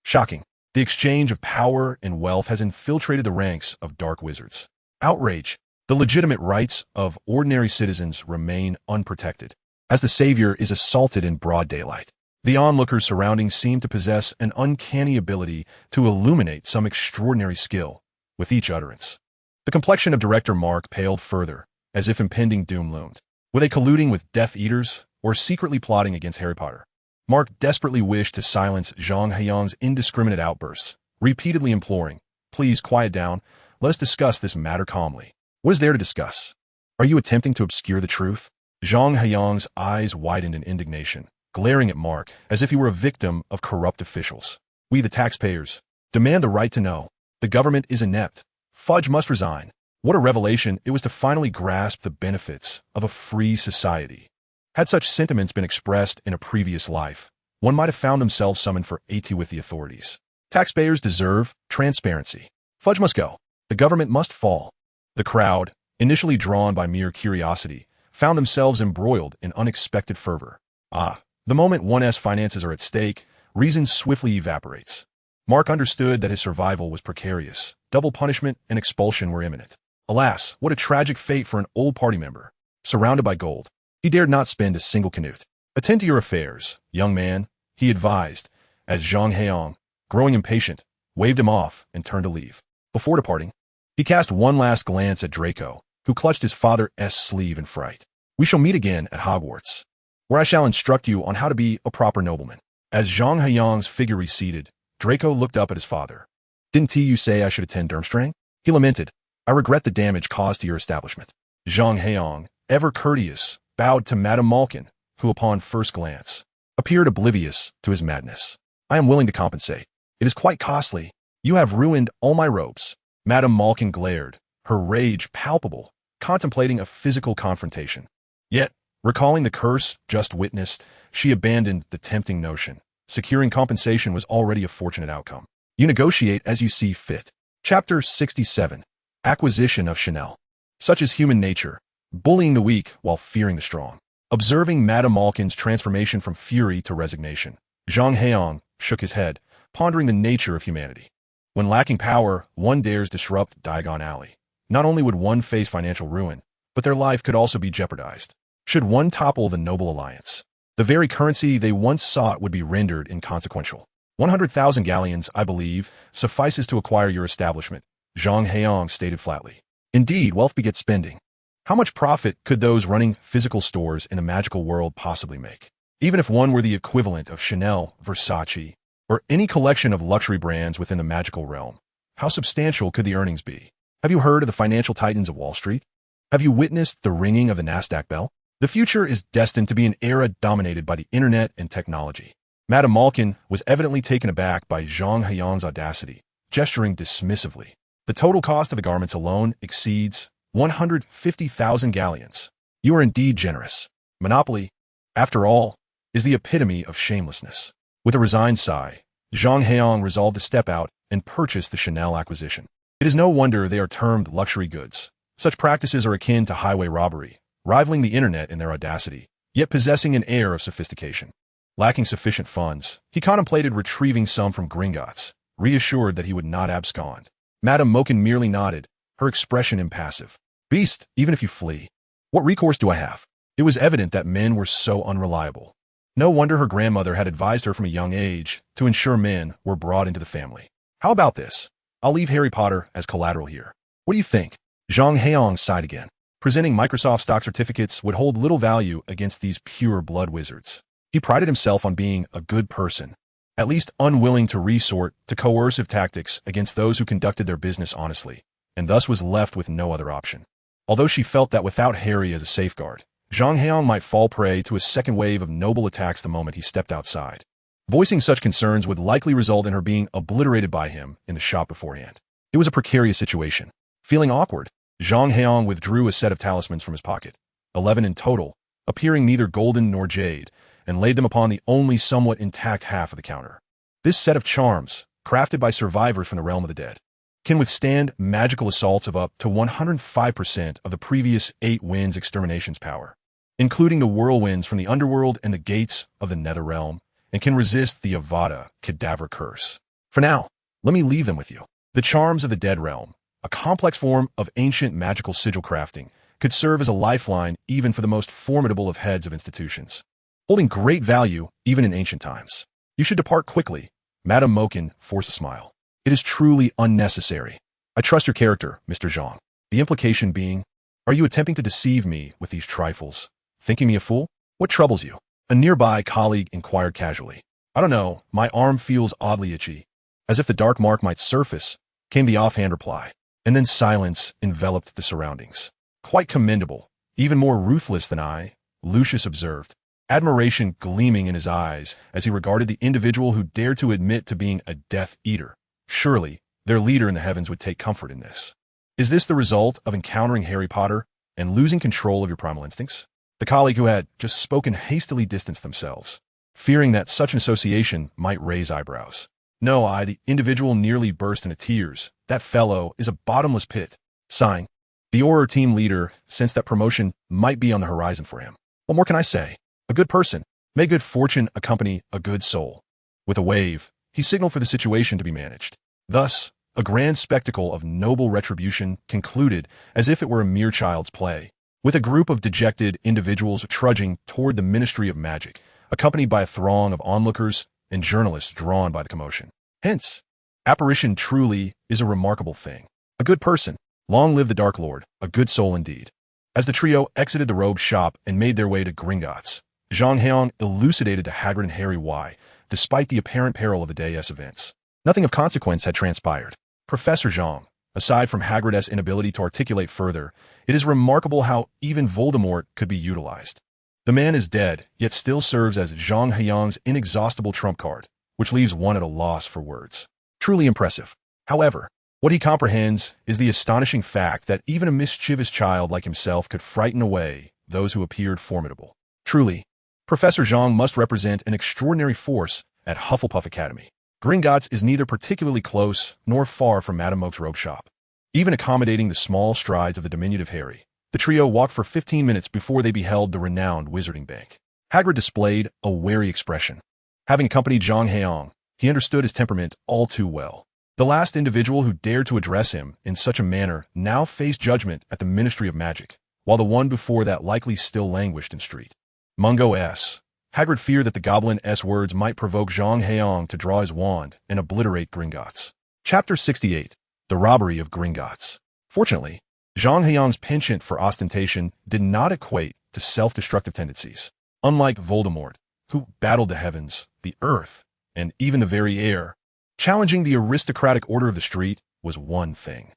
Shocking. The exchange of power and wealth has infiltrated the ranks of dark wizards. Outrage. The legitimate rights of ordinary citizens remain unprotected, as the savior is assaulted in broad daylight. The onlookers surrounding seem to possess an uncanny ability to illuminate some extraordinary skill with each utterance. The complexion of Director Mark paled further, as if impending doom loomed. Were they colluding with Death Eaters or secretly plotting against Harry Potter? Mark desperately wished to silence Zhang Heyang's indiscriminate outbursts, repeatedly imploring, "Please quiet down, let us discuss this matter calmly." What is there to discuss? Are you attempting to obscure the truth? Zhang Heyang's eyes widened in indignation, glaring at Mark as if he were a victim of corrupt officials. We, the taxpayers, demand the right to know. The government is inept. Fudge must resign. What a revelation it was to finally grasp the benefits of a free society. Had such sentiments been expressed in a previous life, one might have found themselves summoned for ate with the authorities. Taxpayers deserve transparency. Fudge must go. The government must fall. The crowd, initially drawn by mere curiosity, found themselves embroiled in unexpected fervor. The moment one's finances are at stake, reason swiftly evaporates. Mark understood that his survival was precarious. Double punishment and expulsion were imminent. Alas, what a tragic fate for an old party member. Surrounded by gold, he dared not spend a single canute. Attend to your affairs, young man, he advised, as Zhang Heyang, growing impatient, waved him off and turned to leave. Before departing, he cast one last glance at Draco, who clutched his father's sleeve in fright. We shall meet again at Hogwarts, where I shall instruct you on how to be a proper nobleman. As Zhang Heyang's figure receded, Draco looked up at his father. Didn't you say I should attend Durmstrang? He lamented. I regret the damage caused to your establishment. Zhang Heyang, ever courteous, bowed to Madame Malkin, who upon first glance appeared oblivious to his madness. I am willing to compensate. It is quite costly. You have ruined all my robes. Madame Malkin glared, her rage palpable, contemplating a physical confrontation. Yet, recalling the curse just witnessed, she abandoned the tempting notion. Securing compensation was already a fortunate outcome. You negotiate as you see fit. Chapter 67. Acquisition of Chanel. Such is human nature, bullying the weak while fearing the strong. Observing Madame Malkin's transformation from fury to resignation, Zhang Heyang shook his head, pondering the nature of humanity. When lacking power, one dares disrupt Diagon Alley. Not only would one face financial ruin, but their life could also be jeopardized. Should one topple the noble alliance, the very currency they once sought would be rendered inconsequential. 100,000 galleons, I believe, suffices to acquire your establishment, Zhang Heyang stated flatly. Indeed, wealth begets spending. How much profit could those running physical stores in a magical world possibly make? Even if one were the equivalent of Chanel, Versace, or any collection of luxury brands within the magical realm, how substantial could the earnings be? Have you heard of the financial titans of Wall Street? Have you witnessed the ringing of the Nasdaq bell? The future is destined to be an era dominated by the internet and technology. Madame Malkin was evidently taken aback by Zhang Heyang's audacity, gesturing dismissively. The total cost of the garments alone exceeds 150,000 galleons. You are indeed generous. Monopoly, after all, is the epitome of shamelessness. With a resigned sigh, Zhang Heyang resolved to step out and purchase the Chanel acquisition. It is no wonder they are termed luxury goods. Such practices are akin to highway robbery, rivaling the internet in their audacity, yet possessing an air of sophistication. Lacking sufficient funds, he contemplated retrieving some from Gringotts, reassured that he would not abscond. Madame Malkin merely nodded, her expression impassive. Beast, even if you flee, what recourse do I have? It was evident that men were so unreliable. No wonder her grandmother had advised her from a young age to ensure men were brought into the family. How about this? I'll leave Harry Potter as collateral here. What do you think? Zhang Heyang sighed again. Presenting Microsoft stock certificates would hold little value against these pure blood wizards. He prided himself on being a good person, at least unwilling to resort to coercive tactics against those who conducted their business honestly, and thus was left with no other option. Although she felt that without Harry as a safeguard, Zhang Heyang might fall prey to a second wave of noble attacks the moment he stepped outside. Voicing such concerns would likely result in her being obliterated by him in the shop beforehand. It was a precarious situation. Feeling awkward, Zhang Heyang withdrew a set of talismans from his pocket, 11 in total, appearing neither golden nor jade, and laid them upon the only somewhat intact half of the counter. This set of charms, crafted by survivors from the realm of the dead, can withstand magical assaults of up to 105% of the previous 8 winds extermination's power, including the whirlwinds from the underworld and the gates of the nether realm, and can resist the Avada Kedavra curse. For now, let me leave them with you. The charms of the dead realm, a complex form of ancient magical sigil crafting, could serve as a lifeline even for the most formidable of heads of institutions, holding great value even in ancient times. You should depart quickly. Madame Malkin forced a smile. It is truly unnecessary. I trust your character, Mr. Zhang. The implication being, are you attempting to deceive me with these trifles? Thinking me a fool? What troubles you? A nearby colleague inquired casually. I don't know, my arm feels oddly itchy. As if the dark mark might surface, came the offhand reply. and then silence enveloped the surroundings. Quite commendable, even more ruthless than I, Lucius observed, admiration gleaming in his eyes as he regarded the individual who dared to admit to being a Death Eater. Surely, their leader in the heavens would take comfort in this. Is this the result of encountering Harry Potter and losing control of your primal instincts? The colleague who had just spoken hastily distanced themselves, fearing that such an association might raise eyebrows. No, the individual nearly burst into tears. That fellow is a bottomless pit. Sighing, the Auror team leader sensed that promotion might be on the horizon for him. What more can I say? A good person. May good fortune accompany a good soul. With a wave, he signaled for the situation to be managed. Thus, a grand spectacle of noble retribution concluded as if it were a mere child's play, with a group of dejected individuals trudging toward the Ministry of Magic, accompanied by a throng of onlookers and journalists drawn by the commotion. Hence, apparition truly is a remarkable thing. A good person. Long live the Dark Lord, a good soul indeed. As the trio exited the robe shop and made their way to Gringotts, Zhang Heyang elucidated to Hagrid and Harry why, despite the apparent peril of the day's events, nothing of consequence had transpired. Professor Zhang, aside from Hagrid's inability to articulate further, it is remarkable how even Voldemort could be utilized. The man is dead, yet still serves as Zhang Heyang's inexhaustible trump card, which leaves one at a loss for words. Truly impressive. However, what he comprehends is the astonishing fact that even a mischievous child like himself could frighten away those who appeared formidable. Truly, Professor Zhang must represent an extraordinary force at Hufflepuff Academy. Gringotts is neither particularly close nor far from Madame Moak's robe shop. Even accommodating the small strides of the diminutive Harry, the trio walked for 15 minutes before they beheld the renowned Wizarding Bank. Hagrid displayed a wary expression. Having accompanied Zhang Heyang, he understood his temperament all too well. The last individual who dared to address him in such a manner now faced judgment at the Ministry of Magic, while the one before that likely still languished in street. Mungo S. Hagrid feared that the Goblin-S words might provoke Zhang Heyang to draw his wand and obliterate Gringotts. Chapter 68. The Robbery of Gringotts. Fortunately, Zhang Heyang's penchant for ostentation did not equate to self-destructive tendencies. Unlike Voldemort, who battled the heavens, the earth, and even the very air, challenging the aristocratic order of the street was one thing.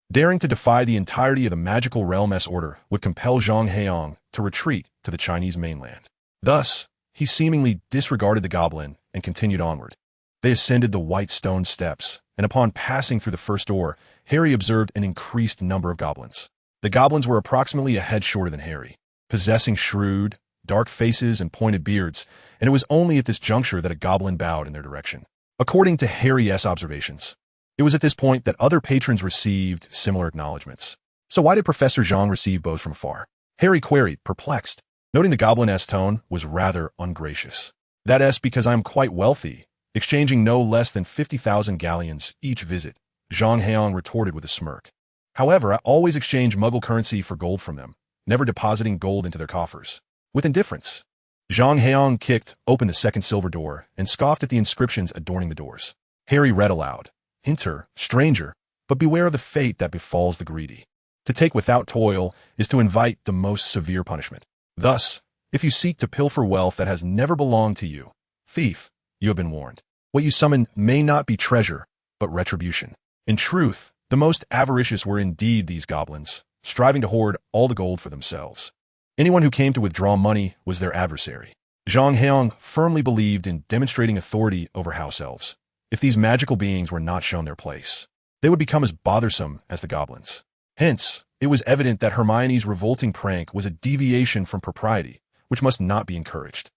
Daring to defy the entirety of the magical realm S order would compel Zhang Heyang to retreat to the Chinese mainland. Thus, he seemingly disregarded the goblin and continued onward. They ascended the white stone steps, and upon passing through the first door, Harry observed an increased number of goblins. The goblins were approximately a head shorter than Harry, possessing shrewd, dark faces and pointed beards, and it was only at this juncture that a goblin bowed in their direction. According to Harry's observations, it was at this point that other patrons received similar acknowledgments. So why did Professor Zhang receive bows from afar? Harry queried, perplexed, noting the goblin-S tone was rather ungracious. That S because I am quite wealthy, exchanging no less than 50,000 galleons each visit, Zhang Heyang retorted with a smirk. However, I always exchange Muggle currency for gold from them, never depositing gold into their coffers. With indifference, Zhang Heyang kicked open the second silver door and scoffed at the inscriptions adorning the doors. Harry read aloud, Enter, stranger, but beware of the fate that befalls the greedy. To take without toil is to invite the most severe punishment. Thus, if you seek to pilfer wealth that has never belonged to you, thief, you have been warned. What you summon may not be treasure, but retribution. In truth, the most avaricious were indeed these goblins, striving to hoard all the gold for themselves. Anyone who came to withdraw money was their adversary. Zhang Heyang firmly believed in demonstrating authority over house elves. If these magical beings were not shown their place, they would become as bothersome as the goblins. Hence, it was evident that Hermione's revolting prank was a deviation from propriety, which must not be encouraged.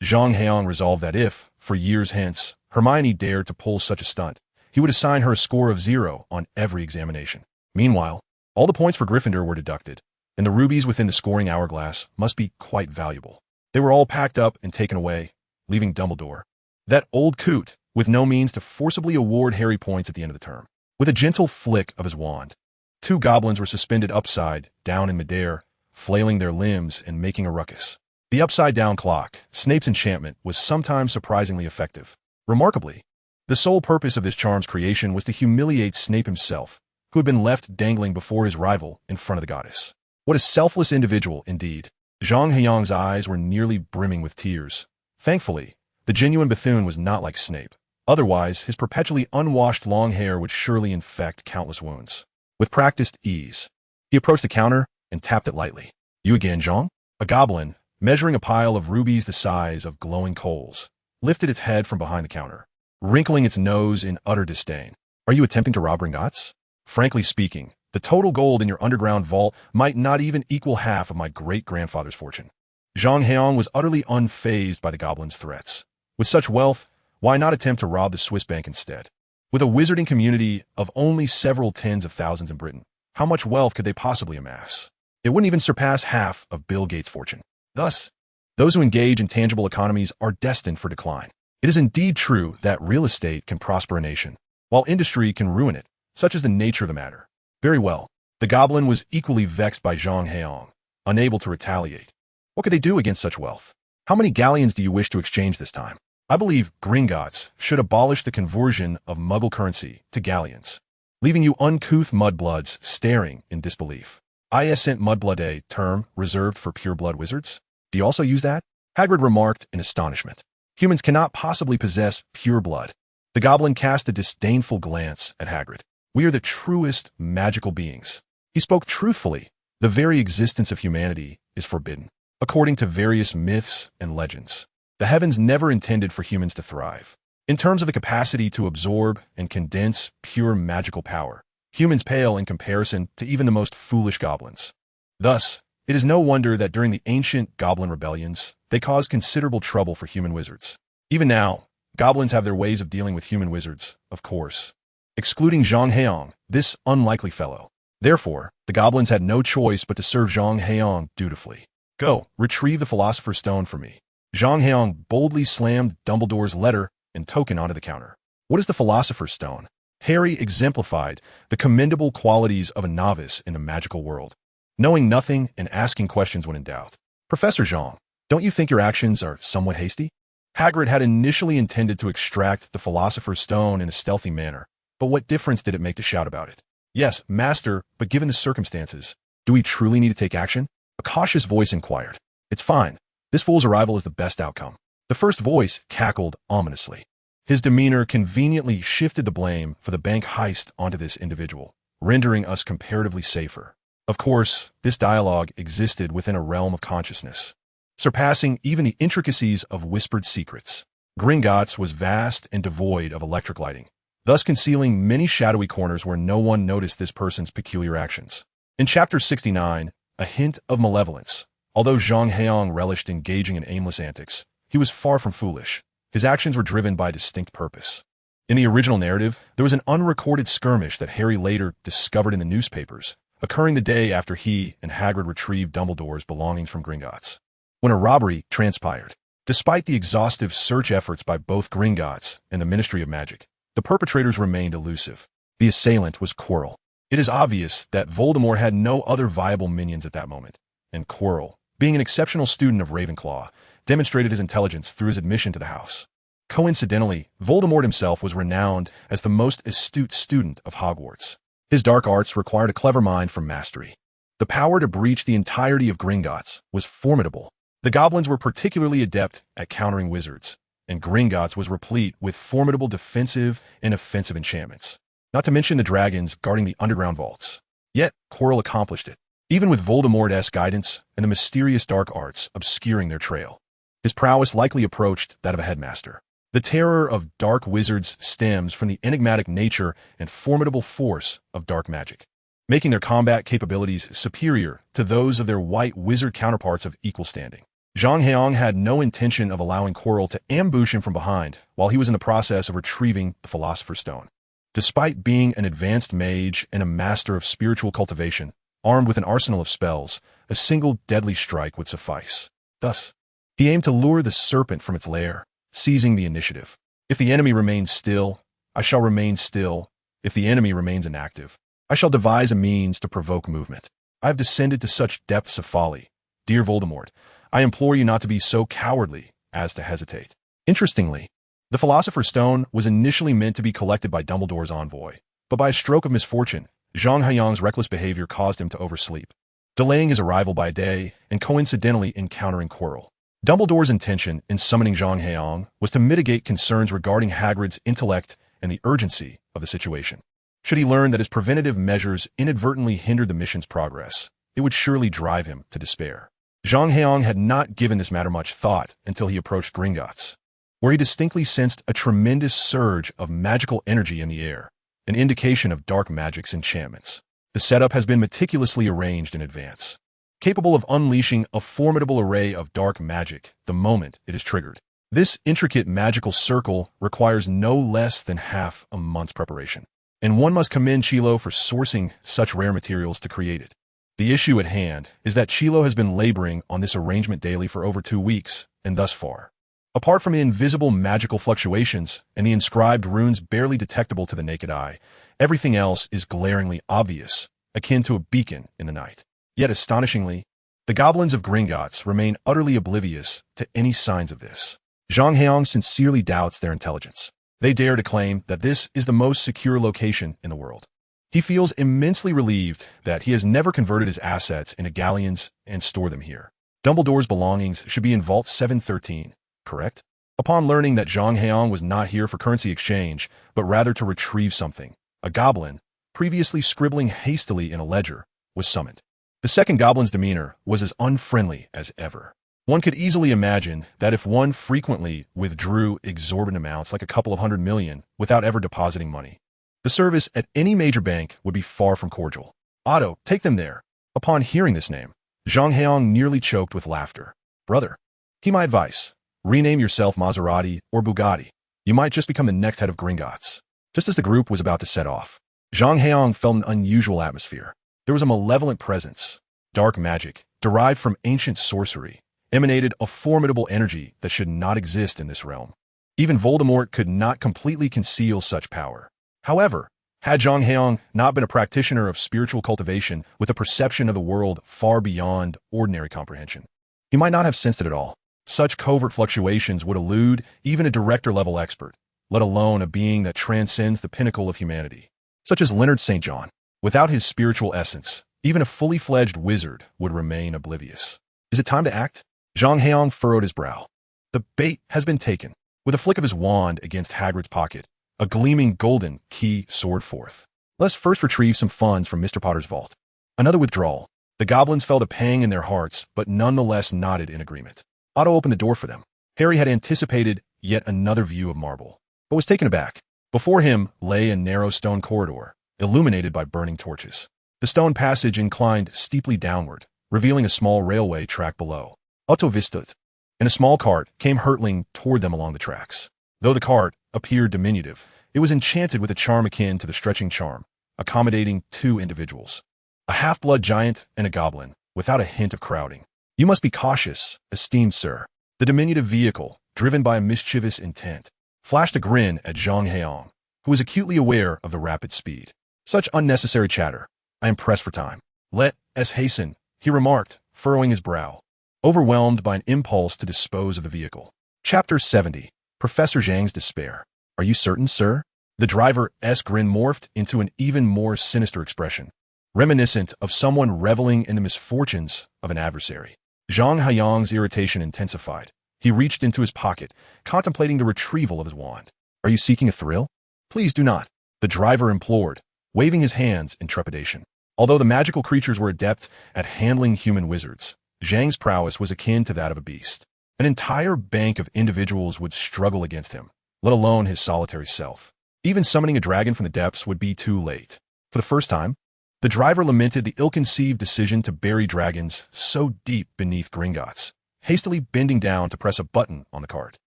Zhang Heyang resolved that if, for years hence, Hermione dared to pull such a stunt, he would assign her a score of 0 on every examination. Meanwhile, all the points for Gryffindor were deducted, and the rubies within the scoring hourglass must be quite valuable. They were all packed up and taken away, leaving Dumbledore, that old coot, with no means to forcibly award Harry points at the end of the term. With a gentle flick of his wand, 2 goblins were suspended upside down in midair, flailing their limbs and making a ruckus. The upside-down clock, Snape's enchantment, was sometimes surprisingly effective. Remarkably, the sole purpose of this charm's creation was to humiliate Snape himself, who had been left dangling before his rival in front of the goddess. What a selfless individual, indeed. Zhang Heyang's eyes were nearly brimming with tears. Thankfully, the genuine Bethune was not like Snape. Otherwise, his perpetually unwashed long hair would surely infect countless wounds. with practiced ease. He approached the counter and tapped it lightly. "You again, Zhang?" A goblin, measuring a pile of rubies the size of glowing coals, lifted its head from behind the counter, wrinkling its nose in utter disdain. "Are you attempting to rob Gringotts? Frankly speaking, the total gold in your underground vault might not even equal half of my great-grandfather's fortune." Zhang Heyang was utterly unfazed by the goblin's threats. With such wealth, why not attempt to rob the Swiss bank instead? With a wizarding community of only several tens of thousands in Britain, how much wealth could they possibly amass? It wouldn't even surpass half of Bill Gates' fortune. Thus, those who engage in tangible economies are destined for decline. It is indeed true that real estate can prosper a nation, while industry can ruin it. Such is the nature of the matter. Very well. The goblin was equally vexed by Zhang Heyang, unable to retaliate. What could they do against such wealth? "How many galleons do you wish to exchange this time?" "I believe Gringotts should abolish the conversion of Muggle currency to galleons, leaving you uncouth mudbloods staring in disbelief." "Isn't mudblood a term reserved for pure-blood wizards? Do you also use that?" Hagrid remarked in astonishment. "Humans cannot possibly possess pure blood." The goblin cast a disdainful glance at Hagrid. "We are the truest magical beings." He spoke truthfully. The very existence of humanity is forbidden. According to various myths and legends, the heavens never intended for humans to thrive. In terms of the capacity to absorb and condense pure magical power, humans pale in comparison to even the most foolish goblins. Thus, it is no wonder that during the ancient goblin rebellions, they caused considerable trouble for human wizards. Even now, goblins have their ways of dealing with human wizards, of course, excluding Zhang Heyang, this unlikely fellow. Therefore, the goblins had no choice but to serve Zhang Heyang dutifully. "Go, retrieve the Philosopher's Stone for me." Zhang Heyang boldly slammed Dumbledore's letter and token onto the counter. What is the Philosopher's Stone? Harry exemplified the commendable qualities of a novice in the magical world, knowing nothing and asking questions when in doubt. "Professor Zhang, don't you think your actions are somewhat hasty?" Hagrid had initially intended to extract the Philosopher's Stone in a stealthy manner, but what difference did it make to shout about it? "Yes, Master, but given the circumstances, do we truly need to take action?" A cautious voice inquired. "It's fine. This fool's arrival is the best outcome." The first voice cackled ominously. His demeanor conveniently shifted the blame for the bank heist onto this individual, rendering us comparatively safer. Of course, this dialogue existed within a realm of consciousness, surpassing even the intricacies of whispered secrets. Gringotts was vast and devoid of electric lighting, thus concealing many shadowy corners where no one noticed this person's peculiar actions. In Chapter 69, a hint of malevolence. Although Zhang Heyang relished engaging in aimless antics, he was far from foolish. His actions were driven by a distinct purpose. In the original narrative, there was an unrecorded skirmish that Harry later discovered in the newspapers, occurring the day after he and Hagrid retrieved Dumbledore's belongings from Gringotts, when a robbery transpired. Despite the exhaustive search efforts by both Gringotts and the Ministry of Magic, the perpetrators remained elusive. The assailant was Quirrell. It is obvious that Voldemort had no other viable minions at that moment, and Quirrell, being an exceptional student of Ravenclaw, demonstrated his intelligence through his admission to the house. Coincidentally, Voldemort himself was renowned as the most astute student of Hogwarts. His dark arts required a clever mind for mastery. The power to breach the entirety of Gringotts was formidable. The goblins were particularly adept at countering wizards, and Gringotts was replete with formidable defensive and offensive enchantments, not to mention the dragons guarding the underground vaults. Yet, Quirrell accomplished it, even with Voldemort-esque guidance and the mysterious dark arts obscuring their trail. His prowess likely approached that of a headmaster. The terror of dark wizards stems from the enigmatic nature and formidable force of dark magic, making their combat capabilities superior to those of their white wizard counterparts of equal standing. Zhang Heyang had no intention of allowing Quirrell to ambush him from behind while he was in the process of retrieving the Philosopher's Stone. Despite being an advanced mage and a master of spiritual cultivation, armed with an arsenal of spells, a single deadly strike would suffice. Thus, he aimed to lure the serpent from its lair, seizing the initiative. If the enemy remains still, I shall remain still. If the enemy remains inactive, I shall devise a means to provoke movement. I have descended to such depths of folly. Dear Voldemort, I implore you not to be so cowardly as to hesitate. Interestingly, the Philosopher's Stone was initially meant to be collected by Dumbledore's envoy, but by a stroke of misfortune, Zhang Heyang's reckless behavior caused him to oversleep, delaying his arrival by a day and coincidentally encountering Quirrell. Dumbledore's intention in summoning Zhang Heyang was to mitigate concerns regarding Hagrid's intellect and the urgency of the situation. Should he learn that his preventative measures inadvertently hindered the mission's progress, it would surely drive him to despair. Zhang Heyang had not given this matter much thought until he approached Gringotts, where he distinctly sensed a tremendous surge of magical energy in the air, an indication of dark magic's enchantments. The setup has been meticulously arranged in advance, capable of unleashing a formidable array of dark magic the moment it is triggered. This intricate magical circle requires no less than half a month's preparation, and one must commend Chilo for sourcing such rare materials to create it. The issue at hand is that Chilo has been laboring on this arrangement daily for over 2 weeks, and thus far, apart from invisible magical fluctuations and the inscribed runes barely detectable to the naked eye, everything else is glaringly obvious, akin to a beacon in the night. Yet astonishingly, the goblins of Gringotts remain utterly oblivious to any signs of this. Zhang Heyang sincerely doubts their intelligence. They dare to claim that this is the most secure location in the world. He feels immensely relieved that he has never converted his assets into galleons and stored them here. Dumbledore's belongings should be in Vault 713, correct? Upon learning that Zhang Heyang was not here for currency exchange, but rather to retrieve something, a goblin, previously scribbling hastily in a ledger, was summoned. The second goblin's demeanor was as unfriendly as ever. One could easily imagine that if one frequently withdrew exorbitant amounts like a couple of 100 million without ever depositing money, the service at any major bank would be far from cordial. Otto, take them there. Upon hearing this name, Zhang Heyang nearly choked with laughter. Brother, heed my advice. Rename yourself Maserati or Bugatti. You might just become the next head of Gringotts. Just as the group was about to set off, Zhang Heyang felt an unusual atmosphere. There was a malevolent presence. Dark magic, derived from ancient sorcery, emanated a formidable energy that should not exist in this realm. Even Voldemort could not completely conceal such power. However, had Zhang Heyang not been a practitioner of spiritual cultivation with a perception of the world far beyond ordinary comprehension, he might not have sensed it at all. Such covert fluctuations would elude even a director-level expert, let alone a being that transcends the pinnacle of humanity, such as Leonard St. John. Without his spiritual essence, even a fully fledged wizard would remain oblivious. Is it time to act? Zhang Heyang furrowed his brow. The bait has been taken. With a flick of his wand against Hagrid's pocket, a gleaming golden key soared forth. Let's first retrieve some funds from Mr. Potter's vault. Another withdrawal. The goblins felt a pang in their hearts, but nonetheless nodded in agreement. Otto opened the door for them. Harry had anticipated yet another view of marble, but was taken aback. Before him lay a narrow stone corridor, illuminated by burning torches. The stone passage inclined steeply downward, revealing a small railway track below. Otto visted, and a small cart came hurtling toward them along the tracks. Though the cart appeared diminutive, it was enchanted with a charm akin to the stretching charm, accommodating 2 individuals, a half-blood giant and a goblin, without a hint of crowding. You must be cautious, esteemed sir. The diminutive vehicle, driven by a mischievous intent, flashed a grin at Zhang Heyang, who was acutely aware of the rapid speed. Such unnecessary chatter. I am pressed for time. Let us hasten, he remarked, furrowing his brow, overwhelmed by an impulse to dispose of the vehicle. Chapter 70. Professor Zhang's Despair. Are you certain, sir? The driver's grin morphed into an even more sinister expression, reminiscent of someone reveling in the misfortunes of an adversary. Zhang Heyang's irritation intensified. He reached into his pocket, contemplating the retrieval of his wand. Are you seeking a thrill? Please do not, the driver implored, waving his hands in trepidation. Although the magical creatures were adept at handling human wizards, Zhang's prowess was akin to that of a beast. An entire bank of individuals would struggle against him, let alone his solitary self. Even summoning a dragon from the depths would be too late. For the first time, the driver lamented the ill-conceived decision to bury dragons so deep beneath Gringotts, hastily bending down to press a button on the cart.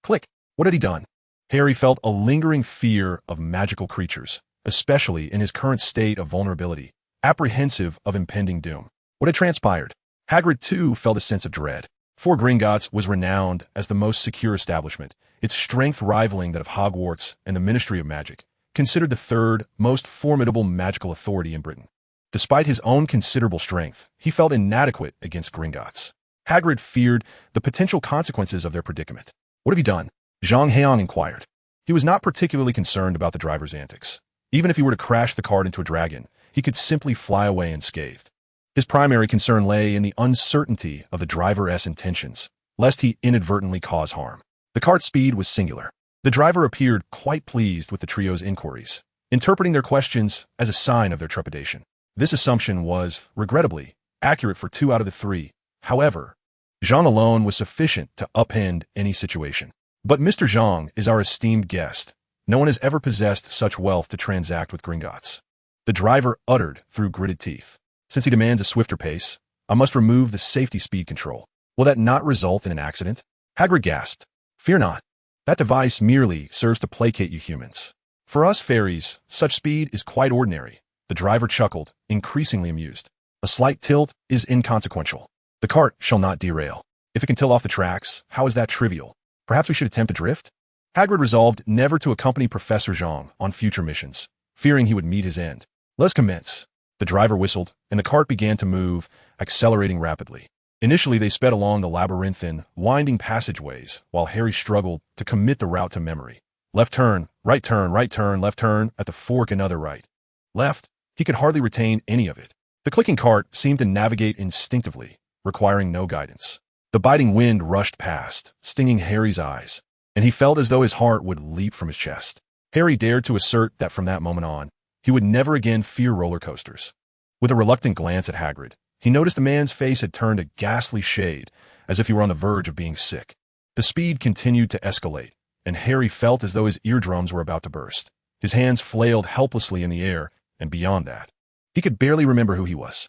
Click! What had he done? Harry felt a lingering fear of magical creatures, especially in his current state of vulnerability, apprehensive of impending doom. What had transpired? Hagrid, too, felt a sense of dread. Fort Gringotts was renowned as the most secure establishment, its strength rivaling that of Hogwarts and the Ministry of Magic, considered the 3rd most formidable magical authority in Britain. Despite his own considerable strength, he felt inadequate against Gringotts. Hagrid feared the potential consequences of their predicament. What have you done? Zhang Heyang inquired. He was not particularly concerned about the driver's antics. Even if he were to crash the cart into a dragon, he could simply fly away unscathed. His primary concern lay in the uncertainty of the driver's intentions, lest he inadvertently cause harm. The cart's speed was singular. The driver appeared quite pleased with the trio's inquiries, interpreting their questions as a sign of their trepidation. This assumption was, regrettably, accurate for 2 out of the 3. However, Zhang alone was sufficient to upend any situation. But Mr. Zhang is our esteemed guest. No one has ever possessed such wealth to transact with Gringotts. The driver uttered through gritted teeth. Since he demands a swifter pace, I must remove the safety speed control. Will that not result in an accident? Hagrid gasped. Fear not. That device merely serves to placate you humans. For us fairies, such speed is quite ordinary. The driver chuckled, increasingly amused. A slight tilt is inconsequential. The cart shall not derail. If it can tilt off the tracks, how is that trivial? Perhaps we should attempt to drift? Hagrid resolved never to accompany Professor Zhang on future missions, fearing he would meet his end. Let's commence. The driver whistled, and the cart began to move, accelerating rapidly. Initially, they sped along the labyrinthine, winding passageways, while Harry struggled to commit the route to memory. Left turn, right turn, left turn, at the fork another right. Left, he could hardly retain any of it. The clicking cart seemed to navigate instinctively, requiring no guidance. The biting wind rushed past, stinging Harry's eyes, and he felt as though his heart would leap from his chest. Harry dared to assert that from that moment on, he would never again fear roller coasters. With a reluctant glance at Hagrid, he noticed the man's face had turned a ghastly shade, as if he were on the verge of being sick. The speed continued to escalate, and Harry felt as though his eardrums were about to burst. His hands flailed helplessly in the air, and beyond that, he could barely remember who he was.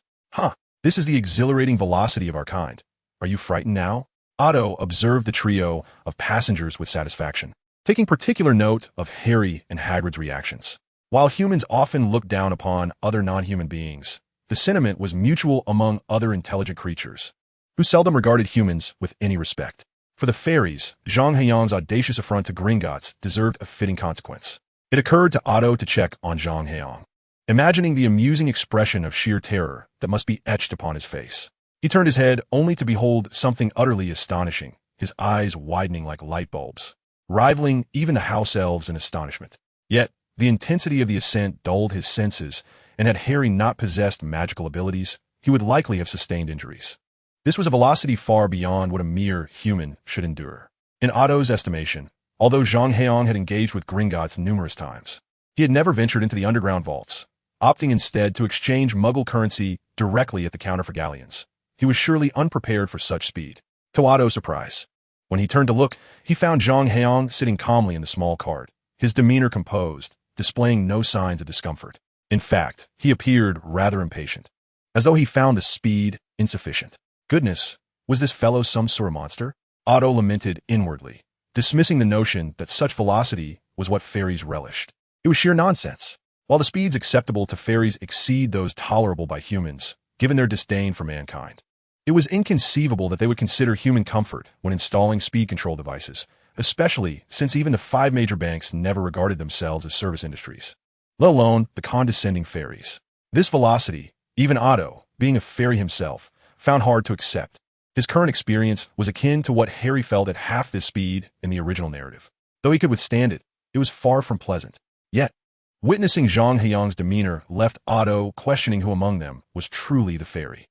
This is the exhilarating velocity of our kind. Are you frightened now? Otto observed the trio of passengers with satisfaction, taking particular note of Harry and Hagrid's reactions. While humans often look down upon other non-human beings, the sentiment was mutual among other intelligent creatures, who seldom regarded humans with any respect. For the fairies, Zhang Heyang's audacious affront to Gringotts deserved a fitting consequence. It occurred to Otto to check on Zhang Heyang, imagining the amusing expression of sheer terror that must be etched upon his face. He turned his head only to behold something utterly astonishing, his eyes widening like light bulbs, rivaling even the house elves in astonishment. Yet, the intensity of the ascent dulled his senses, and had Harry not possessed magical abilities, he would likely have sustained injuries. This was a velocity far beyond what a mere human should endure. In Otto's estimation, although Zhang Heyang had engaged with Gringotts numerous times, he had never ventured into the underground vaults, opting instead to exchange Muggle currency directly at the counter for galleons. He was surely unprepared for such speed. To Otto's surprise, when he turned to look, he found Zhang Heyang sitting calmly in the small cart, his demeanor composed, displaying no signs of discomfort. In fact, he appeared rather impatient, as though he found the speed insufficient. Goodness, was this fellow some sort of monster? Otto lamented inwardly, dismissing the notion that such velocity was what fairies relished. It was sheer nonsense. While the speeds acceptable to fairies exceed those tolerable by humans, given their disdain for mankind, it was inconceivable that they would consider human comfort when installing speed control devices, especially since even the 5 major banks never regarded themselves as service industries, let alone the condescending fairies. This velocity, even Otto, being a fairy himself, found hard to accept. His current experience was akin to what Harry felt at half this speed in the original narrative. Though he could withstand it, it was far from pleasant. Yet, witnessing Zhang Heyang's demeanor left Otto questioning who among them was truly the fairy.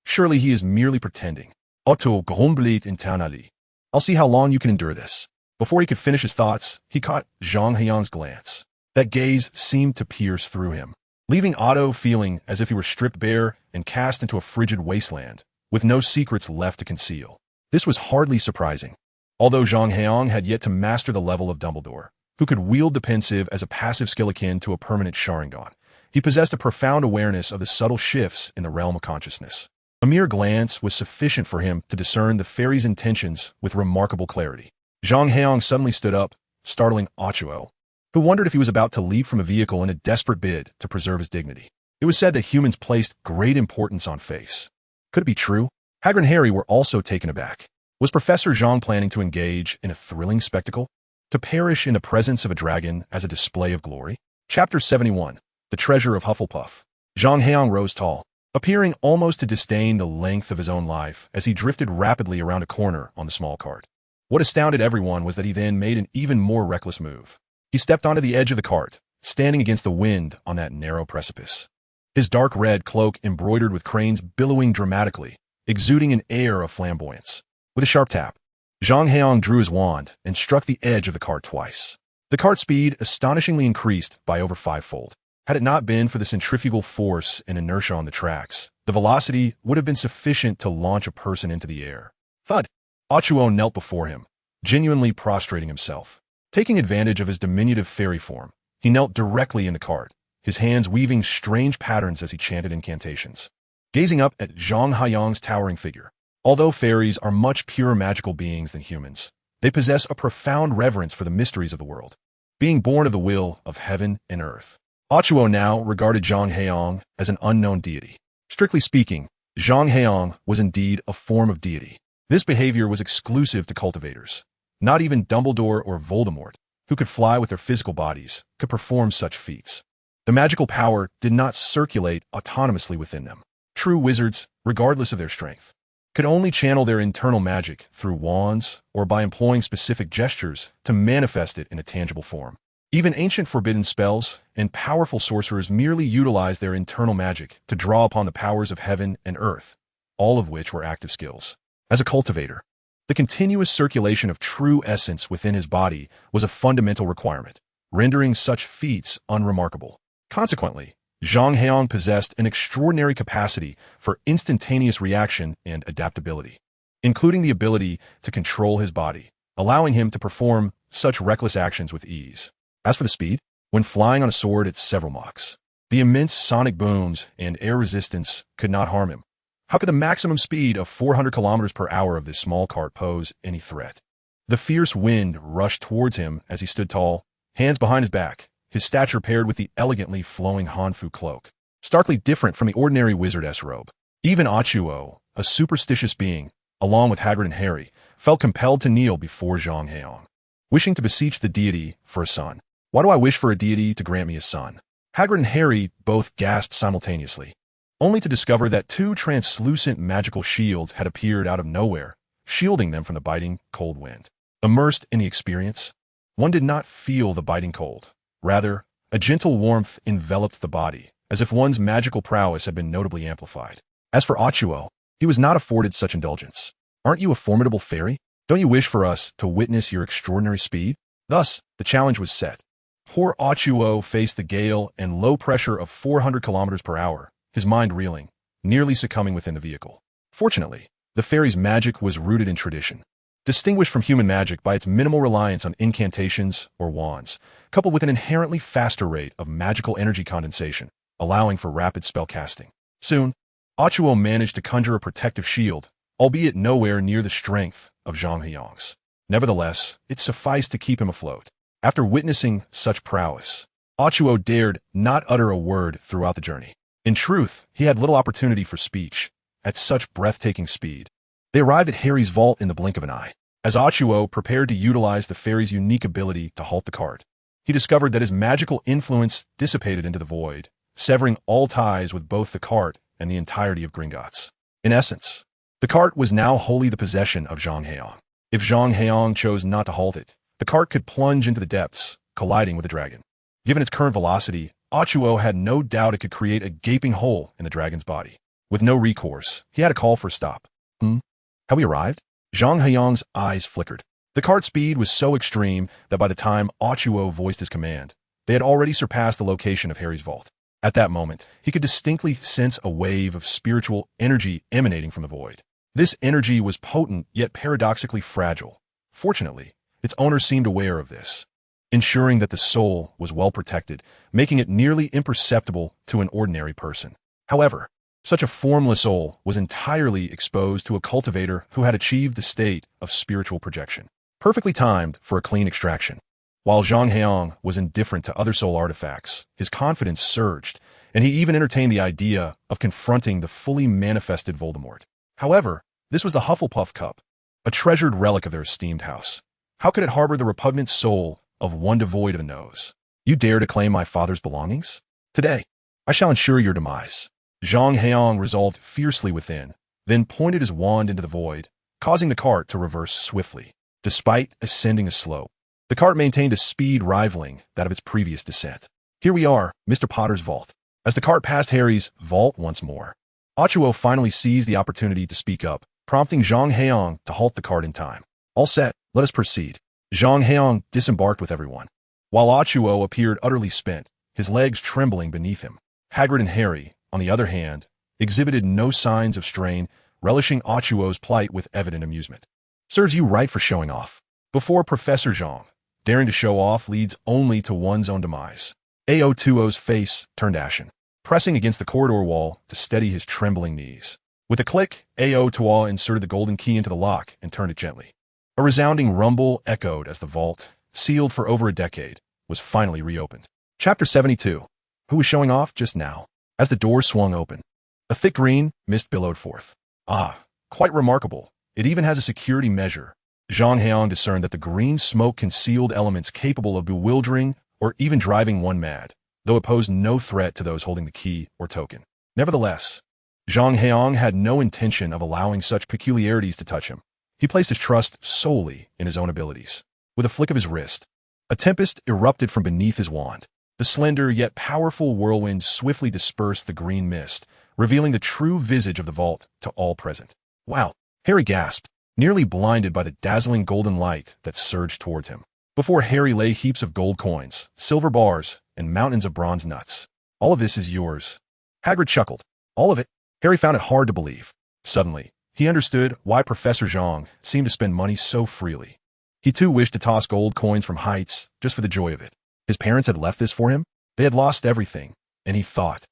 Surely he is merely pretending. Otto grumbelt internally. I'll see how long you can endure this. Before he could finish his thoughts, he caught Zhang Heyang's glance. That gaze seemed to pierce through him, leaving Otto feeling as if he were stripped bare and cast into a frigid wasteland, with no secrets left to conceal. This was hardly surprising. Although Zhang Heyang had yet to master the level of Dumbledore, who could wield the pensive as a passive skill akin to a permanent Sharingan, he possessed a profound awareness of the subtle shifts in the realm of consciousness. A mere glance was sufficient for him to discern the fairy's intentions with remarkable clarity. Zhang Heyang suddenly stood up, startling Otto, who wondered if he was about to leap from a vehicle in a desperate bid to preserve his dignity. It was said that humans placed great importance on face. Could it be true? Hagrid and Harry were also taken aback. Was Professor Zhang planning to engage in a thrilling spectacle? To perish in the presence of a dragon as a display of glory? Chapter 71. The Treasure of Hufflepuff. Zhang Heyang rose tall, appearing almost to disdain the length of his own life as he drifted rapidly around a corner on the small cart. What astounded everyone was that he then made an even more reckless move. He stepped onto the edge of the cart, standing against the wind on that narrow precipice. His dark red cloak embroidered with cranes billowing dramatically, exuding an air of flamboyance. With a sharp tap, Zhang Heyang drew his wand and struck the edge of the cart twice. The cart's speed astonishingly increased by over fivefold. Had it not been for the centrifugal force and inertia on the tracks, the velocity would have been sufficient to launch a person into the air. Thud! Ochuo knelt before him, genuinely prostrating himself. Taking advantage of his diminutive fairy form, he knelt directly in the cart, his hands weaving strange patterns as he chanted incantations. Gazing up at Zhang Heyang's towering figure, although fairies are much purer magical beings than humans, they possess a profound reverence for the mysteries of the world, being born of the will of heaven and earth. Ochuo now regarded Zhang Heyang as an unknown deity. Strictly speaking, Zhang Heyang was indeed a form of deity. This behavior was exclusive to cultivators. Not even Dumbledore or Voldemort, who could fly with their physical bodies, could perform such feats. The magical power did not circulate autonomously within them. True wizards, regardless of their strength, could only channel their internal magic through wands or by employing specific gestures to manifest it in a tangible form. Even ancient forbidden spells and powerful sorcerers merely utilized their internal magic to draw upon the powers of heaven and earth, all of which were active skills. As a cultivator, the continuous circulation of true essence within his body was a fundamental requirement, rendering such feats unremarkable. Consequently, Zhang Heyang possessed an extraordinary capacity for instantaneous reaction and adaptability, including the ability to control his body, allowing him to perform such reckless actions with ease. As for the speed, when flying on a sword at several Machs, the immense sonic booms and air resistance could not harm him. How could the maximum speed of 400 kilometers per hour of this small cart pose any threat? The fierce wind rushed towards him as he stood tall, hands behind his back, his stature paired with the elegantly flowing Hanfu cloak, starkly different from the ordinary wizard-esque robe. Even Ochuo, a superstitious being, along with Hagrid and Harry, felt compelled to kneel before Zhang Heyang, wishing to beseech the deity for a son. Why do I wish for a deity to grant me a son? Hagrid and Harry both gasped simultaneously, only to discover that two translucent magical shields had appeared out of nowhere, shielding them from the biting, cold wind. Immersed in the experience, one did not feel the biting cold. Rather, a gentle warmth enveloped the body, as if one's magical prowess had been notably amplified. As for Ochuo, he was not afforded such indulgence. Aren't you a formidable fairy? Don't you wish for us to witness your extraordinary speed? Thus, the challenge was set. Poor Ochuo faced the gale and low pressure of 400 kilometers per hour, his mind reeling, nearly succumbing within the vehicle. Fortunately, the fairy's magic was rooted in tradition, distinguished from human magic by its minimal reliance on incantations or wands, coupled with an inherently faster rate of magical energy condensation, allowing for rapid spell casting. Soon, Ochuo managed to conjure a protective shield, albeit nowhere near the strength of Zhang Heyang's. Nevertheless, it sufficed to keep him afloat. After witnessing such prowess, Ochuo dared not utter a word throughout the journey. In truth, he had little opportunity for speech at such breathtaking speed. They arrived at Harry's vault in the blink of an eye. As Ochuo prepared to utilize the fairy's unique ability to halt the cart, he discovered that his magical influence dissipated into the void, severing all ties with both the cart and the entirety of Gringotts. In essence, the cart was now wholly the possession of Zhang Heyang. If Zhang Heyang chose not to halt it, the cart could plunge into the depths, colliding with the dragon. Given its current velocity, Ochuo had no doubt it could create a gaping hole in the dragon's body. With no recourse, he had to call for a stop. Have we arrived? Zhang Heyang's eyes flickered. The cart's speed was so extreme that by the time Ochuo voiced his command, they had already surpassed the location of Harry's vault. At that moment, he could distinctly sense a wave of spiritual energy emanating from the void. This energy was potent yet paradoxically fragile. Fortunately, its owner seemed aware of this, ensuring that the soul was well protected, making it nearly imperceptible to an ordinary person. However, such a formless soul was entirely exposed to a cultivator who had achieved the state of spiritual projection, perfectly timed for a clean extraction. While Zhang Heyang was indifferent to other soul artifacts, his confidence surged, and he even entertained the idea of confronting the fully manifested Voldemort. However, this was the Hufflepuff cup, a treasured relic of their esteemed house. How could it harbor the repugnant soul of one devoid of a nose? You dare to claim my father's belongings? Today, I shall ensure your demise. Zhang Heyang resolved fiercely within, then pointed his wand into the void, causing the cart to reverse swiftly. Despite ascending a slope, the cart maintained a speed rivaling that of its previous descent. Here we are, Mr. Potter's vault. As the cart passed Harry's vault once more, Ochuo finally seized the opportunity to speak up, prompting Zhang Heyang to halt the cart in time. All set, let us proceed. Zhang Heyang disembarked with everyone, while Ochuo appeared utterly spent, his legs trembling beneath him. Hagrid and Harry, on the other hand, exhibited no signs of strain, relishing Ochuo's plight with evident amusement. Serves you right for showing off. Before Professor Zhang, daring to show off leads only to one's own demise. Aotuo's face turned ashen, pressing against the corridor wall to steady his trembling knees. With a click, Aotuo inserted the golden key into the lock and turned it gently. A resounding rumble echoed as the vault, sealed for over a decade, was finally reopened. Chapter 72. Who was showing off just now? As the door swung open, a thick green mist billowed forth. Ah, quite remarkable. It even has a security measure. Zhang Heyang discerned that the green smoke concealed elements capable of bewildering or even driving one mad, though it posed no threat to those holding the key or token. Nevertheless, Zhang Heyang had no intention of allowing such peculiarities to touch him. He placed his trust solely in his own abilities. With a flick of his wrist, a tempest erupted from beneath his wand. The slender yet powerful whirlwind swiftly dispersed the green mist, revealing the true visage of the vault to all present. Wow! Harry gasped, nearly blinded by the dazzling golden light that surged towards him. Before Harry lay heaps of gold coins, silver bars, and mountains of bronze nuts. All of this is yours. Hagrid chuckled. All of it? Harry found it hard to believe. Suddenly, he understood why Professor Zhang seemed to spend money so freely. He too wished to toss gold coins from heights just for the joy of it. His parents had left this for him. They had lost everything, and he thought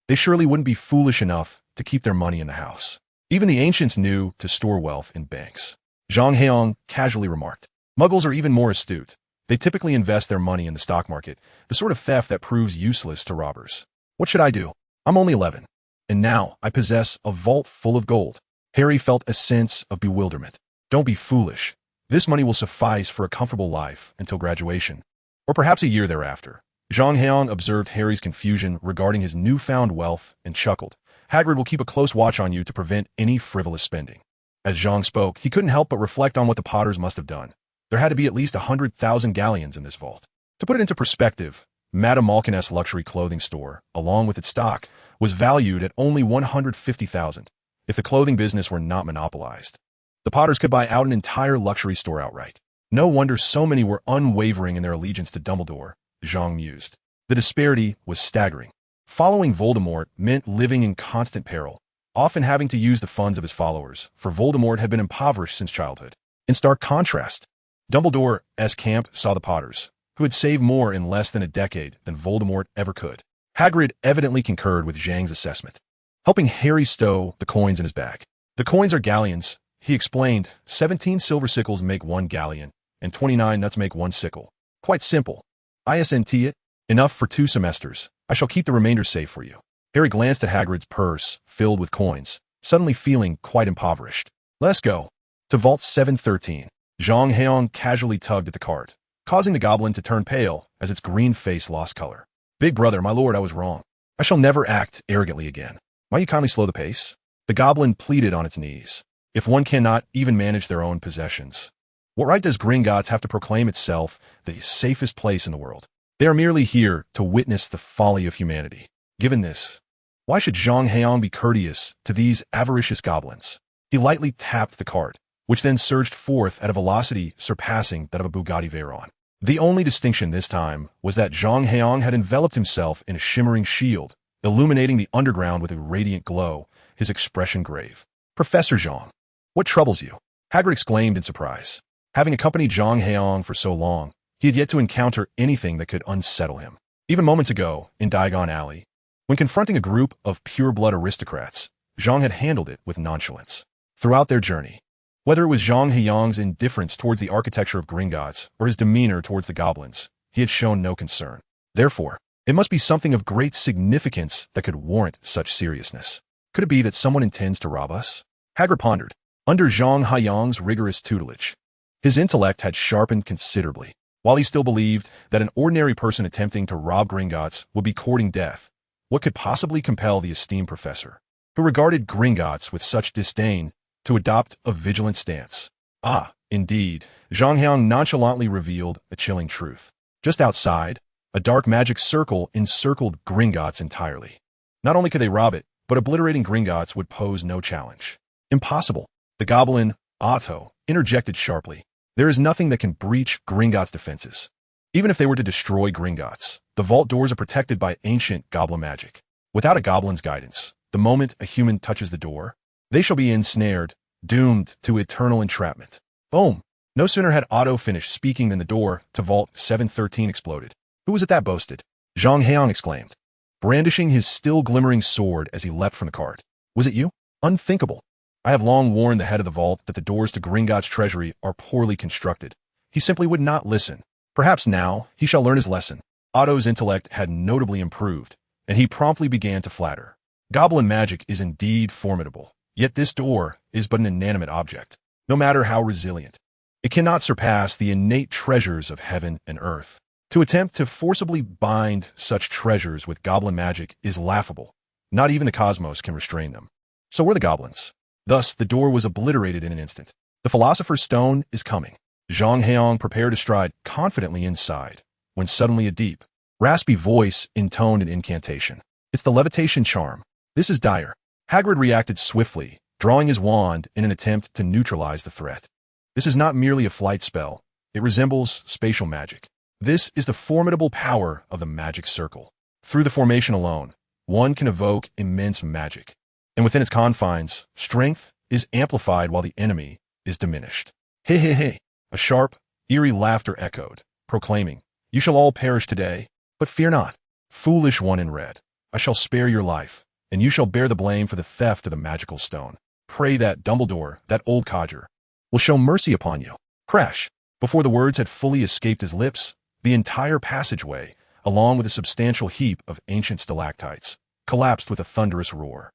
they surely wouldn't be foolish enough to keep their money in the house. Even the ancients knew to store wealth in banks. Zhang Heyang casually remarked. Muggles are even more astute. They typically invest their money in the stock market, the sort of theft that proves useless to robbers. What should I do? I'm only 11. And now I possess a vault full of gold. Harry felt a sense of bewilderment. Don't be foolish. This money will suffice for a comfortable life until graduation, or perhaps a year thereafter. Zhang Heyang observed Harry's confusion regarding his newfound wealth and chuckled. Hagrid will keep a close watch on you to prevent any frivolous spending. As Zhang spoke, he couldn't help but reflect on what the Potters must have done. There had to be at least 100,000 galleons in this vault. To put it into perspective, Madame Malkin's luxury clothing store, along with its stock, was valued at only 150,000 if the clothing business were not monopolized. The Potters could buy out an entire luxury store outright. No wonder so many were unwavering in their allegiance to Dumbledore, Zhang mused. The disparity was staggering. Following Voldemort meant living in constant peril, often having to use the funds of his followers, for Voldemort had been impoverished since childhood. In stark contrast, Dumbledore's camp saw the Potters, who had saved more in less than a decade than Voldemort ever could. Hagrid evidently concurred with Zhang's assessment, helping Harry stow the coins in his bag. The coins are galleons, he explained. 17 silver sickles make 1 galleon, and 29 nuts make 1 sickle. Quite simple. ISNT it. Enough for 2 semesters. I shall keep the remainder safe for you. Harry glanced at Hagrid's purse, filled with coins, suddenly feeling quite impoverished. Let's go. To Vault 713. Zhang Heyang casually tugged at the cart, causing the goblin to turn pale as its green face lost color. Big brother, my lord, I was wrong. I shall never act arrogantly again. Might you kindly slow the pace? The goblin pleaded on its knees. If one cannot even manage their own possessions, what right does Gringotts have to proclaim itself the safest place in the world? They are merely here to witness the folly of humanity. Given this, why should Zhang Heyang be courteous to these avaricious goblins? He lightly tapped the cart, which then surged forth at a velocity surpassing that of a Bugatti Veyron. The only distinction this time was that Zhang Heyang had enveloped himself in a shimmering shield, illuminating the underground with a radiant glow, his expression grave. Professor Zhang, what troubles you? Hagrid exclaimed in surprise. Having accompanied Zhang Heyang for so long, he had yet to encounter anything that could unsettle him. Even moments ago, in Diagon Alley, when confronting a group of pure-blood aristocrats, Zhang had handled it with nonchalance. Throughout their journey, whether it was Zhang Heyang's indifference towards the architecture of Gringotts or his demeanor towards the goblins, he had shown no concern. Therefore, it must be something of great significance that could warrant such seriousness. Could it be that someone intends to rob us? Hagrid pondered. Under Zhang Heyang's rigorous tutelage, his intellect had sharpened considerably. While he still believed that an ordinary person attempting to rob Gringotts would be courting death, what could possibly compel the esteemed professor, who regarded Gringotts with such disdain, to adopt a vigilant stance? Ah, indeed, Zhang Heyang nonchalantly revealed a chilling truth. Just outside, a dark magic circle encircled Gringotts entirely. Not only could they rob it, but obliterating Gringotts would pose no challenge. Impossible. The goblin, Otto, interjected sharply. There is nothing that can breach Gringotts' defenses. Even if they were to destroy Gringotts, the vault doors are protected by ancient goblin magic. Without a goblin's guidance, the moment a human touches the door, they shall be ensnared, doomed to eternal entrapment. Boom! No sooner had Otto finished speaking than the door to Vault 713 exploded. Who was it that boasted? Zhang Heyang exclaimed, brandishing his still glimmering sword as he leapt from the cart. Was it you? Unthinkable. I have long warned the head of the vault that the doors to Gringotts' treasury are poorly constructed. He simply would not listen. Perhaps now he shall learn his lesson. Otto's intellect had notably improved, and he promptly began to flatter. Goblin magic is indeed formidable, yet this door is but an inanimate object, no matter how resilient. It cannot surpass the innate treasures of heaven and earth. To attempt to forcibly bind such treasures with goblin magic is laughable. Not even the cosmos can restrain them. So were the goblins. Thus, the door was obliterated in an instant. The Philosopher's Stone is coming. Zhang Heyang prepared to stride confidently inside, when suddenly a deep, raspy voice intoned an incantation. It's the levitation charm. This is dire. Hagrid reacted swiftly, drawing his wand in an attempt to neutralize the threat. This is not merely a flight spell. It resembles spatial magic. This is the formidable power of the magic circle. Through the formation alone, one can evoke immense magic. And within its confines, strength is amplified while the enemy is diminished. Hey, hey, hey! A sharp, eerie laughter echoed, proclaiming, "You shall all perish today, but fear not. Foolish one in red, I shall spare your life, and you shall bear the blame for the theft of the magical stone. Pray that Dumbledore, that old codger, will show mercy upon you." Crash! Before the words had fully escaped his lips, the entire passageway, along with a substantial heap of ancient stalactites, collapsed with a thunderous roar.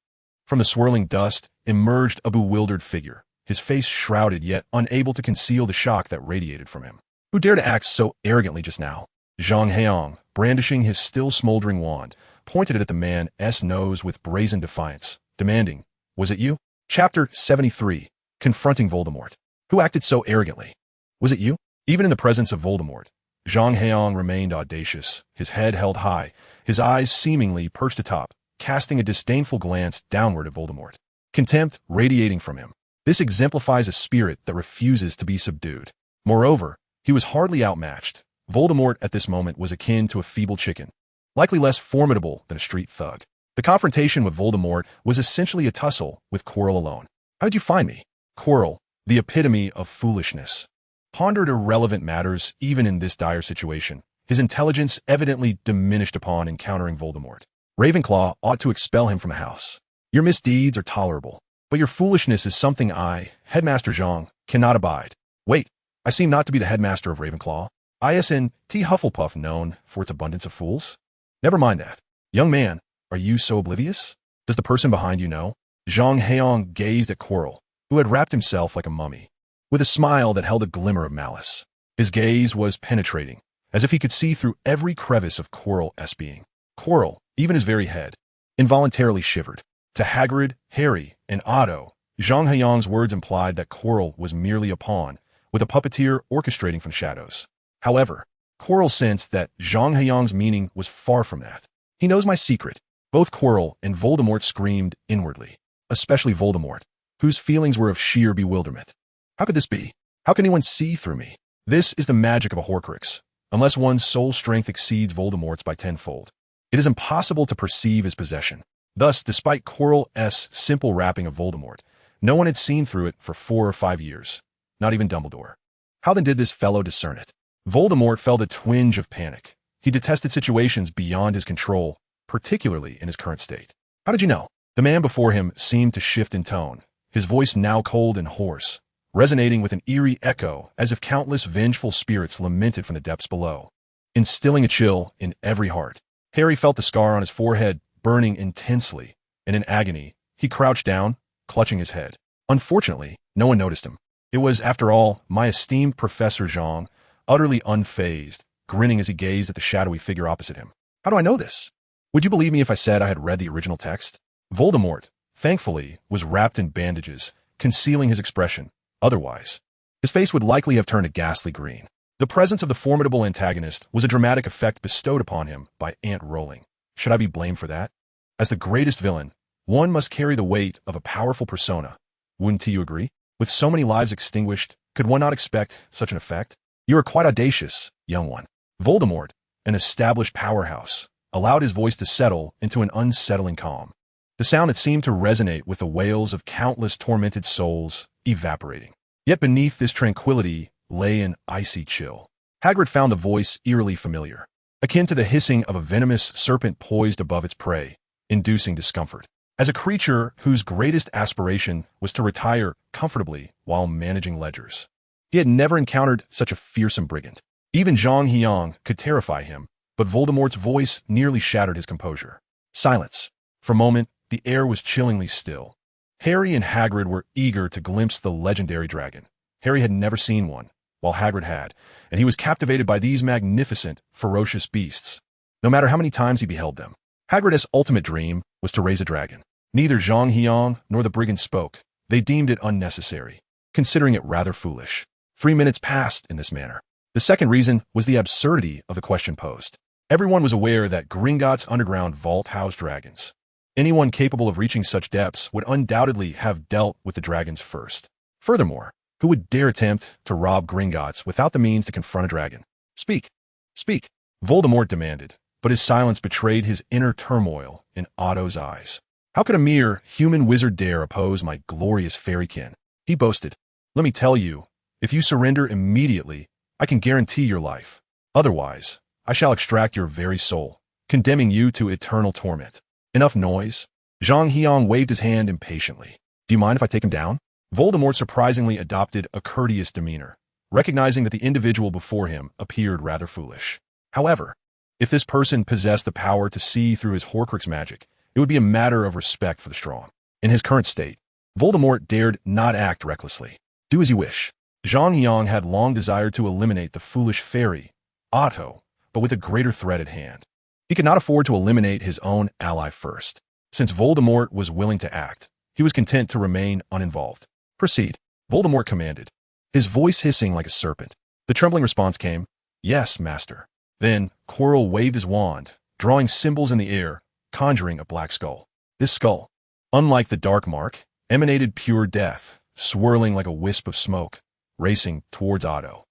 From the swirling dust emerged a bewildered figure, his face shrouded yet unable to conceal the shock that radiated from him. Who dared to act so arrogantly just now? Zhang Heyang, brandishing his still smoldering wand, pointed it at the man's nose with brazen defiance, demanding, "Was it you?" Chapter 73, Confronting Voldemort. Who acted so arrogantly? Was it you? Even in the presence of Voldemort, Zhang Heyang remained audacious, his head held high, his eyes seemingly perched atop, casting a disdainful glance downward at Voldemort. Contempt radiating from him. This exemplifies a spirit that refuses to be subdued. Moreover, he was hardly outmatched. Voldemort at this moment was akin to a feeble chicken, likely less formidable than a street thug. The confrontation with Voldemort was essentially a tussle with Quirrell alone. "How'd you find me?" Quirrell, the epitome of foolishness, pondered irrelevant matters even in this dire situation, his intelligence evidently diminished upon encountering Voldemort. Ravenclaw ought to expel him from the house. Your misdeeds are tolerable, but your foolishness is something I, Headmaster Zhang, cannot abide. Wait, I seem not to be the headmaster of Ravenclaw. ISN T. Hufflepuff known for its abundance of fools? Never mind that. Young man, are you so oblivious? Does the person behind you know? Zhang Heyang gazed at Quirrell, who had wrapped himself like a mummy, with a smile that held a glimmer of malice. His gaze was penetrating, as if he could see through every crevice of Quirrell's being. Quirrell, even his very head, involuntarily shivered. To Hagrid, Harry, and Otto, Zhang Heyang's words implied that Quirrell was merely a pawn, with a puppeteer orchestrating from shadows. However, Quirrell sensed that Zhang Heyang's meaning was far from that. "He knows my secret." Both Quirrell and Voldemort screamed inwardly, especially Voldemort, whose feelings were of sheer bewilderment. How could this be? How can anyone see through me? This is the magic of a Horcrux. Unless one's soul strength exceeds Voldemort's by tenfold, it is impossible to perceive his possession. Thus, despite Quirrell's simple wrapping of Voldemort, no one had seen through it for 4 or 5 years, not even Dumbledore. How then did this fellow discern it? Voldemort felt a twinge of panic. He detested situations beyond his control, particularly in his current state. "How did you know?" The man before him seemed to shift in tone, his voice now cold and hoarse, resonating with an eerie echo as if countless vengeful spirits lamented from the depths below, instilling a chill in every heart. Harry felt the scar on his forehead burning intensely, and in agony, he crouched down, clutching his head. Unfortunately, no one noticed him. It was, after all, my esteemed Professor Zhang, utterly unfazed, grinning as he gazed at the shadowy figure opposite him. "How do I know this? Would you believe me if I said I had read the original text?" Voldemort, thankfully, was wrapped in bandages, concealing his expression. Otherwise, his face would likely have turned a ghastly green. The presence of the formidable antagonist was a dramatic effect bestowed upon him by Aunt Rowling. Should I be blamed for that? As the greatest villain, one must carry the weight of a powerful persona. Wouldn't you agree? With so many lives extinguished, could one not expect such an effect? "You are quite audacious, young one." Voldemort, an established powerhouse, allowed his voice to settle into an unsettling calm. The sound that seemed to resonate with the wails of countless tormented souls evaporating. Yet beneath this tranquility lay an icy chill. Hagrid found the voice eerily familiar, akin to the hissing of a venomous serpent poised above its prey, inducing discomfort. As a creature whose greatest aspiration was to retire comfortably while managing ledgers, he had never encountered such a fearsome brigand. Even Zhang Heyang could terrify him, but Voldemort's voice nearly shattered his composure. Silence. For a moment, the air was chillingly still. Harry and Hagrid were eager to glimpse the legendary dragon. Harry had never seen one, while Hagrid had, and he was captivated by these magnificent, ferocious beasts, no matter how many times he beheld them. Hagrid's ultimate dream was to raise a dragon. Neither Zhang Heyang nor the brigand spoke. They deemed it unnecessary, considering it rather foolish. 3 minutes passed in this manner. The second reason was the absurdity of the question posed. Everyone was aware that Gringotts' underground vault housed dragons. Anyone capable of reaching such depths would undoubtedly have dealt with the dragons first. Furthermore, who would dare attempt to rob Gringotts without the means to confront a dragon? Speak! Speak! Voldemort demanded, but his silence betrayed his inner turmoil in Otto's eyes. How could a mere human wizard dare oppose my glorious fairykin? He boasted. Let me tell you, if you surrender immediately, I can guarantee your life. Otherwise, I shall extract your very soul, condemning you to eternal torment. Enough noise. Zhang Heyang waved his hand impatiently. Do you mind if I take him down? Voldemort surprisingly adopted a courteous demeanor, recognizing that the individual before him appeared rather foolish. However, if this person possessed the power to see through his Horcrux magic, it would be a matter of respect for the strong. In his current state, Voldemort dared not act recklessly. Do as you wish. Zhang Heyang had long desired to eliminate the foolish fairy, Otto, but with a greater threat at hand. He could not afford to eliminate his own ally first. Since Voldemort was willing to act, he was content to remain uninvolved. Proceed, Voldemort commanded, his voice hissing like a serpent. The trembling response came, Yes, master. Then Quirrell waved his wand, drawing symbols in the air, conjuring a black skull. This skull, unlike the dark mark, emanated pure death, swirling like a wisp of smoke, racing towards Otto.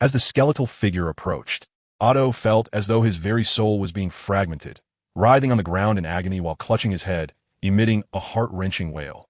As the skeletal figure approached, Otto felt as though his very soul was being fragmented, writhing on the ground in agony while clutching his head, emitting a heart-wrenching wail.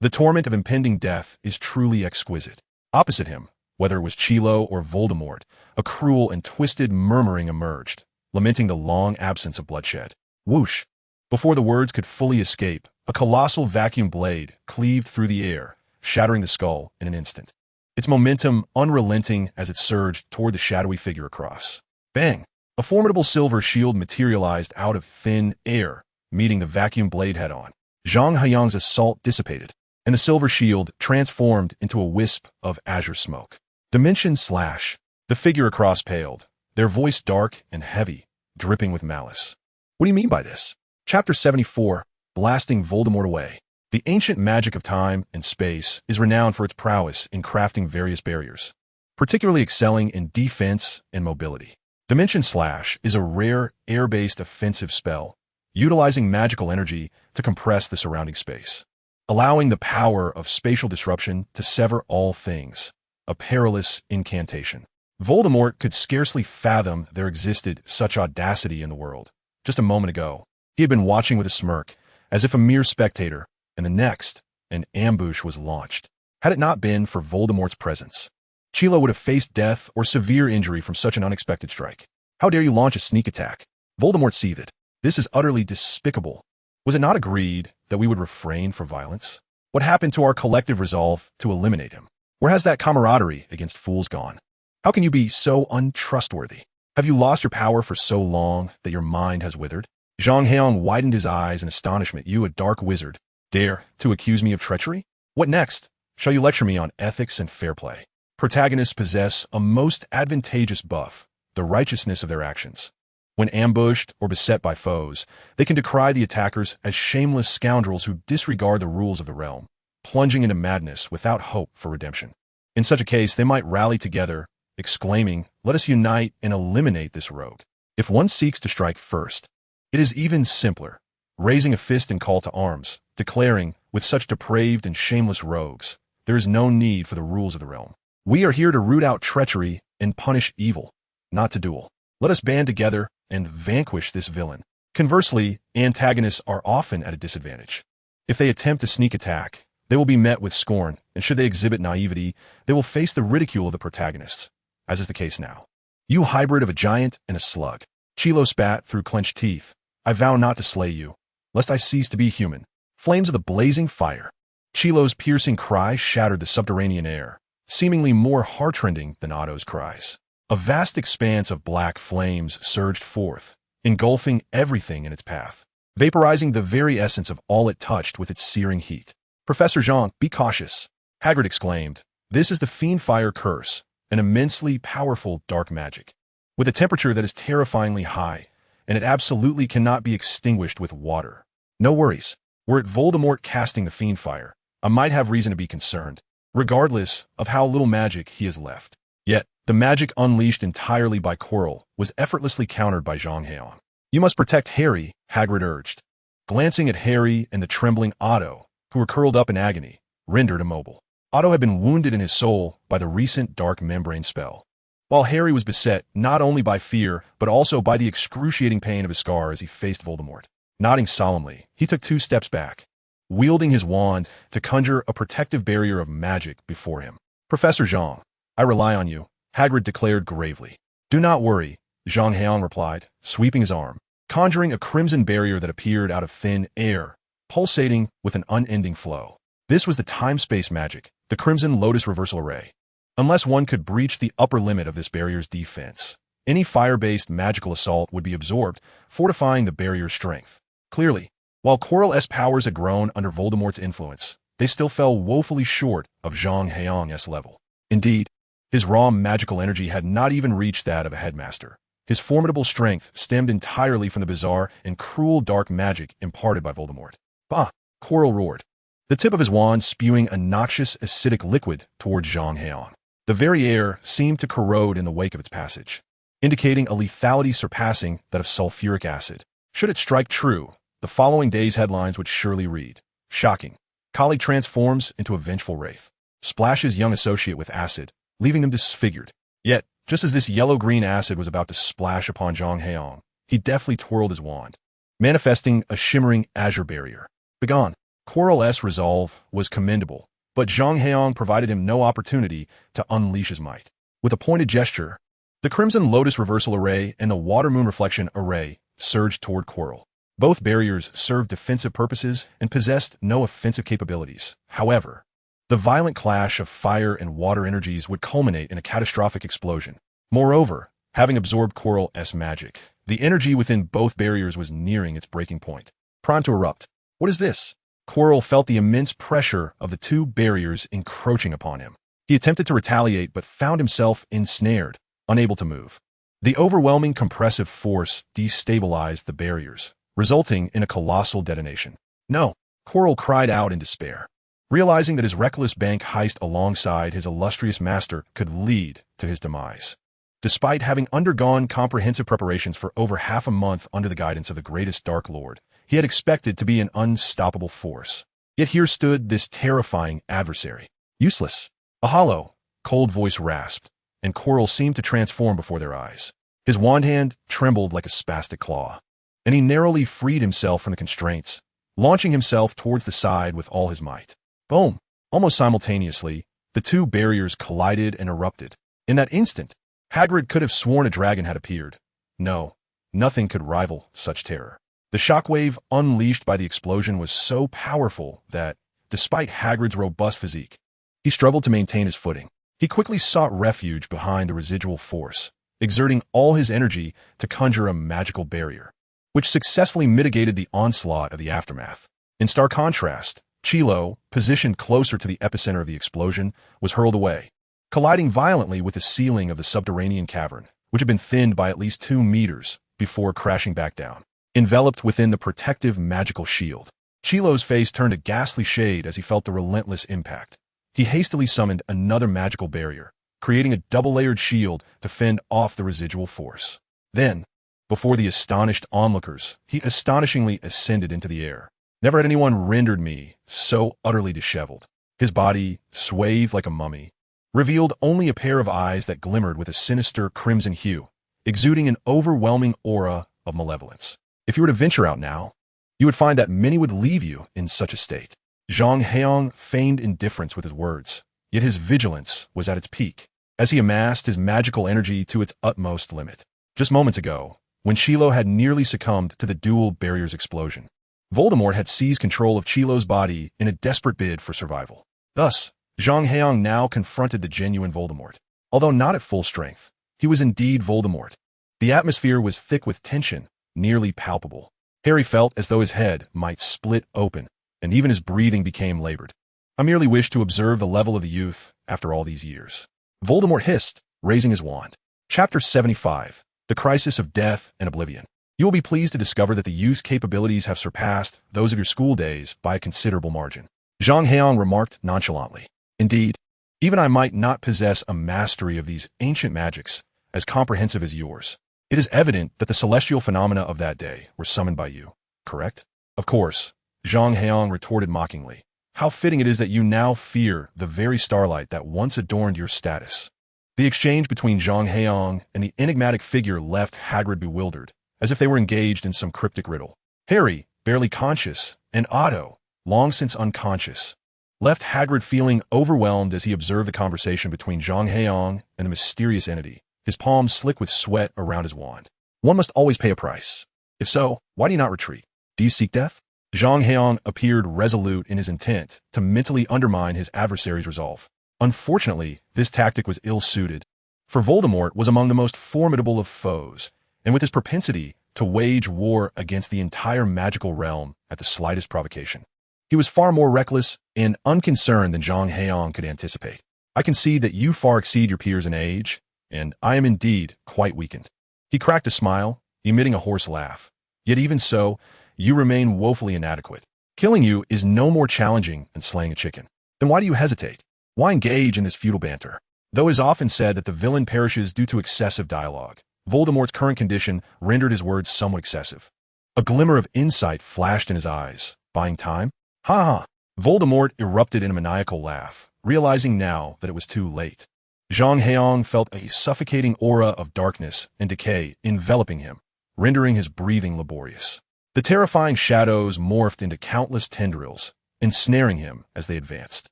The torment of impending death is truly exquisite. Opposite him, whether it was Chilo or Voldemort, a cruel and twisted murmuring emerged, lamenting the long absence of bloodshed. Whoosh! Before the words could fully escape, a colossal vacuum blade cleaved through the air, shattering the skull in an instant. Its momentum unrelenting as it surged toward the shadowy figure across. Bang! A formidable silver shield materialized out of thin air, meeting the vacuum blade head-on. Zhang Heyang's assault dissipated, and the silver shield transformed into a wisp of azure smoke. Dimension slash. The figure across paled, their voice dark and heavy, dripping with malice. What do you mean by this? Chapter 74, Blasting Voldemort Away. The ancient magic of time and space is renowned for its prowess in crafting various barriers, particularly excelling in defense and mobility. Dimension Slash is a rare air-based offensive spell, utilizing magical energy to compress the surrounding space, allowing the power of spatial disruption to sever all things, a perilous incantation. Voldemort could scarcely fathom there existed such audacity in the world. Just a moment ago, he had been watching with a smirk, as if a mere spectator, and the next, an ambush was launched. Had it not been for Voldemort's presence, Chilo would have faced death or severe injury from such an unexpected strike. How dare you launch a sneak attack? Voldemort seethed. This is utterly despicable. Was it not agreed that we would refrain from violence? What happened to our collective resolve to eliminate him? Where has that camaraderie against fools gone? How can you be so untrustworthy? Have you lost your power for so long that your mind has withered? Zhang Heyang widened his eyes in astonishment. You, a dark wizard, dare to accuse me of treachery? What next? Shall you lecture me on ethics and fair play? Protagonists possess a most advantageous buff, the righteousness of their actions. When ambushed or beset by foes, they can decry the attackers as shameless scoundrels who disregard the rules of the realm, plunging into madness without hope for redemption. In such a case, they might rally together, exclaiming, "Let us unite and eliminate this rogue." If one seeks to strike first, it is even simpler, raising a fist in call to arms, declaring, with such depraved and shameless rogues, there is no need for the rules of the realm. We are here to root out treachery and punish evil. not to duel. Let us band together and vanquish this villain. Conversely, antagonists are often at a disadvantage. If they attempt a sneak attack, they will be met with scorn, and should they exhibit naivety, they will face the ridicule of the protagonists, as is the case now. You hybrid of a giant and a slug. Chilo spat through clenched teeth. I vow not to slay you, lest I cease to be human. Flames of the blazing fire. Chilo's piercing cry shattered the subterranean air, seemingly more heartrending than Otto's cries. A vast expanse of black flames surged forth, engulfing everything in its path, vaporizing the very essence of all it touched with its searing heat. Professor Zhang, be cautious, Hagrid exclaimed. This is the fiend fire curse, an immensely powerful dark magic, with a temperature that is terrifyingly high, and it absolutely cannot be extinguished with water. No worries. Were it Voldemort casting the fiend fire, I might have reason to be concerned, regardless of how little magic he has left. Yet, the magic unleashed entirely by Quirrell was effortlessly countered by Zhang Heyang. You must protect Harry, Hagrid urged, glancing at Harry and the trembling Otto, who were curled up in agony, rendered immobile. Otto had been wounded in his soul by the recent dark membrane spell, while Harry was beset not only by fear, but also by the excruciating pain of his scar as he faced Voldemort. Nodding solemnly, he took 2 steps back, wielding his wand to conjure a protective barrier of magic before him. Professor Zhang, I rely on you, Hagrid declared gravely. Do not worry, Zhang Heyang replied, sweeping his arm, conjuring a crimson barrier that appeared out of thin air, pulsating with an unending flow. This was the time-space magic, the Crimson Lotus Reversal Array. Unless one could breach the upper limit of this barrier's defense, any fire-based magical assault would be absorbed, fortifying the barrier's strength. Clearly, while Quirrell's powers had grown under Voldemort's influence, they still fell woefully short of Zhang Heyang's level. Indeed, his raw magical energy had not even reached that of a headmaster. His formidable strength stemmed entirely from the bizarre and cruel dark magic imparted by Voldemort. Bah! Quirrell roared, the tip of his wand spewing a noxious acidic liquid towards Zhang Heyang. The very air seemed to corrode in the wake of its passage, indicating a lethality surpassing that of sulfuric acid. Should it strike true, the following day's headlines would surely read, shocking. Colleague transforms into a vengeful wraith. Splashes young associate with acid, leaving them disfigured. Yet, just as this yellow-green acid was about to splash upon Zhang Heyang, he deftly twirled his wand, manifesting a shimmering azure barrier. Begone. Quirrell's resolve was commendable, but Zhang Heyang provided him no opportunity to unleash his might. With a pointed gesture, the Crimson Lotus Reversal Array and the Water Moon Reflection Array surged toward Quirrell. Both barriers served defensive purposes and possessed no offensive capabilities. However, the violent clash of fire and water energies would culminate in a catastrophic explosion. Moreover, having absorbed Quirrell's magic, the energy within both barriers was nearing its breaking point, primed to erupt. What is this? Quirrell felt the immense pressure of the 2 barriers encroaching upon him. He attempted to retaliate but found himself ensnared, unable to move. The overwhelming compressive force destabilized the barriers, resulting in a colossal detonation. No, Quirrell cried out in despair, realizing that his reckless bank heist alongside his illustrious master could lead to his demise. Despite having undergone comprehensive preparations for over half a month under the guidance of the greatest Dark Lord, he had expected to be an unstoppable force. Yet here stood this terrifying adversary. Useless. A hollow, cold voice rasped, and Quirrell seemed to transform before their eyes. His wand hand trembled like a spastic claw, and he narrowly freed himself from the constraints, launching himself towards the side with all his might. Boom! Almost simultaneously, the 2 barriers collided and erupted. In that instant, Hagrid could have sworn a dragon had appeared. No, nothing could rival such terror. The shockwave unleashed by the explosion was so powerful that, despite Hagrid's robust physique, he struggled to maintain his footing. He quickly sought refuge behind the residual force, exerting all his energy to conjure a magical barrier, which successfully mitigated the onslaught of the aftermath. In stark contrast, Chilo, positioned closer to the epicenter of the explosion, was hurled away, colliding violently with the ceiling of the subterranean cavern, which had been thinned by at least 2 meters before crashing back down. Enveloped within the protective magical shield, Chilo's face turned a ghastly shade as he felt the relentless impact. He hastily summoned another magical barrier, creating a double-layered shield to fend off the residual force. Then, before the astonished onlookers, he astonishingly ascended into the air. Never had anyone rendered me so utterly disheveled. His body, swathed like a mummy, revealed only a pair of eyes that glimmered with a sinister crimson hue, exuding an overwhelming aura of malevolence. If you were to venture out now, you would find that many would leave you in such a state. Zhang Heyang feigned indifference with his words, yet his vigilance was at its peak, as he amassed his magical energy to its utmost limit. Just moments ago, when Chilo had nearly succumbed to the dual barrier's explosion, Voldemort had seized control of Chilo's body in a desperate bid for survival. Thus, Zhang Heyang now confronted the genuine Voldemort. Although not at full strength, he was indeed Voldemort. The atmosphere was thick with tension, nearly palpable. Harry felt as though his head might split open, and even his breathing became labored. I merely wished to observe the level of the youth after all these years. Voldemort hissed, raising his wand. Chapter 75. The Crisis of Death and Oblivion. You will be pleased to discover that the youth's capabilities have surpassed those of your school days by a considerable margin. Zhang Heyang remarked nonchalantly. Indeed, even I might not possess a mastery of these ancient magics as comprehensive as yours. It is evident that the celestial phenomena of that day were summoned by you, correct? Of course, Zhang Heyang retorted mockingly. How fitting it is that you now fear the very starlight that once adorned your status. The exchange between Zhang Heyang and the enigmatic figure left Hagrid bewildered, as if they were engaged in some cryptic riddle. Harry, barely conscious, and Otto, long since unconscious, left Hagrid feeling overwhelmed as he observed the conversation between Zhang Heyang and the mysterious entity, his palms slick with sweat around his wand. One must always pay a price. If so, why do you not retreat? Do you seek death? Zhang Heyang appeared resolute in his intent to mentally undermine his adversary's resolve. Unfortunately, this tactic was ill-suited, for Voldemort was among the most formidable of foes, and with his propensity to wage war against the entire magical realm at the slightest provocation. He was far more reckless and unconcerned than Zhang Heyang could anticipate. I can see that you far exceed your peers in age, and I am indeed quite weakened. He cracked a smile, emitting a hoarse laugh. Yet even so, you remain woefully inadequate. Killing you is no more challenging than slaying a chicken. Then why do you hesitate? Why engage in this futile banter? Though it is often said that the villain perishes due to excessive dialogue, Voldemort's current condition rendered his words somewhat excessive. A glimmer of insight flashed in his eyes. Buying time? Ha ha! Voldemort erupted in a maniacal laugh, realizing now that it was too late. Zhang Heyang felt a suffocating aura of darkness and decay enveloping him, rendering his breathing laborious. The terrifying shadows morphed into countless tendrils, ensnaring him as they advanced.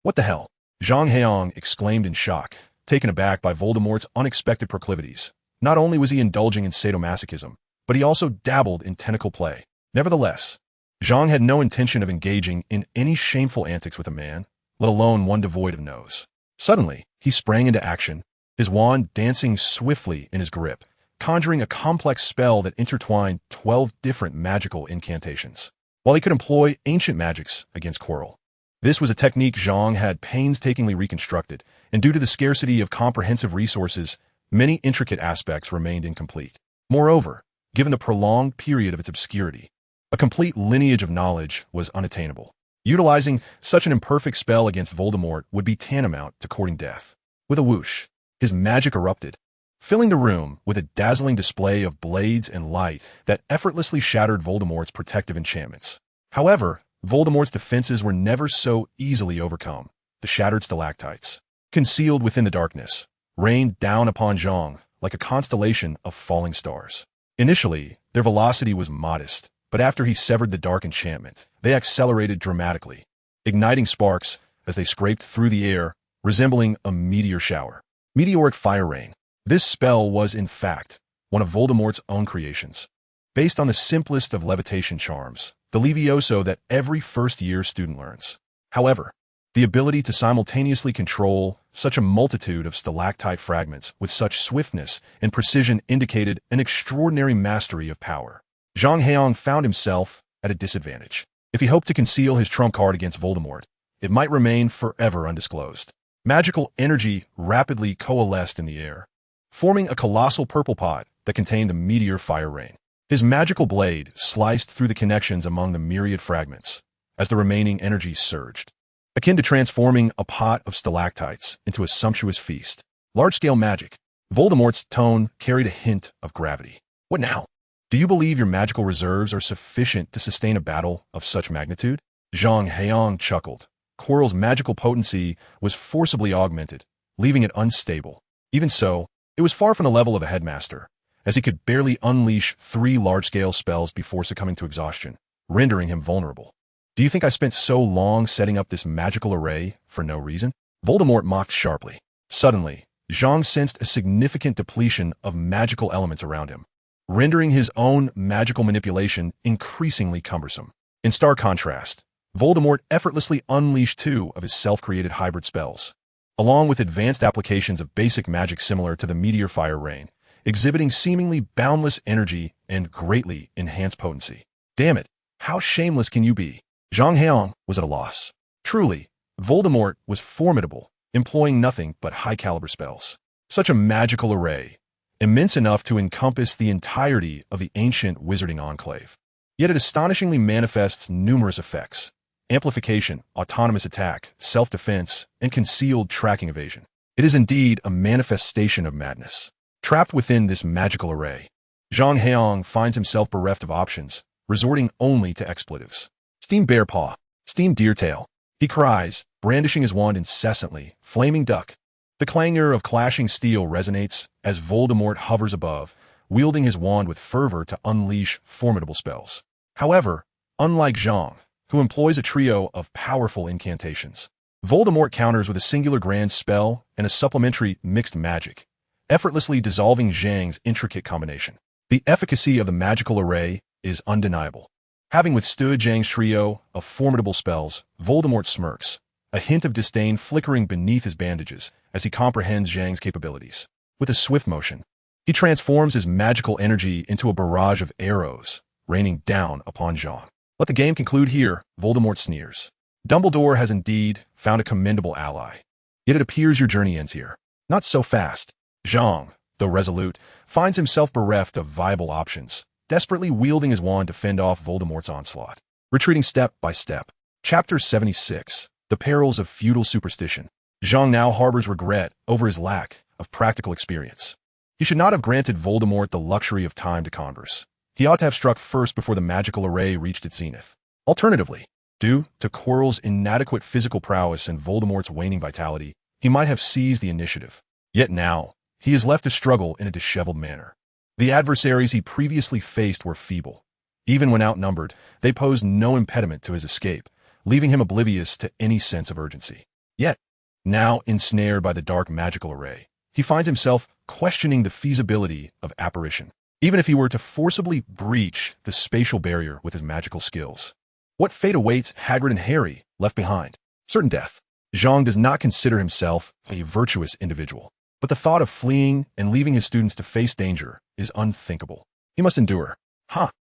What the hell? Zhang Heyang exclaimed in shock, taken aback by Voldemort's unexpected proclivities. Not only was he indulging in sadomasochism, but he also dabbled in tentacle play. Nevertheless, Zhang had no intention of engaging in any shameful antics with a man, let alone one devoid of nose. Suddenly, he sprang into action, his wand dancing swiftly in his grip, conjuring a complex spell that intertwined 12 different magical incantations. While he could employ ancient magics against Quirrell, this was a technique Zhang had painstakingly reconstructed, and due to the scarcity of comprehensive resources, many intricate aspects remained incomplete. Moreover, given the prolonged period of its obscurity, a complete lineage of knowledge was unattainable. Utilizing such an imperfect spell against Voldemort would be tantamount to courting death. With a whoosh, his magic erupted, filling the room with a dazzling display of blades and light that effortlessly shattered Voldemort's protective enchantments. However, Voldemort's defenses were never so easily overcome. The shattered stalactites, concealed within the darkness, rained down upon Zhang like a constellation of falling stars. Initially, their velocity was modest, but after he severed the dark enchantment, they accelerated dramatically, igniting sparks as they scraped through the air, resembling a meteor shower. Meteoric fire rain. This spell was, in fact, one of Voldemort's own creations. Based on the simplest of levitation charms, the Levioso that every first-year student learns. However, the ability to simultaneously control such a multitude of stalactite fragments with such swiftness and precision indicated an extraordinary mastery of power. Zhang Heyang found himself at a disadvantage. If he hoped to conceal his trump card against Voldemort, it might remain forever undisclosed. Magical energy rapidly coalesced in the air, forming a colossal purple pot that contained the meteor fire rain. His magical blade sliced through the connections among the myriad fragments as the remaining energy surged, akin to transforming a pot of stalactites into a sumptuous feast. Large-scale magic. Voldemort's tone carried a hint of gravity. What now? Do you believe your magical reserves are sufficient to sustain a battle of such magnitude? Zhang Heyang chuckled. Quirrell's magical potency was forcibly augmented, leaving it unstable. Even so, it was far from the level of a headmaster, as he could barely unleash 3 large-scale spells before succumbing to exhaustion, rendering him vulnerable. Do you think I spent so long setting up this magical array for no reason? Voldemort mocked sharply. Suddenly, Zhang sensed a significant depletion of magical elements around him, rendering his own magical manipulation increasingly cumbersome. In stark contrast, Voldemort effortlessly unleashed 2 of his self-created hybrid spells, along with advanced applications of basic magic similar to the meteor fire rain, exhibiting seemingly boundless energy and greatly enhanced potency. Damn it, how shameless can you be? Zhang Heyang was at a loss. Truly, Voldemort was formidable, employing nothing but high-caliber spells. Such a magical array, immense enough to encompass the entirety of the ancient wizarding enclave. Yet it astonishingly manifests numerous effects: amplification, autonomous attack, self-defense, and concealed tracking evasion. It is indeed a manifestation of madness. Trapped within this magical array, Zhang Heyang finds himself bereft of options, resorting only to expletives. Steam bear paw, steam deer tail, he cries, brandishing his wand incessantly, flaming duck. The clangor of clashing steel resonates as Voldemort hovers above, wielding his wand with fervor to unleash formidable spells. However, unlike Zhang, who employs a trio of powerful incantations, Voldemort counters with a singular grand spell and a supplementary mixed magic, effortlessly dissolving Zhang's intricate combination. The efficacy of the magical array is undeniable. Having withstood Zhang's trio of formidable spells, Voldemort smirks, a hint of disdain flickering beneath his bandages as he comprehends Zhang's capabilities. With a swift motion, he transforms his magical energy into a barrage of arrows, raining down upon Zhang. Let the game conclude here, Voldemort sneers. Dumbledore has indeed found a commendable ally. Yet it appears your journey ends here. Not so fast. Zhang, though resolute, finds himself bereft of viable options, desperately wielding his wand to fend off Voldemort's onslaught. Retreating step by step. Chapter 76. The Perils of Feudal Superstition. Zhang now harbors regret over his lack of practical experience. He should not have granted Voldemort the luxury of time to converse. He ought to have struck first before the magical array reached its zenith. Alternatively, due to Quirrell's inadequate physical prowess and Voldemort's waning vitality, he might have seized the initiative. Yet now, he is left to struggle in a disheveled manner. The adversaries he previously faced were feeble. Even when outnumbered, they posed no impediment to his escape, leaving him oblivious to any sense of urgency. Yet, now ensnared by the dark magical array, he finds himself questioning the feasibility of apparition, even if he were to forcibly breach the spatial barrier with his magical skills. What fate awaits Hagrid and Harry left behind? Certain death. Zhang does not consider himself a virtuous individual, but the thought of fleeing and leaving his students to face danger is unthinkable. He must endure.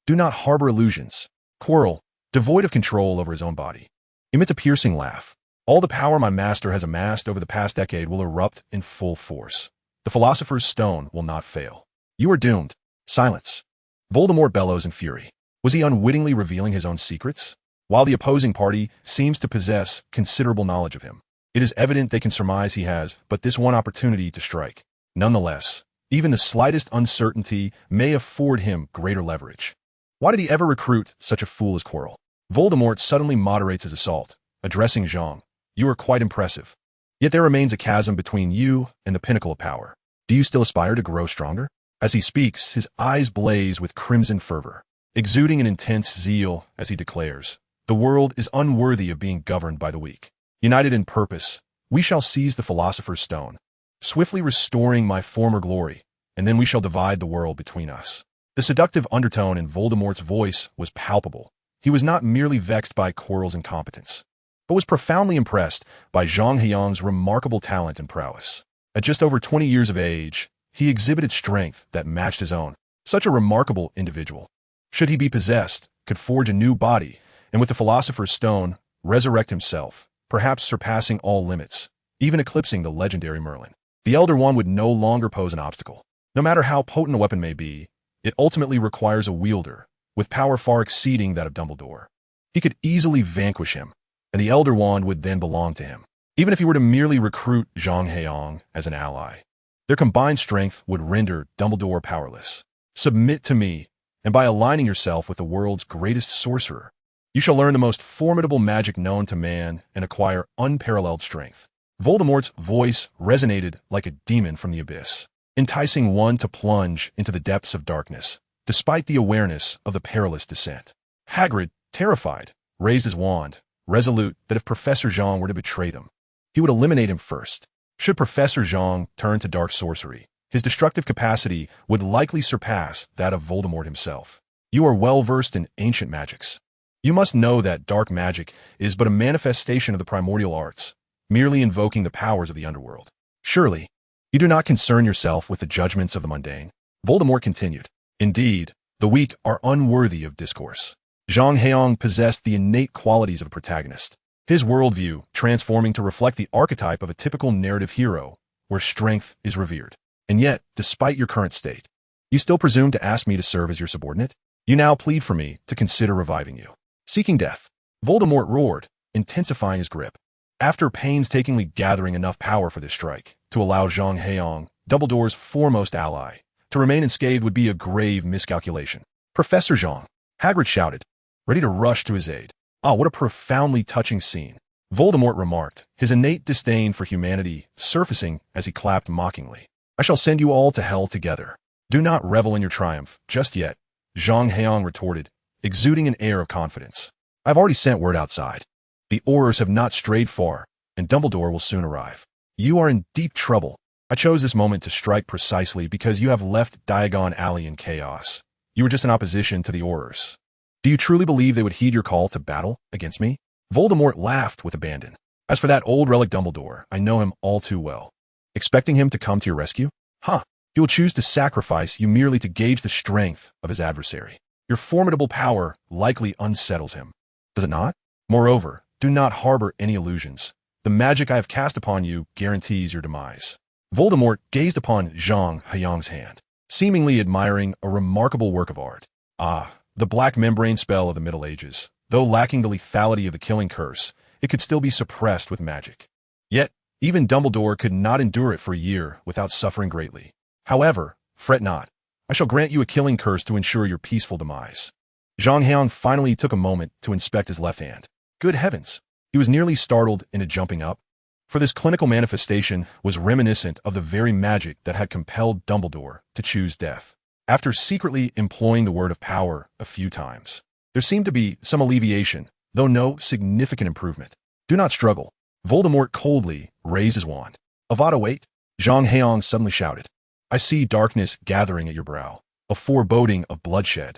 Do not harbor illusions. Quirrell, devoid of control over his own body, emits a piercing laugh. All the power my master has amassed over the past decade will erupt in full force. The Philosopher's Stone will not fail. You are doomed. Silence. Voldemort bellows in fury. Was he unwittingly revealing his own secrets? While the opposing party seems to possess considerable knowledge of him, it is evident they can surmise he has but this one opportunity to strike. Nonetheless, even the slightest uncertainty may afford him greater leverage. Why did he ever recruit such a fool as Quirrell? Voldemort suddenly moderates his assault, addressing Zhang. You are quite impressive. Yet there remains a chasm between you and the pinnacle of power. Do you still aspire to grow stronger? As he speaks, his eyes blaze with crimson fervor, exuding an intense zeal as he declares, the world is unworthy of being governed by the weak. United in purpose, we shall seize the Philosopher's Stone, swiftly restoring my former glory, and then we shall divide the world between us. The seductive undertone in Voldemort's voice was palpable. He was not merely vexed by Quirrell's incompetence, but was profoundly impressed by Zhang Heyang's remarkable talent and prowess. At just over 20 years of age, he exhibited strength that matched his own. Such a remarkable individual, should he be possessed, could forge a new body, and with the Philosopher's Stone, resurrect himself, perhaps surpassing all limits, even eclipsing the legendary Merlin. The Elder One would no longer pose an obstacle. No matter how potent a weapon may be, it ultimately requires a wielder, with power far exceeding that of Dumbledore. He could easily vanquish him, and the Elder Wand would then belong to him. Even if he were to merely recruit Zhang Heyang as an ally, their combined strength would render Dumbledore powerless. Submit to me, and by aligning yourself with the world's greatest sorcerer, you shall learn the most formidable magic known to man and acquire unparalleled strength. Voldemort's voice resonated like a demon from the abyss. enticing one to plunge into the depths of darkness, despite the awareness of the perilous descent. Hagrid, terrified, raised his wand, resolute that if Professor Zhang were to betray them, he would eliminate him first. Should Professor Zhang turn to dark sorcery, his destructive capacity would likely surpass that of Voldemort himself. You are well versed in ancient magics. You must know that dark magic is but a manifestation of the primordial arts, merely invoking the powers of the underworld. Surely, you do not concern yourself with the judgments of the mundane. Voldemort continued. Indeed, the weak are unworthy of discourse. Zhang Heyang possessed the innate qualities of a protagonist, his worldview transforming to reflect the archetype of a typical narrative hero, where strength is revered. And yet, despite your current state, you still presume to ask me to serve as your subordinate? You now plead for me to consider reviving you. Seeking death, Voldemort roared, intensifying his grip. After painstakingly gathering enough power for this strike to allow Zhang Heyang, Dumbledore's foremost ally, to remain unscathed would be a grave miscalculation. Professor Zhang, Hagrid shouted, ready to rush to his aid. Ah, what a profoundly touching scene. Voldemort remarked, his innate disdain for humanity surfacing as he clapped mockingly. I shall send you all to hell together. Do not revel in your triumph just yet, Zhang Heyang retorted, exuding an air of confidence. I've already sent word outside. The Aurors have not strayed far, and Dumbledore will soon arrive. You are in deep trouble. I chose this moment to strike precisely because you have left Diagon Alley in chaos. You were just in opposition to the Aurors. Do you truly believe they would heed your call to battle against me? Voldemort laughed with abandon. As for that old relic Dumbledore, I know him all too well. Expecting him to come to your rescue? Huh. He will choose to sacrifice you merely to gauge the strength of his adversary. Your formidable power likely unsettles him. Does it not? Moreover, do not harbor any illusions. The magic I have cast upon you guarantees your demise. Voldemort gazed upon Zhang Heyang's hand, seemingly admiring a remarkable work of art. Ah, the black membrane spell of the Middle Ages. Though lacking the lethality of the killing curse, it could still be suppressed with magic. Yet, even Dumbledore could not endure it for a year without suffering greatly. However, fret not. I shall grant you a killing curse to ensure your peaceful demise. Zhang Heyang finally took a moment to inspect his left hand. Good heavens! He was nearly startled into jumping up, for this clinical manifestation was reminiscent of the very magic that had compelled Dumbledore to choose death. After secretly employing the word of power a few times, there seemed to be some alleviation, though no significant improvement. Do not struggle. Voldemort coldly raised his wand. Avada wait! Zhang Heyang suddenly shouted. I see darkness gathering at your brow, a foreboding of bloodshed.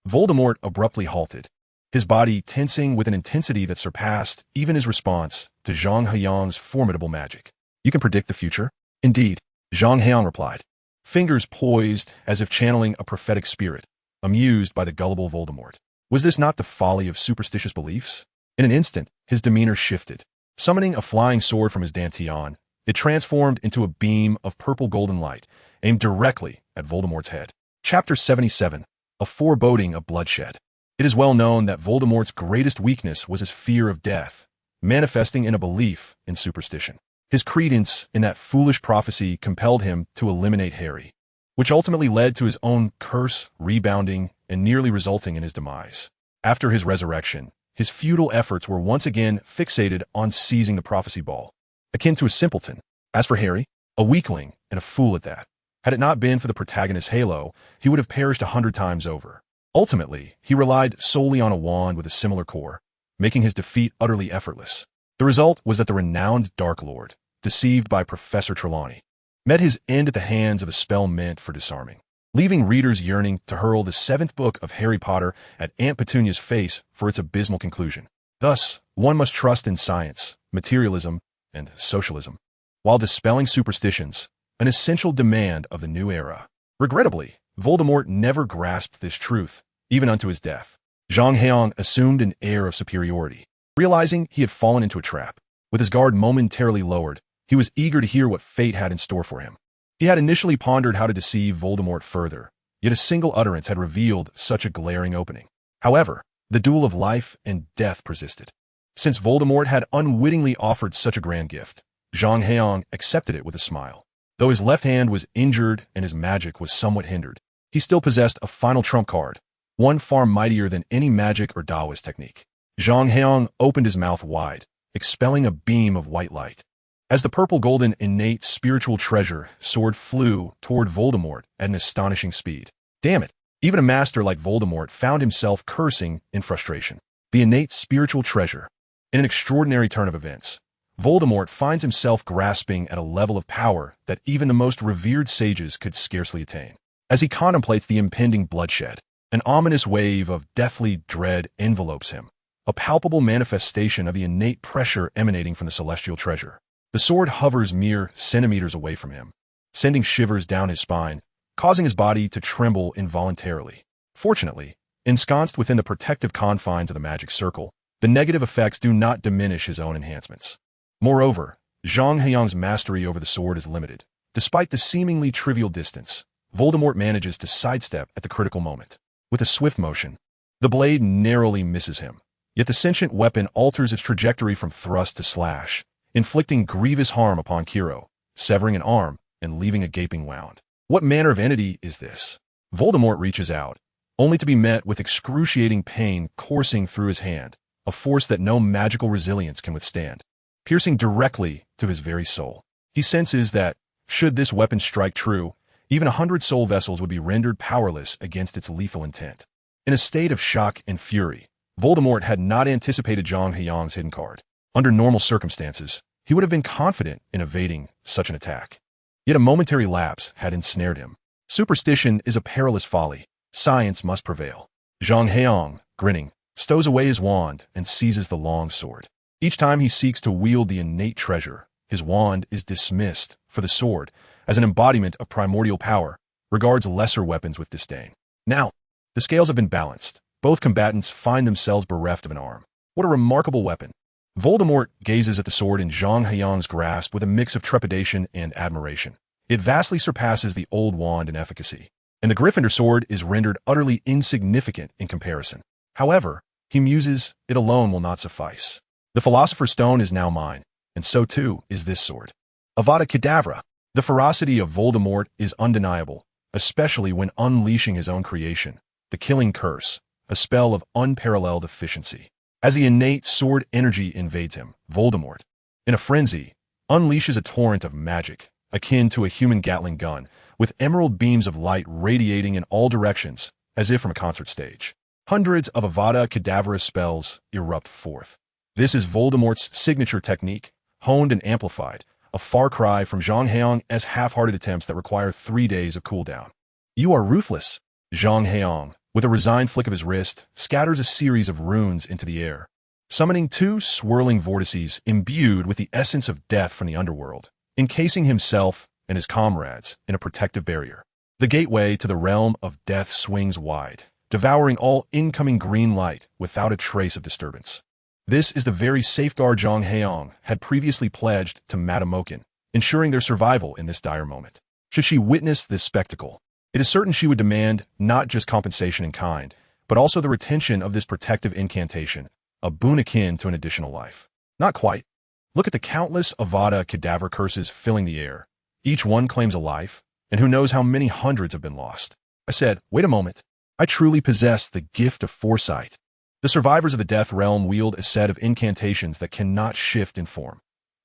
Voldemort abruptly halted, his body tensing with an intensity that surpassed even his response to Zhang Heyang's formidable magic. You can predict the future? Indeed, Zhang Heyang replied, fingers poised as if channeling a prophetic spirit, amused by the gullible Voldemort. Was this not the folly of superstitious beliefs? In an instant, his demeanor shifted. Summoning a flying sword from his dantian, it transformed into a beam of purple golden light, aimed directly at Voldemort's head. Chapter 77. A Foreboding of Bloodshed. It is well known that Voldemort's greatest weakness was his fear of death, manifesting in a belief in superstition. His credence in that foolish prophecy compelled him to eliminate Harry, which ultimately led to his own curse rebounding and nearly resulting in his demise. After his resurrection, his futile efforts were once again fixated on seizing the prophecy ball, akin to a simpleton. As for Harry, a weakling and a fool at that. Had it not been for the protagonist's halo, he would have perished 100 times over. Ultimately, he relied solely on a wand with a similar core, making his defeat utterly effortless. The result was that the renowned Dark Lord, deceived by Professor Trelawney, met his end at the hands of a spell meant for disarming, leaving readers yearning to hurl the 7th book of Harry Potter at Aunt Petunia's face for its abysmal conclusion. Thus, one must trust in science, materialism, and socialism, while dispelling superstitions, an essential demand of the new era. Regrettably, Voldemort never grasped this truth, even unto his death. Zhang Heyang assumed an air of superiority. Realizing he had fallen into a trap, with his guard momentarily lowered, he was eager to hear what fate had in store for him. He had initially pondered how to deceive Voldemort further, yet a single utterance had revealed such a glaring opening. However, the duel of life and death persisted. Since Voldemort had unwittingly offered such a grand gift, Zhang Heyang accepted it with a smile. Though his left hand was injured and his magic was somewhat hindered, he still possessed a final trump card, one far mightier than any magic or Taoist technique. Zhang Heyang opened his mouth wide, expelling a beam of white light. As the purple-golden innate spiritual treasure sword flew toward Voldemort at an astonishing speed. Damn it! Even a master like Voldemort found himself cursing in frustration. The innate spiritual treasure. In an extraordinary turn of events, Voldemort finds himself grasping at a level of power that even the most revered sages could scarcely attain. As he contemplates the impending bloodshed, an ominous wave of deathly dread envelopes him, a palpable manifestation of the innate pressure emanating from the celestial treasure. The sword hovers mere centimeters away from him, sending shivers down his spine, causing his body to tremble involuntarily. Fortunately, ensconced within the protective confines of the magic circle, the negative effects do not diminish his own enhancements. Moreover, Zhang Heyang's mastery over the sword is limited. Despite the seemingly trivial distance, Voldemort manages to sidestep at the critical moment. With a swift motion, the blade narrowly misses him, yet the sentient weapon alters its trajectory from thrust to slash, inflicting grievous harm upon Kiro, severing an arm and leaving a gaping wound. What manner of entity is this? Voldemort reaches out, only to be met with excruciating pain coursing through his hand, a force that no magical resilience can withstand, piercing directly to his very soul. He senses that, should this weapon strike true, even 100 soul vessels would be rendered powerless against its lethal intent. In a state of shock and fury, Voldemort had not anticipated Zhang Heyang's hidden card. Under normal circumstances, he would have been confident in evading such an attack. Yet a momentary lapse had ensnared him. Superstition is a perilous folly. Science must prevail. Zhang Heyang, grinning, stows away his wand and seizes the long sword. Each time he seeks to wield the innate treasure, his wand is dismissed, for the sword, as an embodiment of primordial power, regards lesser weapons with disdain. Now, the scales have been balanced. Both combatants find themselves bereft of an arm. What a remarkable weapon! Voldemort gazes at the sword in Zhang Heyang's grasp with a mix of trepidation and admiration. It vastly surpasses the old wand in efficacy, and the Gryffindor sword is rendered utterly insignificant in comparison. However, he muses, it alone will not suffice. The Philosopher's Stone is now mine, and so too is this sword. Avada Kedavra! The ferocity of Voldemort is undeniable, especially when unleashing his own creation, the Killing Curse, a spell of unparalleled efficiency. As the innate sword energy invades him, Voldemort, in a frenzy, unleashes a torrent of magic, akin to a human Gatling gun, with emerald beams of light radiating in all directions, as if from a concert stage. Hundreds of Avada Kedavra spells erupt forth. This is Voldemort's signature technique, honed and amplified, a far cry from Zhang Heyang's half-hearted attempts that require 3 days of cooldown. You are ruthless. Zhang Heyang, with a resigned flick of his wrist, scatters a series of runes into the air, summoning 2 swirling vortices imbued with the essence of death from the underworld, encasing himself and his comrades in a protective barrier. The gateway to the realm of death swings wide, devouring all incoming green light without a trace of disturbance. This is the very safeguard Zhang Heyang had previously pledged to Madame Mokin, ensuring their survival in this dire moment. Should she witness this spectacle, it is certain she would demand not just compensation in kind, but also the retention of this protective incantation, a boon akin to an additional life. Not quite. Look at the countless Avada Kedavra curses filling the air. Each one claims a life, and who knows how many hundreds have been lost. I said, wait a moment. I truly possess the gift of foresight. The survivors of the Death Realm wield a set of incantations that cannot shift in form.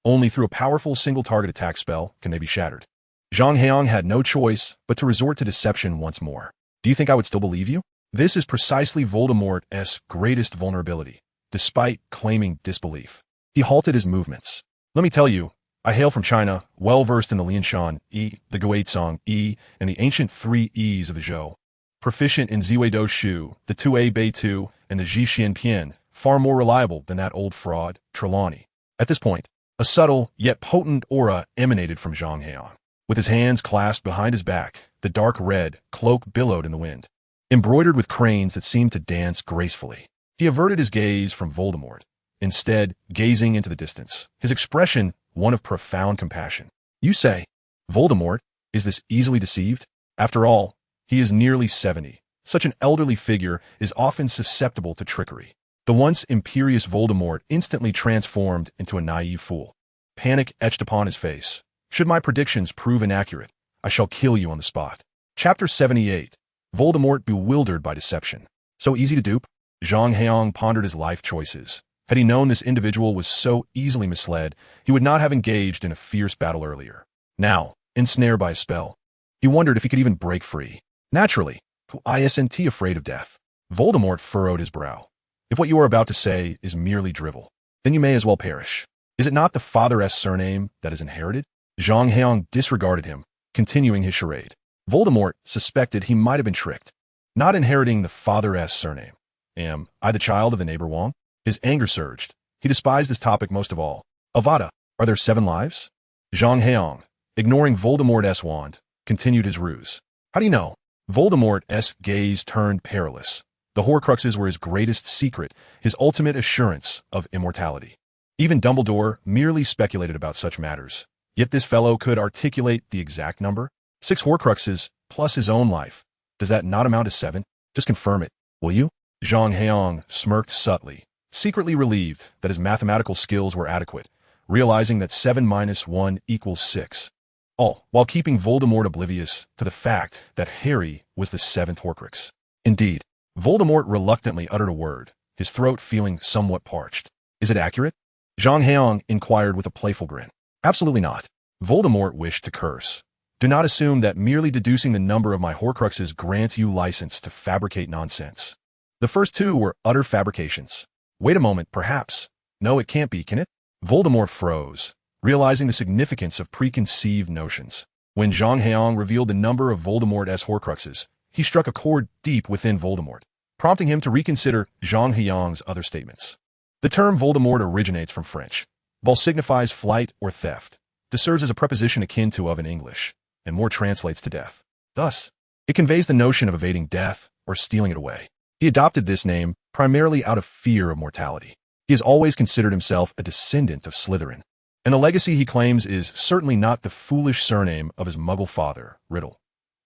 Only through a powerful single-target attack spell can they be shattered. Zhang Heyang had no choice but to resort to deception once more. Do you think I would still believe you? This is precisely Voldemort's greatest vulnerability, despite claiming disbelief. He halted his movements. Let me tell you, I hail from China, well-versed in the Lianshan Yi, the Guizhong Yi, and the ancient 3 E's of the Zhou. Proficient in Ziwei Shu, the 2A Bei Tu, and the Zhixian Pian, far more reliable than that old fraud, Trelawney. At this point, a subtle yet potent aura emanated from Zhang Heyang. With his hands clasped behind his back, the dark red cloak billowed in the wind, embroidered with cranes that seemed to dance gracefully. He averted his gaze from Voldemort, instead gazing into the distance, his expression one of profound compassion. You say, Voldemort, is this easily deceived? After all, he is nearly 70. Such an elderly figure is often susceptible to trickery. The once imperious Voldemort instantly transformed into a naive fool. Panic etched upon his face. Should my predictions prove inaccurate, I shall kill you on the spot. Chapter 78. Voldemort bewildered by deception. So easy to dupe? Zhang Heyang pondered his life choices, Had he known this individual was so easily misled, he would not have engaged in a fierce battle earlier. Now, ensnared by a spell, he wondered if he could even break free. Naturally, isn't afraid of death? Voldemort furrowed his brow. If what you are about to say is merely drivel, then you may as well perish. Is it not the father's surname that is inherited? Zhang Heyang disregarded him, continuing his charade. Voldemort suspected he might have been tricked. Not inheriting the father's surname. Am I the child of the neighbor Wang? His anger surged. He despised this topic most of all. Avada, are there 7 lives? Zhang Heyang, ignoring Voldemort's wand, continued his ruse. How do you know? Voldemort's gaze turned perilous. The Horcruxes were his greatest secret, his ultimate assurance of immortality. Even Dumbledore merely speculated about such matters. Yet this fellow could articulate the exact number. 6 Horcruxes plus his own life. Does that not amount to 7? Just confirm it, will you? Zhang Heyang smirked subtly, secretly relieved that his mathematical skills were adequate, realizing that 7 minus 1 equals 6. All while keeping Voldemort oblivious to the fact that Harry was the 7th Horcrux. Indeed, Voldemort reluctantly uttered a word, his throat feeling somewhat parched. Is it accurate? Zhang Heyang inquired with a playful grin. Absolutely not. Voldemort wished to curse. Do not assume that merely deducing the number of my Horcruxes grants you license to fabricate nonsense. The first 2 were utter fabrications. Wait a moment, perhaps. No, it can't be, can it? Voldemort froze, realizing the significance of preconceived notions. When Zhang Heyang revealed the number of Voldemort's Horcruxes, he struck a chord deep within Voldemort, prompting him to reconsider Zhang Heyang's other statements. The term Voldemort originates from French. Vol signifies flight or theft. This serves as a preposition akin to of in English, and more translates to death. Thus, it conveys the notion of evading death or stealing it away. He adopted this name primarily out of fear of mortality. He has always considered himself a descendant of Slytherin, and the legacy he claims is certainly not the foolish surname of his muggle father, Riddle.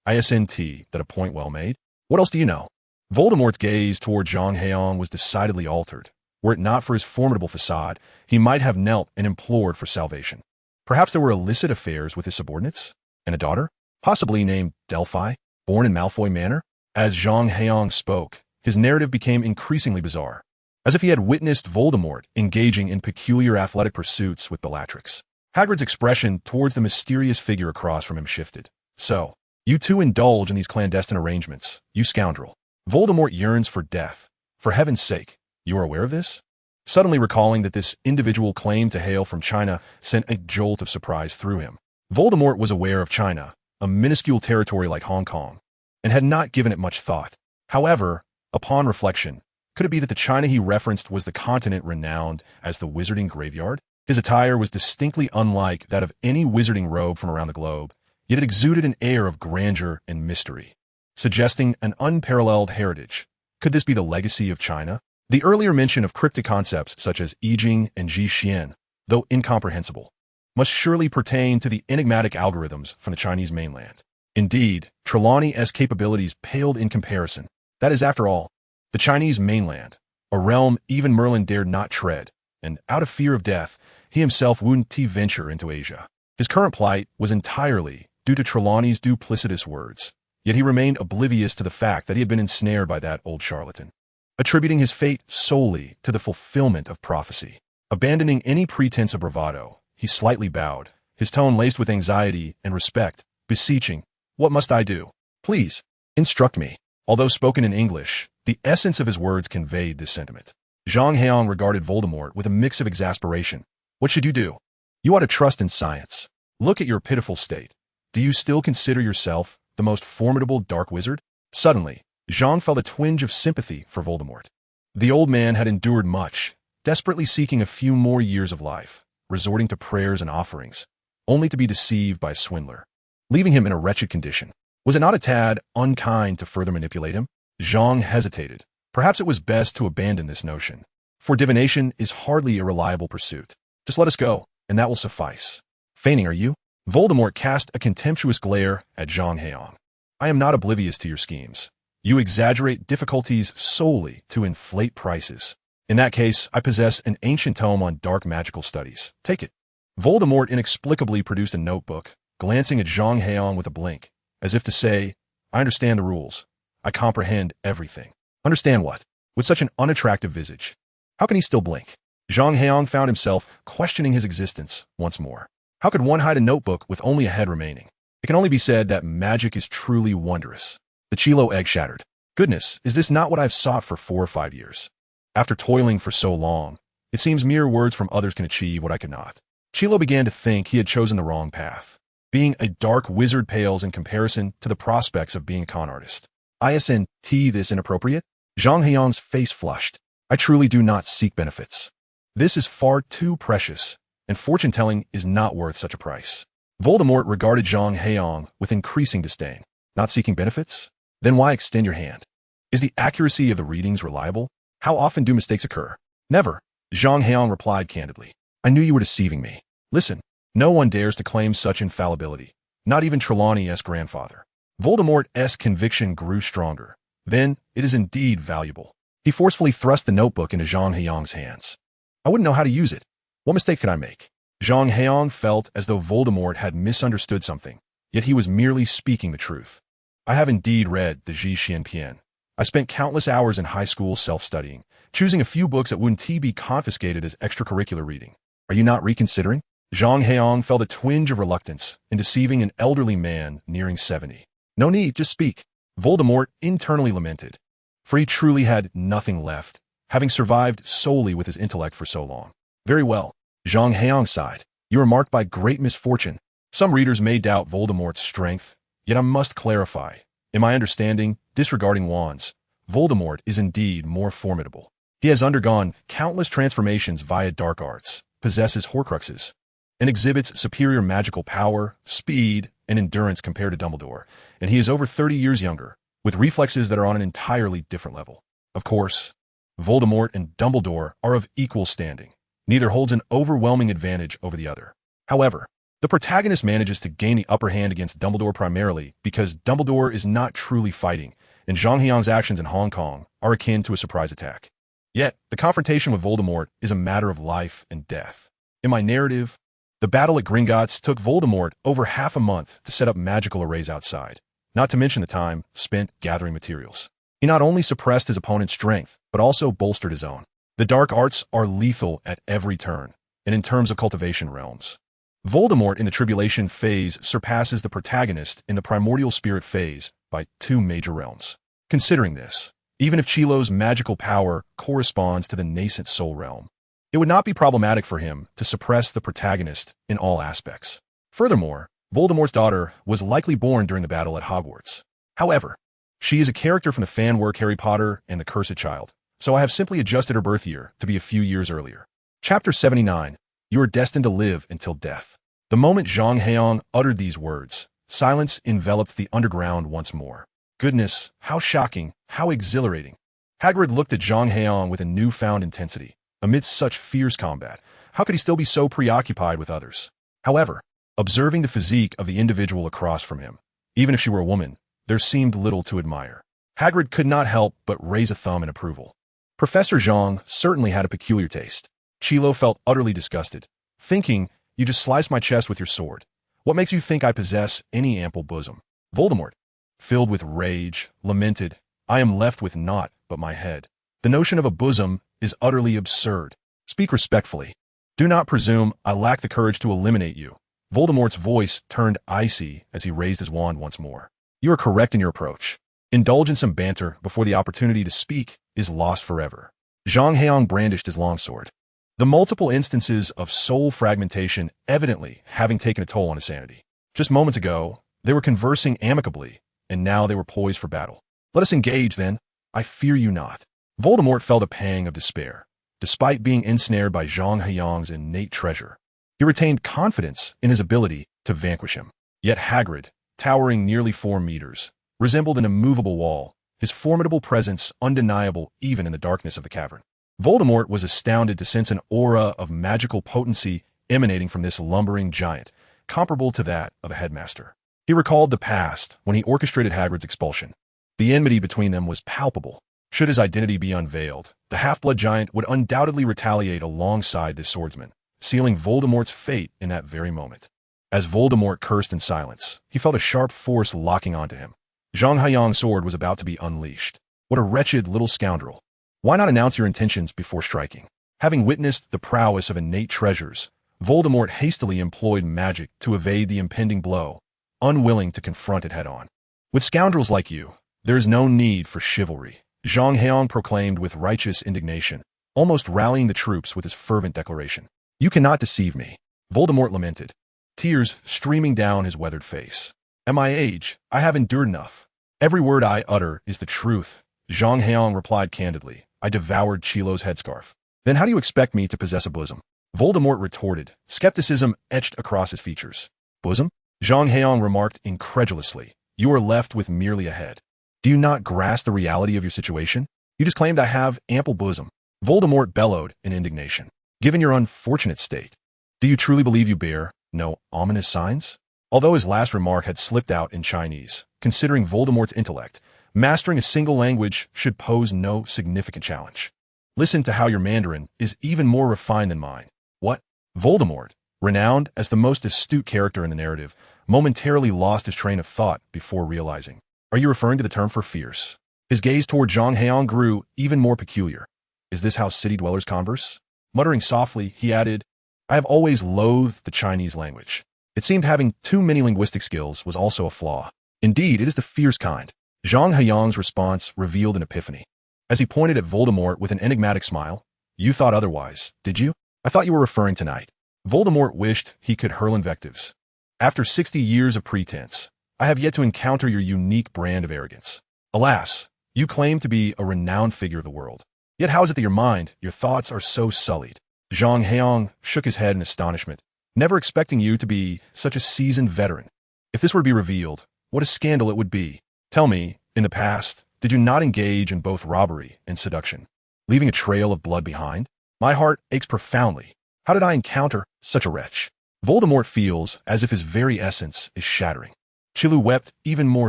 Isn't that a point well made? What else do you know? Voldemort's gaze toward Zhang Heyang was decidedly altered. Were it not for his formidable facade, he might have knelt and implored for salvation. Perhaps there were illicit affairs with his subordinates? And a daughter? Possibly named Delphi, born in Malfoy Manor? As Zhang Heyang spoke, his narrative became increasingly bizarre, as if he had witnessed Voldemort engaging in peculiar athletic pursuits with Bellatrix. Hagrid's expression towards the mysterious figure across from him shifted. So, you too indulge in these clandestine arrangements, you scoundrel. Voldemort yearns for death. For heaven's sake, you are aware of this? Suddenly recalling that this individual claimed to hail from China sent a jolt of surprise through him. Voldemort was aware of China, a minuscule territory like Hong Kong, and had not given it much thought. However, upon reflection, could it be that the China he referenced was the continent renowned as the Wizarding Graveyard? His attire was distinctly unlike that of any wizarding robe from around the globe, yet it exuded an air of grandeur and mystery, suggesting an unparalleled heritage. Could this be the legacy of China? The earlier mention of cryptic concepts such as I Ching and Ji Xian, though incomprehensible, must surely pertain to the enigmatic algorithms from the Chinese mainland. Indeed, Trelawney's capabilities paled in comparison. That is, after all, the Chinese mainland, a realm even Merlin dared not tread, and out of fear of death, he himself wouldn't venture into Asia. His current plight was entirely due to Trelawney's duplicitous words, yet he remained oblivious to the fact that he had been ensnared by that old charlatan, attributing his fate solely to the fulfillment of prophecy. Abandoning any pretense of bravado, he slightly bowed, his tone laced with anxiety and respect, beseeching, "What must I do? Please, instruct me." Although spoken in English, the essence of his words conveyed this sentiment. Zhang Heyang regarded Voldemort with a mix of exasperation. What should you do? You ought to trust in science. Look at your pitiful state. Do you still consider yourself the most formidable dark wizard? Suddenly, Zhang felt a twinge of sympathy for Voldemort. The old man had endured much, desperately seeking a few more years of life, resorting to prayers and offerings, only to be deceived by a swindler, leaving him in a wretched condition. Was it not a tad unkind to further manipulate him? Zhang hesitated. Perhaps it was best to abandon this notion, for divination is hardly a reliable pursuit. Just let us go, and that will suffice. Feigning, are you? Voldemort cast a contemptuous glare at Zhang Heyang. I am not oblivious to your schemes. You exaggerate difficulties solely to inflate prices. In that case, I possess an ancient tome on dark magical studies. Take it. Voldemort inexplicably produced a notebook, glancing at Zhang Heyang with a blink, as if to say, I understand the rules. I comprehend everything. Understand what? With such an unattractive visage, how can he still blink? Zhang Heyang found himself questioning his existence once more. How could one hide a notebook with only a head remaining? It can only be said that magic is truly wondrous. The Chilo egg shattered. Goodness, is this not what I've sought for 4 or 5 years? After toiling for so long, it seems mere words from others can achieve what I could not. Chilo began to think he had chosen the wrong path. Being a dark wizard pales in comparison to the prospects of being a con artist. Isn't this inappropriate? Zhang Heyang's face flushed. I truly do not seek benefits. This is far too precious, and fortune-telling is not worth such a price. Voldemort regarded Zhang Heyang with increasing disdain. Not seeking benefits? Then why extend your hand? Is the accuracy of the readings reliable? How often do mistakes occur? Never. Zhang Heyang replied candidly. I knew you were deceiving me. Listen, no one dares to claim such infallibility. Not even Trelawney's grandfather. Voldemort's conviction grew stronger. Then, it is indeed valuable. He forcefully thrust the notebook into Zhang Heyang's hands. I wouldn't know how to use it. What mistake could I make? Zhang Heyang felt as though Voldemort had misunderstood something, yet he was merely speaking the truth. I have indeed read the Ji Xianpian. I spent countless hours in high school self-studying, choosing a few books that wouldn't be confiscated as extracurricular reading. Are you not reconsidering? Zhang Heyang felt a twinge of reluctance in deceiving an elderly man nearing 70. No need, just speak. Voldemort internally lamented, for he truly had nothing left, having survived solely with his intellect for so long. Very well. Zhang Heyang sighed. You are marked by great misfortune. Some readers may doubt Voldemort's strength, yet I must clarify. In my understanding, disregarding wands, Voldemort is indeed more formidable. He has undergone countless transformations via dark arts, possesses Horcruxes, and exhibits superior magical power, speed, and endurance compared to Dumbledore, and he is over 30 years younger, with reflexes that are on an entirely different level. Of course, Voldemort and Dumbledore are of equal standing. Neither holds an overwhelming advantage over the other. However, the protagonist manages to gain the upper hand against Dumbledore primarily because Dumbledore is not truly fighting, and Zhang Heyang's actions in Hong Kong are akin to a surprise attack. Yet, the confrontation with Voldemort is a matter of life and death. In my narrative, the battle at Gringotts took Voldemort over half a month to set up magical arrays outside, not to mention the time spent gathering materials. He not only suppressed his opponent's strength, but also bolstered his own. The dark arts are lethal at every turn, and in terms of cultivation realms. Voldemort in the Tribulation phase surpasses the protagonist in the Primordial Spirit phase by 2 major realms. Considering this, even if Chilo's magical power corresponds to the nascent Soul realm, it would not be problematic for him to suppress the protagonist in all aspects. Furthermore, Voldemort's daughter was likely born during the battle at Hogwarts. However, she is a character from the fan work Harry Potter and the Cursed Child, so I have simply adjusted her birth year to be a few years earlier. Chapter 79. You are destined to live until death. The moment Zhang Heyang uttered these words, silence enveloped the underground once more. Goodness, how shocking, how exhilarating. Hagrid looked at Zhang Heyang with a newfound intensity. Amidst such fierce combat, how could he still be so preoccupied with others? However, observing the physique of the individual across from him, even if she were a woman, there seemed little to admire. Hagrid could not help but raise a thumb in approval. Professor Zhang certainly had a peculiar taste. Chilo felt utterly disgusted, thinking, you just sliced my chest with your sword. What makes you think I possess any ample bosom? Voldemort, filled with rage, lamented, I am left with naught but my head. The notion of a bosom is utterly absurd. Speak respectfully. Do not presume I lack the courage to eliminate you. Voldemort's voice turned icy as he raised his wand once more. You are correct in your approach. Indulge in some banter before the opportunity to speak is lost forever. Zhang Heyang brandished his longsword. The multiple instances of soul fragmentation evidently having taken a toll on his sanity. Just moments ago, they were conversing amicably, and now they were poised for battle. Let us engage, then. I fear you not. Voldemort felt a pang of despair. Despite being ensnared by Zhang Heyang's innate treasure, he retained confidence in his ability to vanquish him. Yet Hagrid, towering nearly 4 meters, resembled an immovable wall, his formidable presence undeniable even in the darkness of the cavern. Voldemort was astounded to sense an aura of magical potency emanating from this lumbering giant, comparable to that of a headmaster. He recalled the past when he orchestrated Hagrid's expulsion. The enmity between them was palpable. Should his identity be unveiled, the half-blood giant would undoubtedly retaliate alongside this swordsman, sealing Voldemort's fate in that very moment. As Voldemort cursed in silence, he felt a sharp force locking onto him. Zhang Heyang's sword was about to be unleashed. What a wretched little scoundrel. Why not announce your intentions before striking? Having witnessed the prowess of innate treasures, Voldemort hastily employed magic to evade the impending blow, unwilling to confront it head-on. With scoundrels like you, there is no need for chivalry, Zhang Heyang proclaimed with righteous indignation, almost rallying the troops with his fervent declaration. You cannot deceive me, Voldemort lamented, tears streaming down his weathered face. At my age, I have endured enough. Every word I utter is the truth, Zhang Heyang replied candidly. I devoured Chilo's headscarf. Then how do you expect me to possess a bosom? Voldemort retorted, skepticism etched across his features. Bosom? Zhang Heyang remarked incredulously. You are left with merely a head. Do you not grasp the reality of your situation? You just claimed I have ample bosom. Voldemort bellowed in indignation. Given your unfortunate state, do you truly believe you bear no ominous signs? Although his last remark had slipped out in Chinese, considering Voldemort's intellect, mastering a single language should pose no significant challenge. Listen to how your Mandarin is even more refined than mine. What? Voldemort, renowned as the most astute character in the narrative, momentarily lost his train of thought before realizing. Are you referring to the term for fierce? His gaze toward Zhang Heyang grew even more peculiar. Is this how city dwellers converse? Muttering softly, he added, I have always loathed the Chinese language. It seemed having too many linguistic skills was also a flaw. Indeed, it is the fierce kind. Zhang Heyang's response revealed an epiphany. As he pointed at Voldemort with an enigmatic smile, you thought otherwise, did you? I thought you were referring to night. Voldemort wished he could hurl invectives. After 60 years of pretense, I have yet to encounter your unique brand of arrogance. Alas, you claim to be a renowned figure of the world. Yet how is it that your mind, your thoughts are so sullied? Zhang Heyang shook his head in astonishment, never expecting you to be such a seasoned veteran. If this were to be revealed, what a scandal it would be. Tell me, in the past, did you not engage in both robbery and seduction, leaving a trail of blood behind? My heart aches profoundly. How did I encounter such a wretch? Voldemort feels as if his very essence is shattering. Chilu wept even more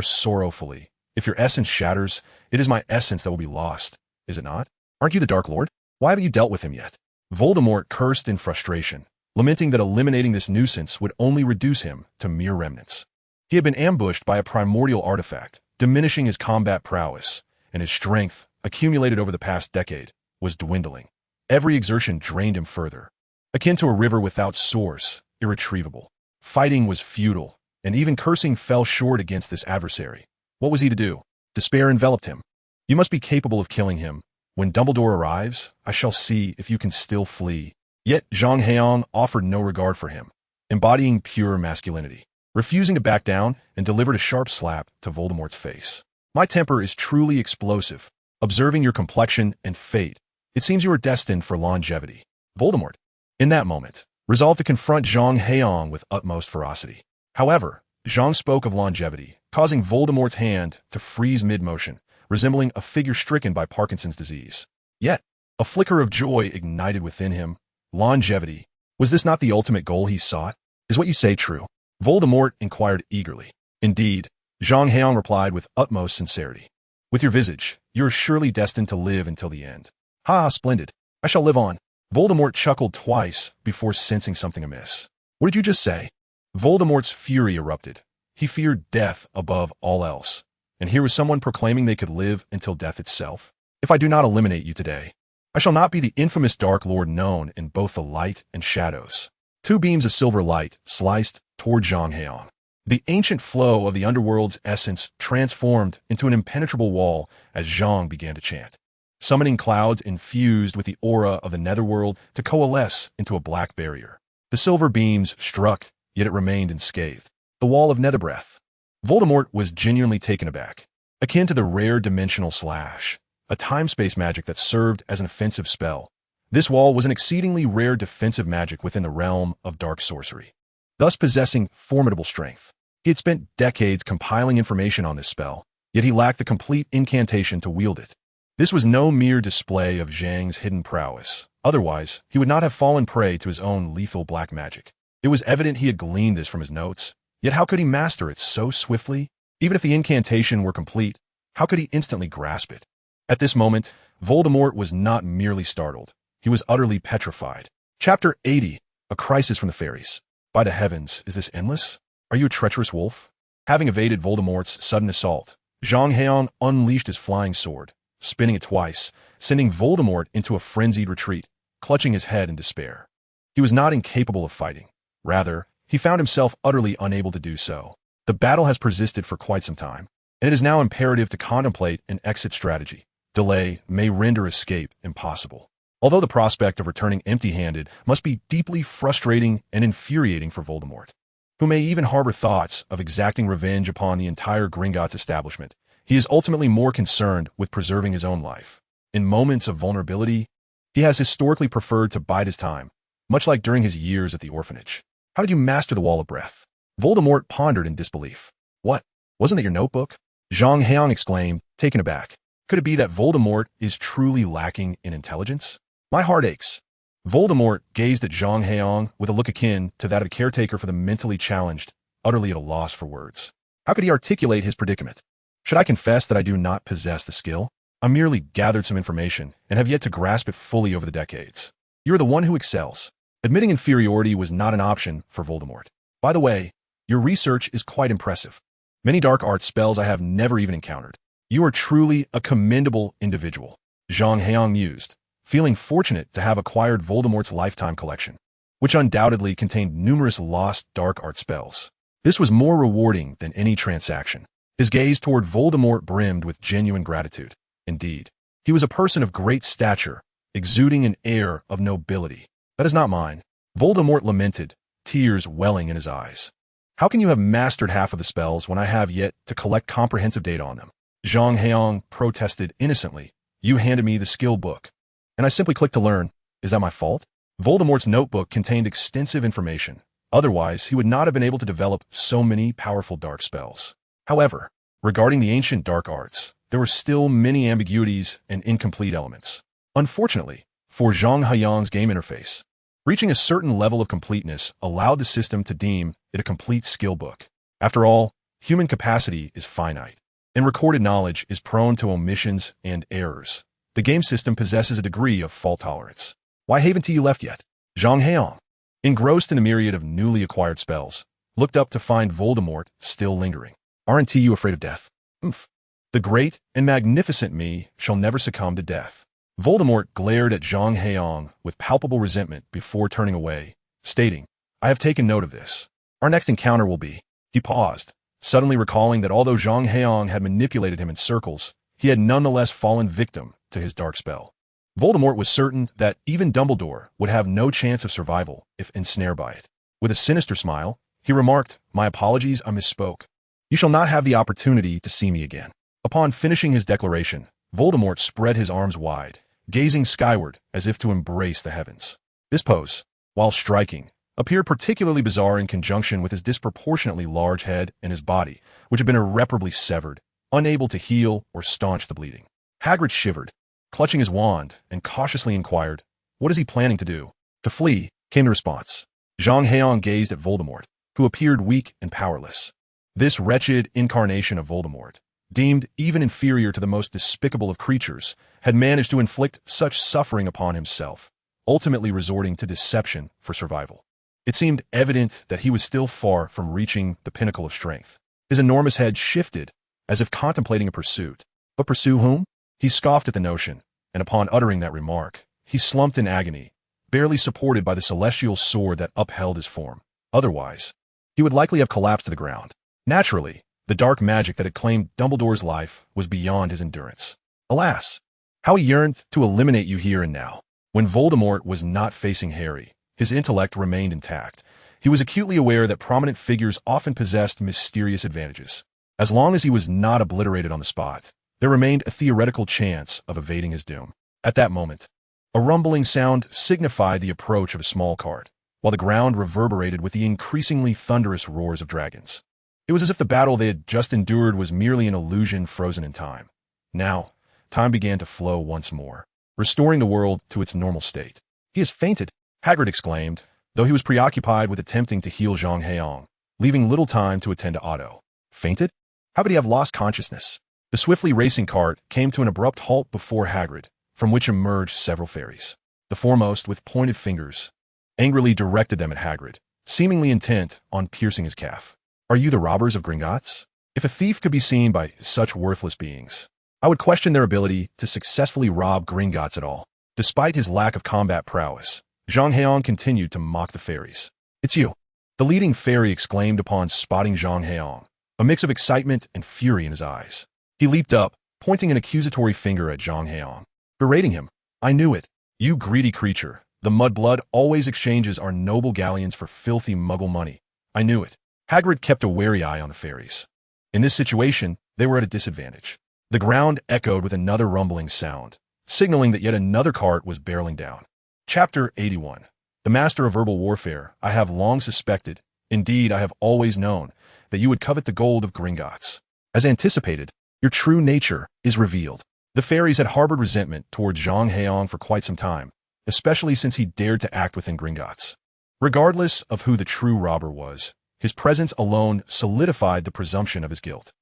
sorrowfully. If your essence shatters, it is my essence that will be lost, is it not? Aren't you the Dark Lord? Why haven't you dealt with him yet? Voldemort cursed in frustration, lamenting that eliminating this nuisance would only reduce him to mere remnants. He had been ambushed by a primordial artifact, diminishing his combat prowess, and his strength, accumulated over the past decade, was dwindling. Every exertion drained him further. Akin to a river without source, irretrievable. Fighting was futile, and even cursing fell short against this adversary. What was he to do? Despair enveloped him. You must be capable of killing him. When Dumbledore arrives, I shall see if you can still flee. Yet Zhang Heyang offered no regard for him, embodying pure masculinity, refusing to back down and delivered a sharp slap to Voldemort's face. My temper is truly explosive. Observing your complexion and fate, it seems you are destined for longevity. Voldemort, in that moment, resolved to confront Zhang Heyang with utmost ferocity. However, Zhang spoke of longevity, causing Voldemort's hand to freeze mid-motion, resembling a figure stricken by Parkinson's disease. Yet, a flicker of joy ignited within him. Longevity. Was this not the ultimate goal he sought? Is what you say true? Voldemort inquired eagerly. Indeed, Zhang Heyang replied with utmost sincerity. With your visage, you are surely destined to live until the end. Ha, splendid. I shall live on. Voldemort chuckled twice before sensing something amiss. What did you just say? Voldemort's fury erupted. He feared death above all else. And here was someone proclaiming they could live until death itself. If I do not eliminate you today, I shall not be the infamous Dark Lord known in both the light and shadows. Two beams of silver light sliced toward Zhang Heyang. The ancient flow of the underworld's essence transformed into an impenetrable wall as Zhang began to chant, summoning clouds infused with the aura of the netherworld to coalesce into a black barrier. The silver beams struck, yet it remained unscathed. The wall of Netherbreath. Voldemort was genuinely taken aback, akin to the rare dimensional slash, a time-space magic that served as an offensive spell. This wall was an exceedingly rare defensive magic within the realm of dark sorcery, thus possessing formidable strength. He had spent decades compiling information on this spell, yet he lacked the complete incantation to wield it. This was no mere display of Zhang's hidden prowess. Otherwise, he would not have fallen prey to his own lethal black magic. It was evident he had gleaned this from his notes. Yet how could he master it so swiftly? Even if the incantation were complete, how could he instantly grasp it? At this moment, Voldemort was not merely startled. He was utterly petrified. Chapter 80, A Crisis from the Fairies. By the heavens, is this endless? Are you a treacherous wolf? Having evaded Voldemort's sudden assault, Zhang Heyang unleashed his flying sword, spinning it twice, sending Voldemort into a frenzied retreat. clutching his head in despair. He was not incapable of fighting. Rather, he found himself utterly unable to do so. The battle has persisted for quite some time, and it is now imperative to contemplate an exit strategy. Delay may render escape impossible. Although the prospect of returning empty-handed must be deeply frustrating and infuriating for Voldemort, who may even harbor thoughts of exacting revenge upon the entire Gringotts establishment, he is ultimately more concerned with preserving his own life. In moments of vulnerability, he has historically preferred to bide his time, much like during his years at the orphanage. How did you master the Wall of Breath? Voldemort pondered in disbelief. What? Wasn't that your notebook? Zhang Heyang exclaimed, taken aback. Could it be that Voldemort is truly lacking in intelligence? My heart aches. Voldemort gazed at Zhang Heyang with a look akin to that of a caretaker for the mentally challenged, utterly at a loss for words. How could he articulate his predicament? Should I confess that I do not possess the skill? I merely gathered some information and have yet to grasp it fully over the decades. You are the one who excels. Admitting inferiority was not an option for Voldemort. By the way, your research is quite impressive. Many dark arts spells I have never even encountered. You are truly a commendable individual. Zhang Heyang mused, feeling fortunate to have acquired Voldemort's lifetime collection, which undoubtedly contained numerous lost dark art spells. This was more rewarding than any transaction. His gaze toward Voldemort brimmed with genuine gratitude. Indeed, he was a person of great stature, exuding an air of nobility. That is not mine. Voldemort lamented, tears welling in his eyes. How can you have mastered half of the spells when I have yet to collect comprehensive data on them? Zhang Heyang protested innocently. You handed me the skill book, and I simply clicked to learn. Is that my fault? Voldemort's notebook contained extensive information. Otherwise, he would not have been able to develop so many powerful dark spells. However, regarding the ancient dark arts, there were still many ambiguities and incomplete elements. Unfortunately, for Zhang Heyang's game interface, reaching a certain level of completeness allowed the system to deem it a complete skill book. After all, human capacity is finite, and recorded knowledge is prone to omissions and errors. The game system possesses a degree of fault tolerance. Why haven't you left yet? Zhang Heyang, engrossed in a myriad of newly acquired spells, looked up to find Voldemort still lingering. Aren't you afraid of death? Oomph. The great and magnificent me shall never succumb to death. Voldemort glared at Zhang Heyang with palpable resentment before turning away, stating, I have taken note of this. Our next encounter will be... He paused, suddenly recalling that although Zhang Heyang had manipulated him in circles, he had nonetheless fallen victim to his dark spell. Voldemort was certain that even Dumbledore would have no chance of survival if ensnared by it. With a sinister smile, he remarked, My apologies, I misspoke. You shall not have the opportunity to see me again. Upon finishing his declaration, Voldemort spread his arms wide, gazing skyward as if to embrace the heavens. This pose, while striking, appeared particularly bizarre in conjunction with his disproportionately large head and his body, which had been irreparably severed, unable to heal or staunch the bleeding. Hagrid shivered, clutching his wand, and cautiously inquired, What is he planning to do? To flee, came the response. Zhang Heyang gazed at Voldemort, who appeared weak and powerless. This wretched incarnation of Voldemort, deemed even inferior to the most despicable of creatures, had managed to inflict such suffering upon himself, ultimately resorting to deception for survival. It seemed evident that he was still far from reaching the pinnacle of strength. His enormous head shifted, as if contemplating a pursuit. But pursue whom? He scoffed at the notion, and upon uttering that remark, he slumped in agony, barely supported by the celestial sword that upheld his form. Otherwise, he would likely have collapsed to the ground. Naturally, the dark magic that had claimed Dumbledore's life was beyond his endurance. Alas, how he yearned to eliminate you here and now. When Voldemort was not facing Harry, his intellect remained intact. He was acutely aware that prominent figures often possessed mysterious advantages. As long as he was not obliterated on the spot, there remained a theoretical chance of evading his doom. At that moment, a rumbling sound signified the approach of a small cart, while the ground reverberated with the increasingly thunderous roars of dragons. It was as if the battle they had just endured was merely an illusion frozen in time. Now, time began to flow once more, restoring the world to its normal state. He has fainted, Hagrid exclaimed, though he was preoccupied with attempting to heal Zhang Heyang, leaving little time to attend to Otto. Fainted? How could he have lost consciousness? The swiftly racing cart came to an abrupt halt before Hagrid, from which emerged several fairies. The foremost, with pointed fingers, angrily directed them at Hagrid, seemingly intent on piercing his calf. Are you the robbers of Gringotts? If a thief could be seen by such worthless beings, I would question their ability to successfully rob Gringotts at all. Despite his lack of combat prowess, Zhang Heyang continued to mock the fairies. "It's you!" the leading fairy exclaimed upon spotting Zhang Heyang, a mix of excitement and fury in his eyes. He leaped up, pointing an accusatory finger at Zhang Heyang, berating him. "I knew it. You greedy creature. The mudblood always exchanges our noble galleons for filthy muggle money. I knew it." Hagrid kept a wary eye on the fairies. In this situation, they were at a disadvantage. The ground echoed with another rumbling sound, signaling that yet another cart was barreling down. Chapter 81. The Master of Herbal Warfare. I have long suspected, indeed I have always known, that you would covet the gold of Gringotts. As anticipated, your true nature is revealed. The fairies had harbored resentment towards Zhang Heyang for quite some time, especially since he dared to act within Gringotts. Regardless of who the true robber was, his presence alone solidified the presumption of his guilt.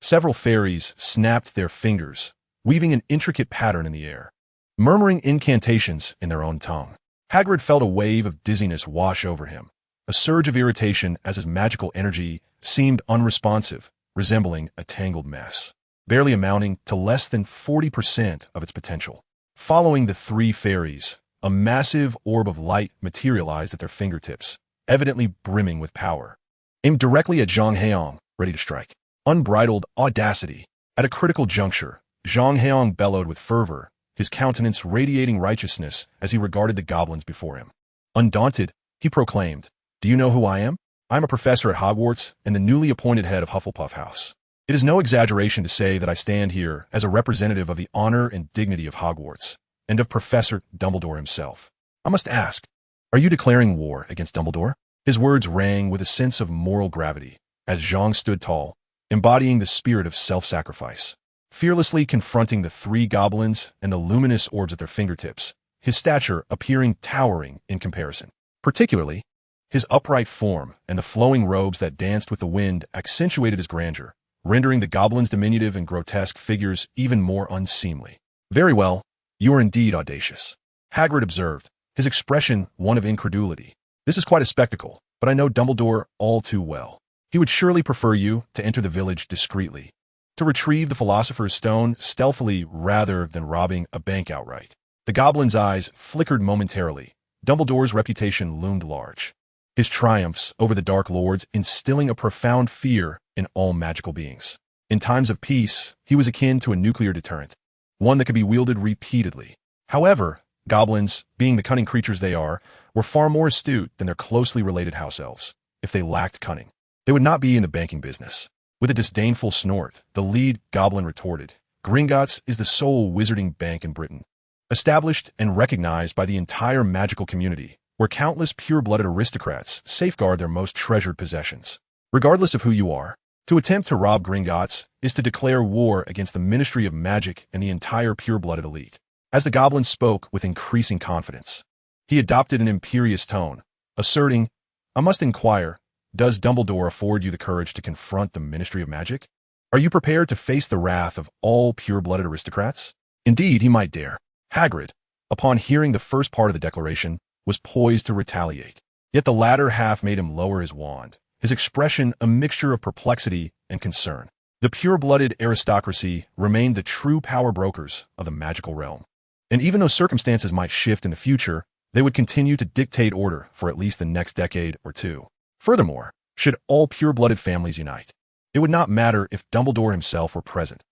Several fairies snapped their fingers, weaving an intricate pattern in the air, murmuring incantations in their own tongue. Hagrid felt a wave of dizziness wash over him, a surge of irritation as his magical energy seemed unresponsive, resembling a tangled mess, barely amounting to less than 40% of its potential. Following the three fairies, a massive orb of light materialized at their fingertips, evidently brimming with power, aimed directly at Zhang Heyang, ready to strike. Unbridled audacity. At a critical juncture, Zhang Heyang bellowed with fervor, his countenance radiating righteousness as he regarded the goblins before him. Undaunted, he proclaimed, "Do you know who I am? I am a professor at Hogwarts and the newly appointed head of Hufflepuff House. It is no exaggeration to say that I stand here as a representative of the honor and dignity of Hogwarts, and of Professor Dumbledore himself. I must ask, are you declaring war against Dumbledore?" His words rang with a sense of moral gravity, as Zhang stood tall, embodying the spirit of self-sacrifice, fearlessly confronting the three goblins and the luminous orbs at their fingertips, his stature appearing towering in comparison. Particularly, his upright form and the flowing robes that danced with the wind accentuated his grandeur, rendering the goblins' diminutive and grotesque figures even more unseemly. "Very well, you are indeed audacious," Hagrid observed, his expression one of incredulity. "This is quite a spectacle, but I know Dumbledore all too well. He would surely prefer you to enter the village discreetly, to retrieve the Philosopher's Stone stealthily rather than robbing a bank outright." The goblin's eyes flickered momentarily. Dumbledore's reputation loomed large, his triumphs over the Dark Lords instilling a profound fear in all magical beings. In times of peace, he was akin to a nuclear deterrent, one that could be wielded repeatedly. However, goblins, being the cunning creatures they are, were far more astute than their closely related house elves. If they lacked cunning, they would not be in the banking business. With a disdainful snort, the lead goblin retorted, "Gringotts is the sole wizarding bank in Britain, established and recognized by the entire magical community, where countless pure-blooded aristocrats safeguard their most treasured possessions. Regardless of who you are, to attempt to rob Gringotts is to declare war against the Ministry of Magic and the entire pure-blooded elite." As the goblin spoke with increasing confidence, he adopted an imperious tone, asserting, "I must inquire, does Dumbledore afford you the courage to confront the Ministry of Magic? Are you prepared to face the wrath of all pure-blooded aristocrats?" Indeed, he might dare. Hagrid, upon hearing the first part of the declaration, was poised to retaliate. Yet the latter half made him lower his wand, his expression a mixture of perplexity and concern. The pure-blooded aristocracy remained the true power brokers of the magical realm. And even though circumstances might shift in the future, they would continue to dictate order for at least the next decade or two. Furthermore, should all pure-blooded families unite, it would not matter if Dumbledore himself were present.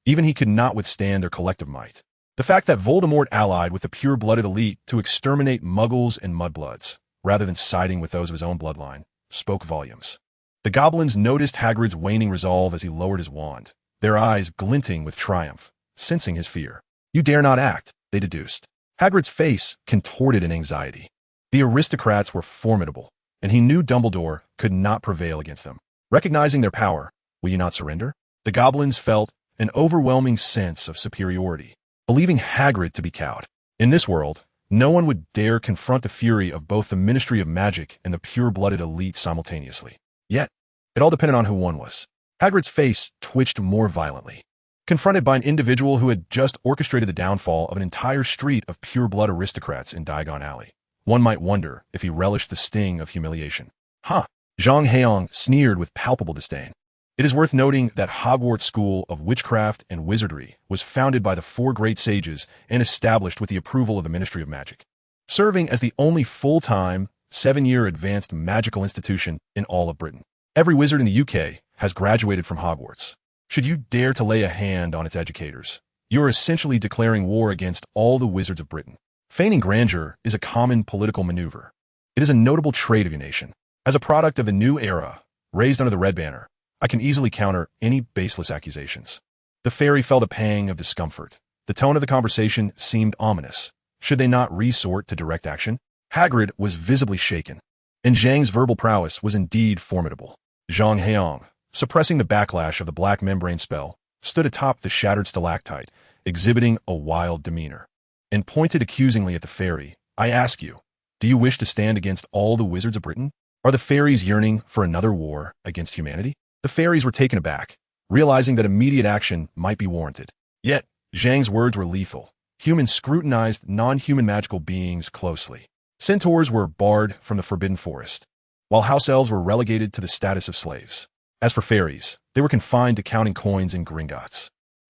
Even he could not withstand their collective might. The fact that Voldemort allied with the pure-blooded elite to exterminate muggles and mudbloods, rather than siding with those of his own bloodline, spoke volumes. The goblins noticed Hagrid's waning resolve as he lowered his wand, their eyes glinting with triumph, sensing his fear. "You dare not act," they deduced. Hagrid's face contorted in anxiety. The aristocrats were formidable, and he knew Dumbledore could not prevail against them. Recognizing their power, "Will you not surrender?" The goblins felt an overwhelming sense of superiority, believing Hagrid to be cowed. In this world, no one would dare confront the fury of both the Ministry of Magic and the pure-blooded elite simultaneously. Yet, it all depended on who one was. Hagrid's face twitched more violently. Confronted by an individual who had just orchestrated the downfall of an entire street of pure-blood aristocrats in Diagon Alley, one might wonder if he relished the sting of humiliation. "Huh!" Zhang Heyang sneered with palpable disdain. It is worth noting that Hogwarts School of Witchcraft and Wizardry was founded by the four great sages and established with the approval of the Ministry of Magic, serving as the only full-time, 7-year advanced magical institution in all of Britain. Every wizard in the UK has graduated from Hogwarts. Should you dare to lay a hand on its educators, you are essentially declaring war against all the wizards of Britain. Feigning grandeur is a common political maneuver. It is a notable trait of your nation. As a product of the new era, raised under the Red Banner, I can easily counter any baseless accusations. The fairy felt a pang of discomfort. The tone of the conversation seemed ominous. Should they not resort to direct action? Hagrid was visibly shaken, and Zhang's verbal prowess was indeed formidable. Zhang Heyang, suppressing the backlash of the black membrane spell, stood atop the shattered stalactite, exhibiting a wild demeanor, and pointed accusingly at the fairy. I ask you, do you wish to stand against all the wizards of Britain? Are the fairies yearning for another war against humanity? The fairies were taken aback, realizing that immediate action might be warranted. Yet, Zhang's words were lethal. Humans scrutinized non-human magical beings closely. Centaurs were barred from the Forbidden Forest, while house elves were relegated to the status of slaves. As for fairies, they were confined to counting coins and Gringotts.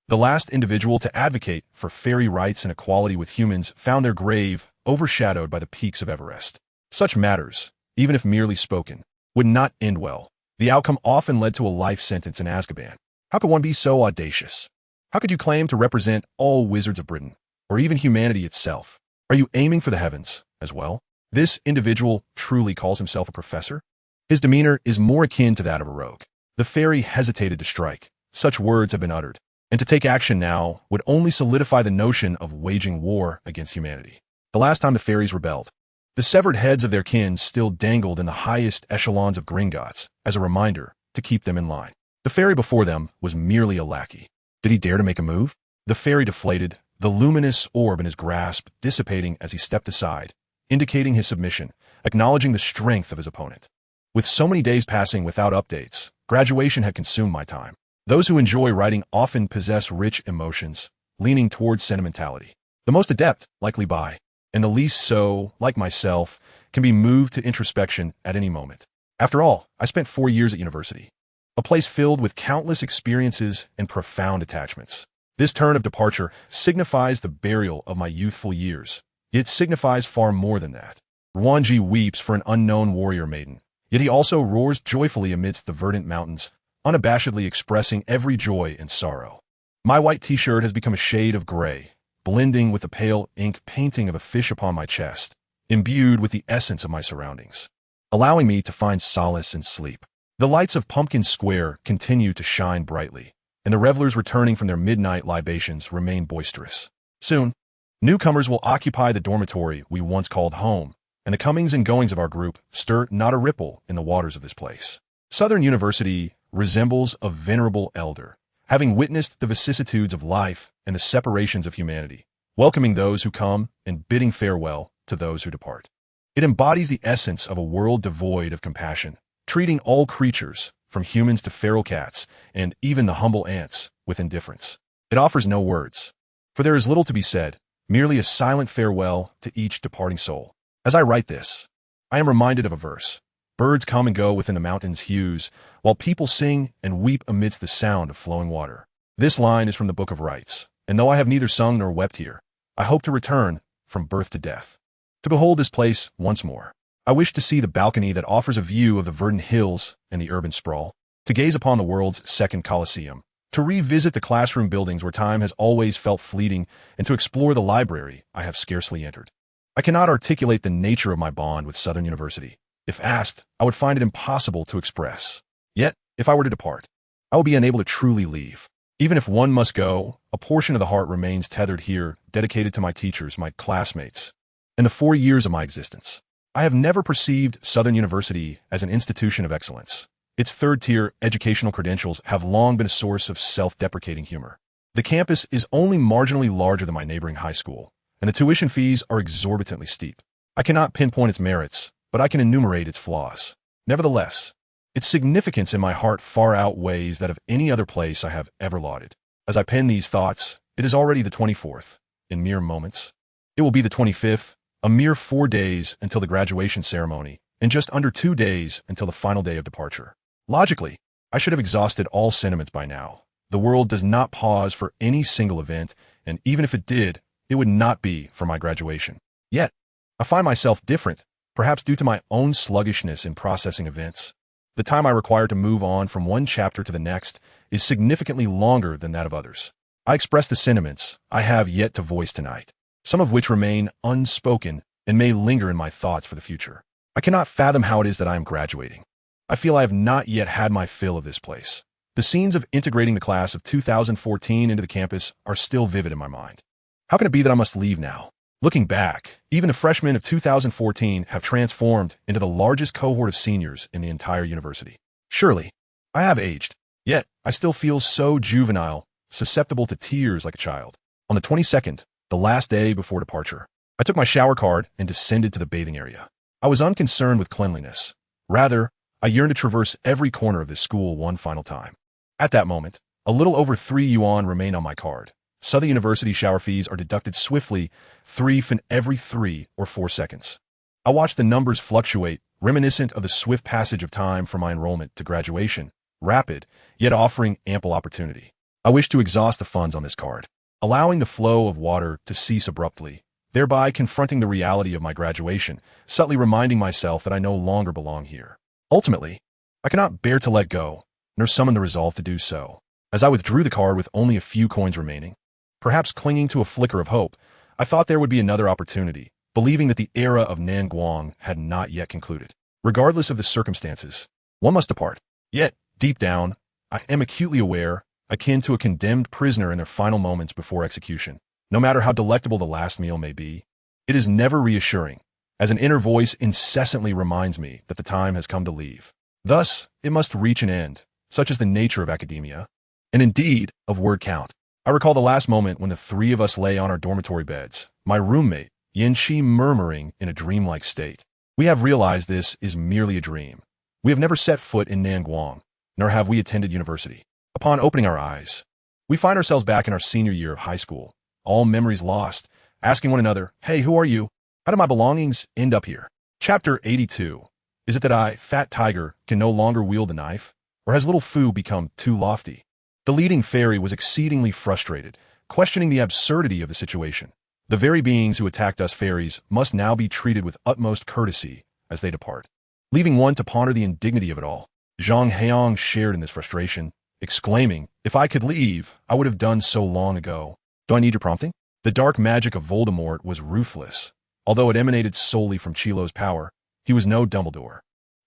The last individual to advocate for fairy rights and equality with humans found their grave overshadowed by the peaks of Everest. Such matters, even if merely spoken, would not end well. The outcome often led to a life sentence in Azkaban. How could one be so audacious? How could you claim to represent all wizards of Britain, or even humanity itself? Are you aiming for the heavens as well? This individual truly calls himself a professor? His demeanor is more akin to that of a rogue. The fairy hesitated to strike. Such words have been uttered, and to take action now would only solidify the notion of waging war against humanity. The last time the fairies rebelled, the severed heads of their kin still dangled in the highest echelons of Gringotts as a reminder to keep them in line. The fairy before them was merely a lackey. Did he dare to make a move? The fairy deflated, the luminous orb in his grasp dissipating as he stepped aside, indicating his submission, acknowledging the strength of his opponent. With so many days passing without updates, graduation had consumed my time. Those who enjoy writing often possess rich emotions, leaning towards sentimentality. The most adept likely buy, and the least so, like myself, can be moved to introspection at any moment. After all, I spent 4 years at university, a place filled with countless experiences and profound attachments. This turn of departure signifies the burial of my youthful years. It signifies far more than that. Ruanji weeps for an unknown warrior maiden, yet he also roars joyfully amidst the verdant mountains, unabashedly expressing every joy and sorrow. My white t-shirt has become a shade of gray, blending with the pale ink painting of a fish upon my chest, imbued with the essence of my surroundings, allowing me to find solace in sleep. The lights of Pumpkin Square continue to shine brightly, and the revelers returning from their midnight libations remain boisterous. Soon, newcomers will occupy the dormitory we once called home, and the comings and goings of our group stir not a ripple in the waters of this place. Southern University resembles a venerable elder, having witnessed the vicissitudes of life and the separations of humanity, welcoming those who come and bidding farewell to those who depart. It embodies the essence of a world devoid of compassion, treating all creatures, from humans to feral cats, and even the humble ants, with indifference. It offers no words, for there is little to be said, merely a silent farewell to each departing soul. As I write this, I am reminded of a verse. Birds come and go within the mountains' hues, while people sing and weep amidst the sound of flowing water. This line is from the Book of Rites, and though I have neither sung nor wept here, I hope to return from birth to death, to behold this place once more. I wish to see the balcony that offers a view of the verdant hills and the urban sprawl, to gaze upon the world's second Colosseum, to revisit the classroom buildings where time has always felt fleeting, and to explore the library I have scarcely entered. I cannot articulate the nature of my bond with Southern University. If asked, I would find it impossible to express. Yet, if I were to depart, I will be unable to truly leave. Even if one must go, a portion of the heart remains tethered here, dedicated to my teachers, my classmates, and the 4 years of my existence. I have never perceived Southern University as an institution of excellence. Its third-tier educational credentials have long been a source of self-deprecating humor. The campus is only marginally larger than my neighboring high school, and the tuition fees are exorbitantly steep. I cannot pinpoint its merits, but I can enumerate its flaws. Nevertheless, its significance in my heart far outweighs that of any other place I have ever lauded. As I pen these thoughts, it is already the 24th, in mere moments. It will be the 25th, a mere 4 days until the graduation ceremony, and just under 2 days until the final day of departure. Logically, I should have exhausted all sentiments by now. The world does not pause for any single event, and even if it did, it would not be for my graduation. Yet, I find myself different, perhaps due to my own sluggishness in processing events. The time I require to move on from one chapter to the next is significantly longer than that of others. I express the sentiments I have yet to voice tonight, some of which remain unspoken and may linger in my thoughts for the future. I cannot fathom how it is that I am graduating. I feel I have not yet had my fill of this place. The scenes of integrating the class of 2014 into the campus are still vivid in my mind. How can it be that I must leave now? Looking back, even the freshmen of 2014 have transformed into the largest cohort of seniors in the entire university. Surely, I have aged, yet I still feel so juvenile, susceptible to tears like a child. On the 22nd, the last day before departure, I took my shower card and descended to the bathing area. I was unconcerned with cleanliness. Rather, I yearned to traverse every corner of this school one final time. At that moment, a little over 3 yuan remained on my card. Southern University shower fees are deducted swiftly, 3 from every 3 or 4 seconds. I watched the numbers fluctuate, reminiscent of the swift passage of time from my enrollment to graduation, rapid, yet offering ample opportunity. I wish to exhaust the funds on this card, allowing the flow of water to cease abruptly, thereby confronting the reality of my graduation, subtly reminding myself that I no longer belong here. Ultimately, I cannot bear to let go, nor summon the resolve to do so. As I withdrew the card with only a few coins remaining, perhaps clinging to a flicker of hope, I thought there would be another opportunity, believing that the era of Nanguang had not yet concluded. Regardless of the circumstances, one must depart. Yet, deep down, I am acutely aware, akin to a condemned prisoner in their final moments before execution. No matter how delectable the last meal may be, it is never reassuring, as an inner voice incessantly reminds me that the time has come to leave. Thus, it must reach an end, such is the nature of academia, and indeed of word count. I recall the last moment when the 3 of us lay on our dormitory beds, my roommate, Yin Shi, murmuring in a dreamlike state. We have realized this is merely a dream. We have never set foot in Nanguang, nor have we attended university. Upon opening our eyes, we find ourselves back in our senior year of high school, all memories lost, asking one another, "Hey, who are you? How did my belongings end up here?" Chapter 82. Is it that I, Fat Tiger, can no longer wield the knife? Or has Little Fu become too lofty? The leading fairy was exceedingly frustrated, questioning the absurdity of the situation. The very beings who attacked us fairies must now be treated with utmost courtesy as they depart. Leaving one to ponder the indignity of it all, Zhang Heyang shared in this frustration, exclaiming, "If I could leave, I would have done so long ago. Do I need your prompting?" The dark magic of Voldemort was ruthless. Although it emanated solely from Chilo's power, he was no Dumbledore.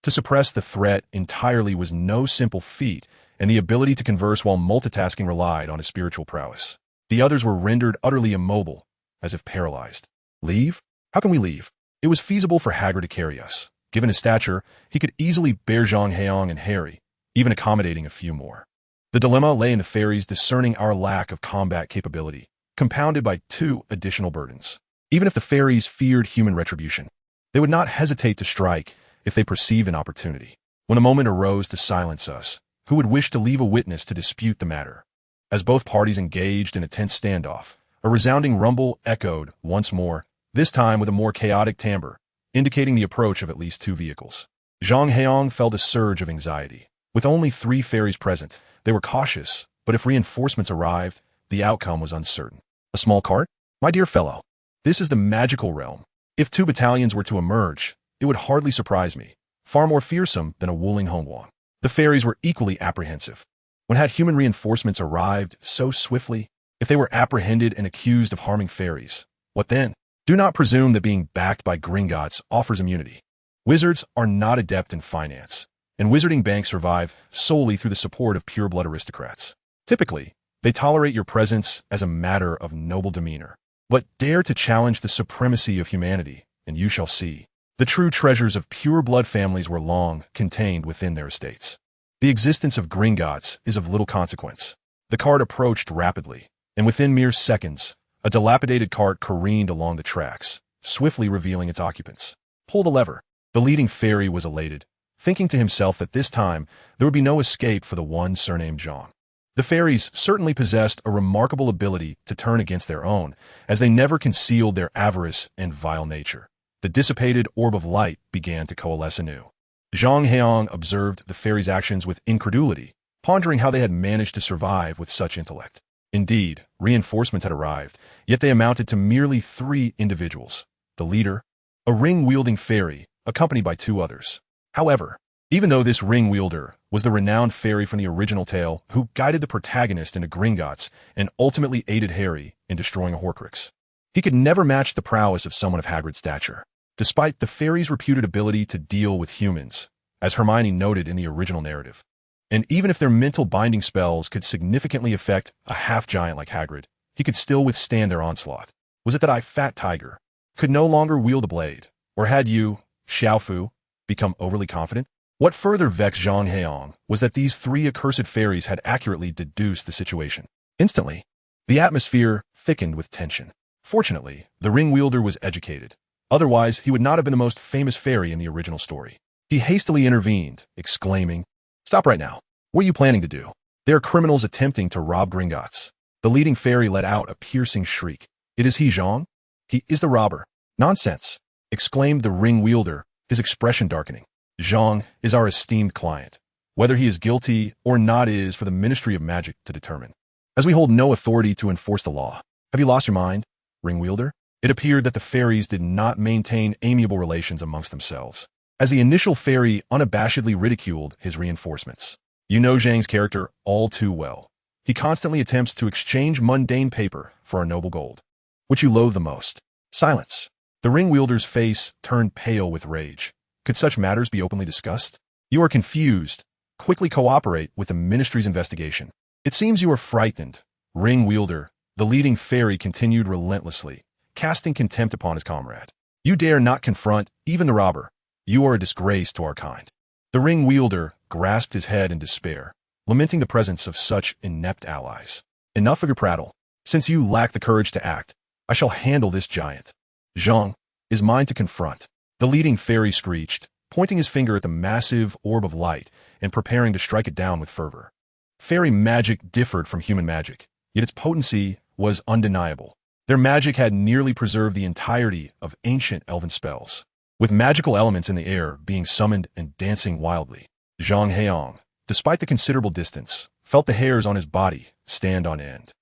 To suppress the threat entirely was no simple feat, and the ability to converse while multitasking relied on his spiritual prowess. The others were rendered utterly immobile, as if paralyzed. Leave? How can we leave? It was feasible for Hagrid to carry us. Given his stature, he could easily bear Zhang Heyang and Harry, even accommodating a few more. The dilemma lay in the fairies discerning our lack of combat capability, compounded by 2 additional burdens. Even if the fairies feared human retribution, they would not hesitate to strike if they perceived an opportunity. When a moment arose to silence us, who would wish to leave a witness to dispute the matter? As both parties engaged in a tense standoff, a resounding rumble echoed once more, this time with a more chaotic timbre, indicating the approach of at least 2 vehicles. Zhang Heyang felt a surge of anxiety. With only 3 fairies present, they were cautious, but if reinforcements arrived, the outcome was uncertain. A small cart? My dear fellow, this is the magical realm. If 2 battalions were to emerge, it would hardly surprise me, far more fearsome than a Wuling Hongguang. The fairies were equally apprehensive. When had human reinforcements arrived so swiftly? If they were apprehended and accused of harming fairies, what then? Do not presume that being backed by Gringotts offers immunity. Wizards are not adept in finance, and wizarding banks survive solely through the support of pure-blood aristocrats. Typically, they tolerate your presence as a matter of noble demeanor. But dare to challenge the supremacy of humanity, and you shall see. The true treasures of pure-blood families were long contained within their estates. The existence of Gringotts is of little consequence. The cart approached rapidly, and within mere seconds, a dilapidated cart careened along the tracks, swiftly revealing its occupants. Pull the lever. The leading fairy was elated, thinking to himself that this time there would be no escape for the one surnamed Zhang. The fairies certainly possessed a remarkable ability to turn against their own, as they never concealed their avarice and vile nature. The dissipated orb of light began to coalesce anew. Zhang Heyang observed the fairies' actions with incredulity, pondering how they had managed to survive with such intellect. Indeed, reinforcements had arrived, yet they amounted to merely 3 individuals. The leader, a ring-wielding fairy, accompanied by 2 others. However, even though this ring-wielder was the renowned fairy from the original tale who guided the protagonist into Gringotts and ultimately aided Harry in destroying a Horcrux, he could never match the prowess of someone of Hagrid's stature. Despite the fairy's reputed ability to deal with humans, as Hermione noted in the original narrative, and even if their mental binding spells could significantly affect a half-giant like Hagrid, he could still withstand their onslaught. Was it that I, Fat Tiger, could no longer wield a blade, or had you, Xiaofu, become overly confident? What further vexed Zhang Heyang was that these 3 accursed fairies had accurately deduced the situation. Instantly, the atmosphere thickened with tension. Fortunately, the ring-wielder was educated. Otherwise, he would not have been the most famous fairy in the original story. He hastily intervened, exclaiming, "Stop right now. What are you planning to do? They are criminals attempting to rob Gringotts." The leading fairy let out a piercing shriek. "It is he, Zhang? He is the robber." "Nonsense!" exclaimed the ring-wielder, his expression darkening. "Zhang is our esteemed client. Whether he is guilty or not is for the Ministry of Magic to determine, as we hold no authority to enforce the law." "Have you lost your mind, ring-wielder?" It appeared that the fairies did not maintain amiable relations amongst themselves, as the initial fairy unabashedly ridiculed his reinforcements. "You know Zhang's character all too well. He constantly attempts to exchange mundane paper for our noble gold. Which you loathe the most." Silence. The ring-wielder's face turned pale with rage. Could such matters be openly discussed? "You are confused. Quickly cooperate with the Ministry's investigation." "It seems you are frightened, ring-wielder," the leading fairy continued relentlessly, casting contempt upon his comrade. "You dare not confront even the robber. You are a disgrace to our kind." The ring-wielder grasped his head in despair, lamenting the presence of such inept allies. "Enough of your prattle. Since you lack the courage to act, I shall handle this giant. Zhang is mine to confront." The leading fairy screeched, pointing his finger at the massive orb of light and preparing to strike it down with fervor. Fairy magic differed from human magic, yet its potency was undeniable. Their magic had nearly preserved the entirety of ancient elven spells, with magical elements in the air being summoned and dancing wildly. Zhang Heyang, despite the considerable distance, felt the hairs on his body stand on end.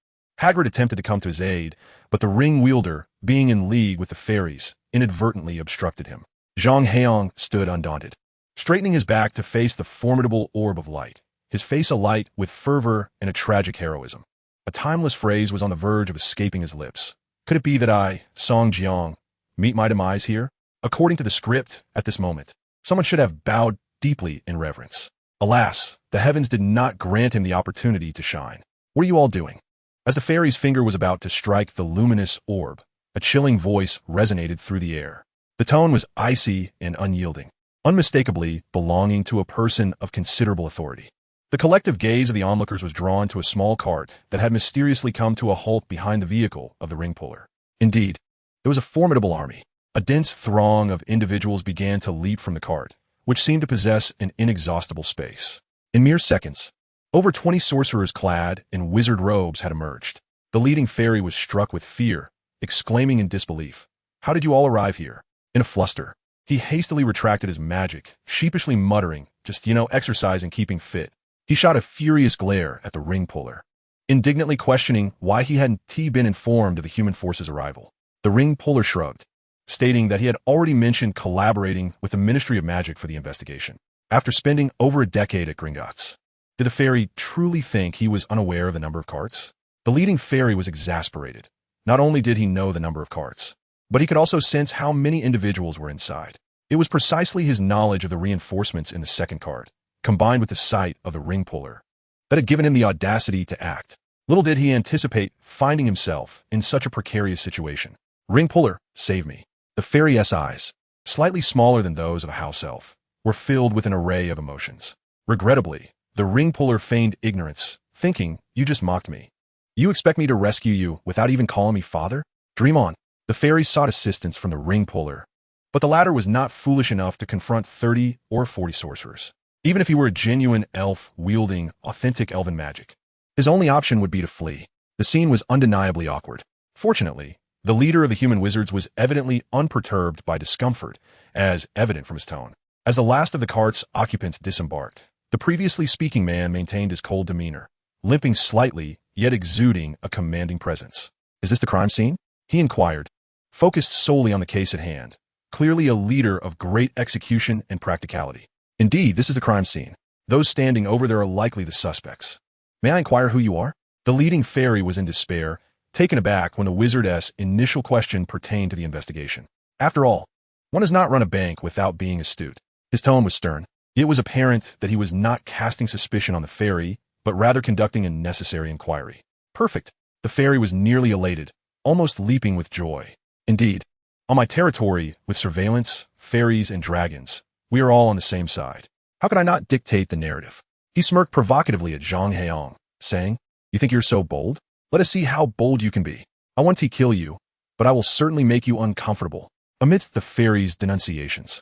Hagrid attempted to come to his aid, but the ring-wielder, being in league with the fairies, inadvertently obstructed him. Zhang Heyang stood undaunted, straightening his back to face the formidable orb of light, his face alight with fervor and a tragic heroism. A timeless phrase was on the verge of escaping his lips. "Could it be that I, Song Jiang, meet my demise here?" According to the script, at this moment, someone should have bowed deeply in reverence. Alas, the heavens did not grant him the opportunity to shine. "What are you all doing?" As the fairy's finger was about to strike the luminous orb, a chilling voice resonated through the air. The tone was icy and unyielding, unmistakably belonging to a person of considerable authority. The collective gaze of the onlookers was drawn to a small cart that had mysteriously come to a halt behind the vehicle of the ring puller. Indeed, it was a formidable army. A dense throng of individuals began to leap from the cart, which seemed to possess an inexhaustible space. In mere seconds, over 20 sorcerers clad in wizard robes had emerged. The leading fairy was struck with fear, exclaiming in disbelief, "How did you all arrive here?" In a fluster, he hastily retracted his magic, sheepishly muttering, "Just, exercising, keeping fit." He shot a furious glare at the ring puller, indignantly questioning why he hadn't been informed of the human force's arrival. The ring puller shrugged, stating that he had already mentioned collaborating with the Ministry of Magic for the investigation. After spending over a decade at Gringotts, did the fairy truly think he was unaware of the number of carts? The leading fairy was exasperated. Not only did he know the number of carts, but he could also sense how many individuals were inside. It was precisely his knowledge of the reinforcements in the second cart, combined with the sight of the ring puller, that had given him the audacity to act. Little did he anticipate finding himself in such a precarious situation. "Ring puller, save me." The fairy's eyes, slightly smaller than those of a house elf, were filled with an array of emotions. Regrettably, the ring puller feigned ignorance, thinking, "You just mocked me. You expect me to rescue you without even calling me father? Dream on." The fairy sought assistance from the ring puller, but the latter was not foolish enough to confront 30 or 40 sorcerers. Even if he were a genuine elf wielding authentic elven magic, his only option would be to flee. The scene was undeniably awkward. Fortunately, the leader of the human wizards was evidently unperturbed by discomfort, as evident from his tone. As the last of the cart's occupants disembarked, the previously speaking man maintained his cold demeanor, limping slightly, yet exuding a commanding presence. "Is this the crime scene?" he inquired, focused solely on the case at hand, clearly a leader of great execution and practicality. "Indeed, this is the crime scene. Those standing over there are likely the suspects. May I inquire who you are?" The leading fairy was in despair, taken aback when the wizardess' initial question pertained to the investigation. After all, one does not run a bank without being astute. His tone was stern. It was apparent that he was not casting suspicion on the fairy, but rather conducting a necessary inquiry. "Perfect." The fairy was nearly elated, almost leaping with joy. "Indeed, on my territory, with surveillance, fairies, and dragons, we are all on the same side. How could I not dictate the narrative?" He smirked provocatively at Zhang Heyang, saying, "You think you're so bold? Let us see how bold you can be. I won't kill you, but I will certainly make you uncomfortable." Amidst the fairy's denunciations,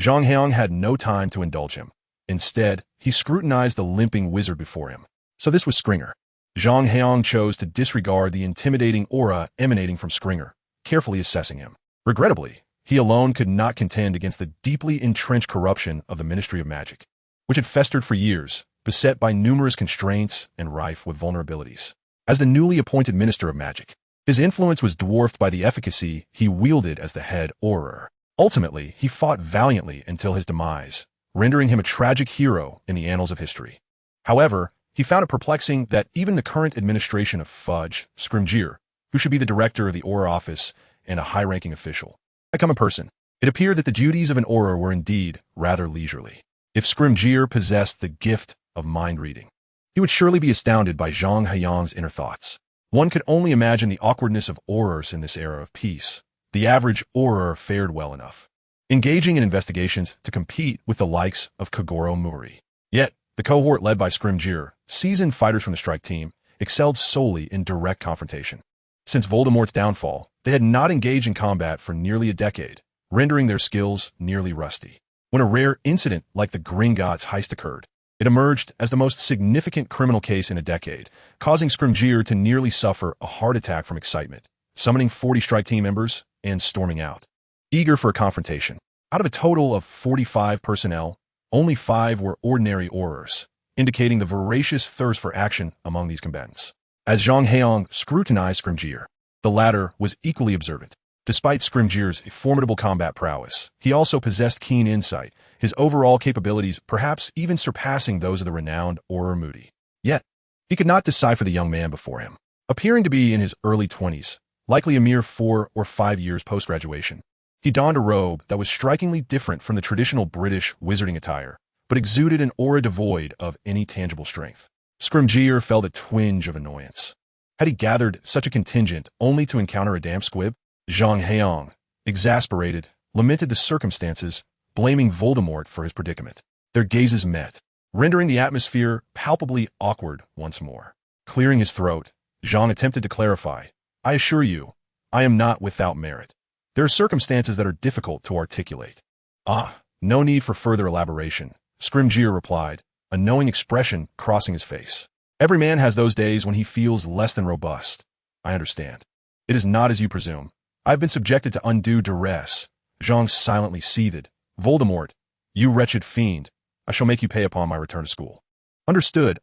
Zhang Heyang had no time to indulge him. Instead, he scrutinized the limping wizard before him. So this was Scringer. Zhang Heyang chose to disregard the intimidating aura emanating from Scringer, carefully assessing him. Regrettably, he alone could not contend against the deeply entrenched corruption of the Ministry of Magic, which had festered for years, beset by numerous constraints and rife with vulnerabilities. As the newly appointed Minister of Magic, his influence was dwarfed by the efficacy he wielded as the head Auror. Ultimately, he fought valiantly until his demise, rendering him a tragic hero in the annals of history. However, he found it perplexing that even the current administration of Fudge, Scrimgeour, who should be the director of the Auror office and a high-ranking official, had come in person. It appeared that the duties of an Auror were indeed rather leisurely. If Scrimgeour possessed the gift of mind-reading, he would surely be astounded by Zhang Heyang's inner thoughts. One could only imagine the awkwardness of Aurors in this era of peace. The average Auror fared well enough, engaging in investigations to compete with the likes of Kogoro Muri. Yet, the cohort led by Scrimgeour, seasoned fighters from the strike team, excelled solely in direct confrontation. Since Voldemort's downfall, they had not engaged in combat for nearly a decade, rendering their skills nearly rusty. When a rare incident like the Gringotts heist occurred, it emerged as the most significant criminal case in a decade, causing Scrimgeour to nearly suffer a heart attack from excitement, summoning 40 strike team members and storming out, eager for a confrontation. Out of a total of 45 personnel, only 5 were ordinary Aurors, indicating the voracious thirst for action among these combatants. As Zhang Heyang scrutinized Scrimgeour, the latter was equally observant. Despite Scrimgeour's formidable combat prowess, he also possessed keen insight, his overall capabilities perhaps even surpassing those of the renowned Auror Moody. Yet, he could not decipher the young man before him. Appearing to be in his early 20s, likely a mere 4 or 5 years post-graduation, he donned a robe that was strikingly different from the traditional British wizarding attire, but exuded an aura devoid of any tangible strength. Scrimgeour felt a twinge of annoyance. Had he gathered such a contingent only to encounter a damp squib? Zhang Heyang, exasperated, lamented the circumstances, blaming Voldemort for his predicament. Their gazes met, rendering the atmosphere palpably awkward once more. Clearing his throat, Zhang attempted to clarify, "I assure you, I am not without merit. There are circumstances that are difficult to articulate." "Ah, no need for further elaboration," Scrimgeour replied, a knowing expression crossing his face. "Every man has those days when he feels less than robust. I understand. It is not as you presume. I have been subjected to undue duress." Zhang silently seethed. "Voldemort, you wretched fiend, I shall make you pay upon my return to school." Understood.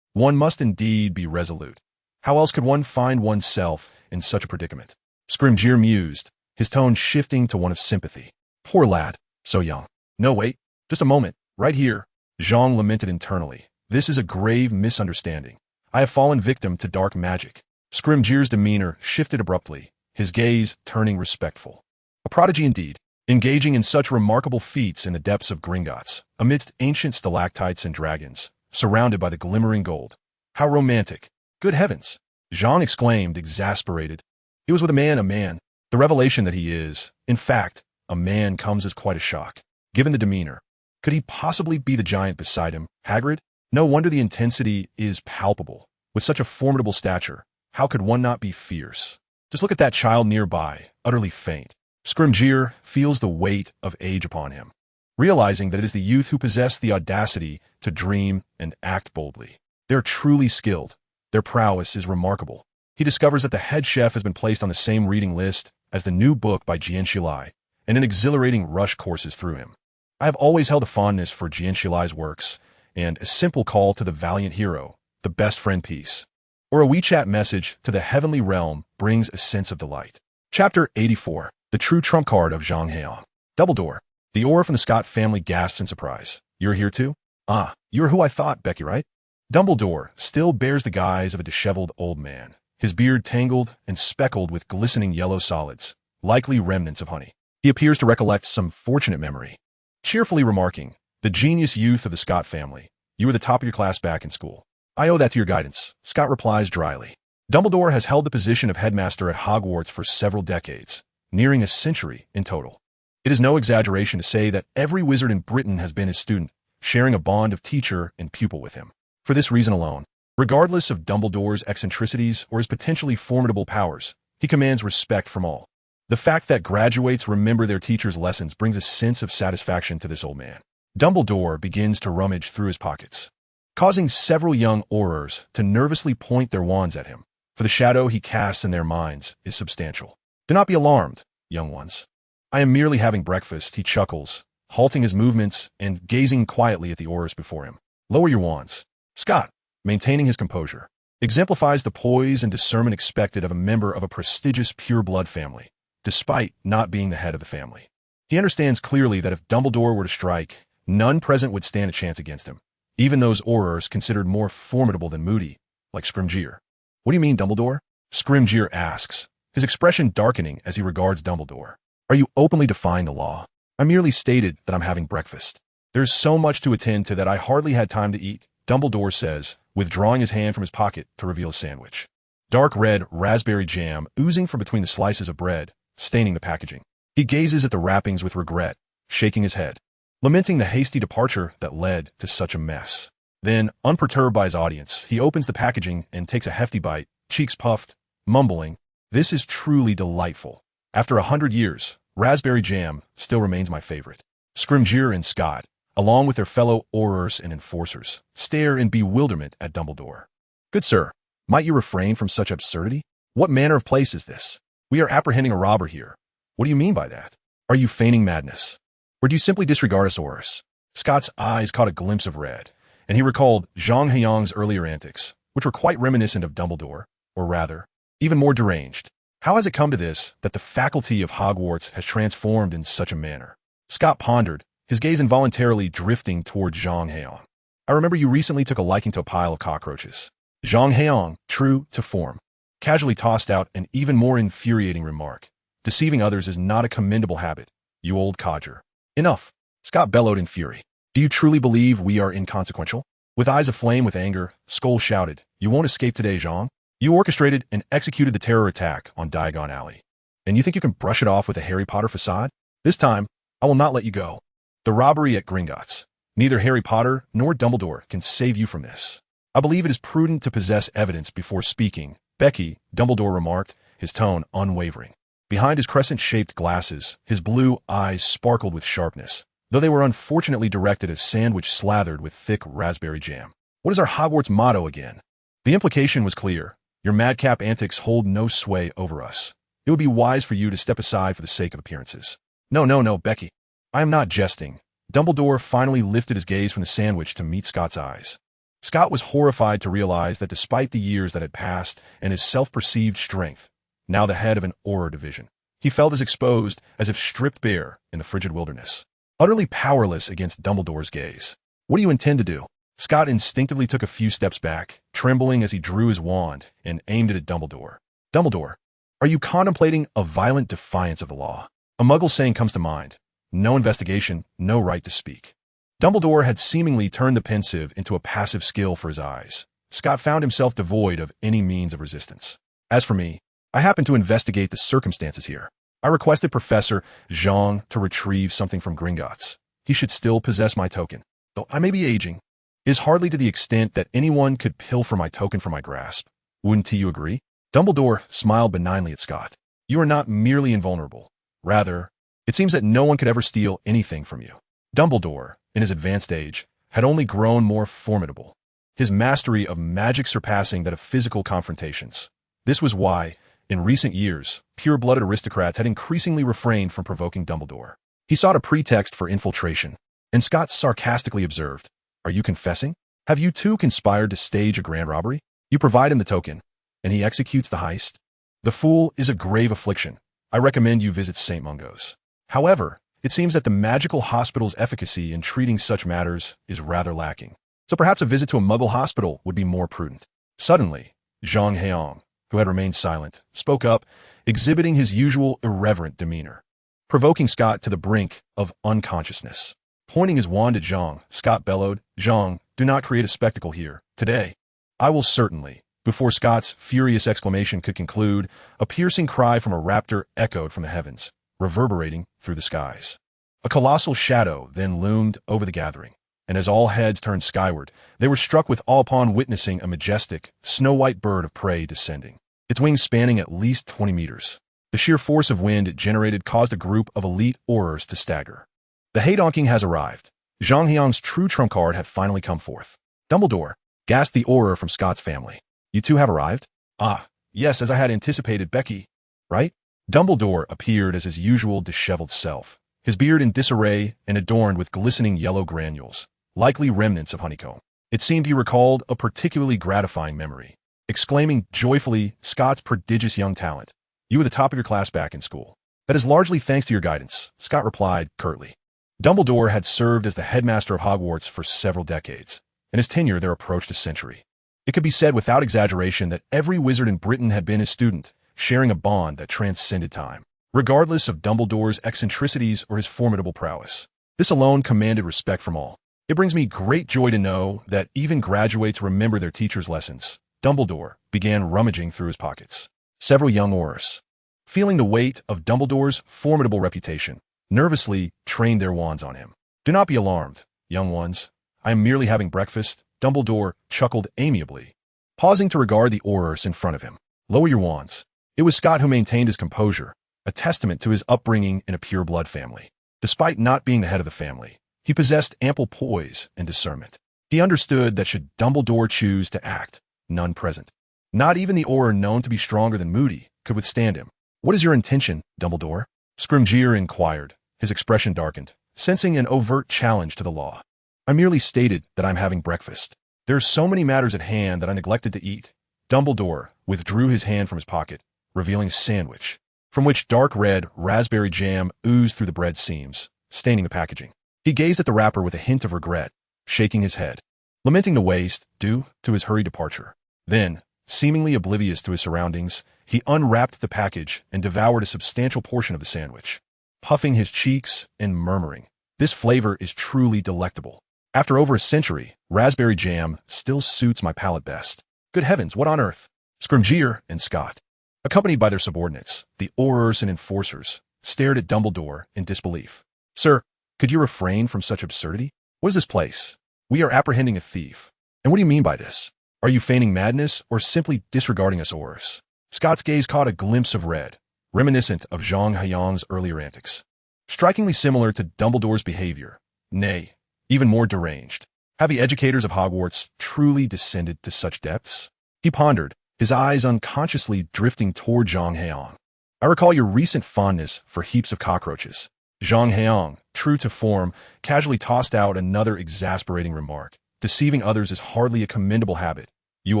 One must indeed be resolute. How else could one find oneself in such a predicament? Scrimgeour mused, his tone shifting to one of sympathy. "Poor lad, so young." "No, wait, just a moment, right here," Zhang lamented internally. "This is a grave misunderstanding. I have fallen victim to dark magic." Scrimgeour's demeanor shifted abruptly, his gaze turning respectful. A prodigy indeed, engaging in such remarkable feats in the depths of Gringotts, amidst ancient stalactites and dragons, surrounded by the glimmering gold. How romantic! Good heavens! Zhang exclaimed, exasperated. It was with a man. The revelation that he is, in fact, a man comes as quite a shock. Given the demeanor, could he possibly be the giant beside him, Hagrid? No wonder the intensity is palpable. With such a formidable stature, how could one not be fierce? Just look at that child nearby, utterly faint. Scrimgeour feels the weight of age upon him, realizing that it is the youth who possess the audacity to dream and act boldly. They are truly skilled. Their prowess is remarkable. He discovers that the head chef has been placed on the same reading list as the new book by Jian Shilai, and an exhilarating rush courses through him. I have always held a fondness for Jianxilei's works, and a simple call to the valiant hero, the best friend peace, or a WeChat message to the heavenly realm brings a sense of delight. Chapter 84. The True Trump Card of Zhang Heyang. Dumbledore. The aura from the Scott family gasps in surprise. You're here too? Ah, you're who I thought, Becky, right? Dumbledore still bears the guise of a disheveled old man, his beard tangled and speckled with glistening yellow solids, likely remnants of honey. He appears to recollect some fortunate memory, cheerfully remarking, the genius youth of the Scott family. You were the top of your class back in school. I owe that to your guidance, Scott replies dryly. Dumbledore has held the position of headmaster at Hogwarts for several decades, nearing a century in total. It is no exaggeration to say that every wizard in Britain has been his student, sharing a bond of teacher and pupil with him. For this reason alone, regardless of Dumbledore's eccentricities or his potentially formidable powers, he commands respect from all. The fact that graduates remember their teacher's lessons brings a sense of satisfaction to this old man. Dumbledore begins to rummage through his pockets, causing several young aurors to nervously point their wands at him, for the shadow he casts in their minds is substantial. Do not be alarmed, young ones. I am merely having breakfast, he chuckles, halting his movements and gazing quietly at the aurors before him. Lower your wands. Scott, maintaining his composure, exemplifies the poise and discernment expected of a member of a prestigious pure-blood family, despite not being the head of the family. He understands clearly that if Dumbledore were to strike, none present would stand a chance against him, even those aurors considered more formidable than Moody, like Scrimgeour. What do you mean, Dumbledore? Scrimgeour asks, his expression darkening as he regards Dumbledore. Are you openly defying the law? I merely stated that I'm having breakfast. There's so much to attend to that I hardly had time to eat, Dumbledore says, withdrawing his hand from his pocket to reveal a sandwich. Dark red raspberry jam oozing from between the slices of bread, staining the packaging. He gazes at the wrappings with regret, shaking his head, lamenting the hasty departure that led to such a mess. Then, unperturbed by his audience, he opens the packaging and takes a hefty bite, cheeks puffed, mumbling, "This is truly delightful. After 100 years, raspberry jam still remains my favorite." Scrimgeour and Scott, along with their fellow aurors and enforcers, stare in bewilderment at Dumbledore. Good sir, might you refrain from such absurdity? What manner of place is this? We are apprehending a robber here. What do you mean by that? Are you feigning madness? Or do you simply disregard us aurors? Scott's eyes caught a glimpse of red, and he recalled Zhang Heyang's earlier antics, which were quite reminiscent of Dumbledore, or rather, even more deranged. How has it come to this, that the faculty of Hogwarts has transformed in such a manner? Scott pondered, his gaze involuntarily drifting toward Zhang Heyang. I remember you recently took a liking to a pile of cockroaches. Zhang Heyang, true to form, casually tossed out an even more infuriating remark. Deceiving others is not a commendable habit, you old codger. Enough, Scott bellowed in fury. Do you truly believe we are inconsequential? With eyes aflame with anger, Skull shouted, You won't escape today, Zhang. You orchestrated and executed the terror attack on Diagon Alley. And you think you can brush it off with a Harry Potter facade? This time, I will not let you go. The robbery at Gringotts. Neither Harry Potter nor Dumbledore can save you from this. I believe it is prudent to possess evidence before speaking, Becky, Dumbledore remarked, his tone unwavering. Behind his crescent-shaped glasses, his blue eyes sparkled with sharpness, though they were unfortunately directed at a sandwich slathered with thick raspberry jam. What is our Hogwarts motto again? The implication was clear. Your madcap antics hold no sway over us. It would be wise for you to step aside for the sake of appearances. No, Becky. I am not jesting. Dumbledore finally lifted his gaze from the sandwich to meet Scott's eyes. Scott was horrified to realize that despite the years that had passed and his self-perceived strength, now the head of an Auror division, he felt as exposed as if stripped bare in the frigid wilderness, utterly powerless against Dumbledore's gaze. What do you intend to do? Scott instinctively took a few steps back, trembling as he drew his wand and aimed it at Dumbledore. Dumbledore, are you contemplating a violent defiance of the law? A Muggle saying comes to mind. No investigation, no right to speak. Dumbledore had seemingly turned the pensive into a passive skill for his eyes. Scott found himself devoid of any means of resistance. As for me, I happened to investigate the circumstances here. I requested Professor Zhang to retrieve something from Gringotts. He should still possess my token, though I may be aging. It is hardly to the extent that anyone could pilfer my token from my grasp. Wouldn't you agree? Dumbledore smiled benignly at Scott. You are not merely invulnerable. Rather, it seems that no one could ever steal anything from you. Dumbledore, in his advanced age, had only grown more formidable, his mastery of magic surpassing that of physical confrontations. This was why, in recent years, pure-blooded aristocrats had increasingly refrained from provoking Dumbledore. He sought a pretext for infiltration, And Scott sarcastically observed, "Are you confessing? Have you two conspired to stage a grand robbery? You provide him the token, and he executes the heist? The fool is a grave affliction. I recommend you visit St. Mungo's." However, it seems that the magical hospital's efficacy in treating such matters is rather lacking. So perhaps a visit to a Muggle hospital would be more prudent. Suddenly, Zhang Heyang, who had remained silent, spoke up, exhibiting his usual irreverent demeanor, provoking Scott to the brink of unconsciousness. Pointing his wand at Zhang, Scott bellowed, "Zhang, do not create a spectacle here. Today, I will certainly." Before Scott's furious exclamation could conclude, a piercing cry from a raptor echoed from the heavens, reverberating through the skies. A colossal shadow then loomed over the gathering, and as all heads turned skyward, they were struck with awe upon witnessing a majestic, snow-white bird of prey descending, its wings spanning at least 20 meters. The sheer force of wind it generated caused a group of elite aurors to stagger. The Heydonking has arrived. Zhang Heyang's true trump card had finally come forth. "Dumbledore," gasped the auror from Scott's family. "You two have arrived?" "Ah, yes, as I had anticipated, Becky. Right?" Dumbledore appeared as his usual disheveled self, his beard in disarray and adorned with glistening yellow granules, likely remnants of honeycomb. It seemed he recalled a particularly gratifying memory. Exclaiming joyfully Scott's prodigious young talent, "You were the top of your class back in school." "That is largely thanks to your guidance," Scott replied curtly. Dumbledore had served as the headmaster of Hogwarts for several decades, and his tenure there approached a century. It could be said without exaggeration that every wizard in Britain had been his student, sharing a bond that transcended time, regardless of Dumbledore's eccentricities or his formidable prowess. This alone commanded respect from all. "It brings me great joy to know that even graduates remember their teachers' lessons." Dumbledore began rummaging through his pockets. Several young aurors, feeling the weight of Dumbledore's formidable reputation, nervously trained their wands on him. "Do not be alarmed, young ones. I am merely having breakfast." Dumbledore chuckled amiably, pausing to regard the aurors in front of him. "Lower your wands." It was Scott who maintained his composure, a testament to his upbringing in a pure-blood family. Despite not being the head of the family, he possessed ample poise and discernment. He understood that should Dumbledore choose to act, none present, not even the auror known to be stronger than Moody, could withstand him. "What is your intention, Dumbledore?" Scrimgeour inquired, his expression darkened, sensing an overt challenge to the law. "I merely stated that I'm having breakfast. There are so many matters at hand that I neglected to eat." Dumbledore withdrew his hand from his pocket, revealing a sandwich, from which dark red raspberry jam oozed through the bread seams, staining the packaging. He gazed at the wrapper with a hint of regret, shaking his head, lamenting the waste due to his hurried departure. Then, seemingly oblivious to his surroundings, he unwrapped the package and devoured a substantial portion of the sandwich, puffing his cheeks and murmuring, "This flavor is truly delectable. After over a century, raspberry jam still suits my palate best. Good heavens, what on earth?" Scrimgeour and Scott, accompanied by their subordinates, the aurors and enforcers, stared at Dumbledore in disbelief. "Sir, could you refrain from such absurdity? What is this place? We are apprehending a thief. And what do you mean by this? Are you feigning madness or simply disregarding us aurors?" Scott's gaze caught a glimpse of red, reminiscent of Zhang Heyang's earlier antics, strikingly similar to Dumbledore's behavior, nay, even more deranged. Had the educators of Hogwarts truly descended to such depths? He pondered, his eyes unconsciously drifting toward Zhang Heyang. "I recall your recent fondness for heaps of cockroaches." Zhang Heyang, true to form, casually tossed out another exasperating remark. "Deceiving others is hardly a commendable habit, you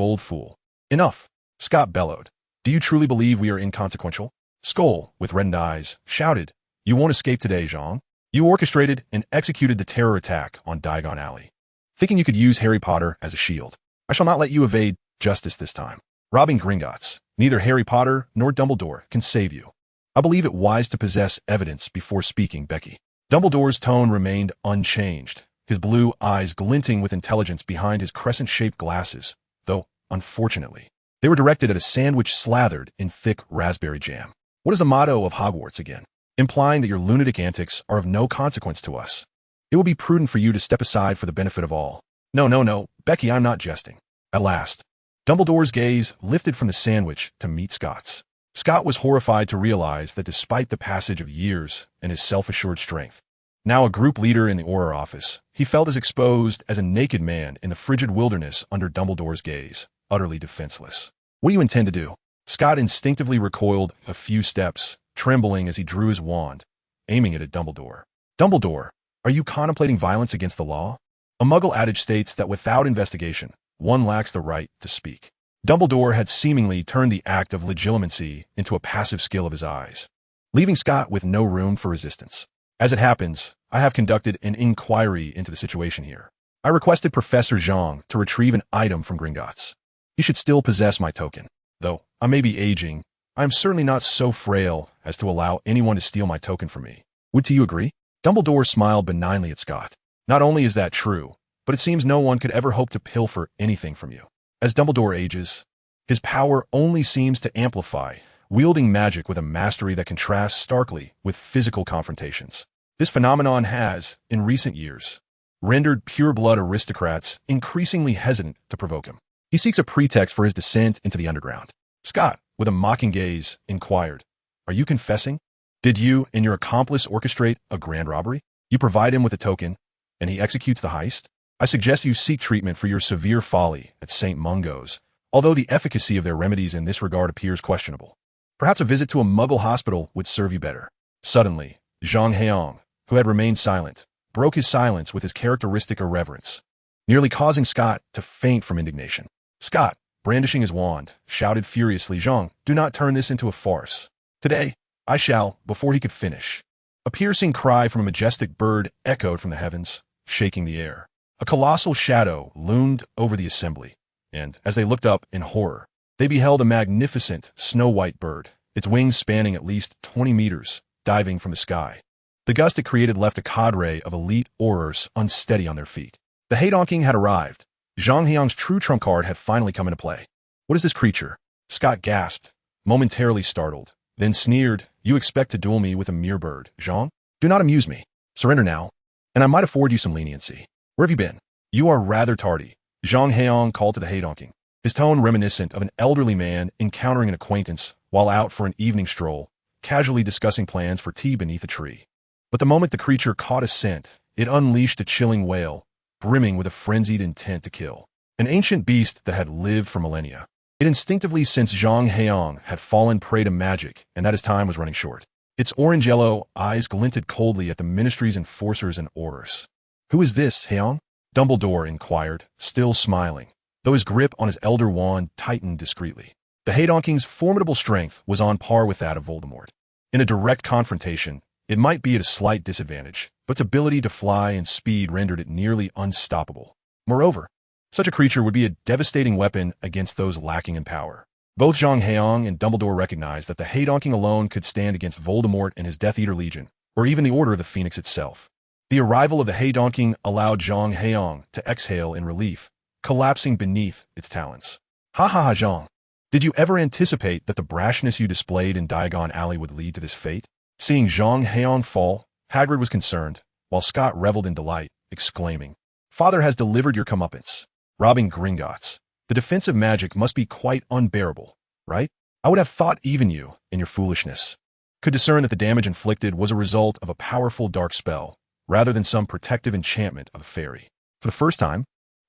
old fool." "Enough," Scott bellowed. "Do you truly believe we are inconsequential?" Skull, with reddened eyes, shouted, "You won't escape today, Zhang. You orchestrated and executed the terror attack on Diagon Alley, thinking you could use Harry Potter as a shield. I shall not let you evade justice this time. Robbing Gringotts, neither Harry Potter nor Dumbledore can save you. I believe it wise to possess evidence before speaking, Becky." Dumbledore's tone remained unchanged, his blue eyes glinting with intelligence behind his crescent-shaped glasses, though, unfortunately, they were directed at a sandwich slathered in thick raspberry jam. "What is the motto of Hogwarts again?" "Implying that your lunatic antics are of no consequence to us. It will be prudent for you to step aside for the benefit of all." No, Becky, I'm not jesting." At last, Dumbledore's gaze lifted from the sandwich to meet Scott's. Scott was horrified to realize that despite the passage of years and his self-assured strength, now a group leader in the Auror office, he felt as exposed as a naked man in the frigid wilderness under Dumbledore's gaze, utterly defenseless. "What do you intend to do?" Scott instinctively recoiled a few steps, trembling as he drew his wand, aiming it at Dumbledore. "Dumbledore, Are you contemplating violence against the law? A Muggle adage states that without investigation, one lacks the right to speak. Dumbledore had seemingly turned the act of legitimacy into a passive skill of his eyes, leaving Scott with no room for resistance. As it happens, I have conducted an inquiry into the situation here. I requested Professor Zhang to retrieve an item from Gringotts. He should still possess my token. Though I may be aging, I am certainly not so frail as to allow anyone to steal my token from me. Would you agree? Dumbledore smiled benignly at Scott. Not only is that true, but it seems no one could ever hope to pilfer anything from you. As Dumbledore ages, his power only seems to amplify, wielding magic with a mastery that contrasts starkly with physical confrontations. This phenomenon has, in recent years, rendered pure-blood aristocrats increasingly hesitant to provoke him. He seeks a pretext for his descent into the underground. Scott, with a mocking gaze, inquired, "Are you confessing? Did you and your accomplice orchestrate a grand robbery? You provide him with a token, and he executes the heist? I suggest you seek treatment for your severe folly at St. Mungo's, although the efficacy of their remedies in this regard appears questionable. Perhaps a visit to a Muggle hospital would serve you better." Suddenly, Zhang Heyang, who had remained silent, broke his silence with his characteristic irreverence, nearly causing Scott to faint from indignation. Scott, brandishing his wand, shouted furiously, "Zhang, do not turn this into a farce. Today, I shall," before he could finish. A piercing cry from a majestic bird echoed from the heavens, shaking the air. A colossal shadow loomed over the assembly, and, as they looked up in horror, they beheld a magnificent, snow-white bird, its wings spanning at least 20 meters, diving from the sky. The gust it created left a cadre of elite aurors unsteady on their feet. The Haydonking had arrived. Zhang Heyang's true trump card had finally come into play. "What is this creature?" Scott gasped, momentarily startled, then sneered, "You expect to duel me with a mere bird, Zhang? Do not amuse me. Surrender now, and I might afford you some leniency. Where have you been?" "You are rather tardy," Zhang Heyang called to the Haydonking, his tone reminiscent of an elderly man encountering an acquaintance while out for an evening stroll, casually discussing plans for tea beneath a tree. But the moment the creature caught a scent, it unleashed a chilling wail, brimming with a frenzied intent to kill. An ancient beast that had lived for millennia. It instinctively sensed Zhang Heyang had fallen prey to magic and that his time was running short. Its orange-yellow eyes glinted coldly at the Ministry's enforcers and aurors. "Who is this, Heyang?" Dumbledore inquired, still smiling, though his grip on his elder wand tightened discreetly. The Haydonking's formidable strength was on par with that of Voldemort. In a direct confrontation, it might be at a slight disadvantage, but its ability to fly and speed rendered it nearly unstoppable. Moreover, such a creature would be a devastating weapon against those lacking in power. Both Zhang Heyang and Dumbledore recognized that the Haydonking alone could stand against Voldemort and his Death Eater Legion, or even the Order of the Phoenix itself. The arrival of the Haydonking allowed Zhang Heyang to exhale in relief, collapsing beneath its talons. "Ha ha ha, Zhang. Did you ever anticipate that the brashness you displayed in Diagon Alley would lead to this fate?" Seeing Zhang Heyang fall, Hagrid was concerned, while Scott reveled in delight, exclaiming, "Father has delivered your comeuppance. Robbing Gringotts. The defensive magic must be quite unbearable, right? I would have thought even you, in your foolishness, could discern that the damage inflicted was a result of a powerful dark spell, rather than some protective enchantment of a fairy." For the first time,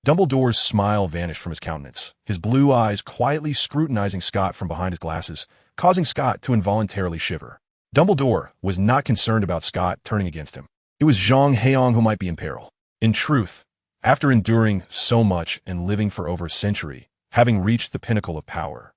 Dumbledore's smile vanished from his countenance, his blue eyes quietly scrutinizing Scott from behind his glasses, causing Scott to involuntarily shiver. Dumbledore was not concerned about Scott turning against him. It was Zhang Heyang who might be in peril. In truth, after enduring so much and living for over a century, having reached the pinnacle of power,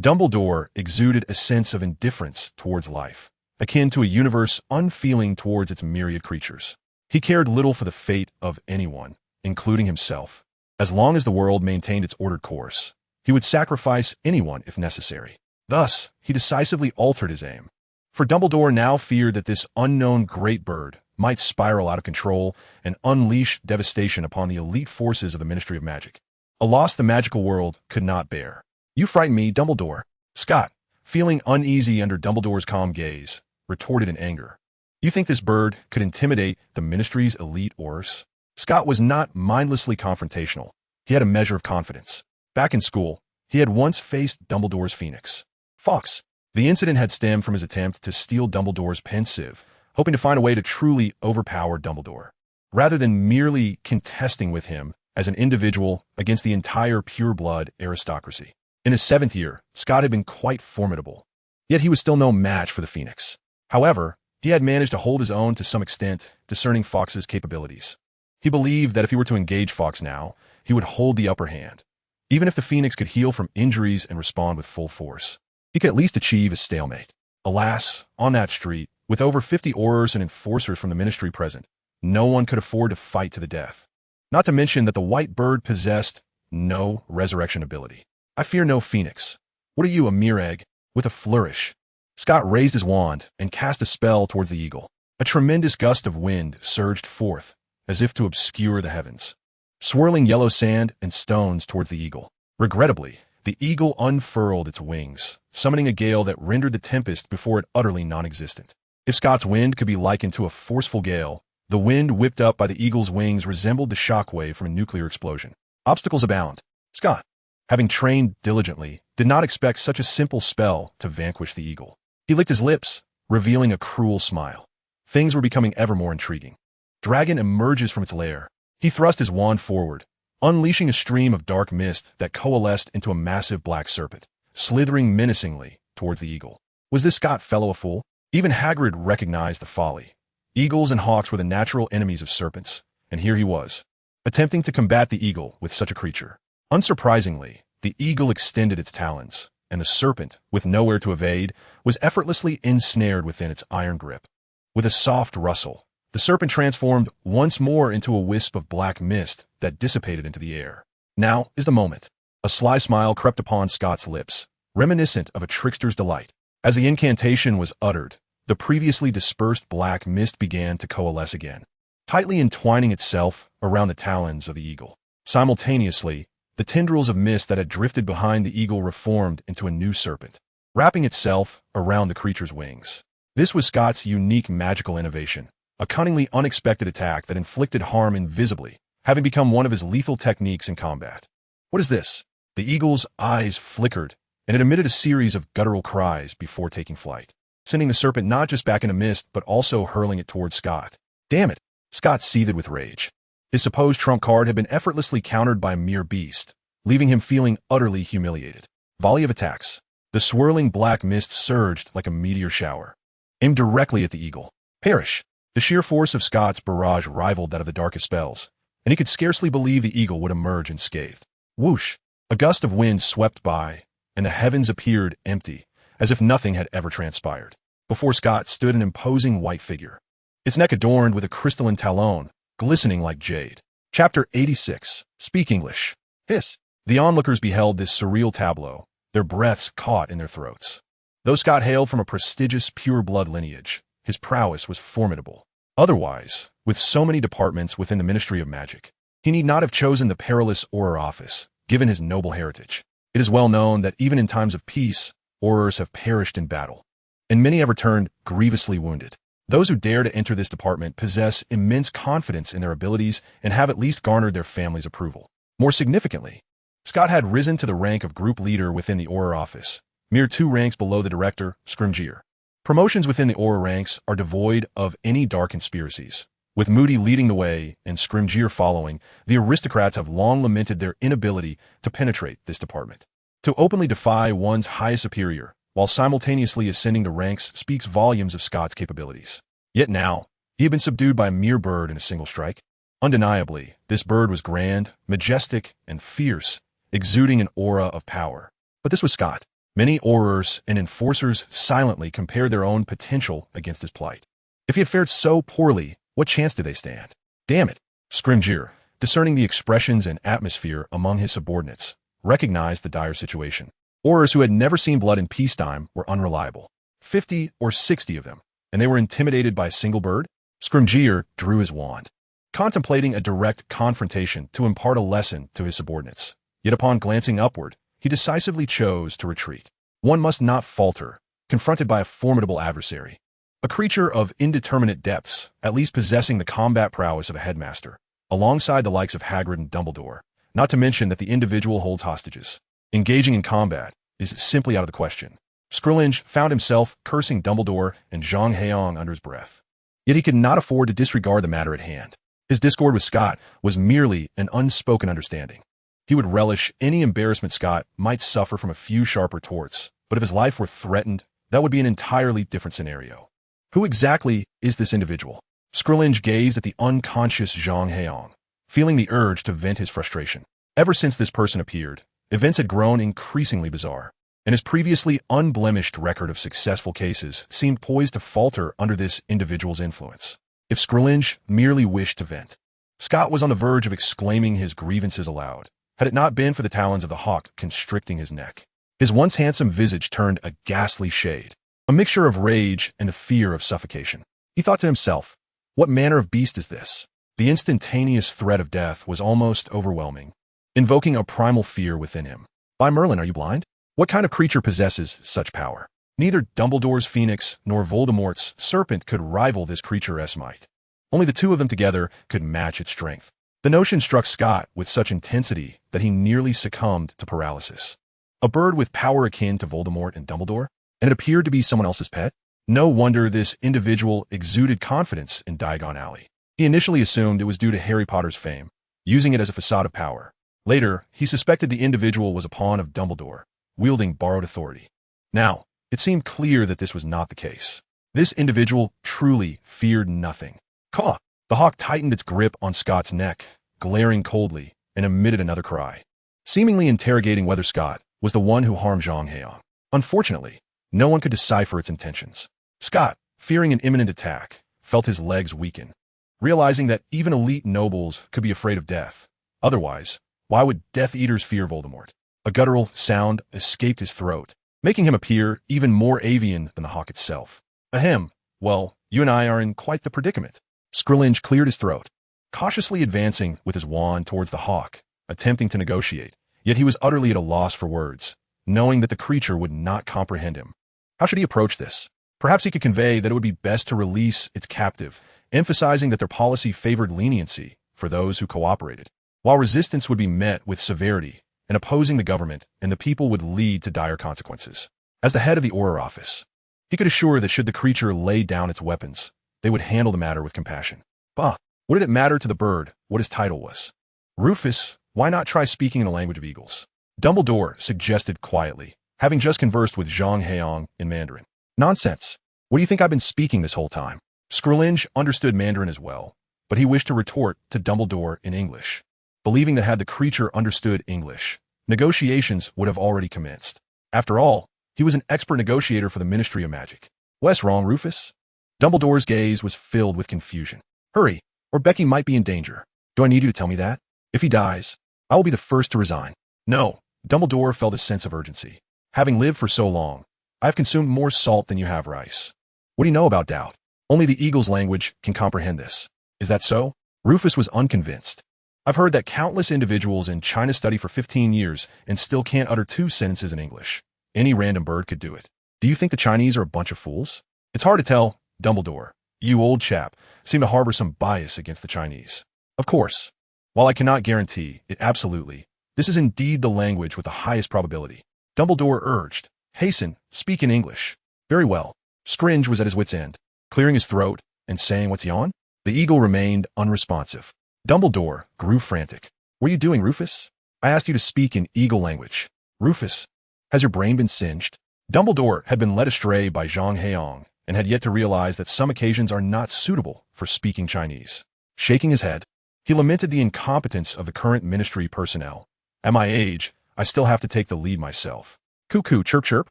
Dumbledore exuded a sense of indifference towards life, akin to a universe unfeeling towards its myriad creatures. He cared little for the fate of anyone, including himself. As long as the world maintained its ordered course, he would sacrifice anyone if necessary. Thus, he decisively altered his aim. For Dumbledore now feared that this unknown great bird might spiral out of control and unleash devastation upon the elite forces of the Ministry of Magic. A loss the magical world could not bear. "You frighten me, Dumbledore." Scott, feeling uneasy under Dumbledore's calm gaze, retorted in anger. "You think this bird could intimidate the Ministry's elite aurors?" Scott was not mindlessly confrontational. He had a measure of confidence. Back in school, he had once faced Dumbledore's Phoenix. Fawkes. The incident had stemmed from his attempt to steal Dumbledore's pensieve, hoping to find a way to truly overpower Dumbledore, rather than merely contesting with him as an individual against the entire pure-blood aristocracy. In his 7th year, Scott had been quite formidable, yet he was still no match for the Phoenix. However, He had managed to hold his own to some extent, discerning Fawkes's capabilities. He believed that if he were to engage Fawkes now, he would hold the upper hand. Even if the Phoenix could heal from injuries and respond with full force, he could at least achieve a stalemate. Alas, on that street, with over 50 Aurors and enforcers from the Ministry present, no one could afford to fight to the death. Not to mention that the white bird possessed no resurrection ability. I fear no Phoenix. What are you, a mere egg? With a flourish, Scott raised his wand and cast a spell towards the eagle. A tremendous gust of wind surged forth, as if to obscure the heavens, swirling yellow sand and stones towards the eagle. Regrettably, the eagle unfurled its wings, summoning a gale that rendered the tempest before it utterly non-existent. If Scott's wind could be likened to a forceful gale, the wind whipped up by the eagle's wings resembled the shockwave from a nuclear explosion. Obstacles abound. Scott, having trained diligently, did not expect such a simple spell to vanquish the eagle. He licked his lips, revealing a cruel smile. Things were becoming ever more intriguing. Dragon emerges from its lair. He thrust his wand forward, unleashing a stream of dark mist that coalesced into a massive black serpent, slithering menacingly towards the eagle. Was this Scott fellow a fool? Even Hagrid recognized the folly. Eagles and hawks were the natural enemies of serpents, and here he was, attempting to combat the eagle with such a creature. Unsurprisingly, the eagle extended its talons, and the serpent, with nowhere to evade, was effortlessly ensnared within its iron grip. With a soft rustle, the serpent transformed once more into a wisp of black mist that dissipated into the air. Now is the moment. A sly smile crept upon Scott's lips, reminiscent of a trickster's delight. As the incantation was uttered, the previously dispersed black mist began to coalesce again, tightly entwining itself around the talons of the eagle. Simultaneously, the tendrils of mist that had drifted behind the eagle reformed into a new serpent, wrapping itself around the creature's wings. This was Scott's unique magical innovation, a cunningly unexpected attack that inflicted harm invisibly, having become one of his lethal techniques in combat. What is this? The eagle's eyes flickered, and it emitted a series of guttural cries before taking flight, sending the serpent not just back into mist, but also hurling it towards Scott. Damn it! Scott seethed with rage. His supposed trump card had been effortlessly countered by a mere beast, leaving him feeling utterly humiliated. Volley of attacks. The swirling black mist surged like a meteor shower, aimed directly at the eagle. Perish! The sheer force of Scott's barrage rivaled that of the darkest spells, and he could scarcely believe the eagle would emerge unscathed. Whoosh! A gust of wind swept by, and the heavens appeared empty, as if nothing had ever transpired. Before Scott stood an imposing white figure, its neck adorned with a crystalline talon, glistening like jade. Chapter 86. Speak English. Hiss. The onlookers beheld this surreal tableau, their breaths caught in their throats. Though Scott hailed from a prestigious pure-blood lineage, his prowess was formidable. Otherwise, with so many departments within the Ministry of Magic, he need not have chosen the perilous Auror office, given his noble heritage. It is well known that even in times of peace, Aurors have perished in battle, and many have returned grievously wounded. Those who dare to enter this department possess immense confidence in their abilities and have at least garnered their family's approval. More significantly, Scott had risen to the rank of group leader within the Auror office, mere 2 ranks below the director, Scrimgeour. Promotions within the Auror ranks are devoid of any dark conspiracies. With Moody leading the way and Scrimgeour following, the aristocrats have long lamented their inability to penetrate this department. To openly defy one's highest superior, while simultaneously ascending the ranks, speaks volumes of Scott's capabilities. Yet now, he had been subdued by a mere bird in a single strike. Undeniably, this bird was grand, majestic, and fierce, exuding an aura of power. But this was Scott. Many Aurors and enforcers silently compared their own potential against his plight. If he had fared so poorly, what chance did they stand? Damn it! Scrimgeour, discerning the expressions and atmosphere among his subordinates, recognized the dire situation. Aurors who had never seen blood in peacetime were unreliable. 50 or 60 of them, and they were intimidated by a single bird? Scrimgeour drew his wand, contemplating a direct confrontation to impart a lesson to his subordinates. Yet upon glancing upward, he decisively chose to retreat. One must not falter, confronted by a formidable adversary. A creature of indeterminate depths, at least possessing the combat prowess of a headmaster, alongside the likes of Hagrid and Dumbledore, not to mention that the individual holds hostages. Engaging in combat is simply out of the question. Scrilinge found himself cursing Dumbledore and Zhang Heyang under his breath. Yet he could not afford to disregard the matter at hand. His discord with Scott was merely an unspoken understanding. He would relish any embarrassment Scott might suffer from a few sharp retorts, but if his life were threatened, that would be an entirely different scenario. Who exactly is this individual? Scrilinge gazed at the unconscious Zhang Heyang, feeling the urge to vent his frustration. Ever since this person appeared, events had grown increasingly bizarre, and his previously unblemished record of successful cases seemed poised to falter under this individual's influence. If Scrilinge merely wished to vent, Scott was on the verge of exclaiming his grievances aloud, had it not been for the talons of the hawk constricting his neck. His once handsome visage turned a ghastly shade, a mixture of rage and the fear of suffocation. He thought to himself, what manner of beast is this? The instantaneous threat of death was almost overwhelming, invoking a primal fear within him. By Merlin, are you blind? What kind of creature possesses such power? Neither Dumbledore's phoenix nor Voldemort's serpent could rival this creature's might. Only the two of them together could match its strength. The notion struck Scott with such intensity that he nearly succumbed to paralysis. A bird with power akin to Voldemort and Dumbledore? And it appeared to be someone else's pet? No wonder this individual exuded confidence in Diagon Alley. He initially assumed it was due to Harry Potter's fame, using it as a facade of power. Later, he suspected the individual was a pawn of Dumbledore, wielding borrowed authority. Now, it seemed clear that this was not the case. This individual truly feared nothing. Caw! The hawk tightened its grip on Scott's neck, glaring coldly, and emitted another cry, seemingly interrogating whether Scott was the one who harmed Zhang Heyang. Unfortunately, no one could decipher its intentions. Scott, fearing an imminent attack, felt his legs weaken, realizing that even elite nobles could be afraid of death. Otherwise, why would Death Eaters fear Voldemort? A guttural sound escaped his throat, making him appear even more avian than the hawk itself. Ahem, well, you and I are in quite the predicament. Scrilinge cleared his throat, cautiously advancing with his wand towards the hawk, attempting to negotiate, yet he was utterly at a loss for words, knowing that the creature would not comprehend him. How should he approach this? Perhaps he could convey that it would be best to release its captive, emphasizing that their policy favored leniency for those who cooperated, while resistance would be met with severity, and opposing the government and the people would lead to dire consequences. As the head of the Auror office, he could assure that should the creature lay down its weapons, they would handle the matter with compassion. Bah! What did it matter to the bird what his title was? Rufus, why not try speaking in the language of eagles? Dumbledore suggested quietly, having just conversed with Zhang Heyang in Mandarin. Nonsense. What do you think I've been speaking this whole time? Scrilinge understood Mandarin as well, but he wished to retort to Dumbledore in English, believing that had the creature understood English, negotiations would have already commenced. After all, he was an expert negotiator for the Ministry of Magic. What's wrong, Rufus? Dumbledore's gaze was filled with confusion. Hurry, or Becky might be in danger. Do I need you to tell me that? If he dies, I will be the first to resign. No, Dumbledore felt a sense of urgency. Having lived for so long, I have consumed more salt than you have rice. What do you know about doubt? Only the eagle's language can comprehend this. Is that so? Rufus was unconvinced. I've heard that countless individuals in China study for 15 years and still can't utter 2 sentences in English. Any random bird could do it. Do you think the Chinese are a bunch of fools? It's hard to tell, Dumbledore. You old chap seem to harbor some bias against the Chinese. Of course. While I cannot guarantee it absolutely, this is indeed the language with the highest probability. Dumbledore urged, hasten, speak in English. Very well. Scrilinge was at his wit's end, clearing his throat and saying, what's he on? The eagle remained unresponsive. Dumbledore grew frantic. What are you doing, Rufus? I asked you to speak in eagle language. Rufus, has your brain been singed? Dumbledore had been led astray by Zhang Heyang and had yet to realize that some occasions are not suitable for speaking Chinese. Shaking his head, he lamented the incompetence of the current ministry personnel. At my age, I still have to take the lead myself. Cuckoo, chirp chirp.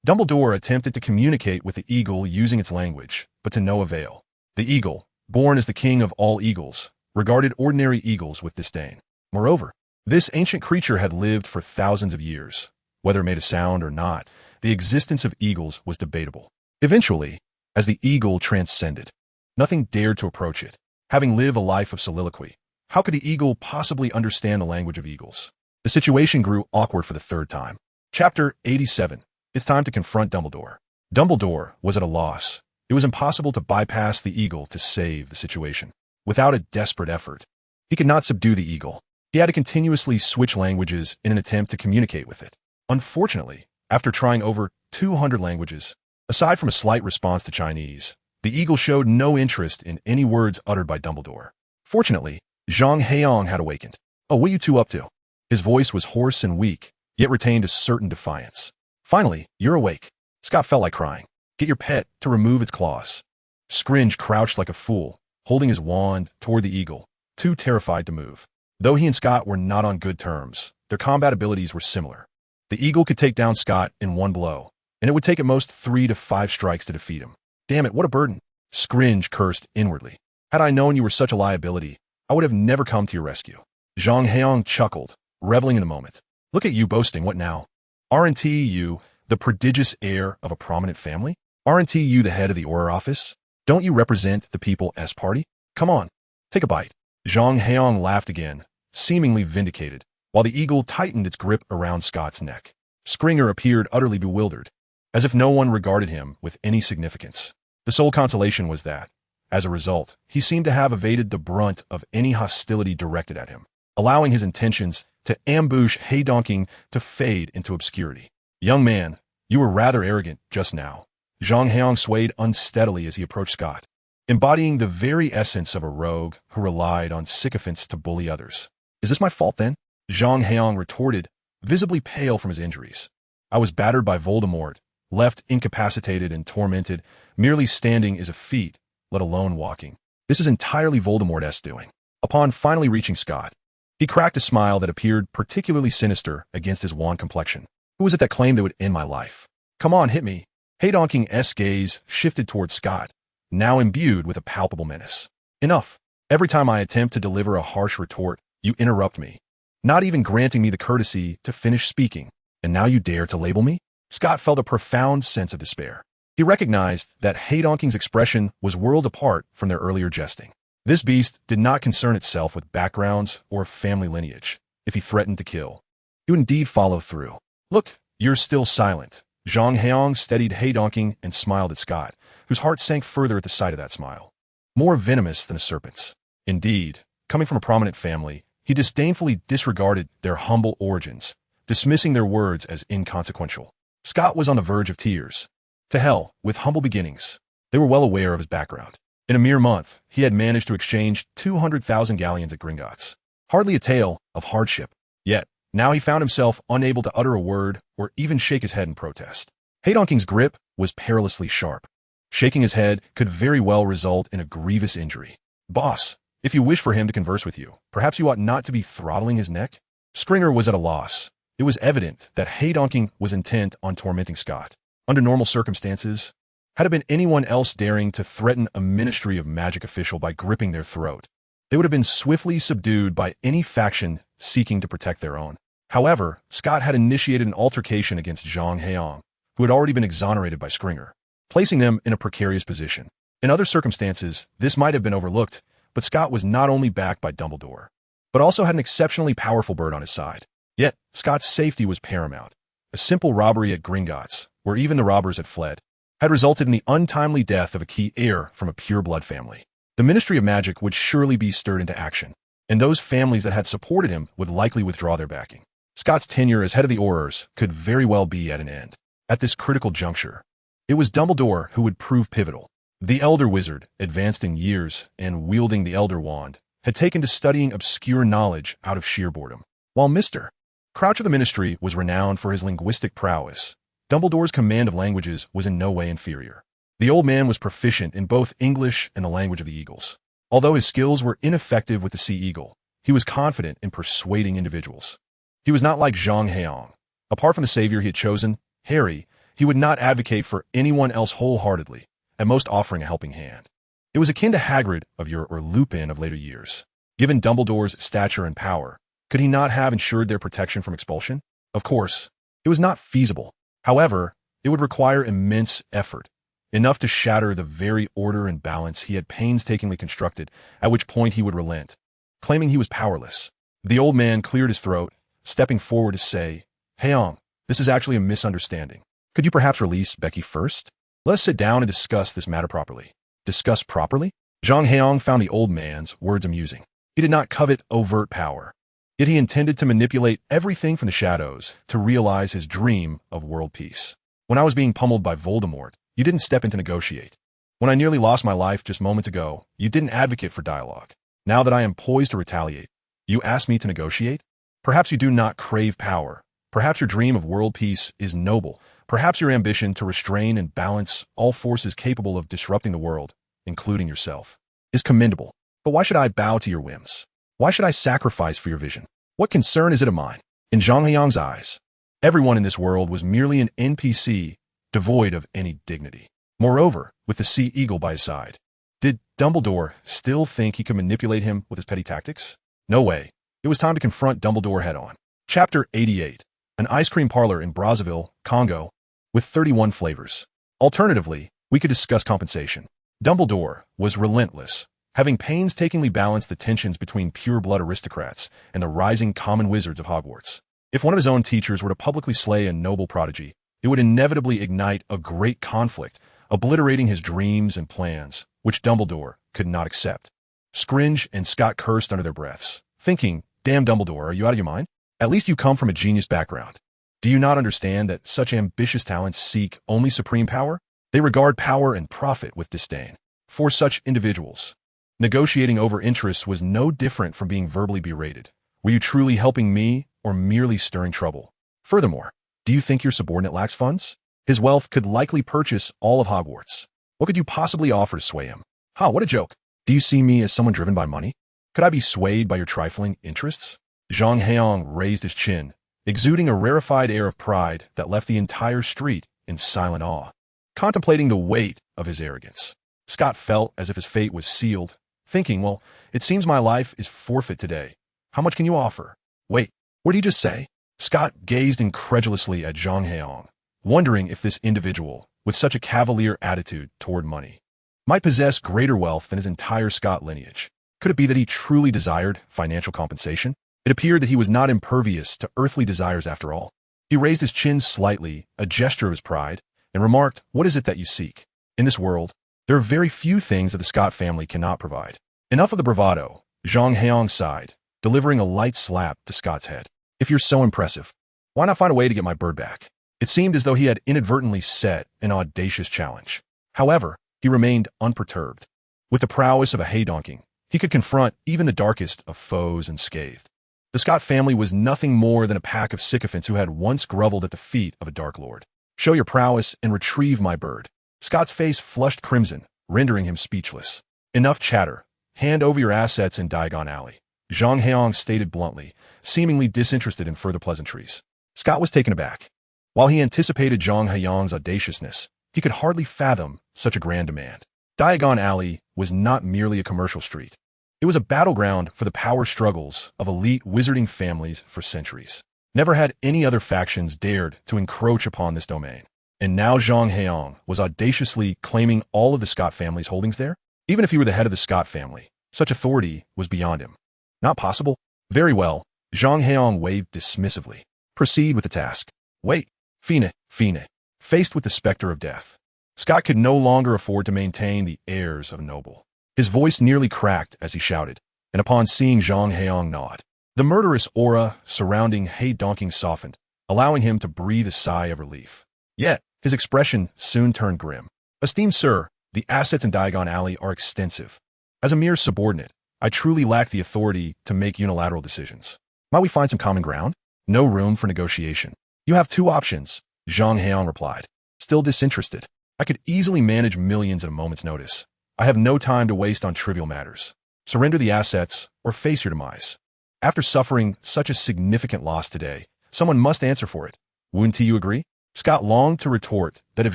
Dumbledore attempted to communicate with the eagle using its language, but to no avail. The eagle, born as the king of all eagles, regarded ordinary eagles with disdain. Moreover, this ancient creature had lived for thousands of years. Whether it made a sound or not, the existence of eagles was debatable. Eventually, as the eagle transcended, nothing dared to approach it. Having lived a life of soliloquy, how could the eagle possibly understand the language of eagles? The situation grew awkward for the 3rd time. Chapter 87. It's time to confront Dumbledore. Dumbledore was at a loss. It was impossible to bypass the eagle to save the situation. Without a desperate effort, he could not subdue the eagle. He had to continuously switch languages in an attempt to communicate with it. Unfortunately, after trying over 200 languages, aside from a slight response to Chinese, the eagle showed no interest in any words uttered by Dumbledore. Fortunately, Zhang Heyang had awakened. Oh, what are you two up to? His voice was hoarse and weak, yet retained a certain defiance. Finally, you're awake. Scott felt like crying. Get your pet to remove its claws. Scringe crouched like a fool, holding his wand toward the eagle, too terrified to move. Though he and Scott were not on good terms, their combat abilities were similar. The eagle could take down Scott in one blow, and it would take at most 3 to 5 strikes to defeat him. Damn it, what a burden! Scringe cursed inwardly. Had I known you were such a liability, I would have never come to your rescue. Zhang Heyang chuckled, reveling in the moment. Look at you boasting, what now? Aren't you the prodigious heir of a prominent family? Aren't you the head of the Auror office? Don't you represent the People's Party? Come on, take a bite. Zhang Heyang laughed again, seemingly vindicated, while the eagle tightened its grip around Scott's neck. Scringer appeared utterly bewildered, as if no one regarded him with any significance. The sole consolation was that, as a result, he seemed to have evaded the brunt of any hostility directed at him, allowing his intentions to ambush Heyang to fade into obscurity. Young man, you were rather arrogant just now. Zhang Heyang swayed unsteadily as he approached Scott, embodying the very essence of a rogue who relied on sycophants to bully others. Is this my fault then? Zhang Heyang retorted, visibly pale from his injuries. I was battered by Voldemort, left incapacitated and tormented. Merely standing is a feat, let alone walking. This is entirely Voldemort's doing. Upon finally reaching Scott, he cracked a smile that appeared particularly sinister against his wan complexion. Who was it that claimed they would end my life? Come on, hit me. Heydong's gaze shifted toward Scott, now imbued with a palpable menace. Enough. Every time I attempt to deliver a harsh retort, you interrupt me, not even granting me the courtesy to finish speaking. And now you dare to label me? Scott felt a profound sense of despair. He recognized that Heydong's expression was worlds apart from their earlier jesting. This beast did not concern itself with backgrounds or family lineage. If he threatened to kill, he would indeed follow through. Look, you're still silent. Zhang Heyang steadied Heydong and smiled at Scott, whose heart sank further at the sight of that smile. More venomous than a serpent's. Indeed, coming from a prominent family, he disdainfully disregarded their humble origins, dismissing their words as inconsequential. Scott was on the verge of tears. To hell with humble beginnings. They were well aware of his background. In a mere month, he had managed to exchange 200,000 galleons at Gringotts. Hardly a tale of hardship. Yet, now he found himself unable to utter a word or even shake his head in protest. Heydong's grip was perilously sharp. Shaking his head could very well result in a grievous injury. Boss, if you wish for him to converse with you, perhaps you ought not to be throttling his neck? Scringer was at a loss. It was evident that Heydong was intent on tormenting Scott. Under normal circumstances, had it been anyone else daring to threaten a Ministry of Magic official by gripping their throat, they would have been swiftly subdued by any faction seeking to protect their own. However, Scott had initiated an altercation against Zhang Heyang, who had already been exonerated by Scringer, placing them in a precarious position. In other circumstances, this might have been overlooked, but Scott was not only backed by Dumbledore, but also had an exceptionally powerful bird on his side. Yet, Scott's safety was paramount. A simple robbery at Gringotts, where even the robbers had fled, had resulted in the untimely death of a key heir from a pure-blood family. The Ministry of Magic would surely be stirred into action, and those families that had supported him would likely withdraw their backing. Scott's tenure as head of the Aurors could very well be at an end. At this critical juncture, it was Dumbledore who would prove pivotal. The Elder Wizard, advanced in years and wielding the Elder Wand, had taken to studying obscure knowledge out of sheer boredom. While Mr. Crouch of the Ministry was renowned for his linguistic prowess, Dumbledore's command of languages was in no way inferior. The old man was proficient in both English and the language of the Eagles. Although his skills were ineffective with the Sea Eagle, he was confident in persuading individuals. He was not like Zhang Heyang. Apart from the savior he had chosen, Harry, he would not advocate for anyone else wholeheartedly, at most offering a helping hand. It was akin to Hagrid of yore or Lupin of later years. Given Dumbledore's stature and power, could he not have ensured their protection from expulsion? Of course, it was not feasible. However, it would require immense effort, enough to shatter the very order and balance he had painstakingly constructed, at which point he would relent, claiming he was powerless. The old man cleared his throat, stepping forward to say, Heyang, this is actually a misunderstanding. Could you perhaps release Becky first? Let us sit down and discuss this matter properly. Discuss properly? Zhang Heyang found the old man's words amusing. He did not covet overt power, yet he intended to manipulate everything from the shadows to realize his dream of world peace. When I was being pummeled by Voldemort, you didn't step in to negotiate. When I nearly lost my life just moments ago, you didn't advocate for dialogue. Now that I am poised to retaliate, you ask me to negotiate? Perhaps you do not crave power. Perhaps your dream of world peace is noble. Perhaps your ambition to restrain and balance all forces capable of disrupting the world, including yourself, is commendable. But why should I bow to your whims? Why should I sacrifice for your vision? What concern is it of mine? In Zhang Heyang's eyes, everyone in this world was merely an NPC, devoid of any dignity. Moreover, with the sea eagle by his side, did Dumbledore still think he could manipulate him with his petty tactics? No way. It was time to confront Dumbledore head-on. Chapter 88. An ice cream parlor in Brazzaville, Congo, with 31 flavors. Alternatively, we could discuss compensation. Dumbledore was relentless, having painstakingly balanced the tensions between pure-blood aristocrats and the rising common wizards of Hogwarts. If one of his own teachers were to publicly slay a noble prodigy, it would inevitably ignite a great conflict, obliterating his dreams and plans, which Dumbledore could not accept. Scringe and Scott cursed under their breaths, thinking, "Damn Dumbledore, are you out of your mind? At least you come from a genius background. Do you not understand that such ambitious talents seek only supreme power? They regard power and profit with disdain. For such individuals, negotiating over interests was no different from being verbally berated. Were you truly helping me or merely stirring trouble? Furthermore, do you think your subordinate lacks funds? His wealth could likely purchase all of Hogwarts. What could you possibly offer to sway him? Ha, what a joke. Do you see me as someone driven by money? Could I be swayed by your trifling interests?" Zhang Heyang raised his chin, exuding a rarefied air of pride that left the entire street in silent awe. Contemplating the weight of his arrogance, Scott felt as if his fate was sealed, thinking, well, it seems my life is forfeit today. How much can you offer? Wait, what did he just say? Scott gazed incredulously at Zhang Heyang, wondering if this individual, with such a cavalier attitude toward money, might possess greater wealth than his entire Scott lineage. Could it be that he truly desired financial compensation? It appeared that he was not impervious to earthly desires after all. He raised his chin slightly, a gesture of his pride, and remarked, "What is it that you seek? In this world, there are very few things that the Scott family cannot provide." Enough of the bravado, Zhang Heyang sighed, delivering a light slap to Scott's head. "If you're so impressive, why not find a way to get my bird back?" It seemed as though he had inadvertently set an audacious challenge. However, he remained unperturbed. With the prowess of a hay-donking, he could confront even the darkest of foes unscathed. The Scott family was nothing more than a pack of sycophants who had once groveled at the feet of a Dark Lord. "Show your prowess and retrieve my bird." Scott's face flushed crimson, rendering him speechless. "Enough chatter. Hand over your assets in Diagon Alley," Zhang Heyang stated bluntly, seemingly disinterested in further pleasantries. Scott was taken aback. While he anticipated Zhang Heyang's audaciousness, he could hardly fathom such a grand demand. Diagon Alley was not merely a commercial street. It was a battleground for the power struggles of elite wizarding families for centuries. Never had any other factions dared to encroach upon this domain. And now Zhang Heyang was audaciously claiming all of the Scott family's holdings there? Even if he were the head of the Scott family, such authority was beyond him. Not possible? Very well, Zhang Heyang waved dismissively. Proceed with the task. Wait, Fine. Faced with the specter of death, Scott could no longer afford to maintain the airs of a noble. His voice nearly cracked as he shouted, and upon seeing Zhang Heyang nod, the murderous aura surrounding hay-donking softened, allowing him to breathe a sigh of relief. Yet, his expression soon turned grim. "Esteemed sir, the assets in Diagon Alley are extensive. As a mere subordinate, I truly lack the authority to make unilateral decisions. Might we find some common ground? No room for negotiation. You have two options," Zhang Heyang replied, still disinterested. "I could easily manage millions at a moment's notice. I have no time to waste on trivial matters. Surrender the assets or face your demise. After suffering such a significant loss today, someone must answer for it. Wouldn't you agree?" Scott longed to retort that if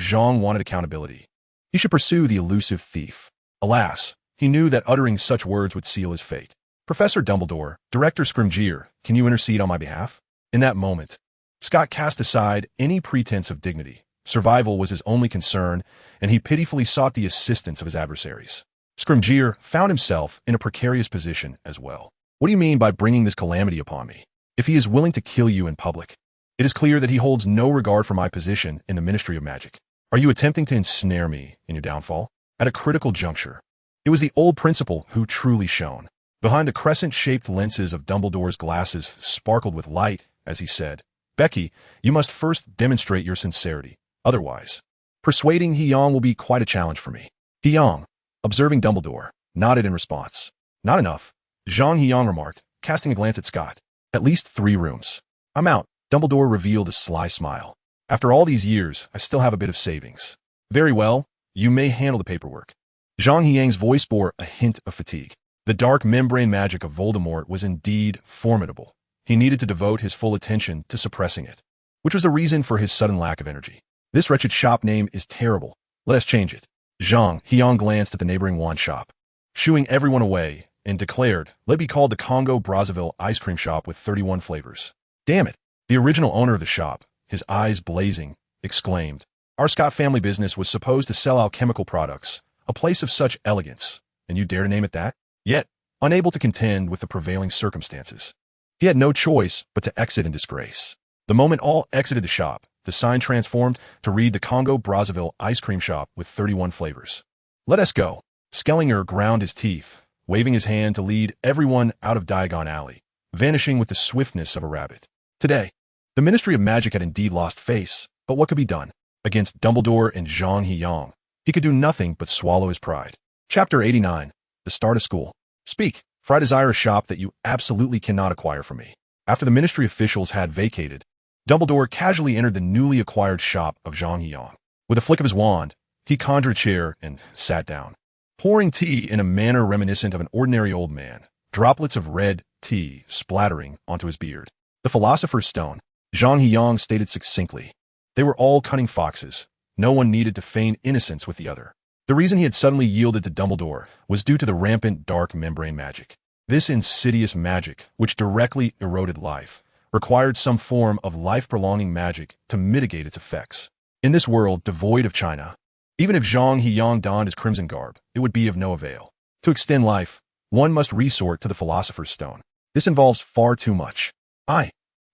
Zhang wanted accountability, he should pursue the elusive thief. Alas, he knew that uttering such words would seal his fate. "Professor Dumbledore, Director Scrimgeour, can you intercede on my behalf?" In that moment, Scott cast aside any pretense of dignity. Survival was his only concern, and he pitifully sought the assistance of his adversaries. Scrimgeour found himself in a precarious position as well. "What do you mean by bringing this calamity upon me? If he is willing to kill you in public, it is clear that he holds no regard for my position in the Ministry of Magic. Are you attempting to ensnare me in your downfall?" At a critical juncture, it was the old principal who truly shone. Behind the crescent-shaped lenses of Dumbledore's glasses sparkled with light as he said, "Becky, you must first demonstrate your sincerity. Otherwise, persuading Heyang will be quite a challenge for me." Heyang, observing Dumbledore, nodded in response. "Not enough," Zhang Heyang remarked, casting a glance at Scott. "At least 3 rooms. I'm out." Dumbledore revealed a sly smile. "After all these years, I still have a bit of savings." "Very well, you may handle the paperwork." Zhang Heyang's voice bore a hint of fatigue. The dark membrane magic of Voldemort was indeed formidable. He needed to devote his full attention to suppressing it, which was the reason for his sudden lack of energy. This wretched shop name is terrible. Let us change it. Zhang Heyang glanced at the neighboring wand shop, shooing everyone away, and declared, "Let be called the Congo Brazzaville Ice Cream Shop with 31 flavors." Damn it! The original owner of the shop, his eyes blazing, exclaimed, "Our Scott family business was supposed to sell alchemical products, a place of such elegance, and you dare to name it that?" Yet, unable to contend with the prevailing circumstances, he had no choice but to exit in disgrace. The moment all exited the shop, the sign transformed to read the Congo Brazzaville Ice Cream Shop with 31 flavors. "Let us go." Skellinger ground his teeth, waving his hand to lead everyone out of Diagon Alley, vanishing with the swiftness of a rabbit. Today, the Ministry of Magic had indeed lost face, but what could be done? Against Dumbledore and Zhang Heyang, he could do nothing but swallow his pride. Chapter 89. The Start of School. "Speak, for I desire a shop that you absolutely cannot acquire from me." After the ministry officials had vacated, Dumbledore casually entered the newly acquired shop of Zhang Heyang. With a flick of his wand, he conjured a chair and sat down, pouring tea in a manner reminiscent of an ordinary old man, droplets of red tea splattering onto his beard. The Philosopher's Stone, Zhang Heyang stated succinctly. They were all cunning foxes. No one needed to feign innocence with the other. The reason he had suddenly yielded to Dumbledore was due to the rampant dark membrane magic. This insidious magic, which directly eroded life, required some form of life-prolonging magic to mitigate its effects. In this world devoid of China, even if Zhang Heyang donned his crimson garb, it would be of no avail. To extend life, one must resort to the Philosopher's Stone. This involves far too much.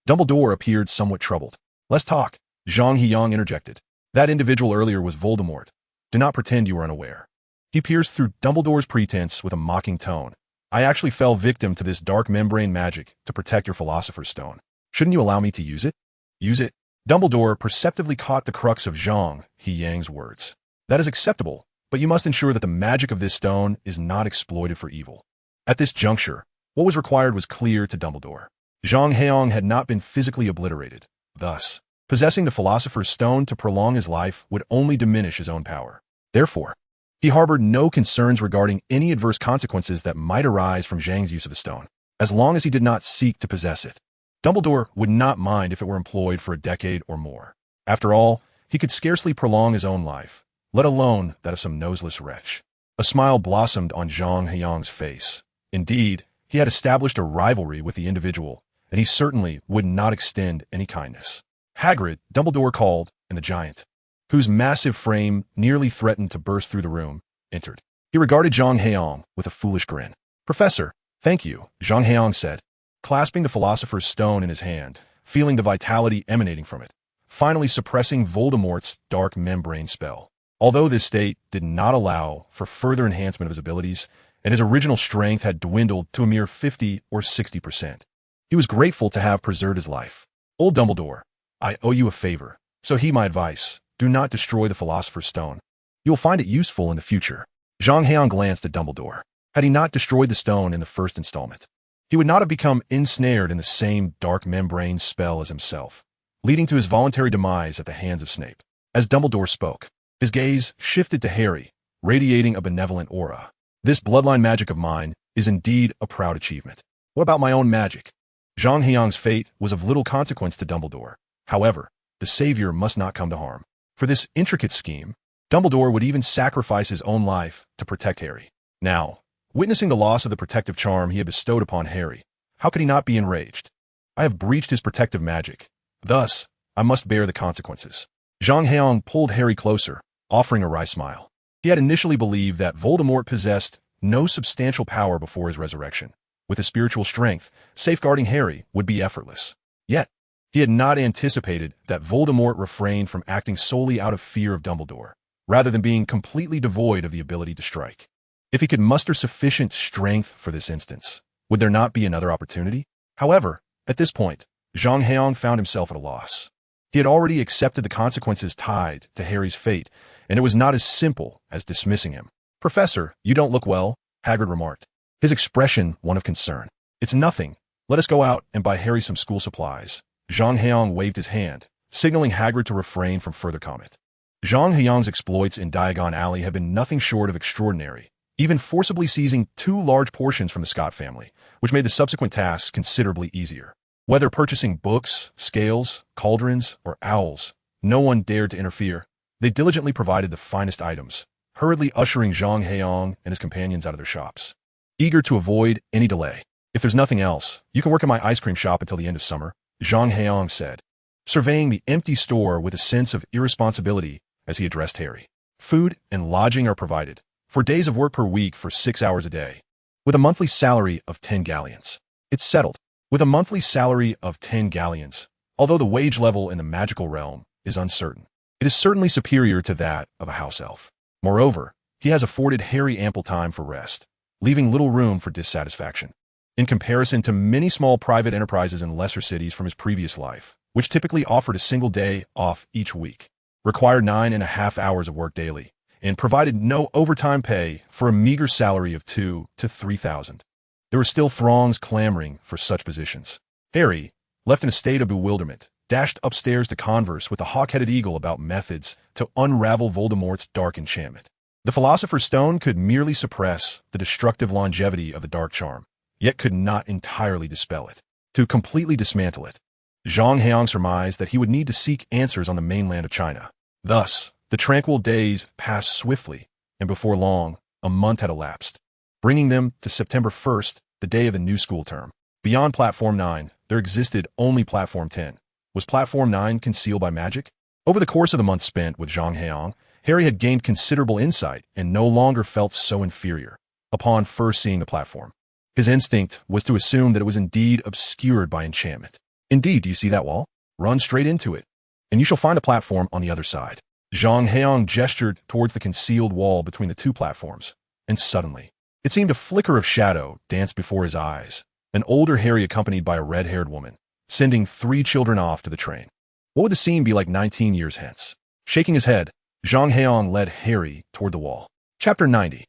Dumbledore appeared somewhat troubled. "Let's talk," Zhang Heyang interjected. "That individual earlier was Voldemort. Do not pretend you are unaware." He pierced through Dumbledore's pretense with a mocking tone. "I actually fell victim to this dark membrane magic to protect your Philosopher's Stone. Shouldn't you allow me to use it?" "Use it?" Dumbledore perceptively caught the crux of Zhang Heyang's words. "That is acceptable, but you must ensure that the magic of this stone is not exploited for evil." At this juncture, what was required was clear to Dumbledore. Zhang Heyang had not been physically obliterated. Thus, possessing the Philosopher's Stone to prolong his life would only diminish his own power. Therefore, he harbored no concerns regarding any adverse consequences that might arise from Zhang's use of the stone, as long as he did not seek to possess it. Dumbledore would not mind if it were employed for a decade or more. After all, he could scarcely prolong his own life, let alone that of some noseless wretch. A smile blossomed on Zhang Heyang's face. Indeed, he had established a rivalry with the individual, and he certainly would not extend any kindness. "Hagrid," Dumbledore called, and the giant, whose massive frame nearly threatened to burst through the room, entered. He regarded Zhang Heyang with a foolish grin. "Professor, thank you," Zhang Heyang said, clasping the Philosopher's Stone in his hand, feeling the vitality emanating from it, finally suppressing Voldemort's dark membrane spell. Although this state did not allow for further enhancement of his abilities, and his original strength had dwindled to a mere 50 or 60%, he was grateful to have preserved his life. "Old Dumbledore, I owe you a favor, so heed my advice. Do not destroy the Philosopher's Stone. You will find it useful in the future." Zhang Heyang glanced at Dumbledore. Had he not destroyed the stone in the first installment, he would not have become ensnared in the same dark membrane spell as himself, leading to his voluntary demise at the hands of Snape. As Dumbledore spoke, his gaze shifted to Harry, radiating a benevolent aura. "This bloodline magic of mine is indeed a proud achievement. What about my own magic?" Zhang Heyang's fate was of little consequence to Dumbledore. However, the savior must not come to harm. For this intricate scheme, Dumbledore would even sacrifice his own life to protect Harry. Now, witnessing the loss of the protective charm he had bestowed upon Harry, how could he not be enraged? "I have breached his protective magic. Thus, I must bear the consequences." Zhang Heyang pulled Harry closer, offering a wry smile. He had initially believed that Voldemort possessed no substantial power before his resurrection. With his spiritual strength, safeguarding Harry would be effortless. Yet, he had not anticipated that Voldemort refrained from acting solely out of fear of Dumbledore, rather than being completely devoid of the ability to strike. If he could muster sufficient strength for this instance, would there not be another opportunity? However, at this point, Zhang Heyang found himself at a loss. He had already accepted the consequences tied to Harry's fate, and it was not as simple as dismissing him. "Professor, you don't look well," Hagrid remarked, his expression one of concern. "It's nothing. Let us go out and buy Harry some school supplies." Zhang Heyang waved his hand, signaling Hagrid to refrain from further comment. Zhang Heyang's exploits in Diagon Alley have been nothing short of extraordinary, even forcibly seizing 2 large portions from the Scott family, which made the subsequent tasks considerably easier. Whether purchasing books, scales, cauldrons, or owls, no one dared to interfere. They diligently provided the finest items, hurriedly ushering Zhang Heyang and his companions out of their shops. Eager to avoid any delay. "If there's nothing else, you can work in my ice cream shop until the end of summer," Zhang Heyang said, surveying the empty store with a sense of irresponsibility as he addressed Harry. "Food and lodging are provided, for days of work per week for 6 hours a day, with a monthly salary of 10 galleons. It's settled. With a monthly salary of 10 galleons, although the wage level in the magical realm is uncertain, it is certainly superior to that of a house elf. Moreover, he has afforded Harry ample time for rest, leaving little room for dissatisfaction. In comparison to many small private enterprises in lesser cities from his previous life, which typically offered a single day off each week, required 9.5 hours of work daily, and provided no overtime pay for a meager salary of 2,000 to 3,000. There were still throngs clamoring for such positions. Harry, left in a state of bewilderment, dashed upstairs to converse with the hawk-headed eagle about methods to unravel Voldemort's dark enchantment. The Philosopher's Stone could merely suppress the destructive longevity of the dark charm, yet could not entirely dispel it. To completely dismantle it, Zhang Heyang surmised that he would need to seek answers on the mainland of China. Thus, the tranquil days passed swiftly, and before long, a month had elapsed, bringing them to September 1st, the day of the new school term. Beyond Platform 9, there existed only Platform 10. Was Platform 9 concealed by magic? Over the course of the month spent with Zhang Heyang, Harry had gained considerable insight and no longer felt so inferior upon first seeing the platform. His instinct was to assume that it was indeed obscured by enchantment. "Indeed, do you see that wall? Run straight into it, and you shall find a platform on the other side." Zhang Heyang gestured towards the concealed wall between the 2 platforms, and suddenly, it seemed a flicker of shadow danced before his eyes, an older Harry accompanied by a red-haired woman, sending 3 children off to the train. What would the scene be like 19 years hence? Shaking his head, Zhang Heyang led Harry toward the wall. Chapter 90.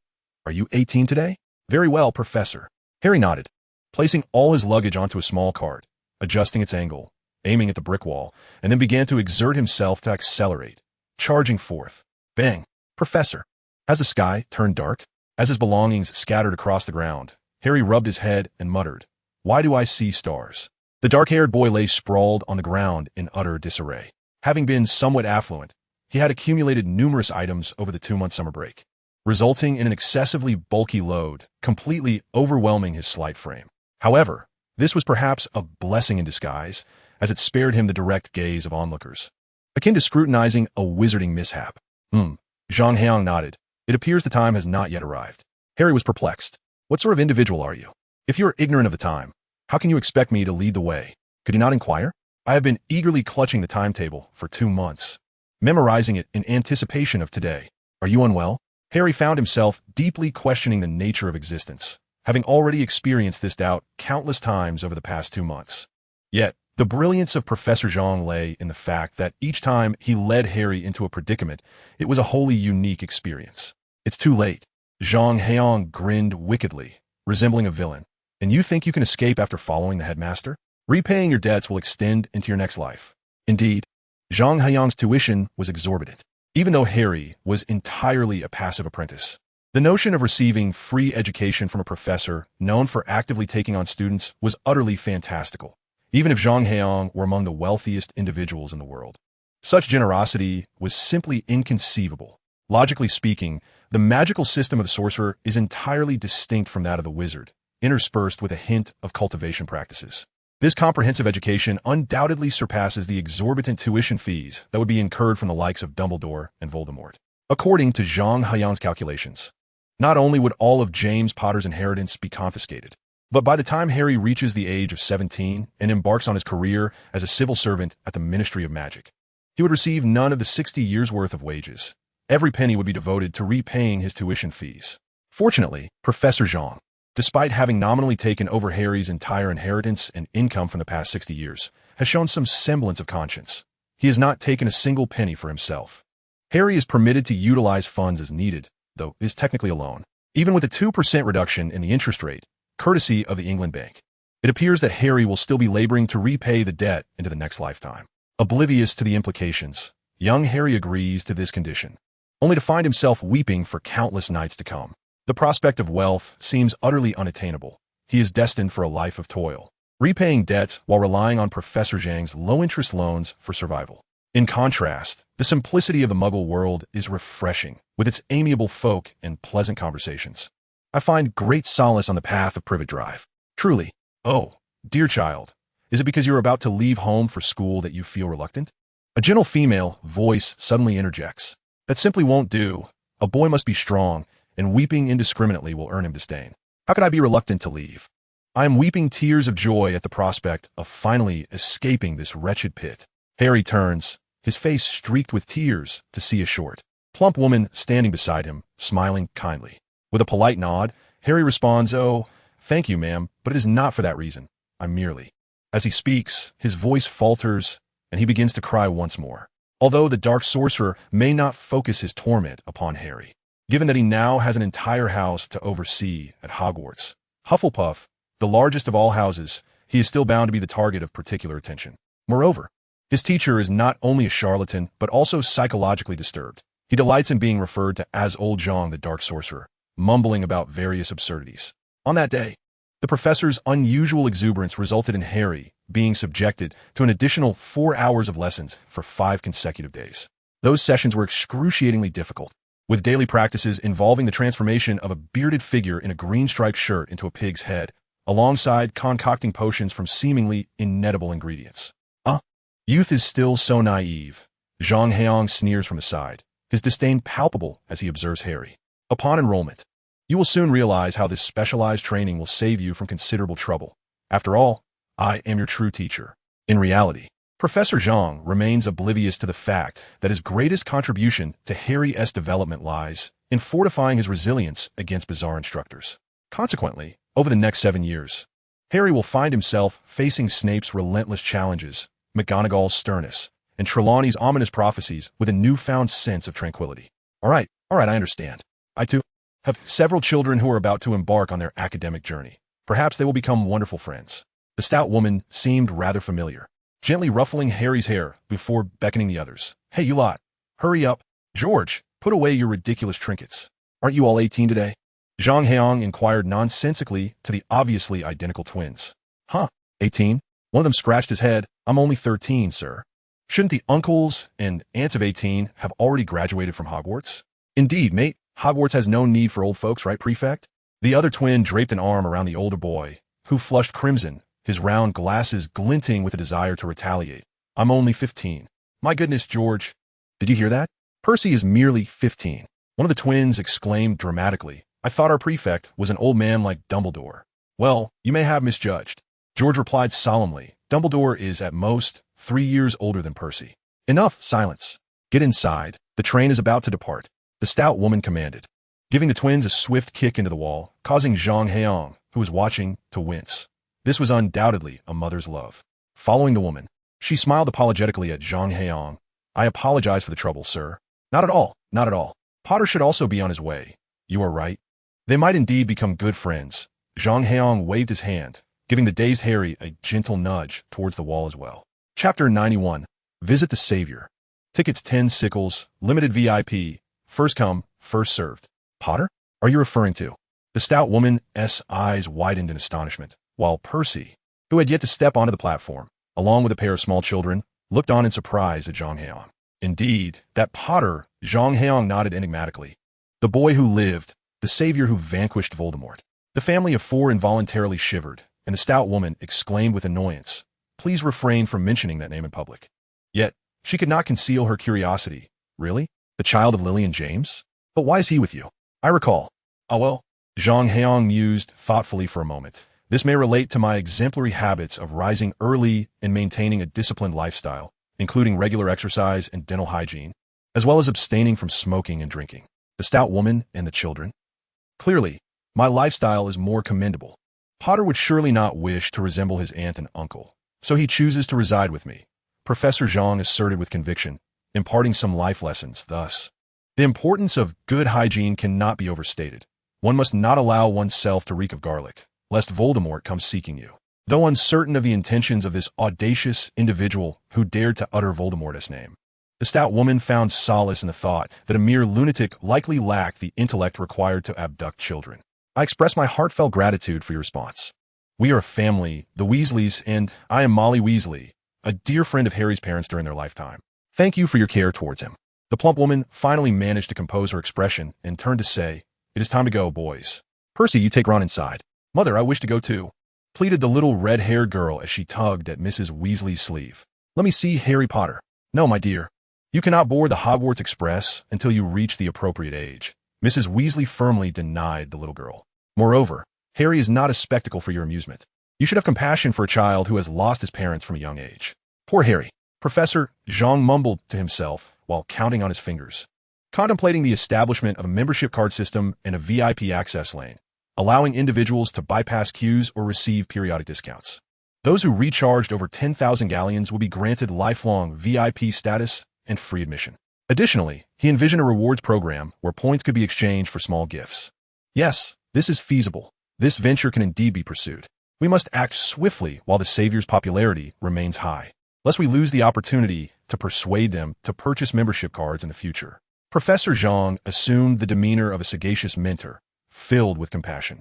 "Are you 18 today?" "Very well, Professor." Harry nodded, placing all his luggage onto a small cart, adjusting its angle, aiming at the brick wall, and then began to exert himself to accelerate, charging forth. Bang! "Professor." Has the sky turned dark? As his belongings scattered across the ground, Harry rubbed his head and muttered, "Why do I see stars?" The dark-haired boy lay sprawled on the ground in utter disarray. Having been somewhat affluent, he had accumulated numerous items over the 2-month summer break, resulting in an excessively bulky load, completely overwhelming his slight frame. However, this was perhaps a blessing in disguise, as it spared him the direct gaze of onlookers, akin to scrutinizing a wizarding mishap. Zhang Heyang nodded. "It appears the time has not yet arrived." Harry was perplexed. "What sort of individual are you? If you are ignorant of the time, how can you expect me to lead the way?" Could he not inquire? "I have been eagerly clutching the timetable for 2 months, memorizing it in anticipation of today." "Are you unwell?" Harry found himself deeply questioning the nature of existence, having already experienced this doubt countless times over the past 2 months. Yet, the brilliance of Professor Zhang lay in the fact that each time he led Harry into a predicament, it was a wholly unique experience. "It's too late." Zhang Heyang grinned wickedly, resembling a villain. "And you think you can escape after following the headmaster? Repaying your debts will extend into your next life." Indeed, Zhang Heyang's tuition was exorbitant, even though Harry was entirely a passive apprentice. The notion of receiving free education from a professor known for actively taking on students was utterly fantastical, even if Zhang Heyang were among the wealthiest individuals in the world. Such generosity was simply inconceivable. Logically speaking, the magical system of the sorcerer is entirely distinct from that of the wizard, interspersed with a hint of cultivation practices. This comprehensive education undoubtedly surpasses the exorbitant tuition fees that would be incurred from the likes of Dumbledore and Voldemort. According to Zhang Heyang's calculations, not only would all of James Potter's inheritance be confiscated, but by the time Harry reaches the age of 17 and embarks on his career as a civil servant at the Ministry of Magic, he would receive none of the 60 years' worth of wages. Every penny would be devoted to repaying his tuition fees. Fortunately, Professor Zhang, despite having nominally taken over Harry's entire inheritance and income from the past 60 years, has shown some semblance of conscience. He has not taken a single penny for himself. Harry is permitted to utilize funds as needed, though is technically a loan, even with a 2% reduction in the interest rate, courtesy of the England Bank. It appears that Harry will still be laboring to repay the debt into the next lifetime. Oblivious to the implications, Young Harry agrees to this condition, only to find himself weeping for countless nights to come. The prospect of wealth seems utterly unattainable. He is destined for a life of toil, repaying debts while relying on Professor Zhang's low-interest loans for survival. In contrast, the simplicity of the Muggle world is refreshing, with its amiable folk and pleasant conversations. I find great solace on the path of Privet Drive. Truly, oh, dear child, is it because you are about to leave home for school that you feel reluctant? A gentle female voice suddenly interjects. That simply won't do. A boy must be strong, and weeping indiscriminately will earn him disdain. How could I be reluctant to leave? I am weeping tears of joy at the prospect of finally escaping this wretched pit. Harry turns, his face streaked with tears, to see a short, plump woman standing beside him, smiling kindly. With a polite nod, Harry responds, "Oh, thank you, ma'am, but it is not for that reason. I'm merely..." As he speaks, his voice falters, and he begins to cry once more. Although the dark sorcerer may not focus his torment upon Harry, given that he now has an entire house to oversee at Hogwarts, Hufflepuff, the largest of all houses, he is still bound to be the target of particular attention. Moreover, his teacher is not only a charlatan, but also psychologically disturbed. He delights in being referred to as Old Zhang the Dark Sorcerer, mumbling about various absurdities. On that day, the professor's unusual exuberance resulted in Harry being subjected to an additional 4 hours of lessons for 5 consecutive days. Those sessions were excruciatingly difficult, with daily practices involving the transformation of a bearded figure in a green-striped shirt into a pig's head, alongside concocting potions from seemingly inedible ingredients. Youth is still so naive. Zhang Heyang sneers from his side, his disdain palpable as he observes Harry. Upon enrollment, you will soon realize how this specialized training will save you from considerable trouble. After all, I am your true teacher. In reality, Professor Zhang remains oblivious to the fact that his greatest contribution to Harry's development lies in fortifying his resilience against bizarre instructors. Consequently, over the next 7 years, Harry will find himself facing Snape's relentless challenges, McGonagall's sternness, and Trelawney's ominous prophecies with a newfound sense of tranquility. All right, I understand. I, too, have several children who are about to embark on their academic journey. Perhaps they will become wonderful friends. The stout woman seemed rather familiar, gently ruffling Harry's hair before beckoning the others. Hey, you lot, hurry up. George, put away your ridiculous trinkets. Aren't you all 18 today? Zhang Heyang inquired nonsensically to the obviously identical twins. 18? One of them scratched his head. I'm only 13, sir. Shouldn't the uncles and aunts of 18 have already graduated from Hogwarts? Indeed, mate. Hogwarts has no need for old folks, right, prefect? The other twin draped an arm around the older boy, who flushed crimson, his round glasses glinting with a desire to retaliate. I'm only 15. My goodness, George. Did you hear that? Percy is merely 15. One of the twins exclaimed dramatically. I thought our prefect was an old man like Dumbledore. Well, you may have misjudged. George replied solemnly. Dumbledore is at most 3 years older than Percy. Enough, silence. Get inside. The train is about to depart. The stout woman commanded, giving the twins a swift kick into the wall, causing Zhang Heyang, who was watching, to wince. This was undoubtedly a mother's love. Following the woman, she smiled apologetically at Zhang Heyang. I apologize for the trouble, sir. Not at all, not at all. Potter should also be on his way. You are right. They might indeed become good friends. Zhang Heyang waved his hand, giving the dazed Harry a gentle nudge towards the wall as well. Chapter 91. Visit the Savior. Tickets 10 sickles, limited VIP, first come, first served. Potter? Are you referring to? The stout woman's eyes widened in astonishment, while Percy, who had yet to step onto the platform, along with a pair of small children, looked on in surprise at Zhang Heyang. Indeed, that Potter, Zhang Heyang nodded enigmatically. The boy who lived, the savior who vanquished Voldemort. The family of 4 involuntarily shivered, and the stout woman exclaimed with annoyance, Please refrain from mentioning that name in public. Yet, she could not conceal her curiosity. Really? The child of Lily and James? But why is he with you? I recall. Ah well, Zhang Heyang mused thoughtfully for a moment. This may relate to my exemplary habits of rising early and maintaining a disciplined lifestyle, including regular exercise and dental hygiene, as well as abstaining from smoking and drinking. The stout woman and the children. Clearly, my lifestyle is more commendable. Potter would surely not wish to resemble his aunt and uncle, so he chooses to reside with me. Professor Zhang asserted with conviction, imparting some life lessons thus. The importance of good hygiene cannot be overstated. One must not allow oneself to reek of garlic, lest Voldemort come seeking you. Though uncertain of the intentions of this audacious individual who dared to utter Voldemort's name, The stout woman found solace in the thought that a mere lunatic likely lacked the intellect required to abduct children. I express my heartfelt gratitude for your response. We are a family, the Weasleys, and I am Molly Weasley, a dear friend of Harry's parents during their lifetime. Thank you for your care towards him. The plump woman finally managed to compose her expression and turned to say, "It is time to go, boys. Percy, you take Ron inside." "Mother, I wish to go too," pleaded the little red-haired girl as she tugged at Mrs. Weasley's sleeve. "Let me see Harry Potter." "No, my dear. You cannot board the Hogwarts Express until you reach the appropriate age." Mrs. Weasley firmly denied the little girl. "Moreover, Harry is not a spectacle for your amusement. You should have compassion for a child who has lost his parents from a young age." "Poor Harry." Professor Zhang mumbled to himself while counting on his fingers, contemplating the establishment of a membership card system and a VIP access lane, allowing individuals to bypass queues or receive periodic discounts. Those who recharged over 10,000 galleons would be granted lifelong VIP status and free admission. Additionally, he envisioned a rewards program where points could be exchanged for small gifts. Yes, this is feasible. This venture can indeed be pursued. We must act swiftly while the Savior's popularity remains high, lest we lose the opportunity to persuade them to purchase membership cards in the future. Professor Zhang assumed the demeanor of a sagacious mentor, filled with compassion,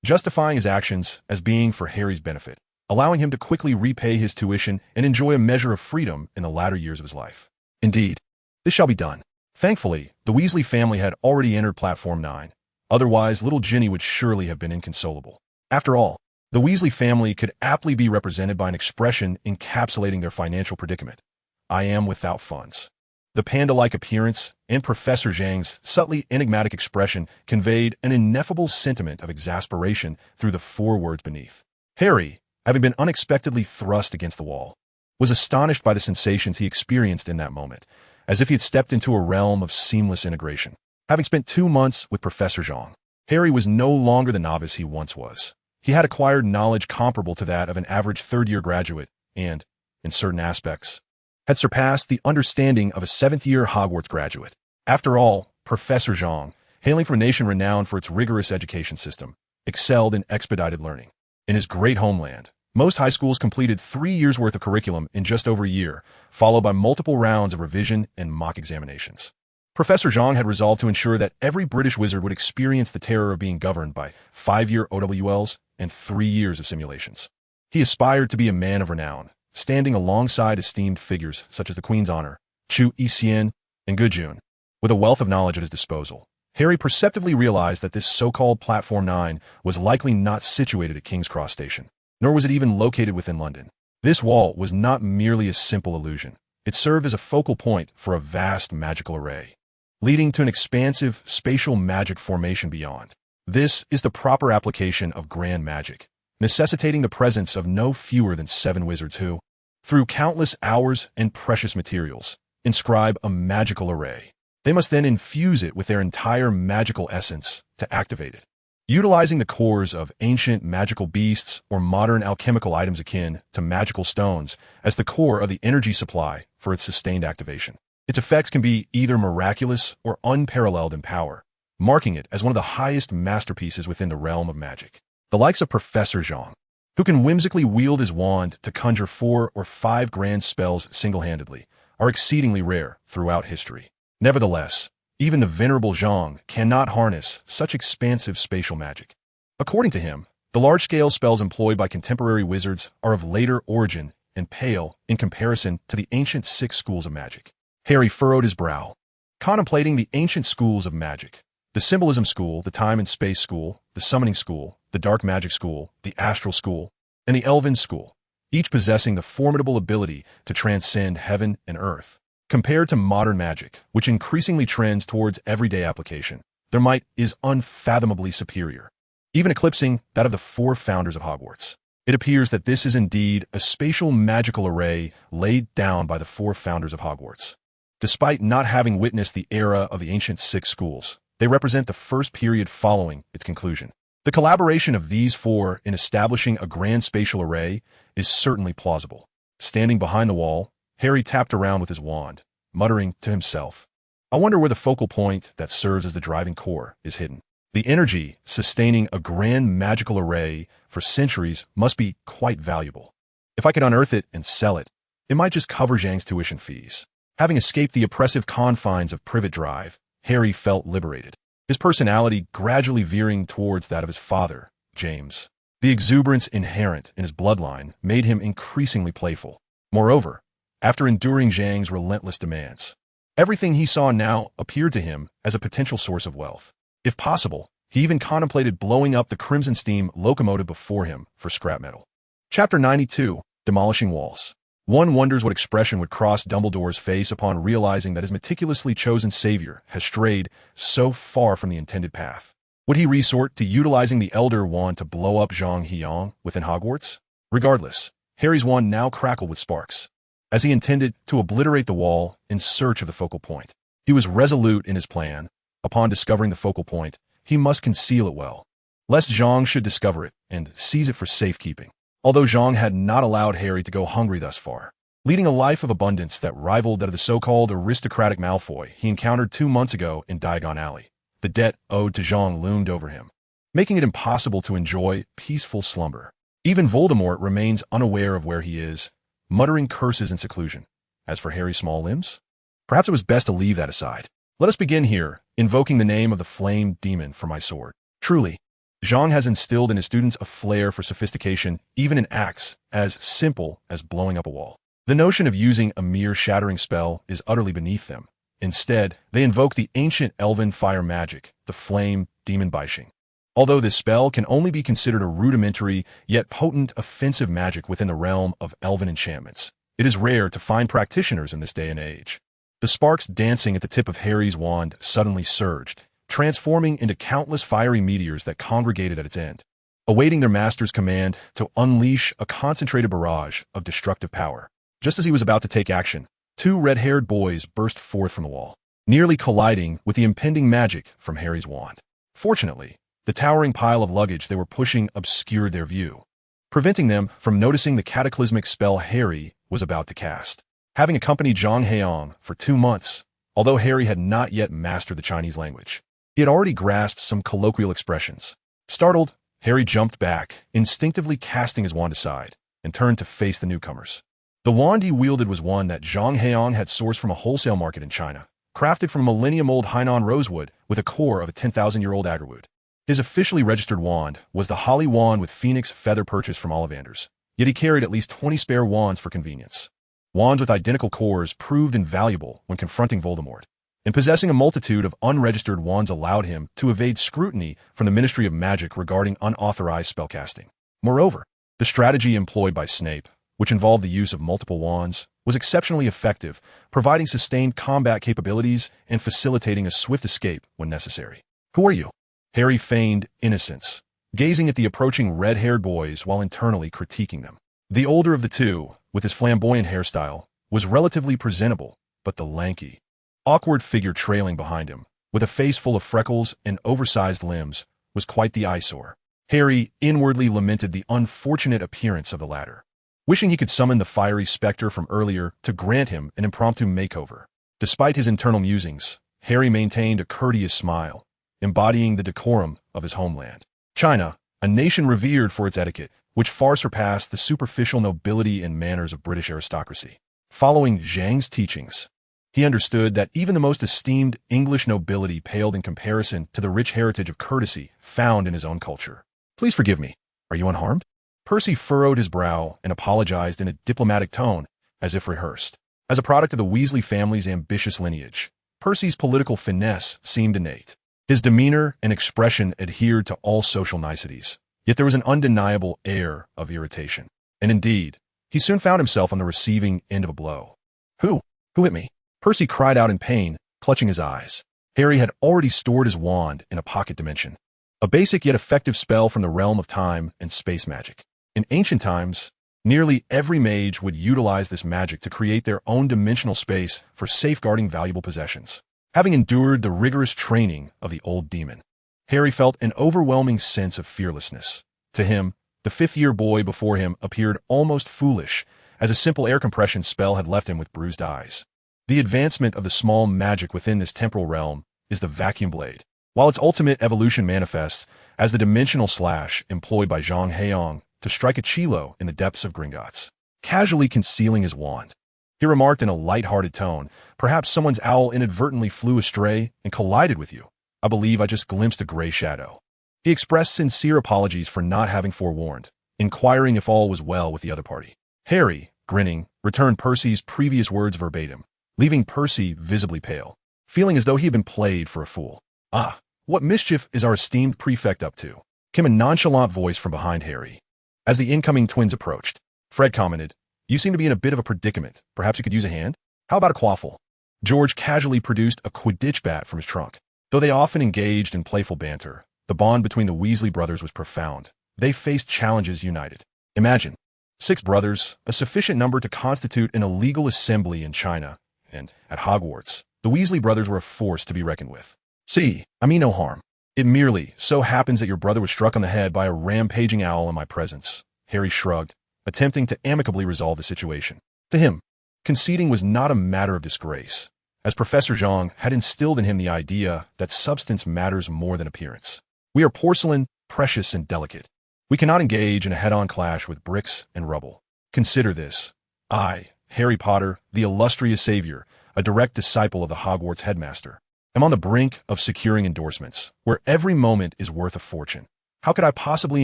justifying his actions as being for Harry's benefit, allowing him to quickly repay his tuition and enjoy a measure of freedom in the latter years of his life. Indeed, this shall be done. Thankfully, the Weasley family had already entered Platform 9. Otherwise, little Ginny would surely have been inconsolable. After all, the Weasley family could aptly be represented by an expression encapsulating their financial predicament. "I am without funds." The panda-like appearance and Professor Zhang's subtly enigmatic expression conveyed an ineffable sentiment of exasperation through the 4 words beneath. Harry, having been unexpectedly thrust against the wall, was astonished by the sensations he experienced in that moment, as if he had stepped into a realm of seamless integration. Having spent 2 months with Professor Zhang, Harry was no longer the novice he once was. He had acquired knowledge comparable to that of an average third-year graduate and, in certain aspects, had surpassed the understanding of a 7th-year Hogwarts graduate. After all, Professor Zhang, hailing from a nation renowned for its rigorous education system, excelled in expedited learning. In his great homeland, most high schools completed 3 years' worth of curriculum in just over a year, followed by multiple rounds of revision and mock examinations. Professor Zhang had resolved to ensure that every British wizard would experience the terror of being governed by 5-year OWLs and 3 years of simulations. He aspired to be a man of renown, standing alongside esteemed figures such as the Queen's Honor, Chu Yixian, and Gujun. With a wealth of knowledge at his disposal, Harry perceptively realized that this so-called Platform 9 was likely not situated at King's Cross Station, nor was it even located within London. This wall was not merely a simple illusion. It served as a focal point for a vast magical array, leading to an expansive spatial magic formation beyond. This is the proper application of grand magic, necessitating the presence of no fewer than 7 wizards who, through countless hours and precious materials, inscribe a magical array. They must then infuse it with their entire magical essence to activate it, utilizing the cores of ancient magical beasts or modern alchemical items akin to magical stones as the core of the energy supply for its sustained activation. Its effects can be either miraculous or unparalleled in power, marking it as one of the highest masterpieces within the realm of magic. The likes of Professor Zhang, who can whimsically wield his wand to conjure 4 or 5 grand spells single-handedly, are exceedingly rare throughout history. Nevertheless, even the venerable Zhang cannot harness such expansive spatial magic. According to him, the large-scale spells employed by contemporary wizards are of later origin and pale in comparison to the ancient 6 schools of magic. Harry furrowed his brow, contemplating the ancient schools of magic. The Symbolism School, the Time and Space School, the Summoning School, the Dark Magic School, the Astral School, and the Elven School, each possessing the formidable ability to transcend heaven and earth. Compared to modern magic, which increasingly trends towards everyday application, their might is unfathomably superior, even eclipsing that of the 4 founders of Hogwarts. It appears that this is indeed a spatial magical array laid down by the 4 founders of Hogwarts. Despite not having witnessed the era of the ancient 6 schools, they represent the first period following its conclusion. The collaboration of these 4 in establishing a grand spatial array is certainly plausible. Standing behind the wall, Harry tapped around with his wand, muttering to himself, "I wonder where the focal point that serves as the driving core is hidden." The energy sustaining a grand magical array for centuries must be quite valuable. If I could unearth it and sell it, it might just cover Zhang's tuition fees. Having escaped the oppressive confines of privet drive, Harry felt liberated, his personality gradually veering towards that of his father, James. The exuberance inherent in his bloodline made him increasingly playful. Moreover, after enduring Zhang's relentless demands, everything he saw now appeared to him as a potential source of wealth. If possible, he even contemplated blowing up the Crimson Steam locomotive before him for scrap metal. Chapter 92, Demolishing Walls. One wonders what expression would cross Dumbledore's face upon realizing that his meticulously chosen savior has strayed so far from the intended path. Would he resort to utilizing the Elder Wand to blow up Zhang Heyang within Hogwarts? Regardless, Harry's wand now crackled with sparks, as he intended to obliterate the wall in search of the focal point. He was resolute in his plan. Upon discovering the focal point, he must conceal it well, lest Zhang should discover it and seize it for safekeeping. Although Zhang had not allowed Harry to go hungry thus far, leading a life of abundance that rivaled that of the so-called aristocratic Malfoy he encountered 2 months ago in Diagon Alley, the debt owed to Zhang loomed over him, making it impossible to enjoy peaceful slumber. Even Voldemort remains unaware of where he is, muttering curses in seclusion. As for Harry's small limbs, perhaps it was best to leave that aside. Let us begin here, invoking the name of the flame demon for my sword. Truly, Zhang has instilled in his students a flair for sophistication, even in acts as simple as blowing up a wall. The notion of using a mere shattering spell is utterly beneath them. Instead, they invoke the ancient elven fire magic, the flame demon Baixing. Although this spell can only be considered a rudimentary yet potent offensive magic within the realm of elven enchantments, it is rare to find practitioners in this day and age. The sparks dancing at the tip of Harry's wand suddenly surged, transforming into countless fiery meteors that congregated at its end, awaiting their master's command to unleash a concentrated barrage of destructive power. Just as he was about to take action, 2 red-haired boys burst forth from the wall, nearly colliding with the impending magic from Harry's wand. Fortunately, the towering pile of luggage they were pushing obscured their view, preventing them from noticing the cataclysmic spell Harry was about to cast. Having accompanied Zhang Heyang for 2 months, although Harry had not yet mastered the Chinese language, he had already grasped some colloquial expressions. Startled, Harry jumped back, instinctively casting his wand aside, and turned to face the newcomers. The wand he wielded was one that Zhang Heyang had sourced from a wholesale market in China, crafted from millennium-old Hainan rosewood with a core of a 10,000-year-old agarwood. His officially registered wand was the Holly Wand with Phoenix feather purchased from Ollivanders, yet he carried at least 20 spare wands for convenience. Wands with identical cores proved invaluable when confronting Voldemort, and possessing a multitude of unregistered wands allowed him to evade scrutiny from the Ministry of Magic regarding unauthorized spellcasting. Moreover, the strategy employed by Snape, which involved the use of multiple wands, was exceptionally effective, providing sustained combat capabilities and facilitating a swift escape when necessary. "Who are you?" Harry feigned innocence, gazing at the approaching red-haired boys while internally critiquing them. The older of the two, with his flamboyant hairstyle, was relatively presentable, but the lanky, awkward figure trailing behind him, with a face full of freckles and oversized limbs, was quite the eyesore. Harry inwardly lamented the unfortunate appearance of the latter, wishing he could summon the fiery specter from earlier to grant him an impromptu makeover. Despite his internal musings, Harry maintained a courteous smile, embodying the decorum of his homeland. China, a nation revered for its etiquette, which far surpassed the superficial nobility and manners of British aristocracy. Following Zhang's teachings, he understood that even the most esteemed English nobility paled in comparison to the rich heritage of courtesy found in his own culture. "Please forgive me. Are you unharmed?" Percy furrowed his brow and apologized in a diplomatic tone, as if rehearsed. As a product of the Weasley family's ambitious lineage, Percy's political finesse seemed innate. His demeanor and expression adhered to all social niceties, yet there was an undeniable air of irritation. And indeed, he soon found himself on the receiving end of a blow. Who hit me?" Percy cried out in pain, clutching his eyes. Harry had already stored his wand in a pocket dimension, a basic yet effective spell from the realm of time and space magic. In ancient times, nearly every mage would utilize this magic to create their own dimensional space for safeguarding valuable possessions. Having endured the rigorous training of the old demon, Harry felt an overwhelming sense of fearlessness. To him, the 5th-year boy before him appeared almost foolish, as a simple air compression spell had left him with bruised eyes. The advancement of the small magic within this temporal realm is the vacuum blade, while its ultimate evolution manifests as the dimensional slash employed by Zhang Heyang to strike a Chilo in the depths of Gringotts, casually concealing his wand. he remarked in a light-hearted tone. Perhaps someone's owl inadvertently flew astray and collided with you. I believe I just glimpsed a gray shadow. He expressed sincere apologies for not having forewarned, inquiring if all was well with the other party. Harry, grinning, returned Percy's previous words verbatim, leaving Percy visibly pale, feeling as though he had been played for a fool. Ah, what mischief is our esteemed prefect up to? Came a nonchalant voice from behind Harry. As the incoming twins approached, Fred commented, "You seem to be in a bit of a predicament. Perhaps you could use a hand? How about a quaffle?" George casually produced a Quidditch bat from his trunk. Though they often engaged in playful banter, the bond between the Weasley brothers was profound. They faced challenges united. Imagine 6 brothers, a sufficient number to constitute an illegal assembly in China, and at Hogwarts, the Weasley brothers were a force to be reckoned with. See, I mean no harm. It merely so happens that your brother was struck on the head by a rampaging owl in my presence. Harry shrugged, attempting to amicably resolve the situation. To him, conceding was not a matter of disgrace, as Professor Zhang had instilled in him the idea that substance matters more than appearance. We are porcelain, precious and delicate. We cannot engage in a head-on clash with bricks and rubble. Consider this. I, Harry Potter, the illustrious savior, a direct disciple of the Hogwarts headmaster, am on the brink of securing endorsements, where every moment is worth a fortune. How could I possibly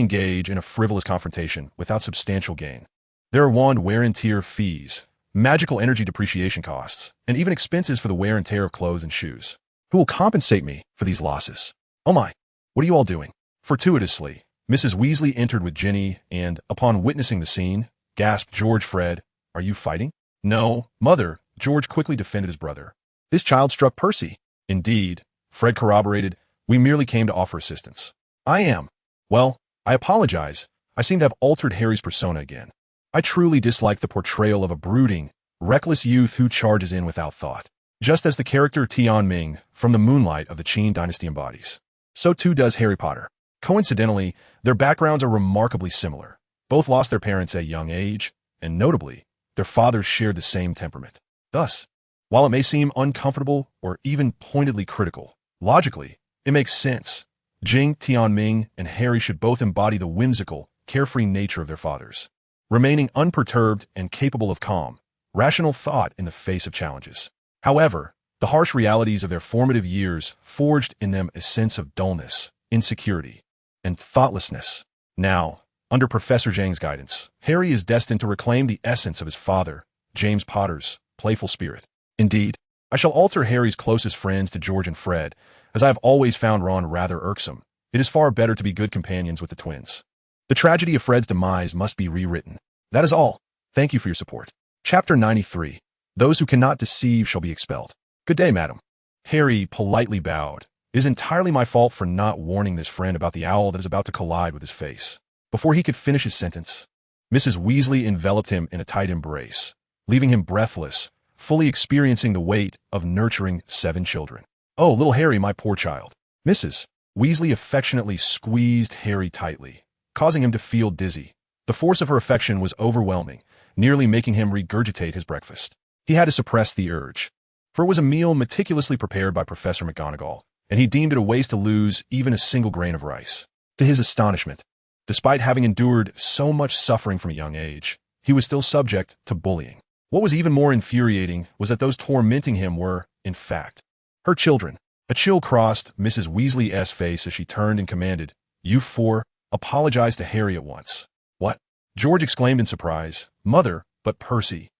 engage in a frivolous confrontation without substantial gain? There are wand wear and tear fees, magical energy depreciation costs, and even expenses for the wear and tear of clothes and shoes. Who will compensate me for these losses? Oh my, what are you all doing? Fortuitously, Mrs. Weasley entered with Ginny and, upon witnessing the scene, gasped, "George, Fred, are you fighting?" "No, Mother," George quickly defended his brother. "This child struck Percy." "Indeed," Fred corroborated. "We merely came to offer assistance." "I am. Well, I apologize. I seem to have altered Harry's persona again. I truly dislike the portrayal of a brooding, reckless youth who charges in without thought, just as the character Tian Ming from the Moonlight of the Qin dynasty embodies. So too does Harry Potter. Coincidentally, their backgrounds are remarkably similar. Both lost their parents at a young age, and notably, their fathers shared the same temperament. Thus, while it may seem uncomfortable or even pointedly critical, logically, it makes sense. Jing, Tianming, and Harry should both embody the whimsical, carefree nature of their fathers, remaining unperturbed and capable of calm, rational thought in the face of challenges. However, the harsh realities of their formative years forged in them a sense of dullness, insecurity, and thoughtlessness. Now, under Professor Zhang's guidance, Harry is destined to reclaim the essence of his father, James Potter's, playful spirit. Indeed, I shall alter Harry's closest friends to George and Fred, as I have always found Ron rather irksome. It is far better to be good companions with the twins. The tragedy of Fred's demise must be rewritten. That is all. Thank you for your support. Chapter 93. Those who cannot deceive shall be expelled. Good day, madam. Harry politely bowed. It is entirely my fault for not warning this friend about the owl that is about to collide with his face. Before he could finish his sentence, Mrs. Weasley enveloped him in a tight embrace, leaving him breathless, fully experiencing the weight of nurturing 7 children. "Oh, little Harry, my poor child." Mrs. Weasley affectionately squeezed Harry tightly, causing him to feel dizzy. The force of her affection was overwhelming, nearly making him regurgitate his breakfast. He had to suppress the urge, for it was a meal meticulously prepared by Professor McGonagall, and he deemed it a waste to lose even a single grain of rice. To his astonishment, despite having endured so much suffering from a young age, he was still subject to bullying. What was even more infuriating was that those tormenting him were, in fact, her children. A chill crossed Mrs. Weasley's face as she turned and commanded, "You 4, apologize to Harry at once." "What?" George exclaimed in surprise. "Mother, but Percy."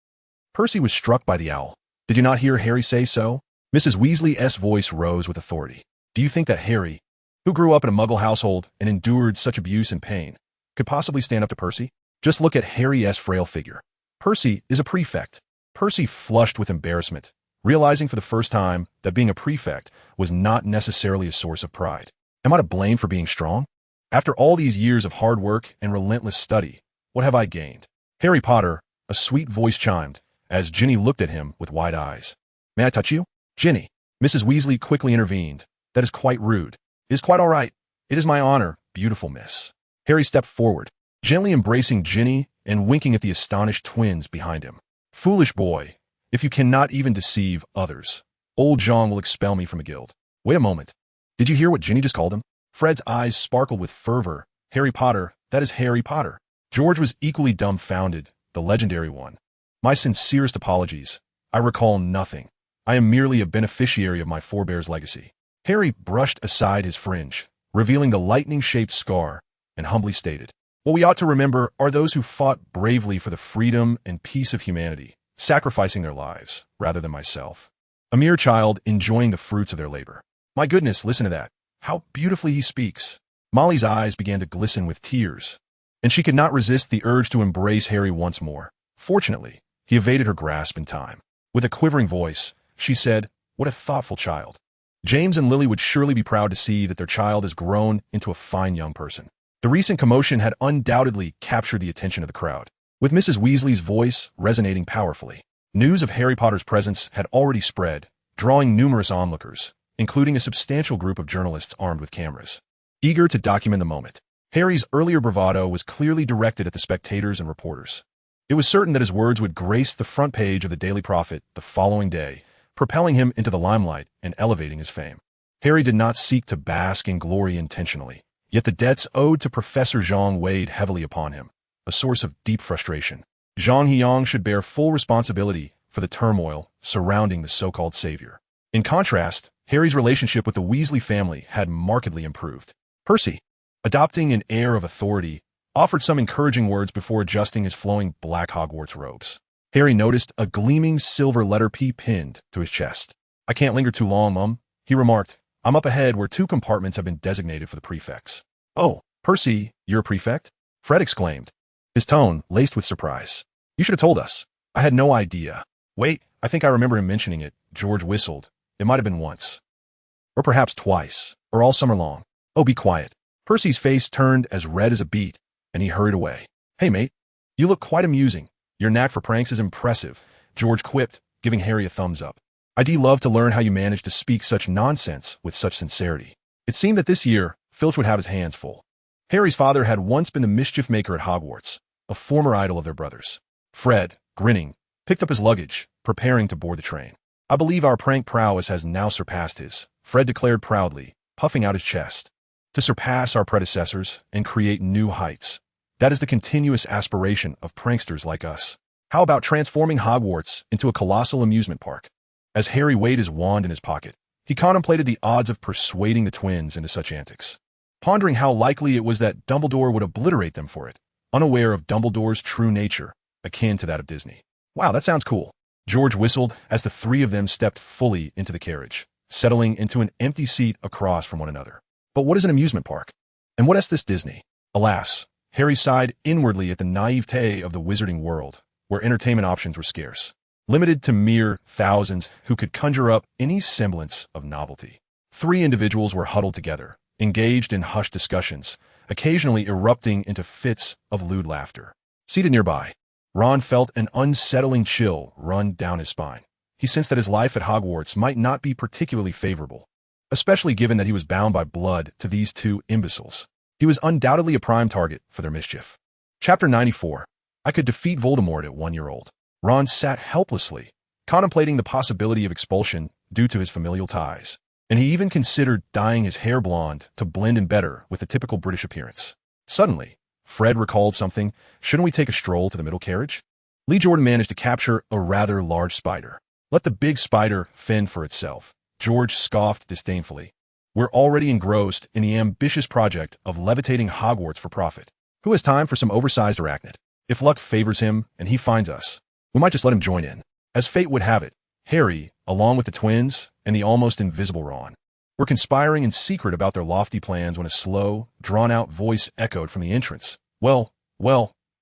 Percy was struck by the owl. "Did you not hear Harry say so?" Mrs. Weasley's voice rose with authority. "Do you think that Harry, who grew up in a muggle household and endured such abuse and pain, could possibly stand up to Percy? Just look at Harry's frail figure. Percy is a prefect." Percy flushed with embarrassment, realizing for the first time that being a prefect was not necessarily a source of pride. Am I to blame for being strong? After all these years of hard work and relentless study, what have I gained? "Harry Potter," a sweet voice chimed, as Ginny looked at him with wide eyes. "May I touch you?" "Ginny," Mrs. Weasley quickly intervened. "That is quite rude." "It is quite all right. It is my honor, beautiful miss." Harry stepped forward, gently embracing Ginny and winking at the astonished twins behind him. "Foolish boy, if you cannot even deceive others, old Zhang will expel me from a guild." "Wait a moment. Did you hear what Ginny just called him?" Fred's eyes sparkled with fervor. "Harry Potter, that is Harry Potter." George was equally dumbfounded, the legendary one. My sincerest apologies. I recall nothing. I am merely a beneficiary of my forebear's legacy. Harry brushed aside his fringe, revealing the lightning-shaped scar, and humbly stated, "What we ought to remember are those who fought bravely for the freedom and peace of humanity, sacrificing their lives, rather than myself. A mere child enjoying the fruits of their labor. My goodness, listen to that. How beautifully he speaks." Molly's eyes began to glisten with tears, and she could not resist the urge to embrace Harry once more. Fortunately, he evaded her grasp in time. With a quivering voice, she said, "What a thoughtful child. James and Lily would surely be proud to see that their child has grown into a fine young person." The recent commotion had undoubtedly captured the attention of the crowd, with Mrs. Weasley's voice resonating powerfully. News of Harry Potter's presence had already spread, drawing numerous onlookers, including a substantial group of journalists armed with cameras, eager to document the moment. Harry's earlier bravado was clearly directed at the spectators and reporters. It was certain that his words would grace the front page of the Daily Prophet the following day, propelling him into the limelight and elevating his fame. Harry did not seek to bask in glory intentionally, yet the debts owed to Professor Zhang weighed heavily upon him, a source of deep frustration. Zhang Heyang should bear full responsibility for the turmoil surrounding the so-called savior. In contrast, Harry's relationship with the Weasley family had markedly improved. Percy, adopting an air of authority, offered some encouraging words before adjusting his flowing black Hogwarts robes. Harry noticed a gleaming silver letter P pinned to his chest. "I can't linger too long, Mum," he remarked. "I'm up ahead where 2 compartments have been designated for the prefects." "Oh, Percy, you're a prefect?" Fred exclaimed, his tone laced with surprise. "You should have told us. I had no idea." "Wait, I think I remember him mentioning it," George whistled. "It might have been once. Or perhaps twice, or all summer long." "Oh, be quiet." Percy's face turned as red as a beet, and he hurried away. "Hey, mate, you look quite amusing. Your knack for pranks is impressive," George quipped, giving Harry a thumbs up. "I'd love to learn how you manage to speak such nonsense with such sincerity." It seemed that this year, Filch would have his hands full. Harry's father had once been the mischief maker at Hogwarts, a former idol of their brothers. Fred, grinning, picked up his luggage, preparing to board the train. "I believe our prank prowess has now surpassed his," Fred declared proudly, puffing out his chest. "To surpass our predecessors and create new heights. That is the continuous aspiration of pranksters like us. How about transforming Hogwarts into a colossal amusement park?" As Harry weighed his wand in his pocket, he contemplated the odds of persuading the twins into such antics, pondering how likely it was that Dumbledore would obliterate them for it, unaware of Dumbledore's true nature, akin to that of Disney. "Wow, that sounds cool." George whistled as the 3 of them stepped fully into the carriage, settling into an empty seat across from one another. But what is an amusement park? And what is this Disney? Alas, Harry sighed inwardly at the naivete of the wizarding world, where entertainment options were scarce, limited to mere thousands who could conjure up any semblance of novelty. 3 individuals were huddled together, engaged in hushed discussions, occasionally erupting into fits of lewd laughter. Seated nearby, Ron felt an unsettling chill run down his spine. He sensed that his life at Hogwarts might not be particularly favorable, especially given that he was bound by blood to these 2 imbeciles. He was undoubtedly a prime target for their mischief. Chapter 94. I could defeat Voldemort at 1-year-old. Ron sat helplessly, contemplating the possibility of expulsion due to his familial ties, and he even considered dyeing his hair blonde to blend in better with the typical British appearance. Suddenly, Fred recalled something. "Shouldn't we take a stroll to the middle carriage?" Lee Jordan managed to capture a rather large spider. "Let the big spider fend for itself," George scoffed disdainfully. "We're already engrossed in the ambitious project of levitating Hogwarts for profit. Who has time for some oversized arachnid? If luck favors him and he finds us, we might just let him join in." As fate would have it, Harry, along with the twins and the almost invisible Ron, were conspiring in secret about their lofty plans when a slow, drawn-out voice echoed from the entrance. Well,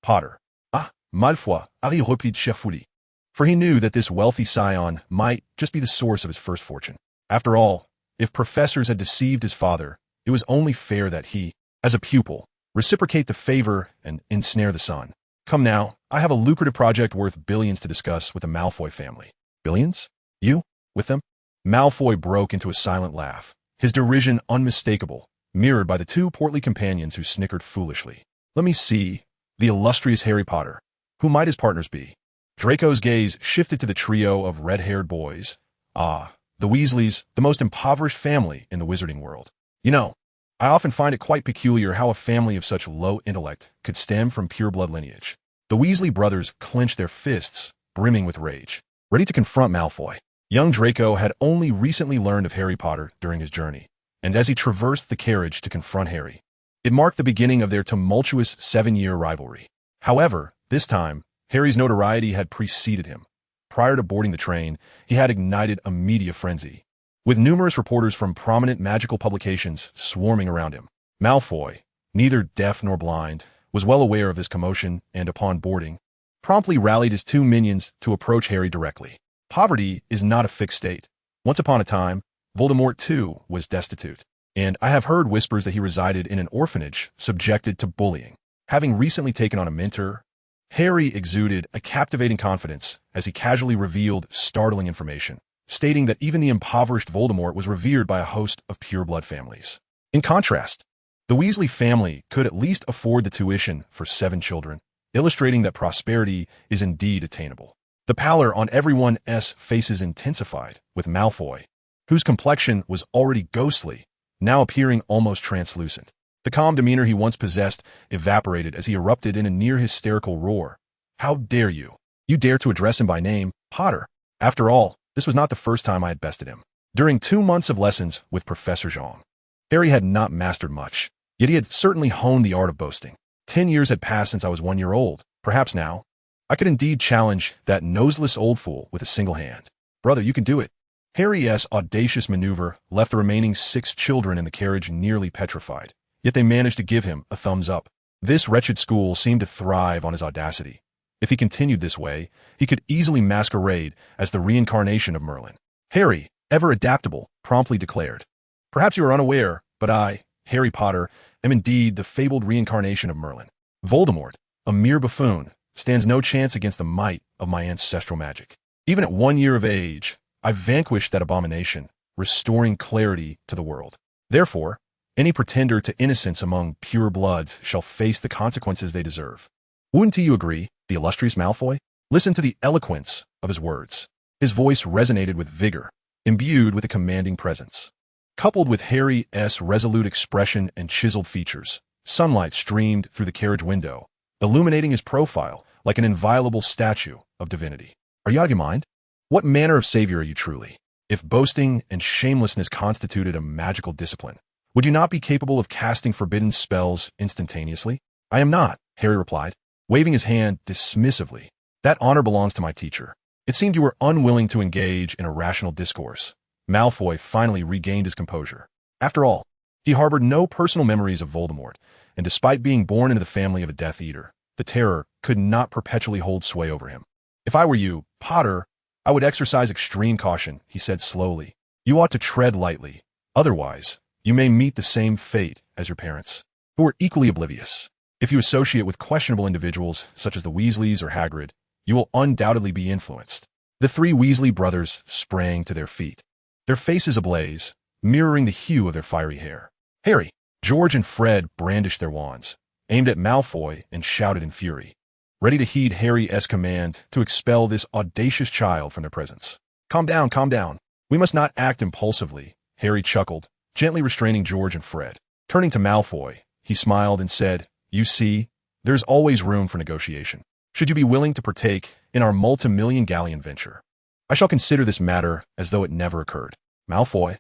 Potter. Ah, malfoy, Harry replied cheerfully. For he knew that this wealthy scion might just be the source of his first fortune. After all, if professors had deceived his father, it was only fair that he, as a pupil, reciprocate the favor and ensnare the son. "Come now, I have a lucrative project worth billions to discuss with the Malfoy family." "Billions? You? With them?" Malfoy broke into a silent laugh, his derision unmistakable, mirrored by the 2 portly companions who snickered foolishly. "Let me see. The illustrious Harry Potter. Who might his partners be?" Draco's gaze shifted to the trio of red-haired boys. "Ah, the Weasleys, the most impoverished family in the wizarding world. You know, I often find it quite peculiar how a family of such low intellect could stem from pure-blood lineage." The Weasley brothers clenched their fists, brimming with rage, ready to confront Malfoy. Young Draco had only recently learned of Harry Potter during his journey, and as he traversed the carriage to confront Harry, it marked the beginning of their tumultuous 7-year rivalry. However, this time, Harry's notoriety had preceded him. Prior to boarding the train, he had ignited a media frenzy, with numerous reporters from prominent magical publications swarming around him. Malfoy, neither deaf nor blind, was well aware of this commotion and, upon boarding, promptly rallied his 2 minions to approach Harry directly. Poverty is not a fixed state. Once upon a time, Voldemort too was destitute, and I have heard whispers that he resided in an orphanage subjected to bullying. Having recently taken on a mentor, Harry exuded a captivating confidence as he casually revealed startling information, stating that even the impoverished Voldemort was revered by a host of pureblood families. In contrast, the Weasley family could at least afford the tuition for 7 children, illustrating that prosperity is indeed attainable. The pallor on everyone's faces intensified, with Malfoy, whose complexion was already ghostly, now appearing almost translucent. The calm demeanor he once possessed evaporated as he erupted in a near-hysterical roar. "How dare you? You dare to address him by name, Potter?" After all, this was not the first time I had bested him. During 2 months of lessons with Professor Zhang, Harry had not mastered much, yet he had certainly honed the art of boasting. 10 years had passed since I was 1 year old. Perhaps now, I could indeed challenge that noseless old fool with a single hand. "Brother, you can do it." Harry's audacious maneuver left the remaining 6 children in the carriage nearly petrified, yet they managed to give him a thumbs up. This wretched school seemed to thrive on his audacity. If he continued this way, he could easily masquerade as the reincarnation of Merlin. Harry, ever adaptable, promptly declared, "Perhaps you are unaware, but I, Harry Potter, am indeed the fabled reincarnation of Merlin. Voldemort, a mere buffoon, stands no chance against the might of my ancestral magic. Even at 1 year of age, I vanquished that abomination, restoring clarity to the world. Therefore, any pretender to innocence among pure bloods shall face the consequences they deserve." Wouldn't you agree, the illustrious Malfoy? Listen to the eloquence of his words. His voice resonated with vigor, imbued with a commanding presence. Coupled with Harry's resolute expression and chiseled features, sunlight streamed through the carriage window, illuminating his profile like an inviolable statue of divinity. "Are you out of your mind? What manner of savior are you truly? If boasting and shamelessness constituted a magical discipline, would you not be capable of casting forbidden spells instantaneously?" "I am not," Harry replied, waving his hand dismissively. "That honor belongs to my teacher." It seemed you were unwilling to engage in a rational discourse. Malfoy finally regained his composure. After all, he harbored no personal memories of Voldemort, and despite being born into the family of a Death Eater, the terror could not perpetually hold sway over him. "If I were you, Potter, I would exercise extreme caution," he said slowly. "You ought to tread lightly. Otherwise, you may meet the same fate as your parents, who were equally oblivious. If you associate with questionable individuals such as the Weasleys or Hagrid, you will undoubtedly be influenced." The 3 Weasley brothers sprang to their feet, their faces ablaze, mirroring the hue of their fiery hair. Harry, George, and Fred brandished their wands, aimed at Malfoy, and shouted in fury, ready to heed Harry's command to expel this audacious child from their presence. Calm down, calm down. We must not act impulsively," Harry chuckled, gently restraining George and Fred. Turning to Malfoy, he smiled and said, "You see, there's always room for negotiation. Should you be willing to partake in our multi-million galleon venture, I shall consider this matter as though it never occurred." Malfoy,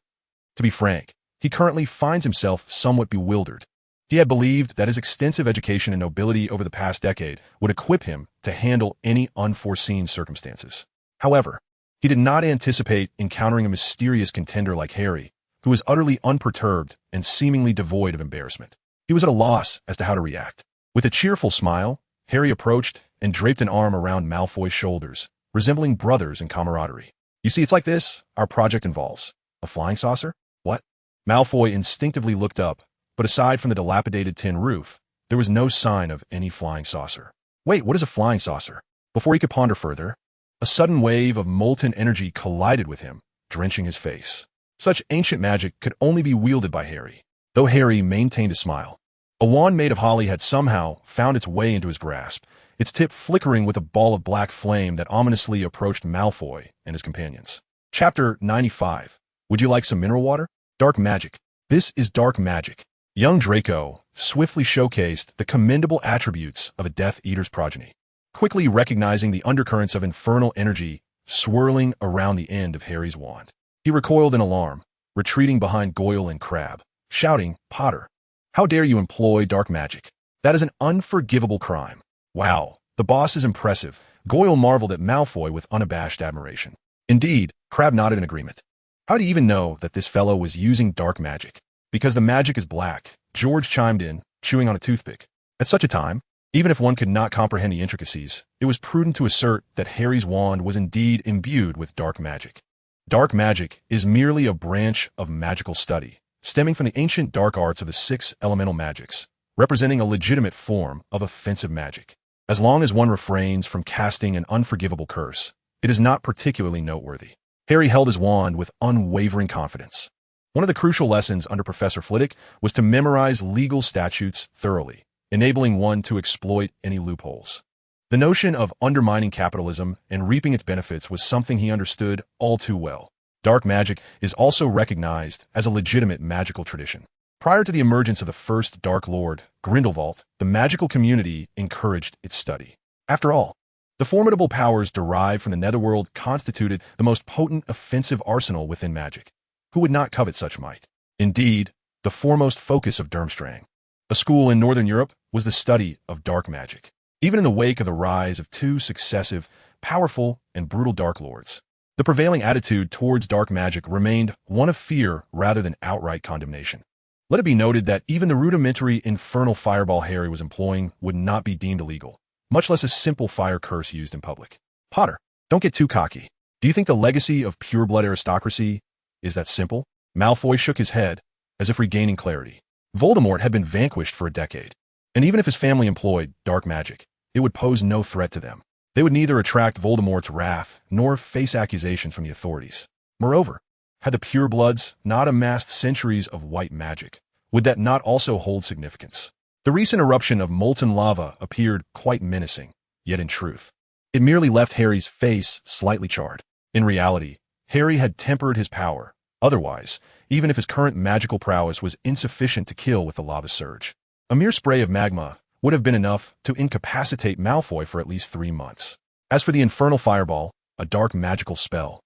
to be frank, he currently finds himself somewhat bewildered. He had believed that his extensive education and nobility over the past decade would equip him to handle any unforeseen circumstances. However, he did not anticipate encountering a mysterious contender like Harry, who was utterly unperturbed and seemingly devoid of embarrassment. He was at a loss as to how to react. With a cheerful smile, Harry approached and draped an arm around Malfoy's shoulders, resembling brothers in camaraderie. "You see, it's like this. Our project involves a flying saucer." "What?" Malfoy instinctively looked up, but aside from the dilapidated tin roof, there was no sign of any flying saucer. "Wait, what is a flying saucer?" Before he could ponder further, a sudden wave of molten energy collided with him, drenching his face. Such ancient magic could only be wielded by Harry, though Harry maintained a smile. A wand made of holly had somehow found its way into his grasp, its tip flickering with a ball of black flame that ominously approached Malfoy and his companions. Chapter 95. Would you like some mineral water? Dark magic. This is dark magic. Young Draco swiftly showcased the commendable attributes of a Death Eater's progeny. quickly recognizing the undercurrents of infernal energy swirling around the end of Harry's wand. He recoiled in alarm, retreating behind Goyle and Crabbe, shouting, "Potter, how dare you employ dark magic? That is an unforgivable crime." "Wow, the boss is impressive," Goyle marveled at Malfoy with unabashed admiration. "Indeed," Crabbe nodded in agreement. "How do you even know that this fellow was using dark magic?" "Because the magic is black," George chimed in, chewing on a toothpick. At such a time, even if one could not comprehend the intricacies, it was prudent to assert that Harry's wand was indeed imbued with dark magic. Dark magic is merely a branch of magical study, stemming from the ancient dark arts of the 6 elemental magics, representing a legitimate form of offensive magic. As long as one refrains from casting an unforgivable curse, it is not particularly noteworthy. Harry held his wand with unwavering confidence. One of the crucial lessons under Professor Flitwick was to memorize legal statutes thoroughly, enabling one to exploit any loopholes. The notion of undermining capitalism and reaping its benefits was something he understood all too well. Dark magic is also recognized as a legitimate magical tradition. Prior to the emergence of the first Dark Lord, Grindelwald, the magical community encouraged its study. After all, the formidable powers derived from the Netherworld constituted the most potent offensive arsenal within magic. Who would not covet such might? Indeed, the foremost focus of Durmstrang, a school in Northern Europe, was the study of dark magic. Even in the wake of the rise of 2 successive, powerful, and brutal Dark Lords, the prevailing attitude towards dark magic remained one of fear rather than outright condemnation. Let it be noted that even the rudimentary infernal fireball Harry was employing would not be deemed illegal, much less a simple fire curse used in public. "Potter, don't get too cocky. Do you think the legacy of pureblood aristocracy is that simple?" Malfoy shook his head, as if regaining clarity. Voldemort had been vanquished for a decade, and even if his family employed dark magic, it would pose no threat to them. They would neither attract Voldemort's wrath nor face accusations from the authorities. Moreover, had the purebloods not amassed centuries of white magic, would that not also hold significance? The recent eruption of molten lava appeared quite menacing, yet in truth, it merely left Harry's face slightly charred. In reality, Harry had tempered his power. Otherwise, even if his current magical prowess was insufficient to kill with the lava surge, a mere spray of magma would have been enough to incapacitate Malfoy for at least 3 months. As for the infernal fireball, a dark magical spell,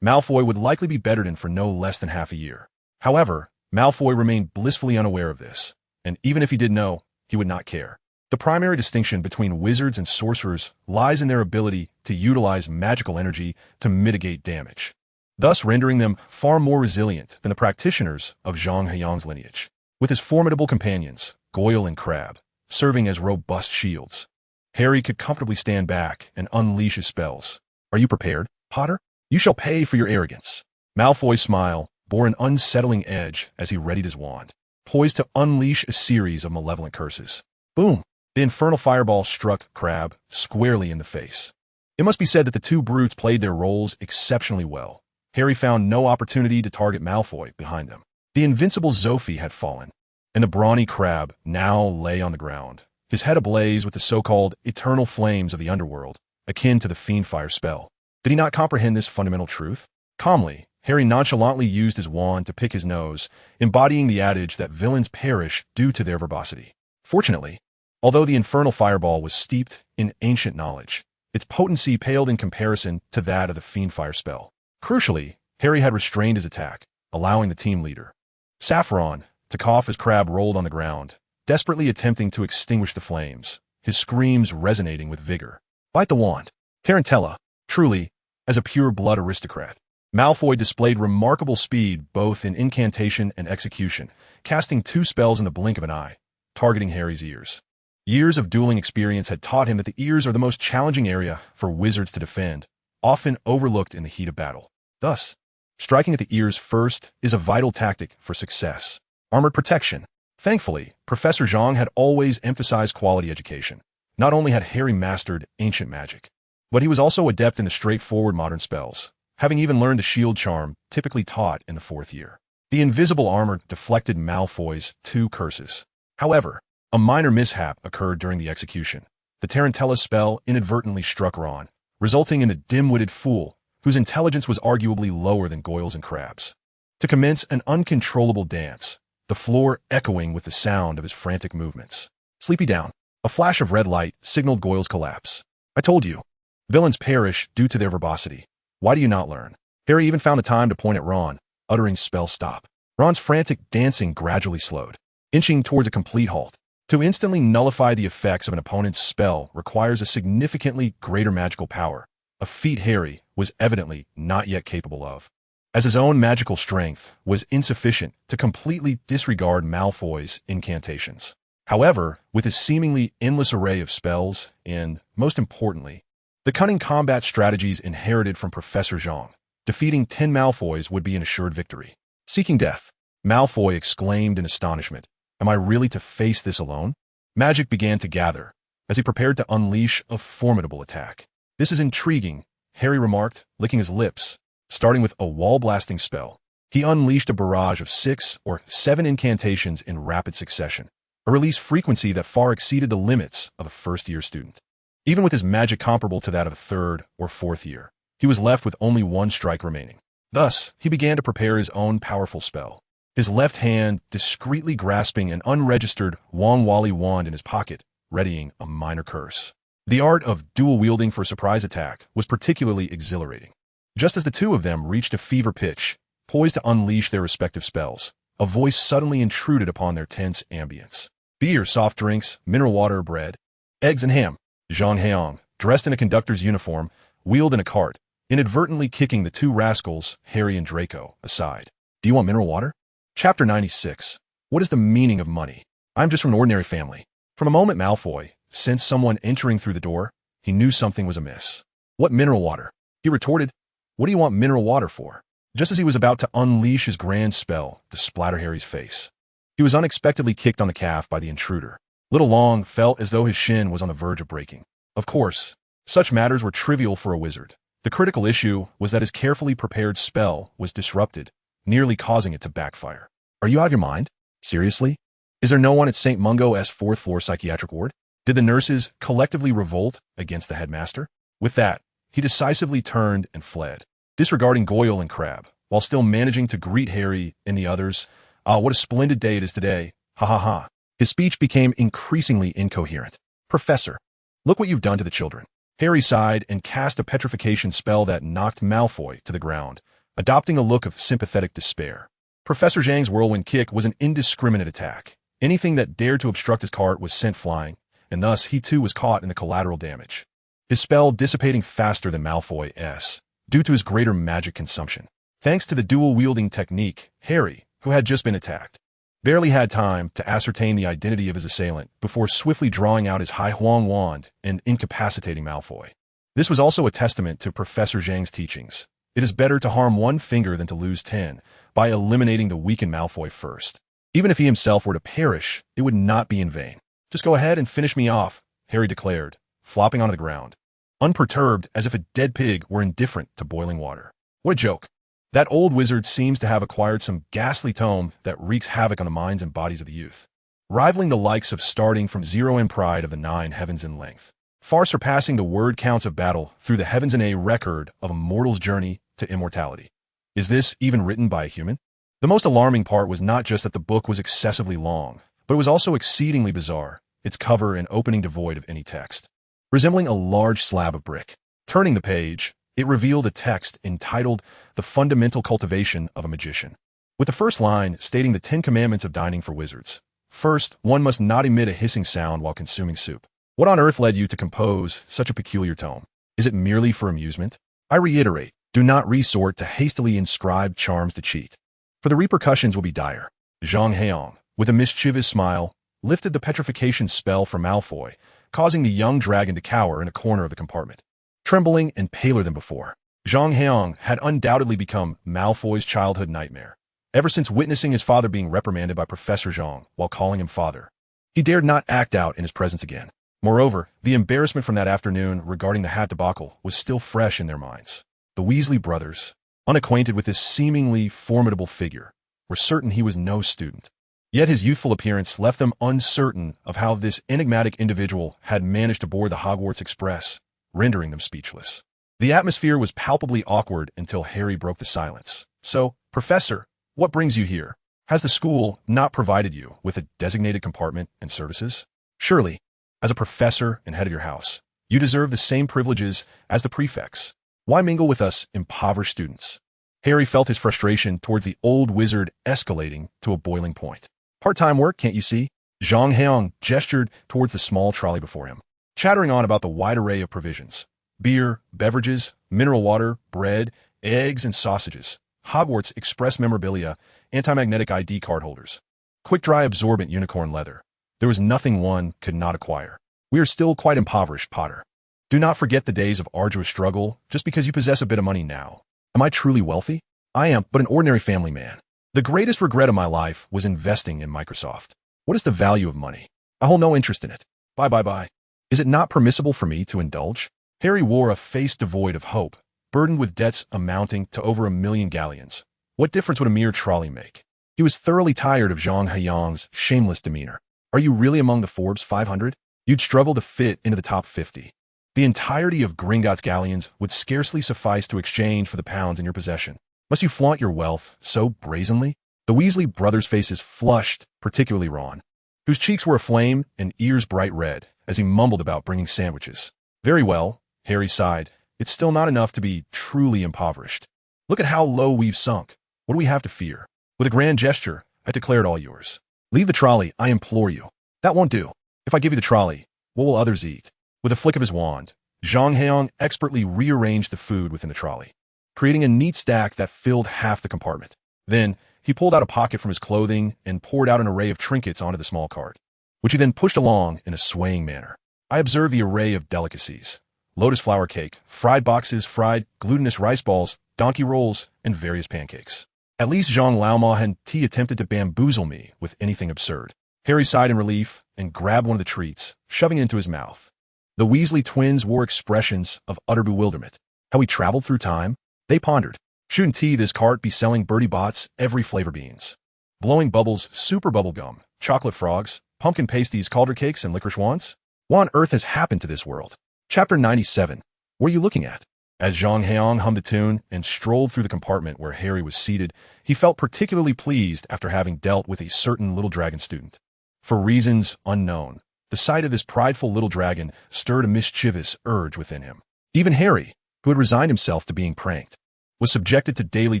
Malfoy would likely be bettered in for no less than half a year. However, Malfoy remained blissfully unaware of this, and even if he did know, he would not care. The primary distinction between wizards and sorcerers lies in their ability to utilize magical energy to mitigate damage, thus rendering them far more resilient than the practitioners of Zhang Heyang's lineage. With his formidable companions, Goyle and Crabbe, serving as robust shields, Harry could comfortably stand back and unleash his spells. "Are you prepared, Potter? You shall pay for your arrogance." Malfoy's smile bore an unsettling edge as he readied his wand, poised to unleash a series of malevolent curses. Boom! The infernal fireball struck Crabbe squarely in the face. It must be said that the 2 brutes played their roles exceptionally well. Harry found no opportunity to target Malfoy behind them. The invincible Zophie had fallen, and the brawny Crabbe now lay on the ground, his head ablaze with the so-called eternal flames of the underworld, akin to the Fiendfire spell. Did he not comprehend this fundamental truth? Calmly, Harry nonchalantly used his wand to pick his nose, embodying the adage that villains perish due to their verbosity. Fortunately, although the infernal fireball was steeped in ancient knowledge, its potency paled in comparison to that of the Fiendfire spell. Crucially, Harry had restrained his attack, allowing the team leader, Saffron, to cough as Crabbe rolled on the ground, desperately attempting to extinguish the flames, his screams resonating with vigor. "Bite the wand, Tarantella." Truly, as a pure-blood aristocrat, Malfoy displayed remarkable speed both in incantation and execution, casting 2 spells in the blink of an eye, targeting Harry's ears. Years of dueling experience had taught him that the ears are the most challenging area for wizards to defend, often overlooked in the heat of battle. Thus, striking at the ears first is a vital tactic for success. Armored protection. Thankfully, Professor Zhang had always emphasized quality education. Not only had Harry mastered ancient magic, but he was also adept in the straightforward modern spells, having even learned the shield charm typically taught in the 4th year. The invisible armor deflected Malfoy's 2 curses. However, a minor mishap occurred during the execution. The Tarantella spell inadvertently struck Ron, resulting in the dim-witted fool, whose intelligence was arguably lower than Goyle's and Crabbe's, to commence an uncontrollable dance, the floor echoing with the sound of his frantic movements. "Sleepy down." A flash of red light signaled Goyle's collapse. I told you. Villains perish due to their verbosity. Why do you not learn? Harry even found the time to point at Ron, uttering spell stop. Ron's frantic dancing gradually slowed, inching towards a complete halt. To instantly nullify the effects of an opponent's spell requires a significantly greater magical power, a feat Harry was evidently not yet capable of, as his own magical strength was insufficient to completely disregard Malfoy's incantations. However, with his seemingly endless array of spells and, most importantly, the cunning combat strategies inherited from Professor Zhang, defeating 10 Malfoys would be an assured victory. Seeking death, Malfoy exclaimed in astonishment, "Am I really to face this alone?" Magic began to gather, as he prepared to unleash a formidable attack. "This is intriguing," Harry remarked, licking his lips. Starting with a wall-blasting spell, he unleashed a barrage of 6 or 7 incantations in rapid succession, a release frequency that far exceeded the limits of a first-year student. Even with his magic comparable to that of a third or fourth year, he was left with only one strike remaining. Thus, he began to prepare his own powerful spell, his left hand discreetly grasping an unregistered Wong-Wally wand in his pocket, readying a minor curse. The art of dual-wielding for a surprise attack was particularly exhilarating. Just as the two of them reached a fever pitch, poised to unleash their respective spells, a voice suddenly intruded upon their tense ambience. "Beer, soft drinks, mineral water, bread, eggs, and ham." Zhang Heyang, dressed in a conductor's uniform, wheeled in a cart, inadvertently kicking the two rascals, Harry and Draco, aside. "Do you want mineral water?" Chapter 96. What is the meaning of money? I'm just from an ordinary family. From a moment Malfoy sensed someone entering through the door, he knew something was amiss. "What mineral water?" He retorted. "What do you want mineral water for?" Just as he was about to unleash his grand spell to splatter Harry's face, he was unexpectedly kicked on the calf by the intruder. Little Long felt as though his shin was on the verge of breaking. Of course, such matters were trivial for a wizard. The critical issue was that his carefully prepared spell was disrupted, nearly causing it to backfire. "Are you out of your mind? Seriously? Is there no one at St. Mungo's 4th floor psychiatric ward?" Did the nurses collectively revolt against the headmaster? With that, he decisively turned and fled, disregarding Goyle and Crabbe, while still managing to greet Harry and the others. "Ah, what a splendid day it is today. Ha ha ha." His speech became increasingly incoherent. "Professor, look what you've done to the children." Harry sighed and cast a petrification spell that knocked Malfoy to the ground, adopting a look of sympathetic despair. Professor Zhang's whirlwind kick was an indiscriminate attack. Anything that dared to obstruct his cart was sent flying, and thus he too was caught in the collateral damage, his spell dissipating faster than Malfoy's, due to his greater magic consumption. Thanks to the dual-wielding technique, Harry, who had just been attacked, barely had time to ascertain the identity of his assailant before swiftly drawing out his Hai Huang wand and incapacitating Malfoy. This was also a testament to Professor Zhang's teachings. It is better to harm one finger than to lose 10, by eliminating the weakened Malfoy first. Even if he himself were to perish, it would not be in vain. "Just go ahead and finish me off," Harry declared, flopping onto the ground, unperturbed as if a dead pig were indifferent to boiling water. What a joke. That old wizard seems to have acquired some ghastly tome that wreaks havoc on the minds and bodies of the youth, rivaling the likes of starting from 0 in pride of the 9 heavens in length, far surpassing the word counts of battle through the heavens in a record of a mortal's journey to immortality. Is this even written by a human? The most alarming part was not just that the book was excessively long, but it was also exceedingly bizarre, its cover and opening devoid of any text, resembling a large slab of brick. Turning the page, it revealed a text entitled "The Fundamental Cultivation of a Magician," with the first line stating the 10 commandments of dining for wizards. First, one must not emit a hissing sound while consuming soup. What on earth led you to compose such a peculiar tome? Is it merely for amusement? I reiterate, do not resort to hastily inscribed charms to cheat, for the repercussions will be dire. Zhang Heyang, with a mischievous smile, lifted the petrification spell from Malfoy, causing the young dragon to cower in a corner of the compartment. Trembling and paler than before, Zhang Heyang had undoubtedly become Malfoy's childhood nightmare, ever since witnessing his father being reprimanded by Professor Zhang while calling him father. He dared not act out in his presence again. Moreover, the embarrassment from that afternoon regarding the hat debacle was still fresh in their minds. The Weasley brothers, unacquainted with this seemingly formidable figure, were certain he was no student. Yet his youthful appearance left them uncertain of how this enigmatic individual had managed to board the Hogwarts Express, rendering them speechless. The atmosphere was palpably awkward until Harry broke the silence. "So, Professor, what brings you here? Has the school not provided you with a designated compartment and services? Surely, as a professor and head of your house, You deserve the same privileges as the prefects. Why mingle with us impoverished students? Harry felt his frustration towards the old wizard escalating to a boiling point. Part-time work, can't you see? Zhang Heyang gestured towards the small trolley before him, chattering on about the wide array of provisions. Beer, beverages, mineral water, bread, eggs, and sausages. Hogwarts Express memorabilia, anti-magnetic ID card holders. Quick-dry absorbent unicorn leather. There was nothing one could not acquire. We are still quite impoverished, Potter. Do not forget the days of arduous struggle just because you possess a bit of money now. Am I truly wealthy? I am but an ordinary family man. The greatest regret of my life was investing in Microsoft. What is the value of money? I hold no interest in it. Bye. Is it not permissible for me to indulge? Harry wore a face devoid of hope, burdened with debts amounting to over 1,000,000 galleons. What difference would a mere trolley make? He was thoroughly tired of Zhang Heyang's shameless demeanor. Are you really among the Forbes 500? You'd struggle to fit into the top 50. The entirety of Gringotts galleons would scarcely suffice to exchange for the pounds in your possession. Must you flaunt your wealth so brazenly? The Weasley brothers' faces flushed, particularly Ron, whose cheeks were aflame and ears bright red, as he mumbled about bringing sandwiches. Very well, Harry sighed. It's still not enough to be truly impoverished. Look at how low we've sunk. What do we have to fear? With a grand gesture, I declare it all yours. Leave the trolley, I implore you. That won't do. If I give you the trolley, what will others eat? With a flick of his wand, Zhang Heyang expertly rearranged the food within the trolley, creating a neat stack that filled half the compartment. Then, he pulled out a pocket from his clothing and poured out an array of trinkets onto the small cart, which he then pushed along in a swaying manner. I observed the array of delicacies: lotus flower cake, fried boxes, fried glutinous rice balls, donkey rolls, and various pancakes. At least Jean Laumaw hadn't attempted to bamboozle me with anything absurd. Harry sighed in relief and grabbed one of the treats, shoving it into his mouth. The Weasley twins wore expressions of utter bewilderment. How we traveled through time? They pondered. Shouldn't this cart be selling Bertie Bott's every flavor beans? Blowing bubbles, super bubble gum, chocolate frogs, pumpkin pasties, calder cakes, and licorice wands? What on earth has happened to this world? Chapter 97. What are you looking at? As Zhang Heyang hummed a tune and strolled through the compartment where Harry was seated, he felt particularly pleased after having dealt with a certain little dragon student. For reasons unknown, the sight of this prideful little dragon stirred a mischievous urge within him. Even Harry, who had resigned himself to being pranked, was subjected to daily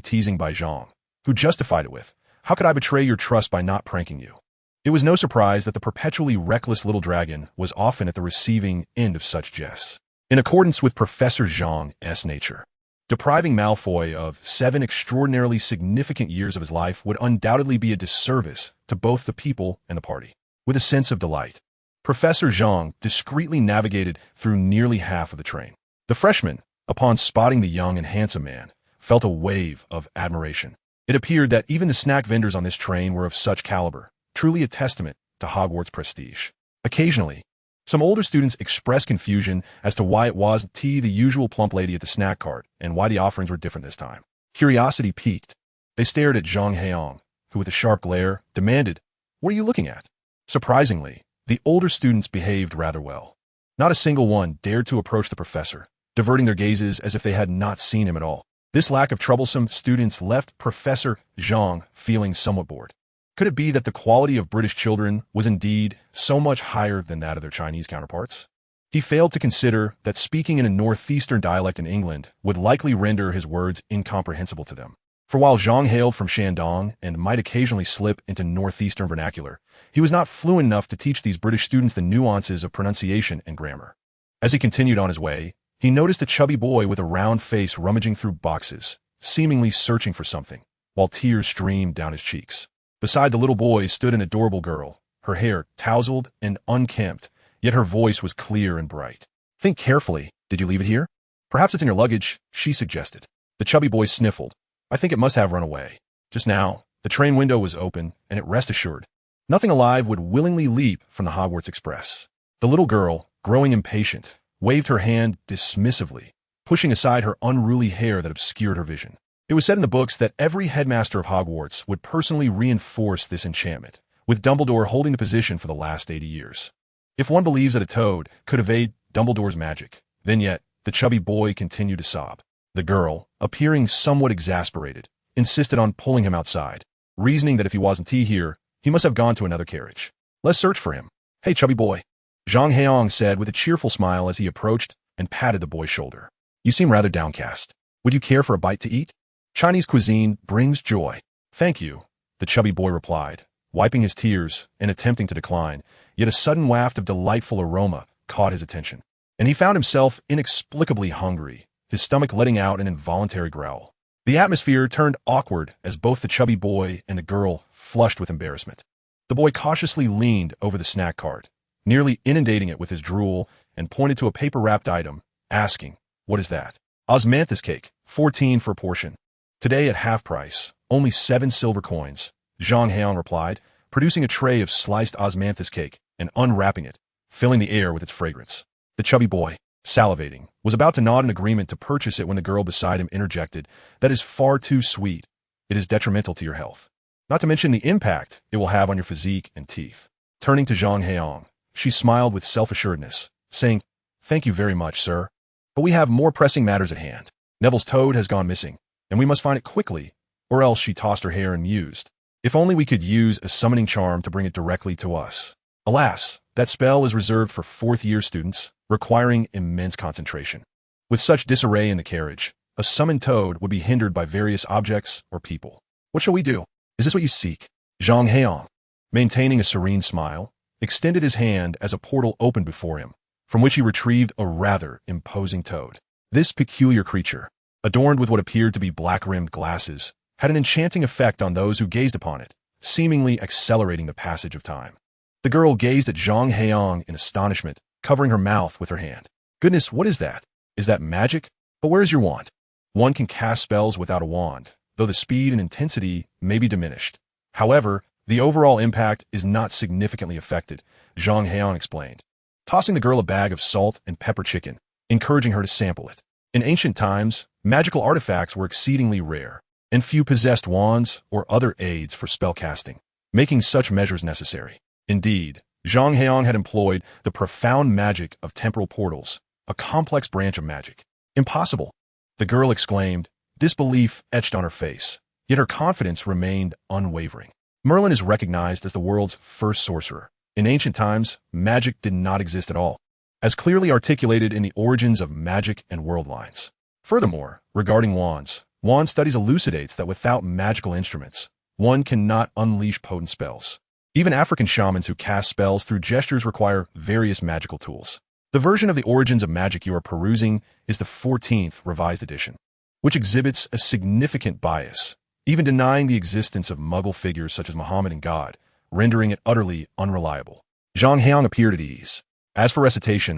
teasing by Zhang, who justified it with, "How could I betray your trust by not pranking you?" It was no surprise that the perpetually reckless little dragon was often at the receiving end of such jests. In accordance with Professor Zhang's nature, depriving Malfoy of 7 extraordinarily significant years of his life would undoubtedly be a disservice to both the people and the party. With a sense of delight, Professor Zhang discreetly navigated through nearly half of the train. The freshman, upon spotting the young and handsome man, felt a wave of admiration. It appeared that even the snack vendors on this train were of such caliber, truly a testament to Hogwarts' prestige. Occasionally, some older students expressed confusion as to why it wasn't the usual plump lady at the snack cart and why the offerings were different this time. Curiosity piqued. They stared at Zhang Heyang, who with a sharp glare demanded, "What are you looking at?" Surprisingly, the older students behaved rather well. Not a single one dared to approach the professor, diverting their gazes as if they had not seen him at all. This lack of troublesome students left Professor Zhang feeling somewhat bored. Could it be that the quality of British children was indeed so much higher than that of their Chinese counterparts? He failed to consider that speaking in a northeastern dialect in England would likely render his words incomprehensible to them. For while Zhang hailed from Shandong and might occasionally slip into northeastern vernacular, he was not fluent enough to teach these British students the nuances of pronunciation and grammar. As he continued on his way, he noticed a chubby boy with a round face rummaging through boxes, seemingly searching for something, while tears streamed down his cheeks. Beside the little boy stood an adorable girl, her hair tousled and unkempt, yet her voice was clear and bright. "Think carefully. Did you leave it here? Perhaps it's in your luggage," she suggested. The chubby boy sniffled. "I think it must have run away. Just now, the train window was open, and it rest assured. Nothing alive would willingly leap from the Hogwarts Express." The little girl, growing impatient, waved her hand dismissively, pushing aside her unruly hair that obscured her vision. It was said in the books that every headmaster of Hogwarts would personally reinforce this enchantment, with Dumbledore holding the position for the last 80 years. If one believes that a toad could evade Dumbledore's magic, then yet the chubby boy continued to sob. The girl, appearing somewhat exasperated, insisted on pulling him outside, reasoning that if he wasn't here, he must have gone to another carriage. "Let's search for him. Hey, chubby boy, Zhang Heyang said with a cheerful smile as he approached and patted the boy's shoulder. You seem rather downcast. Would you care for a bite to eat? Chinese cuisine brings joy. Thank you, the chubby boy replied, wiping his tears and attempting to decline, yet a sudden waft of delightful aroma caught his attention. And he found himself inexplicably hungry, his stomach letting out an involuntary growl. The atmosphere turned awkward as both the chubby boy and the girl flushed with embarrassment. The boy cautiously leaned over the snack cart, nearly inundating it with his drool, and pointed to a paper-wrapped item, asking, "What is that?" "Osmanthus cake, 14 for a portion. Today at half price, only 7 silver coins," Zhang Heyang replied, producing a tray of sliced osmanthus cake and unwrapping it, filling the air with its fragrance. The chubby boy, salivating, was about to nod in agreement to purchase it when the girl beside him interjected, "That is far too sweet. It is detrimental to your health. Not to mention the impact it will have on your physique and teeth." Turning to Zhang Heyang, she smiled with self-assuredness, saying, "Thank you very much, sir. But we have more pressing matters at hand. Neville's toad has gone missing, and we must find it quickly," or else she tossed her hair and mused. "If only we could use a summoning charm to bring it directly to us. Alas, that spell is reserved for fourth-year students, requiring immense concentration. With such disarray in the carriage, a summoned toad would be hindered by various objects or people. What shall we do? Is this what you seek?" Zhang Heyang, maintaining a serene smile, extended his hand as a portal opened before him, from which he retrieved a rather imposing toad. This peculiar creature, adorned with what appeared to be black-rimmed glasses, had an enchanting effect on those who gazed upon it, seemingly accelerating the passage of time. The girl gazed at Zhang Heyang in astonishment, covering her mouth with her hand. "Goodness, what is that? Is that magic? But where is your wand?" "One can cast spells without a wand, though the speed and intensity may be diminished. However, the overall impact is not significantly affected," Zhang Heyang explained, tossing the girl a bag of salt and pepper chicken, encouraging her to sample it. In ancient times, magical artifacts were exceedingly rare, and few possessed wands or other aids for spellcasting, making such measures necessary. Indeed, Zhang Heyang had employed the profound magic of temporal portals, a complex branch of magic. "Impossible!" the girl exclaimed, disbelief etched on her face, yet her confidence remained unwavering. "Merlin is recognized as the world's first sorcerer. In ancient times, magic did not exist at all, as clearly articulated in the origins of magic and world lines. Furthermore, regarding wands, wand studies elucidates that without magical instruments, one cannot unleash potent spells. Even African shamans who cast spells through gestures require various magical tools. The version of the origins of magic you are perusing is the 14th revised edition, which exhibits a significant bias, even denying the existence of Muggle figures such as Muhammad and God, rendering it utterly unreliable. Zhang Heyang appeared at ease. "As for recitation,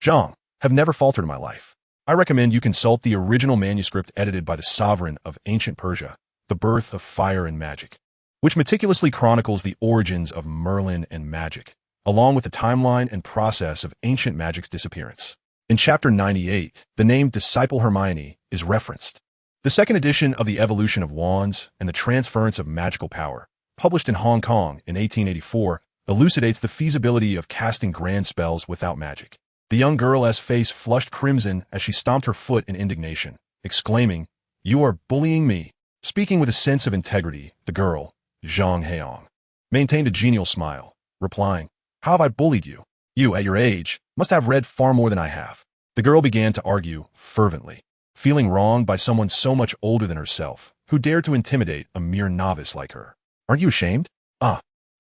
Zhang, have never faltered in my life. I recommend you consult the original manuscript edited by the sovereign of ancient Persia, The Birth of Fire and Magic, which meticulously chronicles the origins of Merlin and magic, along with the timeline and process of ancient magic's disappearance. In Chapter 98, the name Disciple Hermione is referenced. The second edition of The Evolution of Wands and the Transference of Magical Power, published in Hong Kong in 1884, elucidates the feasibility of casting grand spells without magic." The young girl's face flushed crimson as she stomped her foot in indignation, exclaiming, "You are bullying me." Speaking with a sense of integrity, the girl, Zhang Heyang, maintained a genial smile, replying, "How have I bullied you? You, at your age, must have read far more than I have." The girl began to argue fervently, feeling wronged by someone so much older than herself, who dared to intimidate a mere novice like her. "Aren't you ashamed?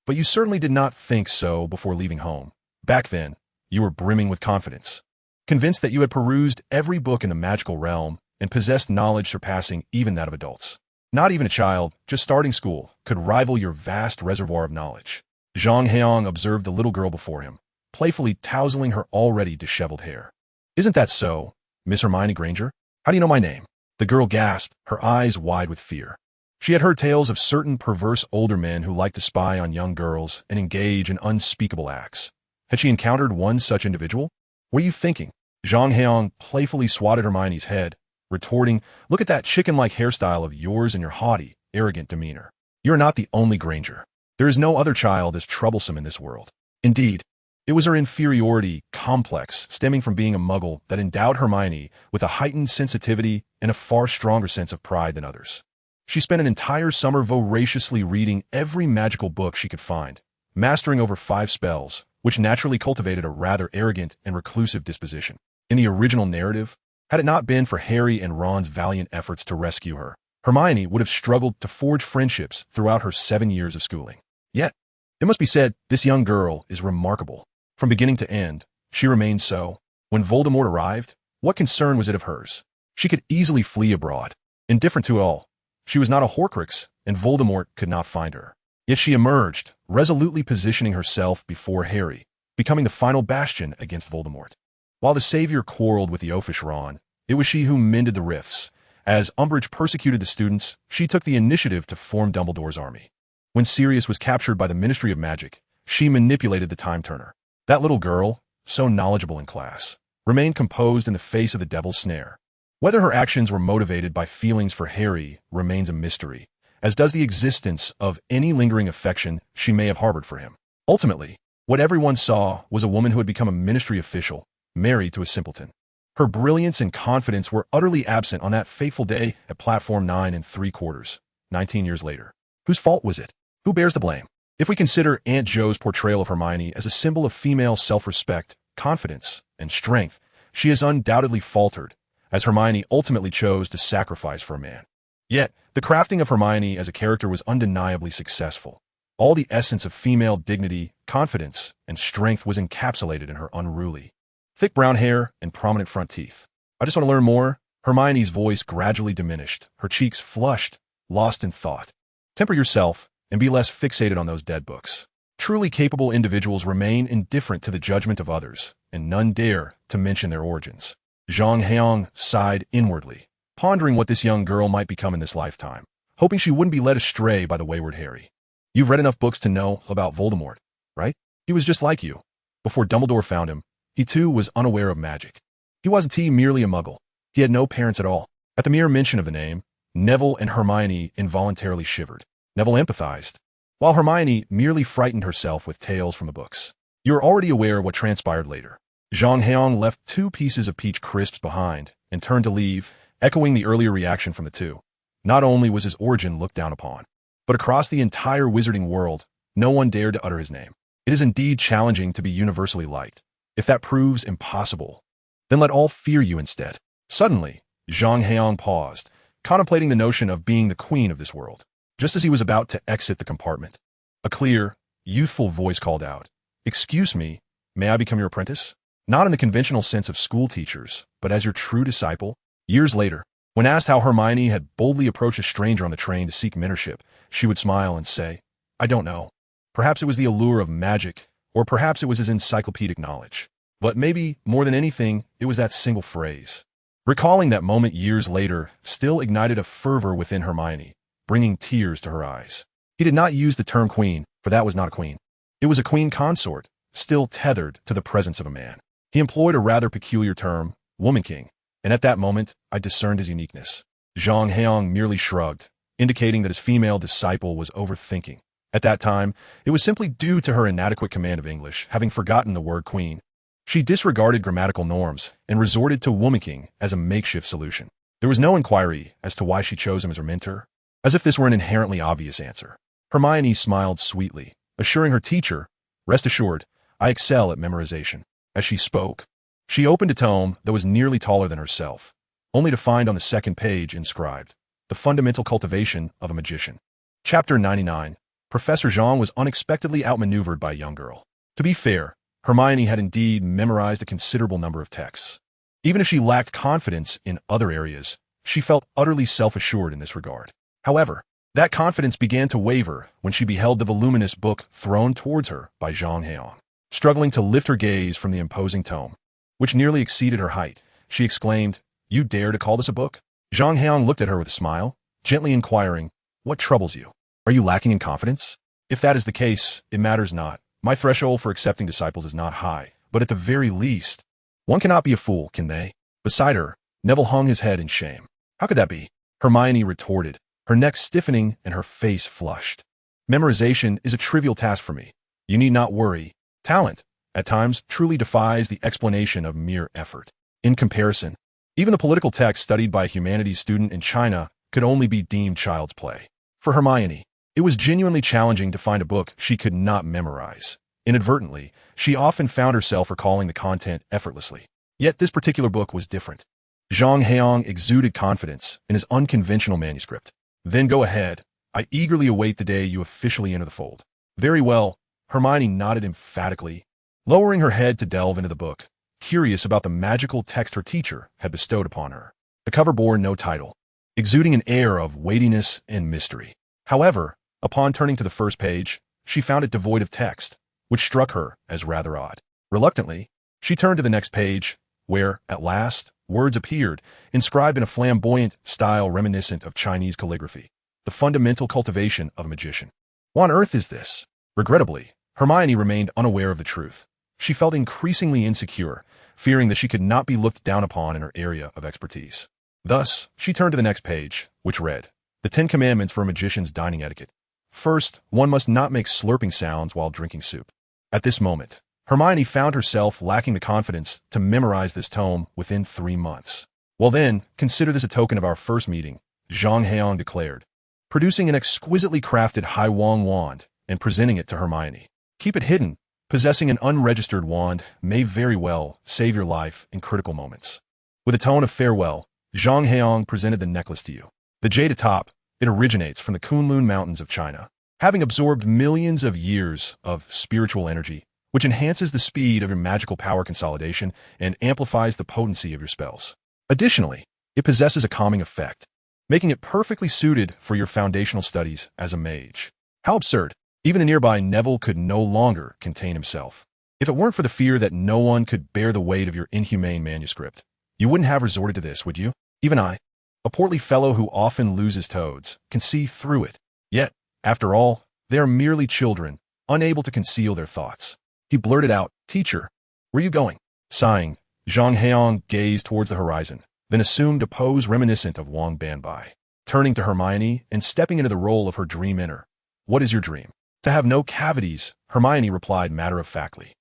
But you certainly did not think so before leaving home. Back then, you were brimming with confidence, convinced that you had perused every book in the magical realm and possessed knowledge surpassing even that of adults. Not even a child, just starting school, could rival your vast reservoir of knowledge." Zhang Heyang observed the little girl before him, playfully tousling her already disheveled hair. "Isn't that so, Miss Hermione Granger? How do you know my name?" The girl gasped, her eyes wide with fear. She had heard tales of certain perverse older men who liked to spy on young girls and engage in unspeakable acts. Had she encountered one such individual? "What are you thinking?" Zhang Heyang playfully swatted Hermione's head, retorting, "Look at that chicken-like hairstyle of yours and your haughty, arrogant demeanor. You are not the only Granger. There is no other child as troublesome in this world." Indeed, it was her inferiority complex stemming from being a Muggle that endowed Hermione with a heightened sensitivity and a far stronger sense of pride than others. She spent an entire summer voraciously reading every magical book she could find, mastering over 5 spells, which naturally cultivated a rather arrogant and reclusive disposition. In the original narrative, had it not been for Harry and Ron's valiant efforts to rescue her, Hermione would have struggled to forge friendships throughout her 7 years of schooling. Yet, it must be said, this young girl is remarkable. From beginning to end, she remained so. When Voldemort arrived, what concern was it of hers? She could easily flee abroad. Indifferent to all, she was not a Horcrux, and Voldemort could not find her. Yet she emerged, resolutely positioning herself before Harry, becoming the final bastion against Voldemort. While the Savior quarreled with the oafish Ron, it was she who mended the rifts. As Umbridge persecuted the students, she took the initiative to form Dumbledore's army. When Sirius was captured by the Ministry of Magic, she manipulated the Time Turner. That little girl, so knowledgeable in class, remained composed in the face of the Devil's Snare. Whether her actions were motivated by feelings for Harry remains a mystery, as does the existence of any lingering affection she may have harbored for him. Ultimately, what everyone saw was a woman who had become a ministry official, married to a simpleton. Her brilliance and confidence were utterly absent on that fateful day at Platform 9 3/4, 19 years later. Whose fault was it? Who bears the blame? If we consider Aunt Jo's portrayal of Hermione as a symbol of female self-respect, confidence, and strength, she has undoubtedly faltered, as Hermione ultimately chose to sacrifice for a man. Yet, the crafting of Hermione as a character was undeniably successful. All the essence of female dignity, confidence, and strength was encapsulated in her unruly, thick brown hair and prominent front teeth. I just want to learn more. Hermione's voice gradually diminished, her cheeks flushed, lost in thought. Temper yourself and be less fixated on those dead books. Truly capable individuals remain indifferent to the judgment of others, and none dare to mention their origins. Zhang Heyang sighed inwardly, pondering what this young girl might become in this lifetime, hoping she wouldn't be led astray by the wayward Harry. You've read enough books to know about Voldemort, right? He was just like you. Before Dumbledore found him, he too was unaware of magic. He wasn't merely a muggle. He had no parents at all. At the mere mention of the name, Neville and Hermione involuntarily shivered. Neville empathized, while Hermione merely frightened herself with tales from the books. You are already aware of what transpired later. Zhang Heyang left 2 pieces of peach crisps behind and turned to leave, echoing the earlier reaction from the two. Not only was his origin looked down upon, but across the entire wizarding world, no one dared to utter his name. It is indeed challenging to be universally liked. If that proves impossible, then let all fear you instead. Suddenly, Zhang Heyang paused, contemplating the notion of being the queen of this world. Just as he was about to exit the compartment, a clear, youthful voice called out, "Excuse me, may I become your apprentice?" Not in the conventional sense of school teachers, but as your true disciple. Years later, when asked how Hermione had boldly approached a stranger on the train to seek mentorship, she would smile and say, "I don't know. Perhaps it was the allure of magic, or perhaps it was his encyclopedic knowledge. But maybe, more than anything, it was that single phrase." Recalling that moment years later still ignited a fervor within Hermione, bringing tears to her eyes. He did not use the term queen, for that was not a queen. It was a queen consort, still tethered to the presence of a man. He employed a rather peculiar term, woman king, and at that moment, I discerned his uniqueness. Zhang Heyang merely shrugged, indicating that his female disciple was overthinking. At that time, it was simply due to her inadequate command of English, having forgotten the word queen. She disregarded grammatical norms and resorted to woman king as a makeshift solution. There was no inquiry as to why she chose him as her mentor, as if this were an inherently obvious answer. Hermione smiled sweetly, assuring her teacher, "Rest assured, I excel at memorization." As she spoke, she opened a tome that was nearly taller than herself, only to find on the second page inscribed, "The Fundamental Cultivation of a Magician." Chapter 99. Professor Zhang was unexpectedly outmaneuvered by a young girl. To be fair, Hermione had indeed memorized a considerable number of texts. Even if she lacked confidence in other areas, she felt utterly self-assured in this regard. However, that confidence began to waver when she beheld the voluminous book thrown towards her by Zhang Heyang. Struggling to lift her gaze from the imposing tome, which nearly exceeded her height, she exclaimed, "You dare to call this a book?" Zhang Heyang looked at her with a smile, gently inquiring, "What troubles you? Are you lacking in confidence? If that is the case, it matters not. My threshold for accepting disciples is not high, but at the very least, one cannot be a fool, can they?" Beside her, Neville hung his head in shame. "How could that be?" Hermione retorted, her neck stiffening and her face flushed. "Memorization is a trivial task for me. You need not worry. Talent, at times, truly defies the explanation of mere effort. In comparison, even the political text studied by a humanities student in China could only be deemed child's play. For Hermione, it was genuinely challenging to find a book she could not memorize, Inadvertently, she often found herself recalling the content effortlessly. Yet this particular book was different. Zhang Heyang exuded confidence in his unconventional manuscript. Then go ahead. I eagerly await the day you officially enter the fold. Very well, Hermione nodded emphatically, lowering her head to delve into the book, curious about the magical text her teacher had bestowed upon her. The cover bore no title, exuding an air of weightiness and mystery. However, upon turning to the first page, she found it devoid of text, which struck her as rather odd. Reluctantly, she turned to the next page, where, at last, words appeared, inscribed in a flamboyant style reminiscent of Chinese calligraphy. The fundamental cultivation of a magician. What on earth is this? Regrettably, Hermione remained unaware of the truth. She felt increasingly insecure, fearing that she could not be looked down upon in her area of expertise. Thus, she turned to the next page, which read, The 10 Commandments for a Magician's Dining Etiquette. First, one must not make slurping sounds while drinking soup. At this moment, Hermione found herself lacking the confidence to memorize this tome within 3 months. Well then, consider this a token of our first meeting, Zhang Heyang declared, producing an exquisitely crafted Hai Wang wand and presenting it to Hermione. Keep it hidden. Possessing an unregistered wand may very well save your life in critical moments. With a tone of farewell, Zhang Heyang presented the necklace to you. The jade atop, it originates from the Kunlun Mountains of China, having absorbed millions of years of spiritual energy, which enhances the speed of your magical power consolidation and amplifies the potency of your spells. Additionally, it possesses a calming effect, making it perfectly suited for your foundational studies as a mage. How absurd! Even the nearby Neville could no longer contain himself. If it weren't for the fear that no one could bear the weight of your inhumane manuscript, you wouldn't have resorted to this, would you? Even I, a portly fellow who often loses toads, can see through it. Yet, after all, they are merely children, unable to conceal their thoughts. He blurted out, Teacher, where are you going? Sighing, Zhang Heyang gazed towards the horizon, then assumed a pose reminiscent of Wang Banbai. Turning to Hermione and stepping into the role of her dream inner. What is your dream? To have no cavities, Hermione replied matter-of-factly.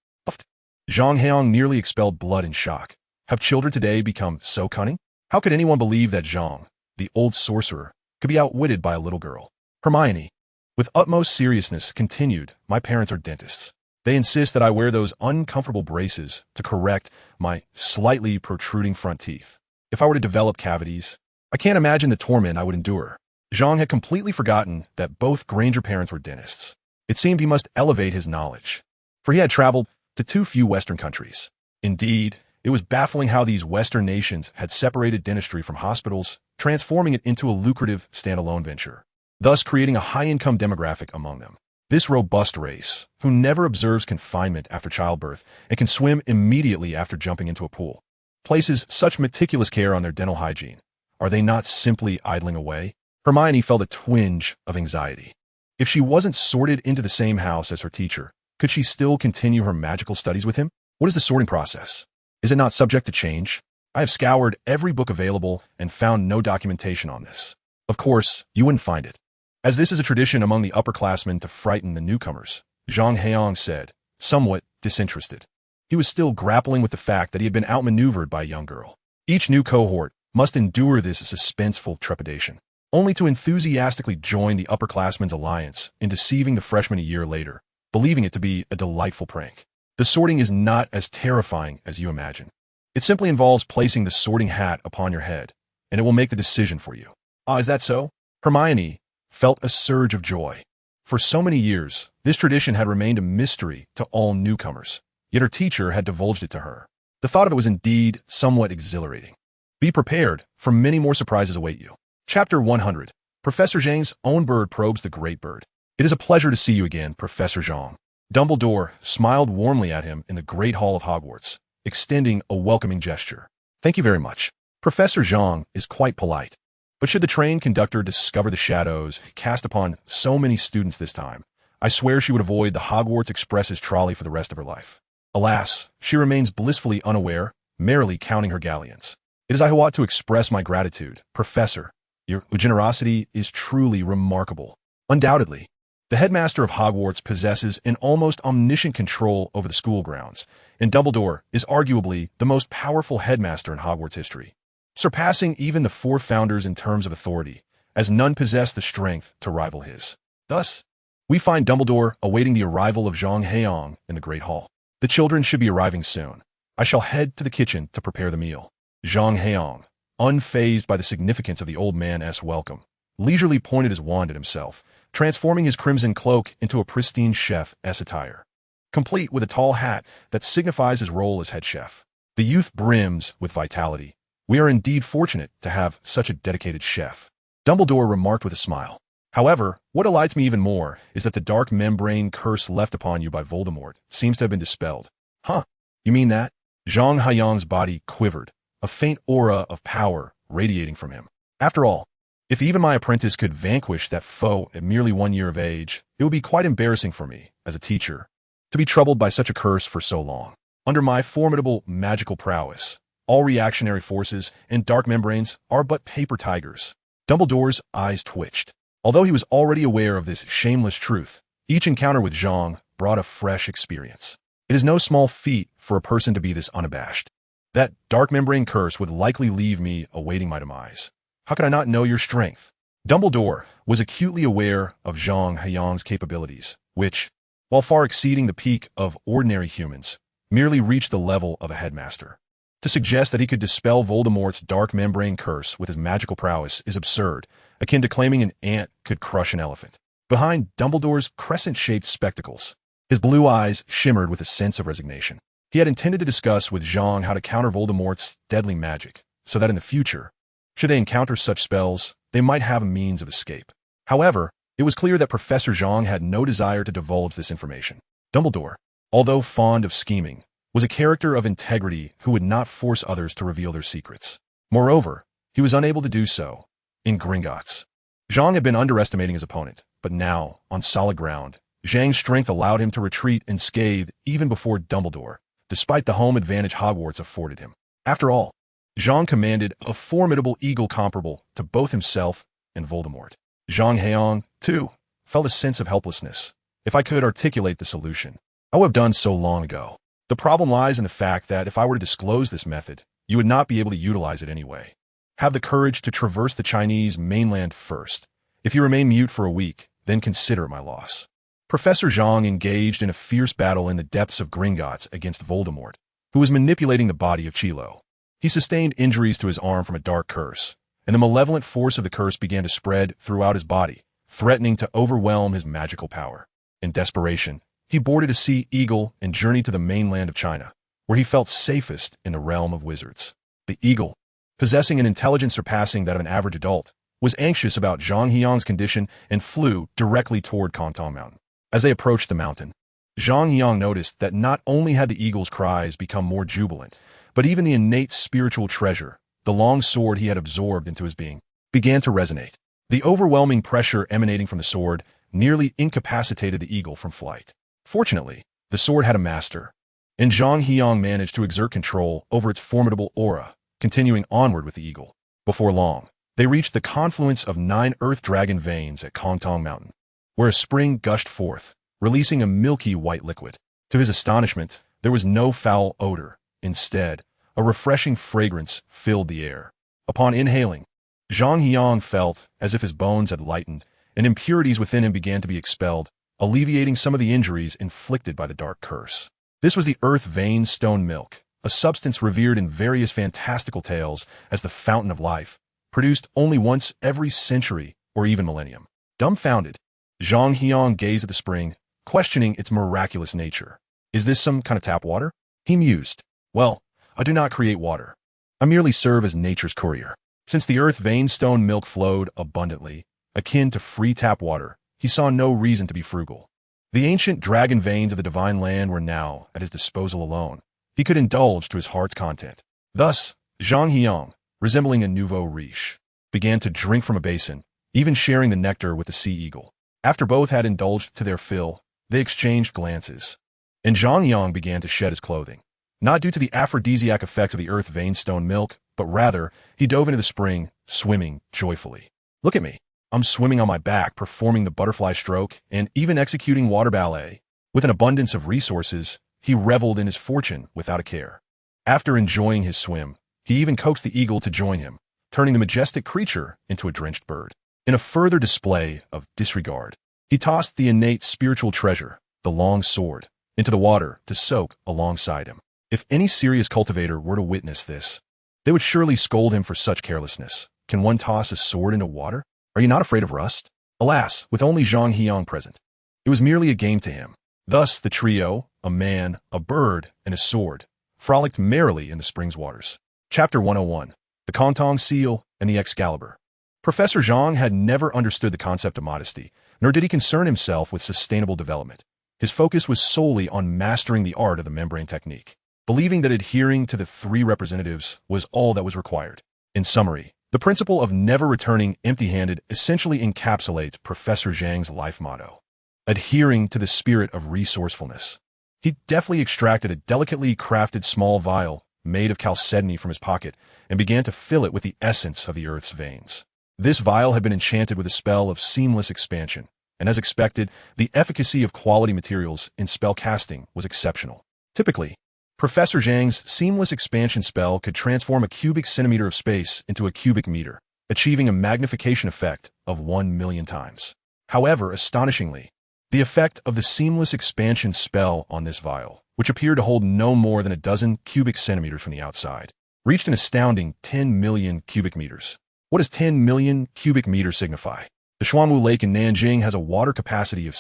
Zhang Heyang nearly expelled blood in shock. Have children today become so cunning? How could anyone believe that Zhang, the old sorcerer, could be outwitted by a little girl? Hermione, with utmost seriousness, continued, My parents are dentists. They insist that I wear those uncomfortable braces to correct my slightly protruding front teeth. If I were to develop cavities, I can't imagine the torment I would endure. Zhang had completely forgotten that both Granger parents were dentists. It seemed he must elevate his knowledge, for he had traveled to too few Western countries. Indeed, it was baffling how these Western nations had separated dentistry from hospitals, transforming it into a lucrative standalone venture, thus creating a high-income demographic among them. This robust race, who never observes confinement after childbirth and can swim immediately after jumping into a pool, places such meticulous care on their dental hygiene. Are they not simply idling away? Hermione felt a twinge of anxiety. If she wasn't sorted into the same house as her teacher, could she still continue her magical studies with him? What is the sorting process? Is it not subject to change? I have scoured every book available and found no documentation on this. Of course, you wouldn't find it, as this is a tradition among the upperclassmen to frighten the newcomers, Zhang Heyang said, somewhat disinterested. He was still grappling with the fact that he had been outmaneuvered by a young girl. Each new cohort must endure this suspenseful trepidation, only to enthusiastically join the upperclassmen's alliance in deceiving the freshmen a year later, believing it to be a delightful prank. The sorting is not as terrifying as you imagine. It simply involves placing the sorting hat upon your head, and it will make the decision for you. Ah, is that so? Hermione felt a surge of joy. For so many years, this tradition had remained a mystery to all newcomers, yet her teacher had divulged it to her. The thought of it was indeed somewhat exhilarating. Be prepared, for many more surprises await you. Chapter 100. Professor Zhang's own bird probes the great bird. It is a pleasure to see you again, Professor Zhang. Dumbledore smiled warmly at him in the Great Hall of Hogwarts, extending a welcoming gesture. Thank you very much. Professor Zhang is quite polite. But should the train conductor discover the shadows cast upon so many students this time, I swear she would avoid the Hogwarts Express's trolley for the rest of her life. Alas, she remains blissfully unaware, merely counting her galleons. It is I who ought to express my gratitude, Professor. Your generosity is truly remarkable. Undoubtedly, the headmaster of Hogwarts possesses an almost omniscient control over the school grounds, and Dumbledore is arguably the most powerful headmaster in Hogwarts history, surpassing even the 4 founders in terms of authority, as none possess the strength to rival his. Thus, We find Dumbledore awaiting the arrival of Zhang Heyang in the Great Hall. The children should be arriving soon. I shall head to the kitchen to prepare the meal. Zhang Heyang, unfazed by the significance of the old man's welcome, leisurely pointed his wand at himself, transforming his crimson cloak into a pristine chef's attire, complete with a tall hat that signifies his role as head chef. The youth brims with vitality. We are indeed fortunate to have such a dedicated chef, Dumbledore remarked with a smile. However, what delights me even more is that the dark membrane curse left upon you by Voldemort seems to have been dispelled. Huh? You mean that? Zhang Heyang's body quivered, a faint aura of power radiating from him. After all, if even my apprentice could vanquish that foe at merely 1 year of age, it would be quite embarrassing for me, as a teacher, to be troubled by such a curse for so long. Under my formidable magical prowess, all reactionary forces and dark membranes are but paper tigers. Dumbledore's eyes twitched. Although he was already aware of this shameless truth, each encounter with Zhang brought a fresh experience. It is no small feat for a person to be this unabashed. That dark membrane curse would likely leave me awaiting my demise. How could I not know your strength? Dumbledore was acutely aware of Zhang Heyang's capabilities, which, while far exceeding the peak of ordinary humans, merely reached the level of a headmaster. To suggest that he could dispel Voldemort's dark membrane curse with his magical prowess is absurd, akin to claiming an ant could crush an elephant. Behind Dumbledore's crescent-shaped spectacles, his blue eyes shimmered with a sense of resignation. He had intended to discuss with Zhang how to counter Voldemort's deadly magic, so that in the future, should they encounter such spells, they might have a means of escape. However, it was clear that Professor Zhang had no desire to divulge this information. Dumbledore, although fond of scheming, was a character of integrity who would not force others to reveal their secrets. Moreover, he was unable to do so in Gringotts. Zhang had been underestimating his opponent, but now, on solid ground, Zhang's strength allowed him to retreat unscathed even before Dumbledore, despite the home advantage Hogwarts afforded him. After all, Zhang commanded a formidable eagle comparable to both himself and Voldemort. Zhang Heyang, too, felt a sense of helplessness. If I could articulate the solution, I would have done so long ago. The problem lies in the fact that if I were to disclose this method, you would not be able to utilize it anyway. Have the courage to traverse the Chinese mainland first. If you remain mute for a week, then consider it my loss. Professor Zhang engaged in a fierce battle in the depths of Gringotts against Voldemort, who was manipulating the body of Chilo. He sustained injuries to his arm from a dark curse, and the malevolent force of the curse began to spread throughout his body, threatening to overwhelm his magical power. In desperation, he boarded a sea eagle and journeyed to the mainland of China, where he felt safest in the realm of wizards. The eagle, possessing an intelligence surpassing that of an average adult, was anxious about Zhang Heyang's condition and flew directly toward Kantong Mountain. As they approached the mountain, Zhang Heyang noticed that not only had the eagle's cries become more jubilant, but even the innate spiritual treasure, the long sword he had absorbed into his being, began to resonate. The overwhelming pressure emanating from the sword nearly incapacitated the eagle from flight. Fortunately, the sword had a master, and Zhang Heyang managed to exert control over its formidable aura, continuing onward with the eagle. Before long, they reached the confluence of 9 earth dragon veins at Kantong Mountain, where a spring gushed forth, releasing a milky white liquid. To his astonishment, there was no foul odor. Instead, a refreshing fragrance filled the air. Upon inhaling, Zhang Heyang felt as if his bones had lightened, and impurities within him began to be expelled, alleviating some of the injuries inflicted by the dark curse. This was the earth vein stone milk, a substance revered in various fantastical tales as the fountain of life, produced only once every century or even millennium. Dumbfounded, Zhang Heyang gazed at the spring, questioning its miraculous nature. Is this some kind of tap water? He mused. Well, I do not create water. I merely serve as nature's courier. Since the earth vein stone milk flowed abundantly, akin to free tap water, he saw no reason to be frugal. The ancient dragon veins of the divine land were now at his disposal alone. He could indulge to his heart's content. Thus, Zhang Heyang, resembling a nouveau riche, began to drink from a basin, even sharing the nectar with the sea eagle. After both had indulged to their fill, they exchanged glances, and Zhang Heyang began to shed his clothing. Not due to the aphrodisiac effects of the earth vein stone milk, but rather, he dove into the spring, swimming joyfully. Look at me. I'm swimming on my back, performing the butterfly stroke, and even executing water ballet. With an abundance of resources, he reveled in his fortune without a care. After enjoying his swim, he even coaxed the eagle to join him, turning the majestic creature into a drenched bird. In a further display of disregard, He tossed the innate spiritual treasure, the long sword, into the water to soak alongside him. If any serious cultivator were to witness this, they would surely scold him for such carelessness. Can one toss a sword into water? Are you not afraid of rust? Alas, with only Zhang Heyang present, it was merely a game to him. Thus the trio, a man, a bird, and a sword, frolicked merrily in the spring's waters. Chapter 101. The Kontong Seal and the Excalibur. Professor Zhang had never understood the concept of modesty, nor did he concern himself with sustainable development. His focus was solely on mastering the art of the membrane technique, believing that adhering to the three representatives was all that was required. In summary, the principle of never returning empty-handed essentially encapsulates Professor Zhang's life motto, adhering to the spirit of resourcefulness. He deftly extracted a delicately crafted small vial made of chalcedony from his pocket and began to fill it with the essence of the earth's veins. This vial had been enchanted with a spell of seamless expansion, and as expected, the efficacy of quality materials in spell casting was exceptional. Typically, Professor Zhang's seamless expansion spell could transform a cubic centimeter of space into a cubic meter, achieving a magnification effect of 1,000,000 times. However, astonishingly, the effect of the seamless expansion spell on this vial, which appeared to hold no more than a dozen cubic centimeters from the outside, reached an astounding 10 million cubic meters. What does 10 million cubic meters signify? The Xuanwu Lake in Nanjing has a water capacity of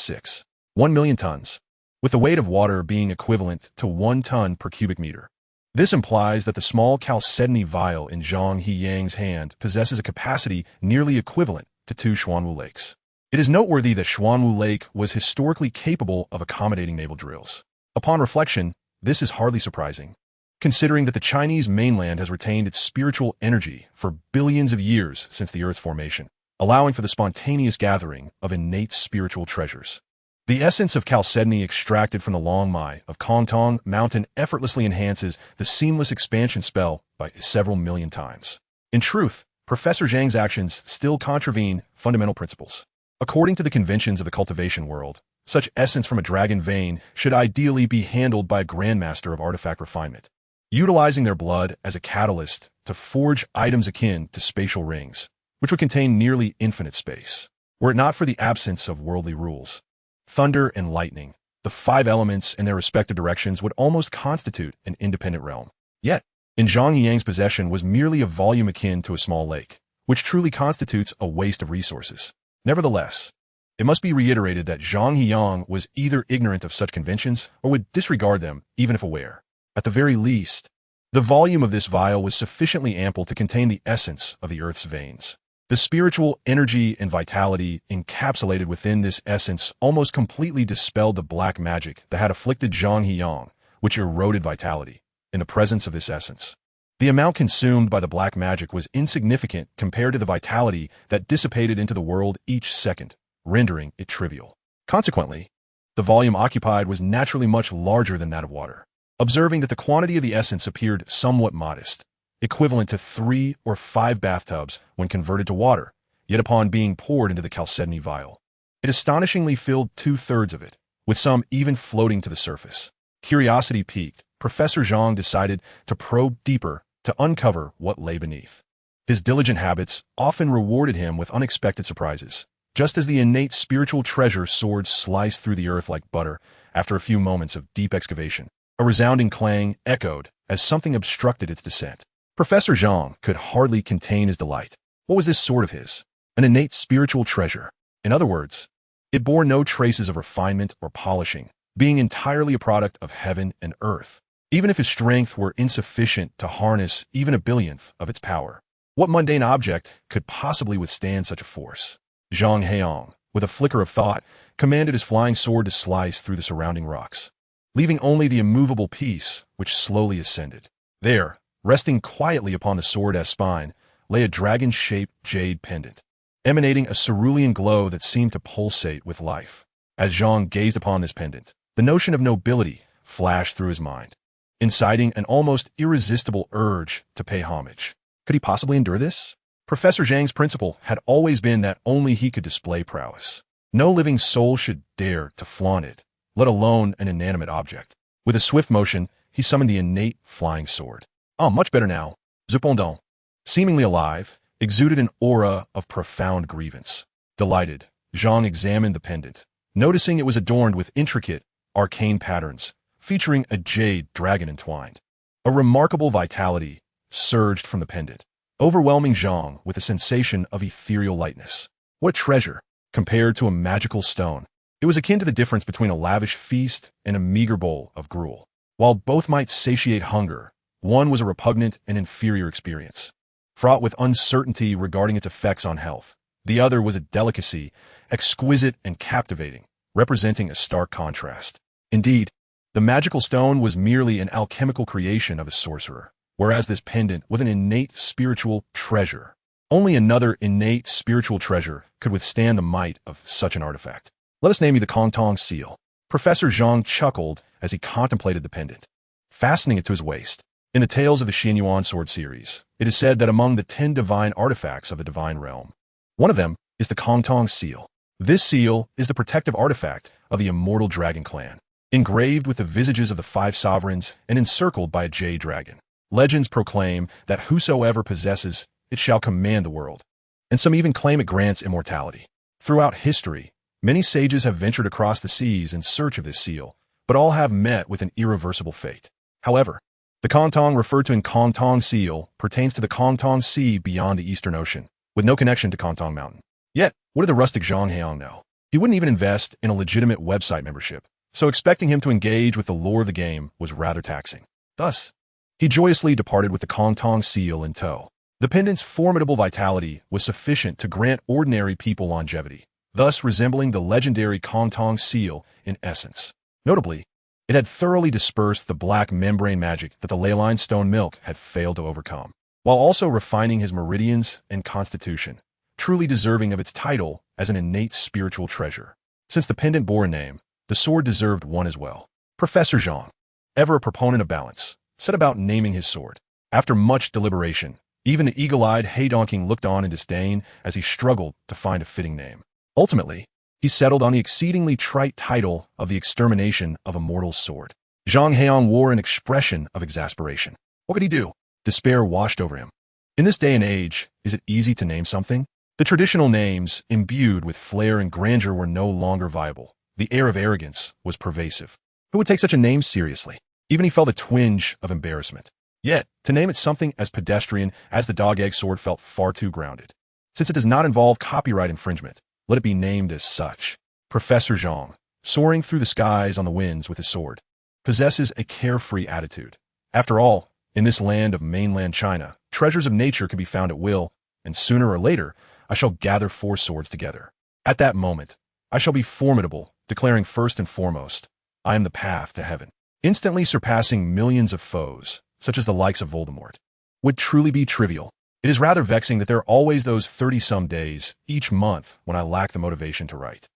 1 million tons, with the weight of water being equivalent to 1 ton per cubic meter. This implies that the small chalcedony vial in Zhang Heyang's hand possesses a capacity nearly equivalent to 2 Xuanwu lakes. It is noteworthy that Xuanwu Lake was historically capable of accommodating naval drills. Upon reflection, this is hardly surprising, considering that the Chinese mainland has retained its spiritual energy for billions of years since the Earth's formation, allowing for the spontaneous gathering of innate spiritual treasures. The essence of chalcedony extracted from the Long Mai of Kontong Mountain effortlessly enhances the seamless expansion spell by several million times. In truth, Professor Zhang's actions still contravene fundamental principles. According to the conventions of the cultivation world, such essence from a dragon vein should ideally be handled by a grandmaster of artifact refinement, utilizing their blood as a catalyst to forge items akin to spatial rings, which would contain nearly infinite space. Were it not for the absence of worldly rules, thunder and lightning, the 5 elements in their respective directions would almost constitute an independent realm. Yet, in Zhang Heyang's possession was merely a volume akin to a small lake, which truly constitutes a waste of resources. Nevertheless, it must be reiterated that Zhang Heyang was either ignorant of such conventions or would disregard them even if aware. At the very least, the volume of this vial was sufficiently ample to contain the essence of the Earth's veins. The spiritual energy and vitality encapsulated within this essence almost completely dispelled the black magic that had afflicted Zhang Heyang, which eroded vitality in the presence of this essence. The amount consumed by the black magic was insignificant compared to the vitality that dissipated into the world each second, rendering it trivial. Consequently, the volume occupied was naturally much larger than that of water. Observing that the quantity of the essence appeared somewhat modest, equivalent to 3 or 5 bathtubs when converted to water, yet upon being poured into the chalcedony vial, it astonishingly filled 2/3 of it, with some even floating to the surface. Curiosity piqued, Professor Zhang decided to probe deeper to uncover what lay beneath. His diligent habits often rewarded him with unexpected surprises, just as the innate spiritual treasure sword sliced through the earth like butter after a few moments of deep excavation. A resounding clang echoed as something obstructed its descent. Professor Zhang could hardly contain his delight. What was this sword of his? An innate spiritual treasure. In other words, it bore no traces of refinement or polishing, being entirely a product of heaven and earth, even if his strength were insufficient to harness even a billionth of its power. What mundane object could possibly withstand such a force? Zhang Heyang, with a flicker of thought, commanded his flying sword to slice through the surrounding rocks, leaving only the immovable piece, which slowly ascended. There, resting quietly upon the sword-s spine, lay a dragon-shaped jade pendant, emanating a cerulean glow that seemed to pulsate with life. As Zhang gazed upon this pendant, the notion of nobility flashed through his mind, inciting an almost irresistible urge to pay homage. Could he possibly endure this? Professor Zhang's principle had always been that only he could display prowess. No living soul should dare to flaunt it, let alone an inanimate object. With a swift motion, he summoned the innate flying sword. Ah, much better now. Cependant, seemingly alive, exuded an aura of profound grievance. Delighted, Zhang examined the pendant, noticing it was adorned with intricate, arcane patterns, featuring a jade dragon entwined. A remarkable vitality surged from the pendant, overwhelming Zhang with a sensation of ethereal lightness. What treasure! Compared to a magical stone, it was akin to the difference between a lavish feast and a meager bowl of gruel. While both might satiate hunger, one was a repugnant and inferior experience, fraught with uncertainty regarding its effects on health. The other was a delicacy, exquisite and captivating, representing a stark contrast. Indeed, the magical stone was merely an alchemical creation of a sorcerer, whereas this pendant was an innate spiritual treasure. Only another innate spiritual treasure could withstand the might of such an artifact. Let us name you the Kongtong seal. Professor Zhang chuckled as he contemplated the pendant, fastening it to his waist. In the Tales of the Xianyuan Sword series, it is said that among the 10 divine artifacts of the divine realm, one of them is the Kongtong seal. This seal is the protective artifact of the immortal dragon clan, engraved with the visages of the 5 sovereigns and encircled by a jade dragon. Legends proclaim that whosoever possesses it shall command the world, and some even claim it grants immortality. Throughout history, many sages have ventured across the seas in search of this seal, but all have met with an irreversible fate. However, the Kongtong referred to in Kongtong seal pertains to the Kongtong Sea beyond the Eastern Ocean, with no connection to Kongtong Mountain. Yet, what did the rustic Zhang Heyang know? He wouldn't even invest in a legitimate website membership, so expecting him to engage with the lore of the game was rather taxing. Thus, he joyously departed with the Kongtong seal in tow. The pendant's formidable vitality was sufficient to grant ordinary people longevity, thus resembling the legendary Kongtong seal in essence. Notably, it had thoroughly dispersed the black membrane magic that the Leyline stone milk had failed to overcome, while also refining his meridians and constitution, truly deserving of its title as an innate spiritual treasure. Since the pendant bore a name, the sword deserved one as well. Professor Zhang, ever a proponent of balance, set about naming his sword. After much deliberation, even the eagle-eyed Heydonking looked on in disdain as he struggled to find a fitting name. Ultimately, he settled on the exceedingly trite title of the extermination of a mortal's sword. Zhang Heyang wore an expression of exasperation. What could he do? Despair washed over him. In this day and age, is it easy to name something? The traditional names, imbued with flair and grandeur, were no longer viable. The air of arrogance was pervasive. Who would take such a name seriously? Even he felt a twinge of embarrassment. Yet, to name it something as pedestrian as the dog-egg sword felt far too grounded. Since it does not involve copyright infringement, let it be named as such. Professor Zhang, soaring through the skies on the winds with his sword, possesses a carefree attitude. After all, in this land of mainland China, treasures of nature can be found at will, and sooner or later, I shall gather 4 swords together. At that moment, I shall be formidable, declaring first and foremost, I am the path to heaven, instantly surpassing millions of foes, such as the likes of Voldemort. Would truly be trivial. It is rather vexing that there are always those 30-some days each month when I lack the motivation to write.